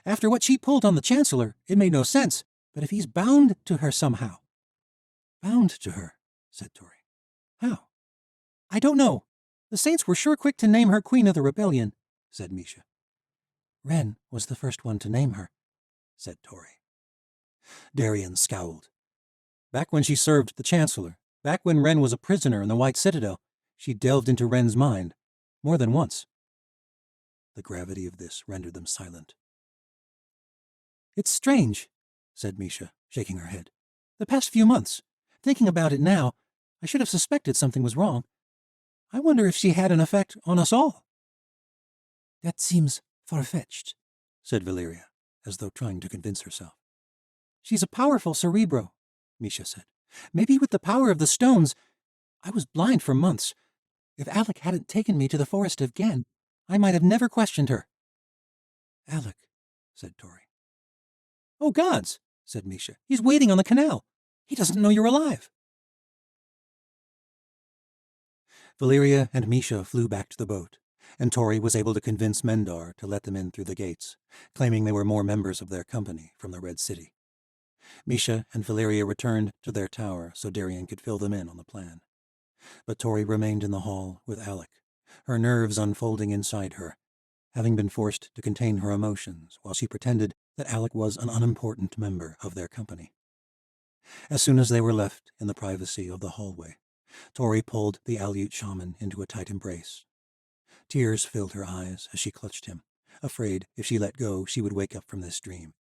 After what she pulled on the Chancellor, it made no sense, but if he's bound to her somehow... Bound to her, said Tori. How? I don't know. The Saints were sure quick to name her Queen of the Rebellion, said Misha. Ren was the first one to name her, said Tori. Darien scowled. Back when she served the Chancellor, back when Ren was a prisoner in the White Citadel, she delved into Ren's mind, more than once. The gravity of this rendered them silent. It's strange, said Misha, shaking her head. The past few months, thinking about it now, I should have suspected something was wrong. I wonder if she had an effect on us all. That seems far-fetched, said Valeria, as though trying to convince herself. She's a powerful cerebro, Misha said. Maybe with the power of the stones. I was blind for months. If Alec hadn't taken me to the forest of Gen, I might have never questioned her. Alec, said Tori. Oh, gods, said Misha. He's waiting on the canal. He doesn't know you're alive. Valeria and Misha flew back to the boat, and Tori was able to convince Mendar to let them in through the gates, claiming they were more members of their company from the Red City. Misha and Valeria returned to their tower so Darien could fill them in on the plan. But Tori remained in the hall with Alec, her nerves unfolding inside her, having been forced to contain her emotions while she pretended that Alec was an unimportant member of their company. As soon as they were left in the privacy of the hallway, Tori pulled the Aleut shaman into a tight embrace. Tears filled her eyes as she clutched him, afraid if she let go she would wake up from this dream.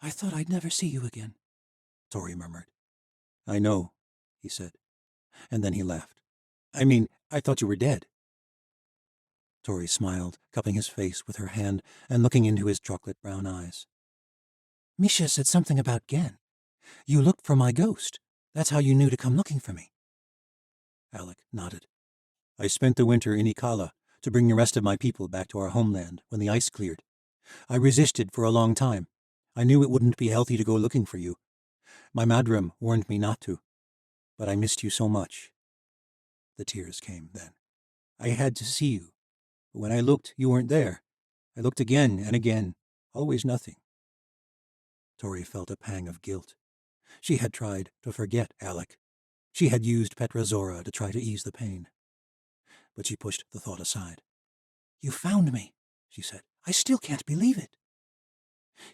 I thought I'd never see you again, Tori murmured. I know, he said, and then he laughed. I mean, I thought you were dead. Tori smiled, cupping his face with her hand and looking into his chocolate-brown eyes. Misha said something about Gen. You looked for my ghost. That's how you knew to come looking for me. Alec nodded. I spent the winter in Ikala to bring the rest of my people back to our homeland when the ice cleared. I resisted for a long time. I knew it wouldn't be healthy to go looking for you. My madram warned me not to. But I missed you so much. The tears came then. I had to see you. But when I looked, you weren't there. I looked again and again. Always nothing. Tori felt a pang of guilt. She had tried to forget Alec. She had used Petrazora to try to ease the pain. But she pushed the thought aside. You found me, she said. I still can't believe it.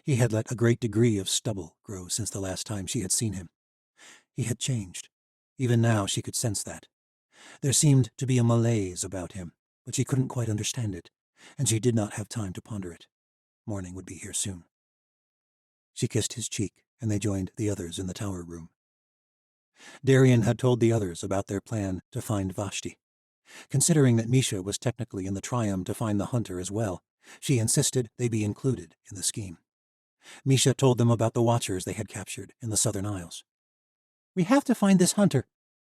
He had let a great degree of stubble grow since the last time she had seen him. He had changed. Even now she could sense that. There seemed to be a malaise about him, but she couldn't quite understand it, and she did not have time to ponder it. Morning would be here soon. She kissed his cheek, and they joined the others in the tower room. Darian had told the others about their plan to find Vashti. Considering that Misha was technically in the triumph to find the hunter as well, she insisted they be included in the scheme. Misha told them about the watchers they had captured in the Southern Isles. We have to find this hunter,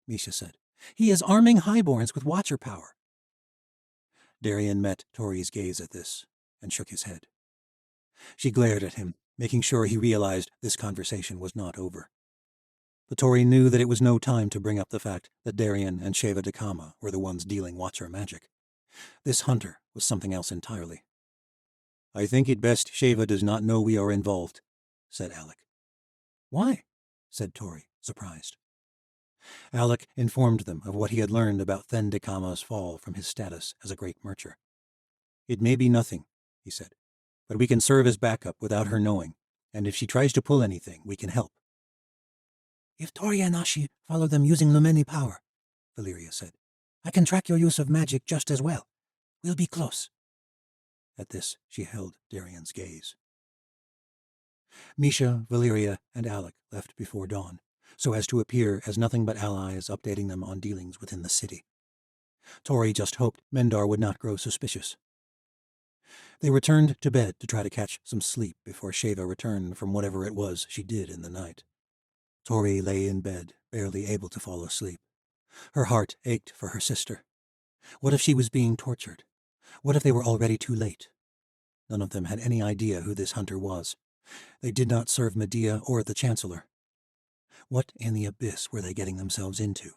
Misha said. He is arming highborns with watcher power. Darian met Tori's gaze at this and shook his head. She glared at him, making sure he realized this conversation was not over. But Tori knew that it was no time to bring up the fact that Darian and Sheva Dakama were the ones dealing watcher magic. This hunter was something else entirely. I think it best Sheva does not know we are involved, said Alec. Why? Said Tori, surprised. Alec informed them of what he had learned about Then Dakama's fall from his status as a great mercher. It may be nothing, he said, but we can serve as backup without her knowing, and if she tries to pull anything, we can help. If Tori and Ashi follow them using Lumeni power, Valeria said, I can track your use of magic just as well. We'll be close. At this, she held Darian's gaze. Misha, Valeria, and Alec left before dawn, so as to appear as nothing but allies updating them on dealings within the city. Tori just hoped Mendar would not grow suspicious. They returned to bed to try to catch some sleep before Sheva returned from whatever it was she did in the night. Tori lay in bed, barely able to fall asleep. Her heart ached for her sister. What if she was being tortured? What if they were already too late? None of them had any idea who this hunter was. They did not serve Medea or the Chancellor. What in the abyss were they getting themselves into?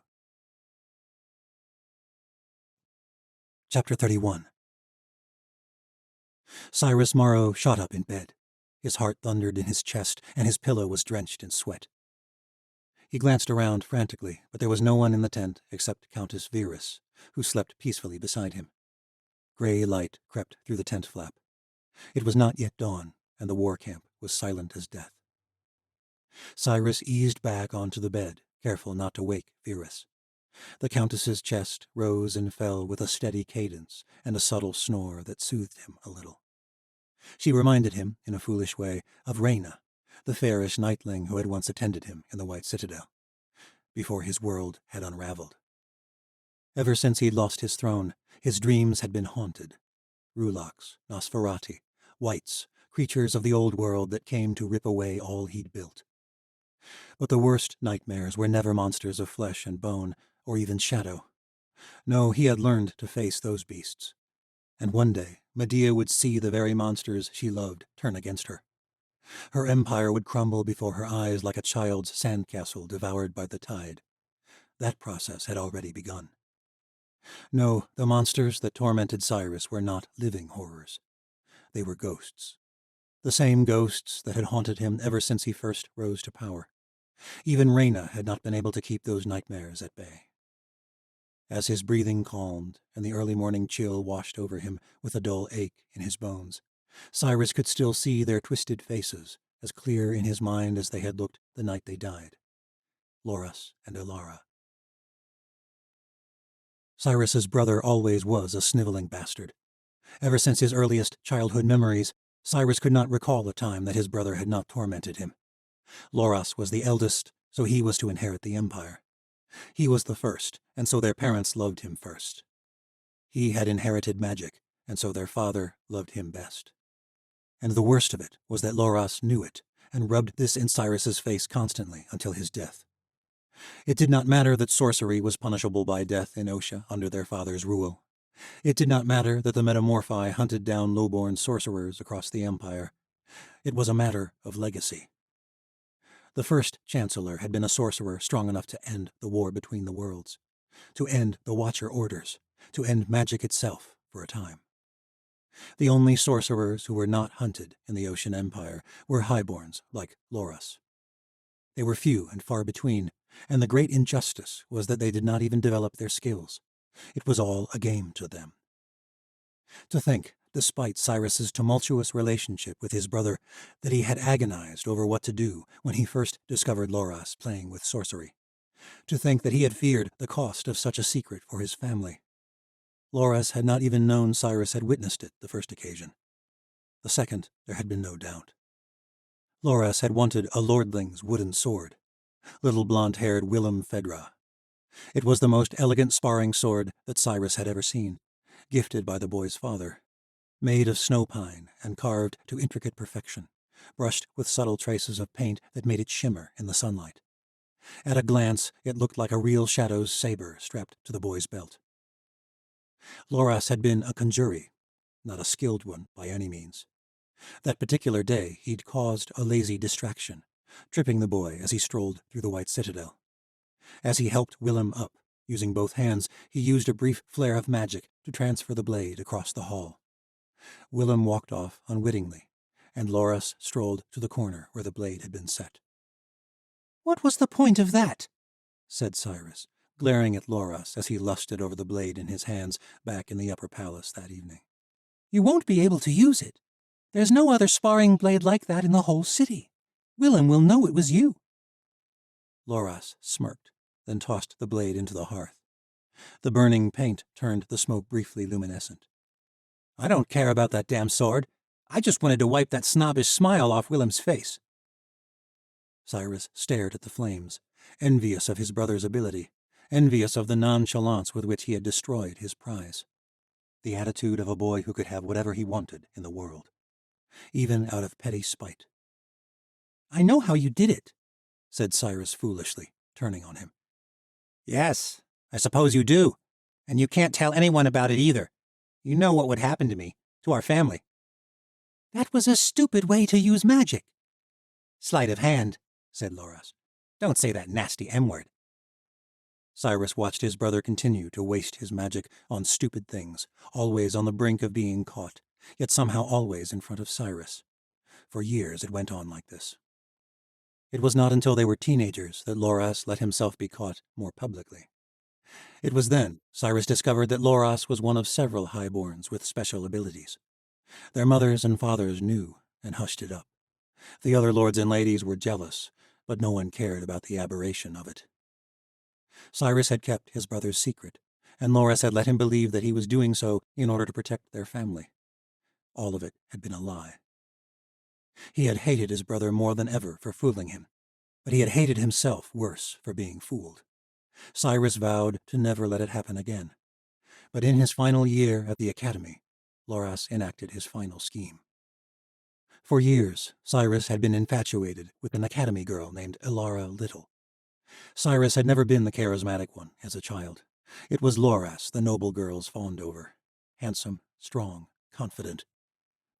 Chapter 31. Cyrus Morrow shot up in bed. His heart thundered in his chest, and his pillow was drenched in sweat. He glanced around frantically, but there was no one in the tent except Countess Virus, who slept peacefully beside him. Gray light crept through the tent flap. It was not yet dawn, and the war camp was silent as death. Cyrus eased back onto the bed, careful not to wake Virus. The Countess's chest rose and fell with a steady cadence and a subtle snore that soothed him a little. She reminded him, in a foolish way, of Reyna, the fairish knightling who had once attended him in the White Citadel, before his world had unraveled. Ever since he'd lost his throne, his dreams had been haunted. Rulaks, Nosferati, Whites, creatures of the old world that came to rip away all he'd built. But the worst nightmares were never monsters of flesh and bone, or even shadow. No, he had learned to face those beasts. And one day, Medea would see the very monsters she loved turn against her. Her empire would crumble before her eyes like a child's sandcastle devoured by the tide. That process had already begun. No, the monsters that tormented Cyrus were not living horrors. They were ghosts. The same ghosts that had haunted him ever since he first rose to power. Even Reyna had not been able to keep those nightmares at bay. As his breathing calmed and the early morning chill washed over him with a dull ache in his bones, Cyrus could still see their twisted faces, as clear in his mind as they had looked the night they died. Loras and Elara. Cyrus's brother always was a sniveling bastard. Ever since his earliest childhood memories, Cyrus could not recall a time that his brother had not tormented him. Loras was the eldest, so he was to inherit the empire. He was the first, and so their parents loved him first. He had inherited magic, and so their father loved him best. And the worst of it was that Loras knew it, and rubbed this in Cyrus's face constantly until his death. It did not matter that sorcery was punishable by death in Osha under their father's rule. It did not matter that the metamorphi hunted down lowborn sorcerers across the empire. It was a matter of legacy. The first Chancellor had been a sorcerer strong enough to end the war between the worlds, to end the Watcher orders, to end magic itself for a time. The only sorcerers who were not hunted in the Ocean Empire were highborns like Loras. They were few and far between, and the great injustice was that they did not even develop their skills. It was all a game to them. To think, despite Cyrus's tumultuous relationship with his brother, that he had agonized over what to do when he first discovered Loras playing with sorcery. To think that he had feared the cost of such a secret for his family. Loras had not even known Cyrus had witnessed it the first occasion. The second, there had been no doubt. Loras had wanted a lordling's wooden sword, little blonde-haired Willem Fedra. It was the most elegant sparring sword that Cyrus had ever seen, gifted by the boy's father, made of snow pine and carved to intricate perfection, brushed with subtle traces of paint that made it shimmer in the sunlight. At a glance, it looked like a real Shadow's saber strapped to the boy's belt. Loras had been a conjurer, not a skilled one by any means. That particular day, he'd caused a lazy distraction, tripping the boy as he strolled through the White Citadel. As he helped Willem up, using both hands, he used a brief flare of magic to transfer the blade across the hall. Willem walked off unwittingly, and Loras strolled to the corner where the blade had been set. "What was the point of that?" said Cyrus, glaring at Loras as he lusted over the blade in his hands back in the upper palace that evening. "You won't be able to use it. There's no other sparring blade like that in the whole city. Willem will know it was you." Loras smirked, then tossed the blade into the hearth. The burning paint turned the smoke briefly luminescent. "I don't care about that damn sword. I just wanted to wipe that snobbish smile off Willem's face." Cyrus stared at the flames, envious of his brother's ability, envious of the nonchalance with which he had destroyed his prize. The attitude of a boy who could have whatever he wanted in the world, even out of petty spite. "I know how you did it," said Cyrus foolishly, turning on him. "Yes, I suppose you do. And you can't tell anyone about it either. You know what would happen to me, to our family." "That was a stupid way to use magic." "Sleight of hand," said Loras. "Don't say that nasty M-word." Cyrus watched his brother continue to waste his magic on stupid things, always on the brink of being caught, yet somehow always in front of Cyrus. For years it went on like this. It was not until they were teenagers that Loras let himself be caught more publicly. It was then Cyrus discovered that Loras was one of several highborns with special abilities. Their mothers and fathers knew and hushed it up. The other lords and ladies were jealous, but no one cared about the aberration of it. Cyrus had kept his brother's secret, and Loras had let him believe that he was doing so in order to protect their family. All of it had been a lie. He had hated his brother more than ever for fooling him, but he had hated himself worse for being fooled. Cyrus vowed to never let it happen again. But in his final year at the academy, Loras enacted his final scheme. For years, Cyrus had been infatuated with an academy girl named Elara Little. Cyrus had never been the charismatic one as a child. It was Loras the noble girls fawned over. Handsome, strong, confident.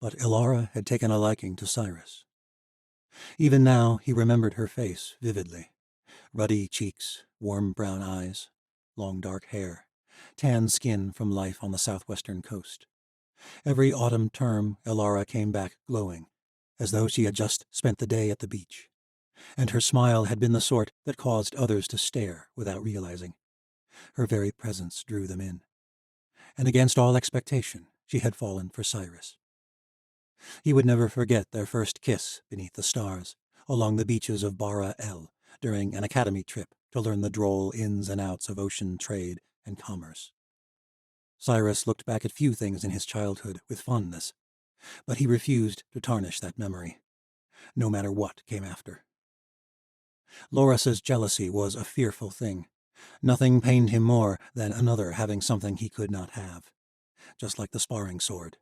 But Elara had taken a liking to Cyrus. Even now he remembered her face vividly. Ruddy cheeks, warm brown eyes, long dark hair, tan skin from life on the southwestern coast. Every autumn term Elara came back glowing, as though she had just spent the day at the beach. And her smile had been the sort that caused others to stare without realizing. Her very presence drew them in. And against all expectation, she had fallen for Cyrus. He would never forget their first kiss beneath the stars, along the beaches of Bara El, during an academy trip to learn the droll ins and outs of ocean trade and commerce. Cyrus looked back at few things in his childhood with fondness, but he refused to tarnish that memory, no matter what came after. Loras's jealousy was a fearful thing. Nothing pained him more than another having something he could not have, just like the sparring sword.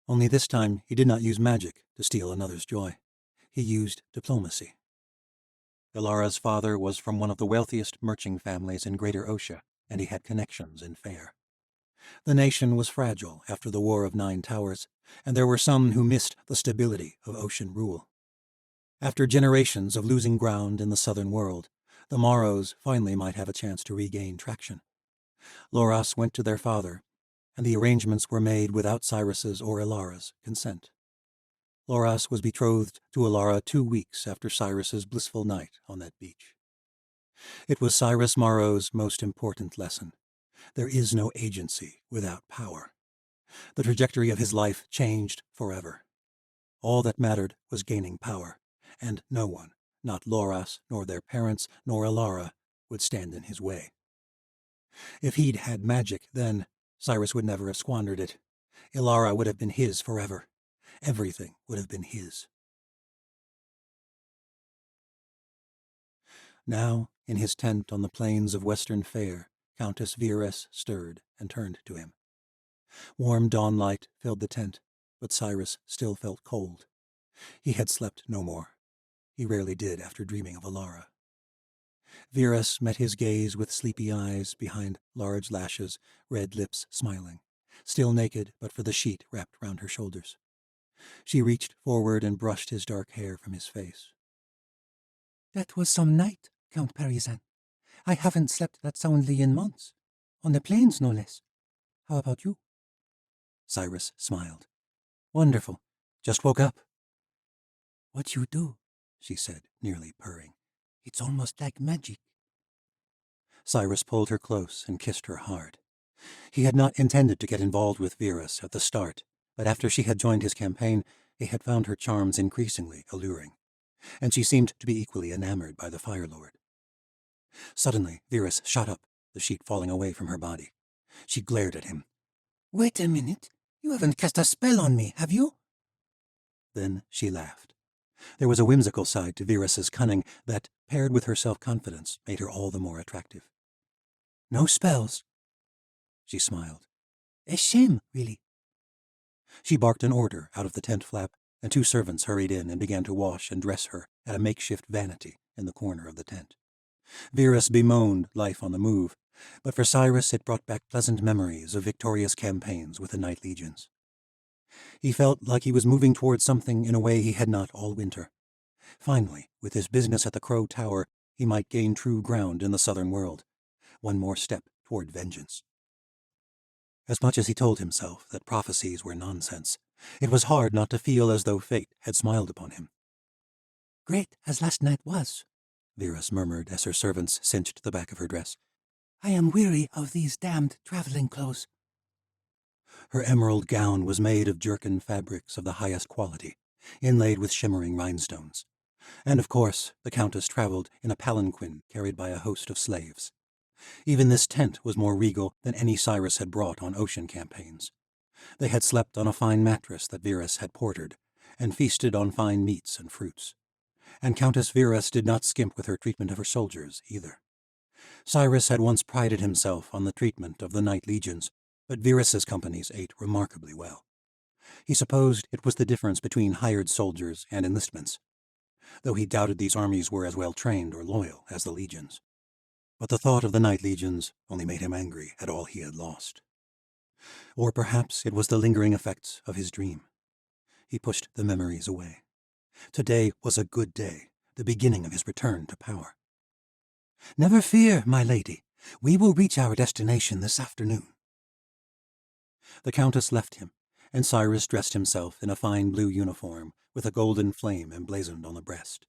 Only this time he did not use magic to steal another's joy. He used diplomacy. Ilara's father was from one of the wealthiest merchant families in Greater Osha, and he had connections in Fair. The nation was fragile after the War of Nine Towers, and there were some who missed the stability of ocean rule. After generations of losing ground in the southern world, the Morrows finally might have a chance to regain traction. Loras went to their father, and the arrangements were made without Cyrus's or Ilara's consent. Loras was betrothed to Ilara 2 weeks after Cyrus's blissful night on that beach. It was Cyrus Morrow's most important lesson. There is no agency without power. The trajectory of his life changed forever. All that mattered was gaining power, and no one, not Loras, nor their parents, nor Ilara, would stand in his way. If he'd had magic then, Cyrus would never have squandered it. Ilara would have been his forever. Everything would have been his. Now, in his tent on the plains of Western Fair, Countess Virus stirred and turned to him. Warm dawn light filled the tent, but Cyrus still felt cold. He had slept no more. He rarely did after dreaming of Ilara. Virus met his gaze with sleepy eyes behind large lashes, red lips smiling, still naked but for the sheet wrapped round her shoulders. She reached forward and brushed his dark hair from his face. That was some night, Count Parizan. I haven't slept that soundly in months. On the plains, no less. How about you? Cyrus smiled. Wonderful. Just woke up. What you do, she said, nearly purring. It's almost like magic. Cyrus pulled her close and kissed her hard. He had not intended to get involved with Virus at the start, but after she had joined his campaign, he had found her charms increasingly alluring, and she seemed to be equally enamored by the Fire Lord. Suddenly, Virus shot up, the sheet falling away from her body. She glared at him. Wait a minute. You haven't cast a spell on me, have you? Then she laughed. There was a whimsical side to Virus's cunning that, paired with her self-confidence, made her all the more attractive. No spells. She smiled. A shame, really. She barked an order out of the tent flap, and 2 servants hurried in and began to wash and dress her at a makeshift vanity in the corner of the tent. Virus bemoaned life on the move, but for Cyrus it brought back pleasant memories of victorious campaigns with the Night Legions. He felt like he was moving towards something in a way he had not all winter. Finally, with his business at the Crow Tower, he might gain true ground in the southern world. One more step toward vengeance. As much as he told himself that prophecies were nonsense, it was hard not to feel as though fate had smiled upon him. Great as last night was, Virus murmured as her servants cinched the back of her dress. I am weary of these damned traveling clothes. Her emerald gown was made of jerkin fabrics of the highest quality, inlaid with shimmering rhinestones. And of course, the Countess traveled in a palanquin carried by a host of slaves. Even this tent was more regal than any Cyrus had brought on ocean campaigns. They had slept on a fine mattress that Virus had portered, and feasted on fine meats and fruits. And Countess Virus did not skimp with her treatment of her soldiers, either. Cyrus had once prided himself on the treatment of the Night Legions, but Virus's companies ate remarkably well. He supposed it was the difference between hired soldiers and enlistments, though he doubted these armies were as well trained or loyal as the legions. But the thought of the Night Legions only made him angry at all he had lost. Or perhaps it was the lingering effects of his dream. He pushed the memories away. Today was a good day, the beginning of his return to power. Never fear, my lady. We will reach our destination this afternoon. The Countess left him, and Cyrus dressed himself in a fine blue uniform with a golden flame emblazoned on the breast.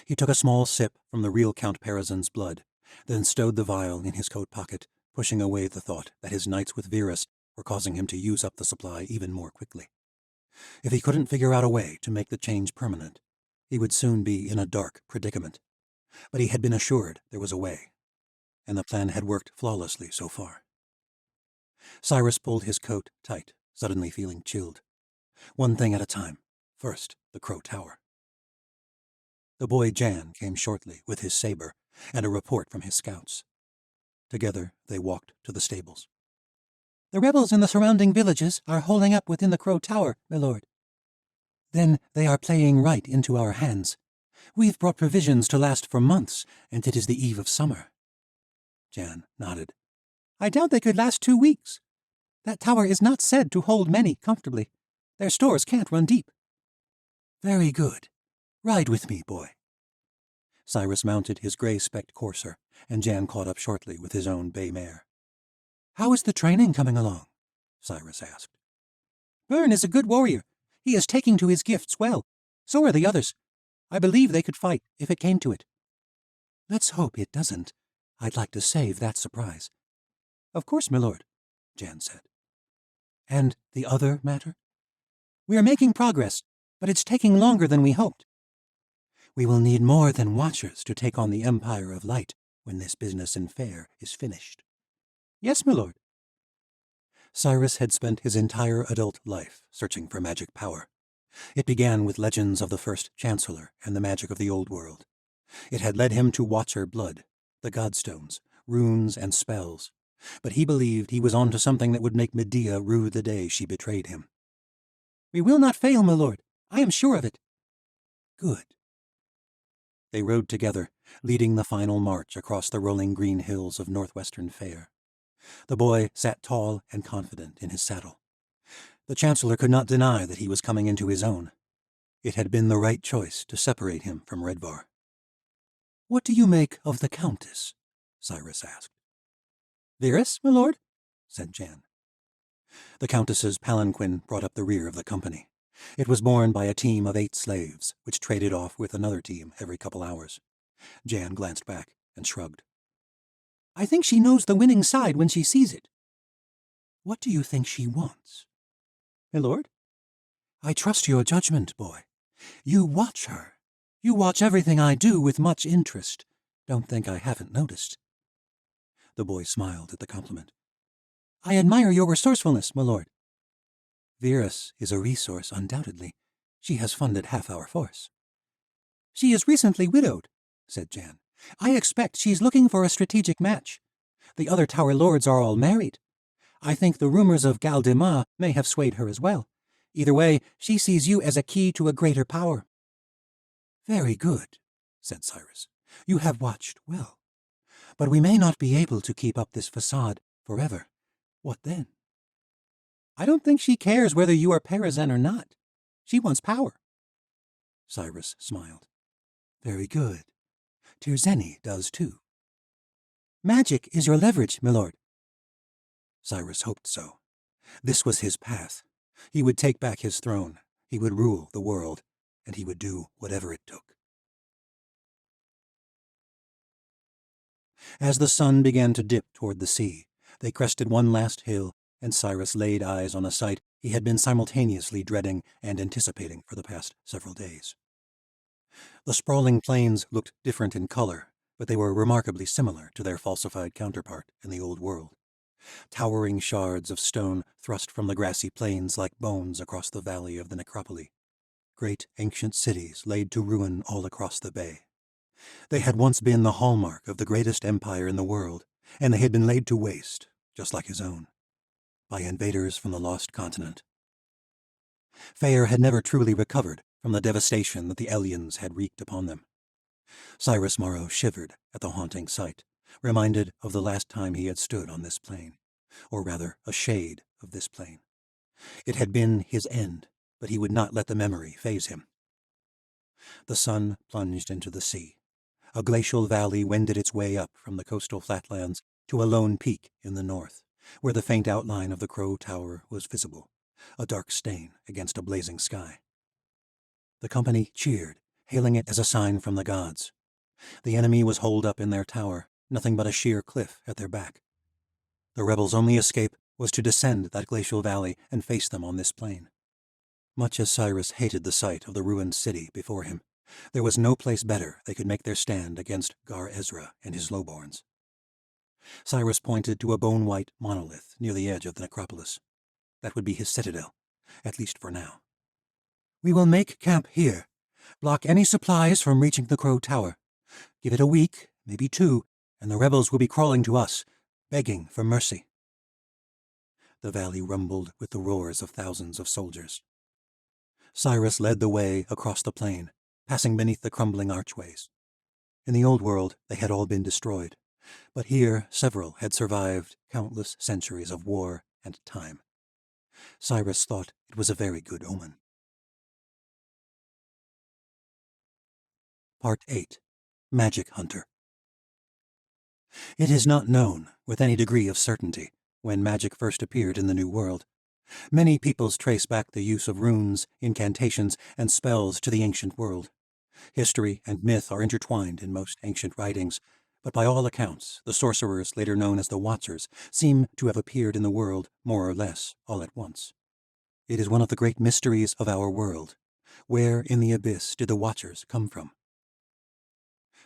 He took a small sip from the real Count Parizan's blood, then stowed the vial in his coat pocket, pushing away the thought that his nights with Virus were causing him to use up the supply even more quickly. If he couldn't figure out a way to make the change permanent, he would soon be in a dark predicament. But he had been assured there was a way, and the plan had worked flawlessly so far. Cyrus pulled his coat tight, suddenly feeling chilled. One thing at a time. First, the Crow Tower. The boy Jan came shortly with his saber and a report from his scouts. Together they walked to the stables. The rebels in the surrounding villages are holding up within the Crow Tower, my lord. Then they are playing right into our hands. We've brought provisions to last for months, and it is the eve of summer. Jan nodded. I doubt they could last 2 weeks. That tower is not said to hold many comfortably. Their stores can't run deep. Very good. Ride with me, boy. Cyrus mounted his gray-specked courser, and Jan caught up shortly with his own bay mare. How is the training coming along? Cyrus asked. Byrne is a good warrior. He is taking to his gifts well. So are the others. I believe they could fight if it came to it. Let's hope it doesn't. I'd like to save that surprise. Of course, my lord, Jan said. And the other matter? We are making progress, but it's taking longer than we hoped. We will need more than watchers to take on the Empire of Light when this business and fair is finished. Yes, my lord. Cyrus had spent his entire adult life searching for magic power. It began with legends of the first Chancellor and the magic of the Old World. It had led him to Watcher blood, the Godstones, runes, and spells, but he believed he was onto something that would make Medea rue the day she betrayed him. We will not fail, my lord. I am sure of it. Good. They rode together, leading the final march across the rolling green hills of northwestern Fair. The boy sat tall and confident in his saddle. The Chancellor could not deny that he was coming into his own. It had been the right choice to separate him from Redvar. What do you make of the Countess? Cyrus asked. Virus, my lord? Said Jan. The Countess's palanquin brought up the rear of the company. It was borne by a team of 8 slaves, which traded off with another team every couple hours. Jan glanced back and shrugged. I think she knows the winning side when she sees it. What do you think she wants? My lord? I trust your judgment, boy. You watch her. You watch everything I do with much interest. Don't think I haven't noticed. The boy smiled at the compliment. I admire your resourcefulness, my lord. Virus is a resource, undoubtedly. She has funded half our force. She is recently widowed, said Jan. I expect she's looking for a strategic match. The other tower lords are all married. I think the rumors of Galdemar may have swayed her as well. Either way, she sees you as a key to a greater power. Very good, said Cyrus. You have watched well. But we may not be able to keep up this facade forever. What then? I don't think she cares whether you are Parazan or not. She wants power. Cyrus smiled. Very good. Tirzeni does too. Magic is your leverage, my lord. Cyrus hoped so. This was his path. He would take back his throne. He would rule the world, and he would do whatever it took. As the sun began to dip toward the sea, they crested one last hill, and Cyrus laid eyes on a sight he had been simultaneously dreading and anticipating for the past several days. The sprawling plains looked different in color, but they were remarkably similar to their falsified counterpart in the Old World. Towering shards of stone thrust from the grassy plains like bones across the valley of the necropoli. Great ancient cities laid to ruin all across the bay. They had once been the hallmark of the greatest empire in the world, and they had been laid to waste, just like his own, by invaders from the lost continent. Fair had never truly recovered from the devastation that the aliens had wreaked upon them. Cyrus Morrow shivered at the haunting sight, reminded of the last time he had stood on this plain, or rather a shade of this plain. It had been his end, but he would not let the memory faze him. The sun plunged into the sea. A glacial valley wended its way up from the coastal flatlands to a lone peak in the north, where the faint outline of the Crow Tower was visible, a dark stain against a blazing sky. The company cheered, hailing it as a sign from the gods. The enemy was holed up in their tower, nothing but a sheer cliff at their back. The rebels' only escape was to descend that glacial valley and face them on this plain. Much as Cyrus hated the sight of the ruined city before him, there was no place better they could make their stand against Gar Ezra and his lowborns. Cyrus pointed to a bone-white monolith near the edge of the necropolis. That would be his citadel, at least for now. We will make camp here, block any supplies from reaching the Crow Tower. Give it a week, maybe 2, and the rebels will be crawling to us, begging for mercy. The valley rumbled with the roars of thousands of soldiers. Cyrus led the way across the plain, passing beneath the crumbling archways. In the old world, they had all been destroyed, but here several had survived countless centuries of war and time. Cyrus thought it was a very good omen. Part 8. Magic Hunter. It is not known, with any degree of certainty, when magic first appeared in the New World. Many peoples trace back the use of runes, incantations, and spells to the ancient world. History and myth are intertwined in most ancient writings, but by all accounts, the sorcerers, later known as the Watchers, seem to have appeared in the world more or less all at once. It is one of the great mysteries of our world. Where in the abyss did the Watchers come from?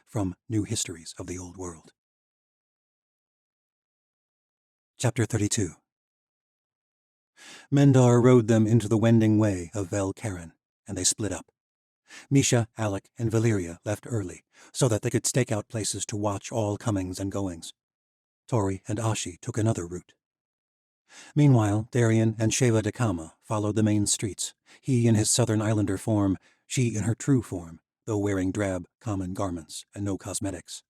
From New Histories of the Old World. Chapter 32. Mendar rode them into the wending way of Vel Karen, and they split up. Misha, Alec, and Valeria left early, so that they could stake out places to watch all comings and goings. Tori and Ashi took another route. Meanwhile, Darien and Sheva de Kama followed the main streets, he in his Southern Islander form, she in her true form, though wearing drab, common garments and no cosmetics.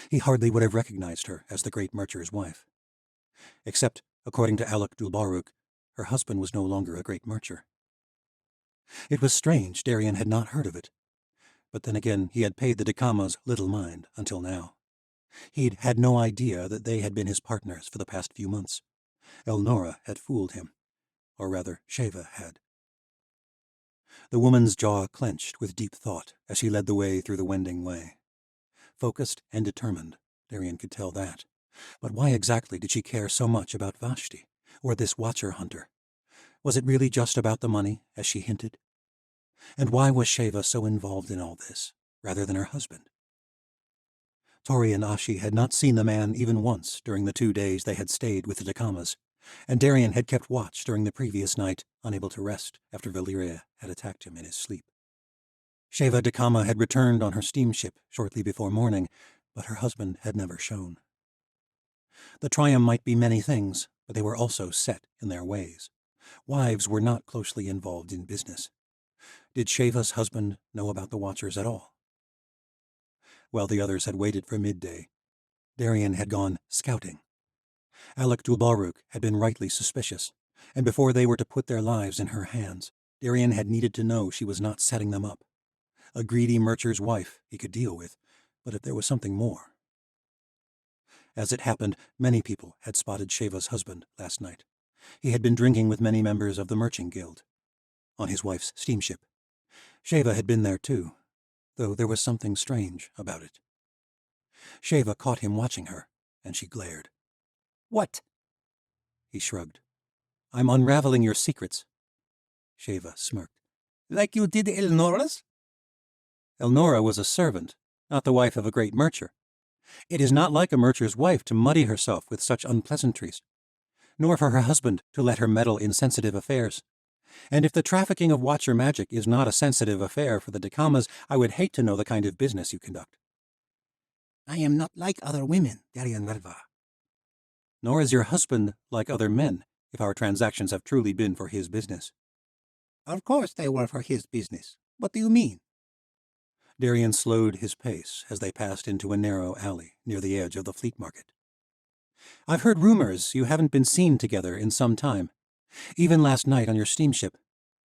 He hardly would have recognized her as the great Mercher's wife. Except, according to Alec Dulbaruk, her husband was no longer a great Mercher. It was strange Darien had not heard of it, but then again he had paid the de Kamas little mind until now. He'd had no idea that they had been his partners for the past few months. Elnora had fooled him, or rather Sheva had. The woman's jaw clenched with deep thought as she led the way through the wending way. Focused and determined, Darien could tell that. But why exactly did she care so much about Vashti, or this Watcher Hunter? Was it really just about the money, as she hinted? And why was Sheva so involved in all this, rather than her husband? Tori and Ashi had not seen the man even once during the 2 days they had stayed with the de Kamas, and Darien had kept watch during the previous night, unable to rest after Valeria had attacked him in his sleep. Sheva de Kama had returned on her steamship shortly before morning, but her husband had never shown. The Trium might be many things, but they were also set in their ways. Wives were not closely involved in business. Did Sheva's husband know about the Watchers at all? While the others had waited for midday, Darien had gone scouting. Alec Dulbaruk had been rightly suspicious, and before they were to put their lives in her hands, Darien had needed to know she was not setting them up. A greedy Mercher's wife he could deal with, but if there was something more... As it happened, many people had spotted Sheva's husband last night. He had been drinking with many members of the Merchant Guild, on his wife's steamship. Sheva had been there too, though there was something strange about it. Sheva caught him watching her, and she glared. "What?" He shrugged. "I'm unraveling your secrets." Sheva smirked. "Like you did Elnora's?" Elnora was a servant, not the wife of a great Mercher. It is not like a Mercher's wife to muddy herself with such unpleasantries, nor for her husband to let her meddle in sensitive affairs. And if the trafficking of Watcher magic is not a sensitive affair for the de Kamas, I would hate to know the kind of business you conduct. I am not like other women, Darien Verva. Nor is your husband like other men, if our transactions have truly been for his business. Of course they were for his business. What do you mean? Darien slowed his pace as they passed into a narrow alley near the edge of the Fleet Market. I've heard rumors you haven't been seen together in some time. Even last night on your steamship.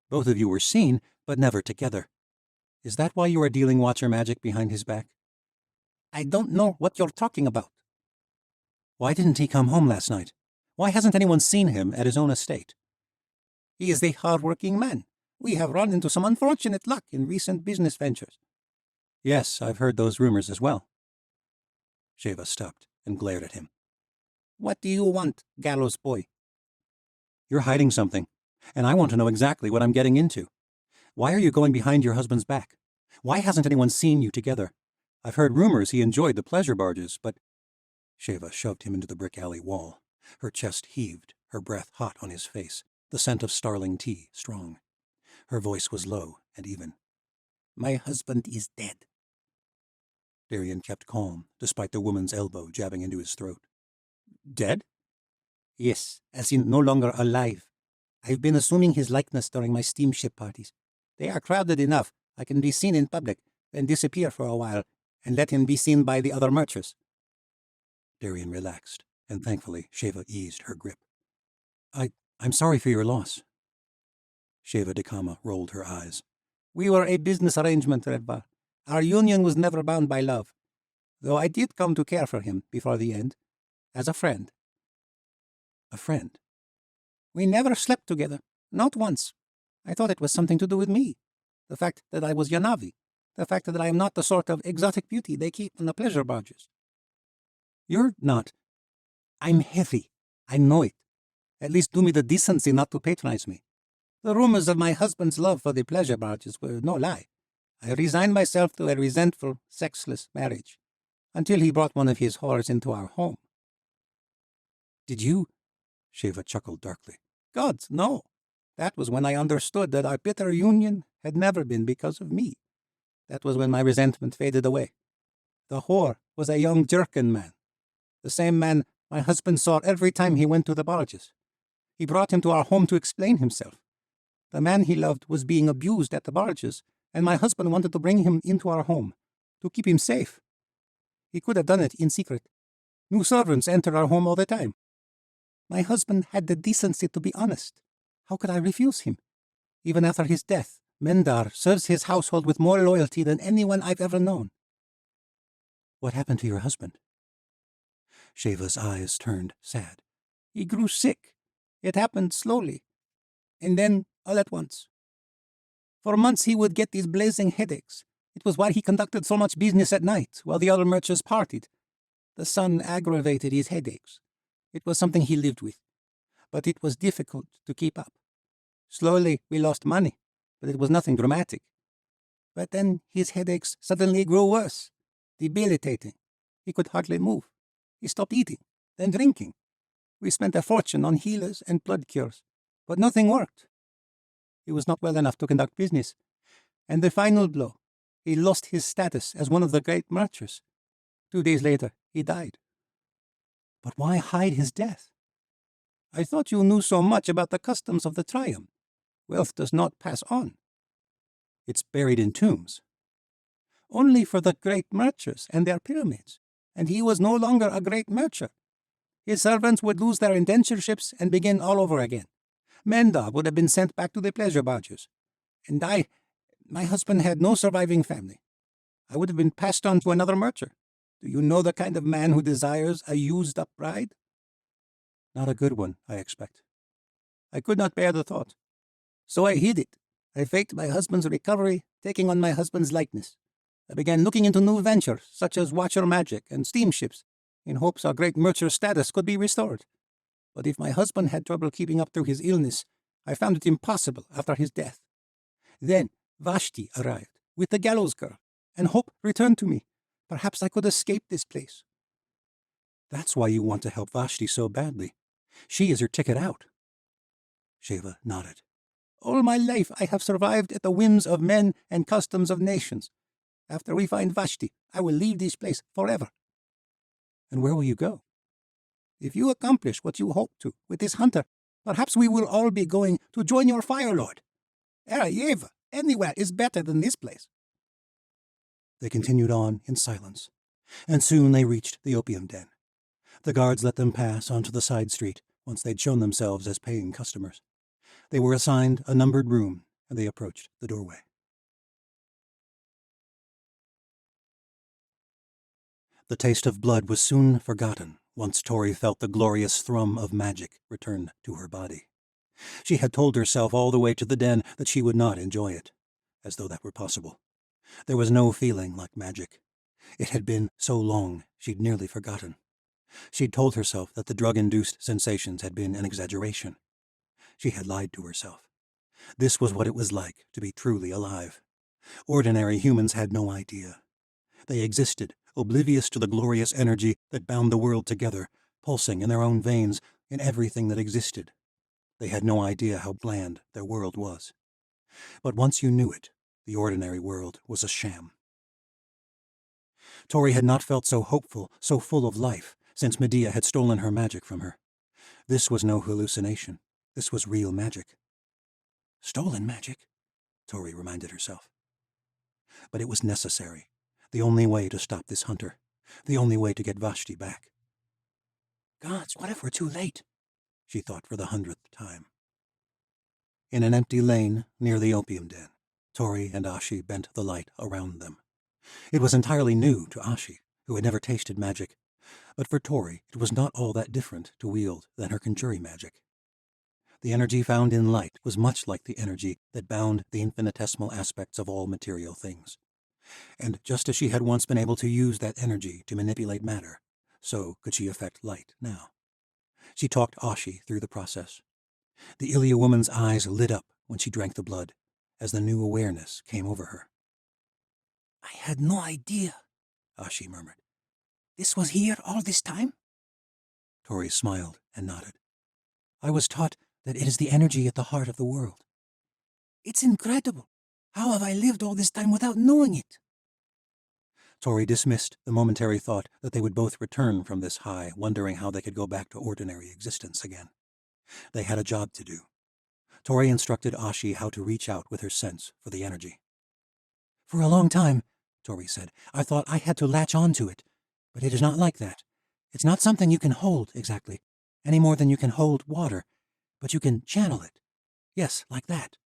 Both of you were seen, but never together. Is that why you are dealing Watcher magic behind his back? I don't know what you're talking about. Why didn't he come home last night? Why hasn't anyone seen him at his own estate? He is a hard-working man. We have run into some unfortunate luck in recent business ventures. Yes, I've heard those rumors as well. Sheva stopped and glared at him. What do you want, gallows boy? You're hiding something, and I want to know exactly what I'm getting into. Why are you going behind your husband's back? Why hasn't anyone seen you together? I've heard rumors he enjoyed the pleasure barges, but... Sheva shoved him into the brick alley wall. Her chest heaved, her breath hot on his face, the scent of starling tea strong. Her voice was low and even. My husband is dead. Darien kept calm, despite the woman's elbow jabbing into his throat. Dead? Yes, as in no longer alive. I've been assuming his likeness during my steamship parties. They are crowded enough, I can be seen in public, then disappear for a while, and let him be seen by the other merchants. Darian relaxed, and thankfully Sheva eased her grip. I'm sorry for your loss. Sheva Dekama rolled her eyes. We were a business arrangement, Redvar. Our union was never bound by love, though I did come to care for him before the end, as a friend. A friend? We never slept together, not once. I thought it was something to do with me. The fact that I was Yanavi. The fact that I am not the sort of exotic beauty they keep on the pleasure barges. You're not. I'm heavy. I know it. At least do me the decency not to patronize me. The rumors of my husband's love for the pleasure barges were no lie. I resigned myself to a resentful, sexless marriage, until he brought one of his whores into our home. Did you? Sheva chuckled darkly. God, no. That was when I understood that our bitter union had never been because of me. That was when my resentment faded away. The whore was a young Jerkin man, the same man my husband saw every time he went to the barges. He brought him to our home to explain himself. The man he loved was being abused at the barges, and my husband wanted to bring him into our home, to keep him safe. He could have done it in secret. New servants enter our home all the time. My husband had the decency to be honest. How could I refuse him? Even after his death, Mendar serves his household with more loyalty than anyone I've ever known. What happened to your husband? Sheva's eyes turned sad. He grew sick. It happened slowly, and then all at once. For months he would get these blazing headaches. It was why he conducted so much business at night, while the other merchants partied. The sun aggravated his headaches. It was something he lived with, but it was difficult to keep up. Slowly we lost money, but it was nothing dramatic. But then his headaches suddenly grew worse, debilitating. He could hardly move. He stopped eating, then drinking. We spent a fortune on healers and blood cures, but nothing worked. He was not well enough to conduct business. And the final blow, he lost his status as one of the great merchants. 2 days later, he died. But why hide his death? I thought you knew so much about the customs of the Triumph. Wealth does not pass on. It's buried in tombs. Only for the great merchants and their pyramids, and he was no longer a great merchant. His servants would lose their indentureships and begin all over again. Menda would have been sent back to the pleasure barges. And my husband had no surviving family. I would have been passed on to another merchant. Do you know the kind of man who desires a used-up bride? Not a good one, I expect. I could not bear the thought. So I hid it. I faked my husband's recovery, taking on my husband's likeness. I began looking into new ventures, such as watcher magic and steamships, in hopes our great merchant status could be restored. But if my husband had trouble keeping up through his illness, I found it impossible after his death. Then Vashti arrived, with the gallows girl, and hope returned to me. Perhaps I could escape this place. That's why you want to help Vashti so badly. She is your ticket out. Sheva nodded. All my life I have survived at the whims of men and customs of nations. After we find Vashti, I will leave this place forever. And where will you go? If you accomplish what you hope to with this hunter, perhaps we will all be going to join your Fire Lord. Erayeva, anywhere is better than this place. They continued on in silence, and soon they reached the opium den. The guards let them pass onto the side street once they'd shown themselves as paying customers. They were assigned a numbered room, and they approached the doorway. The taste of blood was soon forgotten once Tori felt the glorious thrum of magic return to her body. She had told herself all the way to the den that she would not enjoy it, as though that were possible. There was no feeling like magic. It had been so long she'd nearly forgotten. She'd told herself that the drug-induced sensations had been an exaggeration. She had lied to herself. This was what it was like to be truly alive. Ordinary humans had no idea. They existed, oblivious to the glorious energy that bound the world together, pulsing in their own veins in everything that existed. They had no idea how bland their world was. But once you knew it, the ordinary world was a sham. Tori had not felt so hopeful, so full of life, since Medea had stolen her magic from her. This was no hallucination. This was real magic. Stolen magic, Tori reminded herself. But it was necessary. The only way to stop this hunter. The only way to get Vashti back. Gods, what if we're too late? She thought for the 100th time. In an empty lane near the opium den, Tori and Ashi bent the light around them. It was entirely new to Ashi, who had never tasted magic, but for Tori it was not all that different to wield than her conjuring magic. The energy found in light was much like the energy that bound the infinitesimal aspects of all material things. And just as she had once been able to use that energy to manipulate matter, so could she affect light now. She talked Ashi through the process. The Ilya woman's eyes lit up when she drank the blood, as the new awareness came over her. I had no idea, Ashi murmured. This was here all this time? Tori smiled and nodded. I was taught that it is the energy at the heart of the world. It's incredible. How have I lived all this time without knowing it? Tori dismissed the momentary thought that they would both return from this high, wondering how they could go back to ordinary existence again. They had a job to do. Tori instructed Ashi how to reach out with her sense for the energy. For a long time, Tori said, I thought I had to latch on to it, but it is not like that. It's not something you can hold, exactly, any more than you can hold water, but you can channel it. Yes, like that.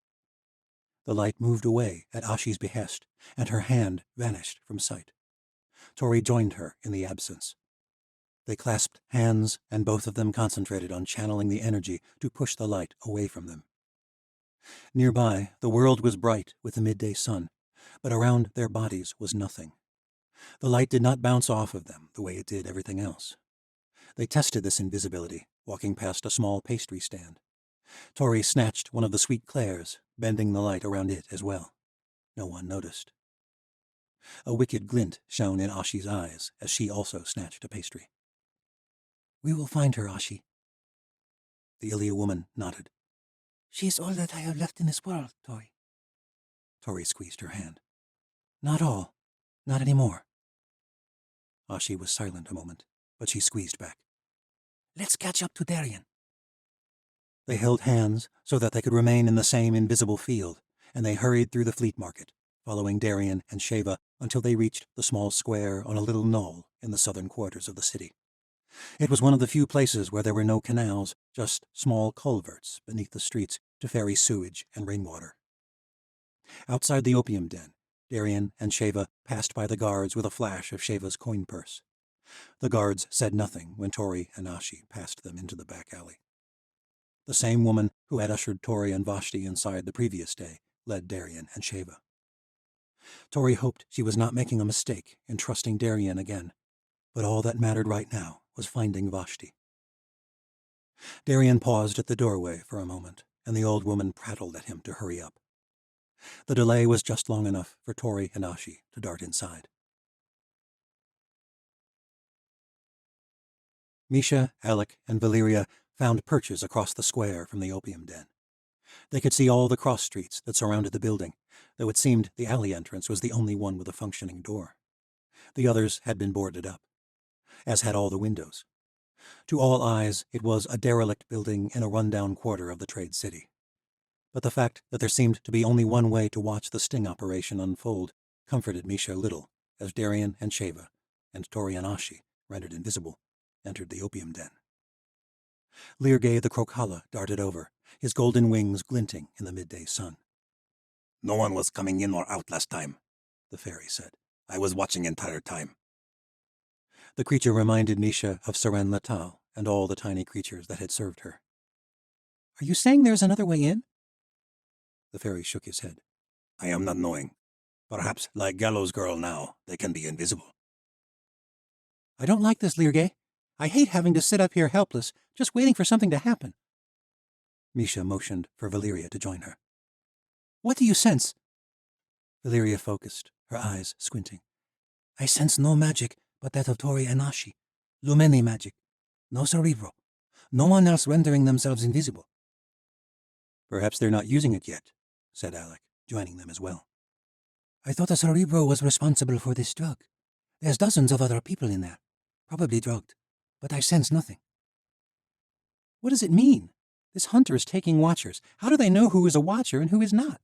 The light moved away at Ashi's behest, and her hand vanished from sight. Tori joined her in the absence. They clasped hands, and both of them concentrated on channeling the energy to push the light away from them. Nearby, the world was bright with the midday sun, but around their bodies was nothing. The light did not bounce off of them the way it did everything else. They tested this invisibility, walking past a small pastry stand. Tori snatched one of the sweet clairs, bending the light around it as well. No one noticed. A wicked glint shone in Ashi's eyes as she also snatched a pastry. We will find her, Ashi. The Ilya woman nodded. She is all that I have left in this world, Tori. Tori squeezed her hand. Not all. Not anymore. Ashi was silent a moment, but she squeezed back. Let's catch up to Darien. They held hands so that they could remain in the same invisible field, and they hurried through the fleet market, following Darien and Sheva until they reached the small square on a little knoll in the southern quarters of the city. It was one of the few places where there were no canals, just small culverts beneath the streets to ferry sewage and rainwater. Outside the opium den, Darien and Sheva passed by the guards with a flash of Sheva's coin purse. The guards said nothing when Tori and Ashi passed them into the back alley. The same woman who had ushered Tori and Vashti inside the previous day led Darien and Sheva. Tori hoped she was not making a mistake in trusting Darien again, but all that mattered right now was finding Vashti. Darien paused at the doorway for a moment, and the old woman prattled at him to hurry up. The delay was just long enough for Tori and Ashi to dart inside. Misha, Alec, and Valeria found perches across the square from the opium den. They could see all the cross streets that surrounded the building, though it seemed the alley entrance was the only one with a functioning door. The others had been boarded up, as had all the windows. To all eyes, it was a derelict building in a rundown quarter of the trade city. But the fact that there seemed to be only one way to watch the sting operation unfold comforted Misha little, as Darien and Sheva, and Tori and Ashi, rendered invisible, entered the opium den. Lirgay the Krokhala darted over, his golden wings glinting in the midday sun. No one was coming in or out last time, the fairy said. I was watching entire time. The creature reminded Misha of Seren Latal and all the tiny creatures that had served her. Are you saying there's another way in? The fairy shook his head. I am not knowing. Perhaps, like Gallows Girl now, they can be invisible. I don't like this, Lirgay. I hate having to sit up here helpless, just waiting for something to happen. Misha motioned for Valeria to join her. What do you sense? Valeria focused, her eyes squinting. I sense no magic but that of Tori and Ashi. Lumeni magic. No cerebro. No one else rendering themselves invisible. Perhaps they're not using it yet, said Alec, joining them as well. I thought a cerebro was responsible for this drug. There's dozens of other people in there, probably drugged, but I sense nothing. What does it mean? This hunter is taking watchers. How do they know who is a watcher and who is not?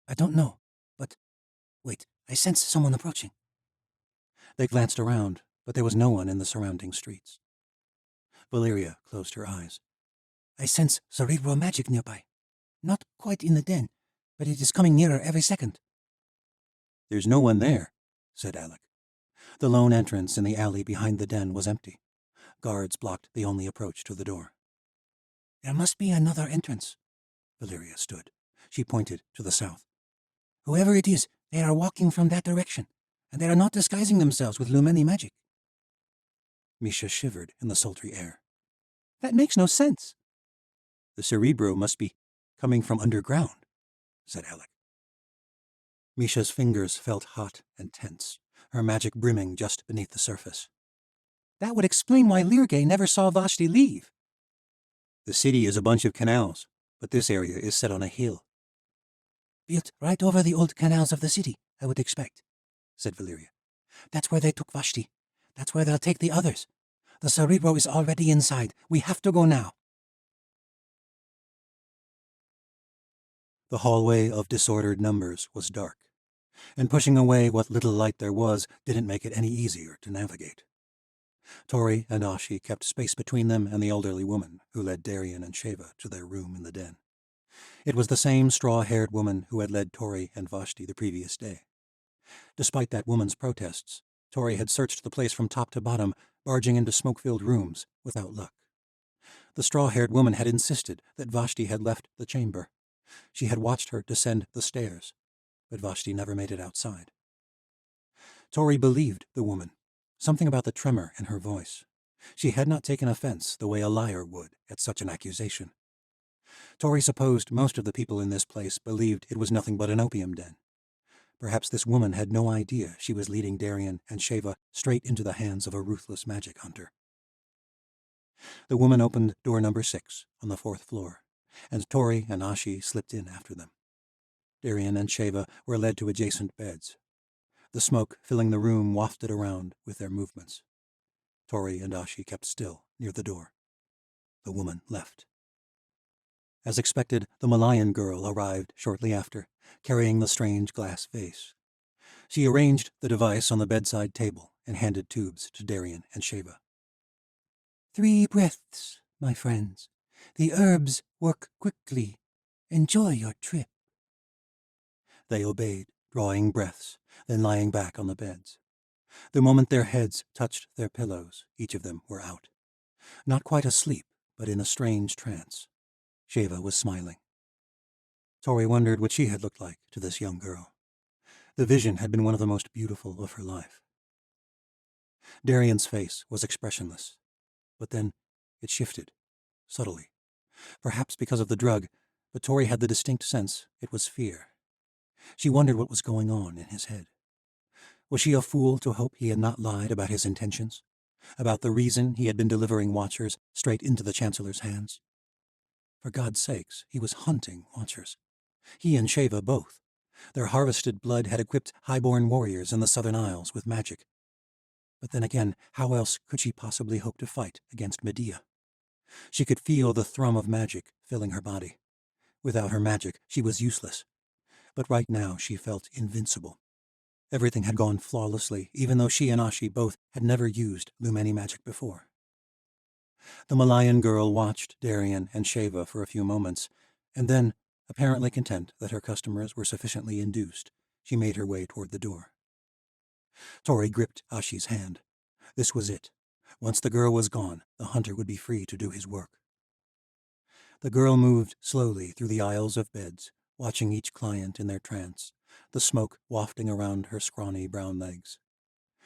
I don't know, but Wait, I sense someone approaching. They glanced around, but there was no one in the surrounding streets. Valeria closed her eyes. I sense cerebral magic nearby. Not quite in the den, but it is coming nearer every second. There's no one there, said Alec. The lone entrance in the alley behind the den was empty. Guards blocked the only approach to the door. There must be another entrance. Valeria stood. She pointed to the south. Whoever it is, they are walking from that direction, and they are not disguising themselves with Lumeni magic. Misha shivered in the sultry air. That makes no sense. The Cerebro must be coming from underground, said Alec. Misha's fingers felt hot and tense, her magic brimming just beneath the surface. That would explain why Lirgay never saw Vashti leave. The city is a bunch of canals, but this area is set on a hill. Built right over the old canals of the city, I would expect, said Valeria. That's where they took Vashti. That's where they'll take the others. The Cerebro is already inside. We have to go now. The hallway of disordered numbers was dark, and pushing away what little light there was didn't make it any easier to navigate. Tori and Ashi kept space between them and the elderly woman who led Darian and Sheva to their room in the den. It was the same straw-haired woman who had led Tori and Vashti the previous day. Despite that woman's protests, Tori had searched the place from top to bottom, barging into smoke-filled rooms without luck. The straw-haired woman had insisted that Vashti had left the chamber. She had watched her descend the stairs, but Vashti never made it outside. Tori believed the woman, something about the tremor in her voice. She had not taken offense the way a liar would at such an accusation. Tori supposed most of the people in this place believed it was nothing but an opium den. Perhaps this woman had no idea she was leading Darian and Sheva straight into the hands of a ruthless magic hunter. The woman opened door number 6 on the 4th floor, and Tori and Ashi slipped in after them. Darian and Sheva were led to adjacent beds. The smoke filling the room wafted around with their movements. Tori and Ashi kept still near the door. The woman left. As expected, the Malayan girl arrived shortly after, carrying the strange glass vase. She arranged the device on the bedside table and handed tubes to Darian and Sheva. 3 breaths, my friends. The herbs work quickly. Enjoy your trip. They obeyed, drawing breaths, then lying back on the beds. The moment their heads touched their pillows, each of them were out. Not quite asleep, but in a strange trance. Sheva was smiling. Tori wondered what she had looked like to this young girl. The vision had been one of the most beautiful of her life. Darian's face was expressionless, but then it shifted, subtly. Perhaps because of the drug, but Tori had the distinct sense it was fear. She wondered what was going on in his head. Was she a fool to hope he had not lied about his intentions? About the reason he had been delivering Watchers straight into the Chancellor's hands? For God's sakes, he was hunting Watchers. He and Sheva both. Their harvested blood had equipped highborn warriors in the Southern Isles with magic. But then again, how else could she possibly hope to fight against Medea? She could feel the thrum of magic filling her body. Without her magic, she was useless. But right now she felt invincible. Everything had gone flawlessly, even though she and Ashi both had never used Lumeni magic before. The Malayan girl watched Darian and Sheva for a few moments, and then, apparently content that her customers were sufficiently induced, she made her way toward the door. Tori gripped Ashi's hand. This was it. Once the girl was gone, the hunter would be free to do his work. The girl moved slowly through the aisles of beds, watching each client in their trance, the smoke wafting around her scrawny brown legs.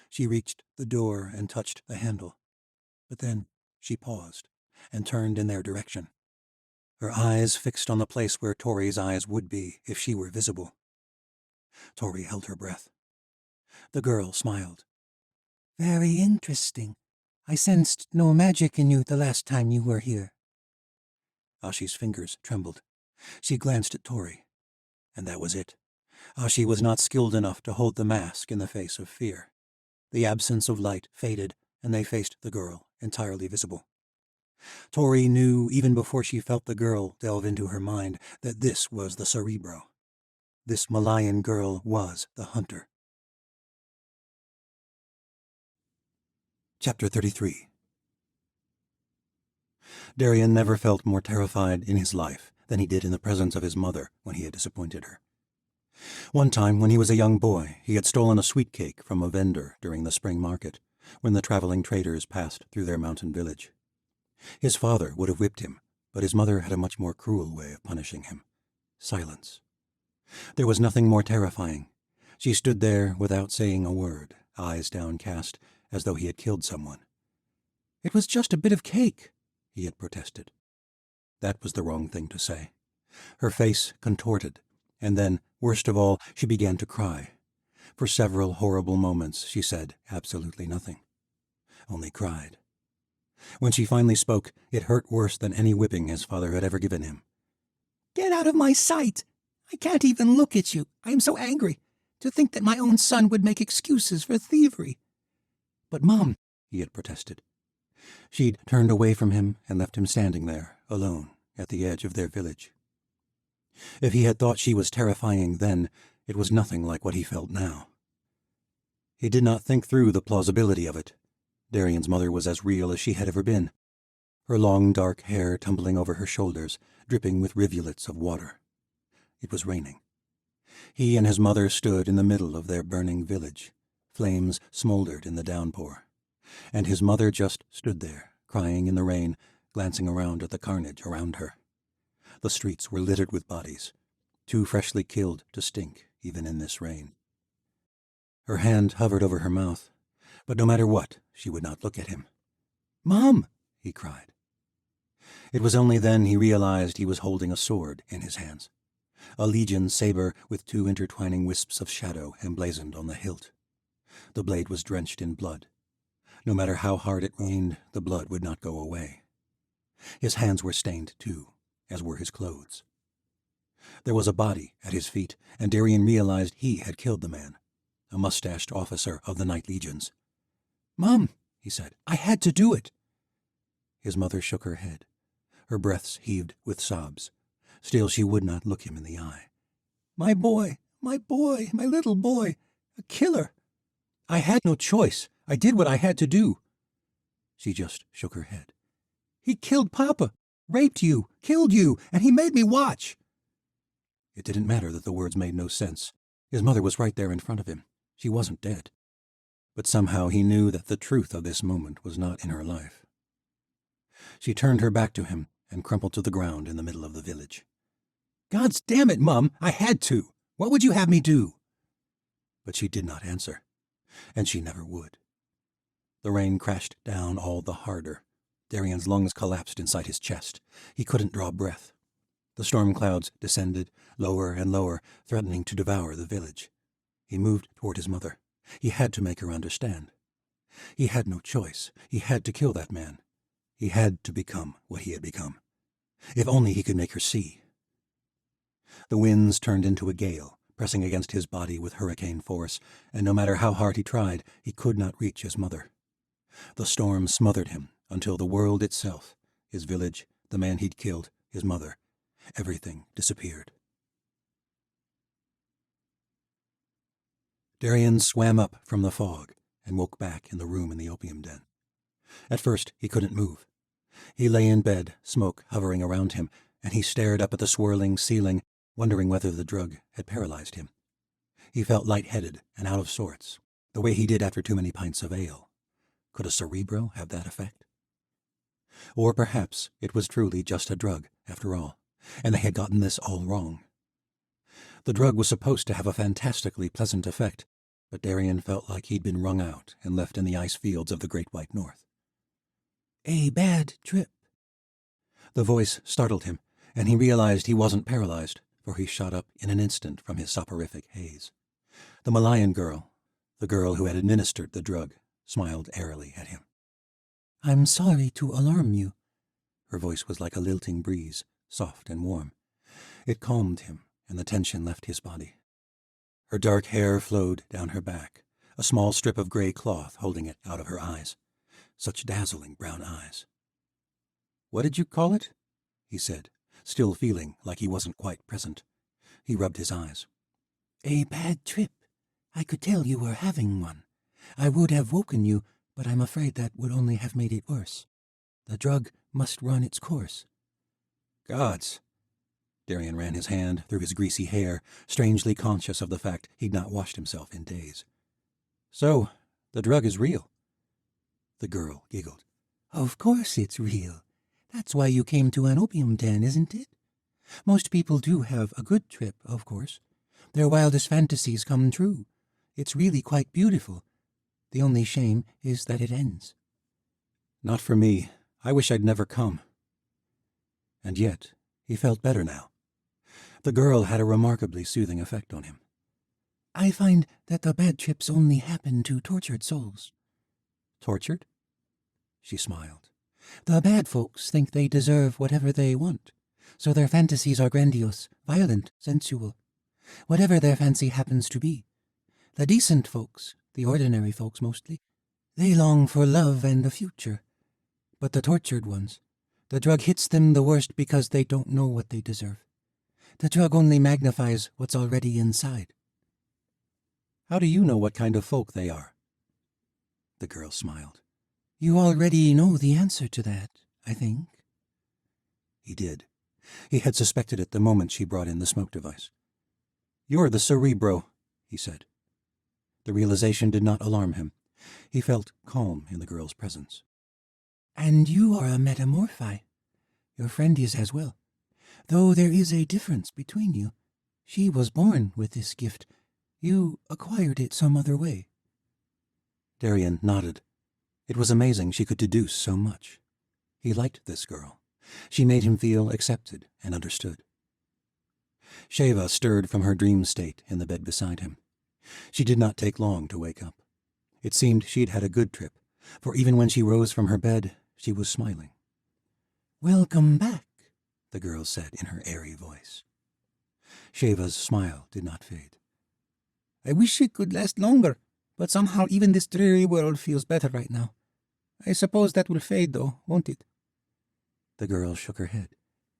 She reached the door and touched the handle, but then she paused and turned in their direction, her eyes fixed on the place where Tori's eyes would be if she were visible. Tori held her breath. The girl smiled. Very interesting. I sensed no magic in you the last time you were here. Ashi's fingers trembled. She glanced at Tori, and that was it. Ashi was not skilled enough to hold the mask in the face of fear. The absence of light faded, and they faced the girl, entirely visible. Tori knew, even before she felt the girl delve into her mind, that this was the Cerebro. This Malayan girl was the hunter. Chapter 33. Darian never felt more terrified in his life than he did in the presence of his mother when he had disappointed her. One time, when he was a young boy, he had stolen a sweet cake from a vendor during the spring market, when the traveling traders passed through their mountain village. His father would have whipped him, but his mother had a much more cruel way of punishing him: silence. There was nothing more terrifying. She stood there without saying a word, eyes downcast, as though he had killed someone. "It was just a bit of cake," he had protested. That was the wrong thing to say. Her face contorted, and then, worst of all, she began to cry. For several horrible moments she said absolutely nothing, only cried. When she finally spoke, it hurt worse than any whipping his father had ever given him. "Get out of my sight! I can't even look at you. I am so angry. To think that my own son would make excuses for thievery." "But, Mom," he had protested. She'd turned away from him and left him standing there, alone, at the edge of their village. If he had thought she was terrifying then, it was nothing like what he felt now. He did not think through the plausibility of it. Darian's mother was as real as she had ever been, her long dark hair tumbling over her shoulders, dripping with rivulets of water. It was raining. He and his mother stood in the middle of their burning village. Flames smoldered in the downpour. And his mother just stood there, crying in the rain, glancing around at the carnage around her. The streets were littered with bodies, too freshly killed to stink, even in this rain. Her hand hovered over her mouth, but no matter what, she would not look at him. "Mom!" he cried. It was only then he realized he was holding a sword in his hands, a legion saber with two intertwining wisps of shadow emblazoned on the hilt. The blade was drenched in blood. No matter how hard it rained, the blood would not go away. His hands were stained, too, as were his clothes. There was a body at his feet, and Darian realized he had killed the man, a mustached officer of the Night Legions. "Mom," he said, "I had to do it." His mother shook her head. Her breaths heaved with sobs. Still she would not look him in the eye. My boy, my little boy, a killer. I had no choice. I did what I had to do." She just shook her head. "He killed Papa, raped you, killed you, and he made me watch." It didn't matter that the words made no sense. His mother was right there in front of him. She wasn't dead. But somehow he knew that the truth of this moment was not in her life. She turned her back to him and crumpled to the ground in the middle of the village. "God's damn it, Mum, I had to. What would you have me do?" But she did not answer, and she never would. The rain crashed down all the harder. Darian's lungs collapsed inside his chest. He couldn't draw breath. The storm clouds descended, lower and lower, threatening to devour the village. He moved toward his mother. He had to make her understand. He had no choice. He had to kill that man. He had to become what he had become. If only he could make her see. The winds turned into a gale, pressing against his body with hurricane force, and no matter how hard he tried, he could not reach his mother. The storm smothered him until the world itself, his village, the man he'd killed, his mother, everything disappeared. Darian swam up from the fog and woke back in the room in the opium den. At first he couldn't move. He lay in bed, smoke hovering around him, and he stared up at the swirling ceiling, wondering whether the drug had paralyzed him. He felt lightheaded and out of sorts, the way he did after too many pints of ale. Could a cerebro have that effect? Or perhaps it was truly just a drug, after all, and they had gotten this all wrong. The drug was supposed to have a fantastically pleasant effect, but Darian felt like he'd been wrung out and left in the ice fields of the Great White North. "A bad trip." The voice startled him, and he realized he wasn't paralyzed, for he shot up in an instant from his soporific haze. The Malayan girl, the girl who had administered the drug, smiled airily at him. "I'm sorry to alarm you." Her voice was like a lilting breeze, soft and warm. It calmed him, and the tension left his body. Her dark hair flowed down her back, a small strip of gray cloth holding it out of her eyes. Such dazzling brown eyes. "What did you call it?" he said, still feeling like he wasn't quite present. He rubbed his eyes. A bad trip. I could tell you were having one. I would have woken you, but I'm afraid that would only have made it worse. The drug must run its course. Gods! Darian ran his hand through his greasy hair, strangely conscious of the fact he'd not washed himself in days. So, the drug is real. The girl giggled. Of course it's real. That's why you came to an opium den, isn't it? Most people do have a good trip, of course. Their wildest fantasies come true. It's really quite beautiful. The only shame is that it ends. Not for me. I wish I'd never come. And yet, he felt better now. The girl had a remarkably soothing effect on him. I find that the bad trips only happen to tortured souls. Tortured? She smiled. The bad folks think they deserve whatever they want, so their fantasies are grandiose, violent, sensual. Whatever their fancy happens to be. The decent folks, the ordinary folks mostly, they long for love and a future. But the tortured ones, the drug hits them the worst because they don't know what they deserve. The drug only magnifies what's already inside. How do you know what kind of folk they are? The girl smiled. You already know the answer to that, I think. He did. He had suspected it the moment she brought in the smoke device. You're the Cerebro, he said. The realization did not alarm him. He felt calm in the girl's presence. And you are a metamorphi. Your friend is as well. Though there is a difference between you. She was born with this gift. You acquired it some other way. Darian nodded. It was amazing she could deduce so much. He liked this girl. She made him feel accepted and understood. Sheva stirred from her dream state in the bed beside him. She did not take long to wake up. It seemed she'd had a good trip, for even when she rose from her bed, she was smiling. Welcome back, the girl said in her airy voice. Sheva's smile did not fade. I wish it could last longer, but somehow even this dreary world feels better right now. I suppose that will fade, though, won't it? The girl shook her head.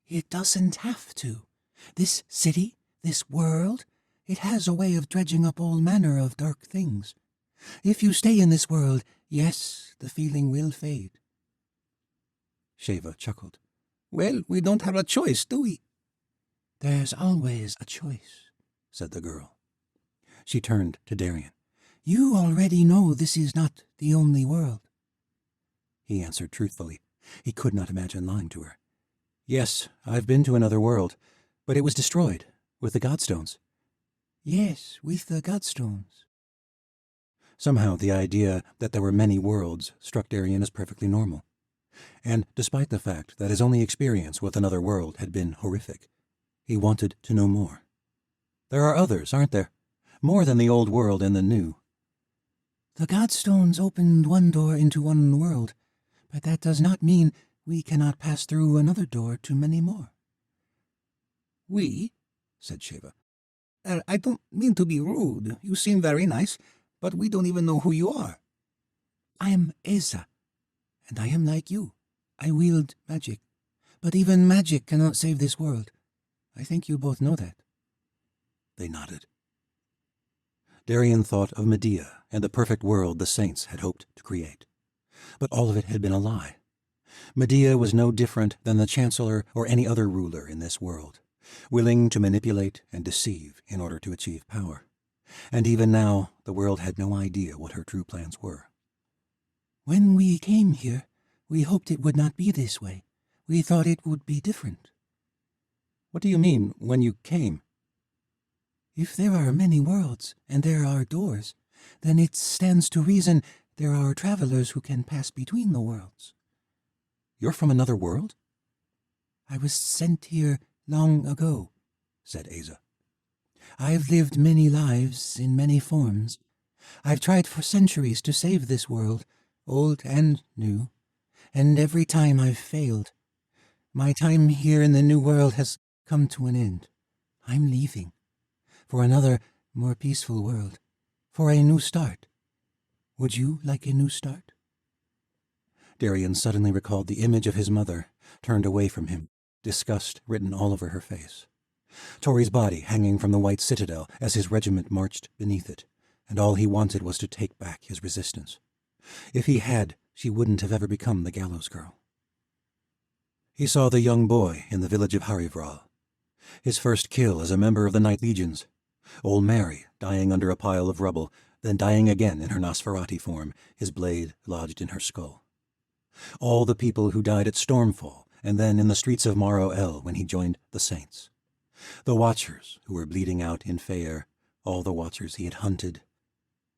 It doesn't have to. This city, this world, it has a way of dredging up all manner of dark things. If you stay in this world, yes, the feeling will fade. Sheva chuckled. Well, we don't have a choice, do we? There's always a choice, said the girl. She turned to Darian. You already know this is not the only world. He answered truthfully. He could not imagine lying to her. Yes, I've been to another world, but it was destroyed with the Godstones. Yes, with the Godstones. Somehow the idea that there were many worlds struck Darian as perfectly normal. And despite the fact that his only experience with another world had been horrific, he wanted to know more. There are others, aren't there? More than the old world and the new. The Godstones opened one door into one world, but that does not mean we cannot pass through another door to many more. We? Said Sheva. I don't mean to be rude. You seem very nice, but we don't even know who you are. I am Eza, and I am like you. I wield magic. But even magic cannot save this world. I think you both know that. They nodded. Darian thought of Medea and the perfect world the saints had hoped to create. But all of it had been a lie. Medea was no different than the chancellor or any other ruler in this world, willing to manipulate and deceive in order to achieve power. And even now, the world had no idea what her true plans were. When we came here, we hoped it would not be this way. We thought it would be different. What do you mean, when you came? If there are many worlds, and there are doors, then it stands to reason there are travelers who can pass between the worlds. You're from another world? I was sent here long ago, said Eza. I've lived many lives in many forms. I've tried for centuries to save this world, old and new, and every time I've failed. My time here in the new world has come to an end. I'm leaving. For another, more peaceful world. For a new start. Would you like a new start? Darian suddenly recalled the image of his mother, turned away from him, disgust written all over her face. Tori's body hanging from the white citadel as his regiment marched beneath it, and all he wanted was to take back his resistance. If he had, she wouldn't have ever become the gallows girl. He saw the young boy in the village of Harivral. His first kill as a member of the Night Legions. Old Mary dying under a pile of rubble, then dying again in her Nosferati form, his blade lodged in her skull. All the people who died at Stormfall, and then in the streets of Morrow El when he joined the Saints. The Watchers who were bleeding out in Fair, all the Watchers he had hunted.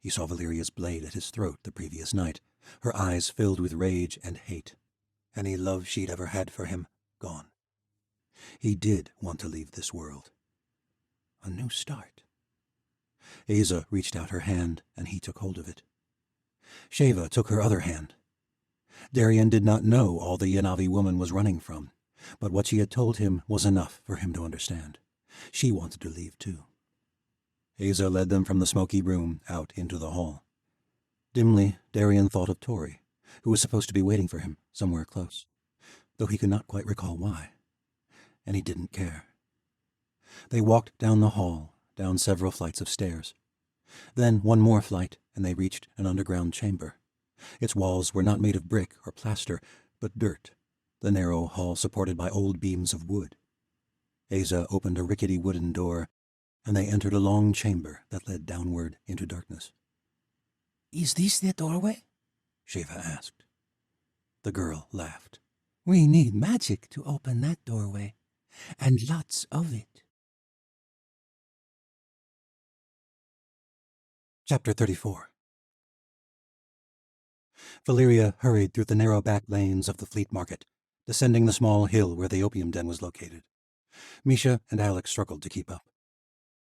He saw Valeria's blade at his throat the previous night, her eyes filled with rage and hate. Any love she'd ever had for him, gone. He did want to leave this world. A new start. Asa reached out her hand, and he took hold of it. Sheva took her other hand. Darian did not know all the Yanavi woman was running from, but what she had told him was enough for him to understand. She wanted to leave too. Asa led them from the smoky room out into the hall. Dimly, Darian thought of Tori, who was supposed to be waiting for him somewhere close, though he could not quite recall why, and he didn't care. They walked down the hall, down several flights of stairs. Then one more flight, and they reached an underground chamber. Its walls were not made of brick or plaster, but dirt, the narrow hall supported by old beams of wood. Asa opened a rickety wooden door, and they entered a long chamber that led downward into darkness. "Is this the doorway?" Sheva asked. The girl laughed. "We need magic to open that doorway, and lots of it." Chapter 34. Valeria hurried through the narrow back lanes of the Fleet Market, descending the small hill where the opium den was located. Misha and Alex struggled to keep up.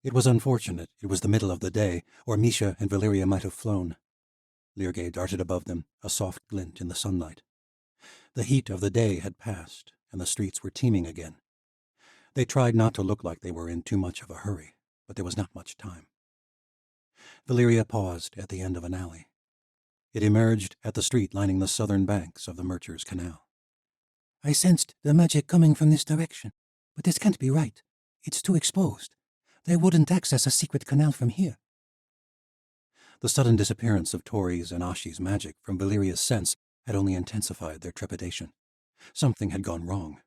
It was unfortunate it was the middle of the day, or Misha and Valeria might have flown. Leargay darted above them, a soft glint in the sunlight. The heat of the day had passed, and the streets were teeming again. They tried not to look like they were in too much of a hurry, but there was not much time. Valeria paused at the end of an alley. It emerged at the street lining the southern banks of the Merchers Canal. "I sensed the magic coming from this direction, but this can't be right. It's too exposed. They wouldn't access a secret canal from here." The sudden disappearance of Tori's and Ashi's magic from Valeria's sense had only intensified their trepidation. Something had gone wrong.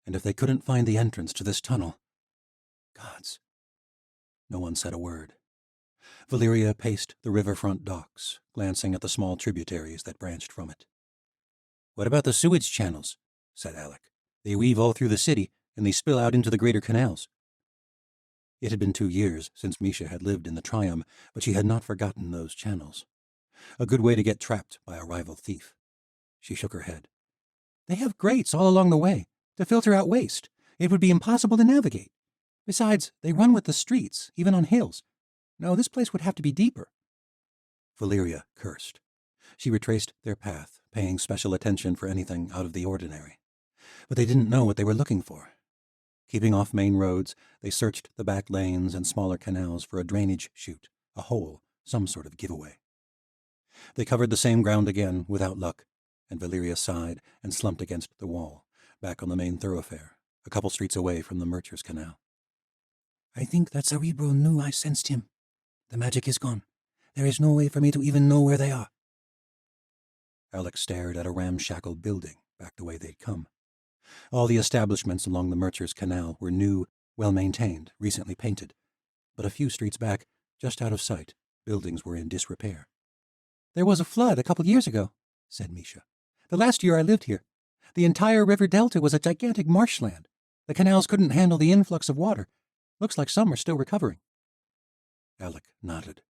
And if they couldn't find the entrance to this tunnel... Gods. No one said a word. Valeria paced the riverfront docks, glancing at the small tributaries that branched from it. "What about the sewage channels?" said Alec. "They weave all through the city, and they spill out into the greater canals." It had been 2 years since Misha had lived in the Triumph, but she had not forgotten those channels. A good way to get trapped by a rival thief. She shook her head. "They have grates all along the way, to filter out waste. It would be impossible to navigate. Besides, they run with the streets, even on hills. No, this place would have to be deeper." Valeria cursed. She retraced their path, paying special attention for anything out of the ordinary. But they didn't know what they were looking for. Keeping off main roads, they searched the back lanes and smaller canals for a drainage chute, a hole, some sort of giveaway. They covered the same ground again without luck, and Valeria sighed and slumped against the wall, back on the main thoroughfare, a couple streets away from the Merchers Canal. "I think that Cerebro knew I sensed him. The magic is gone. There is no way for me to even know where they are." Alex stared at a ramshackle building back the way they'd come. All the establishments along the Merchers Canal were new, well-maintained, recently painted. But a few streets back, just out of sight, buildings were in disrepair. "There was a flood a couple years ago," said Misha. "The last year I lived here. The entire river delta was a gigantic marshland. The canals couldn't handle the influx of water. Looks like some are still recovering." Alec nodded.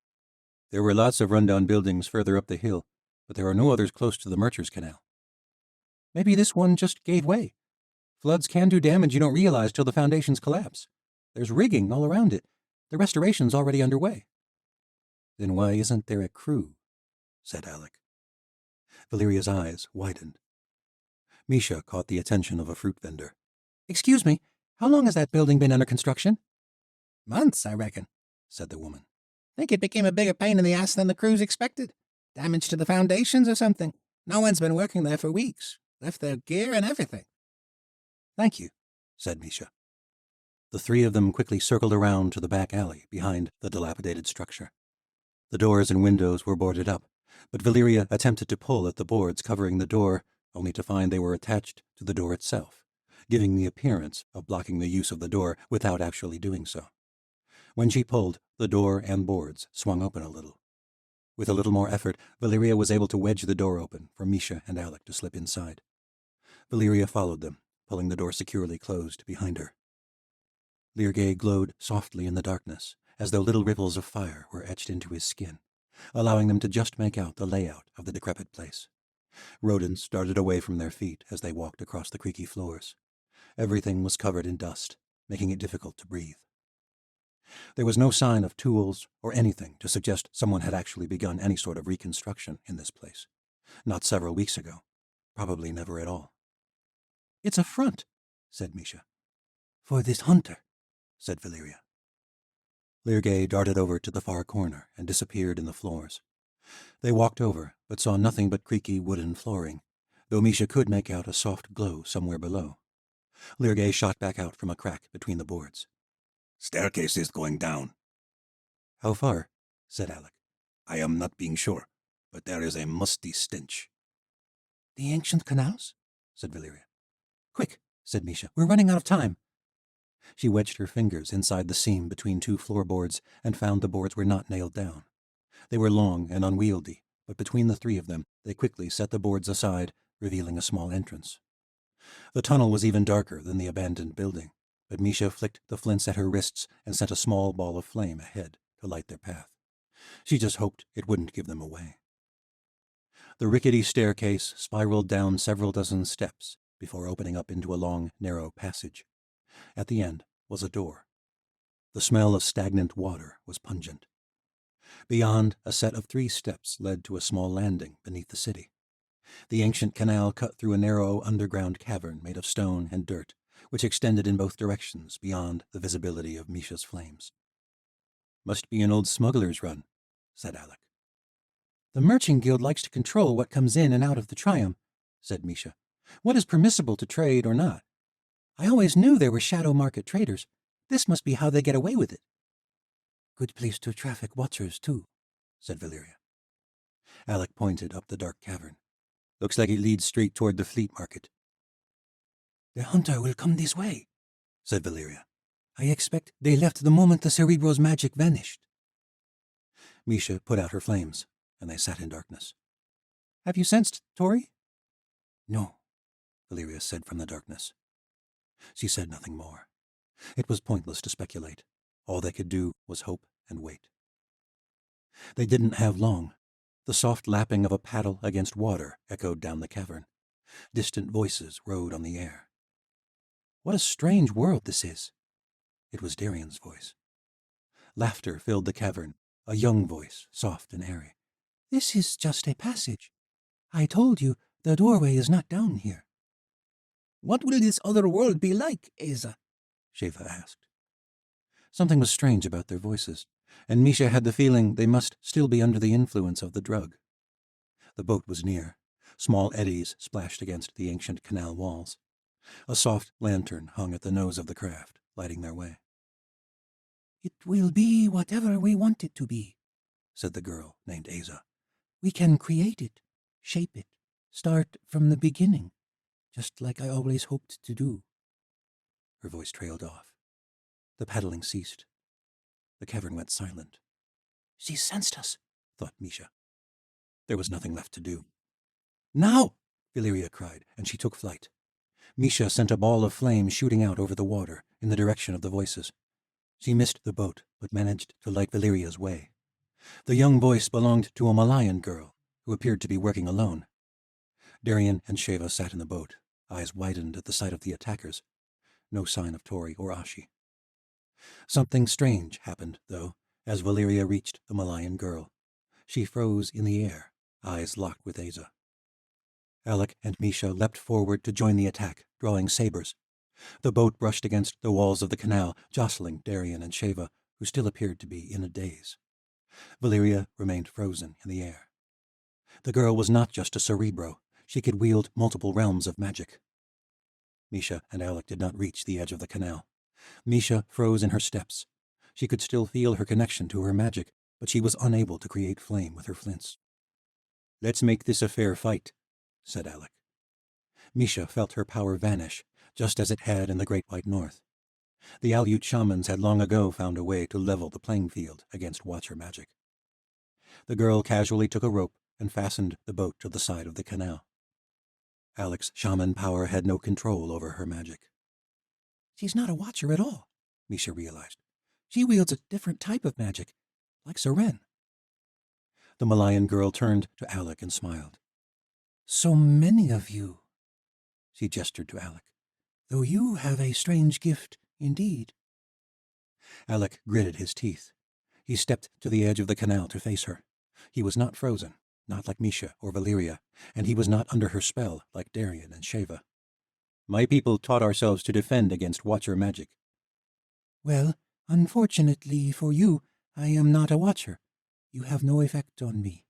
There were lots of rundown buildings further up the hill, but there are no others close to the Merchers Canal. "Maybe this one just gave way. Floods can do damage you don't realize till the foundations collapse. There's rigging all around it. The restoration's already underway." "Then why isn't there a crew?" said Alec. Valeria's eyes widened. Misha caught the attention of a fruit vendor. "Excuse me, how long has that building been under construction?" "Months, I reckon," said the woman. "Think it became a bigger pain in the ass than the crews expected. Damage to the foundations or something. No one's been working there for weeks. Left their gear and everything." "Thank you," said Misha. The three of them quickly circled around to the back alley behind the dilapidated structure. The doors and windows were boarded up, but Valeria attempted to pull at the boards covering the door, only to find they were attached to the door itself, giving the appearance of blocking the use of the door without actually doing so. When she pulled, the door and boards swung open a little. With a little more effort, Valeria was able to wedge the door open for Misha and Alec to slip inside. Valeria followed them, pulling the door securely closed behind her. Leargay glowed softly in the darkness, as though little ripples of fire were etched into his skin, allowing them to just make out the layout of the decrepit place. Rodents darted away from their feet as they walked across the creaky floors. Everything was covered in dust, making it difficult to breathe. There was no sign of tools or anything to suggest someone had actually begun any sort of reconstruction in this place. Not several weeks ago. Probably never at all. "It's a front," said Misha. "For this hunter," said Valeria. Leargay darted over to the far corner and disappeared in the floors. They walked over, but saw nothing but creaky wooden flooring, though Misha could make out a soft glow somewhere below. Leargay shot back out from a crack between the boards. "Staircase is going down." "How far?" said Alec. "I am not being sure, but there is a musty stench." "The ancient canals?" said Valeria. "Quick," said Misha. "We're running out of time." She wedged her fingers inside the seam between two floorboards and found the boards were not nailed down. They were long and unwieldy, but between the three of them they quickly set the boards aside, revealing a small entrance. The tunnel was even darker than the abandoned building, but Misha flicked the flints at her wrists and sent a small ball of flame ahead to light their path. She just hoped it wouldn't give them away. The rickety staircase spiraled down several dozen steps before opening up into a long, narrow passage. At the end was a door. The smell of stagnant water was pungent. Beyond, a set of 3 steps led to a small landing beneath the city. The ancient canal cut through a narrow underground cavern made of stone and dirt, which extended in both directions beyond the visibility of Misha's flames. "Must be an old smuggler's run," said Alec. "The Merchant Guild likes to control what comes in and out of the Triumph," said Misha. "What is permissible to trade or not? I always knew there were shadow market traders. This must be how they get away with it." "Good place to traffic watchers, too," said Valeria. Alec pointed up the dark cavern. "Looks like it leads straight toward the fleet market." "The hunter will come this way," said Valeria. "I expect they left the moment the Cerebro's magic vanished." Misha put out her flames, and they sat in darkness. "Have you sensed Tori?" "No," Valeria said from the darkness. She said nothing more. It was pointless to speculate. All they could do was hope and wait. They didn't have long. The soft lapping of a paddle against water echoed down the cavern. Distant voices rode on the air. "What a strange world this is." It was Darian's voice. Laughter filled the cavern, a young voice, soft and airy. "This is just a passage. I told you the doorway is not down here." "What will this other world be like, Asa?" Sheva asked. Something was strange about their voices, and Misha had the feeling they must still be under the influence of the drug. The boat was near. Small eddies splashed against the ancient canal walls. A soft lantern hung at the nose of the craft, lighting their way. "It will be whatever we want it to be," said the girl named Asa. "We can create it, shape it, start from the beginning, just like I always hoped to do." Her voice trailed off. The paddling ceased. The cavern went silent. "She sensed us," thought Misha. There was nothing left to do. "Now!" Valeria cried, and she took flight. Misha sent a ball of flame shooting out over the water in the direction of the voices. She missed the boat, but managed to light Valeria's way. The young voice belonged to a Malayan girl, who appeared to be working alone. Darian and Sheva sat in the boat, eyes widened at the sight of the attackers. No sign of Tori or Ashi. Something strange happened, though, as Valeria reached the Malayan girl. She froze in the air, eyes locked with Asa. Alec and Misha leapt forward to join the attack, drawing sabers. The boat brushed against the walls of the canal, jostling Darian and Sheva, who still appeared to be in a daze. Valeria remained frozen in the air. The girl was not just a cerebro. She could wield multiple realms of magic. Misha and Alec did not reach the edge of the canal. Misha froze in her steps. She could still feel her connection to her magic, but she was unable to create flame with her flints. "Let's make this a fair fight," said Alec. Misha felt her power vanish, just as it had in the Great White North. The Aleut shamans had long ago found a way to level the playing field against Watcher magic. The girl casually took a rope and fastened the boat to the side of the canal. Alec's shaman power had no control over her magic. She's not a Watcher at all, Misha realized. She wields a different type of magic, like Seren. The Malayan girl turned to Alec and smiled. "So many of you," she gestured to Alec, "though you have a strange gift indeed." Alec gritted his teeth. He stepped to the edge of the canal to face her. He was not frozen, not like Misha or Valeria, and he was not under her spell like Darien and Sheva. "My people taught ourselves to defend against Watcher magic." "Well, unfortunately for you, I am not a Watcher. You have no effect on me."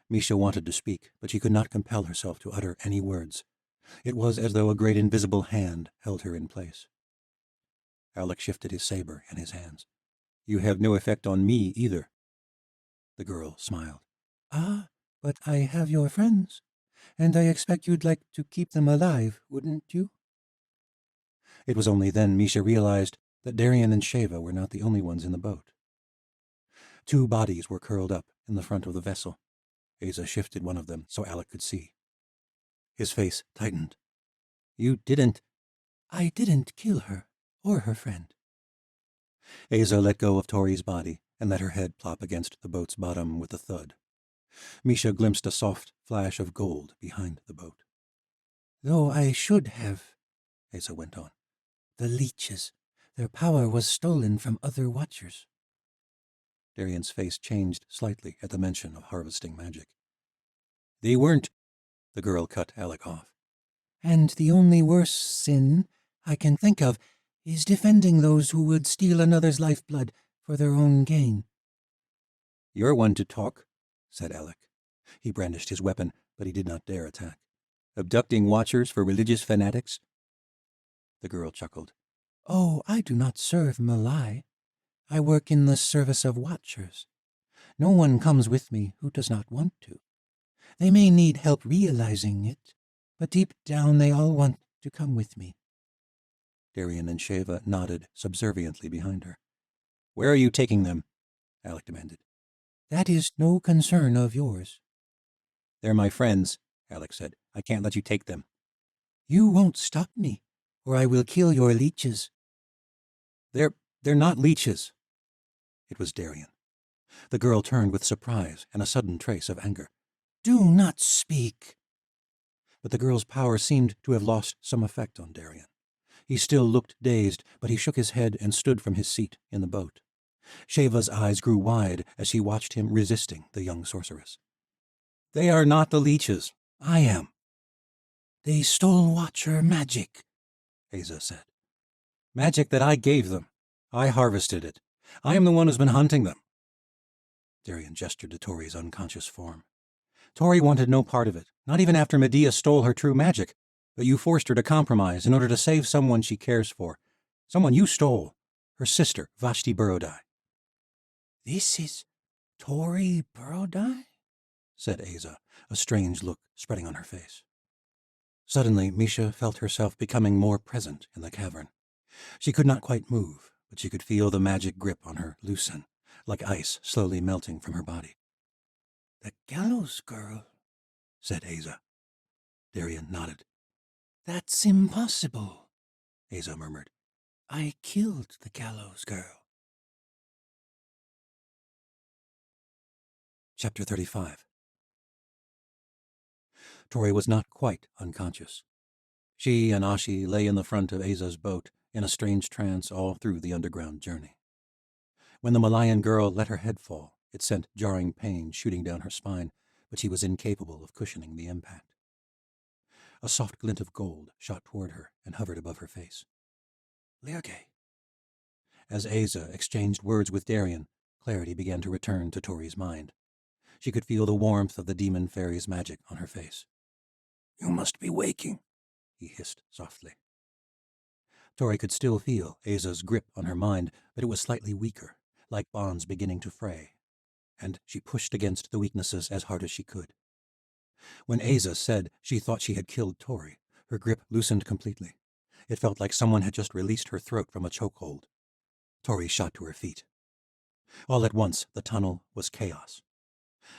Misha wanted to speak, but she could not compel herself to utter any words. It was as though a great invisible hand held her in place. Alec shifted his saber in his hands. "You have no effect on me either." The girl smiled. "Ah, but I have your friends, and I expect you'd like to keep them alive, wouldn't you?" It was only then Misha realized that Darien and Sheva were not the only ones in the boat. 2 bodies were curled up in the front of the vessel. Asa shifted one of them so Alec could see. His face tightened. "You didn't—" "I didn't kill her, or her friend." Asa let go of Tori's body and let her head plop against the boat's bottom with a thud. Misha glimpsed a soft flash of gold behind the boat. "Though I should have," Asa went on. "The leeches. Their power was stolen from other Watchers." Darien's face changed slightly at the mention of harvesting magic. "They weren't—" The girl cut Alec off. "And the only worse sin I can think of is defending those who would steal another's lifeblood for their own gain." "You're one to talk," said Alec. He brandished his weapon, but he did not dare attack. "Abducting Watchers for religious fanatics?" The girl chuckled. "Oh, I do not serve Malai. I work in the service of Watchers. No one comes with me who does not want to. They may need help realizing it, but deep down they all want to come with me." Darien and Sheva nodded subserviently behind her. "Where are you taking them?" Alec demanded. "That is no concern of yours." "They're my friends," Alec said. "I can't let you take them." "You won't stop me, or I will kill your leeches." They're not leeches." It was Darien. The girl turned with surprise and a sudden trace of anger. "Do not speak." But the girl's power seemed to have lost some effect on Darien. He still looked dazed, but he shook his head and stood from his seat in the boat. Sheva's eyes grew wide as she watched him resisting the young sorceress. "They are not the leeches. I am." "They stole Watcher magic," Asa said. "Magic that I gave them. I harvested it. I am the one who's been hunting them." Darien gestured to Tori's unconscious form. "Tori wanted no part of it, not even after Medea stole her true magic, but you forced her to compromise in order to save someone she cares for. Someone you stole. Her sister, Vashti Borodai." "This is Tori Borodai?" said Asa, a strange look spreading on her face. Suddenly, Misha felt herself becoming more present in the cavern. She could not quite move, but she could feel the magic grip on her loosen, like ice slowly melting from her body. "The gallows girl," said Asa. Darien nodded. "That's impossible," Asa murmured. "I killed the gallows girl." Chapter 35. Tori was not quite unconscious. She and Ashi lay in the front of Asa's boat in a strange trance all through the underground journey. When the Malayan girl let her head fall, it sent jarring pain shooting down her spine, but she was incapable of cushioning the impact. A soft glint of gold shot toward her and hovered above her face. "Lerge." As Asa exchanged words with Darien, clarity began to return to Tori's mind. She could feel the warmth of the demon fairy's magic on her face. "You must be waking," he hissed softly. Tori could still feel Aza's grip on her mind, but it was slightly weaker, like bonds beginning to fray, and she pushed against the weaknesses as hard as she could. When Aza said she thought she had killed Tori, her grip loosened completely. It felt like someone had just released her throat from a chokehold. Tori shot to her feet. All at once, the tunnel was chaos.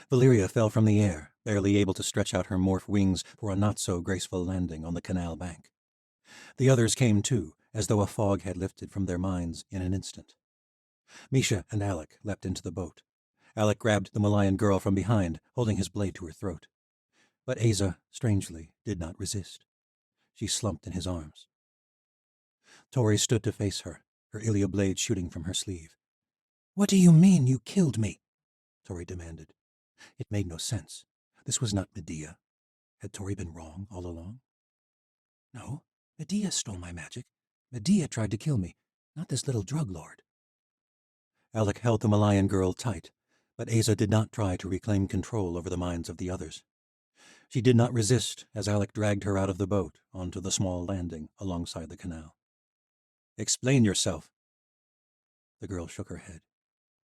Valeria fell from the air, barely able to stretch out her morph wings for a not-so-graceful landing on the canal bank. The others came too, as though a fog had lifted from their minds in an instant. Misha and Alec leapt into the boat. Alec grabbed the Malayan girl from behind, holding his blade to her throat. But Aza, strangely, did not resist. She slumped in his arms. Tori stood to face her, her Ilia blade shooting from her sleeve. "What do you mean you killed me?" Tori demanded. It made no sense. This was not Medea. Had Tori been wrong all along? No, Medea stole my magic. Medea tried to kill me, not this little drug lord. Alec held the Malayan girl tight, but Aza did not try to reclaim control over the minds of the others. She did not resist as Alec dragged her out of the boat onto the small landing alongside the canal. "Explain yourself." The girl shook her head.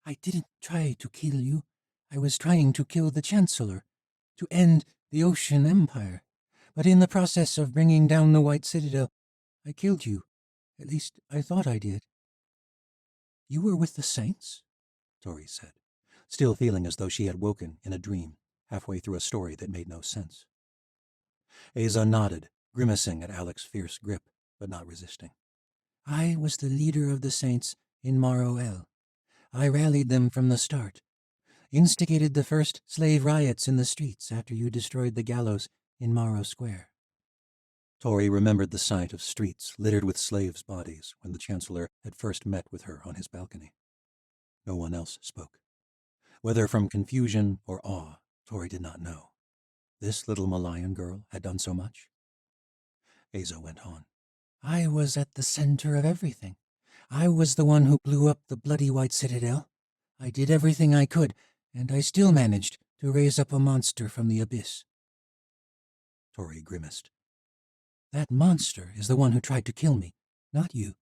"I didn't try to kill you. I was trying to kill the Chancellor, to end the Ocean Empire. But in the process of bringing down the White Citadel, I killed you. At least, I thought I did." "You were with the Saints?" Tori said, still feeling as though she had woken in a dream, halfway through a story that made no sense. Aza nodded, grimacing at Alec's fierce grip, but not resisting. "I was the leader of the Saints in Maro El. I rallied them from the start. Instigated the first slave riots in the streets after you destroyed the gallows in Maro Square." Tori remembered the sight of streets littered with slaves' bodies when the Chancellor had first met with her on his balcony. No one else spoke. Whether from confusion or awe, Tori did not know. This little Malayan girl had done so much. Aza went on. "I was at the center of everything. I was the one who blew up the bloody White Citadel. I did everything I could, and I still managed to raise up a monster from the abyss." Tori grimaced. "That monster is the one who tried to kill me, not you.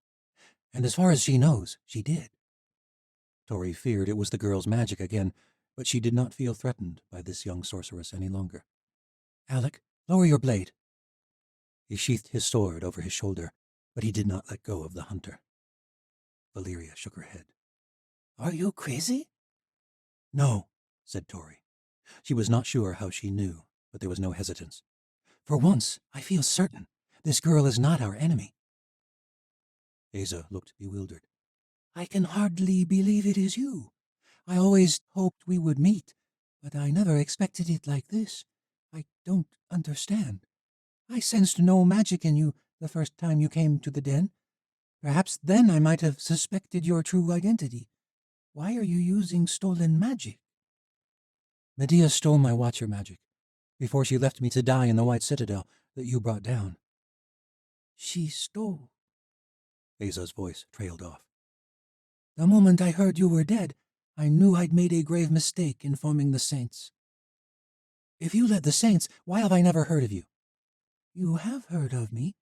And as far as she knows, she did." Tori feared it was the girl's magic again, but she did not feel threatened by this young sorceress any longer. "Alec, lower your blade." He sheathed his sword over his shoulder, but he did not let go of the hunter. Valeria shook her head. "Are you crazy?" "No," said Tori. She was not sure how she knew, but there was no hesitance. "For once, I feel certain. This girl is not our enemy." Aza looked bewildered. "I can hardly believe it is you. I always hoped we would meet, but I never expected it like this. I don't understand. I sensed no magic in you the first time you came to the den. Perhaps then I might have suspected your true identity. Why are you using stolen magic?" "Medea stole my watcher magic, before she left me to die in the White Citadel that you brought down." "She stole?" Aza's voice trailed off. "The moment I heard you were dead, I knew I'd made a grave mistake in forming the Saints." "If you led the Saints, why have I never heard of you?" "You have heard of me.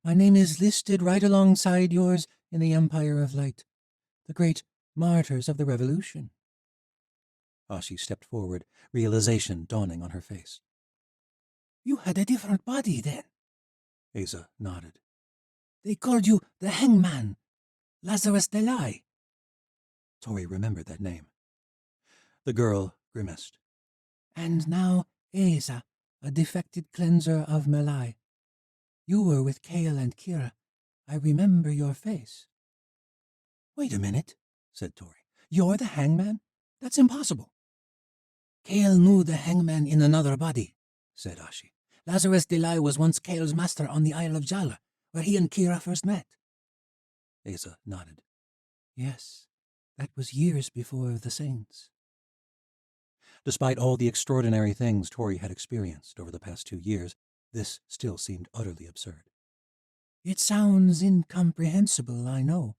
My name is listed right alongside yours in the Empire of Light, the great martyrs of the Revolution." Ashi stepped forward, realization dawning on her face. "You had a different body then." Aza nodded. "They called you the Hangman, Lazarus Delay." Tori remembered that name. The girl grimaced. "And now Aza, a defected cleanser of Malai. You were with Kale and Kira. I remember your face." "Wait a minute," said Tori. "You're the Hangman? That's impossible." "Kale knew the Hangman in another body," said Ashi. "Lazarus Delay was once Kale's master on the Isle of Jala, where he and Kira first met." Aza nodded. "Yes, that was years before the Saints." Despite all the extraordinary things Tori had experienced over the past 2 years, this still seemed utterly absurd. "It sounds incomprehensible, I know,"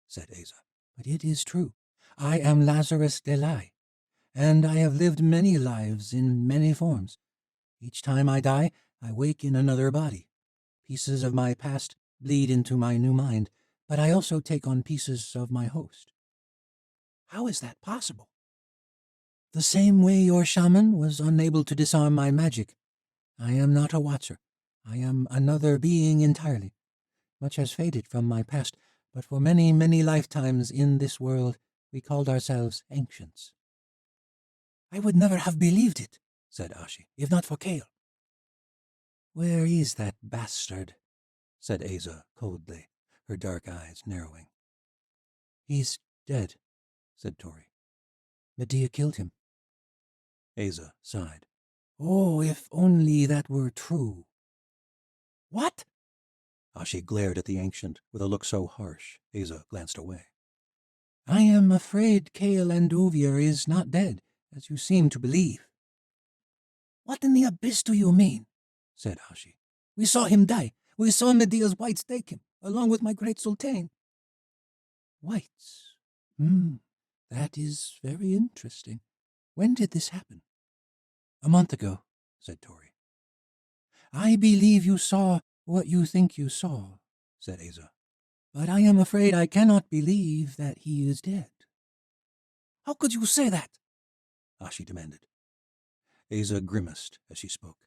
said Aza, "but it is true. I am Lazarus Delay, and I have lived many lives in many forms. Each time I die, I wake in another body. Pieces of my past bleed into my new mind, but I also take on pieces of my host. How is that possible? The same way your shaman was unable to disarm my magic. I am not a watcher. I am another being entirely. Much has faded from my past, but for many, many lifetimes in this world we called ourselves ancients. I would never have believed it, said Ashi, if not for Kale. Where is that bastard? Said Asa coldly, her dark eyes narrowing. He's dead, said Tori. Medea killed him. Asa sighed. Oh, if only that were true. What? Ashi glared at the ancient with a look so harsh, Asa glanced away. I am afraid Kale Andovier is not dead, as you seem to believe. What in the abyss do you mean? Said Ashi. We saw him die. We saw Medea's whites take him, along with my great sultan. Whites? That is very interesting. When did this happen? A month ago, said Tori. I believe you saw what you think you saw, said Asa. But I am afraid I cannot believe that he is dead. How could you say that? Ashi demanded. Asa grimaced as she spoke.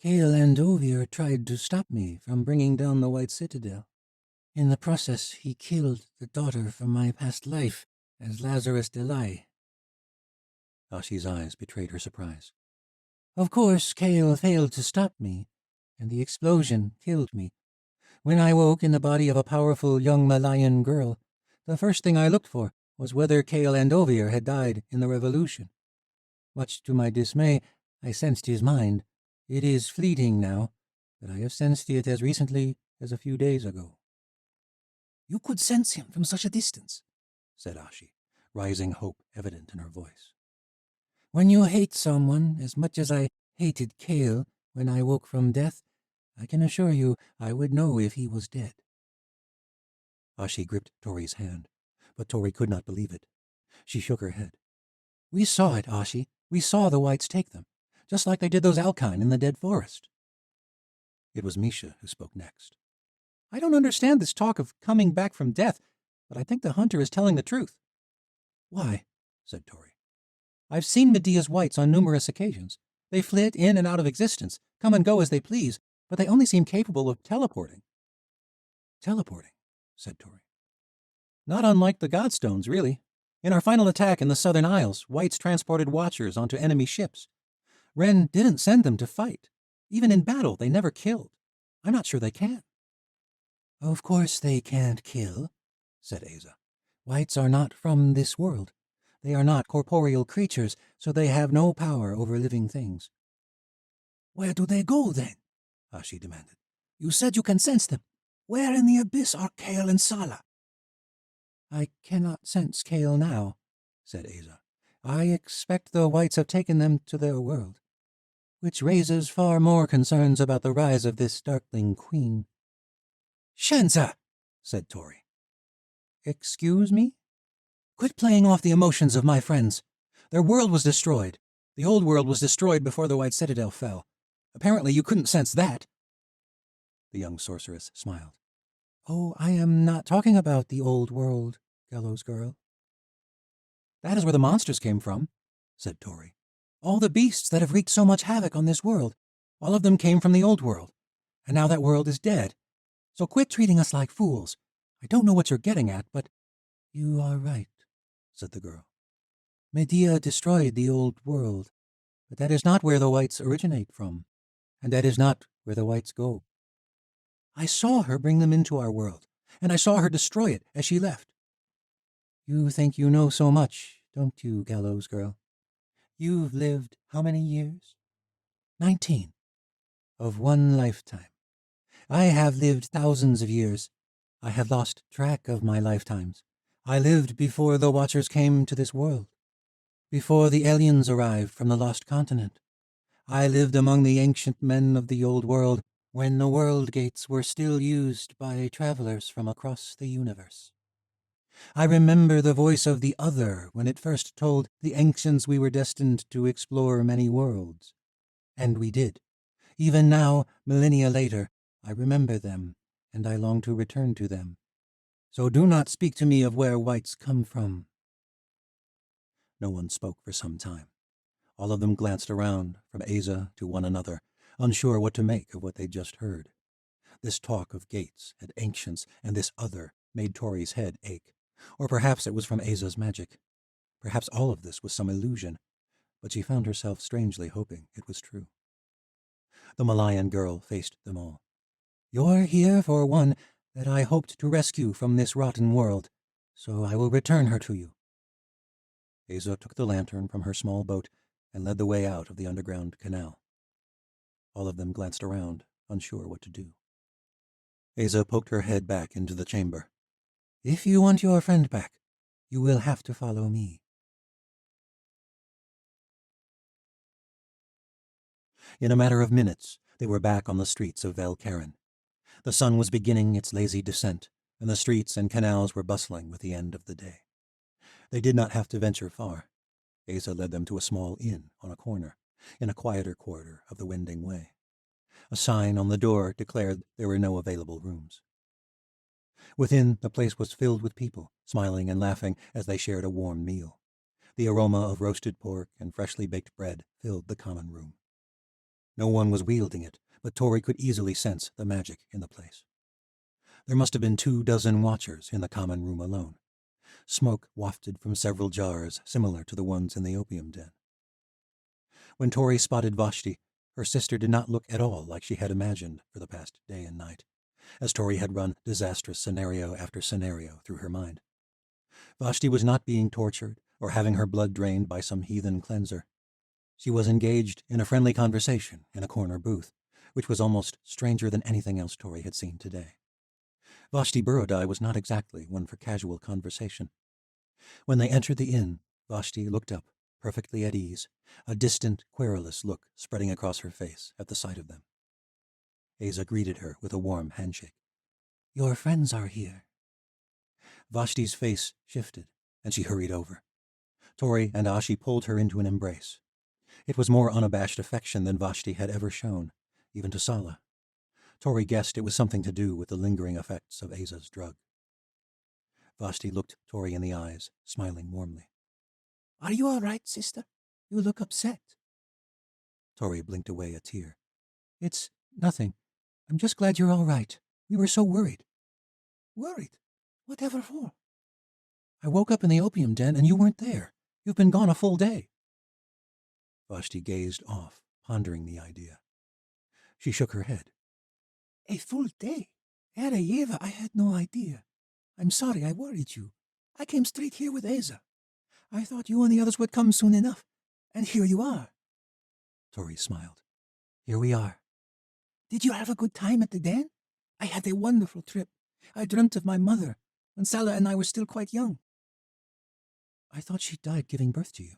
Kale Andovier tried to stop me from bringing down the White Citadel. In the process, he killed the daughter from my past life as Lazarus Delay. Ashi's eyes betrayed her surprise. Of course, Kale failed to stop me, and the explosion killed me. When I woke in the body of a powerful young Malayan girl, the first thing I looked for was whether Kale Andovier had died in the revolution. Much to my dismay, I sensed his mind. It is fleeting now, but I have sensed it as recently as a few days ago. You could sense him from such a distance, said Ashi, rising hope evident in her voice. When you hate someone as much as I hated Kale when I woke from death, I can assure you I would know if he was dead. Ashi gripped Tori's hand, but Tori could not believe it. She shook her head. We saw it, Ashi. We saw the whites take them, just like they did those Alkine in the dead forest. It was Misha who spoke next. I don't understand this talk of coming back from death, but I think the hunter is telling the truth. Why? Said Tori. I've seen Medea's whites on numerous occasions. They flit in and out of existence, come and go as they please, but they only seem capable of teleporting. Teleporting, said Tori. Not unlike the Godstones, really. In our final attack in the Southern Isles, whites transported watchers onto enemy ships. Ren didn't send them to fight. Even in battle, they never killed. I'm not sure they can. Of course they can't kill, said Asa. Whites are not from this world. They are not corporeal creatures, so they have no power over living things. Where do they go, then? Ashi demanded. You said you can sense them. Where in the abyss are Kale and Sala? I cannot sense Kale now, said Asa. I expect the whites have taken them to their world, which raises far more concerns about the rise of this Darkling queen. Shenza, said Tori. Excuse me? Quit playing off the emotions of my friends. Their world was destroyed. The old world was destroyed before the White Citadel fell. Apparently you couldn't sense that. The young sorceress smiled. Oh, I am not talking about the old world, Gallows Girl. That is where the monsters came from, said Tori. All the beasts that have wreaked so much havoc on this world, all of them came from the old world. And now that world is dead. So quit treating us like fools. I don't know what you're getting at, but you are right, said the girl. Medea destroyed the old world, but that is not where the whites originate from, and that is not where the whites go. I saw her bring them into our world, and I saw her destroy it as she left. You think you know so much, don't you, Gallows Girl? You've lived how many years? 19. Of one lifetime. I have lived thousands of years. I have lost track of my lifetimes. I lived before the Watchers came to this world, before the aliens arrived from the lost continent. I lived among the ancient men of the old world when the world gates were still used by travelers from across the universe. I remember the voice of the Other when it first told the ancients we were destined to explore many worlds. And we did. Even now, millennia later, I remember them, and I long to return to them. So do not speak to me of where whites come from." No one spoke for some time. All of them glanced around, from Asa to one another, unsure what to make of what they'd just heard. This talk of gates and ancients and this other made Tori's head ache. Or perhaps it was from Asa's magic. Perhaps all of this was some illusion, but she found herself strangely hoping it was true. The Malayan girl faced them all. "You're here for one that I hoped to rescue from this rotten world, so I will return her to you." Asa took the lantern from her small boat and led the way out of the underground canal. All of them glanced around, unsure what to do. Asa poked her head back into the chamber. "If you want your friend back, you will have to follow me." In a matter of minutes, they were back on the streets of Velkaren. The sun was beginning its lazy descent, and the streets and canals were bustling with the end of the day. They did not have to venture far. Asa led them to a small inn on a corner, in a quieter quarter of the winding way. A sign on the door declared there were no available rooms. Within, the place was filled with people, smiling and laughing as they shared a warm meal. The aroma of roasted pork and freshly baked bread filled the common room. No one was wielding it, but Tori could easily sense the magic in the place. There must have been 24 watchers in the common room alone. Smoke wafted from several jars similar to the ones in the opium den. When Tori spotted Vashti, her sister did not look at all like she had imagined for the past day and night, as Tori had run disastrous scenario after scenario through her mind. Vashti was not being tortured or having her blood drained by some heathen cleanser. She was engaged in a friendly conversation in a corner booth, which was almost stranger than anything else Tori had seen today. Vashti Burrodai was not exactly one for casual conversation. When they entered the inn, Vashti looked up, perfectly at ease, a distant, querulous look spreading across her face at the sight of them. Asa greeted her with a warm handshake. "Your friends are here." Vashti's face shifted, and she hurried over. Tori and Ashi pulled her into an embrace. It was more unabashed affection than Vashti had ever shown, even to Sala. Tori guessed it was something to do with the lingering effects of Asa's drug. Vashti looked Tori in the eyes, smiling warmly. "Are you all right, sister? You look upset." Tori blinked away a tear. "It's nothing. I'm just glad you're all right. We were so worried." "Worried? Whatever for?" "I woke up in the opium den and you weren't there. You've been gone a full day." Vashti gazed off, pondering the idea. She shook her head. "A full day? Yeva, I had no idea. I'm sorry I worried you. I came straight here with Asa. I thought you and the others would come soon enough, and here you are." Tori smiled. "Here we are." "Did you have a good time at the den? I had a wonderful trip. I dreamt of my mother, when Sala and I were still quite young." "I thought she died giving birth to you."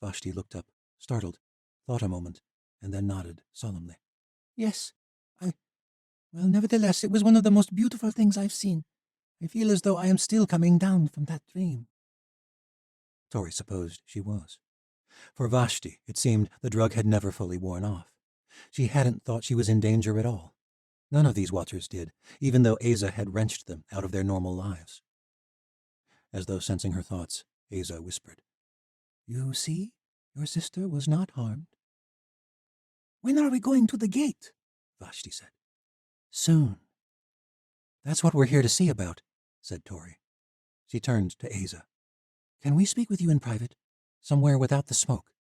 Vashti looked up, startled, thought a moment, and then nodded solemnly. "Yes, well, nevertheless, it was one of the most beautiful things I've seen. I feel as though I am still coming down from that dream." Tori supposed she was. For Vashti, it seemed the drug had never fully worn off. She hadn't thought she was in danger at all. None of these watchers did, even though Asa had wrenched them out of their normal lives. As though sensing her thoughts, Asa whispered, "You see, your sister was not harmed." "When are we going to the gate?" Vashti said. "Soon." "That's what we're here to see about," said Tori. She turned to Asa. "Can we speak with you in private? Somewhere without the smoke?"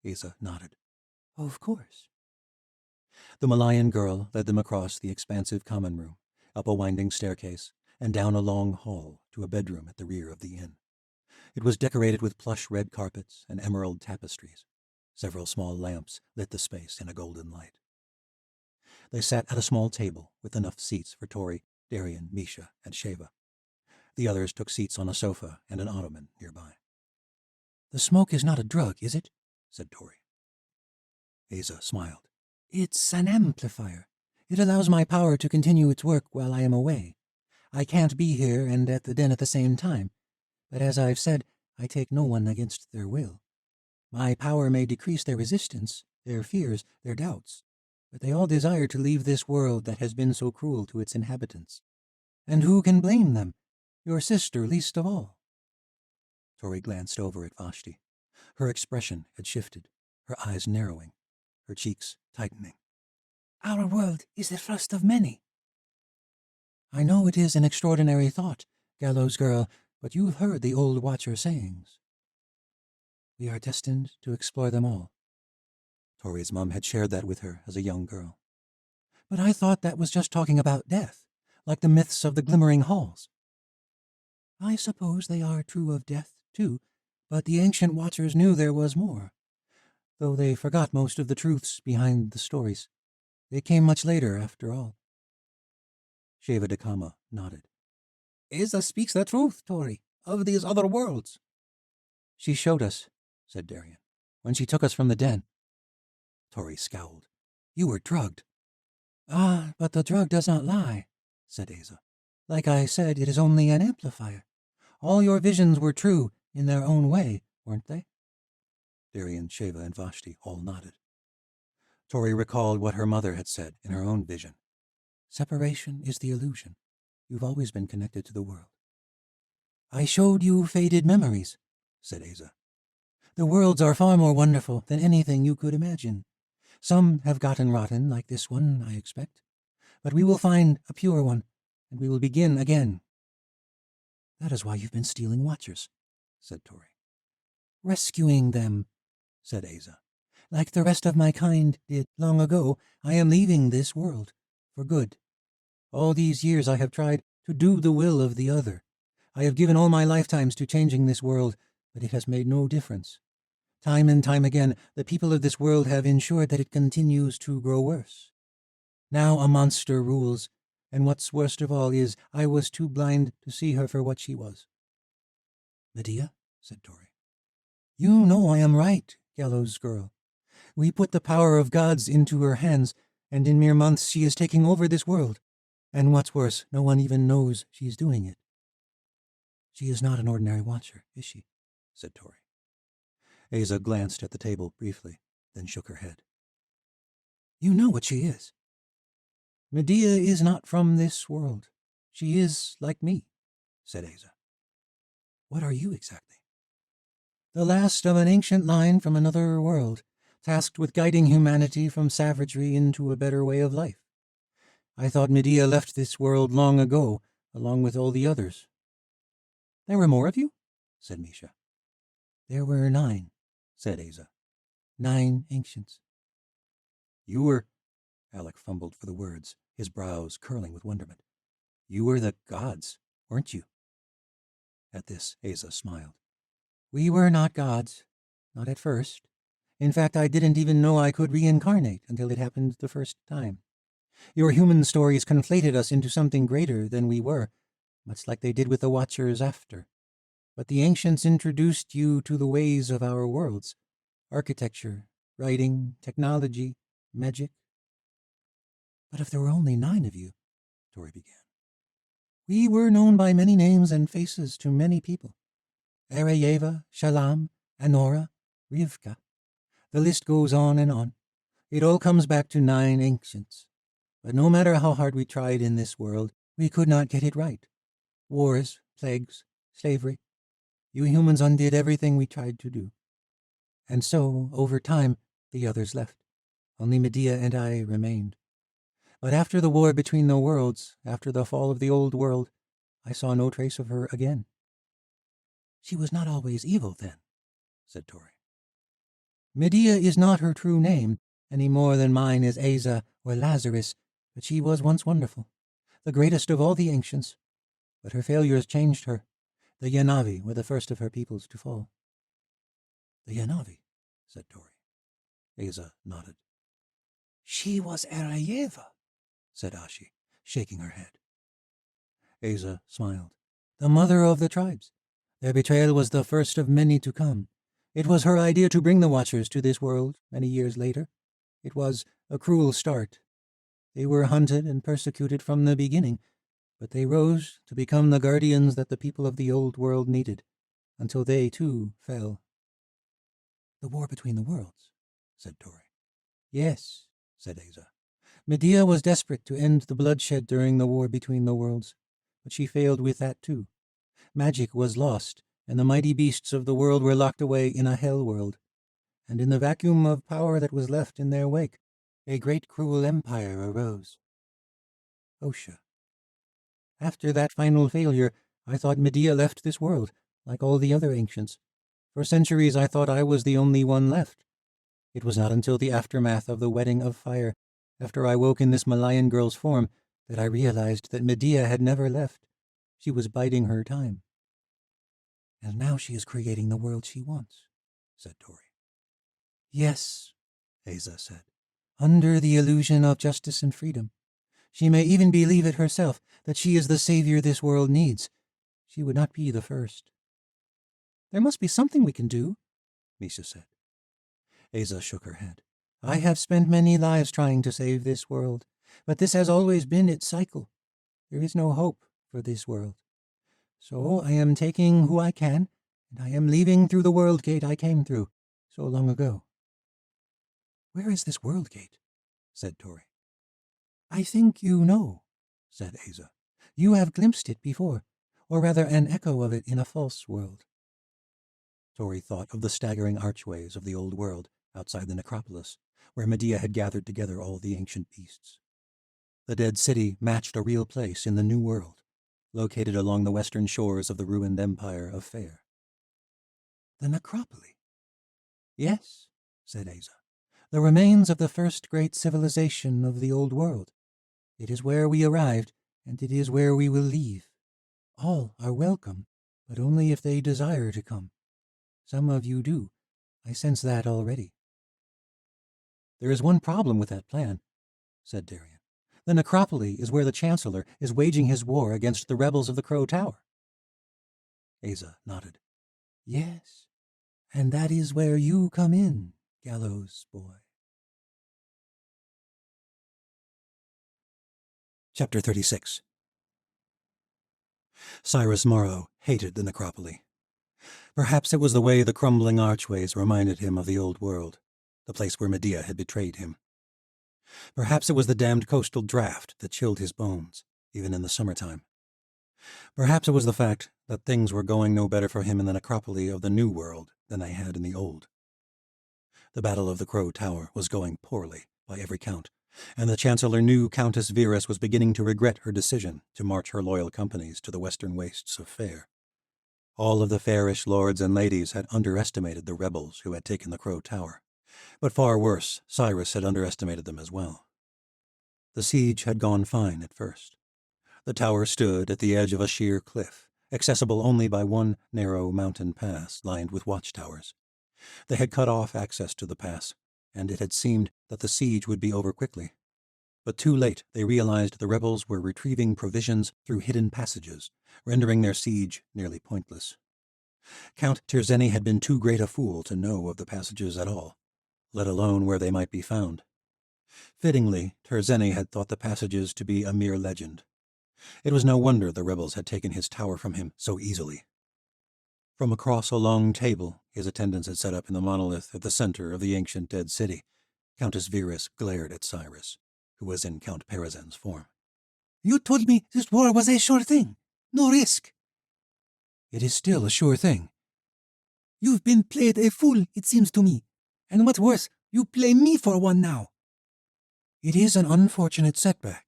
Asa nodded. "Oh, of course." The Malayan girl led them across the expansive common room, up a winding staircase, and down a long hall to a bedroom at the rear of the inn. It was decorated with plush red carpets and emerald tapestries. Several small lamps lit the space in a golden light. They sat at a small table with enough seats for Tori, Darian, Misha, and Sheva. The others took seats on a sofa and an ottoman nearby. "The smoke is not a drug, is it?" said Tori. Asa smiled. "It's an amplifier. It allows my power to continue its work while I am away. I can't be here and at the den at the same time, but as I've said, I take no one against their will. My power may decrease their resistance, their fears, their doubts, but they all desire to leave this world that has been so cruel to its inhabitants. And who can blame them? Your sister least of all." Tori glanced over at Vashti. Her expression had shifted, her eyes narrowing, her cheeks tightening. "Our world is the first of many." "I know it is an extraordinary thought, Gallows Girl, but you've heard the old Watcher sayings. We are destined to explore them all." Tori's mum had shared that with her as a young girl. "But I thought that was just talking about death, like the myths of the Glimmering Halls." "I suppose they are true of death, too, but the ancient Watchers knew there was more, though they forgot most of the truths behind the stories. They came much later, after all." Sheva Dakama nodded. Isa speaks the truth, Tori, of these other worlds. "She showed us," said Darian, "when she took us from the den." Tori scowled. "You were drugged." "Ah, but the drug does not lie," said Asa. "Like I said, it is only an amplifier. All your visions were true in their own way, weren't they?" Darian, Sheva, and Vashti all nodded. Tori recalled what her mother had said in her own vision. "Separation is the illusion. You've always been connected to the world." "I showed you faded memories," said Asa. "The worlds are far more wonderful than anything you could imagine. Some have gotten rotten, like this one, I expect. But we will find a pure one, and we will begin again." "That is why you've been stealing Watchers," said Tori. "Rescuing them," said Asa. "Like the rest of my kind did long ago, I am leaving this world, for good. All these years I have tried to do the will of the other. I have given all my lifetimes to changing this world, but it has made no difference. Time and time again, the people of this world have ensured that it continues to grow worse. Now a monster rules, and what's worst of all is I was too blind to see her for what she was." "Medea?" said Tori. "You know I am right, Gallows Girl. We put the power of gods into her hands, and in mere months she is taking over this world. And what's worse, no one even knows she's doing it." "She is not an ordinary Watcher, is she?" said Tori. Asa glanced at the table briefly, then shook her head. "You know what she is. Medea is not from this world. She is like me," said Asa. "What are you exactly?" "The last of an ancient line from another world, tasked with guiding humanity from savagery into a better way of life. I thought Medea left this world long ago, along with all the others." "There were more of you?" said Misha. "There were 9, said Asa. 9 ancients." "You were—" Alec fumbled for the words, his brows curling with wonderment. "You were the gods, weren't you?" At this, Asa smiled. "We were not gods. Not at first. In fact, I didn't even know I could reincarnate until it happened the first time. Your human stories conflated us into something greater than we were, much like they did with the Watchers after. But the ancients introduced you to the ways of our worlds. Architecture, writing, technology, magic." "But if there were only 9 of you," Tori began. "We were known by many names and faces to many people. Arayeva, Shalam, Anora, Rivka. The list goes on and on. It all comes back to 9 ancients. But no matter how hard we tried in this world, we could not get it right. Wars, plagues, slavery. You humans undid everything we tried to do. And so, over time, the others left. Only Medea and I remained. But after the war between the worlds, after the fall of the old world, I saw no trace of her again." "She was not always evil, then," said Tori. "Medea is not her true name, any more than mine is Asa or Lazarus, but she was once wonderful, the greatest of all the ancients. But her failures changed her. The Yanavi were the first of her peoples to fall." "The Yanavi," said Tori. Asa nodded. "She was Arayeva," said Ashi, shaking her head. Asa smiled. "The mother of the tribes. Their betrayal was the first of many to come. It was her idea to bring the Watchers to this world many years later. It was a cruel start. They were hunted and persecuted from the beginning, but they rose to become the guardians that the people of the old world needed, until they, too, fell." "The war between the worlds," said Tori. "Yes," said Asa. Medea was desperate to end the bloodshed during the war between the worlds, but she failed with that too. Magic was lost, and the mighty beasts of the world were locked away in a hell world. And in the vacuum of power that was left in their wake, a great cruel empire arose. Osha. After that final failure, I thought Medea left this world, like all the other ancients. For centuries I thought I was the only one left. It was not until the aftermath of the wedding of fire, after I woke in this Malayan girl's form, that I realized that Medea had never left. She was biding her time. And now she is creating the world she wants, said Tori. Yes, Asa said, under the illusion of justice and freedom. She may even believe it herself, that she is the savior this world needs. She would not be the first. There must be something we can do, Misha said. Asa shook her head. I have spent many lives trying to save this world, but this has always been its cycle. There is no hope for this world. So I am taking who I can, and I am leaving through the world gate I came through so long ago. Where is this world gate? Said Tori. I think you know, said Asa. You have glimpsed it before, or rather an echo of it in a false world. Tori thought of the staggering archways of the old world outside the necropolis, where Medea had gathered together all the ancient beasts. The dead city matched a real place in the New World, located along the western shores of the ruined empire of Fair. The necropolis? Yes, said Asa. The remains of the first great civilization of the old world. It is where we arrived, and it is where we will leave. All are welcome, but only if they desire to come. Some of you do. I sense that already. There is one problem with that plan, said Darian. The necropolis is where the Chancellor is waging his war against the rebels of the Crow Tower. Asa nodded. Yes, and that is where you come in, Gallows Boy. Chapter 36. Cyrus Morrow hated the necropolis. Perhaps it was the way the crumbling archways reminded him of the old world, the place where Medea had betrayed him. Perhaps it was the damned coastal draft that chilled his bones, even in the summertime. Perhaps it was the fact that things were going no better for him in the necropolis of the new world than they had in the old. The Battle of the Crow Tower was going poorly, by every count, and the Chancellor knew Countess Virus was beginning to regret her decision to march her loyal companies to the western wastes of Fair. All of the fairish lords and ladies had underestimated the rebels who had taken the Crow Tower, but far worse, Cyrus had underestimated them as well. The siege had gone fine at first. The tower stood at the edge of a sheer cliff, accessible only by one narrow mountain pass lined with watchtowers. They had cut off access to the pass, and it had seemed that the siege would be over quickly. But too late they realized the rebels were retrieving provisions through hidden passages, rendering their siege nearly pointless. Count Terzeni had been too great a fool to know of the passages at all, let alone where they might be found. Fittingly, Terzeni had thought the passages to be a mere legend. It was no wonder the rebels had taken his tower from him so easily. From across a long table his attendants had set up in the monolith at the center of the ancient dead city, Countess Virus glared at Cyrus, who was in Count Perezen's form. You told me this war was a sure thing. No risk. It is still a sure thing. You've been played a fool, it seems to me. And what's worse, you play me for one now. It is an unfortunate setback.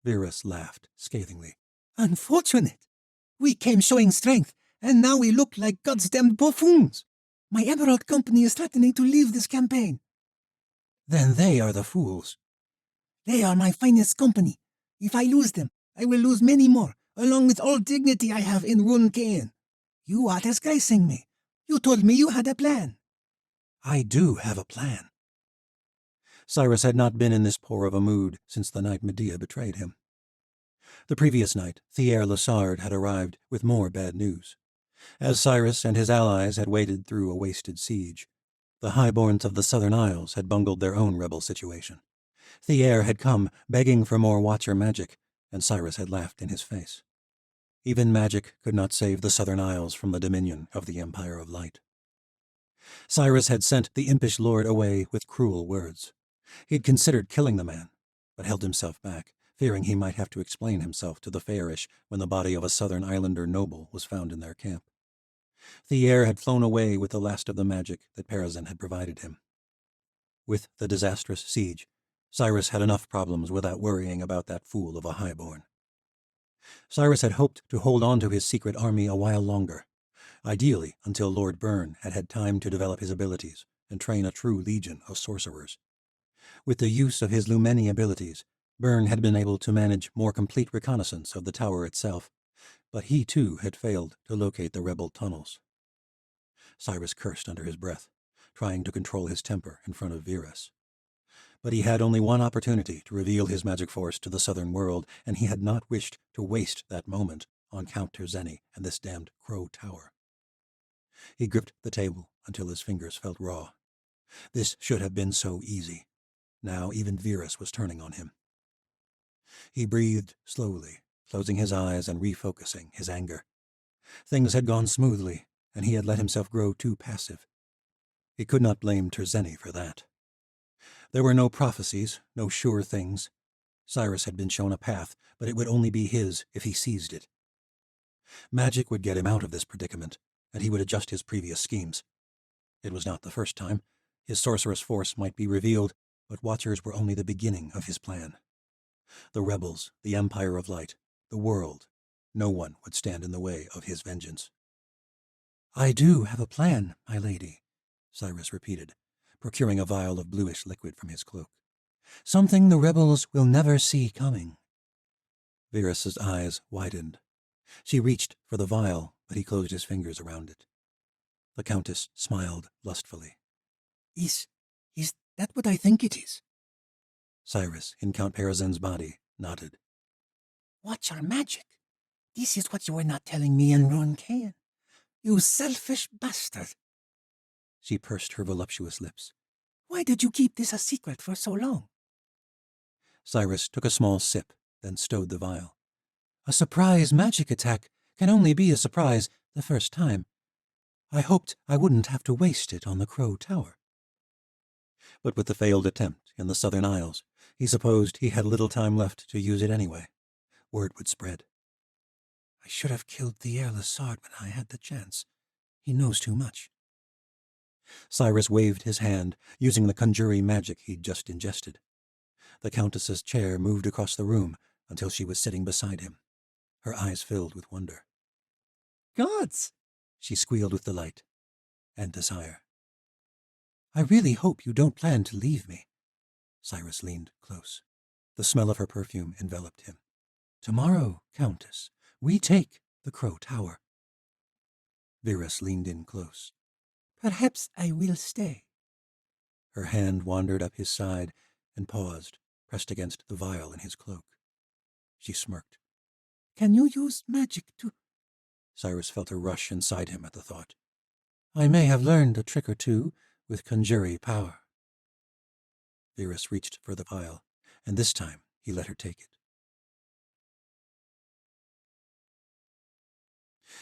Virus laughed scathingly. Unfortunate? We came showing strength, and now we look like goddamned buffoons. My Emerald Company is threatening to leave this campaign. Then they are the fools. They are my finest company. If I lose them, I will lose many more, along with all dignity I have in Run Cain. You are disgracing me. You told me you had a plan. I do have a plan. Cyrus had not been in this poor of a mood since the night Medea betrayed him. The previous night, Thiers Lessard had arrived with more bad news. As Cyrus and his allies had waded through a wasted siege, the highborns of the Southern Isles had bungled their own rebel situation. Thiers had come, begging for more Watcher magic, and Cyrus had laughed in his face. Even magic could not save the Southern Isles from the dominion of the Empire of Light. Cyrus had sent the impish lord away with cruel words. He had considered killing the man, but held himself back, fearing he might have to explain himself to the fairish when the body of a southern islander noble was found in their camp. The air had flown away with the last of the magic that Perazan had provided him. With the disastrous siege, Cyrus had enough problems without worrying about that fool of a highborn. Cyrus had hoped to hold on to his secret army a while longer, ideally until Lord Byrne had had time to develop his abilities and train a true legion of sorcerers. With the use of his Lumeni abilities, Byrne had been able to manage more complete reconnaissance of the tower itself, but he too had failed to locate the rebel tunnels. Cyrus cursed under his breath, trying to control his temper in front of Virus. But he had only one opportunity to reveal his magic force to the southern world, and he had not wished to waste that moment on Count Terzeni and this damned Crow Tower. He gripped the table until his fingers felt raw. This should have been so easy. Now even Virus was turning on him. He breathed slowly, closing his eyes and refocusing his anger. Things had gone smoothly, and he had let himself grow too passive. He could not blame Terzeni for that. There were no prophecies, no sure things. Cyrus had been shown a path, but it would only be his if he seized it. Magic would get him out of this predicament, and he would adjust his previous schemes. It was not the first time. His sorceress force might be revealed, but Watchers were only the beginning of his plan. The rebels, the Empire of Light, the world, no one would stand in the way of his vengeance. "I do have a plan, my lady," Cyrus repeated, procuring a vial of bluish liquid from his cloak. "Something the rebels will never see coming." Virus's eyes widened. She reached for the vial, but he closed his fingers around it. The Countess smiled lustfully. Is that what I think it is? Cyrus, in Count Perazan's body, nodded. Watcher magic. This is what you were not telling me and Ron Cain. You selfish bastard. She pursed her voluptuous lips. Why did you keep this a secret for so long? Cyrus took a small sip, then stowed the vial. "A surprise magic attack can only be a surprise the first time. I hoped I wouldn't have to waste it on the Crow Tower." But with the failed attempt in the Southern Isles, he supposed he had little time left to use it anyway. Word would spread. "I should have killed the airless Sard when I had the chance. He knows too much." Cyrus waved his hand, using the conjuring magic he'd just ingested. The Countess's chair moved across the room until she was sitting beside him. Her eyes filled with wonder. Gods! She squealed with delight and desire. "I really hope you don't plan to leave me." Cyrus leaned close. The smell of her perfume enveloped him. "Tomorrow, Countess, we take the Crow Tower." Virus leaned in close. Perhaps I will stay. Her hand wandered up his side and paused, pressed against the vial in his cloak. She smirked. Can you use magic to... Cyrus felt a rush inside him at the thought. "I may have learned a trick or two with conjuring power." Virus reached for the vial, and this time he let her take it.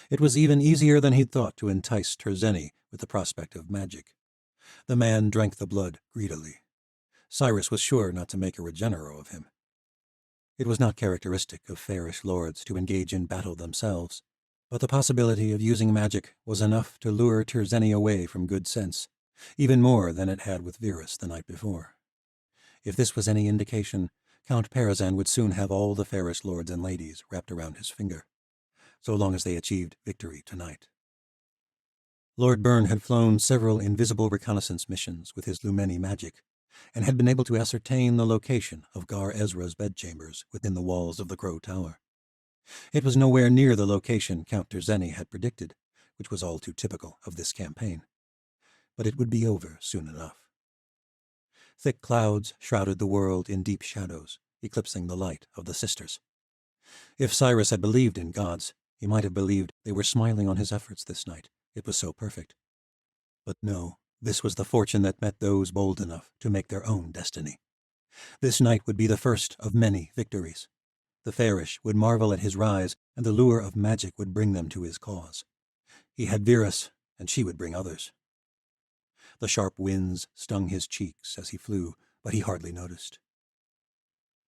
It was even easier than he'd thought to entice Terzeni with the prospect of magic. The man drank the blood greedily. Cyrus was sure not to make a regenero of him. It was not characteristic of fairish lords to engage in battle themselves, but the possibility of using magic was enough to lure Terzeni away from good sense, even more than it had with Virus the night before. If this was any indication, Count Perazan would soon have all the fairish lords and ladies wrapped around his finger, so long as they achieved victory tonight. Lord Byrne had flown several invisible reconnaissance missions with his Lumeni magic, and had been able to ascertain the location of Gar Ezra's bedchambers within the walls of the Crow Tower. It was nowhere near the location Count Terzeni had predicted, which was all too typical of this campaign. But it would be over soon enough. Thick clouds shrouded the world in deep shadows, eclipsing the light of the sisters. If Cyrus had believed in gods, he might have believed they were smiling on his efforts this night. It was so perfect. But no, this was the fortune that met those bold enough to make their own destiny. This night would be the first of many victories. The fairish would marvel at his rise, and the lure of magic would bring them to his cause. He had Virus, and she would bring others. The sharp winds stung his cheeks as he flew, but he hardly noticed.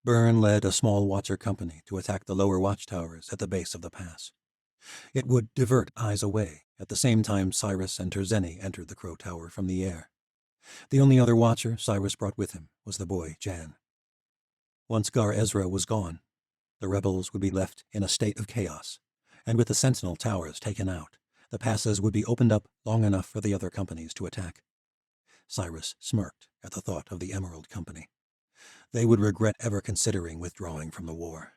Byrne led a small watcher company to attack the lower watchtowers at the base of the pass. It would divert eyes away at the same time Cyrus and Terzeni entered the Crow Tower from the air. The only other watcher Cyrus brought with him was the boy Jan. Once Gar Ezra was gone, the rebels would be left in a state of chaos, and with the sentinel towers taken out, the passes would be opened up long enough for the other companies to attack. Cyrus smirked at the thought of the Emerald Company. They would regret ever considering withdrawing from the war.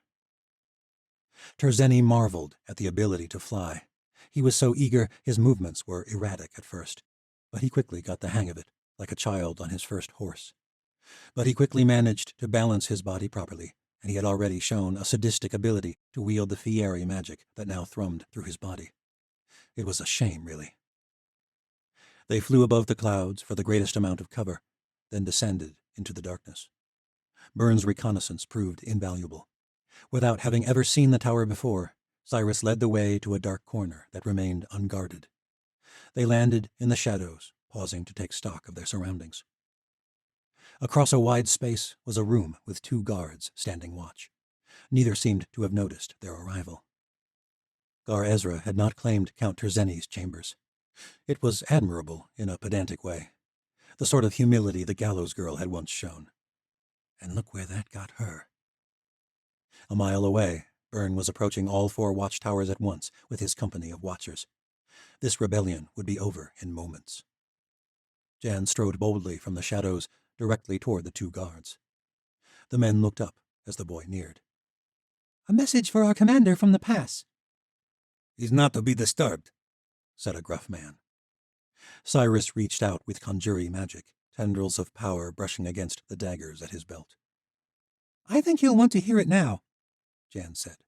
Terzeni marveled at the ability to fly. He was so eager his movements were erratic at first, but he quickly got the hang of it, like a child on his first horse. But he quickly managed to balance his body properly, and he had already shown a sadistic ability to wield the Fieri magic that now thrummed through his body. It was a shame, really. They flew above the clouds for the greatest amount of cover, then descended into the darkness. Byrne's reconnaissance proved invaluable. Without having ever seen the tower before, Cyrus led the way to a dark corner that remained unguarded. They landed in the shadows, pausing to take stock of their surroundings. Across a wide space was a room with 2 guards standing watch. Neither seemed to have noticed their arrival. Gar Ezra had not claimed Count Terzeni's chambers. It was admirable in a pedantic way, the sort of humility the gallows girl had once shown. And look where that got her. A mile away, Byrne was approaching all 4 watchtowers at once with his company of watchers. This rebellion would be over in moments. Jan strode boldly from the shadows directly toward the 2 guards. The men looked up as the boy neared. "A message for our commander from the pass." "He's not to be disturbed," said a gruff man. Cyrus reached out with conjuri magic, tendrils of power brushing against the daggers at his belt. "I think he'll want to hear it now," Jan said.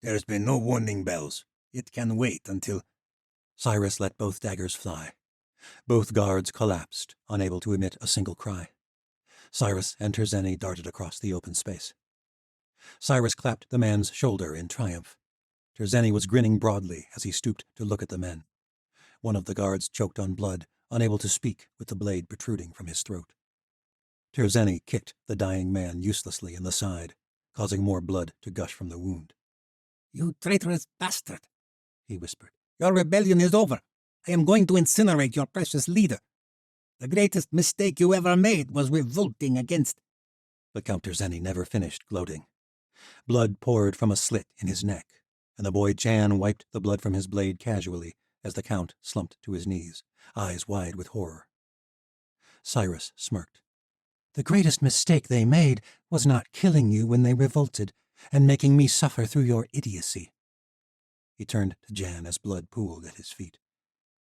"There's been no warning bells. It can wait until—" Cyrus let both daggers fly. Both guards collapsed, unable to emit a single cry. Cyrus and Terzeni darted across the open space. Cyrus clapped the man's shoulder in triumph. Terzeni was grinning broadly as he stooped to look at the men. One of the guards choked on blood, unable to speak with the blade protruding from his throat. Terzeni kicked the dying man uselessly in the side, causing more blood to gush from the wound. "You traitorous bastard," he whispered. "your rebellion is over. I am going to incinerate your precious leader. The greatest mistake you ever made was revolting against—" But Count Terzeni never finished gloating. Blood poured from a slit in his neck, and the boy Jan wiped the blood from his blade casually as the Count slumped to his knees, eyes wide with horror. Cyrus smirked. "The greatest mistake they made was not killing you when they revolted and making me suffer through your idiocy." He turned to Jan as blood pooled at his feet.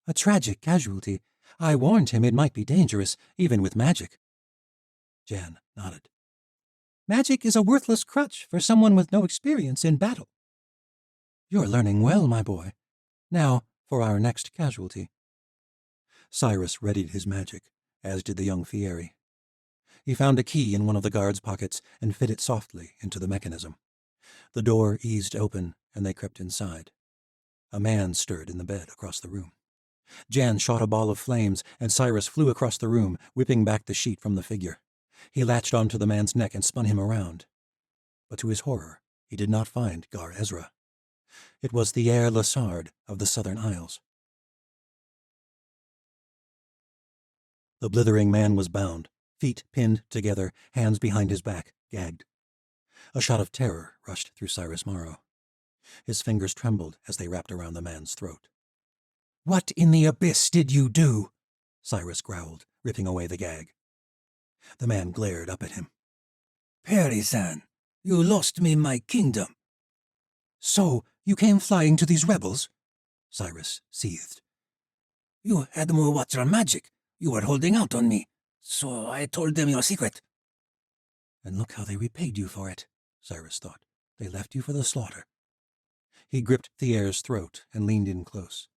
"A tragic casualty. I warned him it might be dangerous, even with magic." Jan nodded. "Magic is a worthless crutch for someone with no experience in battle." "You're learning well, my boy. Now for our next casualty." Cyrus readied his magic, as did the young Fieri. He found a key in one of the guards' pockets and fit it softly into the mechanism. The door eased open, and they crept inside. A man stirred in the bed across the room. Jan shot a ball of flames, and Cyrus flew across the room, whipping back the sheet from the figure. He latched onto the man's neck and spun him around. But to his horror, he did not find Gar Ezra. It was the heir Lassard of the Southern Isles. The blithering man was bound, feet pinned together, hands behind his back, gagged. A shot of terror rushed through Cyrus Morrow. His fingers trembled as they wrapped around the man's throat. "What in the abyss did you do?" Cyrus growled, ripping away the gag. The man glared up at him. "Peri-san, you lost me my kingdom." "So you came flying to these rebels?" Cyrus seethed. "You had more watcher magic. You were holding out on me, so I told them your secret." And look how they repaid you for it, Cyrus thought. They left you for the slaughter. He gripped Thier's throat and leaned in close.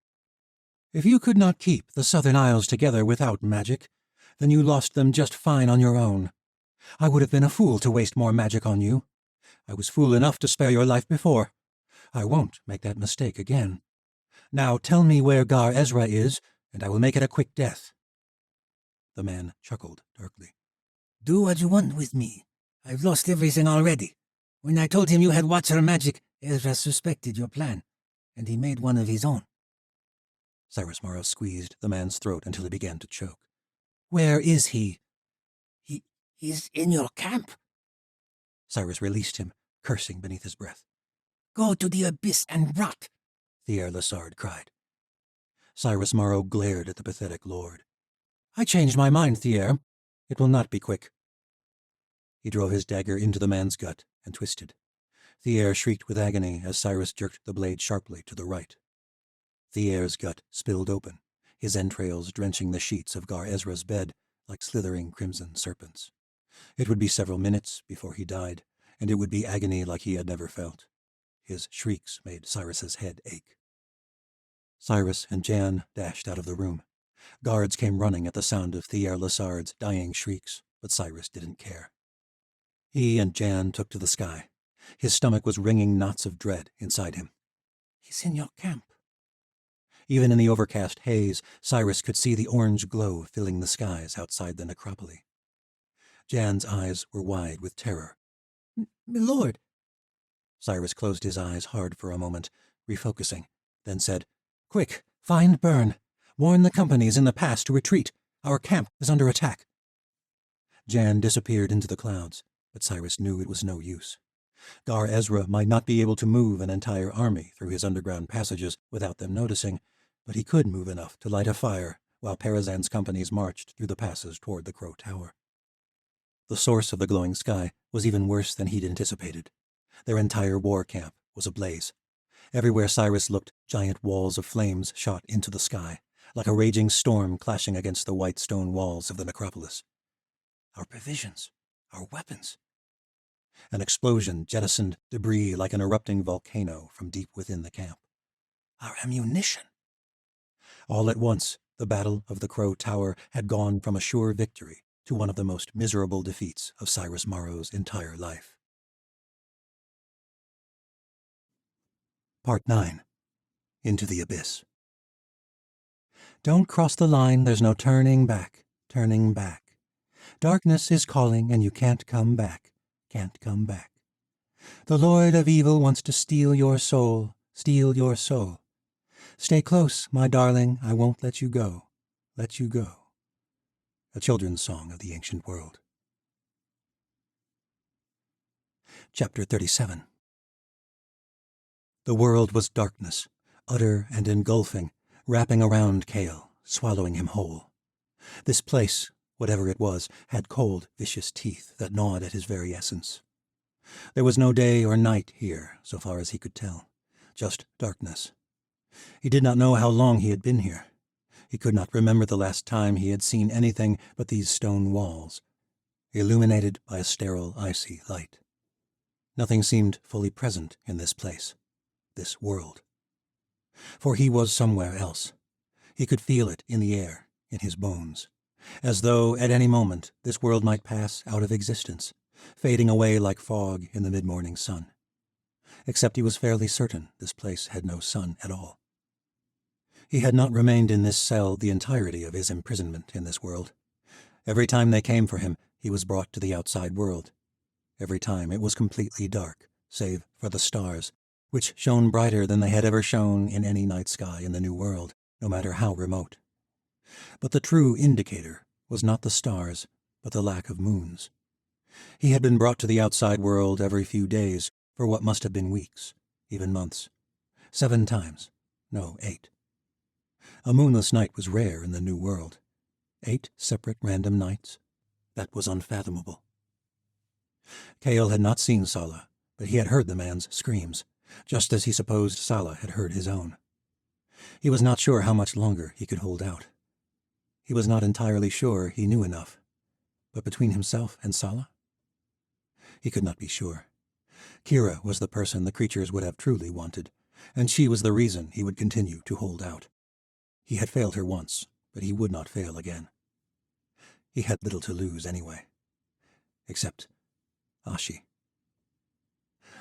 "If you could not keep the Southern Isles together without magic, then you lost them just fine on your own. I would have been a fool to waste more magic on you. I was fool enough to spare your life before. I won't make that mistake again. Now tell me where Gar Ezra is, and I will make it a quick death." The man chuckled darkly. "Do what you want with me. I've lost everything already. When I told him you had Watcher magic, Ezra suspected your plan, and he made one of his own. Cyrus Morrow squeezed the man's throat until he began to choke. Where is he? He's in your camp. Cyrus released him, cursing beneath his breath. Go to the abyss and rot, Thier Lessard cried. Cyrus Morrow glared at the pathetic lord. I changed my mind, Thier. It will not be quick. He drove his dagger into the man's gut and twisted. Thier shrieked with agony as Cyrus jerked the blade sharply to the right. Thier's gut spilled open, his entrails drenching the sheets of Gar Ezra's bed like slithering crimson serpents. It would be several minutes before he died, and it would be agony like he had never felt. His shrieks made Cyrus's head ache. Cyrus and Jan dashed out of the room. Guards came running at the sound of Thier Lessard's dying shrieks, but Cyrus didn't care. He and Jan took to the sky. His stomach was wringing knots of dread inside him. He's in your camp. Even in the overcast haze, Cyrus could see the orange glow filling the skies outside the necropolis. Jan's eyes were wide with terror. Milord! Cyrus closed his eyes hard for a moment, refocusing, then said, Quick, find Byrne. Warn the companies in the pass to retreat. Our camp is under attack. Jan disappeared into the clouds, but Cyrus knew it was no use. Gar Ezra might not be able to move an entire army through his underground passages without them noticing, but he could move enough to light a fire while Parazan's companies marched through the passes toward the Crow Tower. The source of the glowing sky was even worse than he'd anticipated. Their entire war camp was ablaze. Everywhere Cyrus looked, giant walls of flames shot into the sky, like a raging storm clashing against the white stone walls of the necropolis. Our provisions, our weapons. An explosion jettisoned debris like an erupting volcano from deep within the camp. Our ammunition. All at once, the Battle of the Crow Tower had gone from a sure victory to one of the most miserable defeats of Cyrus Morrow's entire life. Part 9. Into the Abyss. Don't cross the line, there's no turning back, turning back. Darkness is calling and you can't come back, can't come back. The Lord of Evil wants to steal your soul, steal your soul. Stay close, my darling, I won't let you go, let you go. A children's song of the ancient world. Chapter 37. The world was darkness, utter and engulfing, wrapping around Cale, swallowing him whole. This place, whatever it was, had cold, vicious teeth that gnawed at his very essence. There was no day or night here, so far as he could tell, just darkness. He did not know how long he had been here. He could not remember the last time he had seen anything but these stone walls, illuminated by a sterile, icy light. Nothing seemed fully present in this place, this world. For he was somewhere else. He could feel it in the air, in his bones, as though at any moment this world might pass out of existence, fading away like fog in the mid-morning sun. Except he was fairly certain this place had no sun at all. He had not remained in this cell the entirety of his imprisonment in this world. Every time they came for him, he was brought to the outside world. Every time it was completely dark, save for the stars, which shone brighter than they had ever shone in any night sky in the New World, no matter how remote. But the true indicator was not the stars, but the lack of moons. He had been brought to the outside world every few days for what must have been weeks, even months. 7 times. No, 8. A moonless night was rare in the New World. 8 separate random nights. That was unfathomable. Cale had not seen Sala, but he had heard the man's screams, just as he supposed Sala had heard his own. He was not sure how much longer he could hold out. He was not entirely sure he knew enough. But between himself and Sala? He could not be sure. Kira was the person the creatures would have truly wanted, and she was the reason he would continue to hold out. He had failed her once, but he would not fail again. He had little to lose anyway. Except Ashi.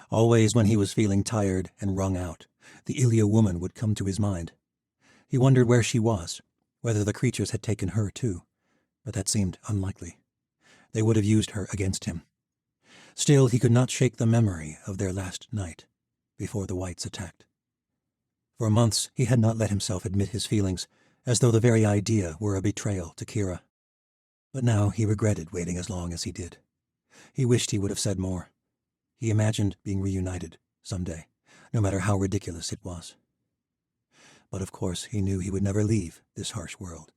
Always when he was feeling tired and wrung out, the Ilya woman would come to his mind. He wondered where she was, whether the creatures had taken her too, but that seemed unlikely. They would have used her against him. Still, he could not shake the memory of their last night before the whites attacked. For months he had not let himself admit his feelings, as though the very idea were a betrayal to Kira. But now he regretted waiting as long as he did. He wished he would have said more. He imagined being reunited someday, no matter how ridiculous it was. But of course he knew he would never leave this harsh world.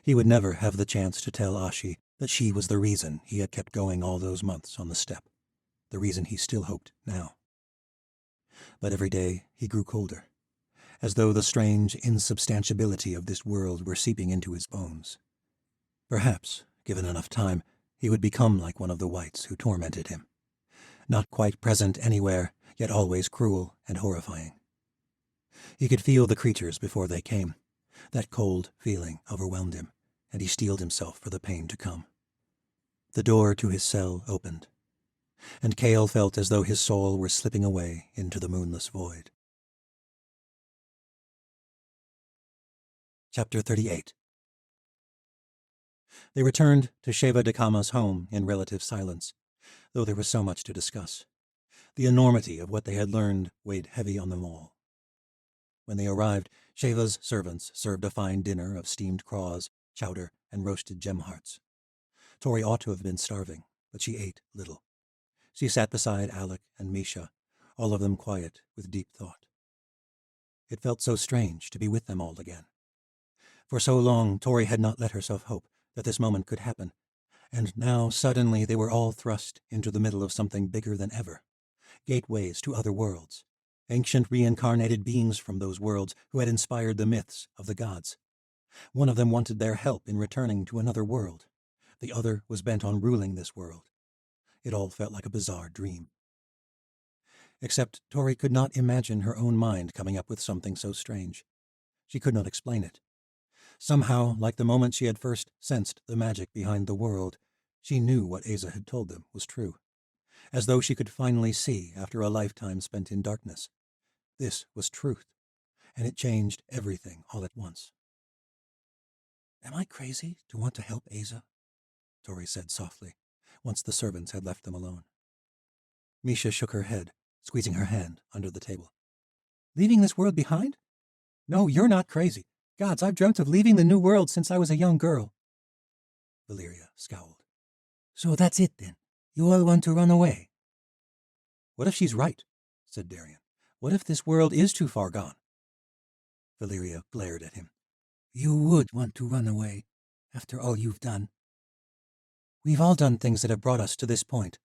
He would never have the chance to tell Ashi that she was the reason he had kept going all those months on the steppe, the reason he still hoped now. But every day he grew colder, as though the strange insubstantiability of this world were seeping into his bones. Perhaps, given enough time, he would become like one of the whites who tormented him. Not quite present anywhere, yet always cruel and horrifying. He could feel the creatures before they came. That cold feeling overwhelmed him, and he steeled himself for the pain to come. The door to his cell opened, and Cale felt as though his soul were slipping away into the moonless void. Chapter 38. They returned to Sheva de Kama's home in relative silence, though there was so much to discuss. The enormity of what they had learned weighed heavy on them all. When they arrived, Sheva's servants served a fine dinner of steamed craws, chowder, and roasted gem hearts. Tori ought to have been starving, but she ate little. She sat beside Alec and Misha, all of them quiet with deep thought. It felt so strange to be with them all again. For so long, Tori had not let herself hope that this moment could happen, and now suddenly they were all thrust into the middle of something bigger than ever. Gateways to other worlds. Ancient reincarnated beings from those worlds who had inspired the myths of the gods. One of them wanted their help in returning to another world. The other was bent on ruling this world. It all felt like a bizarre dream. Except Tori could not imagine her own mind coming up with something so strange. She could not explain it. Somehow, like the moment she had first sensed the magic behind the world, she knew what Asa had told them was true. As though she could finally see after a lifetime spent in darkness. This was truth, and it changed everything all at once. "Am I crazy to want to help Asa?" Tori said softly, once the servants had left them alone. Misha shook her head, squeezing her hand under the table. "Leaving this world behind? No, you're not crazy. Gods, I've dreamt of leaving the new world since I was a young girl." Valeria scowled. "So that's it then. You all want to run away?" "What if she's right?" said Darian. "What if this world is too far gone?" Valeria glared at him. "You would want to run away, after all you've done." "We've all done things that have brought us to this point,"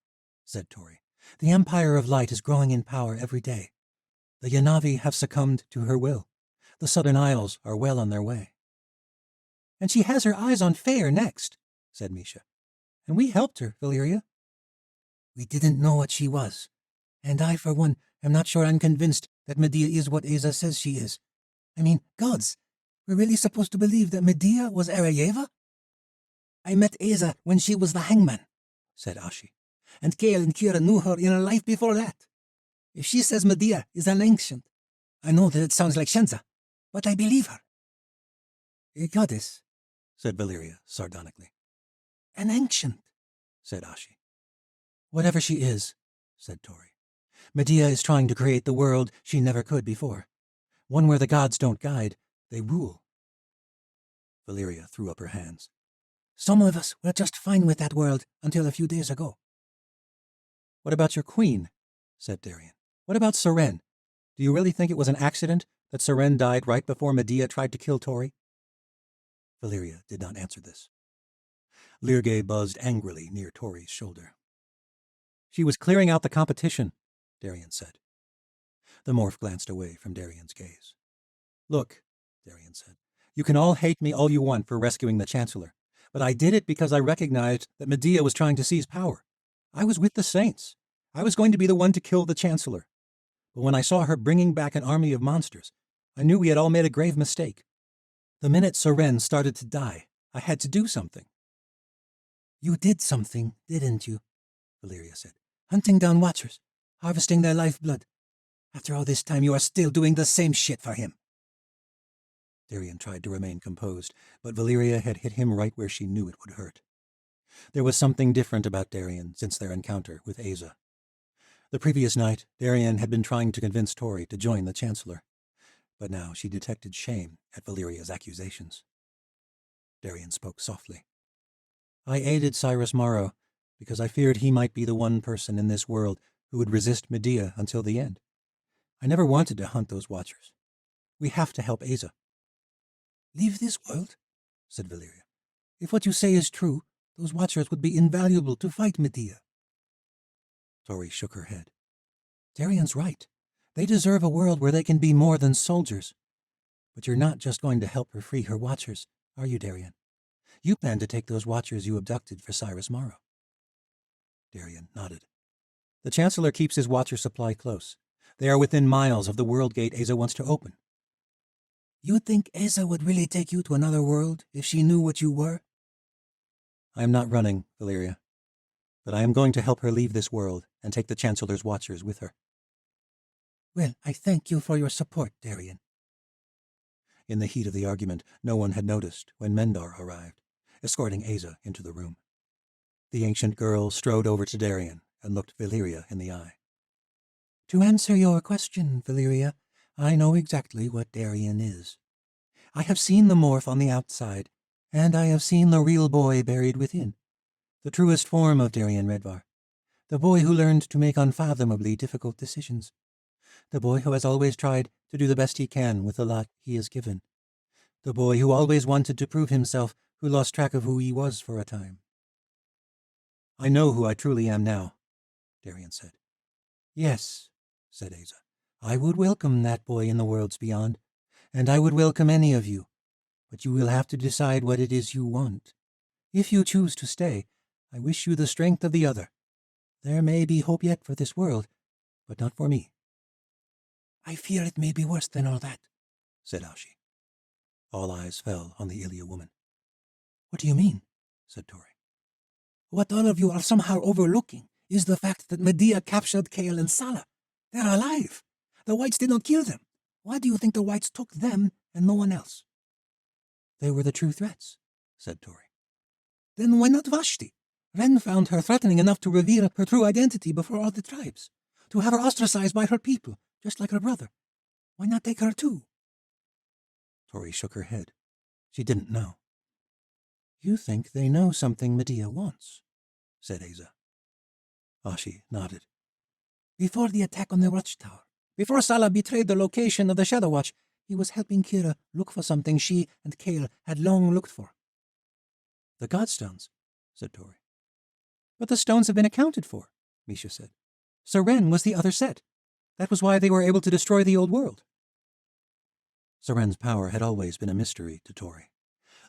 said Tori. "The Empire of Light is growing in power every day. The Yanavi have succumbed to her will. The Southern Isles are well on their way." "And she has her eyes on Fair next," said Misha. "And we helped her, Valeria." "We didn't know what she was. And I, for one, am not sure I'm convinced that Medea is what Asa says she is. I mean, gods, we're really supposed to believe that Medea was Arayeva?" "I met Asa when she was the hangman," said Ashi. "And Kale and Kira knew her in a life before that. If she says Medea is an ancient, I know that it sounds like Shenza, but I believe her." "A goddess," said Valeria sardonically. "An ancient," said Ashi. "Whatever she is," said Tori, "Medea is trying to create the world she never could before. One where the gods don't guide, they rule." Valeria threw up her hands. "Some of us were just fine with that world until a few days ago." "What about your queen?" said Darian. "What about Seren? Do you really think it was an accident that Seren died right before Medea tried to kill Tori?" Valeria did not answer this. Lyrgay buzzed angrily near Tori's shoulder. "She was clearing out the competition," Darian said. The morph glanced away from Darian's gaze. "Look," Darian said, "you can all hate me all you want for rescuing the Chancellor, but I did it because I recognized that Medea was trying to seize power. I was with the Saints. I was going to be the one to kill the Chancellor. But when I saw her bringing back an army of monsters, I knew we had all made a grave mistake. The minute Seren started to die, I had to do something." "You did something, didn't you?" Valeria said. "Hunting down Watchers, harvesting their lifeblood. After all this time, you are still doing the same shit for him." Darian tried to remain composed, but Valeria had hit him right where she knew it would hurt. There was something different about Darien since their encounter with Aza. The previous night, Darien had been trying to convince Tori to join the Chancellor, but now she detected shame at Valeria's accusations. Darien spoke softly. I aided Cyrus Morrow because I feared he might be the one person in this world who would resist Medea until the end. I never wanted to hunt those Watchers. We have to help Aza. Leave this world? Said Valeria. If what you say is true, those Watchers would be invaluable to fight Medea. Tori shook her head. Darien's right. They deserve a world where they can be more than soldiers. But you're not just going to help her free her Watchers, are you, Darien? You plan to take those Watchers you abducted for Cyrus Morrow. Darien nodded. The Chancellor keeps his Watcher supply close. They are within miles of the world gate Aza wants to open. You think Aza would really take you to another world if she knew what you were? I am not running, Valeria. But I am going to help her leave this world and take the Chancellor's Watchers with her. Well, I thank you for your support, Darien. In the heat of the argument, no one had noticed when Mendar arrived, escorting Aza into the room. The ancient girl strode over to Darien and looked Valeria in the eye. To answer your question, Valeria, I know exactly what Darien is. I have seen the morph on the outside, and I have seen the real boy buried within, the truest form of Darien Redvar, the boy who learned to make unfathomably difficult decisions, the boy who has always tried to do the best he can with the lot he is given, the boy who always wanted to prove himself, who lost track of who he was for a time. I know who I truly am now, Darien said. Yes, said Aza. I would welcome that boy in the worlds beyond, and I would welcome any of you, but you will have to decide what it is you want. If you choose to stay, I wish you the strength of the other. There may be hope yet for this world, but not for me. I fear it may be worse than all that, said Ashi. All eyes fell on the Ilia woman. What do you mean? Said Tori. What all of you are somehow overlooking is the fact that Medea captured Kale and Sala. They're alive. The Whites did not kill them. Why do you think the Whites took them and no one else? They were the true threats, said Tori. Then why not Vashti? Ren found her threatening enough to reveal her true identity before all the tribes, to have her ostracized by her people, just like her brother. Why not take her too? Tori shook her head. She didn't know. You think they know something Medea wants, said Aza. Ashi nodded. Before the attack on the watchtower, before Sala betrayed the location of the Shadow Watch, he was helping Kira look for something she and Kale had long looked for. The Godstones, said Tori. But the stones have been accounted for, Misha said. Seren was the other set. That was why they were able to destroy the old world. Seren's power had always been a mystery to Tori.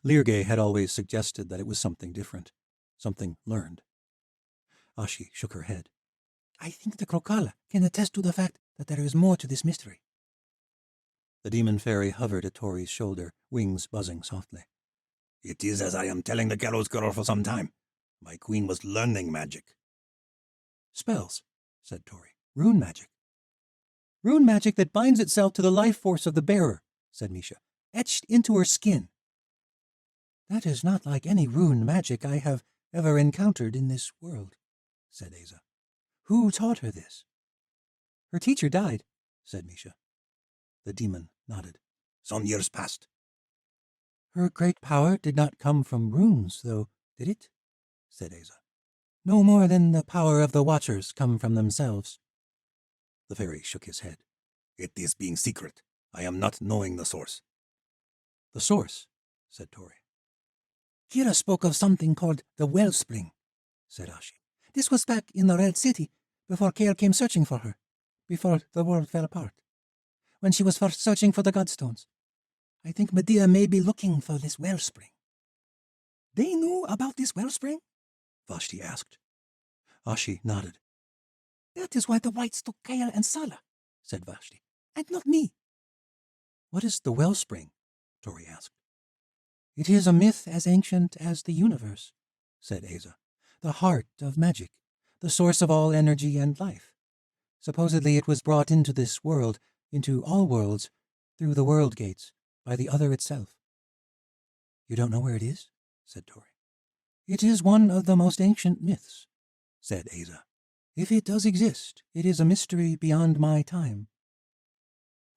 Lirge had always suggested that it was something different, something learned. Ashi shook her head. I think the Krokala can attest to the fact that there is more to this mystery. The demon fairy hovered at Tori's shoulder, wings buzzing softly. It is as I am telling the gallows girl for some time. My queen was learning magic. Spells, said Tori. Rune magic. Rune magic that binds itself to the life force of the bearer, said Misha, etched into her skin. That is not like any rune magic I have ever encountered in this world, said Aza. Who taught her this? Her teacher died, said Misha. The demon nodded. Some years passed. Her great power did not come from runes, though, did it? Said Aza. No more than the power of the Watchers come from themselves. The fairy shook his head. It is being secret. I am not knowing the source. The source, said Tori. Kira spoke of something called the Wellspring, said Ashi. This was back in the Red City, before Kale came searching for her, before the world fell apart, when she was first searching for the Godstones. I think Medea may be looking for this Wellspring. They knew about this Wellspring? Vashti asked. Ashi nodded. That is why the Whites took Kale and Sala, said Vashti, and not me. What is the Wellspring? Tori asked. It is a myth as ancient as the universe, said Aza. The heart of magic, the source of all energy and life. Supposedly it was brought into this world, into all worlds, through the world gates, by the Other itself. You don't know where it is? Said Tori. It is one of the most ancient myths, said Asa. If it does exist, it is a mystery beyond my time.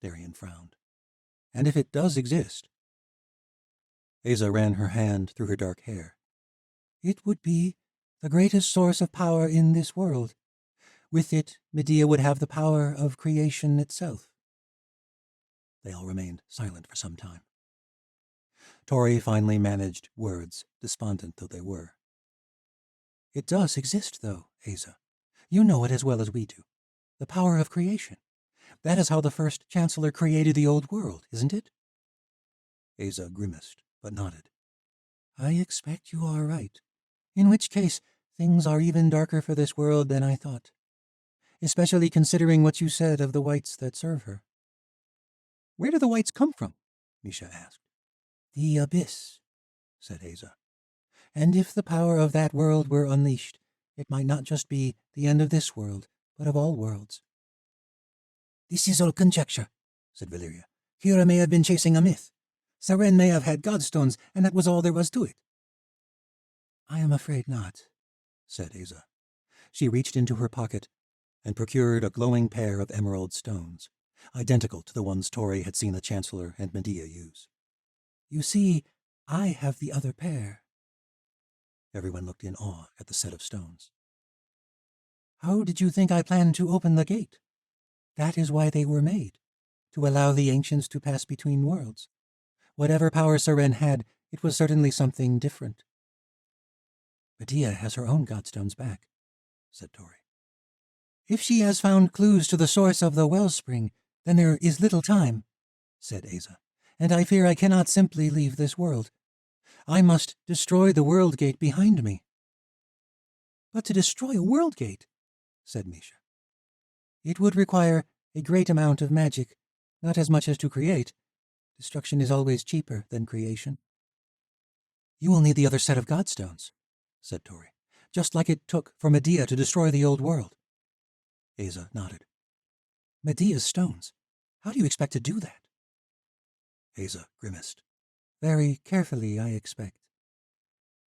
Darien frowned. And if it does exist? Asa ran her hand through her dark hair. It would be the greatest source of power in this world. With it, Medea would have the power of creation itself. They all remained silent for some time. Tori finally managed words, despondent though they were. It does exist, though, Asa. You know it as well as we do. The power of creation. That is how the first Chancellor created the old world, isn't it? Asa grimaced, but nodded. I expect you are right. In which case, things are even darker for this world than I thought. Especially considering what you said of the whites that serve her. Where do the whites come from? Misha asked. The abyss, said Asa. And if the power of that world were unleashed, it might not just be the end of this world, but of all worlds. This is all conjecture, said Valyria. Hera may have been chasing a myth. Saren may have had godstones, and that was all there was to it. I am afraid not, said Asa. She reached into her pocket and procured a glowing pair of emerald stones, identical to the ones Tori had seen the Chancellor and Medea use. You see, I have the other pair. Everyone looked in awe at the set of stones. How did you think I planned to open the gate? That is why they were made, to allow the ancients to pass between worlds. Whatever power Seren had, it was certainly something different. Medea has her own godstones back, said Tori. If she has found clues to the source of the wellspring, then there is little time, said Asa, and I fear I cannot simply leave this world. I must destroy the world gate behind me. But to destroy a world gate, said Misha. It would require a great amount of magic, not as much as to create. Destruction is always cheaper than creation. You will need the other set of godstones, said Tori, just like it took for Medea to destroy the old world. Asa nodded. Medea's stones? How do you expect to do that? Asa grimaced. Very carefully, I expect.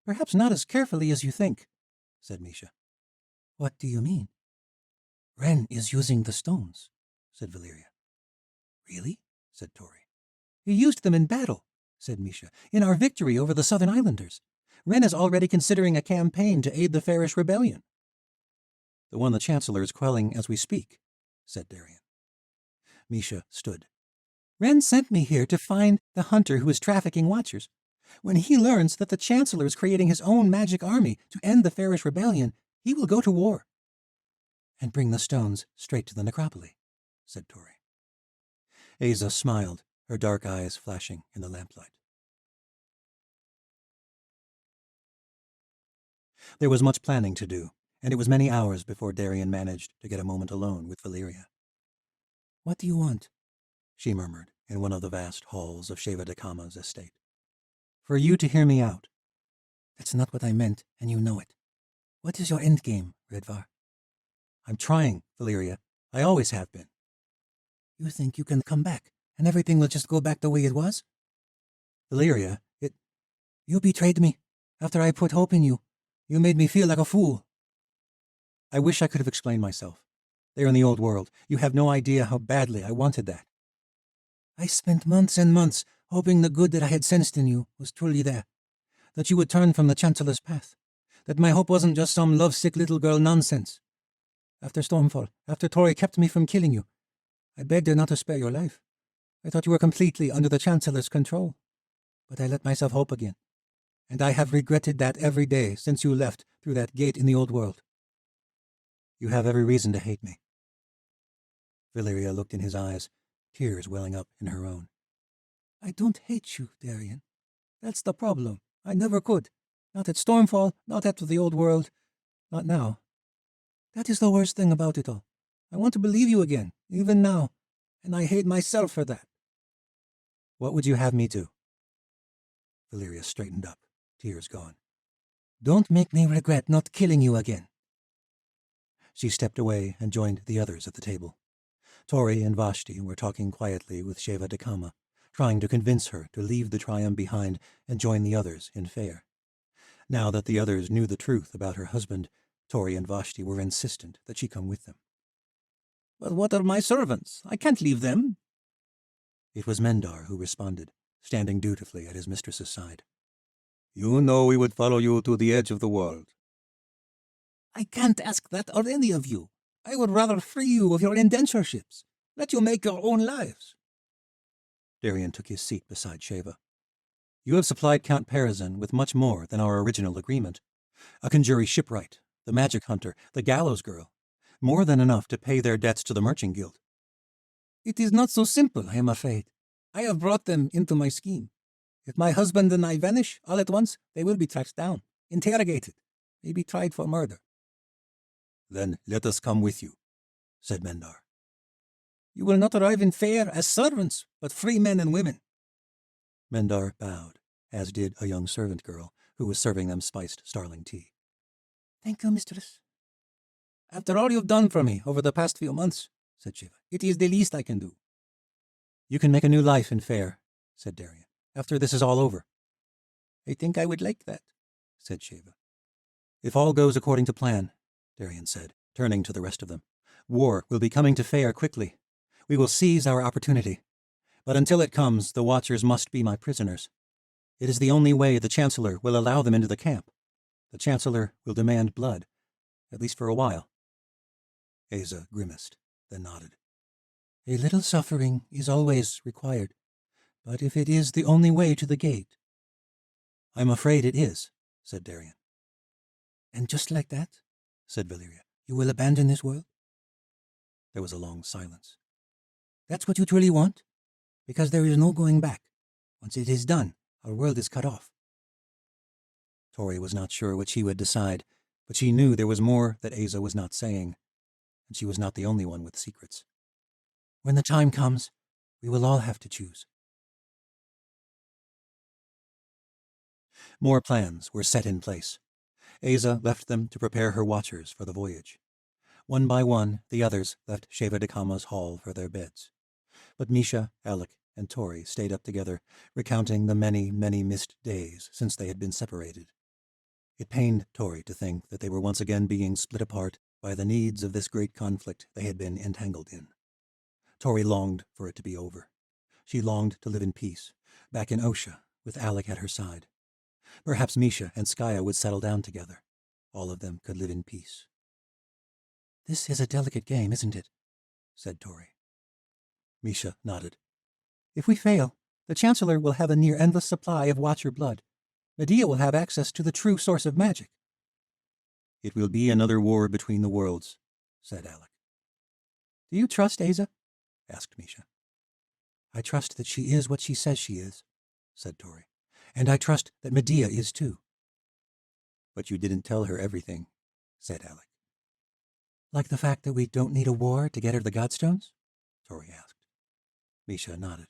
Perhaps not as carefully as you think, said Misha. What do you mean? Ren is using the stones, said Valyria. Really? Said Tori. He used them in battle, said Misha, in our victory over the Southern Islanders. Ren is already considering a campaign to aid the Fairish rebellion. The one the Chancellor is quelling as we speak, said Darien. Misha stood. Ren sent me here to find the hunter who is trafficking watchers. When he learns that the Chancellor is creating his own magic army to end the Fairish rebellion, he will go to war. And bring the stones straight to the necropolis, said Tori. Asa smiled, her dark eyes flashing in the lamplight. There was much planning to do, and it was many hours before Darien managed to get a moment alone with Valyria. What do you want? She murmured in one of the vast halls of Sheva de Kama's estate. For you to hear me out. That's not what I meant, and you know it. What is your endgame, Redvar? I'm trying, Valyria. I always have been. You think you can come back, and everything will just go back the way it was? Valyria, You betrayed me. After I put hope in you, you made me feel like a fool. I wish I could have explained myself. There in the old world, you have no idea how badly I wanted that. I spent months and months hoping the good that I had sensed in you was truly there, that you would turn from the Chancellor's path, that my hope wasn't just some lovesick little girl nonsense. After Stormfall, after Tori kept me from killing you, I begged her not to spare your life. I thought you were completely under the Chancellor's control. But I let myself hope again, and I have regretted that every day since you left through that gate in the old world. You have every reason to hate me. Valyria looked in his eyes, tears welling up in her own. I don't hate you, Darien. That's the problem. I never could. Not at Stormfall, not after the old world, not now. That is the worst thing about it all. I want to believe you again, even now, and I hate myself for that. What would you have me do? Valyria straightened up, tears gone. Don't make me regret not killing you again. She stepped away and joined the others at the table. Tori and Vashti were talking quietly with Sheva de Kama, trying to convince her to leave the Triumph behind and join the others in Fair. Now that the others knew the truth about her husband, Tori and Vashti were insistent that she come with them. But what are my servants? I can't leave them. It was Mendar who responded, standing dutifully at his mistress's side. You know we would follow you to the edge of the world. I can't ask that of any of you. I would rather free you of your indentureships. Let you make your own lives. Darien took his seat beside Sheva. You have supplied Count Parazin with much more than our original agreement. A Conjuri shipwright, the magic hunter, the gallows girl. More than enough to pay their debts to the Merchant Guild. It is not so simple, I am afraid. I have brought them into my scheme. If my husband and I vanish all at once, they will be tracked down, interrogated, maybe tried for murder. Then let us come with you, said Mendar. You will not arrive in Fair as servants, but free men and women. Mendar bowed, as did a young servant girl who was serving them spiced starling tea. Thank you, mistress. After all you've done for me over the past few months, said Shiva, it is the least I can do. You can make a new life in Fair, said Darien, after this is all over. I think I would like that, said Shiva. If all goes according to plan, Darien said, turning to the rest of them, war will be coming to Fair quickly. We will seize our opportunity. But until it comes, the Watchers must be my prisoners. It is the only way the Chancellor will allow them into the camp. The Chancellor will demand blood, at least for a while. Asa grimaced, then nodded. A little suffering is always required, but if it is the only way to the gate... I'm afraid it is, said Darien. And just like that, said Valeria, you will abandon this world? There was a long silence. That's what you truly want? Because there is no going back. Once it is done, our world is cut off. Tori was not sure what she would decide, but she knew there was more that Asa was not saying, and she was not the only one with secrets. When the time comes, we will all have to choose. More plans were set in place. Asa left them to prepare her watchers for the voyage. One by one, the others left Sheva de Kama's hall for their beds. But Misha, Alec, and Tori stayed up together, recounting the many, many missed days since they had been separated. It pained Tori to think that they were once again being split apart by the needs of this great conflict they had been entangled in. Tori longed for it to be over. She longed to live in peace, back in Osha, with Alec at her side. Perhaps Misha and Skaya would settle down together. All of them could live in peace. This is a delicate game, isn't it? Said Tori. Misha nodded. If we fail, the Chancellor will have a near-endless supply of Watcher blood. Medea will have access to the true source of magic. It will be another war between the worlds, said Alec. Do you trust Asa? Asked Misha. I trust that she is what she says she is, said Tori. And I trust that Medea is too. But you didn't tell her everything, said Alec. Like the fact that we don't need a war to get her the Godstones? Tori asked. Misha nodded.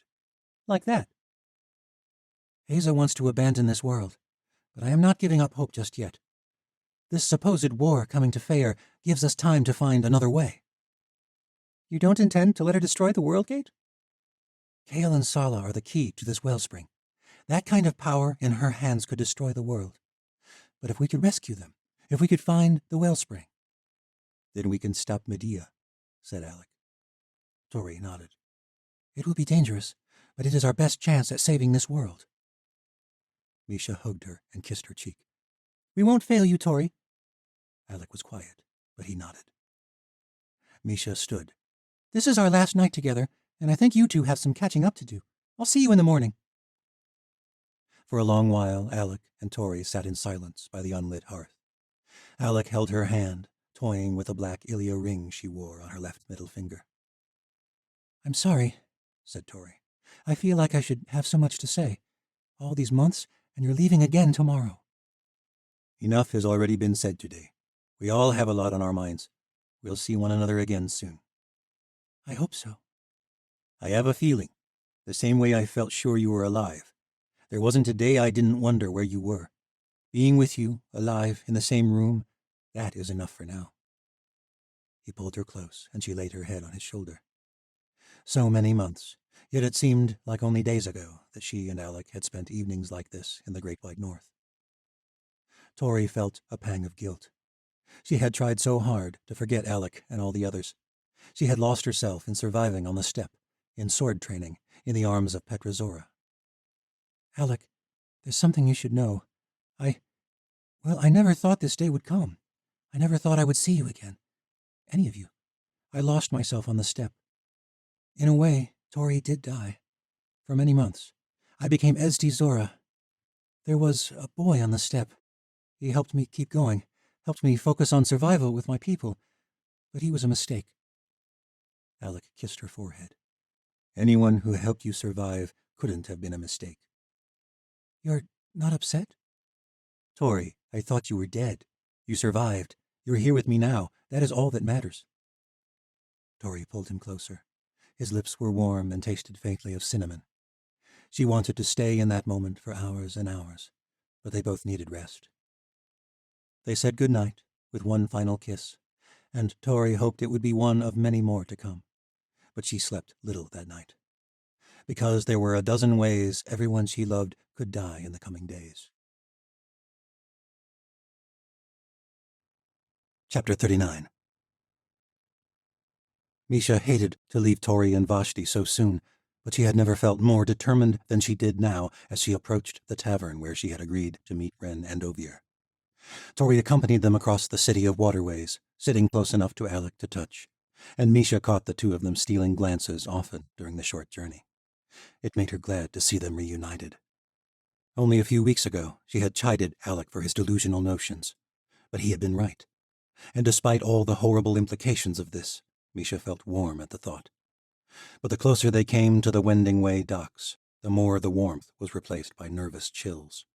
Like that. Asa wants to abandon this world, but I am not giving up hope just yet. This supposed war coming to Fair gives us time to find another way. You don't intend to let her destroy the World Gate? Kale and Sala are the key to this wellspring. That kind of power in her hands could destroy the world. But if we could rescue them, if we could find the wellspring... Then we can stop Medea, said Alec. Tori nodded. It will be dangerous, but it is our best chance at saving this world. Misha hugged her and kissed her cheek. We won't fail you, Tori. Alec was quiet, but he nodded. Misha stood. This is our last night together, and I think you two have some catching up to do. I'll see you in the morning. For a long while, Alec and Tori sat in silence by the unlit hearth. Alec held her hand, toying with a black Ilia ring she wore on her left middle finger. I'm sorry, said Tori. I feel like I should have so much to say. All these months, and you're leaving again tomorrow. Enough has already been said today. We all have a lot on our minds. We'll see one another again soon. I hope so. I have a feeling, the same way I felt sure you were alive. There wasn't a day I didn't wonder where you were. Being with you, alive, in the same room, that is enough for now. He pulled her close, and she laid her head on his shoulder. So many months, yet it seemed like only days ago that she and Alec had spent evenings like this in the Great White North. Tori felt a pang of guilt. She had tried so hard to forget Alec and all the others. She had lost herself in surviving on the steppe, in sword training, in the arms of Petrozora. Alec, there's something you should know. I never thought this day would come. I never thought I would see you again. Any of you. I lost myself on the steppe. In a way, Tori did die. For many months. I became Ezdi Zora. There was a boy on the steppe. He helped me keep going, helped me focus on survival with my people. But he was a mistake. Alec kissed her forehead. Anyone who helped you survive couldn't have been a mistake. You're not upset? Tori, I thought you were dead. You survived. You're here with me now. That is all that matters. Tori pulled him closer. His lips were warm and tasted faintly of cinnamon. She wanted to stay in that moment for hours and hours, but they both needed rest. They said good night with one final kiss, and Tori hoped it would be one of many more to come. But she slept little that night, because there were a dozen ways everyone she loved could die in the coming days. Chapter 39. Misha hated to leave Tori and Vashti so soon, but she had never felt more determined than she did now as she approached the tavern where she had agreed to meet Ren and Ovier. Tori accompanied them across the city of waterways, sitting close enough to Alec to touch, and Misha caught the two of them stealing glances often during the short journey. It made her glad to see them reunited. Only a few weeks ago, she had chided Alec for his delusional notions, but he had been right. And despite all the horrible implications of this, Misha felt warm at the thought. But the closer they came to the Wending Way docks, the more the warmth was replaced by nervous chills.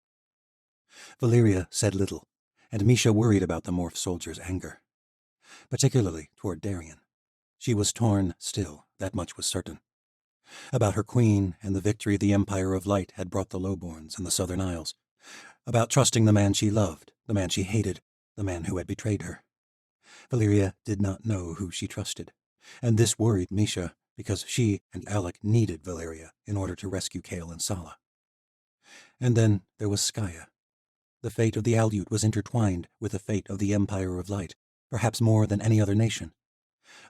Valeria said little, and Misha worried about the morph soldier's anger, particularly toward Darien. She was torn still, that much was certain. About her queen and the victory the Empire of Light had brought the Lowborns and the Southern Isles. About trusting the man she loved, the man she hated, the man who had betrayed her. Valeria did not know who she trusted, and this worried Misha because she and Alec needed Valeria in order to rescue Kale and Sala. And then there was Skaya. The fate of the Aleut was intertwined with the fate of the Empire of Light, perhaps more than any other nation.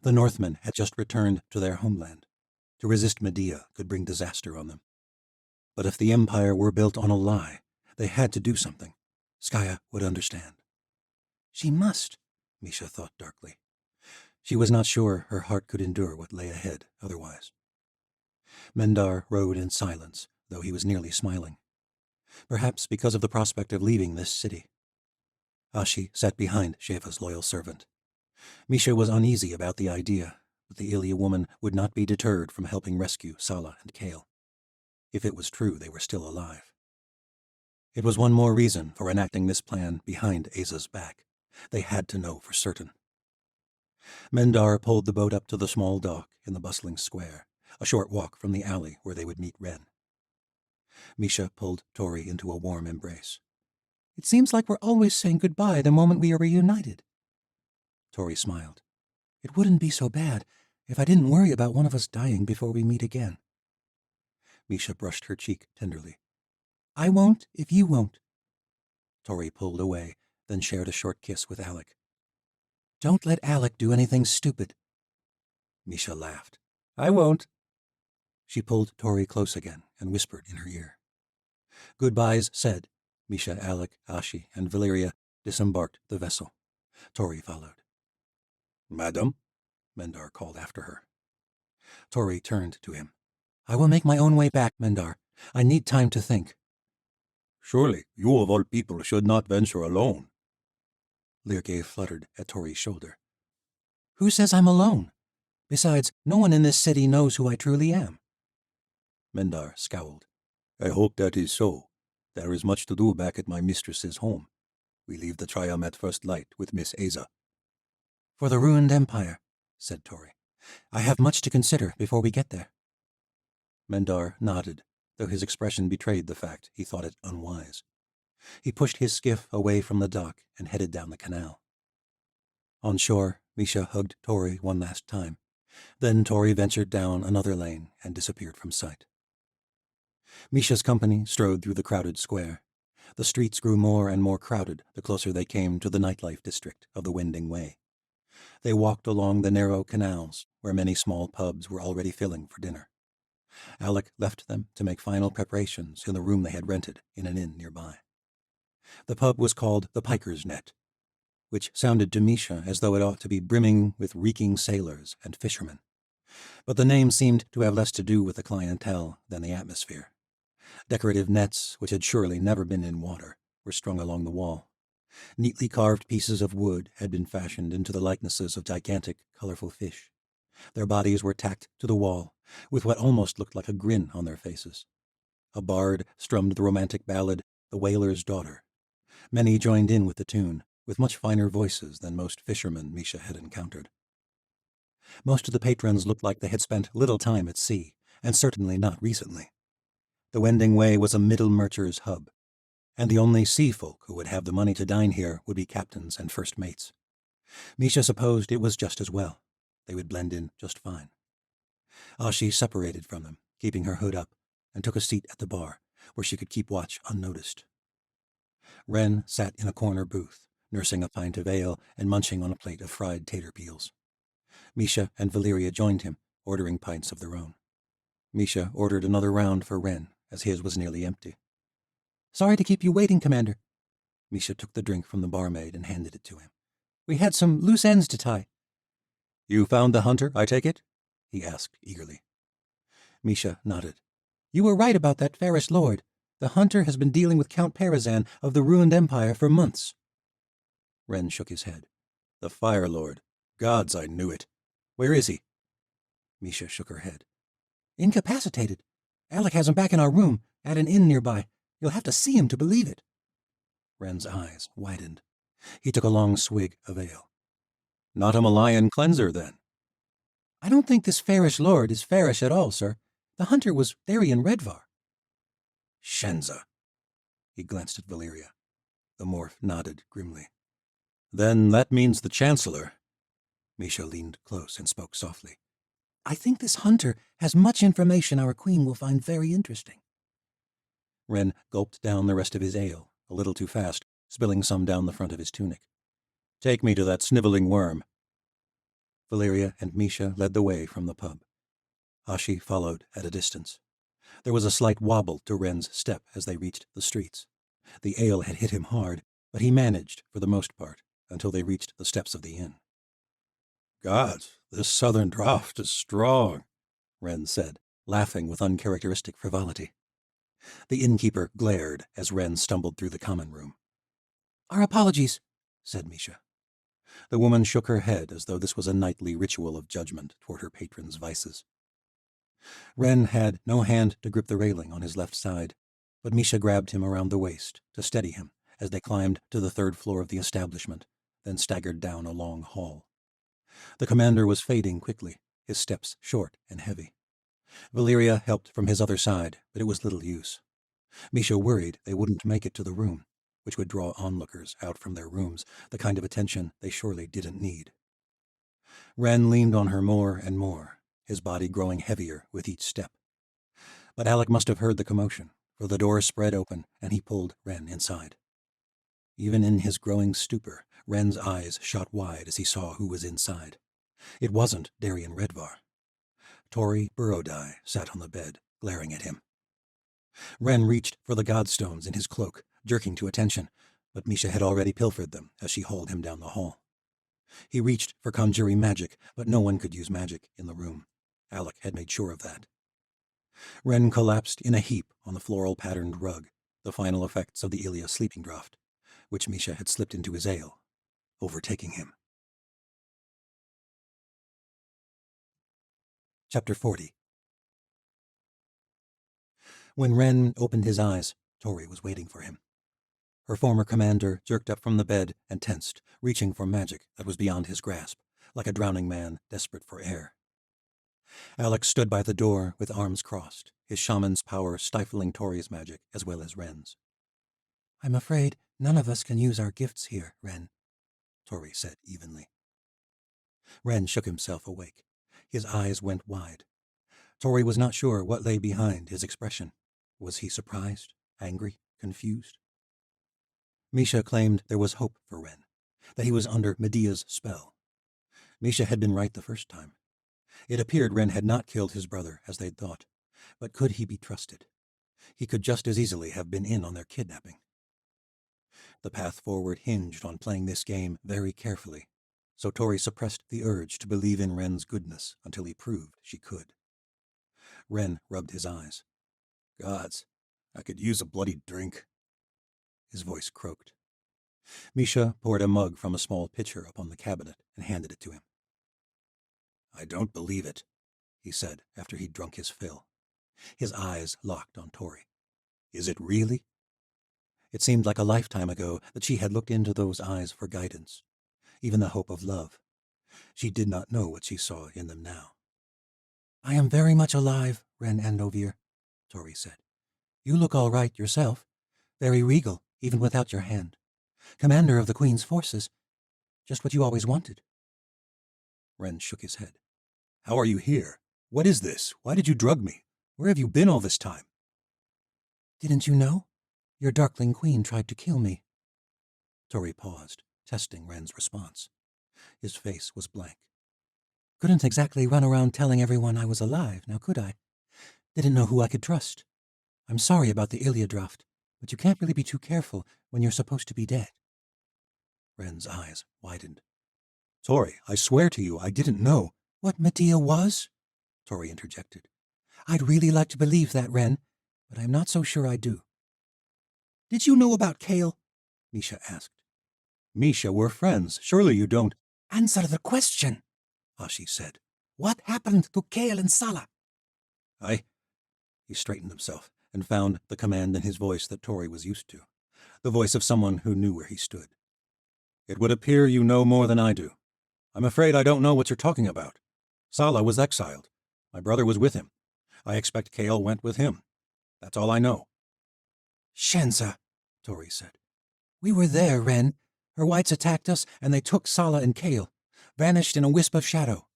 The Northmen had just returned to their homeland. To resist Medea could bring disaster on them. But if the Empire were built on a lie, they had to do something. Skaya would understand. She must, Misha thought darkly. She was not sure her heart could endure what lay ahead otherwise. Mendar rode in silence, though he was nearly smiling. Perhaps because of the prospect of leaving this city. Ashi sat behind Sheva's loyal servant. Misha was uneasy about the idea, but the Ilya woman would not be deterred from helping rescue Sala and Kale. If it was true they were still alive. It was one more reason for enacting this plan behind Aza's back. They had to know for certain. Mendar pulled the boat up to the small dock in the bustling square, a short walk from the alley where they would meet Ren. Misha pulled Tori into a warm embrace. It seems like we're always saying goodbye the moment we are reunited. Tori smiled. It wouldn't be so bad if I didn't worry about one of us dying before we meet again. Misha brushed her cheek tenderly. I won't if you won't. Tori pulled away, then shared a short kiss with Alec. Don't let Alec do anything stupid. Misha laughed. I won't. She pulled Tori close again and whispered in her ear. Goodbyes said, Misha, Alec, Ashi, and Valeria disembarked the vessel. Tori followed. Madam? Mendar called after her. Tori turned to him. I will make my own way back, Mendar. I need time to think. Surely, you of all people should not venture alone. Lirgay fluttered at Tori's shoulder. Who says I'm alone? Besides, no one in this city knows who I truly am. Mendar scowled. I hope that is so. There is much to do back at my mistress's home. We leave the Triumph at first light with Miss Aza. For the ruined empire, said Tori. I have much to consider before we get there. Mendar nodded, though his expression betrayed the fact he thought it unwise. He pushed his skiff away from the dock and headed down the canal. On shore, Misha hugged Tori one last time. Then Tori ventured down another lane and disappeared from sight. Misha's company strode through the crowded square. The streets grew more and more crowded the closer they came to the nightlife district of the Wending Way. They walked along the narrow canals, where many small pubs were already filling for dinner. Alec left them to make final preparations in the room they had rented in an inn nearby. The pub was called the Piker's Net, which sounded to Misha as though it ought to be brimming with reeking sailors and fishermen. But the name seemed to have less to do with the clientele than the atmosphere. Decorative nets, which had surely never been in water, were strung along the wall. Neatly carved pieces of wood had been fashioned into the likenesses of gigantic, colorful fish. Their bodies were tacked to the wall, with what almost looked like a grin on their faces. A bard strummed the romantic ballad, The Whaler's Daughter. Many joined in with the tune, with much finer voices than most fishermen Misha had encountered. Most of the patrons looked like they had spent little time at sea, and certainly not recently. The Wending Way was a middle mercher's hub, and the only sea folk who would have the money to dine here would be captains and first mates. Misha supposed it was just as well. They would blend in just fine. Ashi separated from them, keeping her hood up, and took a seat at the bar, where she could keep watch unnoticed. Wren sat in a corner booth, nursing a pint of ale and munching on a plate of fried tater peels. Misha and Valeria joined him, ordering pints of their own. Misha ordered another round for Wren, as his was nearly empty. "Sorry to keep you waiting, Commander." Misha took the drink from the barmaid and handed it to him. "We had some loose ends to tie." "You found the hunter, I take it?" he asked eagerly. Misha nodded. "You were right about that fairish lord. The hunter has been dealing with Count Parazan of the ruined empire for months." Wren shook his head. "The Fire Lord. Gods, I knew it. Where is he?" Misha shook her head. "Incapacitated. Alec has him back in our room, at an inn nearby. You'll have to see him to believe it." Wren's eyes widened. He took a long swig of ale. "Not a Malayan cleanser, then?" "I don't think this fairish lord is fairish at all, sir. The hunter was Darien Redvar." "Shenza." He glanced at Valeria. The morph nodded grimly. "Then that means the Chancellor." Misha leaned close and spoke softly. "I think this hunter has much information our queen will find very interesting." Wren gulped down the rest of his ale, a little too fast, spilling some down the front of his tunic. "Take me to that sniveling worm." Valeria and Misha led the way from the pub. Ashi followed at a distance. There was a slight wobble to Wren's step as they reached the streets. The ale had hit him hard, but he managed, for the most part, until they reached the steps of the inn. "Gods, this southern draught is strong," Wren said, laughing with uncharacteristic frivolity. The innkeeper glared as Wren stumbled through the common room. "Our apologies," said Misha. The woman shook her head as though this was a nightly ritual of judgment toward her patron's vices. Wren had no hand to grip the railing on his left side, but Misha grabbed him around the waist to steady him as they climbed to the third floor of the establishment, then staggered down a long hall. The commander was fading quickly, his steps short and heavy. Valeria helped from his other side, but it was little use. Misha worried they wouldn't make it to the room, which would draw onlookers out from their rooms, the kind of attention they surely didn't need. Wren leaned on her more and more, his body growing heavier with each step. But Alec must have heard the commotion, for the door spread open and he pulled Wren inside. Even in his growing stupor, Wren's eyes shot wide as he saw who was inside. It wasn't Darien Redvar. Tori Burrodai sat on the bed, glaring at him. Wren reached for the godstones in his cloak, jerking to attention, but Misha had already pilfered them as she hauled him down the hall. He reached for conjuring magic, but no one could use magic in the room. Alec had made sure of that. Wren collapsed in a heap on the floral-patterned rug, the final effects of the Ilia sleeping draught, which Misha had slipped into his ale, overtaking him. Chapter 40. When Wren opened his eyes, Tori was waiting for him. Her former commander jerked up from the bed and tensed, reaching for magic that was beyond his grasp, like a drowning man desperate for air. Alex stood by the door with arms crossed, his shaman's power stifling Tori's magic as well as Wren's. "I'm afraid none of us can use our gifts here, Wren," Tori said evenly. Wren shook himself awake. His eyes went wide. Tori was not sure what lay behind his expression. Was he surprised, angry, confused? Misha claimed there was hope for Ren, that he was under Medea's spell. Misha had been right the first time. It appeared Ren had not killed his brother, as they'd thought. But could he be trusted? He could just as easily have been in on their kidnapping. The path forward hinged on playing this game very carefully, so Tori suppressed the urge to believe in Ren's goodness until he proved she could. Ren rubbed his eyes. Gods, I could use a bloody drink. His voice croaked. Misha poured a mug from a small pitcher upon the cabinet and handed it to him. I don't believe it, he said after he'd drunk his fill. His eyes locked on Tori. Is it really? It seemed like a lifetime ago that she had looked into those eyes for guidance, even the hope of love. She did not know what she saw in them now. I am very much alive, Ren Andovir, Tori said. You look all right yourself, very regal, even without your hand. Commander of the Queen's forces, just what you always wanted. Ren shook his head. How are you here? What is this? Why did you drug me? Where have you been all this time? Didn't you know? Your Darkling Queen tried to kill me. Tori paused, testing Ren's response. His face was blank. Couldn't exactly run around telling everyone I was alive, now could I? Didn't know who I could trust. I'm sorry about the Iliadraft, but you can't really be too careful when you're supposed to be dead. Ren's eyes widened. Tori, I swear to you, I didn't know. What Medea was? Tori interjected. I'd really like to believe that, Ren, but I'm not so sure I do. Did you know about Kale? Misha asked. Misha, we're friends. Surely you don't. Answer the question, Ashi said. What happened to Kale and Sala? He straightened himself and found the command in his voice that Tori was used to, the voice of someone who knew where he stood. It would appear you know more than I do. I'm afraid I don't know what you're talking about. Sala was exiled. My brother was with him. I expect Kale went with him. That's all I know. Shenza, Tori said. We were there, Ren. Her whites attacked us, and they took Sala and Kale, vanished in a wisp of shadow.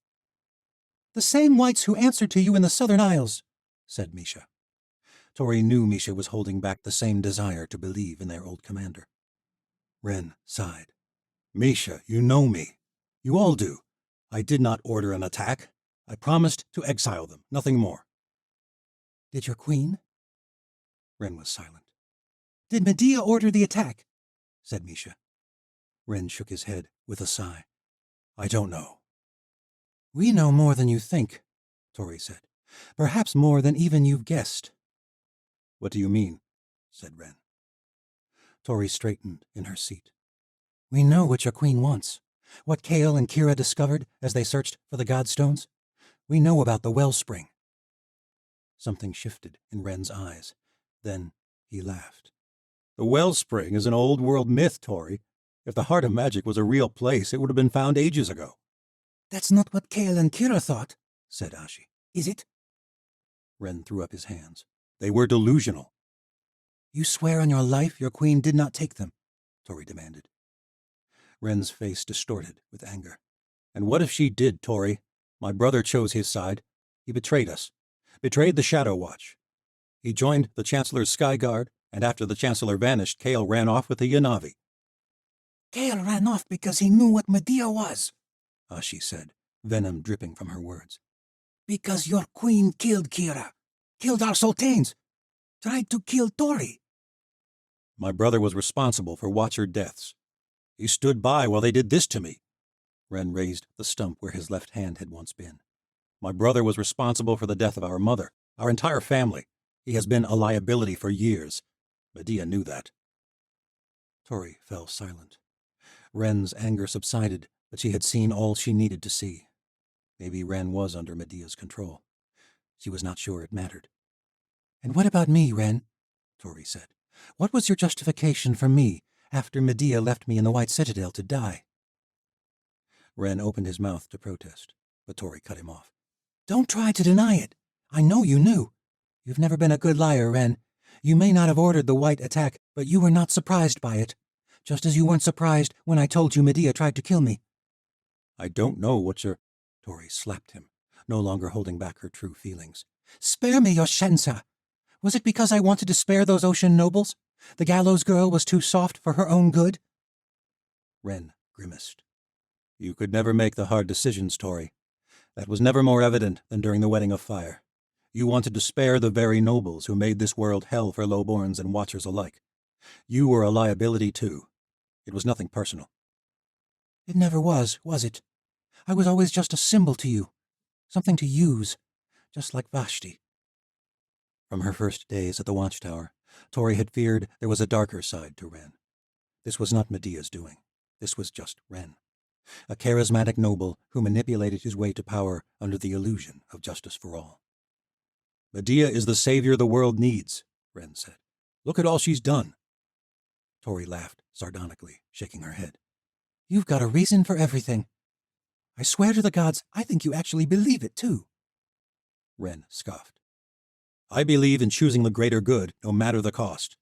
The same whites who answered to you in the Southern Isles, said Misha. Tori knew Misha was holding back the same desire to believe in their old commander. Ren sighed. Misha, you know me. You all do. I did not order an attack. I promised to exile them, nothing more. Did your queen? Ren was silent. Did Medea order the attack? Said Misha. Ren shook his head with a sigh. I don't know. We know more than you think, Tori said. Perhaps more than even you've guessed. What do you mean? Said Ren. Tori straightened in her seat. We know what your queen wants. What Kale and Kira discovered as they searched for the Godstones. We know about the wellspring. Something shifted in Ren's eyes. Then he laughed. The wellspring is an old-world myth, Tori. If the Heart of Magic was a real place, it would have been found ages ago. That's not what Kale and Kira thought, said Ashi. Is it? Ren threw up his hands. They were delusional. You swear on your life your queen did not take them, Tori demanded. Ren's face distorted with anger. And what if she did, Tori? My brother chose his side. He betrayed us. Betrayed the Shadow Watch. He joined the Chancellor's Sky Guard, and after the Chancellor vanished, Kale ran off with the Yanavi. Kale ran off because he knew what Medea was, Ashi said, venom dripping from her words. Because your queen killed Kira, killed our sultanes, tried to kill Tori. My brother was responsible for Watcher deaths. He stood by while they did this to me. Ren raised the stump where his left hand had once been. My brother was responsible for the death of our mother, our entire family. He has been a liability for years. Medea knew that. Tori fell silent. Ren's anger subsided, but she had seen all she needed to see. Maybe Ren was under Medea's control. She was not sure it mattered. And what about me, Ren? Tori said. What was your justification for me after Medea left me in the White Citadel to die? Ren opened his mouth to protest, but Tori cut him off. Don't try to deny it. I know you knew. You've never been a good liar, Ren. You may not have ordered the white attack, but you were not surprised by it. Just as you weren't surprised when I told you Medea tried to kill me. I don't know what you're... Tori slapped him, no longer holding back her true feelings. Spare me, your Shensa. Was it because I wanted to spare those ocean nobles? The gallows girl was too soft for her own good? Wren grimaced. You could never make the hard decisions, Tori. That was never more evident than during the Wedding of Fire. You wanted to spare the very nobles who made this world hell for lowborns and watchers alike. You were a liability, too. It was nothing personal. It never was it? I was always just a symbol to you. Something to use, just like Vashti. From her first days at the Watchtower, Tori had feared there was a darker side to Wren. This was not Medea's doing. This was just Wren, a charismatic noble who manipulated his way to power under the illusion of justice for all. Medea is the savior the world needs, Wren said. Look at all she's done. Tori laughed sardonically, shaking her head. You've got a reason for everything. I swear to the gods, I think you actually believe it, too. Wren scoffed. I believe in choosing the greater good, no matter the cost.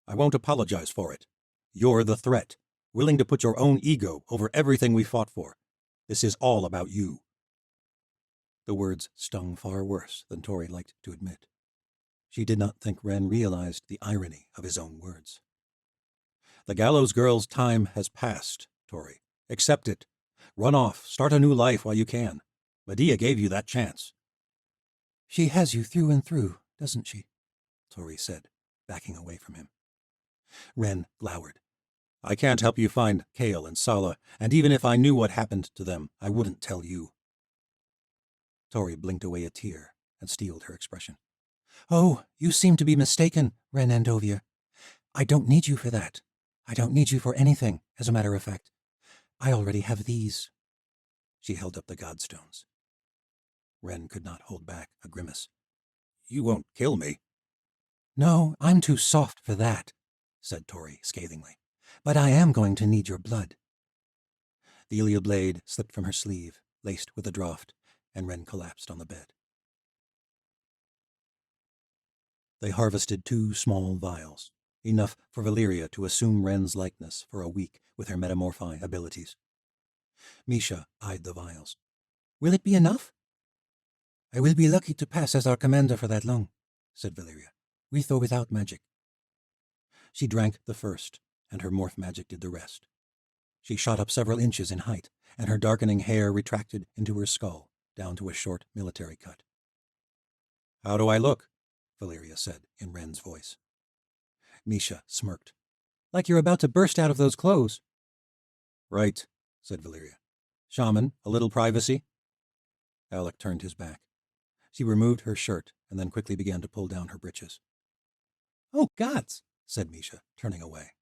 I won't apologize for it. You're the threat, willing to put your own ego over everything we fought for. This is all about you. The words stung far worse than Tori liked to admit. She did not think Wren realized the irony of his own words. The gallows girl's time has passed, Tori. Accept it. Run off, start a new life while you can. Medea gave you that chance. She has you through and through, doesn't she? Tori said, backing away from him. Wren glowered. I can't help you find Kale and Sala, and even if I knew what happened to them, I wouldn't tell you. Tori blinked away a tear and steeled her expression. Oh, you seem to be mistaken, Wren Andovia. I don't need you for that. I don't need you for anything, as a matter of fact. I already have these. She held up the godstones. Wren could not hold back a grimace. You won't kill me. No, I'm too soft for that, said Tori scathingly. But I am going to need your blood. The Iliad blade slipped from her sleeve, laced with a draught, and Wren collapsed on the bed. They harvested 2 small vials, enough for Valeria to assume Wren's likeness for a week with her metamorphi abilities. Misha eyed the vials. Will it be enough? I will be lucky to pass as our commander for that long, said Valeria, with or without magic. She drank the first, and her morph magic did the rest. She shot up several inches in height, and her darkening hair retracted into her skull, down to a short military cut. How do I look? Valeria said in Wren's voice. Misha smirked. Like you're about to burst out of those clothes. Right, said Valeria. Shaman, a little privacy? Alec turned his back. She removed her shirt and then quickly began to pull down her breeches. Oh, gods, said Misha, turning away.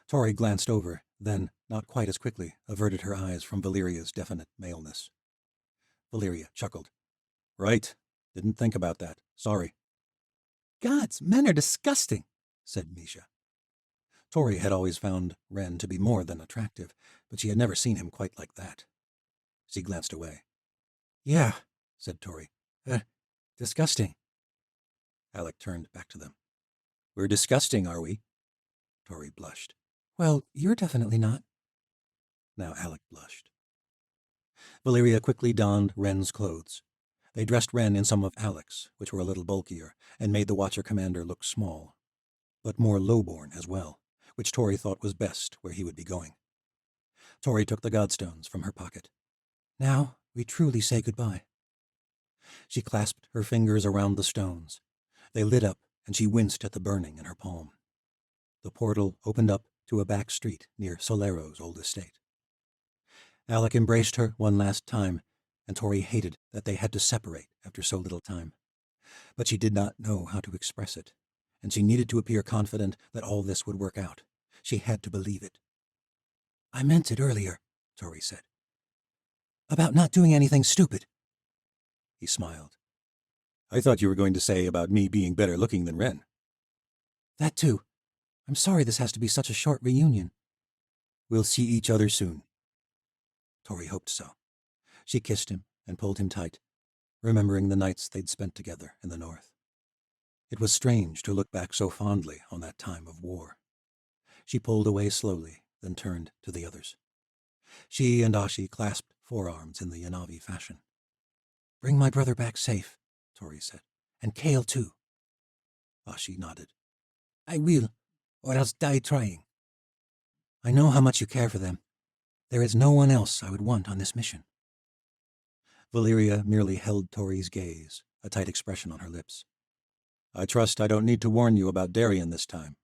Tori glanced over, then, not quite as quickly, averted her eyes from Valeria's definite maleness. Valeria chuckled. Right, didn't think about that. Sorry. Gods, men are disgusting, said Misha. Tori had always found Wren to be more than attractive, but she had never seen him quite like that. She glanced away. Yeah, said Tori. Disgusting. Alec turned back to them. We're disgusting, are we? Tori blushed. Well, you're definitely not. Now Alec blushed. Valeria quickly donned Wren's clothes. They dressed Wren in some of Alec's, which were a little bulkier, and made the Watcher commander look small, but more lowborn as well, which Tori thought was best where he would be going. Tori took the godstones from her pocket. Now we truly say goodbye. She clasped her fingers around the stones. They lit up, and she winced at the burning in her palm. The portal opened up to a back street near Solero's old estate. Alec embraced her one last time, and Tori hated that they had to separate after so little time. But she did not know how to express it, and she needed to appear confident that all this would work out. She had to believe it. I meant it earlier, Tori said. About not doing anything stupid. He smiled. I thought you were going to say about me being better looking than Wren. That too. I'm sorry this has to be such a short reunion. We'll see each other soon. Tori hoped so. She kissed him and pulled him tight, remembering the nights they'd spent together in the north. It was strange to look back so fondly on that time of war. She pulled away slowly, then turned to the others. She and Ashi clasped forearms in the Yanavi fashion. Bring my brother back safe, Tori said. And Kale too. Ashi nodded. I will, or else die trying. I know how much you care for them. There is no one else I would want on this mission. Valeria merely held Tori's gaze, a tight expression on her lips. I trust I don't need to warn you about Darien this time.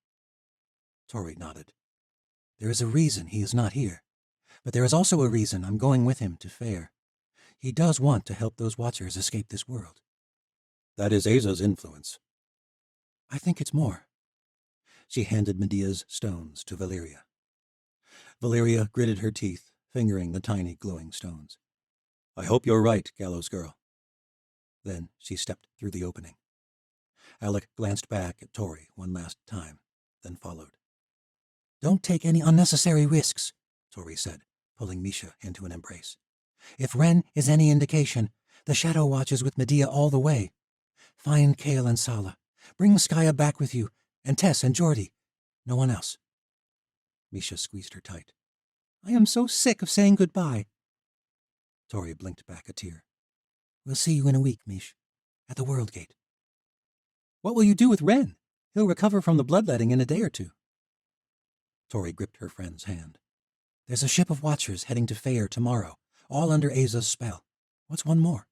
Tori nodded. There is a reason he is not here, but there is also a reason I'm going with him to Fair. He does want to help those Watchers escape this world. That is Aza's influence. I think it's more. She handed Medea's stones to Valeria. Valeria gritted her teeth, fingering the tiny glowing stones. I hope you're right, Gallows Girl. Then she stepped through the opening. Alec glanced back at Tori one last time, then followed. Don't take any unnecessary risks, Tori said, pulling Misha into an embrace. If Ren is any indication, the Shadow Watch is with Medea all the way. Find Kale and Sala. Bring Skaya back with you, and Tess and Geordie. No one else. Misha squeezed her tight. I am so sick of saying goodbye. Tori blinked back a tear. We'll see you in a week, Mish, at the World Gate. What will you do with Ren? He'll recover from the bloodletting in a day or two. Tori gripped her friend's hand. There's a ship of Watchers heading to Fair tomorrow, all under Aza's spell. What's one more?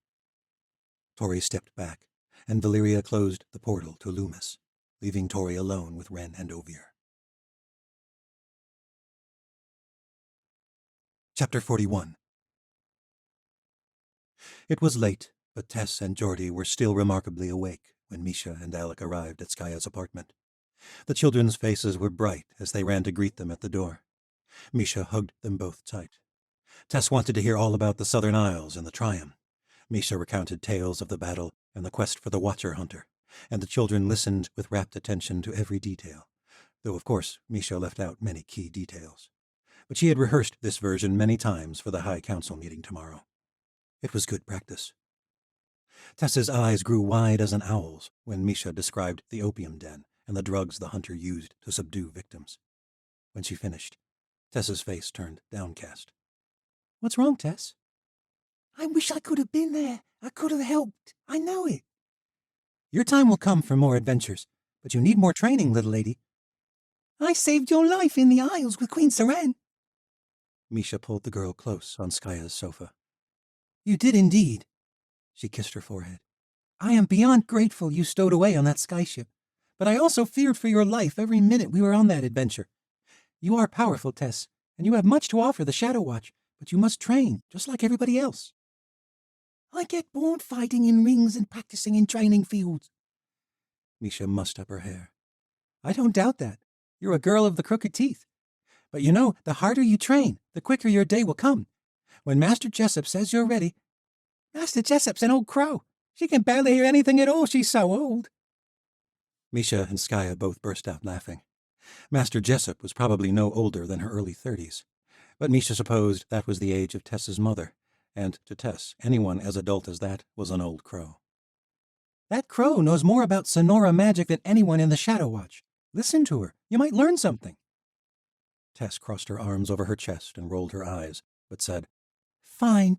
Tori stepped back, and Valeria closed the portal to Loomis, leaving Tori alone with Ren and Ovier. Chapter 41. It was late, but Tess and Geordie were still remarkably awake when Misha and Alec arrived at Skaya's apartment. The children's faces were bright as they ran to greet them at the door. Misha hugged them both tight. Tess wanted to hear all about the Southern Isles and the Triumph. Misha recounted tales of the battle and the quest for the Watcher Hunter, and the children listened with rapt attention to every detail, though of course Misha left out many key details. But she had rehearsed this version many times for the High Council meeting tomorrow. It was good practice. Tess's eyes grew wide as an owl's when Misha described the opium den and the drugs the hunter used to subdue victims. When she finished, Tess's face turned downcast. What's wrong, Tess? I wish I could have been there. I could have helped. I know it. Your time will come for more adventures, but you need more training, little lady. I saved your life in the Isles with Queen Seren. Misha pulled the girl close on Skaya's sofa. You did indeed. She kissed her forehead. I am beyond grateful you stowed away on that skyship, but I also feared for your life every minute we were on that adventure. You are powerful, Tess, and you have much to offer the Shadow Watch, but you must train, just like everybody else. I get bored fighting in rings and practicing in training fields. Misha mussed up her hair. I don't doubt that. You're a girl of the crooked teeth. But you know, the harder you train, the quicker your day will come. When Master Jessup says you're ready... Master Jessup's an old crow. She can barely hear anything at all, she's so old. Misha and Skaya both burst out laughing. Master Jessup was probably no older than her early 30s, but Misha supposed that was the age of Tess's mother, and to Tess, anyone as adult as that was an old crow. That crow knows more about Sonora magic than anyone in the Shadow Watch. Listen to her. You might learn something. Tess crossed her arms over her chest and rolled her eyes, but said, Fine.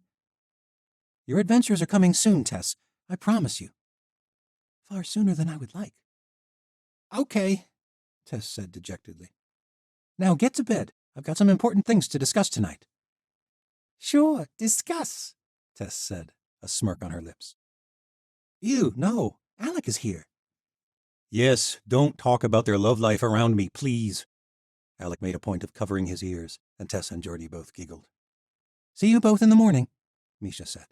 Your adventures are coming soon, Tess. I promise you. Far sooner than I would like. Okay, Tess said dejectedly. Now get to bed. I've got some important things to discuss tonight. Sure, discuss, Tess said, a smirk on her lips. Ew, no. Alec is here. Yes, don't talk about their love life around me, please. Alec made a point of covering his ears, and Tess and Geordie both giggled. See you both in the morning, Misha said.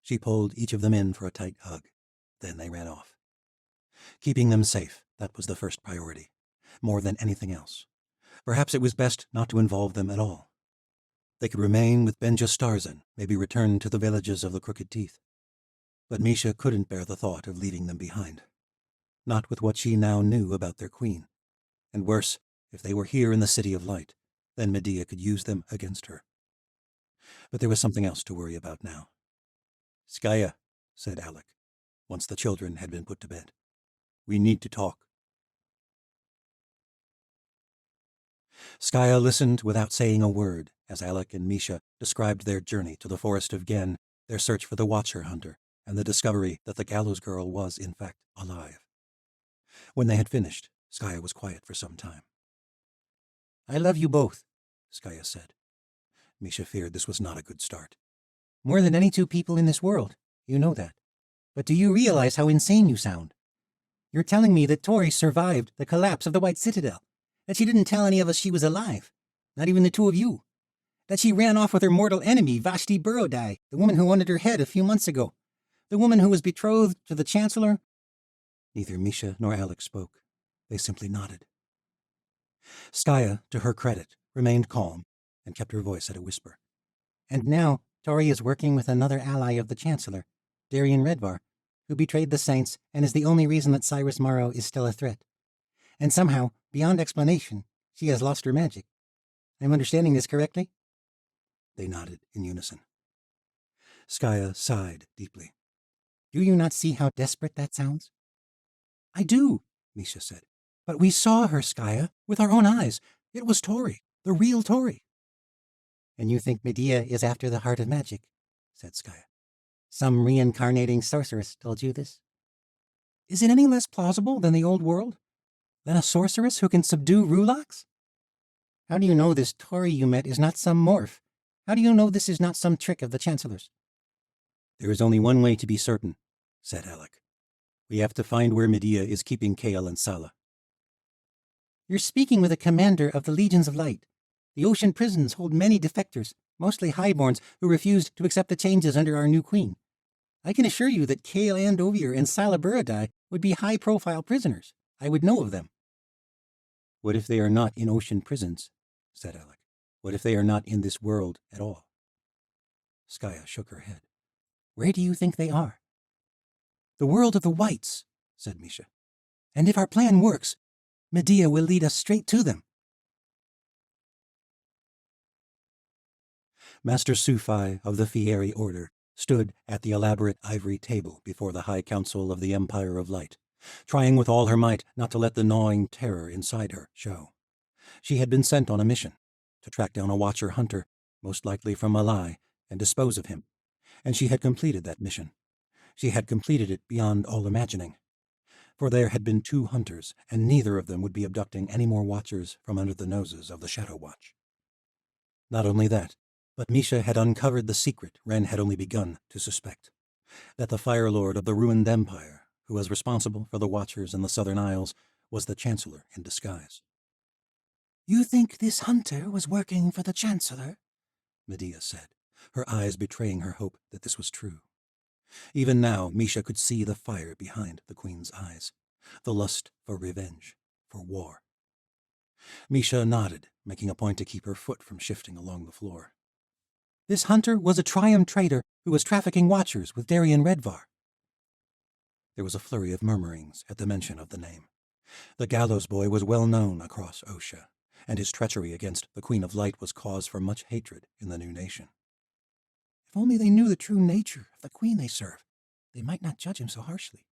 She pulled each of them in for a tight hug. Then they ran off. Keeping them safe, that was the first priority, more than anything else. Perhaps it was best not to involve them at all. They could remain with Benja Starzan, maybe return to the villages of the Crooked Teeth. But Misha couldn't bear the thought of leaving them behind. Not with what she now knew about their queen. And worse, if they were here in the City of Light, then Medea could use them against her. But there was something else to worry about now. Skaya, said Alec, once the children had been put to bed. We need to talk. Skaya listened without saying a word as Alec and Misha described their journey to the Forest of Gen, their search for the Watcher Hunter, and the discovery that the Gallows Girl was, in fact, alive. When they had finished, Skaya was quiet for some time. I love you both, Skaya said. Misha feared this was not a good start. more than any two people in this world. You know that. But do you realize how insane you sound? You're telling me that Tori survived the collapse of the White Citadel, that she didn't tell any of us she was alive, not even the two of you, that she ran off with her mortal enemy, Vashti Borodai, the woman who wanted her head a few months ago, the woman who was betrothed to the Chancellor. Neither Misha nor Alec spoke. They simply nodded. Skaya, to her credit, remained calm and kept her voice at a whisper. And now Tori is working with another ally of the Chancellor, Darien Redvar, who betrayed the Saints and is the only reason that Cyrus Morrow is still a threat. And somehow, beyond explanation, she has lost her magic. I'm understanding this correctly? They nodded in unison. Skaya sighed deeply. Do you not see how desperate that sounds? I do, Misha said. But we saw her, Skaya, with our own eyes. It was Tori, the real Tori. And you think Medea is after the heart of magic, said Skaya. Some reincarnating sorceress told you this? Is it any less plausible than the old world? Than a sorceress who can subdue Rulaks? How do you know this Tori you met is not some morph? How do you know this is not some trick of the Chancellor's? There is only one way to be certain, said Alec. We have to find where Medea is keeping Kale and Sala. You're speaking with a commander of the Legions of Light. The ocean prisons hold many defectors, mostly highborns, who refused to accept the changes under our new queen. I can assure you that Kale Andovier and Sala Buradai would be high-profile prisoners. I would know of them. What if they are not in ocean prisons? Said Alec. What if they are not in this world at all? Skaya shook her head. Where do you think they are? The world of the Whites, said Misha. And if our plan works, Medea will lead us straight to them. Master Sufi of the Fieri Order stood at the elaborate ivory table before the High Council of the Empire of Light, trying with all her might not to let the gnawing terror inside her show. She had been sent on a mission to track down a Watcher-hunter, most likely from Malai, and dispose of him, and she had completed that mission. She had completed it beyond all imagining, for there had been 2 hunters, and neither of them would be abducting any more Watchers from under the noses of the Shadow Watch. Not only that, but Misha had uncovered the secret Ren had only begun to suspect, that the Fire Lord of the ruined empire, who was responsible for the Watchers in the Southern Isles, was the Chancellor in disguise. You think this hunter was working for the Chancellor? Medea said, her eyes betraying her hope that this was true. Even now, Misha could see the fire behind the Queen's eyes, the lust for revenge, for war. Misha nodded, making a point to keep her foot from shifting along the floor. This hunter was a Triumph trader who was trafficking Watchers with Darien Redvar. There was a flurry of murmurings at the mention of the name. The Gallows Boy was well known across Osha, and his treachery against the Queen of Light was cause for much hatred in the new nation. If only they knew the true nature of the queen they serve, they might not judge him so harshly.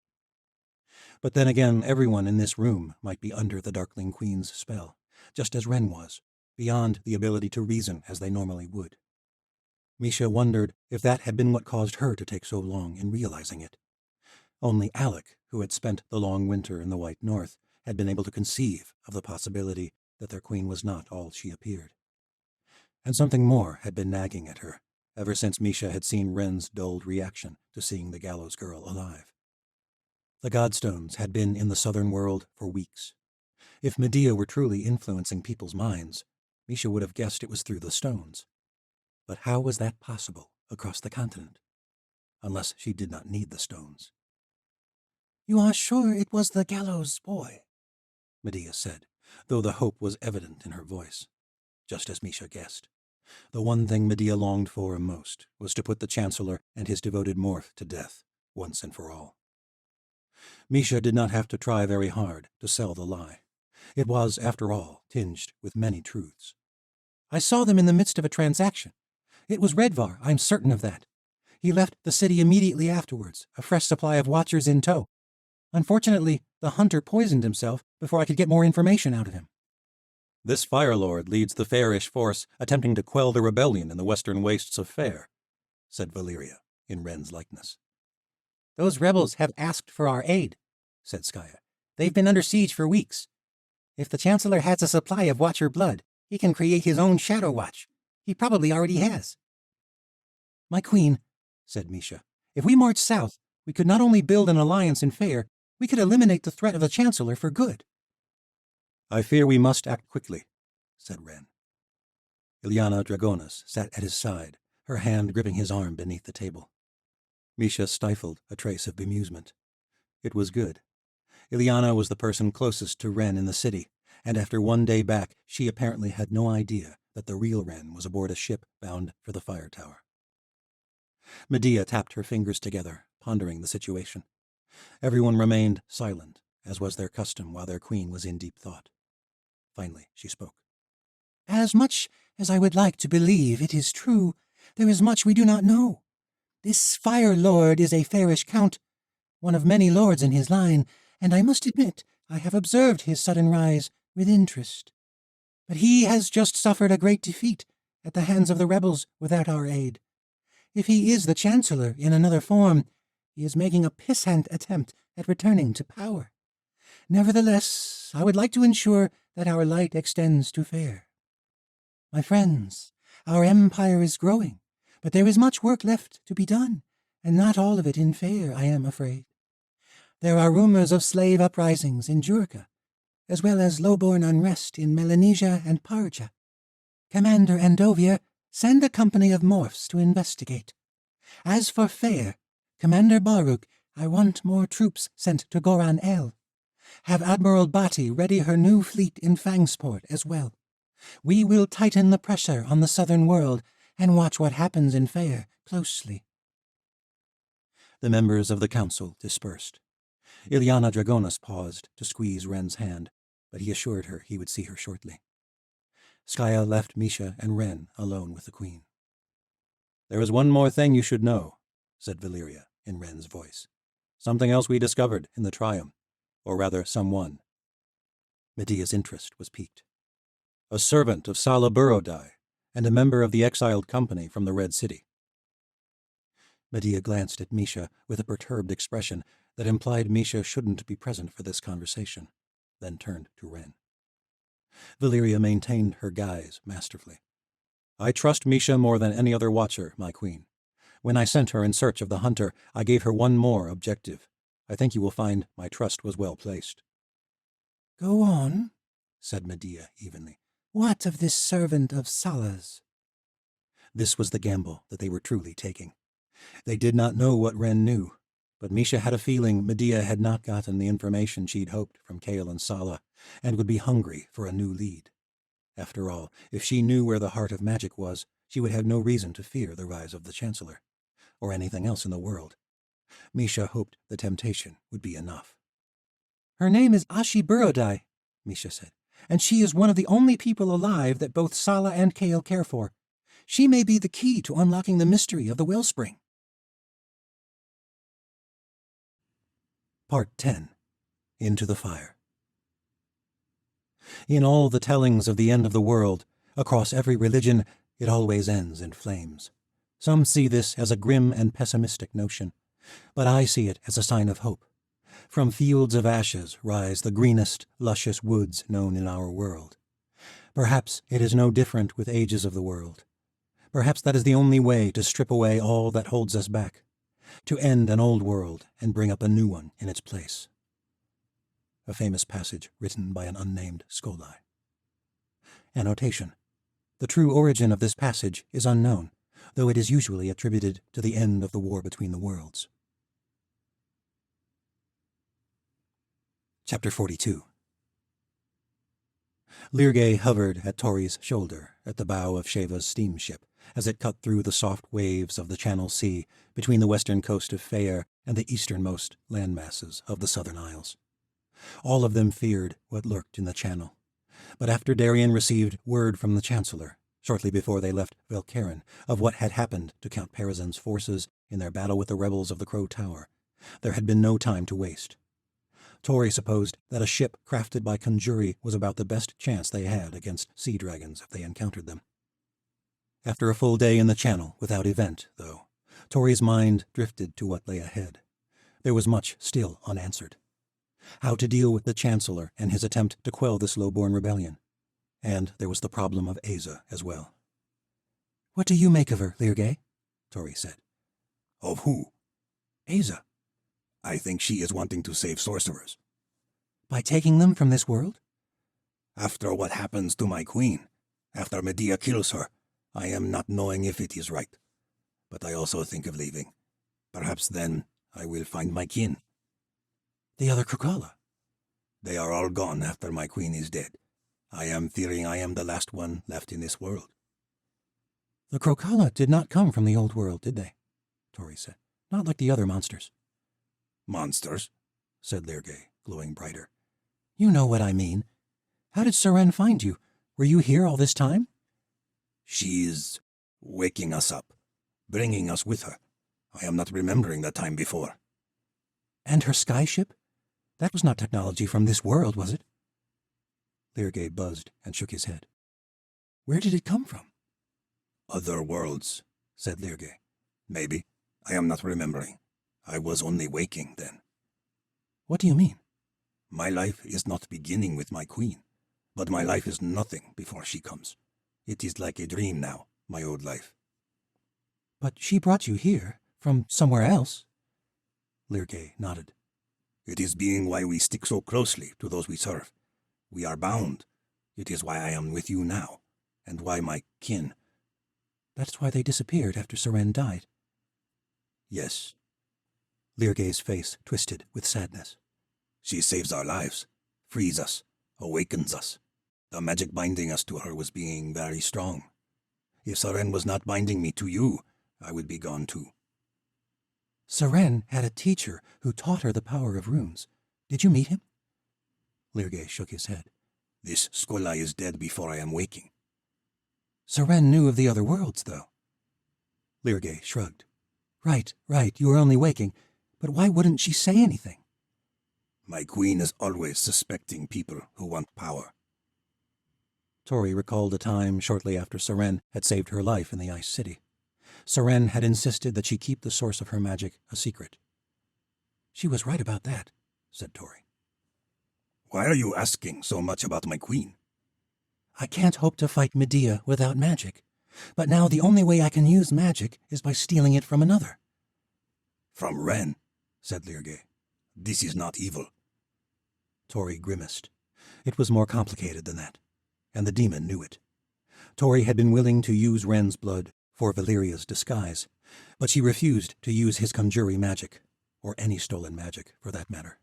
But then again, everyone in this room might be under the Darkling Queen's spell, just as Ren was, beyond the ability to reason as they normally would. Misha wondered if that had been what caused her to take so long in realizing it. Only Alec, who had spent the long winter in the White North, had been able to conceive of the possibility that their queen was not all she appeared. And something more had been nagging at her, ever since Misha had seen Ren's dulled reaction to seeing the Gallows Girl alive. The Godstones had been in the southern world for weeks. If Medea were truly influencing people's minds, Misha would have guessed it was through the stones. But how was that possible across the continent? Unless she did not need the stones. You are sure it was the Gallows Boy? Medea said, though the hope was evident in her voice. Just as Misha guessed. The one thing Medea longed for most was to put the Chancellor and his devoted morph to death, once and for all. Misha did not have to try very hard to sell the lie. It was, after all, tinged with many truths. I saw them in the midst of a transaction. It was Redvar, I'm certain of that. He left the city immediately afterwards, a fresh supply of Watchers in tow. Unfortunately, the hunter poisoned himself before I could get more information out of him. This Fire Lord leads the Fairish force attempting to quell the rebellion in the western wastes of Fair, said Valeria, in Ren's likeness. Those rebels have asked for our aid, said Skaya. They've been under siege for weeks. If the Chancellor has a supply of Watcher blood, he can create his own Shadow Watch. He probably already has. My queen, said Misha, if we march south, we could not only build an alliance in Fair, we could eliminate the threat of the Chancellor for good. I fear we must act quickly, said Wren. Ilyana Dragonis sat at his side, her hand gripping his arm beneath the table. Misha stifled a trace of bemusement. It was good. Ilyana was the person closest to Wren in the city, and after one day back, she apparently had no idea that the real Wren was aboard a ship bound for the fire tower. Medea tapped her fingers together, pondering the situation. Everyone remained silent, as was their custom while their queen was in deep thought. Finally, she spoke. As much as I would like to believe it is true, there is much we do not know. This Fire Lord is a fairish count, one of many lords in his line, and I must admit I have observed his sudden rise with interest. But he has just suffered a great defeat at the hands of the rebels without our aid. If he is the Chancellor in another form, he is making a pissant attempt at returning to power. Nevertheless, I would like to ensure that our light extends to Fair. My friends, our empire is growing, but there is much work left to be done, and not all of it in Fair, I am afraid. There are rumors of slave uprisings in Jurka, as well as low-born unrest in Melanesia and Parja. Commander Andovia, send a company of morphs to investigate. As for Fair, Commander Baruch, I want more troops sent to Goran El. Have Admiral Bati ready her new fleet in Fangsport as well. We will tighten the pressure on the southern world and watch what happens in Fair closely. The members of the council dispersed. Ilyana Dragonis paused to squeeze Wren's hand, but he assured her he would see her shortly. Skaya left Misha and Wren alone with the queen. "There is one more thing you should know," said Valyria in Wren's voice. "Something else we discovered in the Triumph, or rather someone." Medea's interest was piqued. "A servant of Sala Burodai, and a member of the exiled company from the Red City." Medea glanced at Misha with a perturbed expression that implied Misha shouldn't be present for this conversation, then turned to Wren. Valyria maintained her guise masterfully. "I trust Misha more than any other watcher, my queen. When I sent her in search of the hunter, I gave her one more objective. I think you will find my trust was well placed." "Go on," said Medea evenly. "What of this servant of Sala's?" This was the gamble that they were truly taking. They did not know what Wren knew, but Misha had a feeling Medea had not gotten the information she'd hoped from Kale and Sala, and would be hungry for a new lead. After all, if she knew where the heart of magic was, she would have no reason to fear the rise of the Chancellor, or anything else in the world. Misha hoped the temptation would be enough. "Her name is Ashi Burodai," Misha said, "and she is one of the only people alive that both Sala and Kale care for. She may be the key to unlocking the mystery of the wellspring." Part 10. Into the Fire. In all the tellings of the end of the world, across every religion, it always ends in flames. Some see this as a grim and pessimistic notion, but I see it as a sign of hope. From fields of ashes rise the greenest, luscious woods known in our world. Perhaps it is no different with ages of the world. Perhaps that is the only way to strip away all that holds us back, to end an old world and bring up a new one in its place. A famous passage written by an unnamed Scoli. Annotation. The true origin of this passage is unknown, though it is usually attributed to the end of the war between the worlds. Chapter 42. Lyrgay hovered at Tori's shoulder at the bow of Sheva's steamship as it cut through the soft waves of the Channel Sea between the western coast of Faer and the easternmost landmasses of the Southern Isles. All of them feared what lurked in the channel. But after Darien received word from the Chancellor, shortly before they left Velcarin, of what had happened to Count Parazan's forces in their battle with the rebels of the Crow Tower, there had been no time to waste. Tori supposed that a ship crafted by Conjuri was about the best chance they had against sea dragons if they encountered them. After a full day in the channel without event, though, Tori's mind drifted to what lay ahead. There was much still unanswered. how to deal with the Chancellor and his attempt to quell this low-born rebellion. And there was the problem of Asa as well. "What do you make of her, Leargay?" Tori said. Of who? "Asa. I think she is wanting to save sorcerers. By taking them from this world?" After what happens to my queen, after Medea kills her, I am not knowing if it is right. But I also think of leaving. Perhaps then I will find my kin. "The other Krokala?" They are all gone after my queen is dead. I am fearing I am the last one left in this world. "The Krokala did not come from the old world, did they?" Tori said. "Not like the other monsters." Monsters? Said Leargay, glowing brighter. "You know what I mean. How did Seren find you? Were you here all this time?" She is waking us up, bringing us with her. I am not remembering the time before. "And her skyship? That was not technology from this world, was it?" Leargay buzzed and shook his head. "Where did it come from?" Other worlds, said Leargay. Maybe. I am not remembering. I was only waking then. "What do you mean?" My life is not beginning with my queen, but my life is nothing before she comes. It is like a dream now, my old life. "But she brought you here, from somewhere else." Leargay nodded. It is being why we stick so closely to those we serve. We are bound. It is why I am with you now, and why my kin. "That's why they disappeared after Seren died." Yes, Leargay's face twisted with sadness. she saves our lives, frees us, awakens us. The magic binding us to her was being very strong. If Seren was not binding me to you, I would be gone too. "Seren had a teacher who taught her the power of runes. Did you meet him?" Leargay shook his head. This Skola is dead before I am waking. "Seren knew of the other worlds, though." Leargay shrugged. Right, you were only waking. But why wouldn't she say anything?" My queen is always suspecting people who want power. Tori recalled a time shortly after Seren had saved her life in the Ice City. Seren had insisted that she keep the source of her magic a secret. "She was right about that," said Tori. Why are you asking so much about my queen? "I can't hope to fight Medea without magic. But now the only way I can use magic is by stealing it from another." From Ren, said Leargay. This is not evil. Tori grimaced. It was more complicated than that, and the demon knew it. Tori had been willing to use Ren's blood for Valeria's disguise, but she refused to use his conjuring magic, or any stolen magic, for that matter.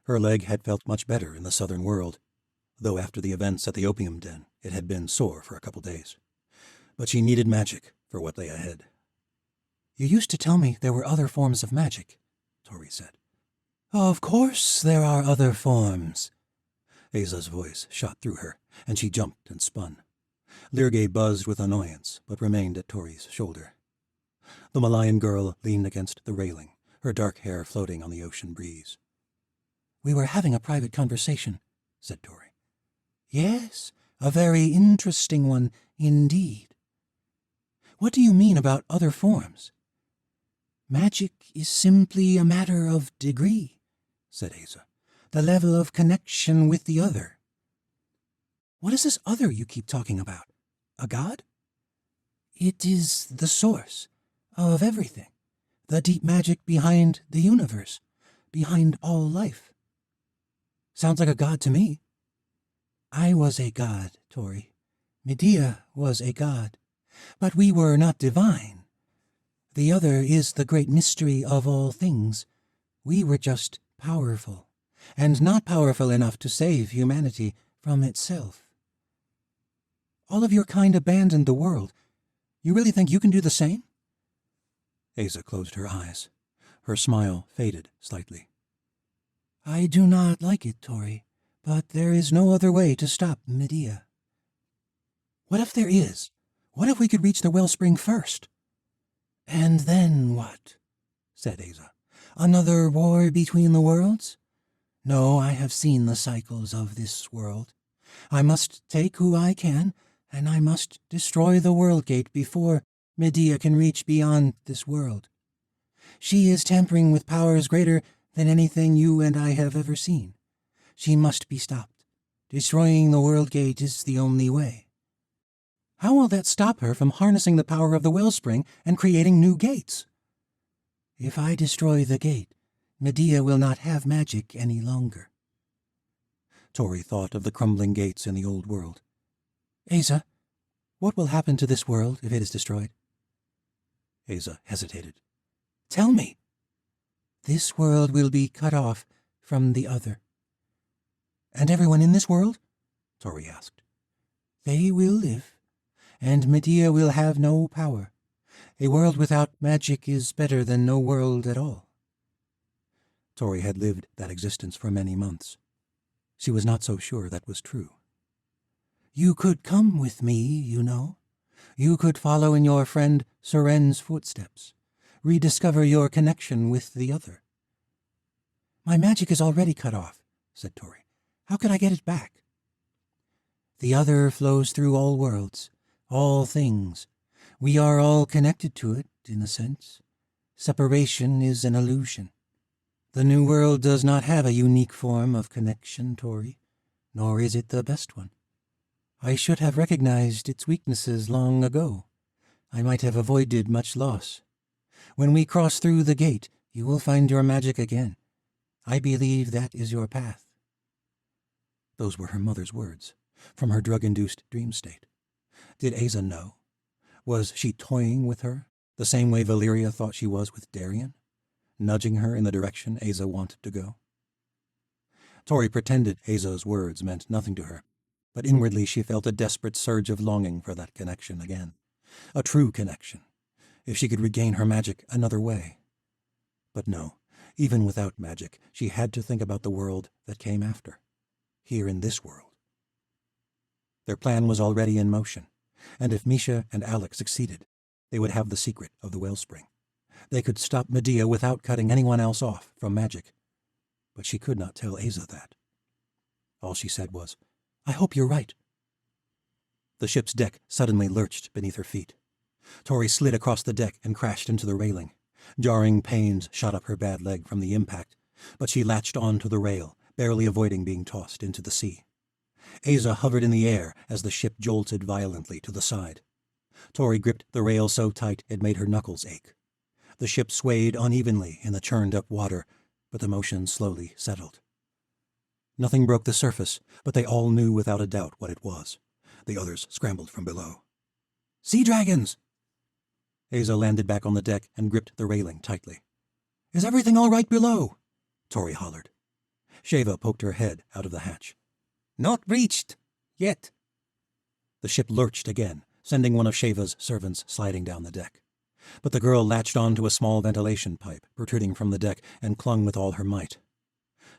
Her leg had felt much better in the southern world, though after the events at the opium den it had been sore for a couple days. But she needed magic for what lay ahead. "You used to tell me there were other forms of magic," Tori said. "Of course there are other forms." Aza's voice shot through her, and she jumped and spun. Leargay buzzed with annoyance, but remained at Tori's shoulder. The Malayan girl leaned against the railing, her dark hair floating on the ocean breeze. "We were having a private conversation," said Tori. "Yes, a very interesting one indeed." "What do you mean about other forms?" "Magic is simply a matter of degree," said Asa. "The level of connection with the other." "What is this other you keep talking about? A god?" "It is the source of everything, the deep magic behind the universe, behind all life." "Sounds like a god to me." "I was a god, Tori. Medea was a god. But we were not divine. The other is the great mystery of all things. We were just powerful, and not powerful enough to save humanity from itself." "All of your kind abandoned the world. You really think you can do the same?" Asa closed her eyes. Her smile faded slightly. "I do not like it, Tori, but there is no other way to stop Medea." "What if there is? What if we could reach the wellspring first?" "And then what?" said Asa. "Another war between the worlds? No, I have seen the cycles of this world. I must take who I can, and I must destroy the World Gate before Medea can reach beyond this world. She is tampering with powers greater than anything you and I have ever seen. She must be stopped. Destroying the World Gate is the only way. How will that stop her from harnessing the power of the wellspring and creating new gates? If I destroy the gate, Medea will not have magic any longer. Tori thought of the crumbling gates in the old world. Asa, what will happen to this world if it is destroyed? Asa hesitated. Tell me. This world will be cut off from the other. And everyone in this world? Tori asked. They will live, and Medea will have no power. A world without magic is better than no world at all. Tori had lived that existence for many months. She was not so sure that was true. You could come with me, you know. You could follow in your friend Soren's footsteps, rediscover your connection with the other. My magic is already cut off, said Tori. How can I get it back? The other flows through all worlds, all things. We are all connected to it, in a sense. Separation is an illusion. The new world does not have a unique form of connection, Tori, nor is it the best one. I should have recognized its weaknesses long ago. I might have avoided much loss. When we cross through the gate, you will find your magic again. I believe that is your path. Those were her mother's words, from her drug-induced dream state. Did Asa know? Was she toying with her, the same way Valeria thought she was with Darien, nudging her in the direction Asa wanted to go? Tori pretended Asa's words meant nothing to her, but inwardly she felt a desperate surge of longing for that connection again. A true connection, if she could regain her magic another way. But no, even without magic, she had to think about the world that came after, here in this world. Their plan was already in motion, and if Misha and Alec succeeded, they would have the secret of the wellspring. They could stop Medea without cutting anyone else off from magic. But she could not tell Asa that. All she said was, I hope you're right. The ship's deck suddenly lurched beneath her feet. Tori slid across the deck and crashed into the railing. Jarring pains shot up her bad leg from the impact, but she latched on to the rail, barely avoiding being tossed into the sea. Asa hovered in the air as the ship jolted violently to the side. Tori gripped the rail so tight it made her knuckles ache. The ship swayed unevenly in the churned-up water, but the motion slowly settled. Nothing broke the surface, but they all knew without a doubt what it was. The others scrambled from below. Sea dragons! Asa landed back on the deck and gripped the railing tightly. Is everything all right below? Tori hollered. Sheva poked her head out of the hatch. Not breached. Yet. The ship lurched again, sending one of Sheva's servants sliding down the deck. But the girl latched on to a small ventilation pipe protruding from the deck and clung with all her might.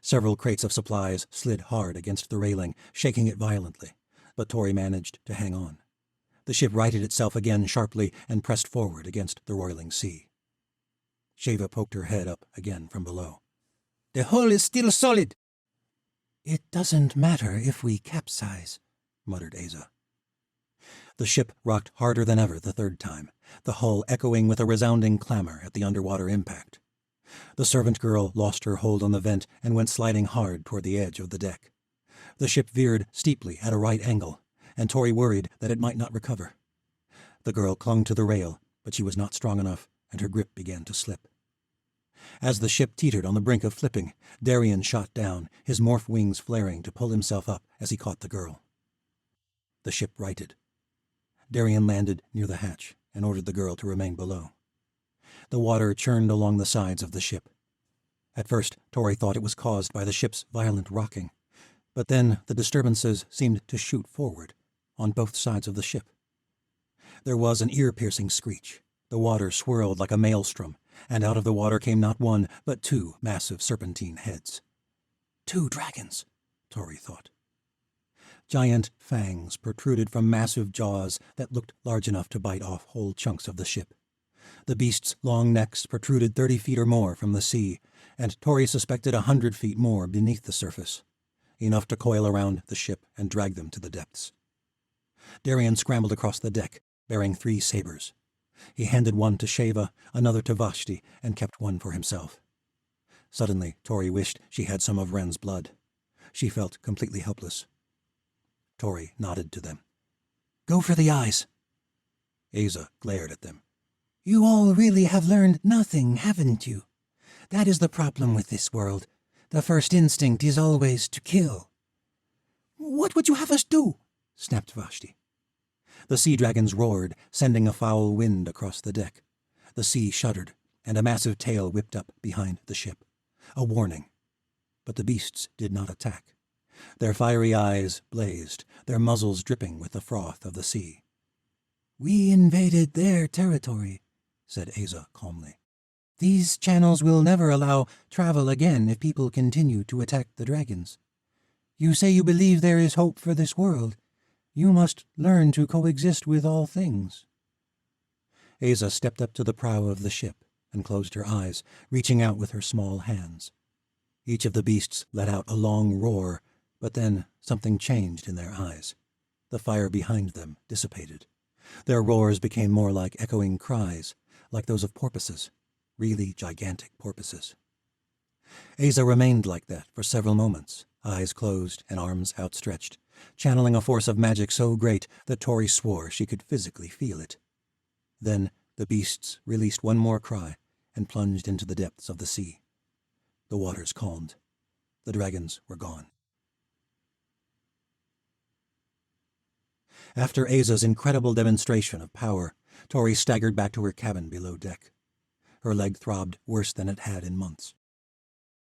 Several crates of supplies slid hard against the railing, shaking it violently, but Tori managed to hang on. The ship righted itself again sharply and pressed forward against the roiling sea. Sheva poked her head up again from below. The hull is still solid. It doesn't matter if we capsize, muttered Asa. The ship rocked harder than ever the third time, the hull echoing with a resounding clamor at the underwater impact. The servant girl lost her hold on the vent and went sliding hard toward the edge of the deck. The ship veered steeply at a right angle, and Tori worried that it might not recover. The girl clung to the rail, but she was not strong enough, and her grip began to slip. As the ship teetered on the brink of flipping, Darien shot down, his morph wings flaring to pull himself up as he caught the girl. The ship righted. Darien landed near the hatch and ordered the girl to remain below. The water churned along the sides of the ship. At first, Tori thought it was caused by the ship's violent rocking, but then the disturbances seemed to shoot forward, on both sides of the ship. There was an ear-piercing screech. The water swirled like a maelstrom, and out of the water came not one, but two massive serpentine heads. 2 dragons, Tori thought. Giant fangs protruded from massive jaws that looked large enough to bite off whole chunks of the ship. The beasts' long necks protruded 30 feet or more from the sea, and Tori suspected 100 feet more beneath the surface, enough to coil around the ship and drag them to the depths. Darien scrambled across the deck, bearing 3 sabers. He handed one to Sheva, another to Vashti, and kept one for himself. Suddenly, Tori wished she had some of Ren's blood. She felt completely helpless. Tori nodded to them. Go for the eyes. Asa glared at them. You all really have learned nothing, haven't you? That is the problem with this world. The first instinct is always to kill. What would you have us do? Snapped Vashti. The sea dragons roared, sending a foul wind across the deck. The sea shuddered, and a massive tail whipped up behind the ship. A warning. But the beasts did not attack. Their fiery eyes blazed, their muzzles dripping with the froth of the sea. We invaded their territory, said Asa calmly. These channels will never allow travel again if people continue to attack the dragons. You say you believe there is hope for this world. You must learn to coexist with all things. Asa stepped up to the prow of the ship and closed her eyes, reaching out with her small hands. Each of the beasts let out a long roar, but then something changed in their eyes. The fire behind them dissipated. Their roars became more like echoing cries, like those of porpoises, really gigantic porpoises. Asa remained like that for several moments, eyes closed and arms outstretched, channeling a force of magic so great that Tori swore she could physically feel it. Then the beasts released one more cry and plunged into the depths of the sea. The waters calmed. The dragons were gone. After Asa's incredible demonstration of power, Tori staggered back to her cabin below deck. Her leg throbbed worse than it had in months.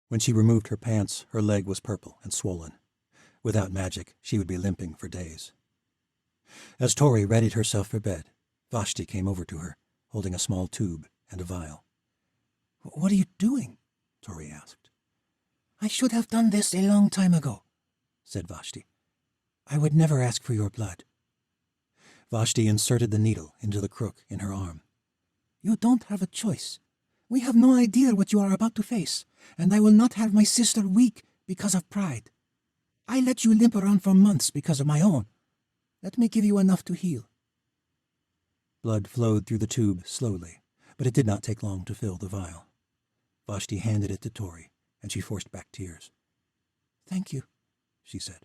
When she removed her pants, her leg was purple and swollen. Without magic, she would be limping for days. As Tori readied herself for bed, Vashti came over to her, holding a small tube and a vial. What are you doing? Tori asked. I should have done this a long time ago, said Vashti. I would never ask for your blood. Vashti inserted the needle into the crook in her arm. You don't have a choice. We have no idea what you are about to face, and I will not have my sister weak because of pride. I let you limp around for months because of my own. Let me give you enough to heal. Blood flowed through the tube slowly, but it did not take long to fill the vial. Vashti handed it to Tori, and she forced back tears. Thank you, she said.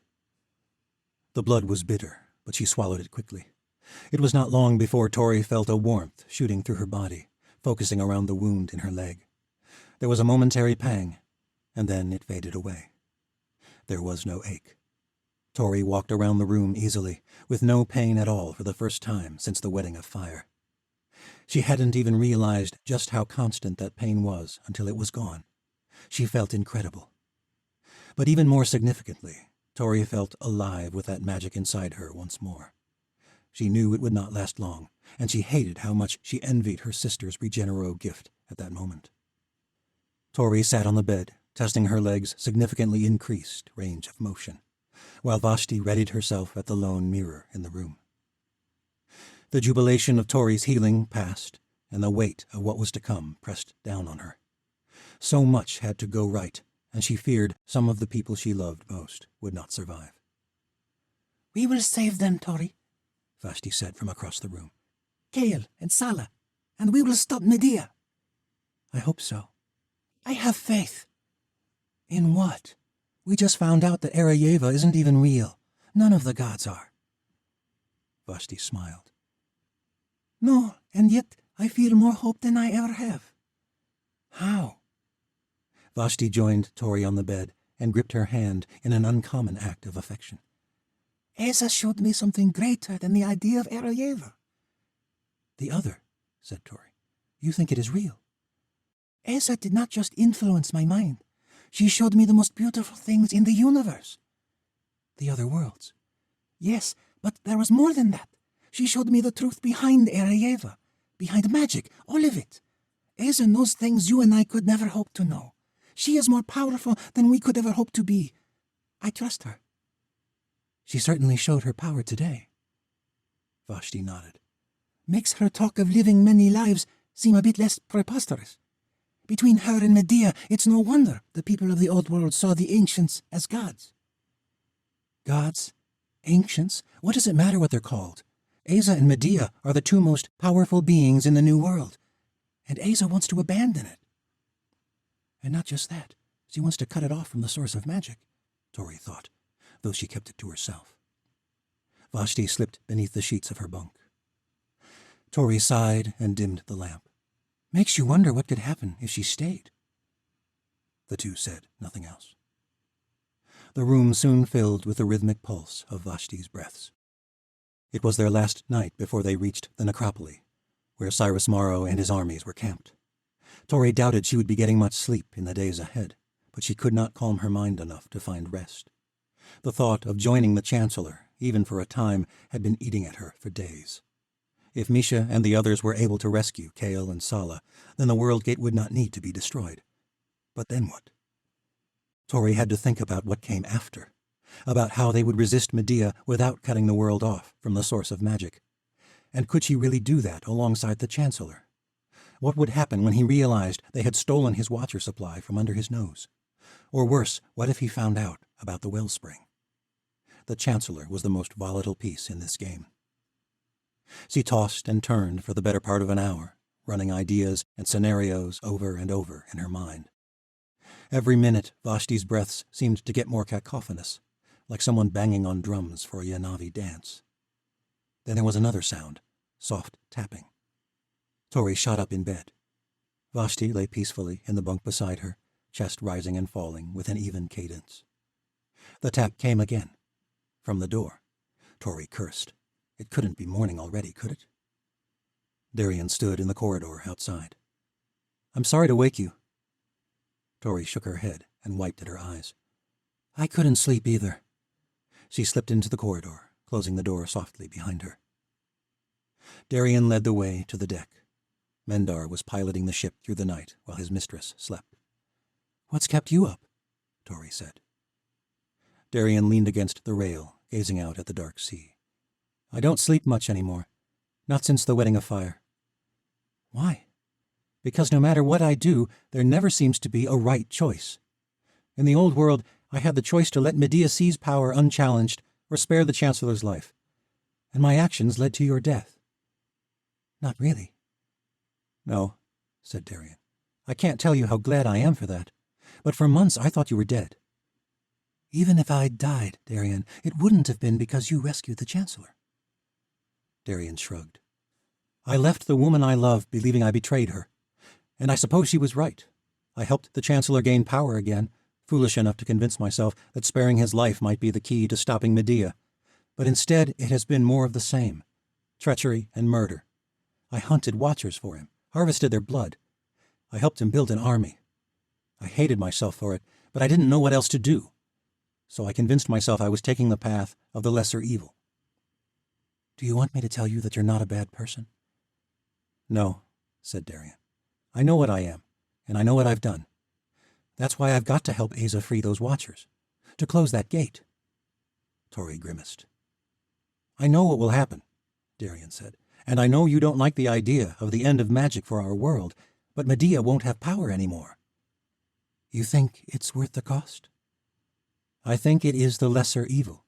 The blood was bitter, but she swallowed it quickly. It was not long before Tori felt a warmth shooting through her body, focusing around the wound in her leg. There was a momentary pang, and then it faded away. There was no ache. Tori walked around the room easily, with no pain at all for the first time since the wedding of fire. She hadn't even realized just how constant that pain was until it was gone. She felt incredible. But even more significantly, Tori felt alive with that magic inside her once more. She knew it would not last long, and she hated how much she envied her sister's Regenero gift at that moment. Tori sat on the bed, testing her leg's significantly increased range of motion, while Vashti readied herself at the lone mirror in the room. The jubilation of Tori's healing passed, and the weight of what was to come pressed down on her. So much had to go right, and she feared some of the people she loved most would not survive. We will save them, Tori, Vashti said from across the room. Kale and Sala, and we will stop Medea. I hope so. I have faith. In what? We just found out that Arayeva isn't even real. None of the gods are. Vashti smiled. No, and yet I feel more hope than I ever have. How? Vashti joined Tori on the bed and gripped her hand in an uncommon act of affection. Asa showed me something greater than the idea of Arayeva. The other, said Tori. You think it is real? Asa did not just influence my mind. She showed me the most beautiful things in the universe. The other worlds? Yes, but there was more than that. She showed me the truth behind Arayeva, behind magic, all of it. Asa knows things you and I could never hope to know. She is more powerful than we could ever hope to be. I trust her. She certainly showed her power today. Vashti nodded. Makes her talk of living many lives seem a bit less preposterous. Between her and Medea, it's no wonder the people of the old world saw the ancients as gods. Gods? Ancients? What does it matter what they're called? Asa and Medea are the two most powerful beings in the new world, and Asa wants to abandon it. And not just that. She wants to cut it off from the source of magic, Tori thought, though she kept it to herself. Vashti slipped beneath the sheets of her bunk. Tori sighed and dimmed the lamp. Makes you wonder what could happen if she stayed. The two said nothing else. The room soon filled with the rhythmic pulse of Vashti's breaths. It was their last night before they reached the necropoli, where Cyrus Morrow and his armies were camped. Tori doubted she would be getting much sleep in the days ahead, but she could not calm her mind enough to find rest. The thought of joining the Chancellor, even for a time, had been eating at her for days. If Misha and the others were able to rescue Kale and Sala, then the World Gate would not need to be destroyed. But then what? Tori had to think about what came after, about how they would resist Medea without cutting the world off from the source of magic. And could she really do that alongside the Chancellor? What would happen when he realized they had stolen his watcher supply from under his nose? Or worse, what if he found out about the wellspring? The Chancellor was the most volatile piece in this game. She tossed and turned for the better part of an hour, running ideas and scenarios over and over in her mind. Every minute, Vashti's breaths seemed to get more cacophonous, like someone banging on drums for a Yanavi dance. Then there was another sound, soft tapping. Tori shot up in bed. Vashti lay peacefully in the bunk beside her, chest rising and falling with an even cadence. The tap came again. From the door. Tori cursed. It couldn't be morning already, could it? Darian stood in the corridor outside. I'm sorry to wake you. Tori shook her head and wiped at her eyes. I couldn't sleep either. She slipped into the corridor, closing the door softly behind her. Darian led the way to the deck. Mendar was piloting the ship through the night while his mistress slept. What's kept you up? Tori said. Darian leaned against the rail, gazing out at the dark sea. I don't sleep much anymore. Not since the wedding of fire. Why? Because no matter what I do, there never seems to be a right choice. In the old world, I had the choice to let Medea seize power unchallenged or spare the Chancellor's life. And my actions led to your death. Not really. No, said Darian. I can't tell you how glad I am for that. But for months I thought you were dead. Even if I'd died, Darian, it wouldn't have been because you rescued the Chancellor. Darian shrugged. I left the woman I love believing I betrayed her. And I suppose she was right. I helped the Chancellor gain power again, foolish enough to convince myself that sparing his life might be the key to stopping Medea. But instead it has been more of the same. Treachery and murder. I hunted watchers for him, harvested their blood. I helped him build an army. I hated myself for it, but I didn't know what else to do. So I convinced myself I was taking the path of the lesser evil. Do you want me to tell you that you're not a bad person? No, said Darian. I know what I am, and I know what I've done. That's why I've got to help Asa free those watchers, to close that gate. Tori grimaced. I know what will happen, Darian said, and I know you don't like the idea of the end of magic for our world, but Medea won't have power anymore. You think it's worth the cost? I think it is the lesser evil.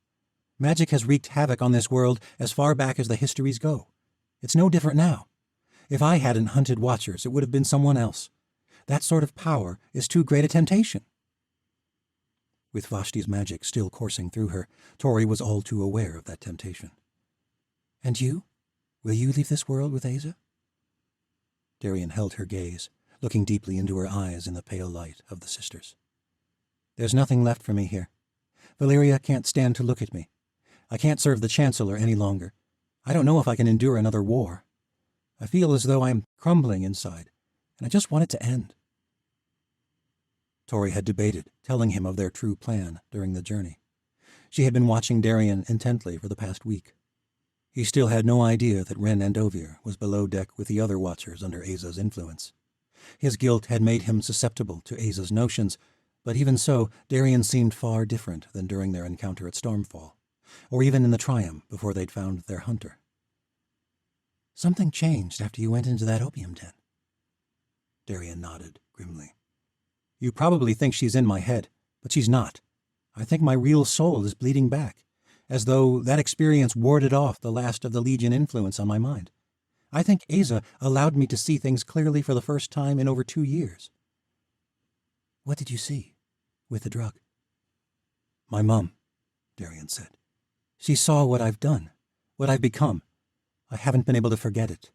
Magic has wreaked havoc on this world as far back as the histories go. It's no different now. If I hadn't hunted watchers, it would have been someone else. That sort of power is too great a temptation. With Vashti's magic still coursing through her, Tori was all too aware of that temptation. And you? Will you leave this world with Asa? Darian held her gaze, looking deeply into her eyes in the pale light of the sisters. There's nothing left for me here. Valeria can't stand to look at me. I can't serve the Chancellor any longer. I don't know if I can endure another war. I feel as though I'm crumbling inside, and I just want it to end. Tori had debated telling him of their true plan during the journey. She had been watching Darian intently for the past week. He still had no idea that Ren Andovir was below deck with the other watchers under Asa's influence. His guilt had made him susceptible to Asa's notions, but even so, Darian seemed far different than during their encounter at Stormfall, or even in the Triumph before they'd found their hunter. Something changed after you went into that opium den. Darian nodded grimly. You probably think she's in my head, but she's not. I think my real soul is bleeding back, as though that experience warded off the last of the Legion influence on my mind. I think Asa allowed me to see things clearly for the first time in over 2 years. What did you see? with the drug. My mum, Darien said. She saw what I've done, what I've become. I haven't been able to forget it.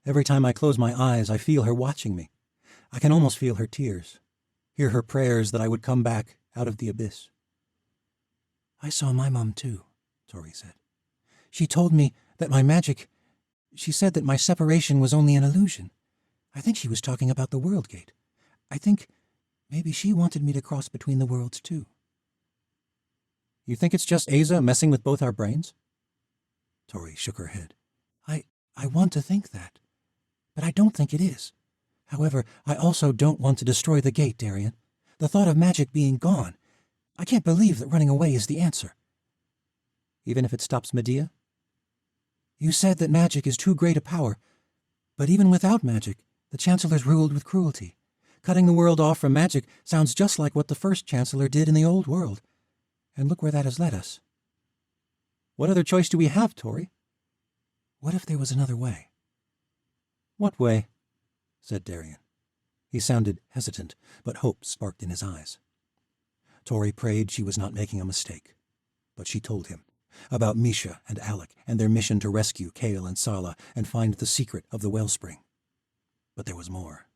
Every time I close my eyes, I feel her watching me. I can almost feel her tears, hear her prayers that I would come back out of the abyss. I saw my mum too, Tori said. She told me that my magic... She said that my separation was only an illusion. I think she was talking about the World Gate. I think maybe she wanted me to cross between the worlds too. You think it's just Aza messing with both our brains? Tori shook her head. I want to think that, but I don't think it is. However, I also don't want to destroy the gate, Darien. The thought of magic being gone. I can't believe that running away is the answer. Even if it stops Medea? You said that magic is too great a power, but even without magic, the Chancellor's ruled with cruelty. Cutting the world off from magic sounds just like what the first Chancellor did in the old world. And look where that has led us. What other choice do we have, Tori? What if there was another way? What way? Said Darien. He sounded hesitant, but hope sparked in his eyes. Tori prayed she was not making a mistake. But she told him about Misha and Alec and their mission to rescue Kale and Sala and find the secret of the wellspring. But there was more.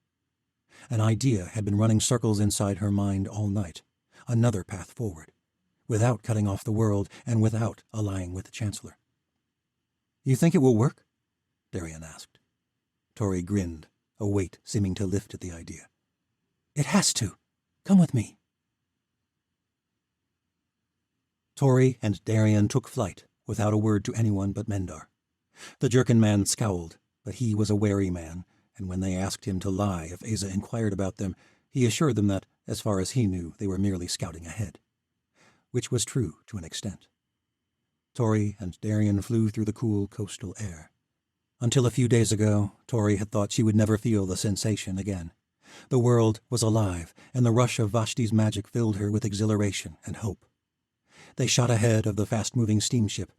An idea had been running circles inside her mind all night. Another path forward, without cutting off the world and without allying with the Chancellor. You think it will work? Darien asked. Tori grinned, a weight seeming to lift at the idea. It has to. Come with me. Tori and Darien took flight, without a word to anyone but Mendar. The Jerkin man scowled, but he was a wary man, and when they asked him to lie if Aza inquired about them, he assured them that, as far as he knew, they were merely scouting ahead. Which was true to an extent. Tori and Darien flew through the cool coastal air. Until a few days ago, Tori had thought she would never feel the sensation again. The world was alive, and the rush of Vashti's magic filled her with exhilaration and hope. They shot ahead of the fast-moving steamship,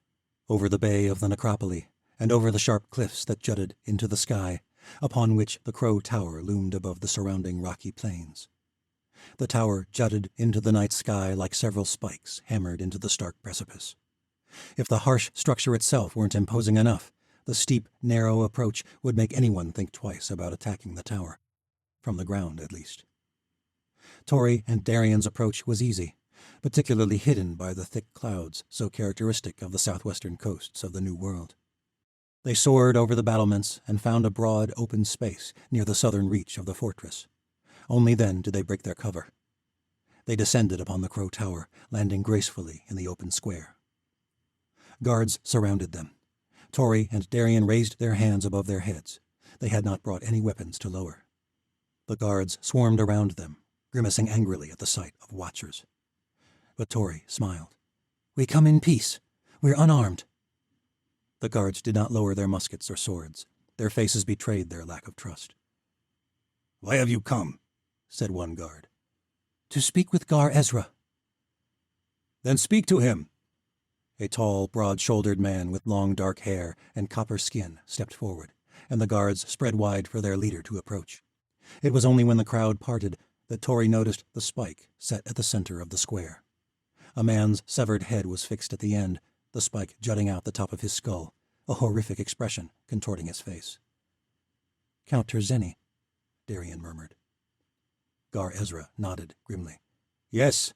over the bay of the necropoli, and over the sharp cliffs that jutted into the sky, upon which the Crow Tower loomed above the surrounding rocky plains. The tower jutted into the night sky like several spikes hammered into the stark precipice. If the harsh structure itself weren't imposing enough, the steep, narrow approach would make anyone think twice about attacking the tower. From the ground, at least. Tori and Darien's approach was easy, particularly hidden by the thick clouds so characteristic of the southwestern coasts of the New World. They soared over the battlements and found a broad, open space near the southern reach of the fortress. Only then did they break their cover. They descended upon the Crow Tower, landing gracefully in the open square. Guards surrounded them. Tori and Darien raised their hands above their heads. They had not brought any weapons to lower. The guards swarmed around them, grimacing angrily at the sight of watchers. But Tori smiled. We come in peace. We're unarmed. The guards did not lower their muskets or swords. Their faces betrayed their lack of trust. Why have you come? Said one guard. To speak with Gar Ezra. Then speak to him. A tall, broad-shouldered man with long dark hair and copper skin stepped forward, and the guards spread wide for their leader to approach. It was only when the crowd parted that Tori noticed the spike set at the center of the square. A man's severed head was fixed at the end, the spike jutting out the top of his skull, a horrific expression contorting his face. Count Terzeni, Darien murmured. Gar Ezra nodded grimly. Yes,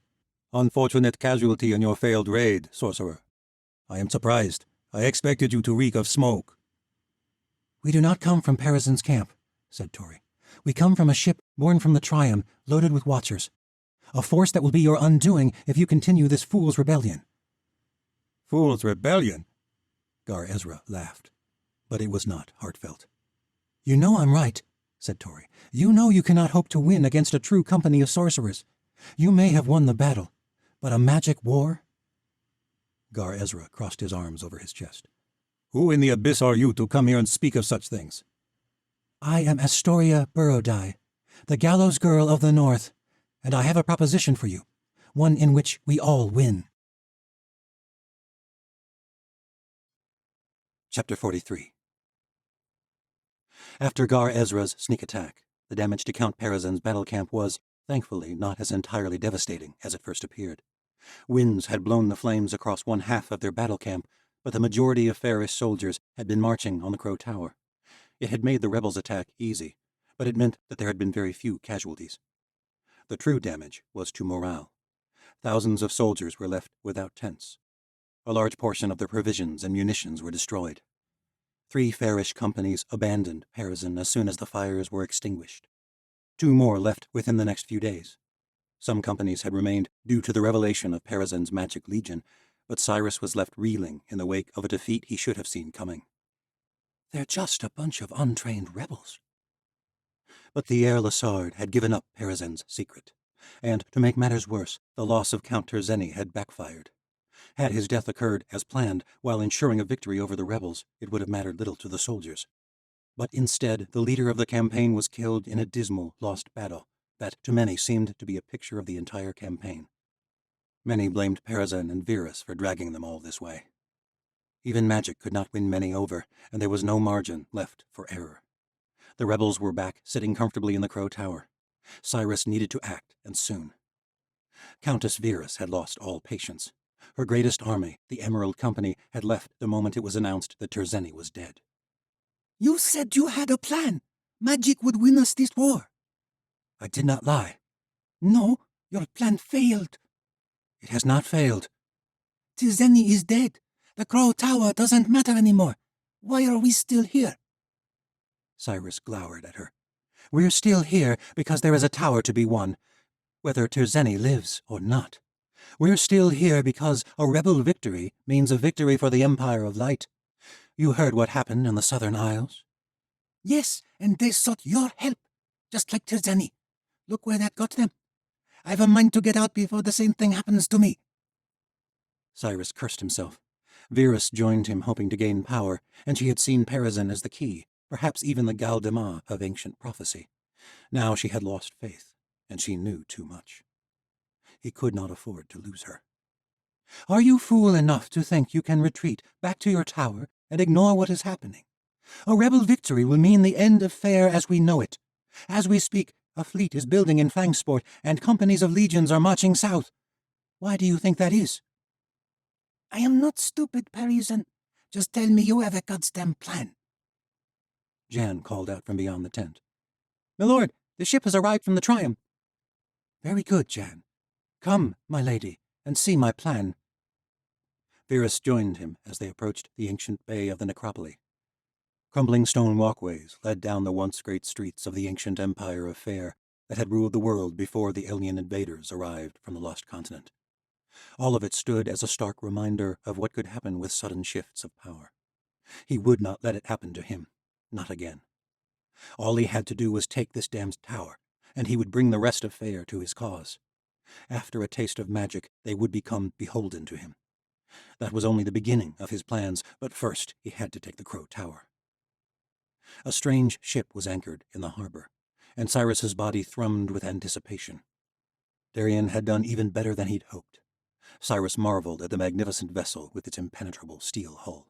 unfortunate casualty in your failed raid, sorcerer. I am surprised. I expected you to reek of smoke. We do not come from Parazyn's camp, said Tori. We come from a ship born from the Trium, loaded with watchers. A force that will be your undoing if you continue this fool's rebellion. Fool's rebellion? Gar Ezra laughed, but it was not heartfelt. You know I'm right, said Tori. You know you cannot hope to win against a true company of sorcerers. You may have won the battle, but a magic war? Gar Ezra crossed his arms over his chest. Who in the abyss are you to come here and speak of such things? I am Astoria Burrodai, the gallows girl of the north, and I have a proposition for you, one in which we all win. Chapter 43. After Gar Ezra's sneak attack, the damage to Count Parazyn's battle camp was, thankfully not as entirely devastating as it first appeared. Winds had blown the flames across one half of their battle camp, but the majority of Ferris soldiers had been marching on the Crow Tower. It had made the rebels' attack easy, but it meant that there had been very few casualties. The true damage was to morale. Thousands of soldiers were left without tents. A large portion of their provisions and munitions were destroyed. 3 Farish companies abandoned Parazin as soon as the fires were extinguished. 2 more left within the next few days. Some companies had remained due to the revelation of Parazin's magic legion, but Cyrus was left reeling in the wake of a defeat he should have seen coming. They're just a bunch of untrained rebels. But the Heir Lassard had given up Parazin's secret, and, to make matters worse, the loss of Count Terzeni had backfired. Had his death occurred as planned, while ensuring a victory over the rebels, it would have mattered little to the soldiers. But instead, the leader of the campaign was killed in a dismal, lost battle that, to many, seemed to be a picture of the entire campaign. Many blamed Parazin and Virus for dragging them all this way. Even magic could not win many over, and there was no margin left for error. The rebels were back, sitting comfortably in the Crow Tower. Cyrus needed to act, and soon. Countess Virus had lost all patience. Her greatest army, the Emerald Company, had left the moment it was announced that Terzeni was dead. You said you had a plan. Magic would win us this war. I did not lie. No, your plan failed. It has not failed. Terzeni is dead. The Crow Tower doesn't matter anymore. Why are we still here? Cyrus glowered at her. We're still here because there is a tower to be won, whether Terzeni lives or not. We're still here because a rebel victory means a victory for the Empire of Light. You heard what happened in the Southern Isles? Yes, and they sought your help, just like Terzeni. Look where that got them. I've a mind to get out before the same thing happens to me. Cyrus cursed himself. Virus joined him, hoping to gain power, and she had seen Parazin as the key, perhaps even the Galdema of ancient prophecy. Now she had lost faith, and she knew too much. He could not afford to lose her. Are you fool enough to think you can retreat back to your tower and ignore what is happening? A rebel victory will mean the end of Fair as we know it. As we speak, a fleet is building in Fangsport, and companies of legions are marching south. Why do you think that is? I am not stupid, Parazin. Just tell me you have a goddamn plan. Jan called out from beyond the tent. Milord, the ship has arrived from the Triumph. Very good, Jan. Come, my lady, and see my plan. Virus joined him as they approached the ancient bay of the necropoli. Crumbling stone walkways led down the once great streets of the ancient empire of Fair that had ruled the world before the alien invaders arrived from the lost continent. All of it stood as a stark reminder of what could happen with sudden shifts of power. He would not let it happen to him, not again. All he had to do was take this damned tower, and he would bring the rest of Fair to his cause. After a taste of magic, they would become beholden to him. That was only the beginning of his plans, but first he had to take the Crow Tower. A strange ship was anchored in the harbor, and Cyrus's body thrummed with anticipation. Darien had done even better than he'd hoped. Cyrus marveled at the magnificent vessel with its impenetrable steel hull.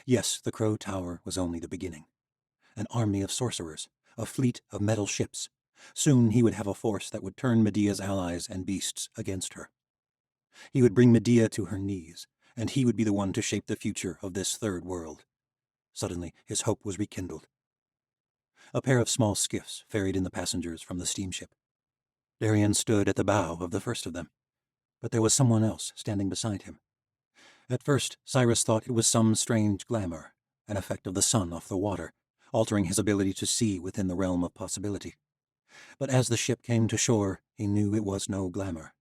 Yes, the Crow Tower was only the beginning. An army of sorcerers, a fleet of metal ships. Soon he would have a force that would turn Medea's allies and beasts against her. He would bring Medea to her knees, and he would be the one to shape the future of this third world. Suddenly his hope was rekindled. A pair of small skiffs ferried in the passengers from the steamship. Darien stood at the bow of the first of them, but there was someone else standing beside him. At first, Cyrus thought it was some strange glamour, an effect of the sun off the water, altering his ability to see within the realm of possibility. But as the ship came to shore, he knew it was no glamour.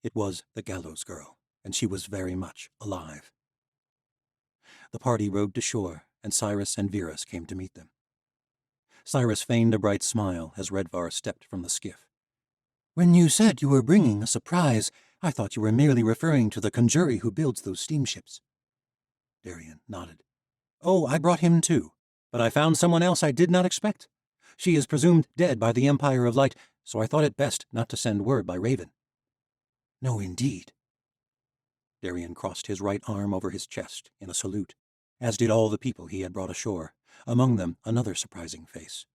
It was the Gallows Girl, and she was very much alive. The party rowed to shore, and Cyrus and Virus came to meet them. Cyrus feigned a bright smile as Redvar stepped from the skiff. When you said you were bringing a surprise, I thought you were merely referring to the conjurer who builds those steamships. Darien nodded. Oh, I brought him too, but I found someone else I did not expect. She is presumed dead by the Empire of Light, so I thought it best not to send word by Raven. No, indeed. Darien crossed his right arm over his chest in a salute, as did all the people he had brought ashore, among them another surprising face,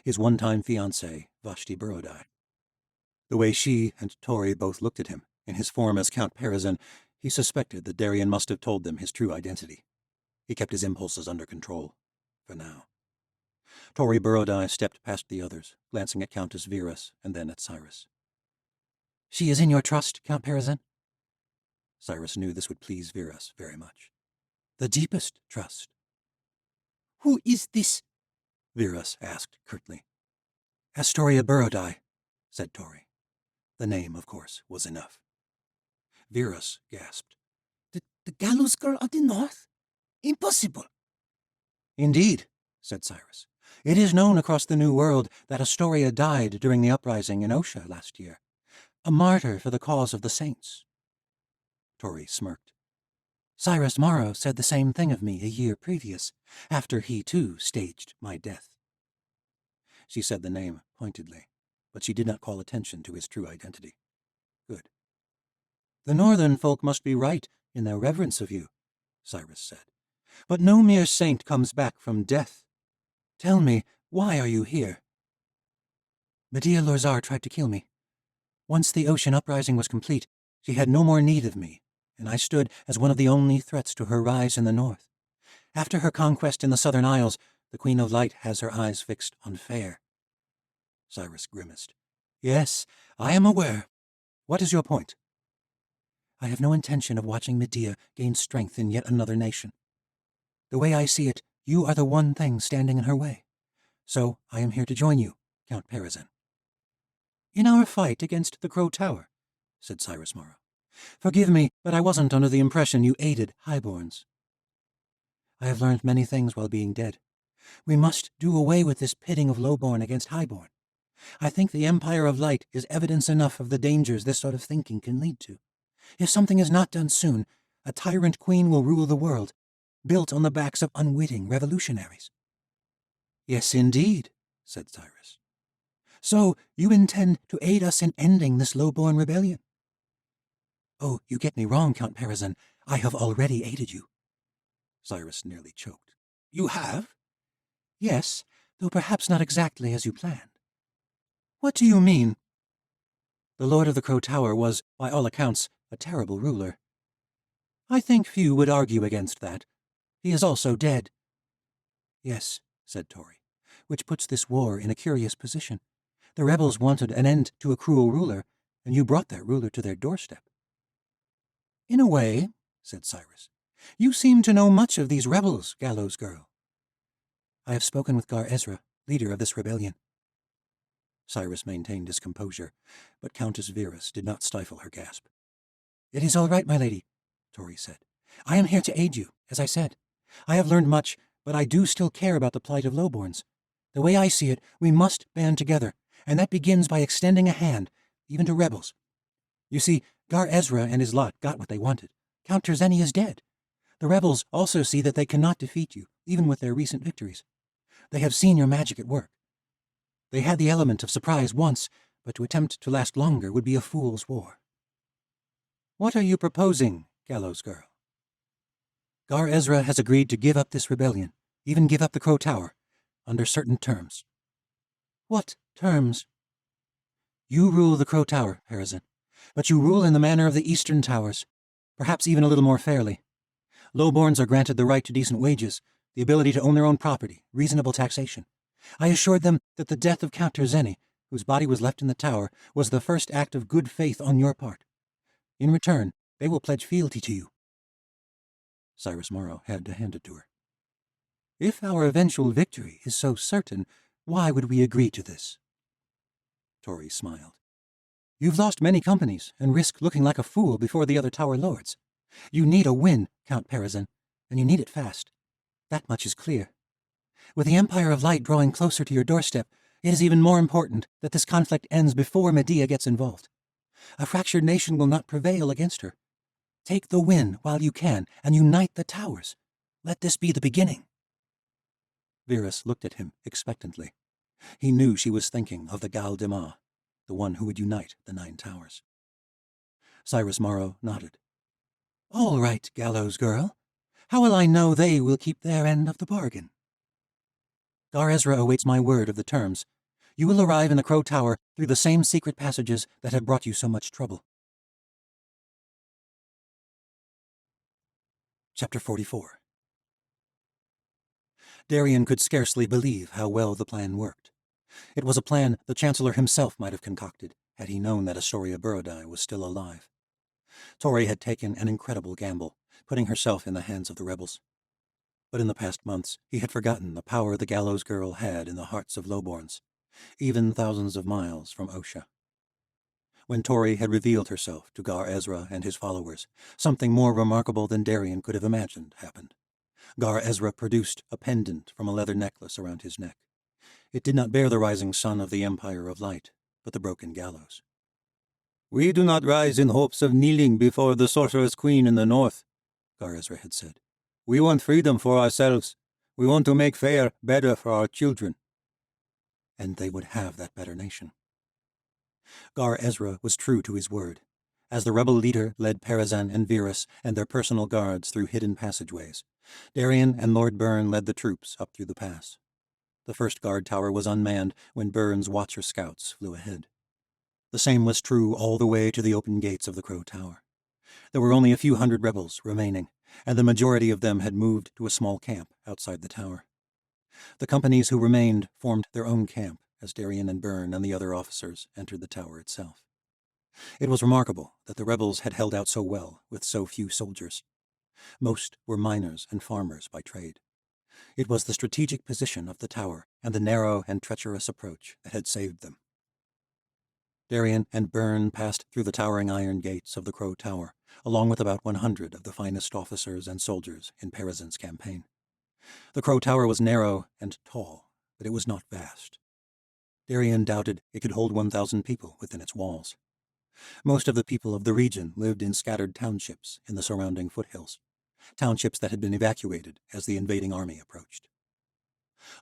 his one-time fiancée, Vashti Borodai. The way she and Tori both looked at him, in his form as Count Perizin, he suspected that Darien must have told them his true identity. He kept his impulses under control, for now. Tori Burrodai stepped past the others, glancing at Countess Virus and then at Cyrus. She is in your trust, Count Perizin? Cyrus knew this would please Virus very much. The deepest trust. Who is this? Virus asked curtly. Astoria Burrodai, said Tori. The name, of course, was enough. Virus gasped. The gallows girl of the north? Impossible. Indeed, said Cyrus. It is known across the New World that Astoria died during the uprising in Osha last year, a martyr for the cause of the saints. Tori smirked. Cyrus Morrow said the same thing of me a year previous, after he too staged my death. She said the name pointedly, but she did not call attention to his true identity. Good. The northern folk must be right in their reverence of you, Cyrus said. But no mere saint comes back from death. Tell me, why are you here? Medea Lorzar tried to kill me. Once the ocean uprising was complete, she had no more need of me, and I stood as one of the only threats to her rise in the north. After her conquest in the southern isles, the Queen of Light has her eyes fixed on Fair. Cyrus grimaced. Yes, I am aware. What is your point? I have no intention of watching Medea gain strength in yet another nation. The way I see it, you are the one thing standing in her way. So I am here to join you, Count Perizin. In our fight against the Crow Tower, said Cyrus Morrow. Forgive me, but I wasn't under the impression you aided highborns. I have learned many things while being dead. We must do away with this pitting of lowborn against highborn. I think the Empire of Light is evidence enough of the dangers this sort of thinking can lead to. If something is not done soon, a tyrant queen will rule the world, built on the backs of unwitting revolutionaries. Yes, indeed, said Cyrus. So you intend to aid us in ending this lowborn rebellion? Oh, you get me wrong, Count Perizin. I have already aided you. Cyrus nearly choked. You have? Yes, though perhaps not exactly as you planned. What do you mean? The Lord of the Crow Tower was, by all accounts, a terrible ruler. I think few would argue against that. He is also dead. Yes, said Tori, which puts this war in a curious position. The rebels wanted an end to a cruel ruler, and you brought that ruler to their doorstep. In a way, said Cyrus, you seem to know much of these rebels, Gallows Girl. I have spoken with Gar Ezra, leader of this rebellion. Cyrus maintained his composure, but Countess Virus did not stifle her gasp. It is all right, my lady, Tori said. I am here to aid you, as I said. I have learned much, but I do still care about the plight of lowborns. The way I see it, we must band together, and that begins by extending a hand, even to rebels. You see, Gar Ezra and his lot got what they wanted. Count Terzeni is dead. The rebels also see that they cannot defeat you, even with their recent victories. They have seen your magic at work. They had the element of surprise once, but to attempt to last longer would be a fool's war. What are you proposing, Gallows Girl? Gar Ezra has agreed to give up this rebellion, even give up the Crow Tower, under certain terms. What terms? You rule the Crow Tower, Perizin, but you rule in the manner of the Eastern Towers, perhaps even a little more fairly. Lowborns are granted the right to decent wages, the ability to own their own property, reasonable taxation. I assured them that the death of Count Terzeni, whose body was left in the tower, was the first act of good faith on your part. In return, they will pledge fealty to you. Cyrus Morrow had to hand it to her. If our eventual victory is so certain, why would we agree to this? Tori smiled. You've lost many companies and risked looking like a fool before the other tower lords. You need a win, Count Perizin, and you need it fast. That much is clear. With the Empire of Light drawing closer to your doorstep, it is even more important that this conflict ends before Medea gets involved. A fractured nation will not prevail against her. Take the win while you can and unite the towers. Let this be the beginning. Virus looked at him expectantly. He knew she was thinking of the Gal Dema, the one who would unite the 9 towers. Cyrus Morrow nodded. All right, Gallows Girl. How will I know they will keep their end of the bargain? Gar Ezra awaits my word of the terms. You will arrive in the Crow Tower through the same secret passages that have brought you so much trouble. Chapter 44. Darien could scarcely believe how well the plan worked. It was a plan the Chancellor himself might have concocted, had he known that Astoria Burrodai was still alive. Tori had taken an incredible gamble, putting herself in the hands of the rebels. But in the past months, he had forgotten the power the Gallows Girl had in the hearts of lowborns, even thousands of miles from Osha. When Tori had revealed herself to Gar Ezra and his followers, something more remarkable than Darien could have imagined happened. Gar Ezra produced a pendant from a leather necklace around his neck. It did not bear the rising sun of the Empire of Light, but the broken gallows. "We do not rise in hopes of kneeling before the sorceress queen in the north," Gar Ezra had said. "We want freedom for ourselves. We want to make fair better for our children." And they would have that better nation. Gar Ezra was true to his word. As the rebel leader led Perazan and Virus and their personal guards through hidden passageways, Darien and Lord Byrne led the troops up through the pass. The first guard tower was unmanned when Byrne's Watcher scouts flew ahead. The same was true all the way to the open gates of the Crow Tower. There were only a few hundred rebels remaining, and the majority of them had moved to a small camp outside the tower. The companies who remained formed their own camp as Darien and Byrne and the other officers entered the tower itself. It was remarkable that the rebels had held out so well with so few soldiers. Most were miners and farmers by trade. It was the strategic position of the tower and the narrow and treacherous approach that had saved them. Darien and Byrne passed through the towering iron gates of the Crow Tower, along with about 100 of the finest officers and soldiers in Perazan's campaign. The Crow Tower was narrow and tall, but it was not vast. Darien doubted it could hold 1,000 people within its walls. Most of the people of the region lived in scattered townships in the surrounding foothills, townships that had been evacuated as the invading army approached.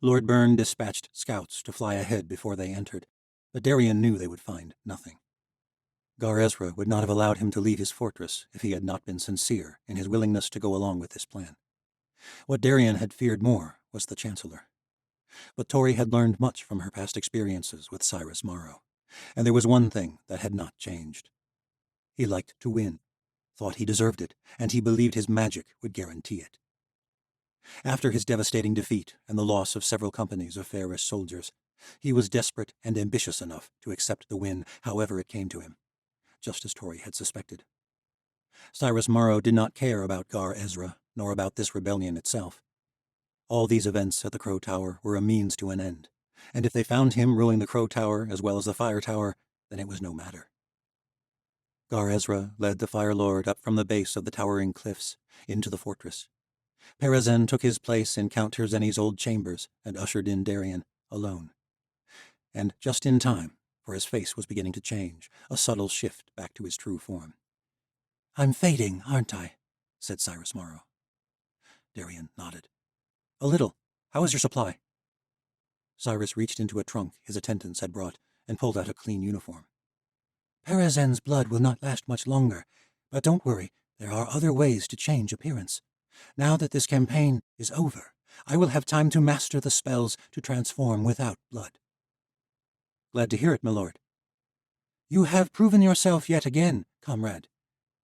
Lord Byrne dispatched scouts to fly ahead before they entered, but Darien knew they would find nothing. Gar Ezra would not have allowed him to leave his fortress if he had not been sincere in his willingness to go along with this plan. What Darien had feared more was the Chancellor. But Tori had learned much from her past experiences with Cyrus Morrow, and there was one thing that had not changed. He liked to win, thought he deserved it, and he believed his magic would guarantee it. After his devastating defeat and the loss of several companies of fairish soldiers, he was desperate and ambitious enough to accept the win however it came to him, just as Tori had suspected. Cyrus Morrow did not care about Gar Ezra, nor about this rebellion itself. All these events at the Crow Tower were a means to an end, and if they found him ruling the Crow Tower as well as the Fire Tower, then it was no matter. Gar Ezra led the Fire Lord up from the base of the towering cliffs into the fortress. Perazan took his place in Count Terzeni's old chambers and ushered in Darien, alone. And just in time, for his face was beginning to change, a subtle shift back to his true form. "I'm fading, aren't I?" said Cyrus Morrow. Darien nodded. "A little. How is your supply?" Cyrus reached into a trunk his attendants had brought and pulled out a clean uniform. "Perazan's blood will not last much longer, but don't worry, there are other ways to change appearance. Now that this campaign is over, I will have time to master the spells to transform without blood." "Glad to hear it, my lord." "You have proven yourself yet again, comrade,"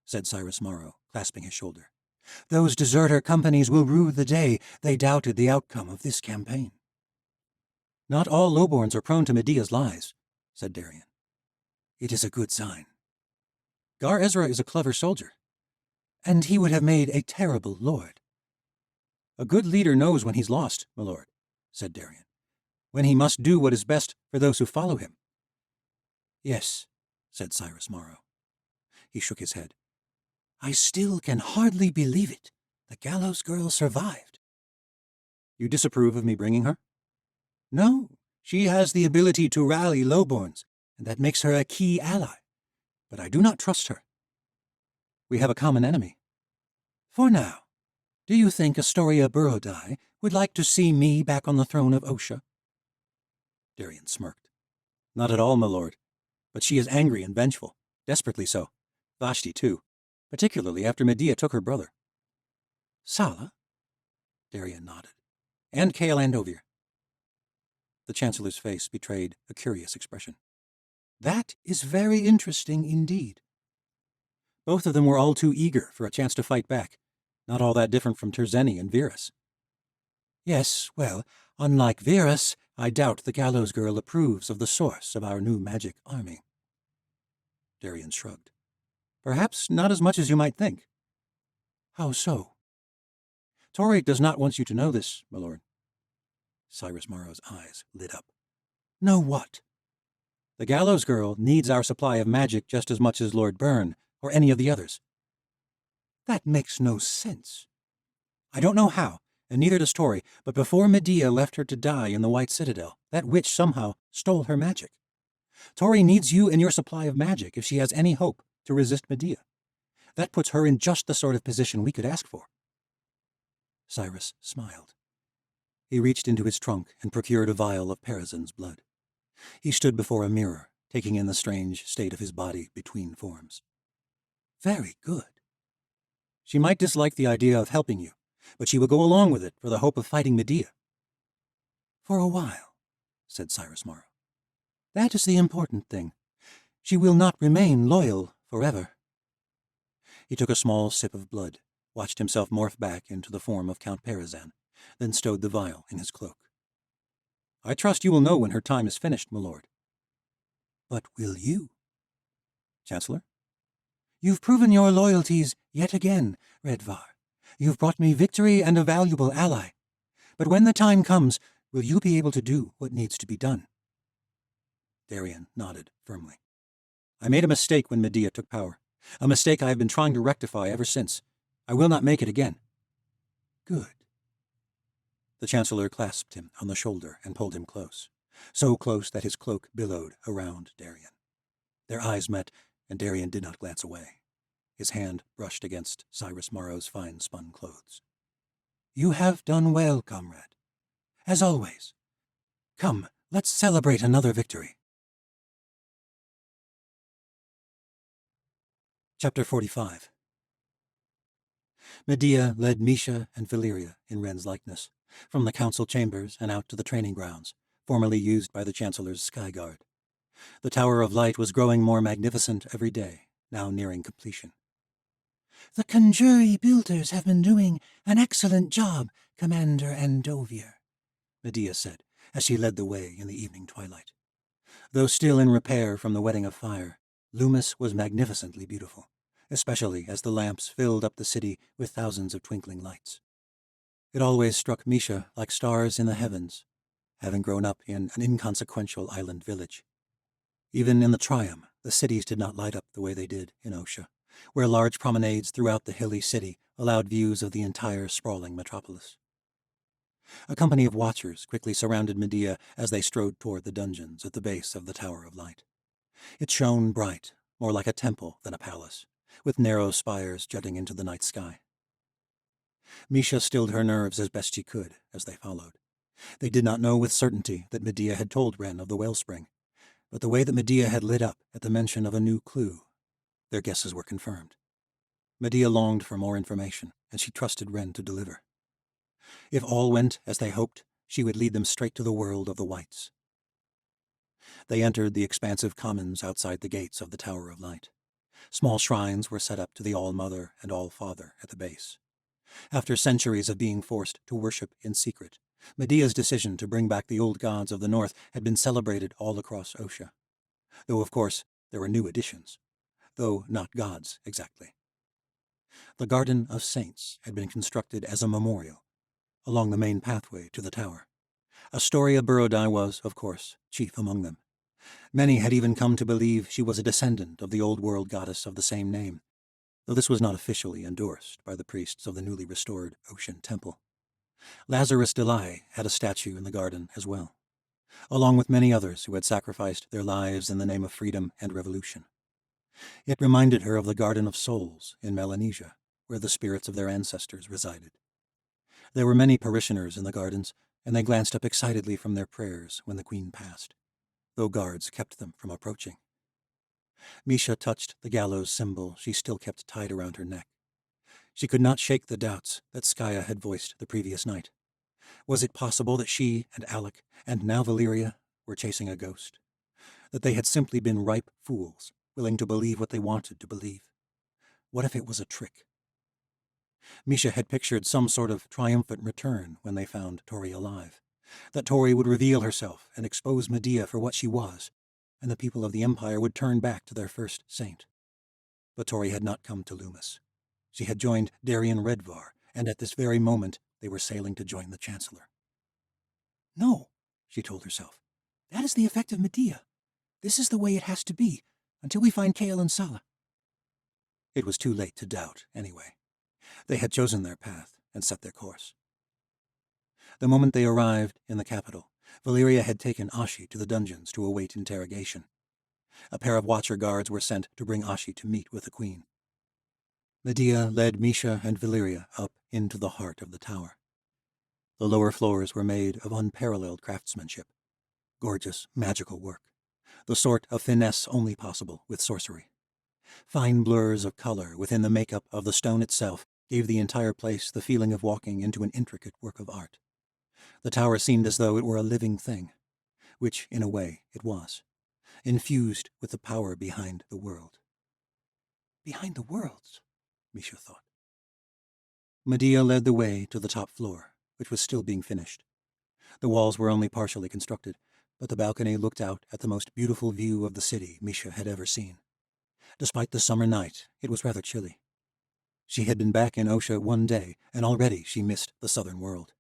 said Cyrus Morrow, clasping his shoulder. "Those deserter companies will rue the day they doubted the outcome of this campaign." "Not all lowborns are prone to Medea's lies," said Darien. "It is a good sign. Gar Ezra is a clever soldier, and he would have made a terrible lord." "A good leader knows when he's lost, my lord," said Darien, "when he must do what is best for those who follow him." "Yes," said Cyrus Morrow. He shook his head. "I still can hardly believe it. The Gallows Girl survived." "You disapprove of me bringing her?" "No, she has the ability to rally lowborns, and that makes her a key ally. But I do not trust her." "We have a common enemy." "For now. Do you think Astoria Burrodai would like to see me back on the throne of Osha?" Darien smirked. "Not at all, my lord. But she is angry and vengeful, desperately so. Vashti, too, particularly after Medea took her brother." "Sala?" Darien nodded. "And Kale Andovir." The Chancellor's face betrayed a curious expression. That is very interesting indeed. Both of them were all too eager for a chance to fight back, not all that different from Terzeni and Virus. Yes, well, unlike Virus, I doubt the Gallows Girl approves of the source of our new magic army. Darien shrugged. Perhaps not as much as you might think. How so? Tori does not want you to know this, my lord. Cyrus Morrow's eyes lit up. Know what? The Gallows Girl needs our supply of magic just as much as Lord Byrne, or any of the others. That makes no sense. I don't know how, and neither does Tori, but before Medea left her to die in the White Citadel, that witch somehow stole her magic. Tori needs you and your supply of magic if she has any hope to resist Medea. That puts her in just the sort of position we could ask for. Cyrus smiled. He reached into his trunk and procured a vial of Parazyn's blood. He stood before a mirror, taking in the strange state of his body between forms. Very good. She might dislike the idea of helping you, but she will go along with it for the hope of fighting Medea. For a while, said Cyrus Morrow. That is the important thing. She will not remain loyal forever. He took a small sip of blood, watched himself morph back into the form of Count Parazyn, then stowed the vial in his cloak. I trust you will know when her time is finished, my lord. But will you? Chancellor? You've proven your loyalties yet again, Redvar. You've brought me victory and a valuable ally. But when the time comes, will you be able to do what needs to be done? Darien nodded firmly. I made a mistake when Medea took power, a mistake I have been trying to rectify ever since. I will not make it again. Good. The Chancellor clasped him on the shoulder and pulled him close, so close that his cloak billowed around Darien. Their eyes met, and Darien did not glance away. His hand brushed against Cyrus Morrow's fine-spun clothes. You have done well, comrade. As always. Come, let's celebrate another victory. Chapter 45. Medea led Misha and Valeria in Ren's likeness, from the council chambers and out to the training grounds, formerly used by the Chancellor's Sky Guard. The Tower of Light was growing more magnificent every day, now nearing completion. The Conjuri builders have been doing an excellent job, Commander Andovier, Medea said, as she led the way in the evening twilight. Though still in repair from the wetting of fire, Loomis was magnificently beautiful, especially as the lamps filled up the city with thousands of twinkling lights. It always struck Misha like stars in the heavens, having grown up in an inconsequential island village. Even in the Triumph, the cities did not light up the way they did in Osha, where large promenades throughout the hilly city allowed views of the entire sprawling metropolis. A company of watchers quickly surrounded Medea as they strode toward the dungeons at the base of the Tower of Light. It shone bright, more like a temple than a palace, with narrow spires jutting into the night sky. Misha stilled her nerves as best she could as they followed. They did not know with certainty that Medea had told Ren of the wellspring, but the way that Medea had lit up at the mention of a new clue, their guesses were confirmed. Medea longed for more information, and she trusted Ren to deliver. If all went as they hoped, she would lead them straight to the world of the Whites. They entered the expansive commons outside the gates of the Tower of Light. Small shrines were set up to the All-Mother and All-Father at the base. After centuries of being forced to worship in secret, Medea's decision to bring back the old gods of the north had been celebrated all across Osha. Though, of course, there were new additions, though not gods exactly. The Garden of Saints had been constructed as a memorial, along the main pathway to the tower. Astoria Borodai was, of course, chief among them. Many had even come to believe she was a descendant of the old-world goddess of the same name, though this was not officially endorsed by the priests of the newly restored Ocean Temple. Lazarus Delay had a statue in the garden as well, along with many others who had sacrificed their lives in the name of freedom and revolution. It reminded her of the Garden of Souls in Melanesia, where the spirits of their ancestors resided. There were many parishioners in the gardens, and they glanced up excitedly from their prayers when the queen passed, though guards kept them from approaching. Misha touched the gallows symbol she still kept tied around her neck. She could not shake the doubts that Skaya had voiced the previous night. Was it possible that she and Alec, and now Valeria, were chasing a ghost? That they had simply been ripe fools, willing to believe what they wanted to believe? What if it was a trick? Misha had pictured some sort of triumphant return when they found Tori alive. That Tori would reveal herself and expose Medea for what she was, and the people of the Empire would turn back to their first saint. But Tori had not come to Loomis. She had joined Darien Redvar, and at this very moment they were sailing to join the Chancellor. No, she told herself. That is the effect of Medea. This is the way it has to be, until we find Kael and Sala. It was too late to doubt, anyway. They had chosen their path and set their course. The moment they arrived in the capital, Valeria had taken Ashi to the dungeons to await interrogation. A pair of watcher guards were sent to bring Ashi to meet with the queen. Medea led Misha and Valeria up into the heart of the tower. The lower floors were made of unparalleled craftsmanship, gorgeous, magical work, the sort of finesse only possible with sorcery. Fine blurs of color within the makeup of the stone itself gave the entire place the feeling of walking into an intricate work of art. The tower seemed as though it were a living thing, which, in a way, it was, infused with the power behind the world. Behind the worlds, Misha thought. Medea led the way to the top floor, which was still being finished. The walls were only partially constructed, but the balcony looked out at the most beautiful view of the city Misha had ever seen. Despite the summer night, it was rather chilly. She had been back in Osha one day, and already she missed the southern world.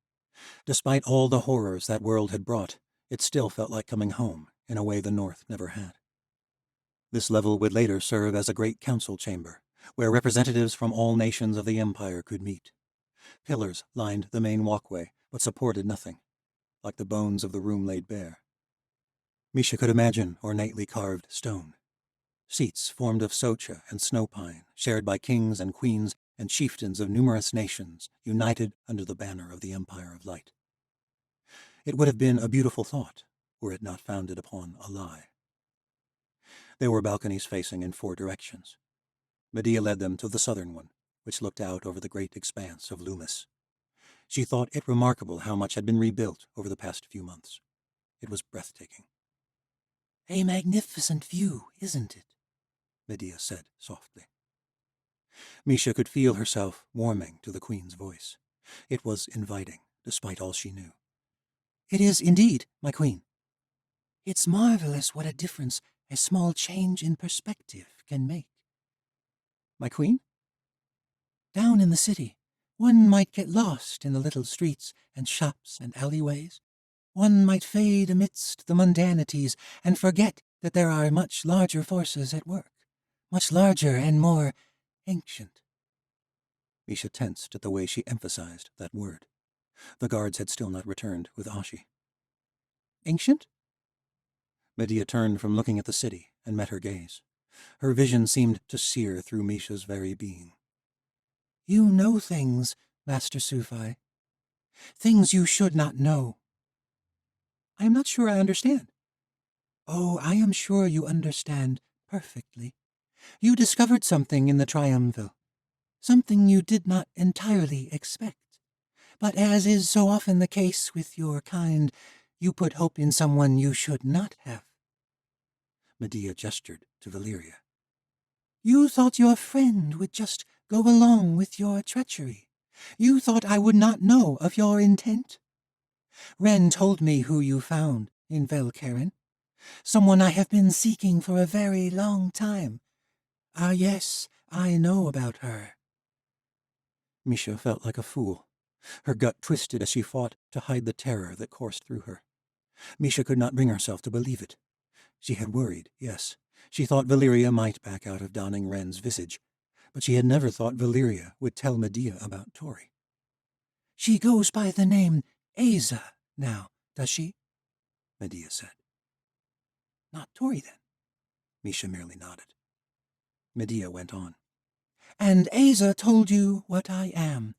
Despite all the horrors that world had brought, it still felt like coming home in a way the North never had. This level would later serve as a great council chamber, where representatives from all nations of the Empire could meet. Pillars lined the main walkway, but supported nothing, like the bones of the room laid bare. Misha could imagine ornately carved stone. Seats formed of socha and snow pine, shared by kings and queens and chieftains of numerous nations, united under the banner of the Empire of Light. It would have been a beautiful thought, were it not founded upon a lie. There were balconies facing in 4 directions. Medea led them to the southern one, which looked out over the great expanse of Loomis. She thought it remarkable how much had been rebuilt over the past few months. It was breathtaking. A magnificent view, isn't it? Medea said softly. Misha could feel herself warming to the queen's voice. It was inviting, despite all she knew. It is indeed, my queen. It's marvelous what a difference a small change in perspective can make. My queen? Down in the city, one might get lost in the little streets and shops and alleyways. One might fade amidst the mundanities and forget that there are much larger forces at work, much larger and more ancient. Misha tensed at the way she emphasized that word. The guards had still not returned with Ashi. Ancient? Medea turned from looking at the city and met her gaze. Her vision seemed to sear through Misha's very being. You know things, Master Sufai. Things you should not know. I am not sure I understand. Oh, I am sure you understand perfectly. You discovered something in the Triumvir, something you did not entirely expect. But as is so often the case with your kind, you put hope in someone you should not have. Medea gestured to Valeria. You thought your friend would just go along with your treachery. You thought I would not know of your intent. Ren told me who you found in Velkaren. Someone I have been seeking for a very long time. Ah, yes, I know about her. Misha felt like a fool. Her gut twisted as she fought to hide the terror that coursed through her. Misha could not bring herself to believe it. She had worried, yes. She thought Valeria might back out of donning Ren's visage, but she had never thought Valeria would tell Medea about Tori. She goes by the name Aza now, does she? Medea said. Not Tori, then? Misha merely nodded. Medea went on. And Aza told you what I am.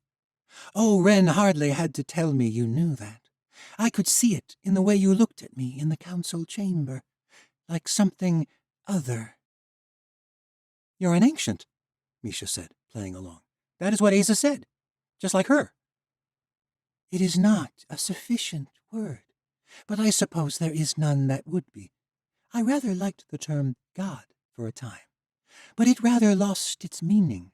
Oh, Ren hardly had to tell me you knew that. I could see it in the way you looked at me in the council chamber, like something other. You're an ancient, Misha said, playing along. That is what Aza said. Just like her. It is not a sufficient word, but I suppose there is none that would be. I rather liked the term God for a time, but it rather lost its meaning.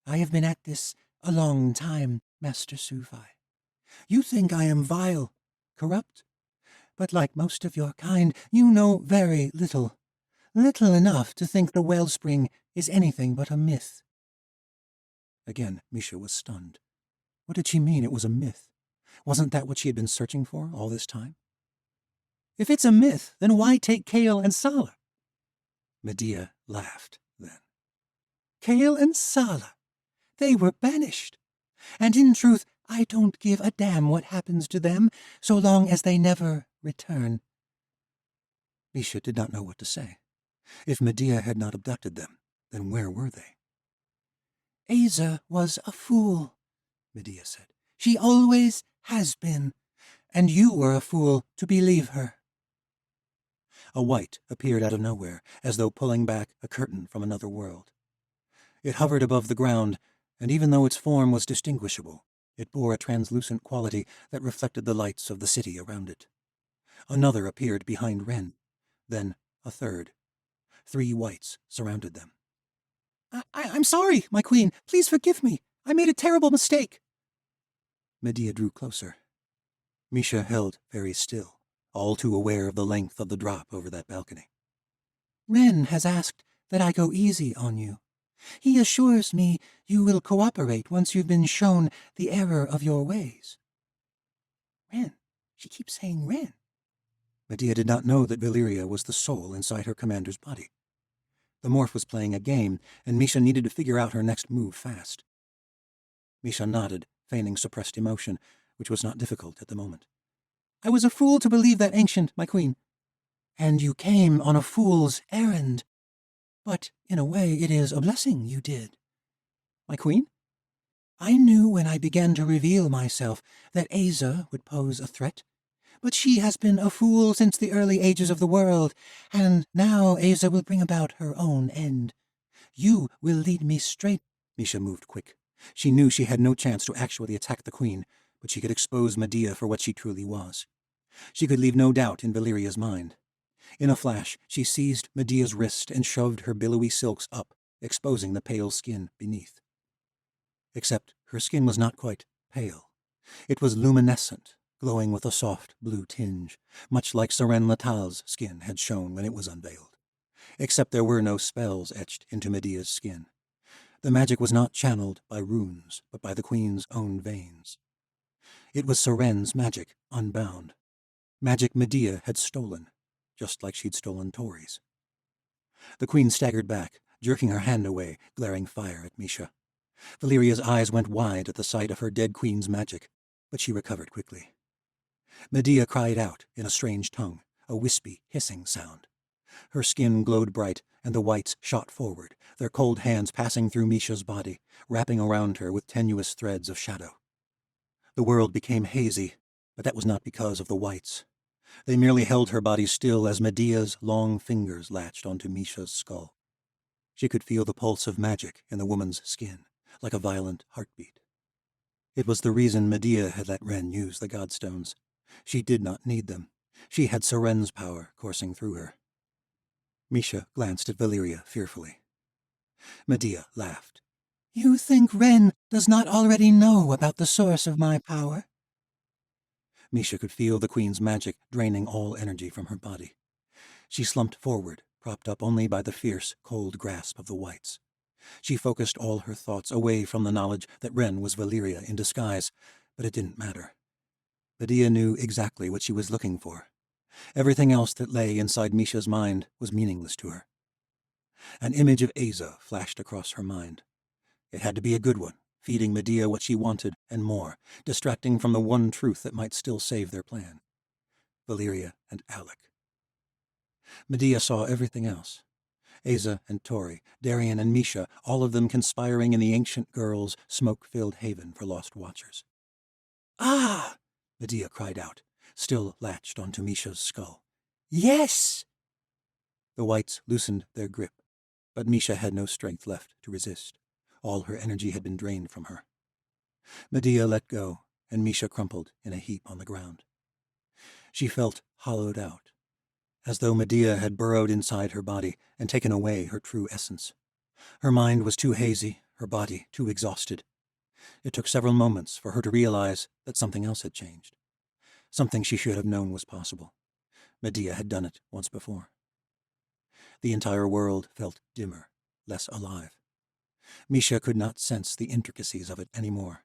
I have been at this a long time, Master Sufi. You think I am vile, corrupt, but like most of your kind, you know very little. Little enough to think the wellspring is anything but a myth. Again, Misha was stunned. What did she mean it was a myth? Wasn't that what she had been searching for all this time? If it's a myth, then why take Kale and Sala? Medea laughed then. Kale and Sala. They were banished. And in truth, I don't give a damn what happens to them, so long as they never return. Misha did not know what to say. If Medea had not abducted them, then where were they? Aza was a fool, Medea said. She always has been, and you were a fool to believe her. A white appeared out of nowhere, as though pulling back a curtain from another world. It hovered above the ground, and even though its form was distinguishable, it bore a translucent quality that reflected the lights of the city around it. Another appeared behind Ren, then a third. 3 whites surrounded them. I'm sorry, my queen. Please forgive me. I made a terrible mistake. Medea drew closer. Misha held very still, all too aware of the length of the drop over that balcony. Ren has asked that I go easy on you. He assures me you will cooperate once you've been shown the error of your ways. Ren. She keeps saying Ren. Medea did not know that Valyria was the soul inside her commander's body. The morph was playing a game, and Misha needed to figure out her next move fast. Misha nodded, feigning suppressed emotion, which was not difficult at the moment. I was a fool to believe that ancient, my queen. And you came on a fool's errand. But in a way it is a blessing you did. My queen? I knew when I began to reveal myself that Aza would pose a threat. But she has been a fool since the early ages of the world, and now Aza will bring about her own end. You will lead me straight. Misha moved quick. She knew she had no chance to actually attack the queen, but she could expose Medea for what she truly was. She could leave no doubt in Valyria's mind. In a flash, she seized Medea's wrist and shoved her billowy silks up, exposing the pale skin beneath. Except her skin was not quite pale. It was luminescent, glowing with a soft blue tinge, much like Seren Latal's skin had shown when it was unveiled. Except there were no spells etched into Medea's skin. The magic was not channeled by runes, but by the queen's own veins. It was Seren's magic, unbound. Magic Medea had stolen, just like she'd stolen Tori's. The queen staggered back, jerking her hand away, glaring fire at Misha. Valyria's eyes went wide at the sight of her dead queen's magic, but she recovered quickly. Medea cried out in a strange tongue, a wispy, hissing sound. Her skin glowed bright, and the whites shot forward, their cold hands passing through Misha's body, wrapping around her with tenuous threads of shadow. The world became hazy, but that was not because of the whites. They merely held her body still as Medea's long fingers latched onto Misha's skull. She could feel the pulse of magic in the woman's skin, like a violent heartbeat. It was the reason Medea had let Ren use the Godstones. She did not need them. She had Seren's power coursing through her. Misha glanced at Valyria fearfully. Medea laughed. You think Ren does not already know about the source of my power? Misha could feel the queen's magic draining all energy from her body. She slumped forward, propped up only by the fierce, cold grasp of the whites. She focused all her thoughts away from the knowledge that Ren was Valyria in disguise, but it didn't matter. Medea knew exactly what she was looking for. Everything else that lay inside Misha's mind was meaningless to her. An image of Aza flashed across her mind. It had to be a good one, feeding Medea what she wanted and more, distracting from the one truth that might still save their plan. Valyria and Alec. Medea saw everything else. Aza and Tori, Darian and Misha, all of them conspiring in the ancient girl's smoke-filled haven for lost watchers. Ah! Medea cried out, still latched onto Misha's skull. Yes! The whites loosened their grip, but Misha had no strength left to resist. All her energy had been drained from her. Medea let go, and Misha crumpled in a heap on the ground. She felt hollowed out, as though Medea had burrowed inside her body and taken away her true essence. Her mind was too hazy, her body too exhausted. It took several moments for her to realize that something else had changed. Something she should have known was possible. Medea had done it once before. The entire world felt dimmer, less alive. Misha could not sense the intricacies of it anymore,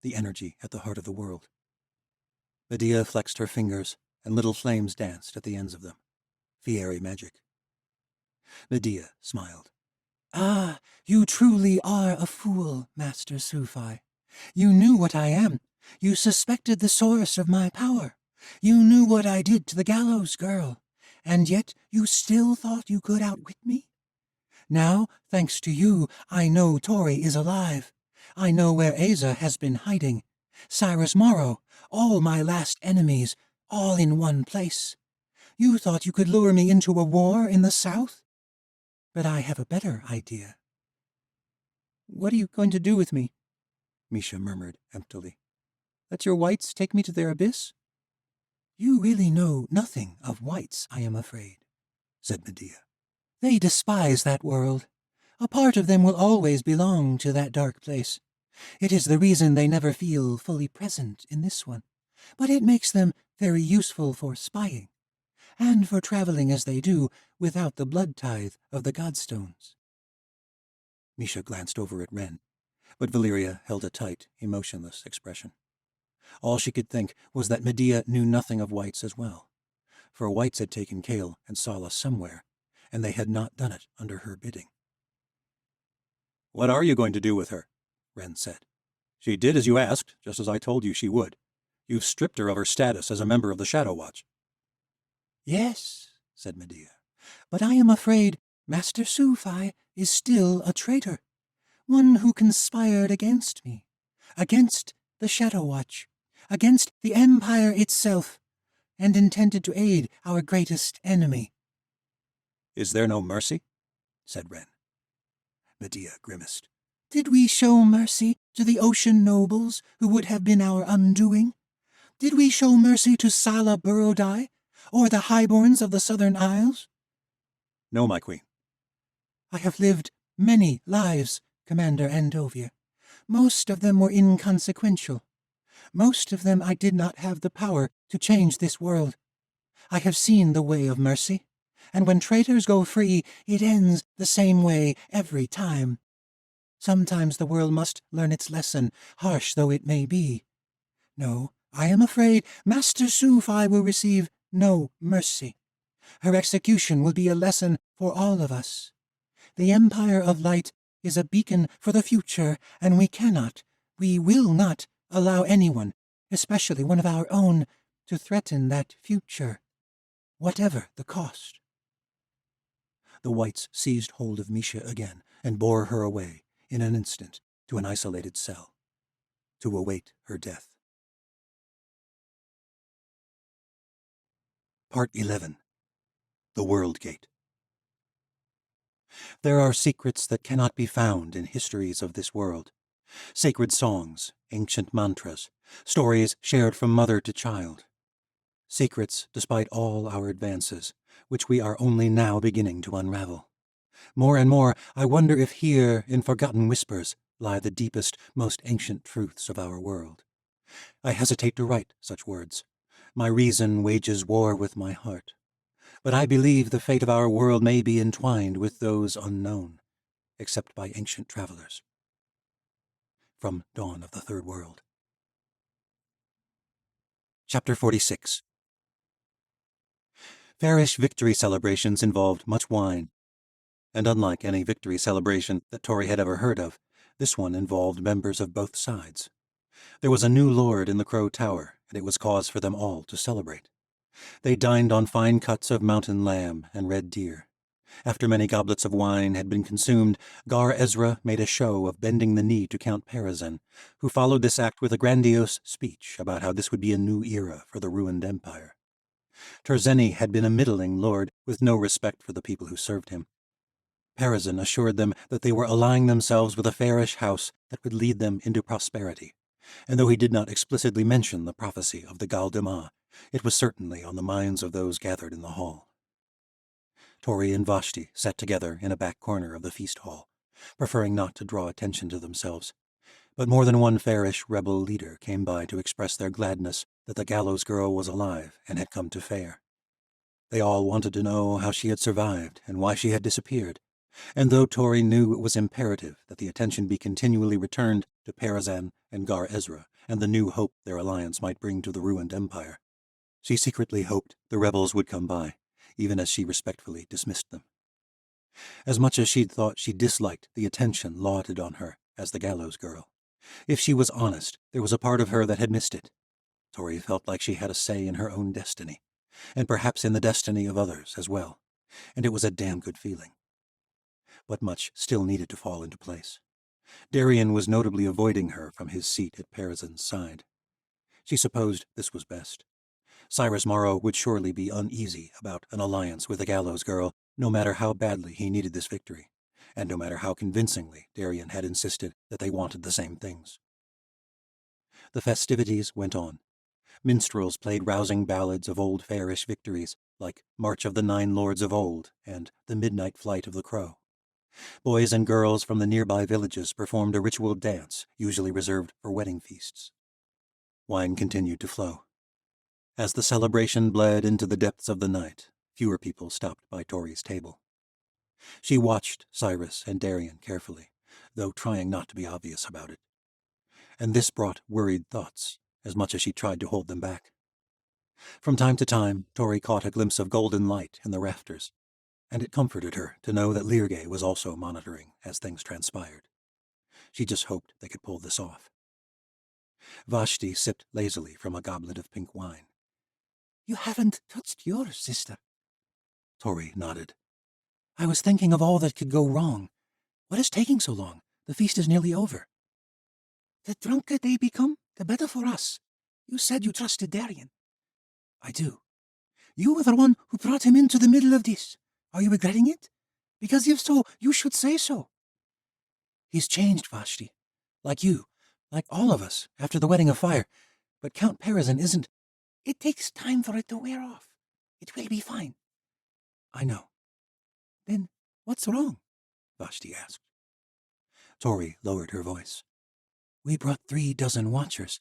the energy at the heart of the world. Medea flexed her fingers, and little flames danced at the ends of them. Fiery magic. Medea smiled. Ah, you truly are a fool, Master Sufi. You knew what I am. You suspected the source of my power. You knew what I did to the gallows girl, and yet you still thought you could outwit me? Now, thanks to you, I know Tori is alive. I know where Asa has been hiding. Cyrus Morrow, all my last enemies, all in one place. You thought you could lure me into a war in the south? But I have a better idea. What are you going to do with me? Misha murmured emptily. Let your whites take me to their abyss? You really know nothing of whites, I am afraid, said Medea. They despise that world. A part of them will always belong to that dark place. It is the reason they never feel fully present in this one. But it makes them very useful for spying, and for traveling as they do without the blood tithe of the godstones. Misha glanced over at Ren, but Valeria held a tight, emotionless expression. All she could think was that Medea knew nothing of whites as well, for whites had taken Kale and Sala somewhere, and they had not done it under her bidding. "What are you going to do with her?" Ren said. "She did as you asked, just as I told you she would. You've stripped her of her status as a member of the Shadow Watch." Yes, said Medea, but I am afraid Master Sufi is still a traitor, one who conspired against me, against the Shadow Watch, against the Empire itself, and intended to aid our greatest enemy. "Is there no mercy?" said Ren. Medea grimaced. Did we show mercy to the ocean nobles who would have been our undoing? Did we show mercy to Sala Burrodai, or the highborns of the southern isles? "No, my queen." I have lived many lives, Commander Andovia. Most of them were inconsequential. Most of them I did not have the power to change this world. I have seen the way of mercy, and when traitors go free, it ends the same way every time. Sometimes the world must learn its lesson, harsh though it may be. No, I am afraid Master Sufi will receive no mercy. Her execution will be a lesson for all of us. The Empire of Light is a beacon for the future, and we will not allow anyone, especially one of our own, to threaten that future, whatever the cost. The whites seized hold of Misha again and bore her away, in an instant, to an isolated cell, to await her death. Part 11. The World Gate. There are secrets that cannot be found in histories of this world. Sacred songs, ancient mantras, stories shared from mother to child. Secrets despite all our advances, which we are only now beginning to unravel. More and more, I wonder if here, in forgotten whispers, lie the deepest, most ancient truths of our world. I hesitate to write such words. My reason wages war with my heart. But I believe the fate of our world may be entwined with those unknown, except by ancient travelers. From Dawn of the Third World. Chapter 46. Fairish victory celebrations involved much wine, and unlike any victory celebration that Tori had ever heard of, this one involved members of both sides. There was a new lord in the Crow Tower, and it was cause for them all to celebrate. They dined on fine cuts of mountain lamb and red deer. After many goblets of wine had been consumed, Gar Ezra made a show of bending the knee to Count Perazan, who followed this act with a grandiose speech about how this would be a new era for the ruined empire. Terzeni had been a middling lord with no respect for the people who served him. Perazan assured them that they were allying themselves with a fairish house that would lead them into prosperity, And though he did not explicitly mention the prophecy of the Gal Dema, it was certainly on the minds of those gathered in the hall. Tori and Vashti sat together in a back corner of the feast hall, preferring not to draw attention to themselves. But more than one fairish rebel leader came by to express their gladness that the gallows girl was alive and had come to Fair. They all wanted to know how she had survived and why she had disappeared, and though Tori knew it was imperative that the attention be continually returned to Perazan and Gar Ezra and the new hope their alliance might bring to the ruined empire, she secretly hoped the rebels would come by, even as she respectfully dismissed them. As much as she'd thought she disliked the attention lauded on her as the gallows girl, if she was honest, there was a part of her that had missed it. Tori felt like she had a say in her own destiny, and perhaps in the destiny of others as well, and it was a damn good feeling. But much still needed to fall into place. Darian was notably avoiding her from his seat at Perazan's side. She supposed this was best. Cyrus Morrow would surely be uneasy about an alliance with the gallows girl, no matter how badly he needed this victory, and no matter how convincingly Darian had insisted that they wanted the same things. The festivities went on. Minstrels played rousing ballads of old fairish victories, like March of the Nine Lords of Old and The Midnight Flight of the Crow. Boys and girls from the nearby villages performed a ritual dance, usually reserved for wedding feasts. Wine continued to flow. As the celebration bled into the depths of the night, fewer people stopped by Tori's table. She watched Cyrus and Darian carefully, though trying not to be obvious about it. And this brought worried thoughts, as much as she tried to hold them back. From time to time, Tori caught a glimpse of golden light in the rafters, and it comforted her to know that Lirge was also monitoring as things transpired. She just hoped they could pull this off. Vashti sipped lazily from a goblet of pink wine. You haven't touched yours, sister. Tori nodded. I was thinking of all that could go wrong. What is taking so long? The feast is nearly over. The drunker they become, the better for us. You said you trusted Darian. I do. You were the one who brought him into the middle of this. Are you regretting it? Because if so, you should say so. He's changed, Vashti. Like you. Like all of us, after the wedding of fire. But Count Perazan isn't. It takes time for it to wear off. It will be fine. I know. Then what's wrong? Vashti asked. Tori lowered her voice. We brought 36 watchers.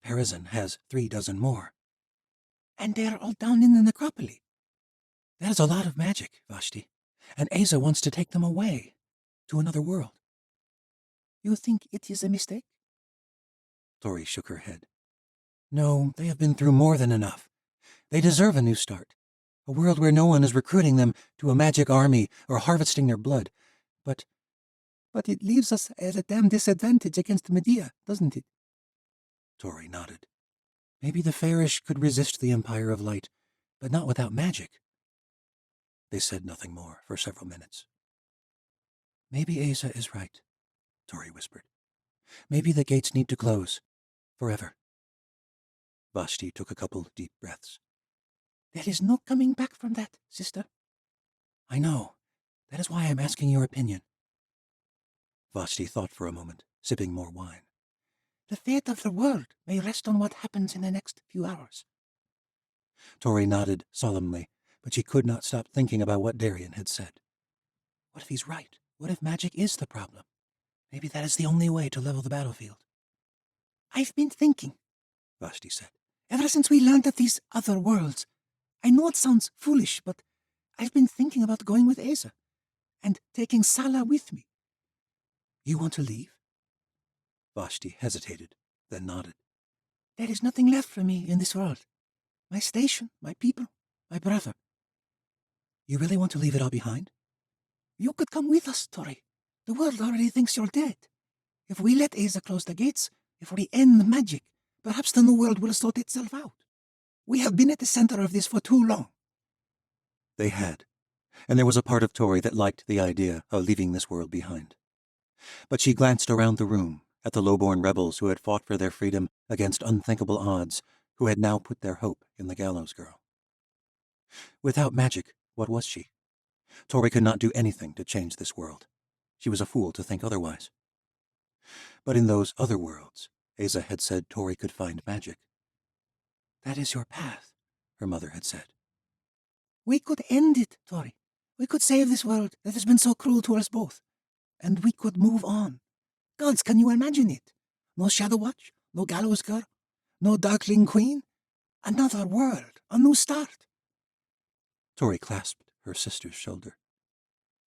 Perazan has 36 more. And they're all down in the necropolis. That is a lot of magic, Vashti. And Asa wants to take them away, to another world. You think it is a mistake? Tori shook her head. No, they have been through more than enough. They deserve a new start. A world where no one is recruiting them to a magic army or harvesting their blood. But it leaves us at a damn disadvantage against Medea, doesn't it? Tori nodded. Maybe the fairish could resist the Empire of Light, but not without magic. They said nothing more for several minutes. Maybe Asa is right, Tori whispered. Maybe the gates need to close. Forever. Vashti took a couple deep breaths. There is no coming back from that, sister. I know. That is why I'm asking your opinion. Vashti thought for a moment, sipping more wine. The fate of the world may rest on what happens in the next few hours. Tori nodded solemnly, but she could not stop thinking about what Darian had said. What if he's right? What if magic is the problem? Maybe that is the only way to level the battlefield. I've been thinking, Vashti said, ever since we learned of these other worlds. I know it sounds foolish, but I've been thinking about going with Asa and taking Sala with me. You want to leave? Vashti hesitated, then nodded. There is nothing left for me in this world. My station, my people, my brother. You really want to leave it all behind? You could come with us, Tori. The world already thinks you're dead. If we let Asa close the gates, if we end the magic, perhaps the new world will sort itself out. We have been at the center of this for too long. They had, and there was a part of Tori that liked the idea of leaving this world behind. But she glanced around the room at the low-born rebels who had fought for their freedom against unthinkable odds, who had now put their hope in the gallows girl. Without magic, what was she? Tori could not do anything to change this world. She was a fool to think otherwise. But in those other worlds, Asa had said Tori could find magic. That is your path, her mother had said. We could end it, Tori. We could save this world that has been so cruel to us both. And we could move on. Gods, can you imagine it? No Shadow Watch, no Gallows Girl, no Darkling Queen. Another world, a new start. Tori clasped her sister's shoulder.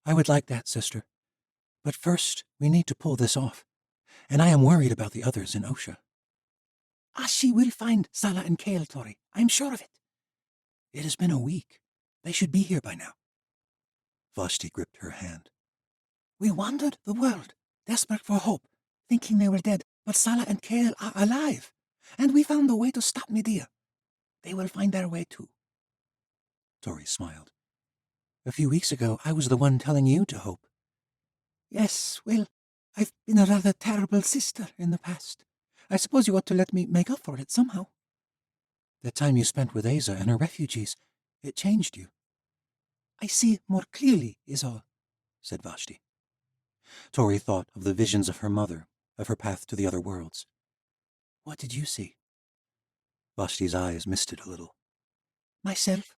I would like that, sister. But first, we need to pull this off. And I am worried about the others in Osha. She will find Sala and Kale, Tori. I am sure of it. It has been a week. They should be here by now. Vashti gripped her hand. We wandered the world, desperate for hope, thinking they were dead, but Sala and Kale are alive. And we found a way to stop Medea. They will find their way too. Tori smiled. A few weeks ago, I was the one telling you to hope. Yes, well, I've been a rather terrible sister in the past. I suppose you ought to let me make up for it somehow. The time you spent with Asa and her refugees, it changed you. I see more clearly, is all, said Vashti. Tori thought of the visions of her mother, of her path to the other worlds. What did you see? Vashti's eyes misted a little. Myself,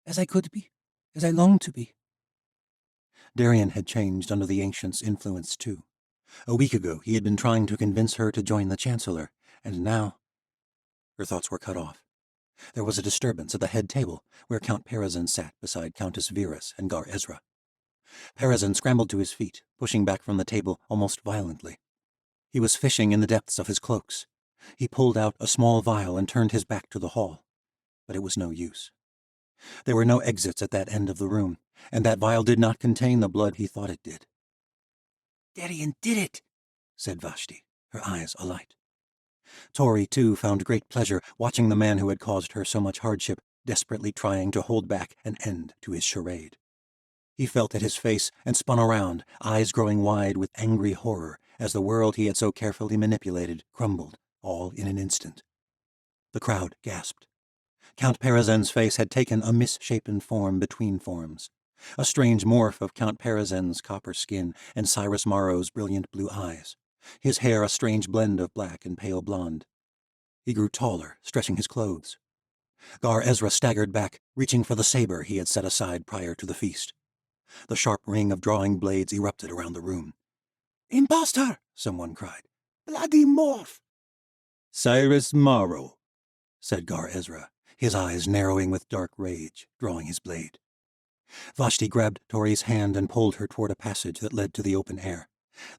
as I could be, as I longed to be. Darien had changed under the Ancient's influence, too. A week ago, he had been trying to convince her to join the Chancellor, and now... Her thoughts were cut off. There was a disturbance at the head table, where Count Perazan sat beside Countess Virus and Gar Ezra. Perazan scrambled to his feet, pushing back from the table almost violently. He was fishing in the depths of his cloaks. He pulled out a small vial and turned his back to the hall. But it was no use. There were no exits at that end of the room, and that vial did not contain the blood he thought it did. Darien did it, said Vashti, her eyes alight. Tori, too, found great pleasure watching the man who had caused her so much hardship desperately trying to hold back an end to his charade. He felt at his face and spun around, eyes growing wide with angry horror as the world he had so carefully manipulated crumbled, all in an instant. The crowd gasped. Count Perazan's face had taken a misshapen form between forms, a strange morph of Count Perazan's copper skin and Cyrus Morrow's brilliant blue eyes, his hair a strange blend of black and pale blonde. He grew taller, stretching his clothes. Gar Ezra staggered back, reaching for the saber he had set aside prior to the feast. The sharp ring of drawing blades erupted around the room. Impostor! Someone cried. Bloody morph! Cyrus Morrow, said Gar Ezra, his eyes narrowing with dark rage, drawing his blade. Vashti grabbed Tori's hand and pulled her toward a passage that led to the open air.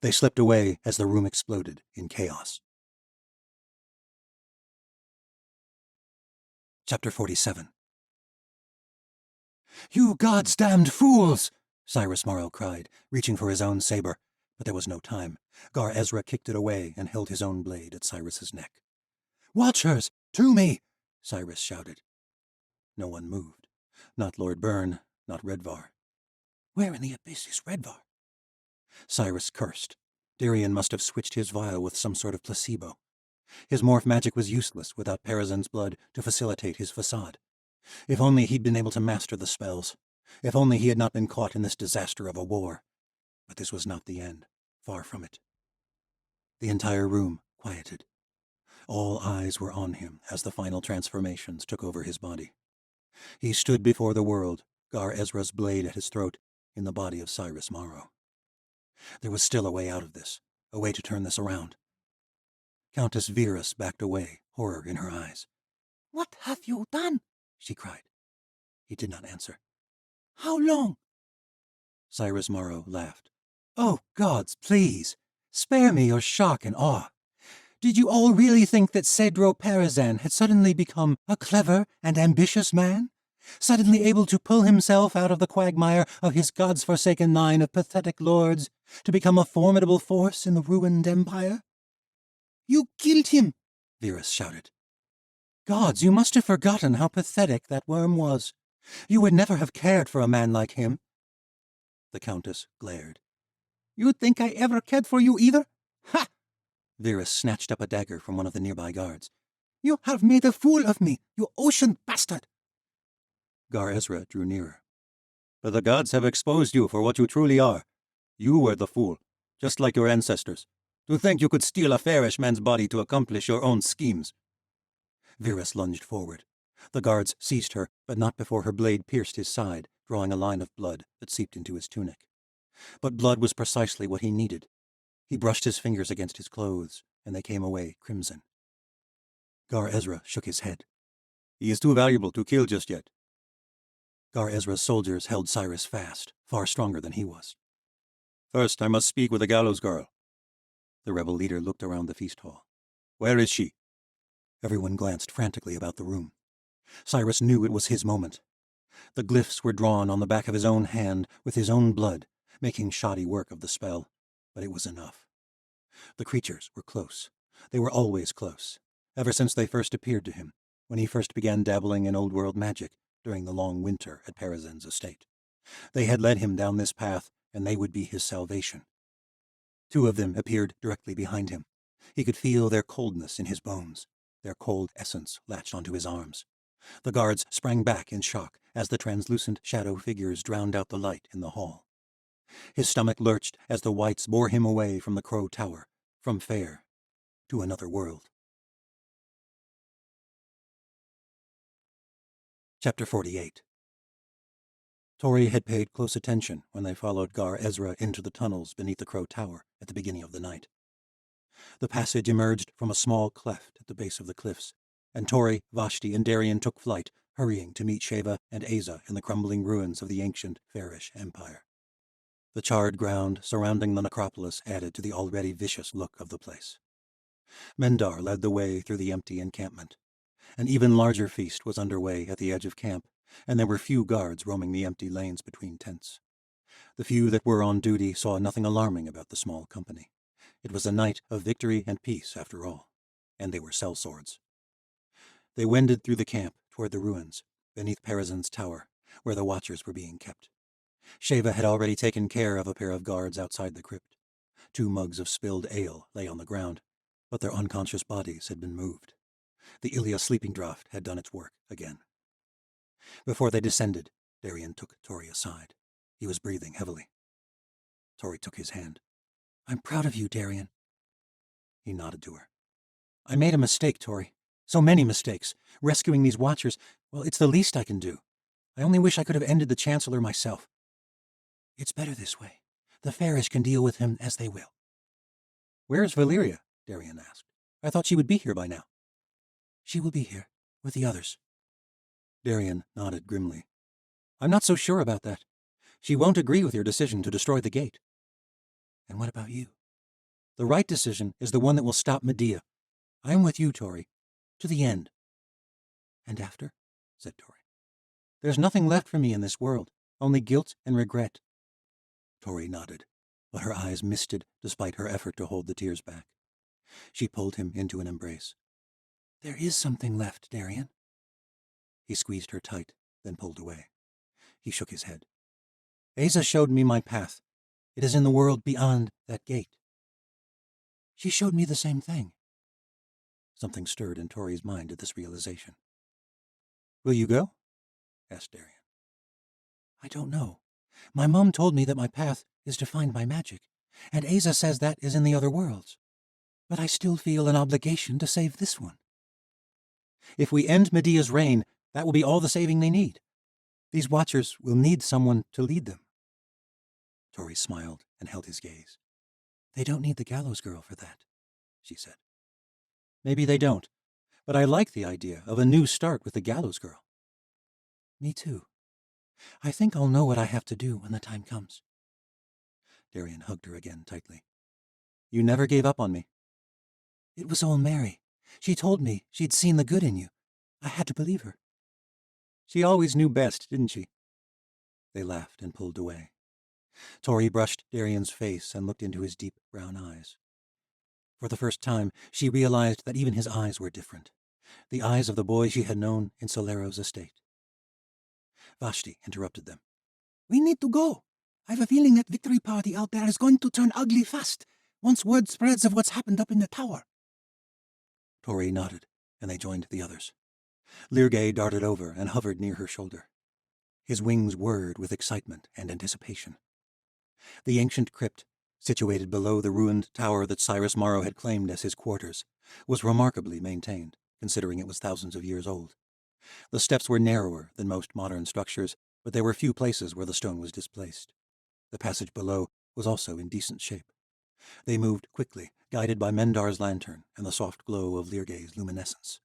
They slipped away as the room exploded in chaos. Chapter 47. You God's damned fools! Cyrus Morrow cried, reaching for his own saber, but there was no time. Gar Ezra kicked it away and held his own blade at Cyrus's neck. Watchers, to me! Cyrus shouted. No one moved. Not Lord Byrne, not Redvar. Where in the abyss is Redvar? Cyrus cursed. Darien must have switched his vial with some sort of placebo. His morph magic was useless without Perazan's blood to facilitate his facade. If only he'd been able to master the spells. If only he had not been caught in this disaster of a war. But this was not the end. Far from it. The entire room quieted. All eyes were on him as the final transformations took over his body. He stood before the world, Gar Ezra's blade at his throat, in the body of Cyrus Morrow. There was still a way out of this, a way to turn this around. Countess Virus backed away, horror in her eyes. What have you done? She cried. He did not answer. How long? Cyrus Morrow laughed. Oh, gods, please, spare me your shock and awe. Did you all really think that Cedro Perazan had suddenly become a clever and ambitious man? Suddenly able to pull himself out of the quagmire of his gods-forsaken line of pathetic lords to become a formidable force in the ruined empire? You killed him, Virus shouted. Gods, you must have forgotten how pathetic that worm was. You would never have cared for a man like him. The Countess glared. You think I ever cared for you either? Ha! Virus snatched up a dagger from one of the nearby guards. You have made a fool of me, you ocean bastard! Gar Ezra drew nearer. But the gods have exposed you for what you truly are. You were the fool, just like your ancestors. To think you could steal a fairish man's body to accomplish your own schemes. Virus lunged forward. The guards seized her, but not before her blade pierced his side, drawing a line of blood that seeped into his tunic. But blood was precisely what he needed. He brushed his fingers against his clothes, and they came away crimson. Gar Ezra shook his head. He is too valuable to kill just yet. Gar Ezra's soldiers held Cyrus fast, far stronger than he was. First, I must speak with the gallows girl. The rebel leader looked around the feast hall. Where is she? Everyone glanced frantically about the room. Cyrus knew it was his moment. The glyphs were drawn on the back of his own hand with his own blood, making shoddy work of the spell, but it was enough. The creatures were close. They were always close, ever since they first appeared to him, when he first began dabbling in old-world magic during the long winter at Parazen's estate. They had led him down this path, and they would be his salvation. 2 of them appeared directly behind him. He could feel their coldness in his bones. Their cold essence latched onto his arms. The guards sprang back in shock as the translucent shadow figures drowned out the light in the hall. His stomach lurched as the whites bore him away from the Crow Tower, from Fair, to another world. Chapter 48. Tori had paid close attention when they followed Gar Ezra into the tunnels beneath the Crow Tower at the beginning of the night. The passage emerged from a small cleft at the base of the cliffs, and Tori, Vashti, and Darien took flight, hurrying to meet Sheva and Asa in the crumbling ruins of the ancient Fairish Empire. The charred ground surrounding the necropolis added to the already vicious look of the place. Mendar led the way through the empty encampment. An even larger feast was underway at the edge of camp, and there were few guards roaming the empty lanes between tents. The few that were on duty saw nothing alarming about the small company. It was a night of victory and peace, after all, and they were sellswords. They wended through the camp toward the ruins, beneath Parazen's tower, where the watchers were being kept. Sheva had already taken care of a pair of guards outside the crypt. 2 mugs of spilled ale lay on the ground, but their unconscious bodies had been moved. The Ilya sleeping draught had done its work again. Before they descended, Darien took Tori aside. He was breathing heavily. Tori took his hand. "I'm proud of you, Darien." He nodded to her. "I made a mistake, Tori. So many mistakes. Rescuing these watchers, well, it's the least I can do. I only wish I could have ended the Chancellor myself." "It's better this way. The Fairish can deal with him as they will." Where is Valeria? Darien asked. I thought she would be here by now. "She will be here, with the others." Darien nodded grimly. I'm not so sure about that. She won't agree with your decision to destroy the gate. "And what about you?" The right decision is the one that will stop Medea. I am with you, Tori. To the end." "And after?" said Tori. "There's nothing left for me in this world, only guilt and regret." Tori nodded, but her eyes misted despite her effort to hold the tears back. She pulled him into an embrace. "There is something left, Darien." He squeezed her tight, then pulled away. He shook his head. Asa showed me my path. It is in the world beyond that gate. "She showed me the same thing." Something stirred in Tori's mind at this realization. Will you go? Asked Darien. "I don't know. My mom told me that my path is defined by magic, and Asa says that is in the other worlds. But I still feel an obligation to save this one." If we end Medea's reign, that will be all the saving they need. These watchers will need someone to lead them. Tori smiled and held his gaze. "They don't need the gallows girl for that," she said. Maybe they don't, but I like the idea of a new start with the gallows girl. "Me too. I think I'll know what I have to do when the time comes." Darien hugged her again tightly. You never gave up on me. "It was all Mary. She told me she'd seen the good in you. I had to believe her." She always knew best, didn't she? They laughed and pulled away. Tori brushed Darien's face and looked into his deep brown eyes. For the first time, she realized that even his eyes were different. The eyes of the boy she had known in Solero's estate. Vashti interrupted them. "We need to go. I have a feeling that victory party out there is going to turn ugly fast, once word spreads of what's happened up in the tower." Tori nodded, and they joined the others. Lirgay darted over and hovered near her shoulder. His wings whirred with excitement and anticipation. The ancient crypt, situated below the ruined tower that Cyrus Morrow had claimed as his quarters, was remarkably maintained, considering it was thousands of years old. The steps were narrower than most modern structures, but there were few places where the stone was displaced. The passage below was also in decent shape. They moved quickly, guided by Mendar's lantern and the soft glow of Lirge's luminescence.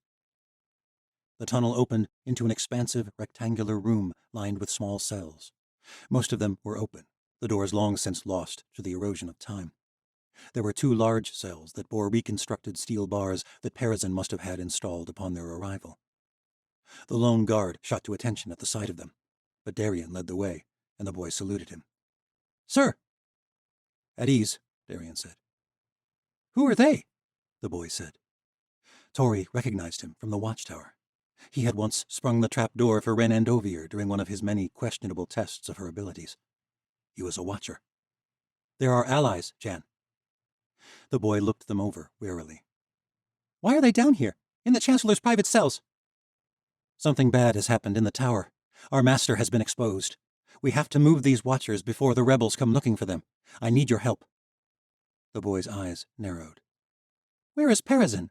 The tunnel opened into an expansive, rectangular room lined with small cells. Most of them were open, the doors long since lost to the erosion of time. There were 2 large cells that bore reconstructed steel bars that Peresin must have had installed upon their arrival. The lone guard shot to attention at the sight of them, but Darien led the way, and the boy saluted him. "Sir!" "At ease," Darien said. "Who are they?" the boy said. Tori recognized him from the watchtower. He had once sprung the trap door for Ren Andovier during one of his many questionable tests of her abilities. He was a watcher. "They're our allies, Jan." The boy looked them over warily. "Why are they down here, in the Chancellor's private cells?" "Something bad has happened in the tower. Our master has been exposed. We have to move these watchers before the rebels come looking for them. I need your help." The boy's eyes narrowed. "Where is Peresin?"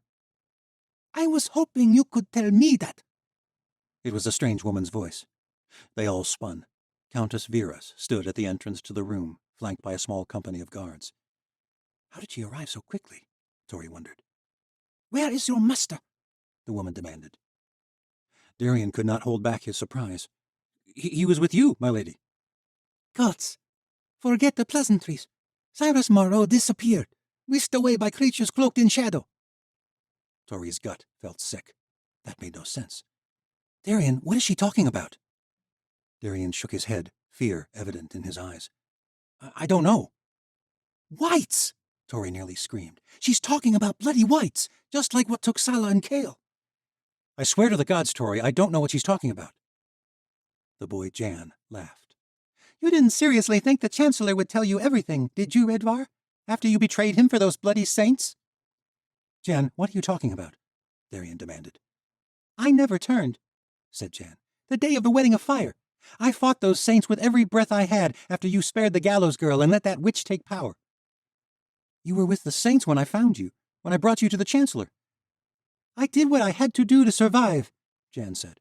I was hoping you could tell me that. It was a strange woman's voice. They all spun. Countess Viras stood at the entrance to the room, flanked by a small company of guards. How did she arrive so quickly? Tori wondered. "Where is your master?" the woman demanded. Darien could not hold back his surprise. He was with you, my lady." "Gods, forget the pleasantries. Cyrus Morrow disappeared, whisked away by creatures cloaked in shadow." Tori's gut felt sick. That made no sense. "Darien, what is she talking about?" Darien shook his head, fear evident in his eyes. I don't know." "Whites!" Tori nearly screamed. "She's talking about bloody whites, just like what took Sala and Kale." "I swear to the gods, Tori, I don't know what she's talking about." The boy Jan laughed. "You didn't seriously think the Chancellor would tell you everything, did you, Redvar? After you betrayed him for those bloody saints?" "Jan, what are you talking about?" Darien demanded. "I never turned," said Jan. "The day of the wedding of fire. I fought those saints with every breath I had after you spared the gallows girl and let that witch take power." "You were with the saints when I found you, when I brought you to the Chancellor." "I did what I had to do to survive," Jan said.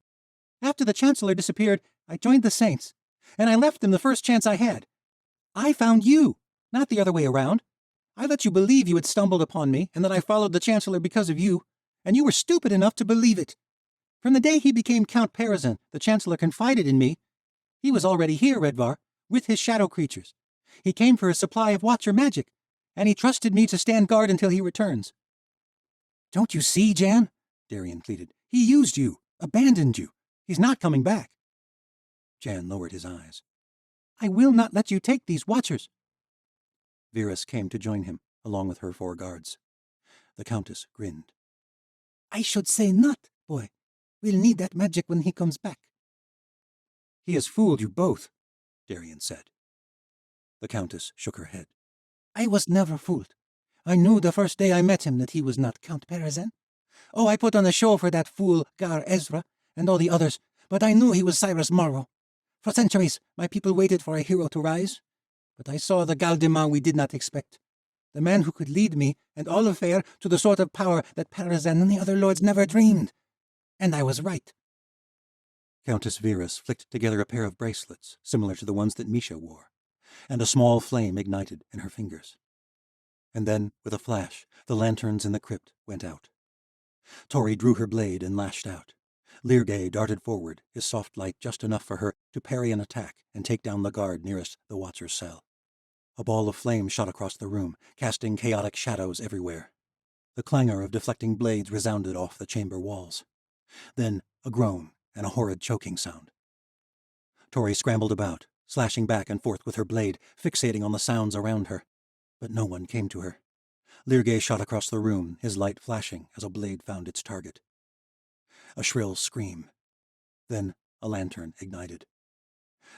"After the Chancellor disappeared, I joined the saints, and I left them the first chance I had. I found you, not the other way around. I let you believe you had stumbled upon me and that I followed the Chancellor because of you, and you were stupid enough to believe it. From the day he became Count Peresin, the Chancellor confided in me. He was already here, Redvar, with his shadow creatures. He came for a supply of Watcher magic, and he trusted me to stand guard until he returns." "Don't you see, Jan?" Darien pleaded. "He used you, abandoned you. He's not coming back." Jan lowered his eyes. "I will not let you take these Watchers." Viras came to join him, along with her 4 guards. The Countess grinned. "I should say not, boy. We'll need that magic when he comes back." "He has fooled you both," Darien said. The Countess shook her head. "I was never fooled. I knew the first day I met him that he was not Count Peresin. Oh, I put on a show for that fool Gar Ezra and all the others, but I knew he was Cyrus Morrow. For centuries, my people waited for a hero to rise, but I saw the Galdemar we did not expect. The man who could lead me and all of Fair to the sort of power that Peresin and the other lords never dreamed. And I was right." Countess Viras flicked together a pair of bracelets, similar to the ones that Misha wore, and a small flame ignited in her fingers. And then, with a flash, the lanterns in the crypt went out. Tori drew her blade and lashed out. Lirge darted forward, his soft light just enough for her to parry an attack and take down the guard nearest the Watcher's cell. A ball of flame shot across the room, casting chaotic shadows everywhere. The clangor of deflecting blades resounded off the chamber walls. Then a groan and a horrid choking sound. Tori scrambled about, slashing back and forth with her blade, fixating on the sounds around her. But no one came to her. Lirge shot across the room, his light flashing as a blade found its target. A shrill scream. Then a lantern ignited.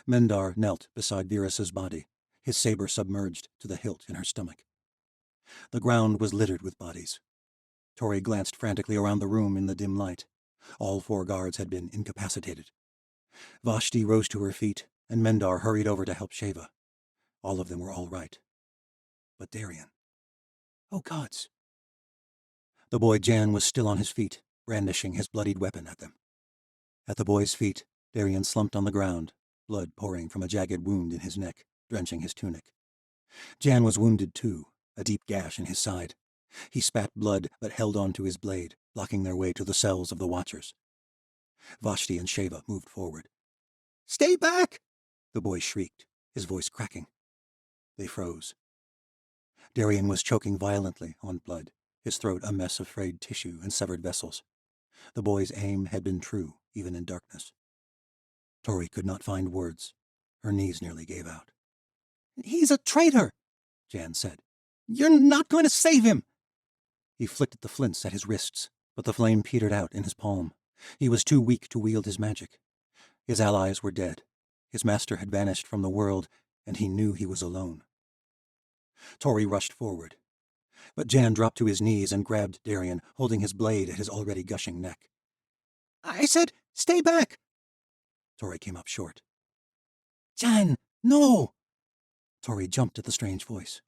Mendar knelt beside Viras's body, his saber submerged to the hilt in her stomach. The ground was littered with bodies. Tori glanced frantically around the room in the dim light. All 4 guards had been incapacitated. Vashti rose to her feet, and Mendar hurried over to help Sheva. All of them were all right. but Darien. Oh, gods. The boy Jan was still on his feet, brandishing his bloodied weapon at them. At the boy's feet, Darien slumped on the ground, blood pouring from a jagged wound in his neck, drenching his tunic. Jan was wounded too, a deep gash in his side. He spat blood but held on to his blade, blocking their way to the cells of the Watchers. Vashti and Sheva moved forward. "Stay back!" the boy shrieked, his voice cracking. They froze. Darien was choking violently on blood, his throat a mess of frayed tissue and severed vessels. The boy's aim had been true, even in darkness. Tori could not find words. Her knees nearly gave out. "He's a traitor," Jan said. "You're not going to save him." He flicked at the flints at his wrists, but the flame petered out in his palm. He was too weak to wield his magic. His allies were dead. His master had vanished from the world, and he knew he was alone. Tori rushed forward. But Jan dropped to his knees and grabbed Darien, holding his blade at his already gushing neck. "I said, stay back." Tori came up short. "Jan, no!" Tori jumped at the strange voice.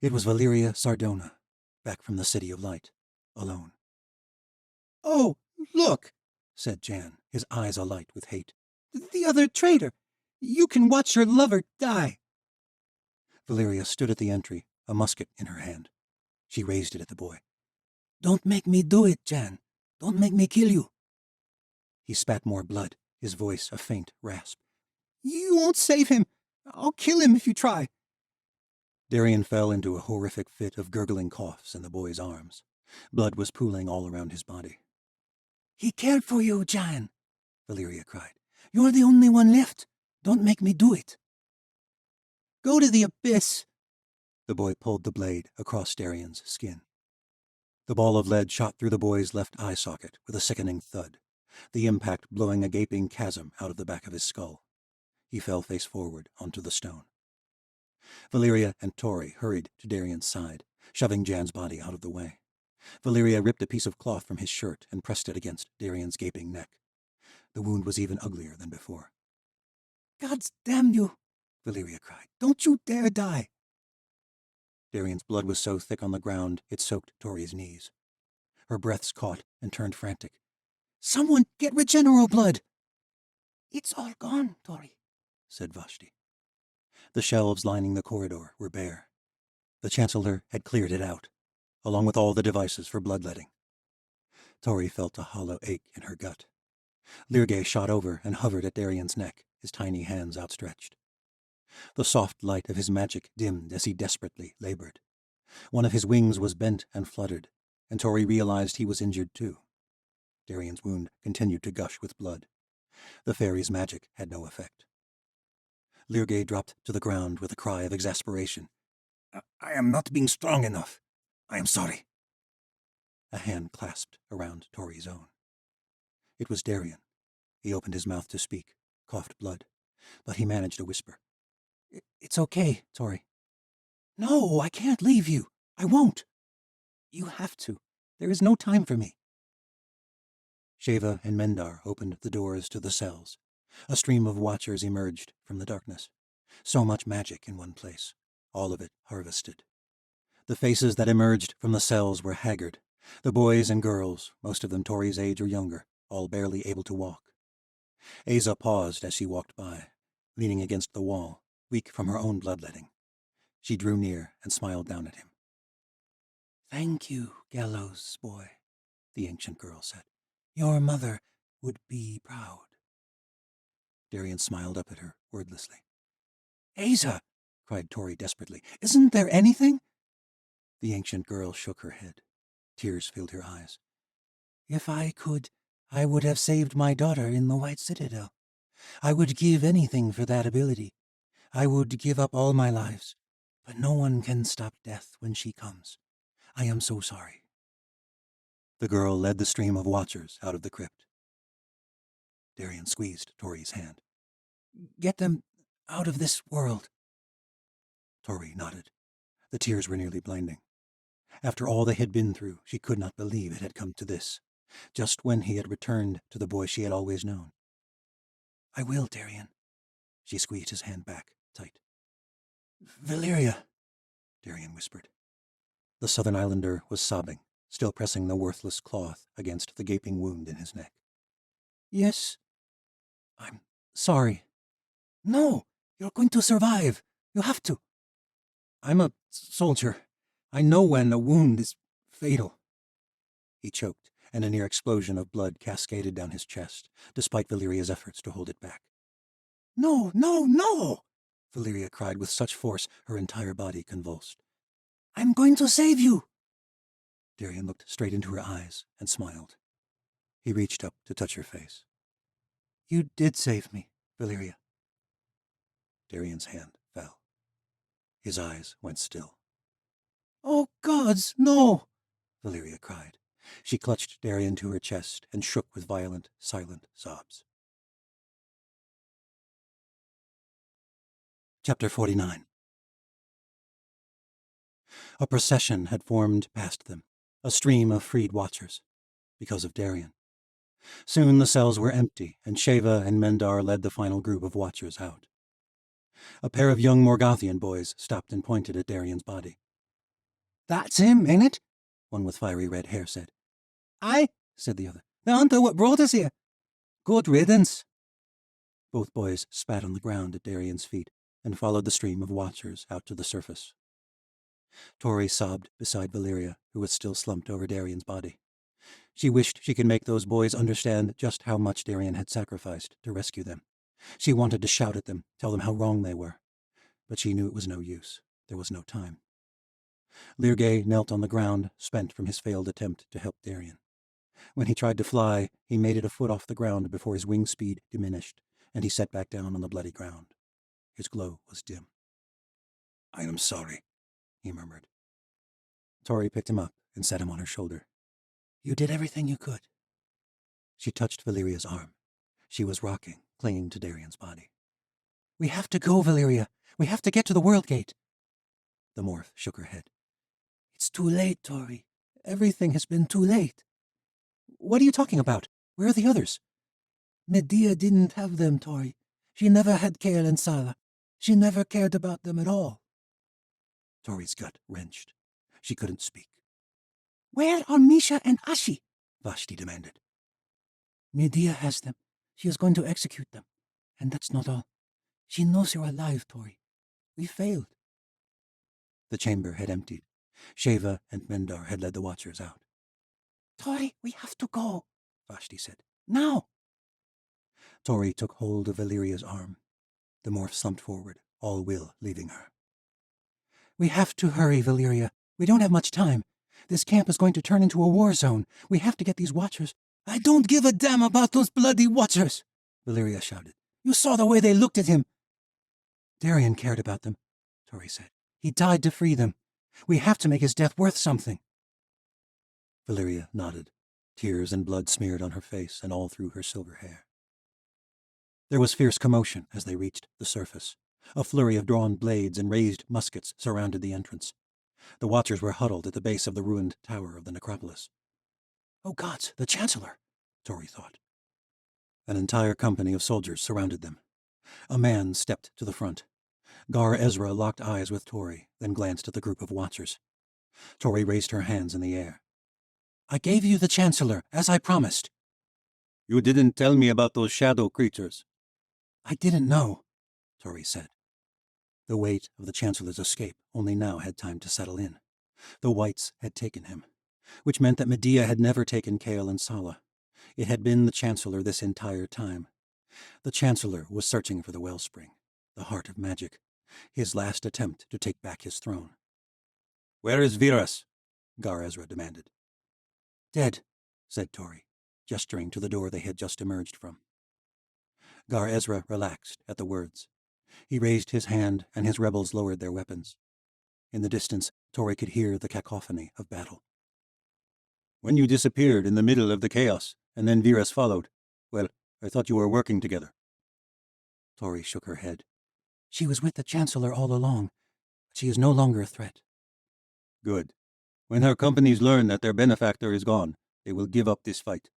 It was Valeria Sardona, back from the City of Light, alone. "Oh, look," said Jan, his eyes alight with hate. "The other traitor. You can watch your lover die." Valeria stood at the entry, a musket in her hand. She raised it at the boy. "Don't make me do it, Jan. Don't make me kill you." He spat more blood, his voice a faint rasp. "You won't save him. I'll kill him if you try." Darien fell into a horrific fit of gurgling coughs in the boy's arms. Blood was pooling all around his body. "He cared for you, Jan," Valeria cried. "You're the only one left. Don't make me do it." "Go to the abyss." The boy pulled the blade across Darien's skin. The ball of lead shot through the boy's left eye socket with a sickening thud, the impact blowing a gaping chasm out of the back of his skull. He fell face forward onto the stone. Valeria and Tori hurried to Darien's side, shoving Jan's body out of the way. Valeria ripped a piece of cloth from his shirt and pressed it against Darien's gaping neck. The wound was even uglier than before. "God's damn you," Valeria cried. "Don't you dare die." Darien's blood was so thick on the ground it soaked Tori's knees. Her breaths caught and turned frantic. "Someone get Regenero blood." "It's all gone, Tori," said Vashti. The shelves lining the corridor were bare. The Chancellor had cleared it out, along with all the devices for bloodletting. Tori felt a hollow ache in her gut. Lyrgay shot over and hovered at Darien's neck, his tiny hands outstretched. The soft light of his magic dimmed as he desperately labored. One of his wings was bent and fluttered, and Tori realized he was injured too. Darien's wound continued to gush with blood. The fairy's magic had no effect. Lyrgay dropped to the ground with a cry of exasperation. I am not being strong enough. I am sorry. A hand clasped around Tori's own. It was Darien. He opened his mouth to speak, coughed blood, but he managed a whisper. "It's okay, Tori." "No, I can't leave you. I won't." "You have to. There is no time for me." Sheva and Mendar opened the doors to the cells. A stream of watchers emerged from the darkness. So much magic in one place, all of it harvested. The faces that emerged from the cells were haggard. The boys and girls, most of them Tori's age or younger, all barely able to walk. Asa paused as she walked by, leaning against the wall, weak from her own bloodletting. She drew near and smiled down at him. "Thank you, gallows boy," the ancient girl said. "Your mother would be proud." Darien smiled up at her wordlessly. "Asa," cried Tori desperately, "isn't there anything?" The ancient girl shook her head. Tears filled her eyes. "If I could, I would have saved my daughter in the White Citadel. I would give anything for that ability. I would give up all my lives. But no one can stop death when she comes. I am so sorry." The girl led the stream of watchers out of the crypt. Darien squeezed Tori's hand. "Get them out of this world." Tori nodded. The tears were nearly blinding. After all they had been through, she could not believe it had come to this, just when he had returned to the boy she had always known. "I will, Darien." She squeezed his hand back, tight. "Valeria." Darien whispered. The Southern Islander was sobbing, still pressing the worthless cloth against the gaping wound in his neck. Yes? I'm sorry. No, you're going to survive. You have to. I'm a soldier. I know when a wound is fatal. He choked, and a near explosion of blood cascaded down his chest, despite Valeria's efforts to hold it back. No, no, no! Valeria cried with such force her entire body convulsed. I'm going to save you! Darien looked straight into her eyes and smiled. He reached up to touch her face. You did save me, Valeria. Darien's hand fell. His eyes went still. Oh, gods, no! Valeria cried. She clutched Darien to her chest and shook with violent, silent sobs. Chapter 49. A procession had formed past them, a stream of freed watchers, because of Darien. Soon the cells were empty, and Sheva and Mendar led the final group of watchers out. A pair of young Morgothian boys stopped and pointed at Darien's body. That's him, ain't it? One with fiery red hair said. Aye, said the other. The hunter what brought us here. Good riddance. Both boys spat on the ground at Darien's feet and followed the stream of watchers out to the surface. Tori sobbed beside Valeria, who was still slumped over Darien's body. She wished she could make those boys understand just how much Darien had sacrificed to rescue them. She wanted to shout at them, tell them how wrong they were. But she knew it was no use. There was no time. Lirgay knelt on the ground, spent from his failed attempt to help Darien. When he tried to fly, he made it a foot off the ground before his wing speed diminished, and he sat back down on the bloody ground. His glow was dim. I am sorry, he murmured. Tori picked him up and set him on her shoulder. You did everything you could. She touched Valeria's arm. She was rocking, clinging to Darien's body. We have to go, Valeria. We have to get to the World Gate. The morph shook her head. It's too late, Tori. Everything has been too late. What are you talking about? Where are the others? Medea didn't have them, Tori. She never had Kale and Sala. She never cared about them at all. Tori's gut wrenched. She couldn't speak. Where are Misha and Ashi? Vashti demanded. Medea has them. She is going to execute them. And that's not all. She knows you're alive, Tori. We failed. The chamber had emptied. Sheva and Mendar had led the watchers out. Tori, we have to go, Vashti said. Now! Tori took hold of Valeria's arm. The morph slumped forward, all will leaving her. We have to hurry, Valeria. We don't have much time. This camp is going to turn into a war zone. We have to get these watchers. I don't give a damn about those bloody watchers, Valeria shouted. You saw the way they looked at him. Darien cared about them, Tori said. He died to free them. We have to make his death worth something. Valeria nodded. Tears and blood smeared on her face and all through her silver hair. There was fierce commotion as they reached the surface. A flurry of drawn blades and raised muskets surrounded the entrance. The watchers were huddled at the base of the ruined tower of the necropolis. Oh gods, the Chancellor, Tori thought. An entire company of soldiers surrounded them. A man stepped to the front. Gar Ezra locked eyes with Tori, then glanced at the group of watchers. Tori raised her hands in the air. I gave you the Chancellor, as I promised. You didn't tell me about those shadow creatures. I didn't know, Tori said. The weight of the Chancellor's escape only now had time to settle in. The Whites had taken him, which meant that Medea had never taken Kale and Sala. It had been the Chancellor this entire time. The Chancellor was searching for the wellspring, the heart of magic, his last attempt to take back his throne. Where is Viras? Gar Ezra demanded. Dead, said Tori, gesturing to the door they had just emerged from. Gar Ezra relaxed at the words. He raised his hand, and his rebels lowered their weapons. In the distance, Tori could hear the cacophony of battle. When you disappeared in the middle of the chaos, and then Viras followed, well, I thought you were working together. Tori shook her head. She was with the Chancellor all along, but she is no longer a threat. Good. When her companies learn that their benefactor is gone, they will give up this fight.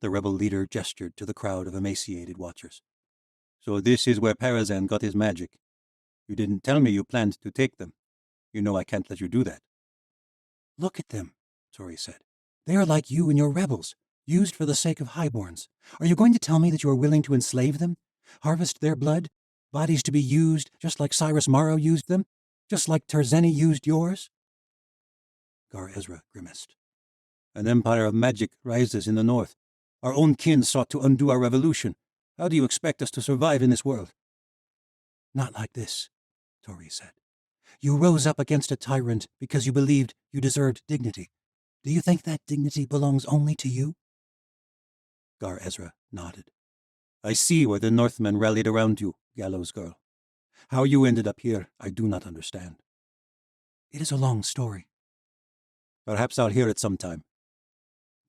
The rebel leader gestured to the crowd of emaciated watchers. So this is where Parazan got his magic. You didn't tell me you planned to take them. You know I can't let you do that. Look at them, Tori said. They are like you and your rebels, used for the sake of highborns. Are you going to tell me that you are willing to enslave them? Harvest their blood? Bodies to be used just like Cyrus Morrow used them? Just like Terzeni used yours? Gar Ezra grimaced. An empire of magic rises in the north. Our own kin sought to undo our revolution. How do you expect us to survive in this world? Not like this, Tori said. You rose up against a tyrant because you believed you deserved dignity. Do you think that dignity belongs only to you? Gar Ezra nodded. I see why the Northmen rallied around you, Gallows Girl. How you ended up here, I do not understand. It is a long story. Perhaps I'll hear it sometime.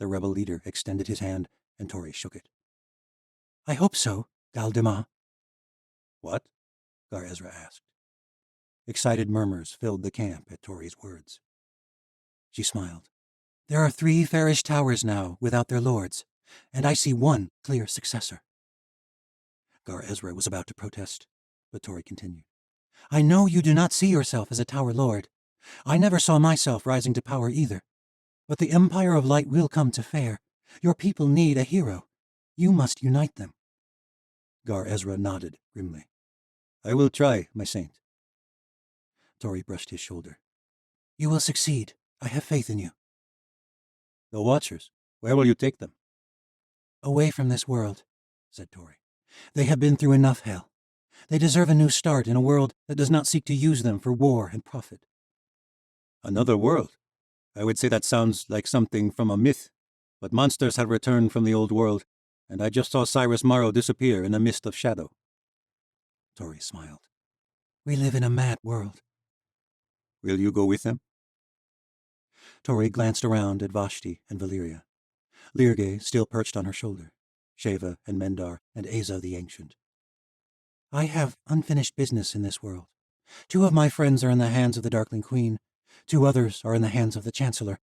The rebel leader extended his hand, and Tori shook it. I hope so, Galdemar. What? Gar Ezra asked. Excited murmurs filled the camp at Tori's words. She smiled. There are 3 fairish towers now without their lords, and I see one clear successor. Gar Ezra was about to protest, but Tori continued. I know you do not see yourself as a tower lord. I never saw myself rising to power either. But the Empire of Light will come to fair. Your people need a hero. You must unite them. Gar Ezra nodded grimly. I will try, my saint. Tori brushed his shoulder. You will succeed. I have faith in you. The Watchers, where will you take them? Away from this world, said Tori. They have been through enough hell. They deserve a new start in a world that does not seek to use them for war and profit. Another world? I would say that sounds like something from a myth, but monsters have returned from the old world, and I just saw Cyrus Morrow disappear in a mist of shadow. Tori smiled. We live in a mad world. Will you go with them? Tori glanced around at Vashti and Valyria. Lirge still perched on her shoulder, Sheva and Mendar and Asa the Ancient. I have unfinished business in this world. 2 of my friends are in the hands of the Darkling Queen. 2 others are in the hands of the Chancellor.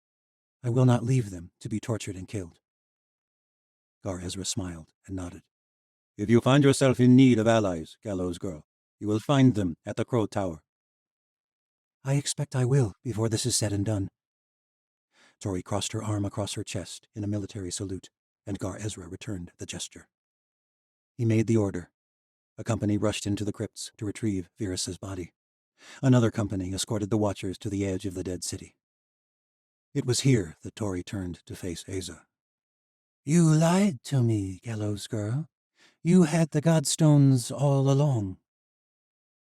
I will not leave them to be tortured and killed. Gar Ezra smiled and nodded. If you find yourself in need of allies, Gallows Girl, you will find them at the Crow Tower. I expect I will before this is said and done. Tori crossed her arm across her chest in a military salute, and Gar Ezra returned the gesture. He made the order. A company rushed into the crypts to retrieve Virus's body. Another company escorted the Watchers to the edge of the dead city. It was here that Tori turned to face Asa. You lied to me, Gallows Girl. You had the Godstones all along.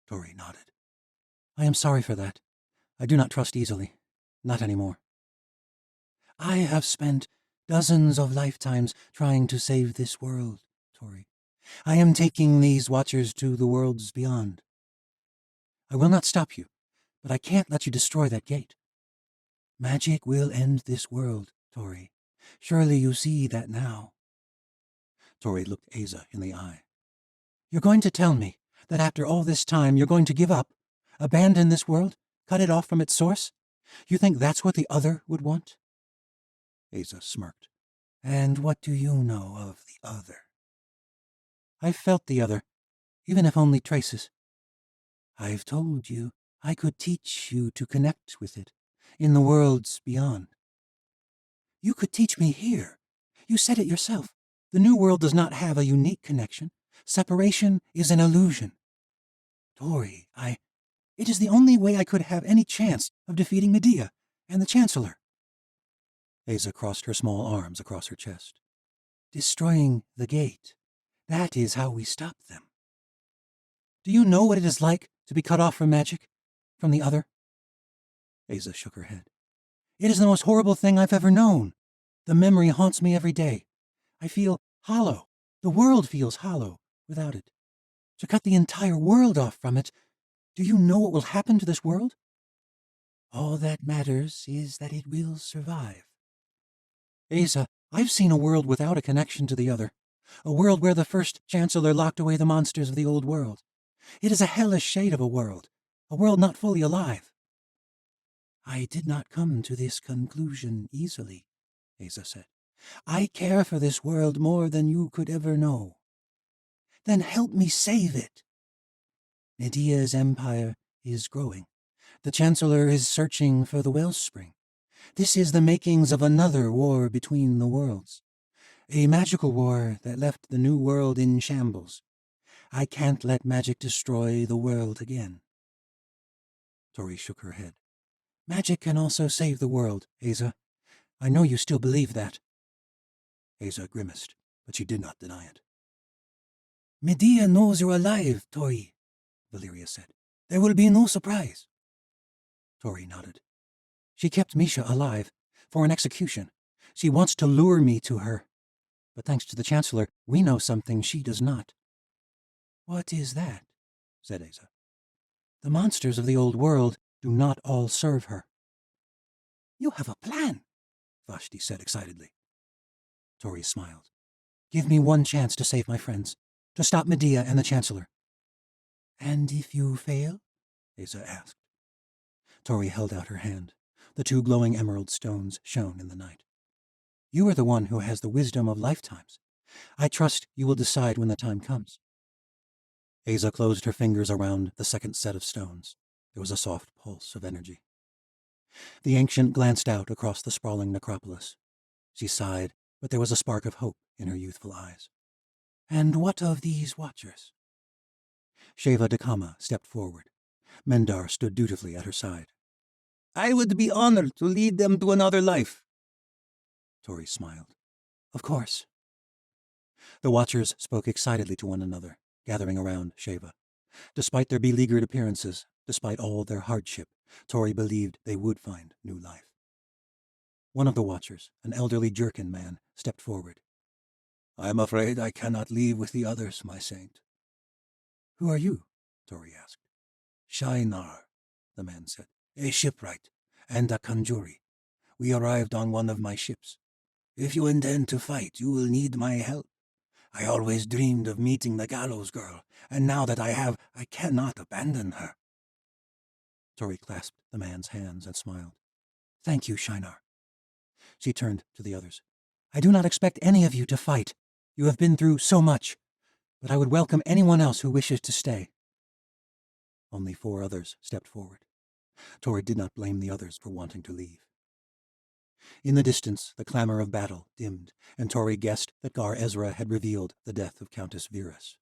Tori nodded. I am sorry for that. I do not trust easily. Not anymore. I have spent dozens of lifetimes trying to save this world, Tori. I am taking these Watchers to the worlds beyond. I will not stop you, but I can't let you destroy that gate. Magic will end this world, Tori. Surely you see that now. Tori looked Asa in the eye. You're going to tell me that after all this time you're going to give up, abandon this world, cut it off from its source? You think that's what the other would want? Asa smirked. And what do you know of the other? I've felt the other, even if only traces. I've told you I could teach you to connect with it in the worlds beyond. You could teach me here. You said it yourself. The new world does not have a unique connection. Separation is an illusion. Tori, it is the only way I could have any chance of defeating Medea and the Chancellor. Asa crossed her small arms across her chest. Destroying the gate. That is how we stop them. Do you know what it is like to be cut off from magic? From the other? Asa shook her head. It is the most horrible thing I've ever known. The memory haunts me every day. I feel hollow. The world feels hollow without it. To cut the entire world off from it, do you know what will happen to this world? All that matters is that it will survive. Asa, I've seen a world without a connection to the other. A world where the first Chancellor locked away the monsters of the old world. It is a hellish shade of a world not fully alive. I did not come to this conclusion easily, Asa said. I care for this world more than you could ever know. Then help me save it. Medea's empire is growing. The Chancellor is searching for the wellspring. This is the makings of another war between the worlds. A magical war that left the new world in shambles. I can't let magic destroy the world again. Tori shook her head. Magic can also save the world, Asa. I know you still believe that. Asa grimaced, but she did not deny it. Medea knows you're alive, Tori, Valeria said. There will be no surprise. Tori nodded. She kept Misha alive, for an execution. She wants to lure me to her. But thanks to the Chancellor, we know something she does not. What is that? Said Asa. The monsters of the old world do not all serve her. You have a plan, Vashti said excitedly. Tori smiled. Give me one chance to save my friends, to stop Medea and the Chancellor. And if you fail? Asa asked. Tori held out her hand. The 2 glowing emerald stones shone in the night. You are the one who has the wisdom of lifetimes. I trust you will decide when the time comes. Asa closed her fingers around the second set of stones. There was a soft pulse of energy. The ancient glanced out across the sprawling necropolis. She sighed, but there was a spark of hope in her youthful eyes. And what of these watchers? Sheva Dakama stepped forward. Mendar stood dutifully at her side. I would be honored to lead them to another life. Tori smiled. Of course. The watchers spoke excitedly to one another, gathering around Sheva. Despite their beleaguered appearances, despite all their hardship, Tori believed they would find new life. One of the watchers, an elderly jerkin man, stepped forward. I am afraid I cannot leave with the others, my saint. Who are you? Tori asked. Shinar, the man said, a shipwright and a conjurer. We arrived on one of my ships. If you intend to fight, you will need my help. I always dreamed of meeting the gallows girl, and now that I have, I cannot abandon her. Tori clasped the man's hands and smiled. Thank you, Shinar. She turned to the others. I do not expect any of you to fight. You have been through so much, but I would welcome anyone else who wishes to stay. Only 4 others stepped forward. Tori did not blame the others for wanting to leave. In the distance, the clamor of battle dimmed, and Tori guessed that Gar Ezra had revealed the death of Countess Virus.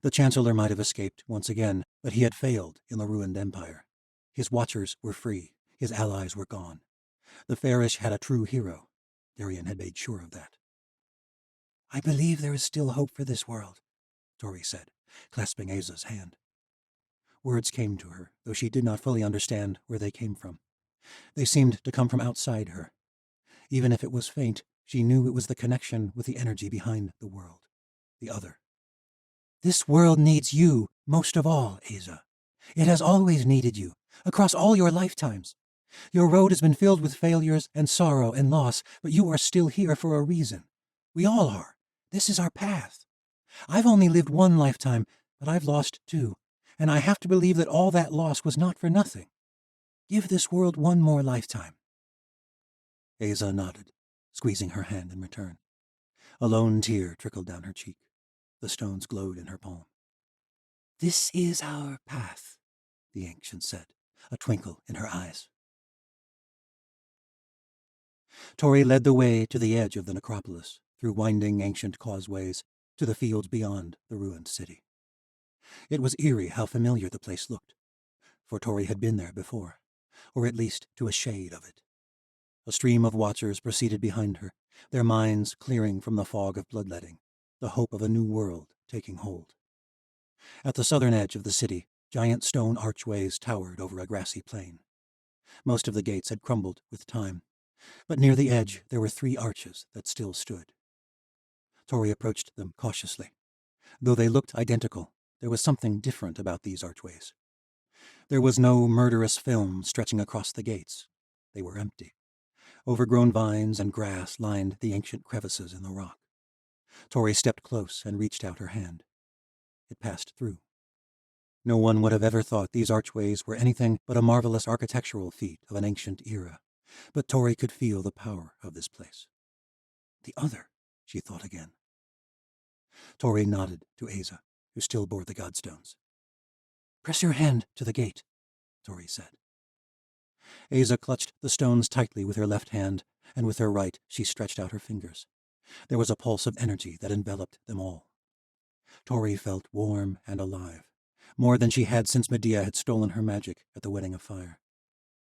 The Chancellor might have escaped once again, but he had failed in the ruined empire. His watchers were free. His allies were gone. The Farish had a true hero. Darian had made sure of that. I believe there is still hope for this world, Tori said, clasping Asa's hand. Words came to her, though she did not fully understand where they came from. They seemed to come from outside her. Even if it was faint, she knew it was the connection with the energy behind the world, the other. This world needs you most of all, Asa. It has always needed you, across all your lifetimes. Your road has been filled with failures and sorrow and loss, but you are still here for a reason. We all are. This is our path. I've only lived 1 lifetime, but I've lost 2, and I have to believe that all that loss was not for nothing. Give this world 1 more lifetime. Asa nodded, squeezing her hand in return. A lone tear trickled down her cheek. The stones glowed in her palm. This is our path, the ancient said, a twinkle in her eyes. Tori led the way to the edge of the necropolis, through winding ancient causeways, to the fields beyond the ruined city. It was eerie how familiar the place looked, for Tori had been there before, or at least to a shade of it. A stream of watchers proceeded behind her, their minds clearing from the fog of bloodletting, the hope of a new world taking hold. At the southern edge of the city, giant stone archways towered over a grassy plain. Most of the gates had crumbled with time, but near the edge there were 3 arches that still stood. Tori approached them cautiously. Though they looked identical, there was something different about these archways. There was no murderous film stretching across the gates. They were empty. Overgrown vines and grass lined the ancient crevices in the rock. Tori stepped close and reached out her hand. It passed through. No one would have ever thought these archways were anything but a marvelous architectural feat of an ancient era, but Tori could feel the power of this place. The other, she thought again. Tori nodded to Asa, who still bore the godstones. Press your hand to the gate. Tori said. Asa clutched the stones tightly with her left hand, and with her right she stretched out her fingers. There was a pulse of energy that enveloped them all. Tori felt warm and alive, more than she had since Medea had stolen her magic at the Wedding of Fire.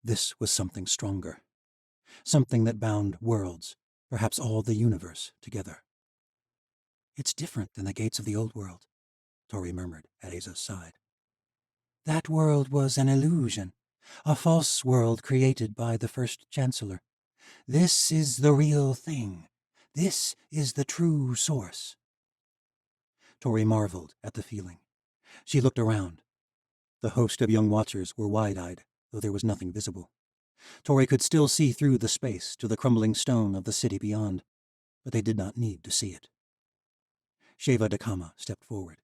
This was something stronger, something that bound worlds, perhaps all the universe, together. "It's different than the gates of the old world," Tori murmured at Asa's side. "That world was an illusion, a false world created by the first Chancellor. This is the real thing. This is the true source." Tori marveled at the feeling. She looked around. The host of young watchers were wide-eyed, though there was nothing visible. Tori could still see through the space to the crumbling stone of the city beyond, but they did not need to see it. Sheva Dakama stepped forward.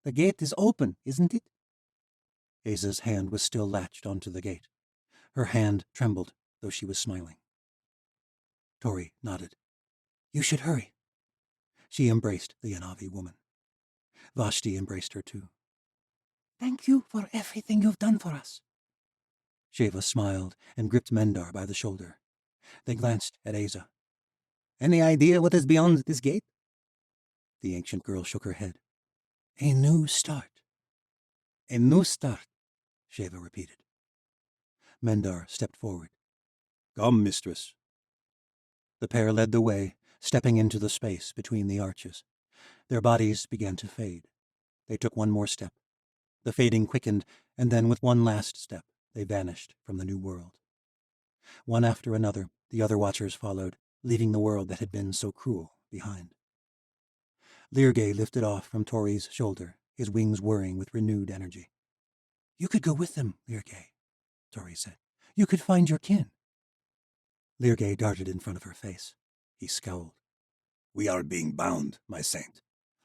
"The gate is open, isn't it?" Asa's hand was still latched onto the gate. Her hand trembled, though she was smiling. Tori nodded. "You should hurry." She embraced the Yanavi woman. Vashti embraced her too. "Thank you for everything you've done for us." Sheva smiled and gripped Mendar by the shoulder. They glanced at Asa. "Any idea what is beyond this gate?" The ancient girl shook her head. "A new start." "A new start," Sheva repeated. Mendar stepped forward. "Come, mistress." The pair led the way, stepping into the space between the arches. Their bodies began to fade. They took one more step. The fading quickened, and then with one last step, they vanished from the new world. One after another, the other watchers followed, leaving the world that had been so cruel behind. Lirgay lifted off from Tori's shoulder, his wings whirring with renewed energy. "You could go with them, Lirgay," Tori said. "You could find your kin." Lirgay darted in front of her face. He scowled. "We are being bound, my saint.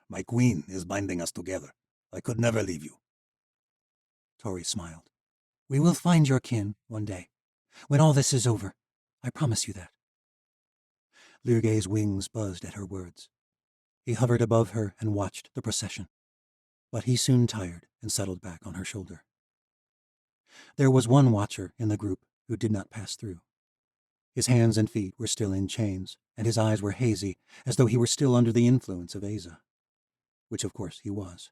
My queen is binding us together. I could never leave you." Tori smiled. "We will find your kin one day, when all this is over. I promise you that." Lirgay's wings buzzed at her words. He hovered above her and watched the procession. But he soon tired and settled back on her shoulder. There was one watcher in the group who did not pass through. His hands and feet were still in chains, and his eyes were hazy, as though he were still under the influence of Asa. Which of course he was.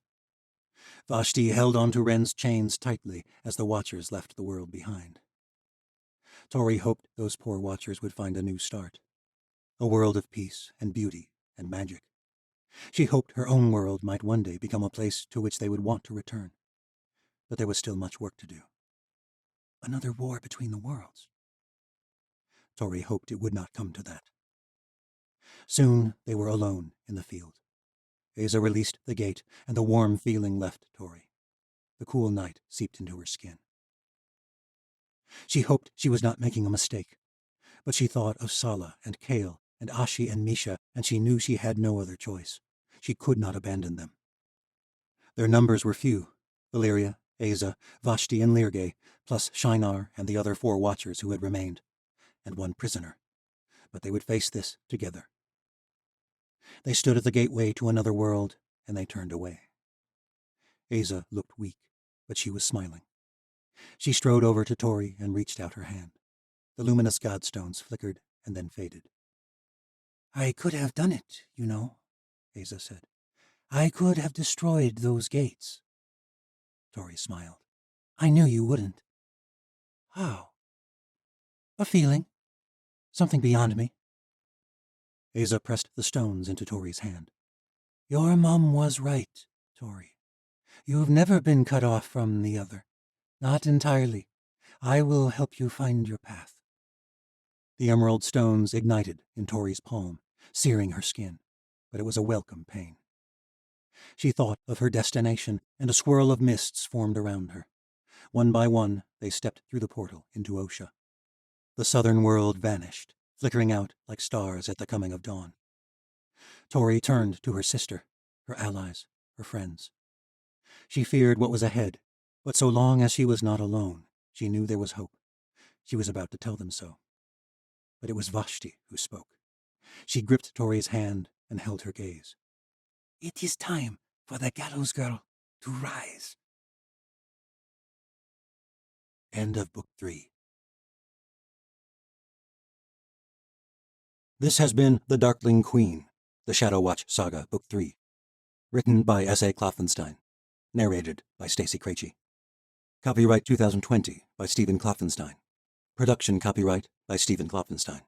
Vashti held onto Ren's chains tightly as the watchers left the world behind. Tori hoped those poor watchers would find a new start. A world of peace and beauty and magic. She hoped her own world might one day become a place to which they would want to return. But there was still much work to do. Another war between the worlds. Tori hoped it would not come to that. Soon they were alone in the field. Asa released the gate, and the warm feeling left Tori. The cool night seeped into her skin. She hoped she was not making a mistake, but she thought of Sala and Kale and Ashi and Misha, and she knew she had no other choice. She could not abandon them. Their numbers were few: Valyria, Asa, Vashti, and Lirgay, plus Shinar and the other 4 watchers who had remained, and 1 prisoner. But they would face this together. They stood at the gateway to another world, and they turned away. Asa looked weak, but she was smiling. She strode over to Tori and reached out her hand. The luminous godstones flickered and then faded. "I could have done it, you know," Asa said. "I could have destroyed those gates." Tori smiled. "I knew you wouldn't." "How?" "A feeling. Something beyond me." Asa pressed the stones into Tori's hand. "Your mom was right, Tori. You've never been cut off from the other. Not entirely. I will help you find your path." The emerald stones ignited in Tori's palm, searing her skin, but it was a welcome pain. She thought of her destination, and a swirl of mists formed around her. One by one, they stepped through the portal into Osha. The southern world vanished, flickering out like stars at the coming of dawn. Tori turned to her sister, her allies, her friends. She feared what was ahead, but so long as she was not alone, she knew there was hope. She was about to tell them so. But it was Vashti who spoke. She gripped Tori's hand and held her gaze. "It is time for the gallows girl to rise." End of Book 3. This has been The Darkling Queen, The Shadow Watch Saga, Book 3. Written by S.A. Klopfenstein. Narrated by Stacey Krejci. Copyright 2020 by Stephen Klopfenstein. Production copyright by Stephen Klopfenstein.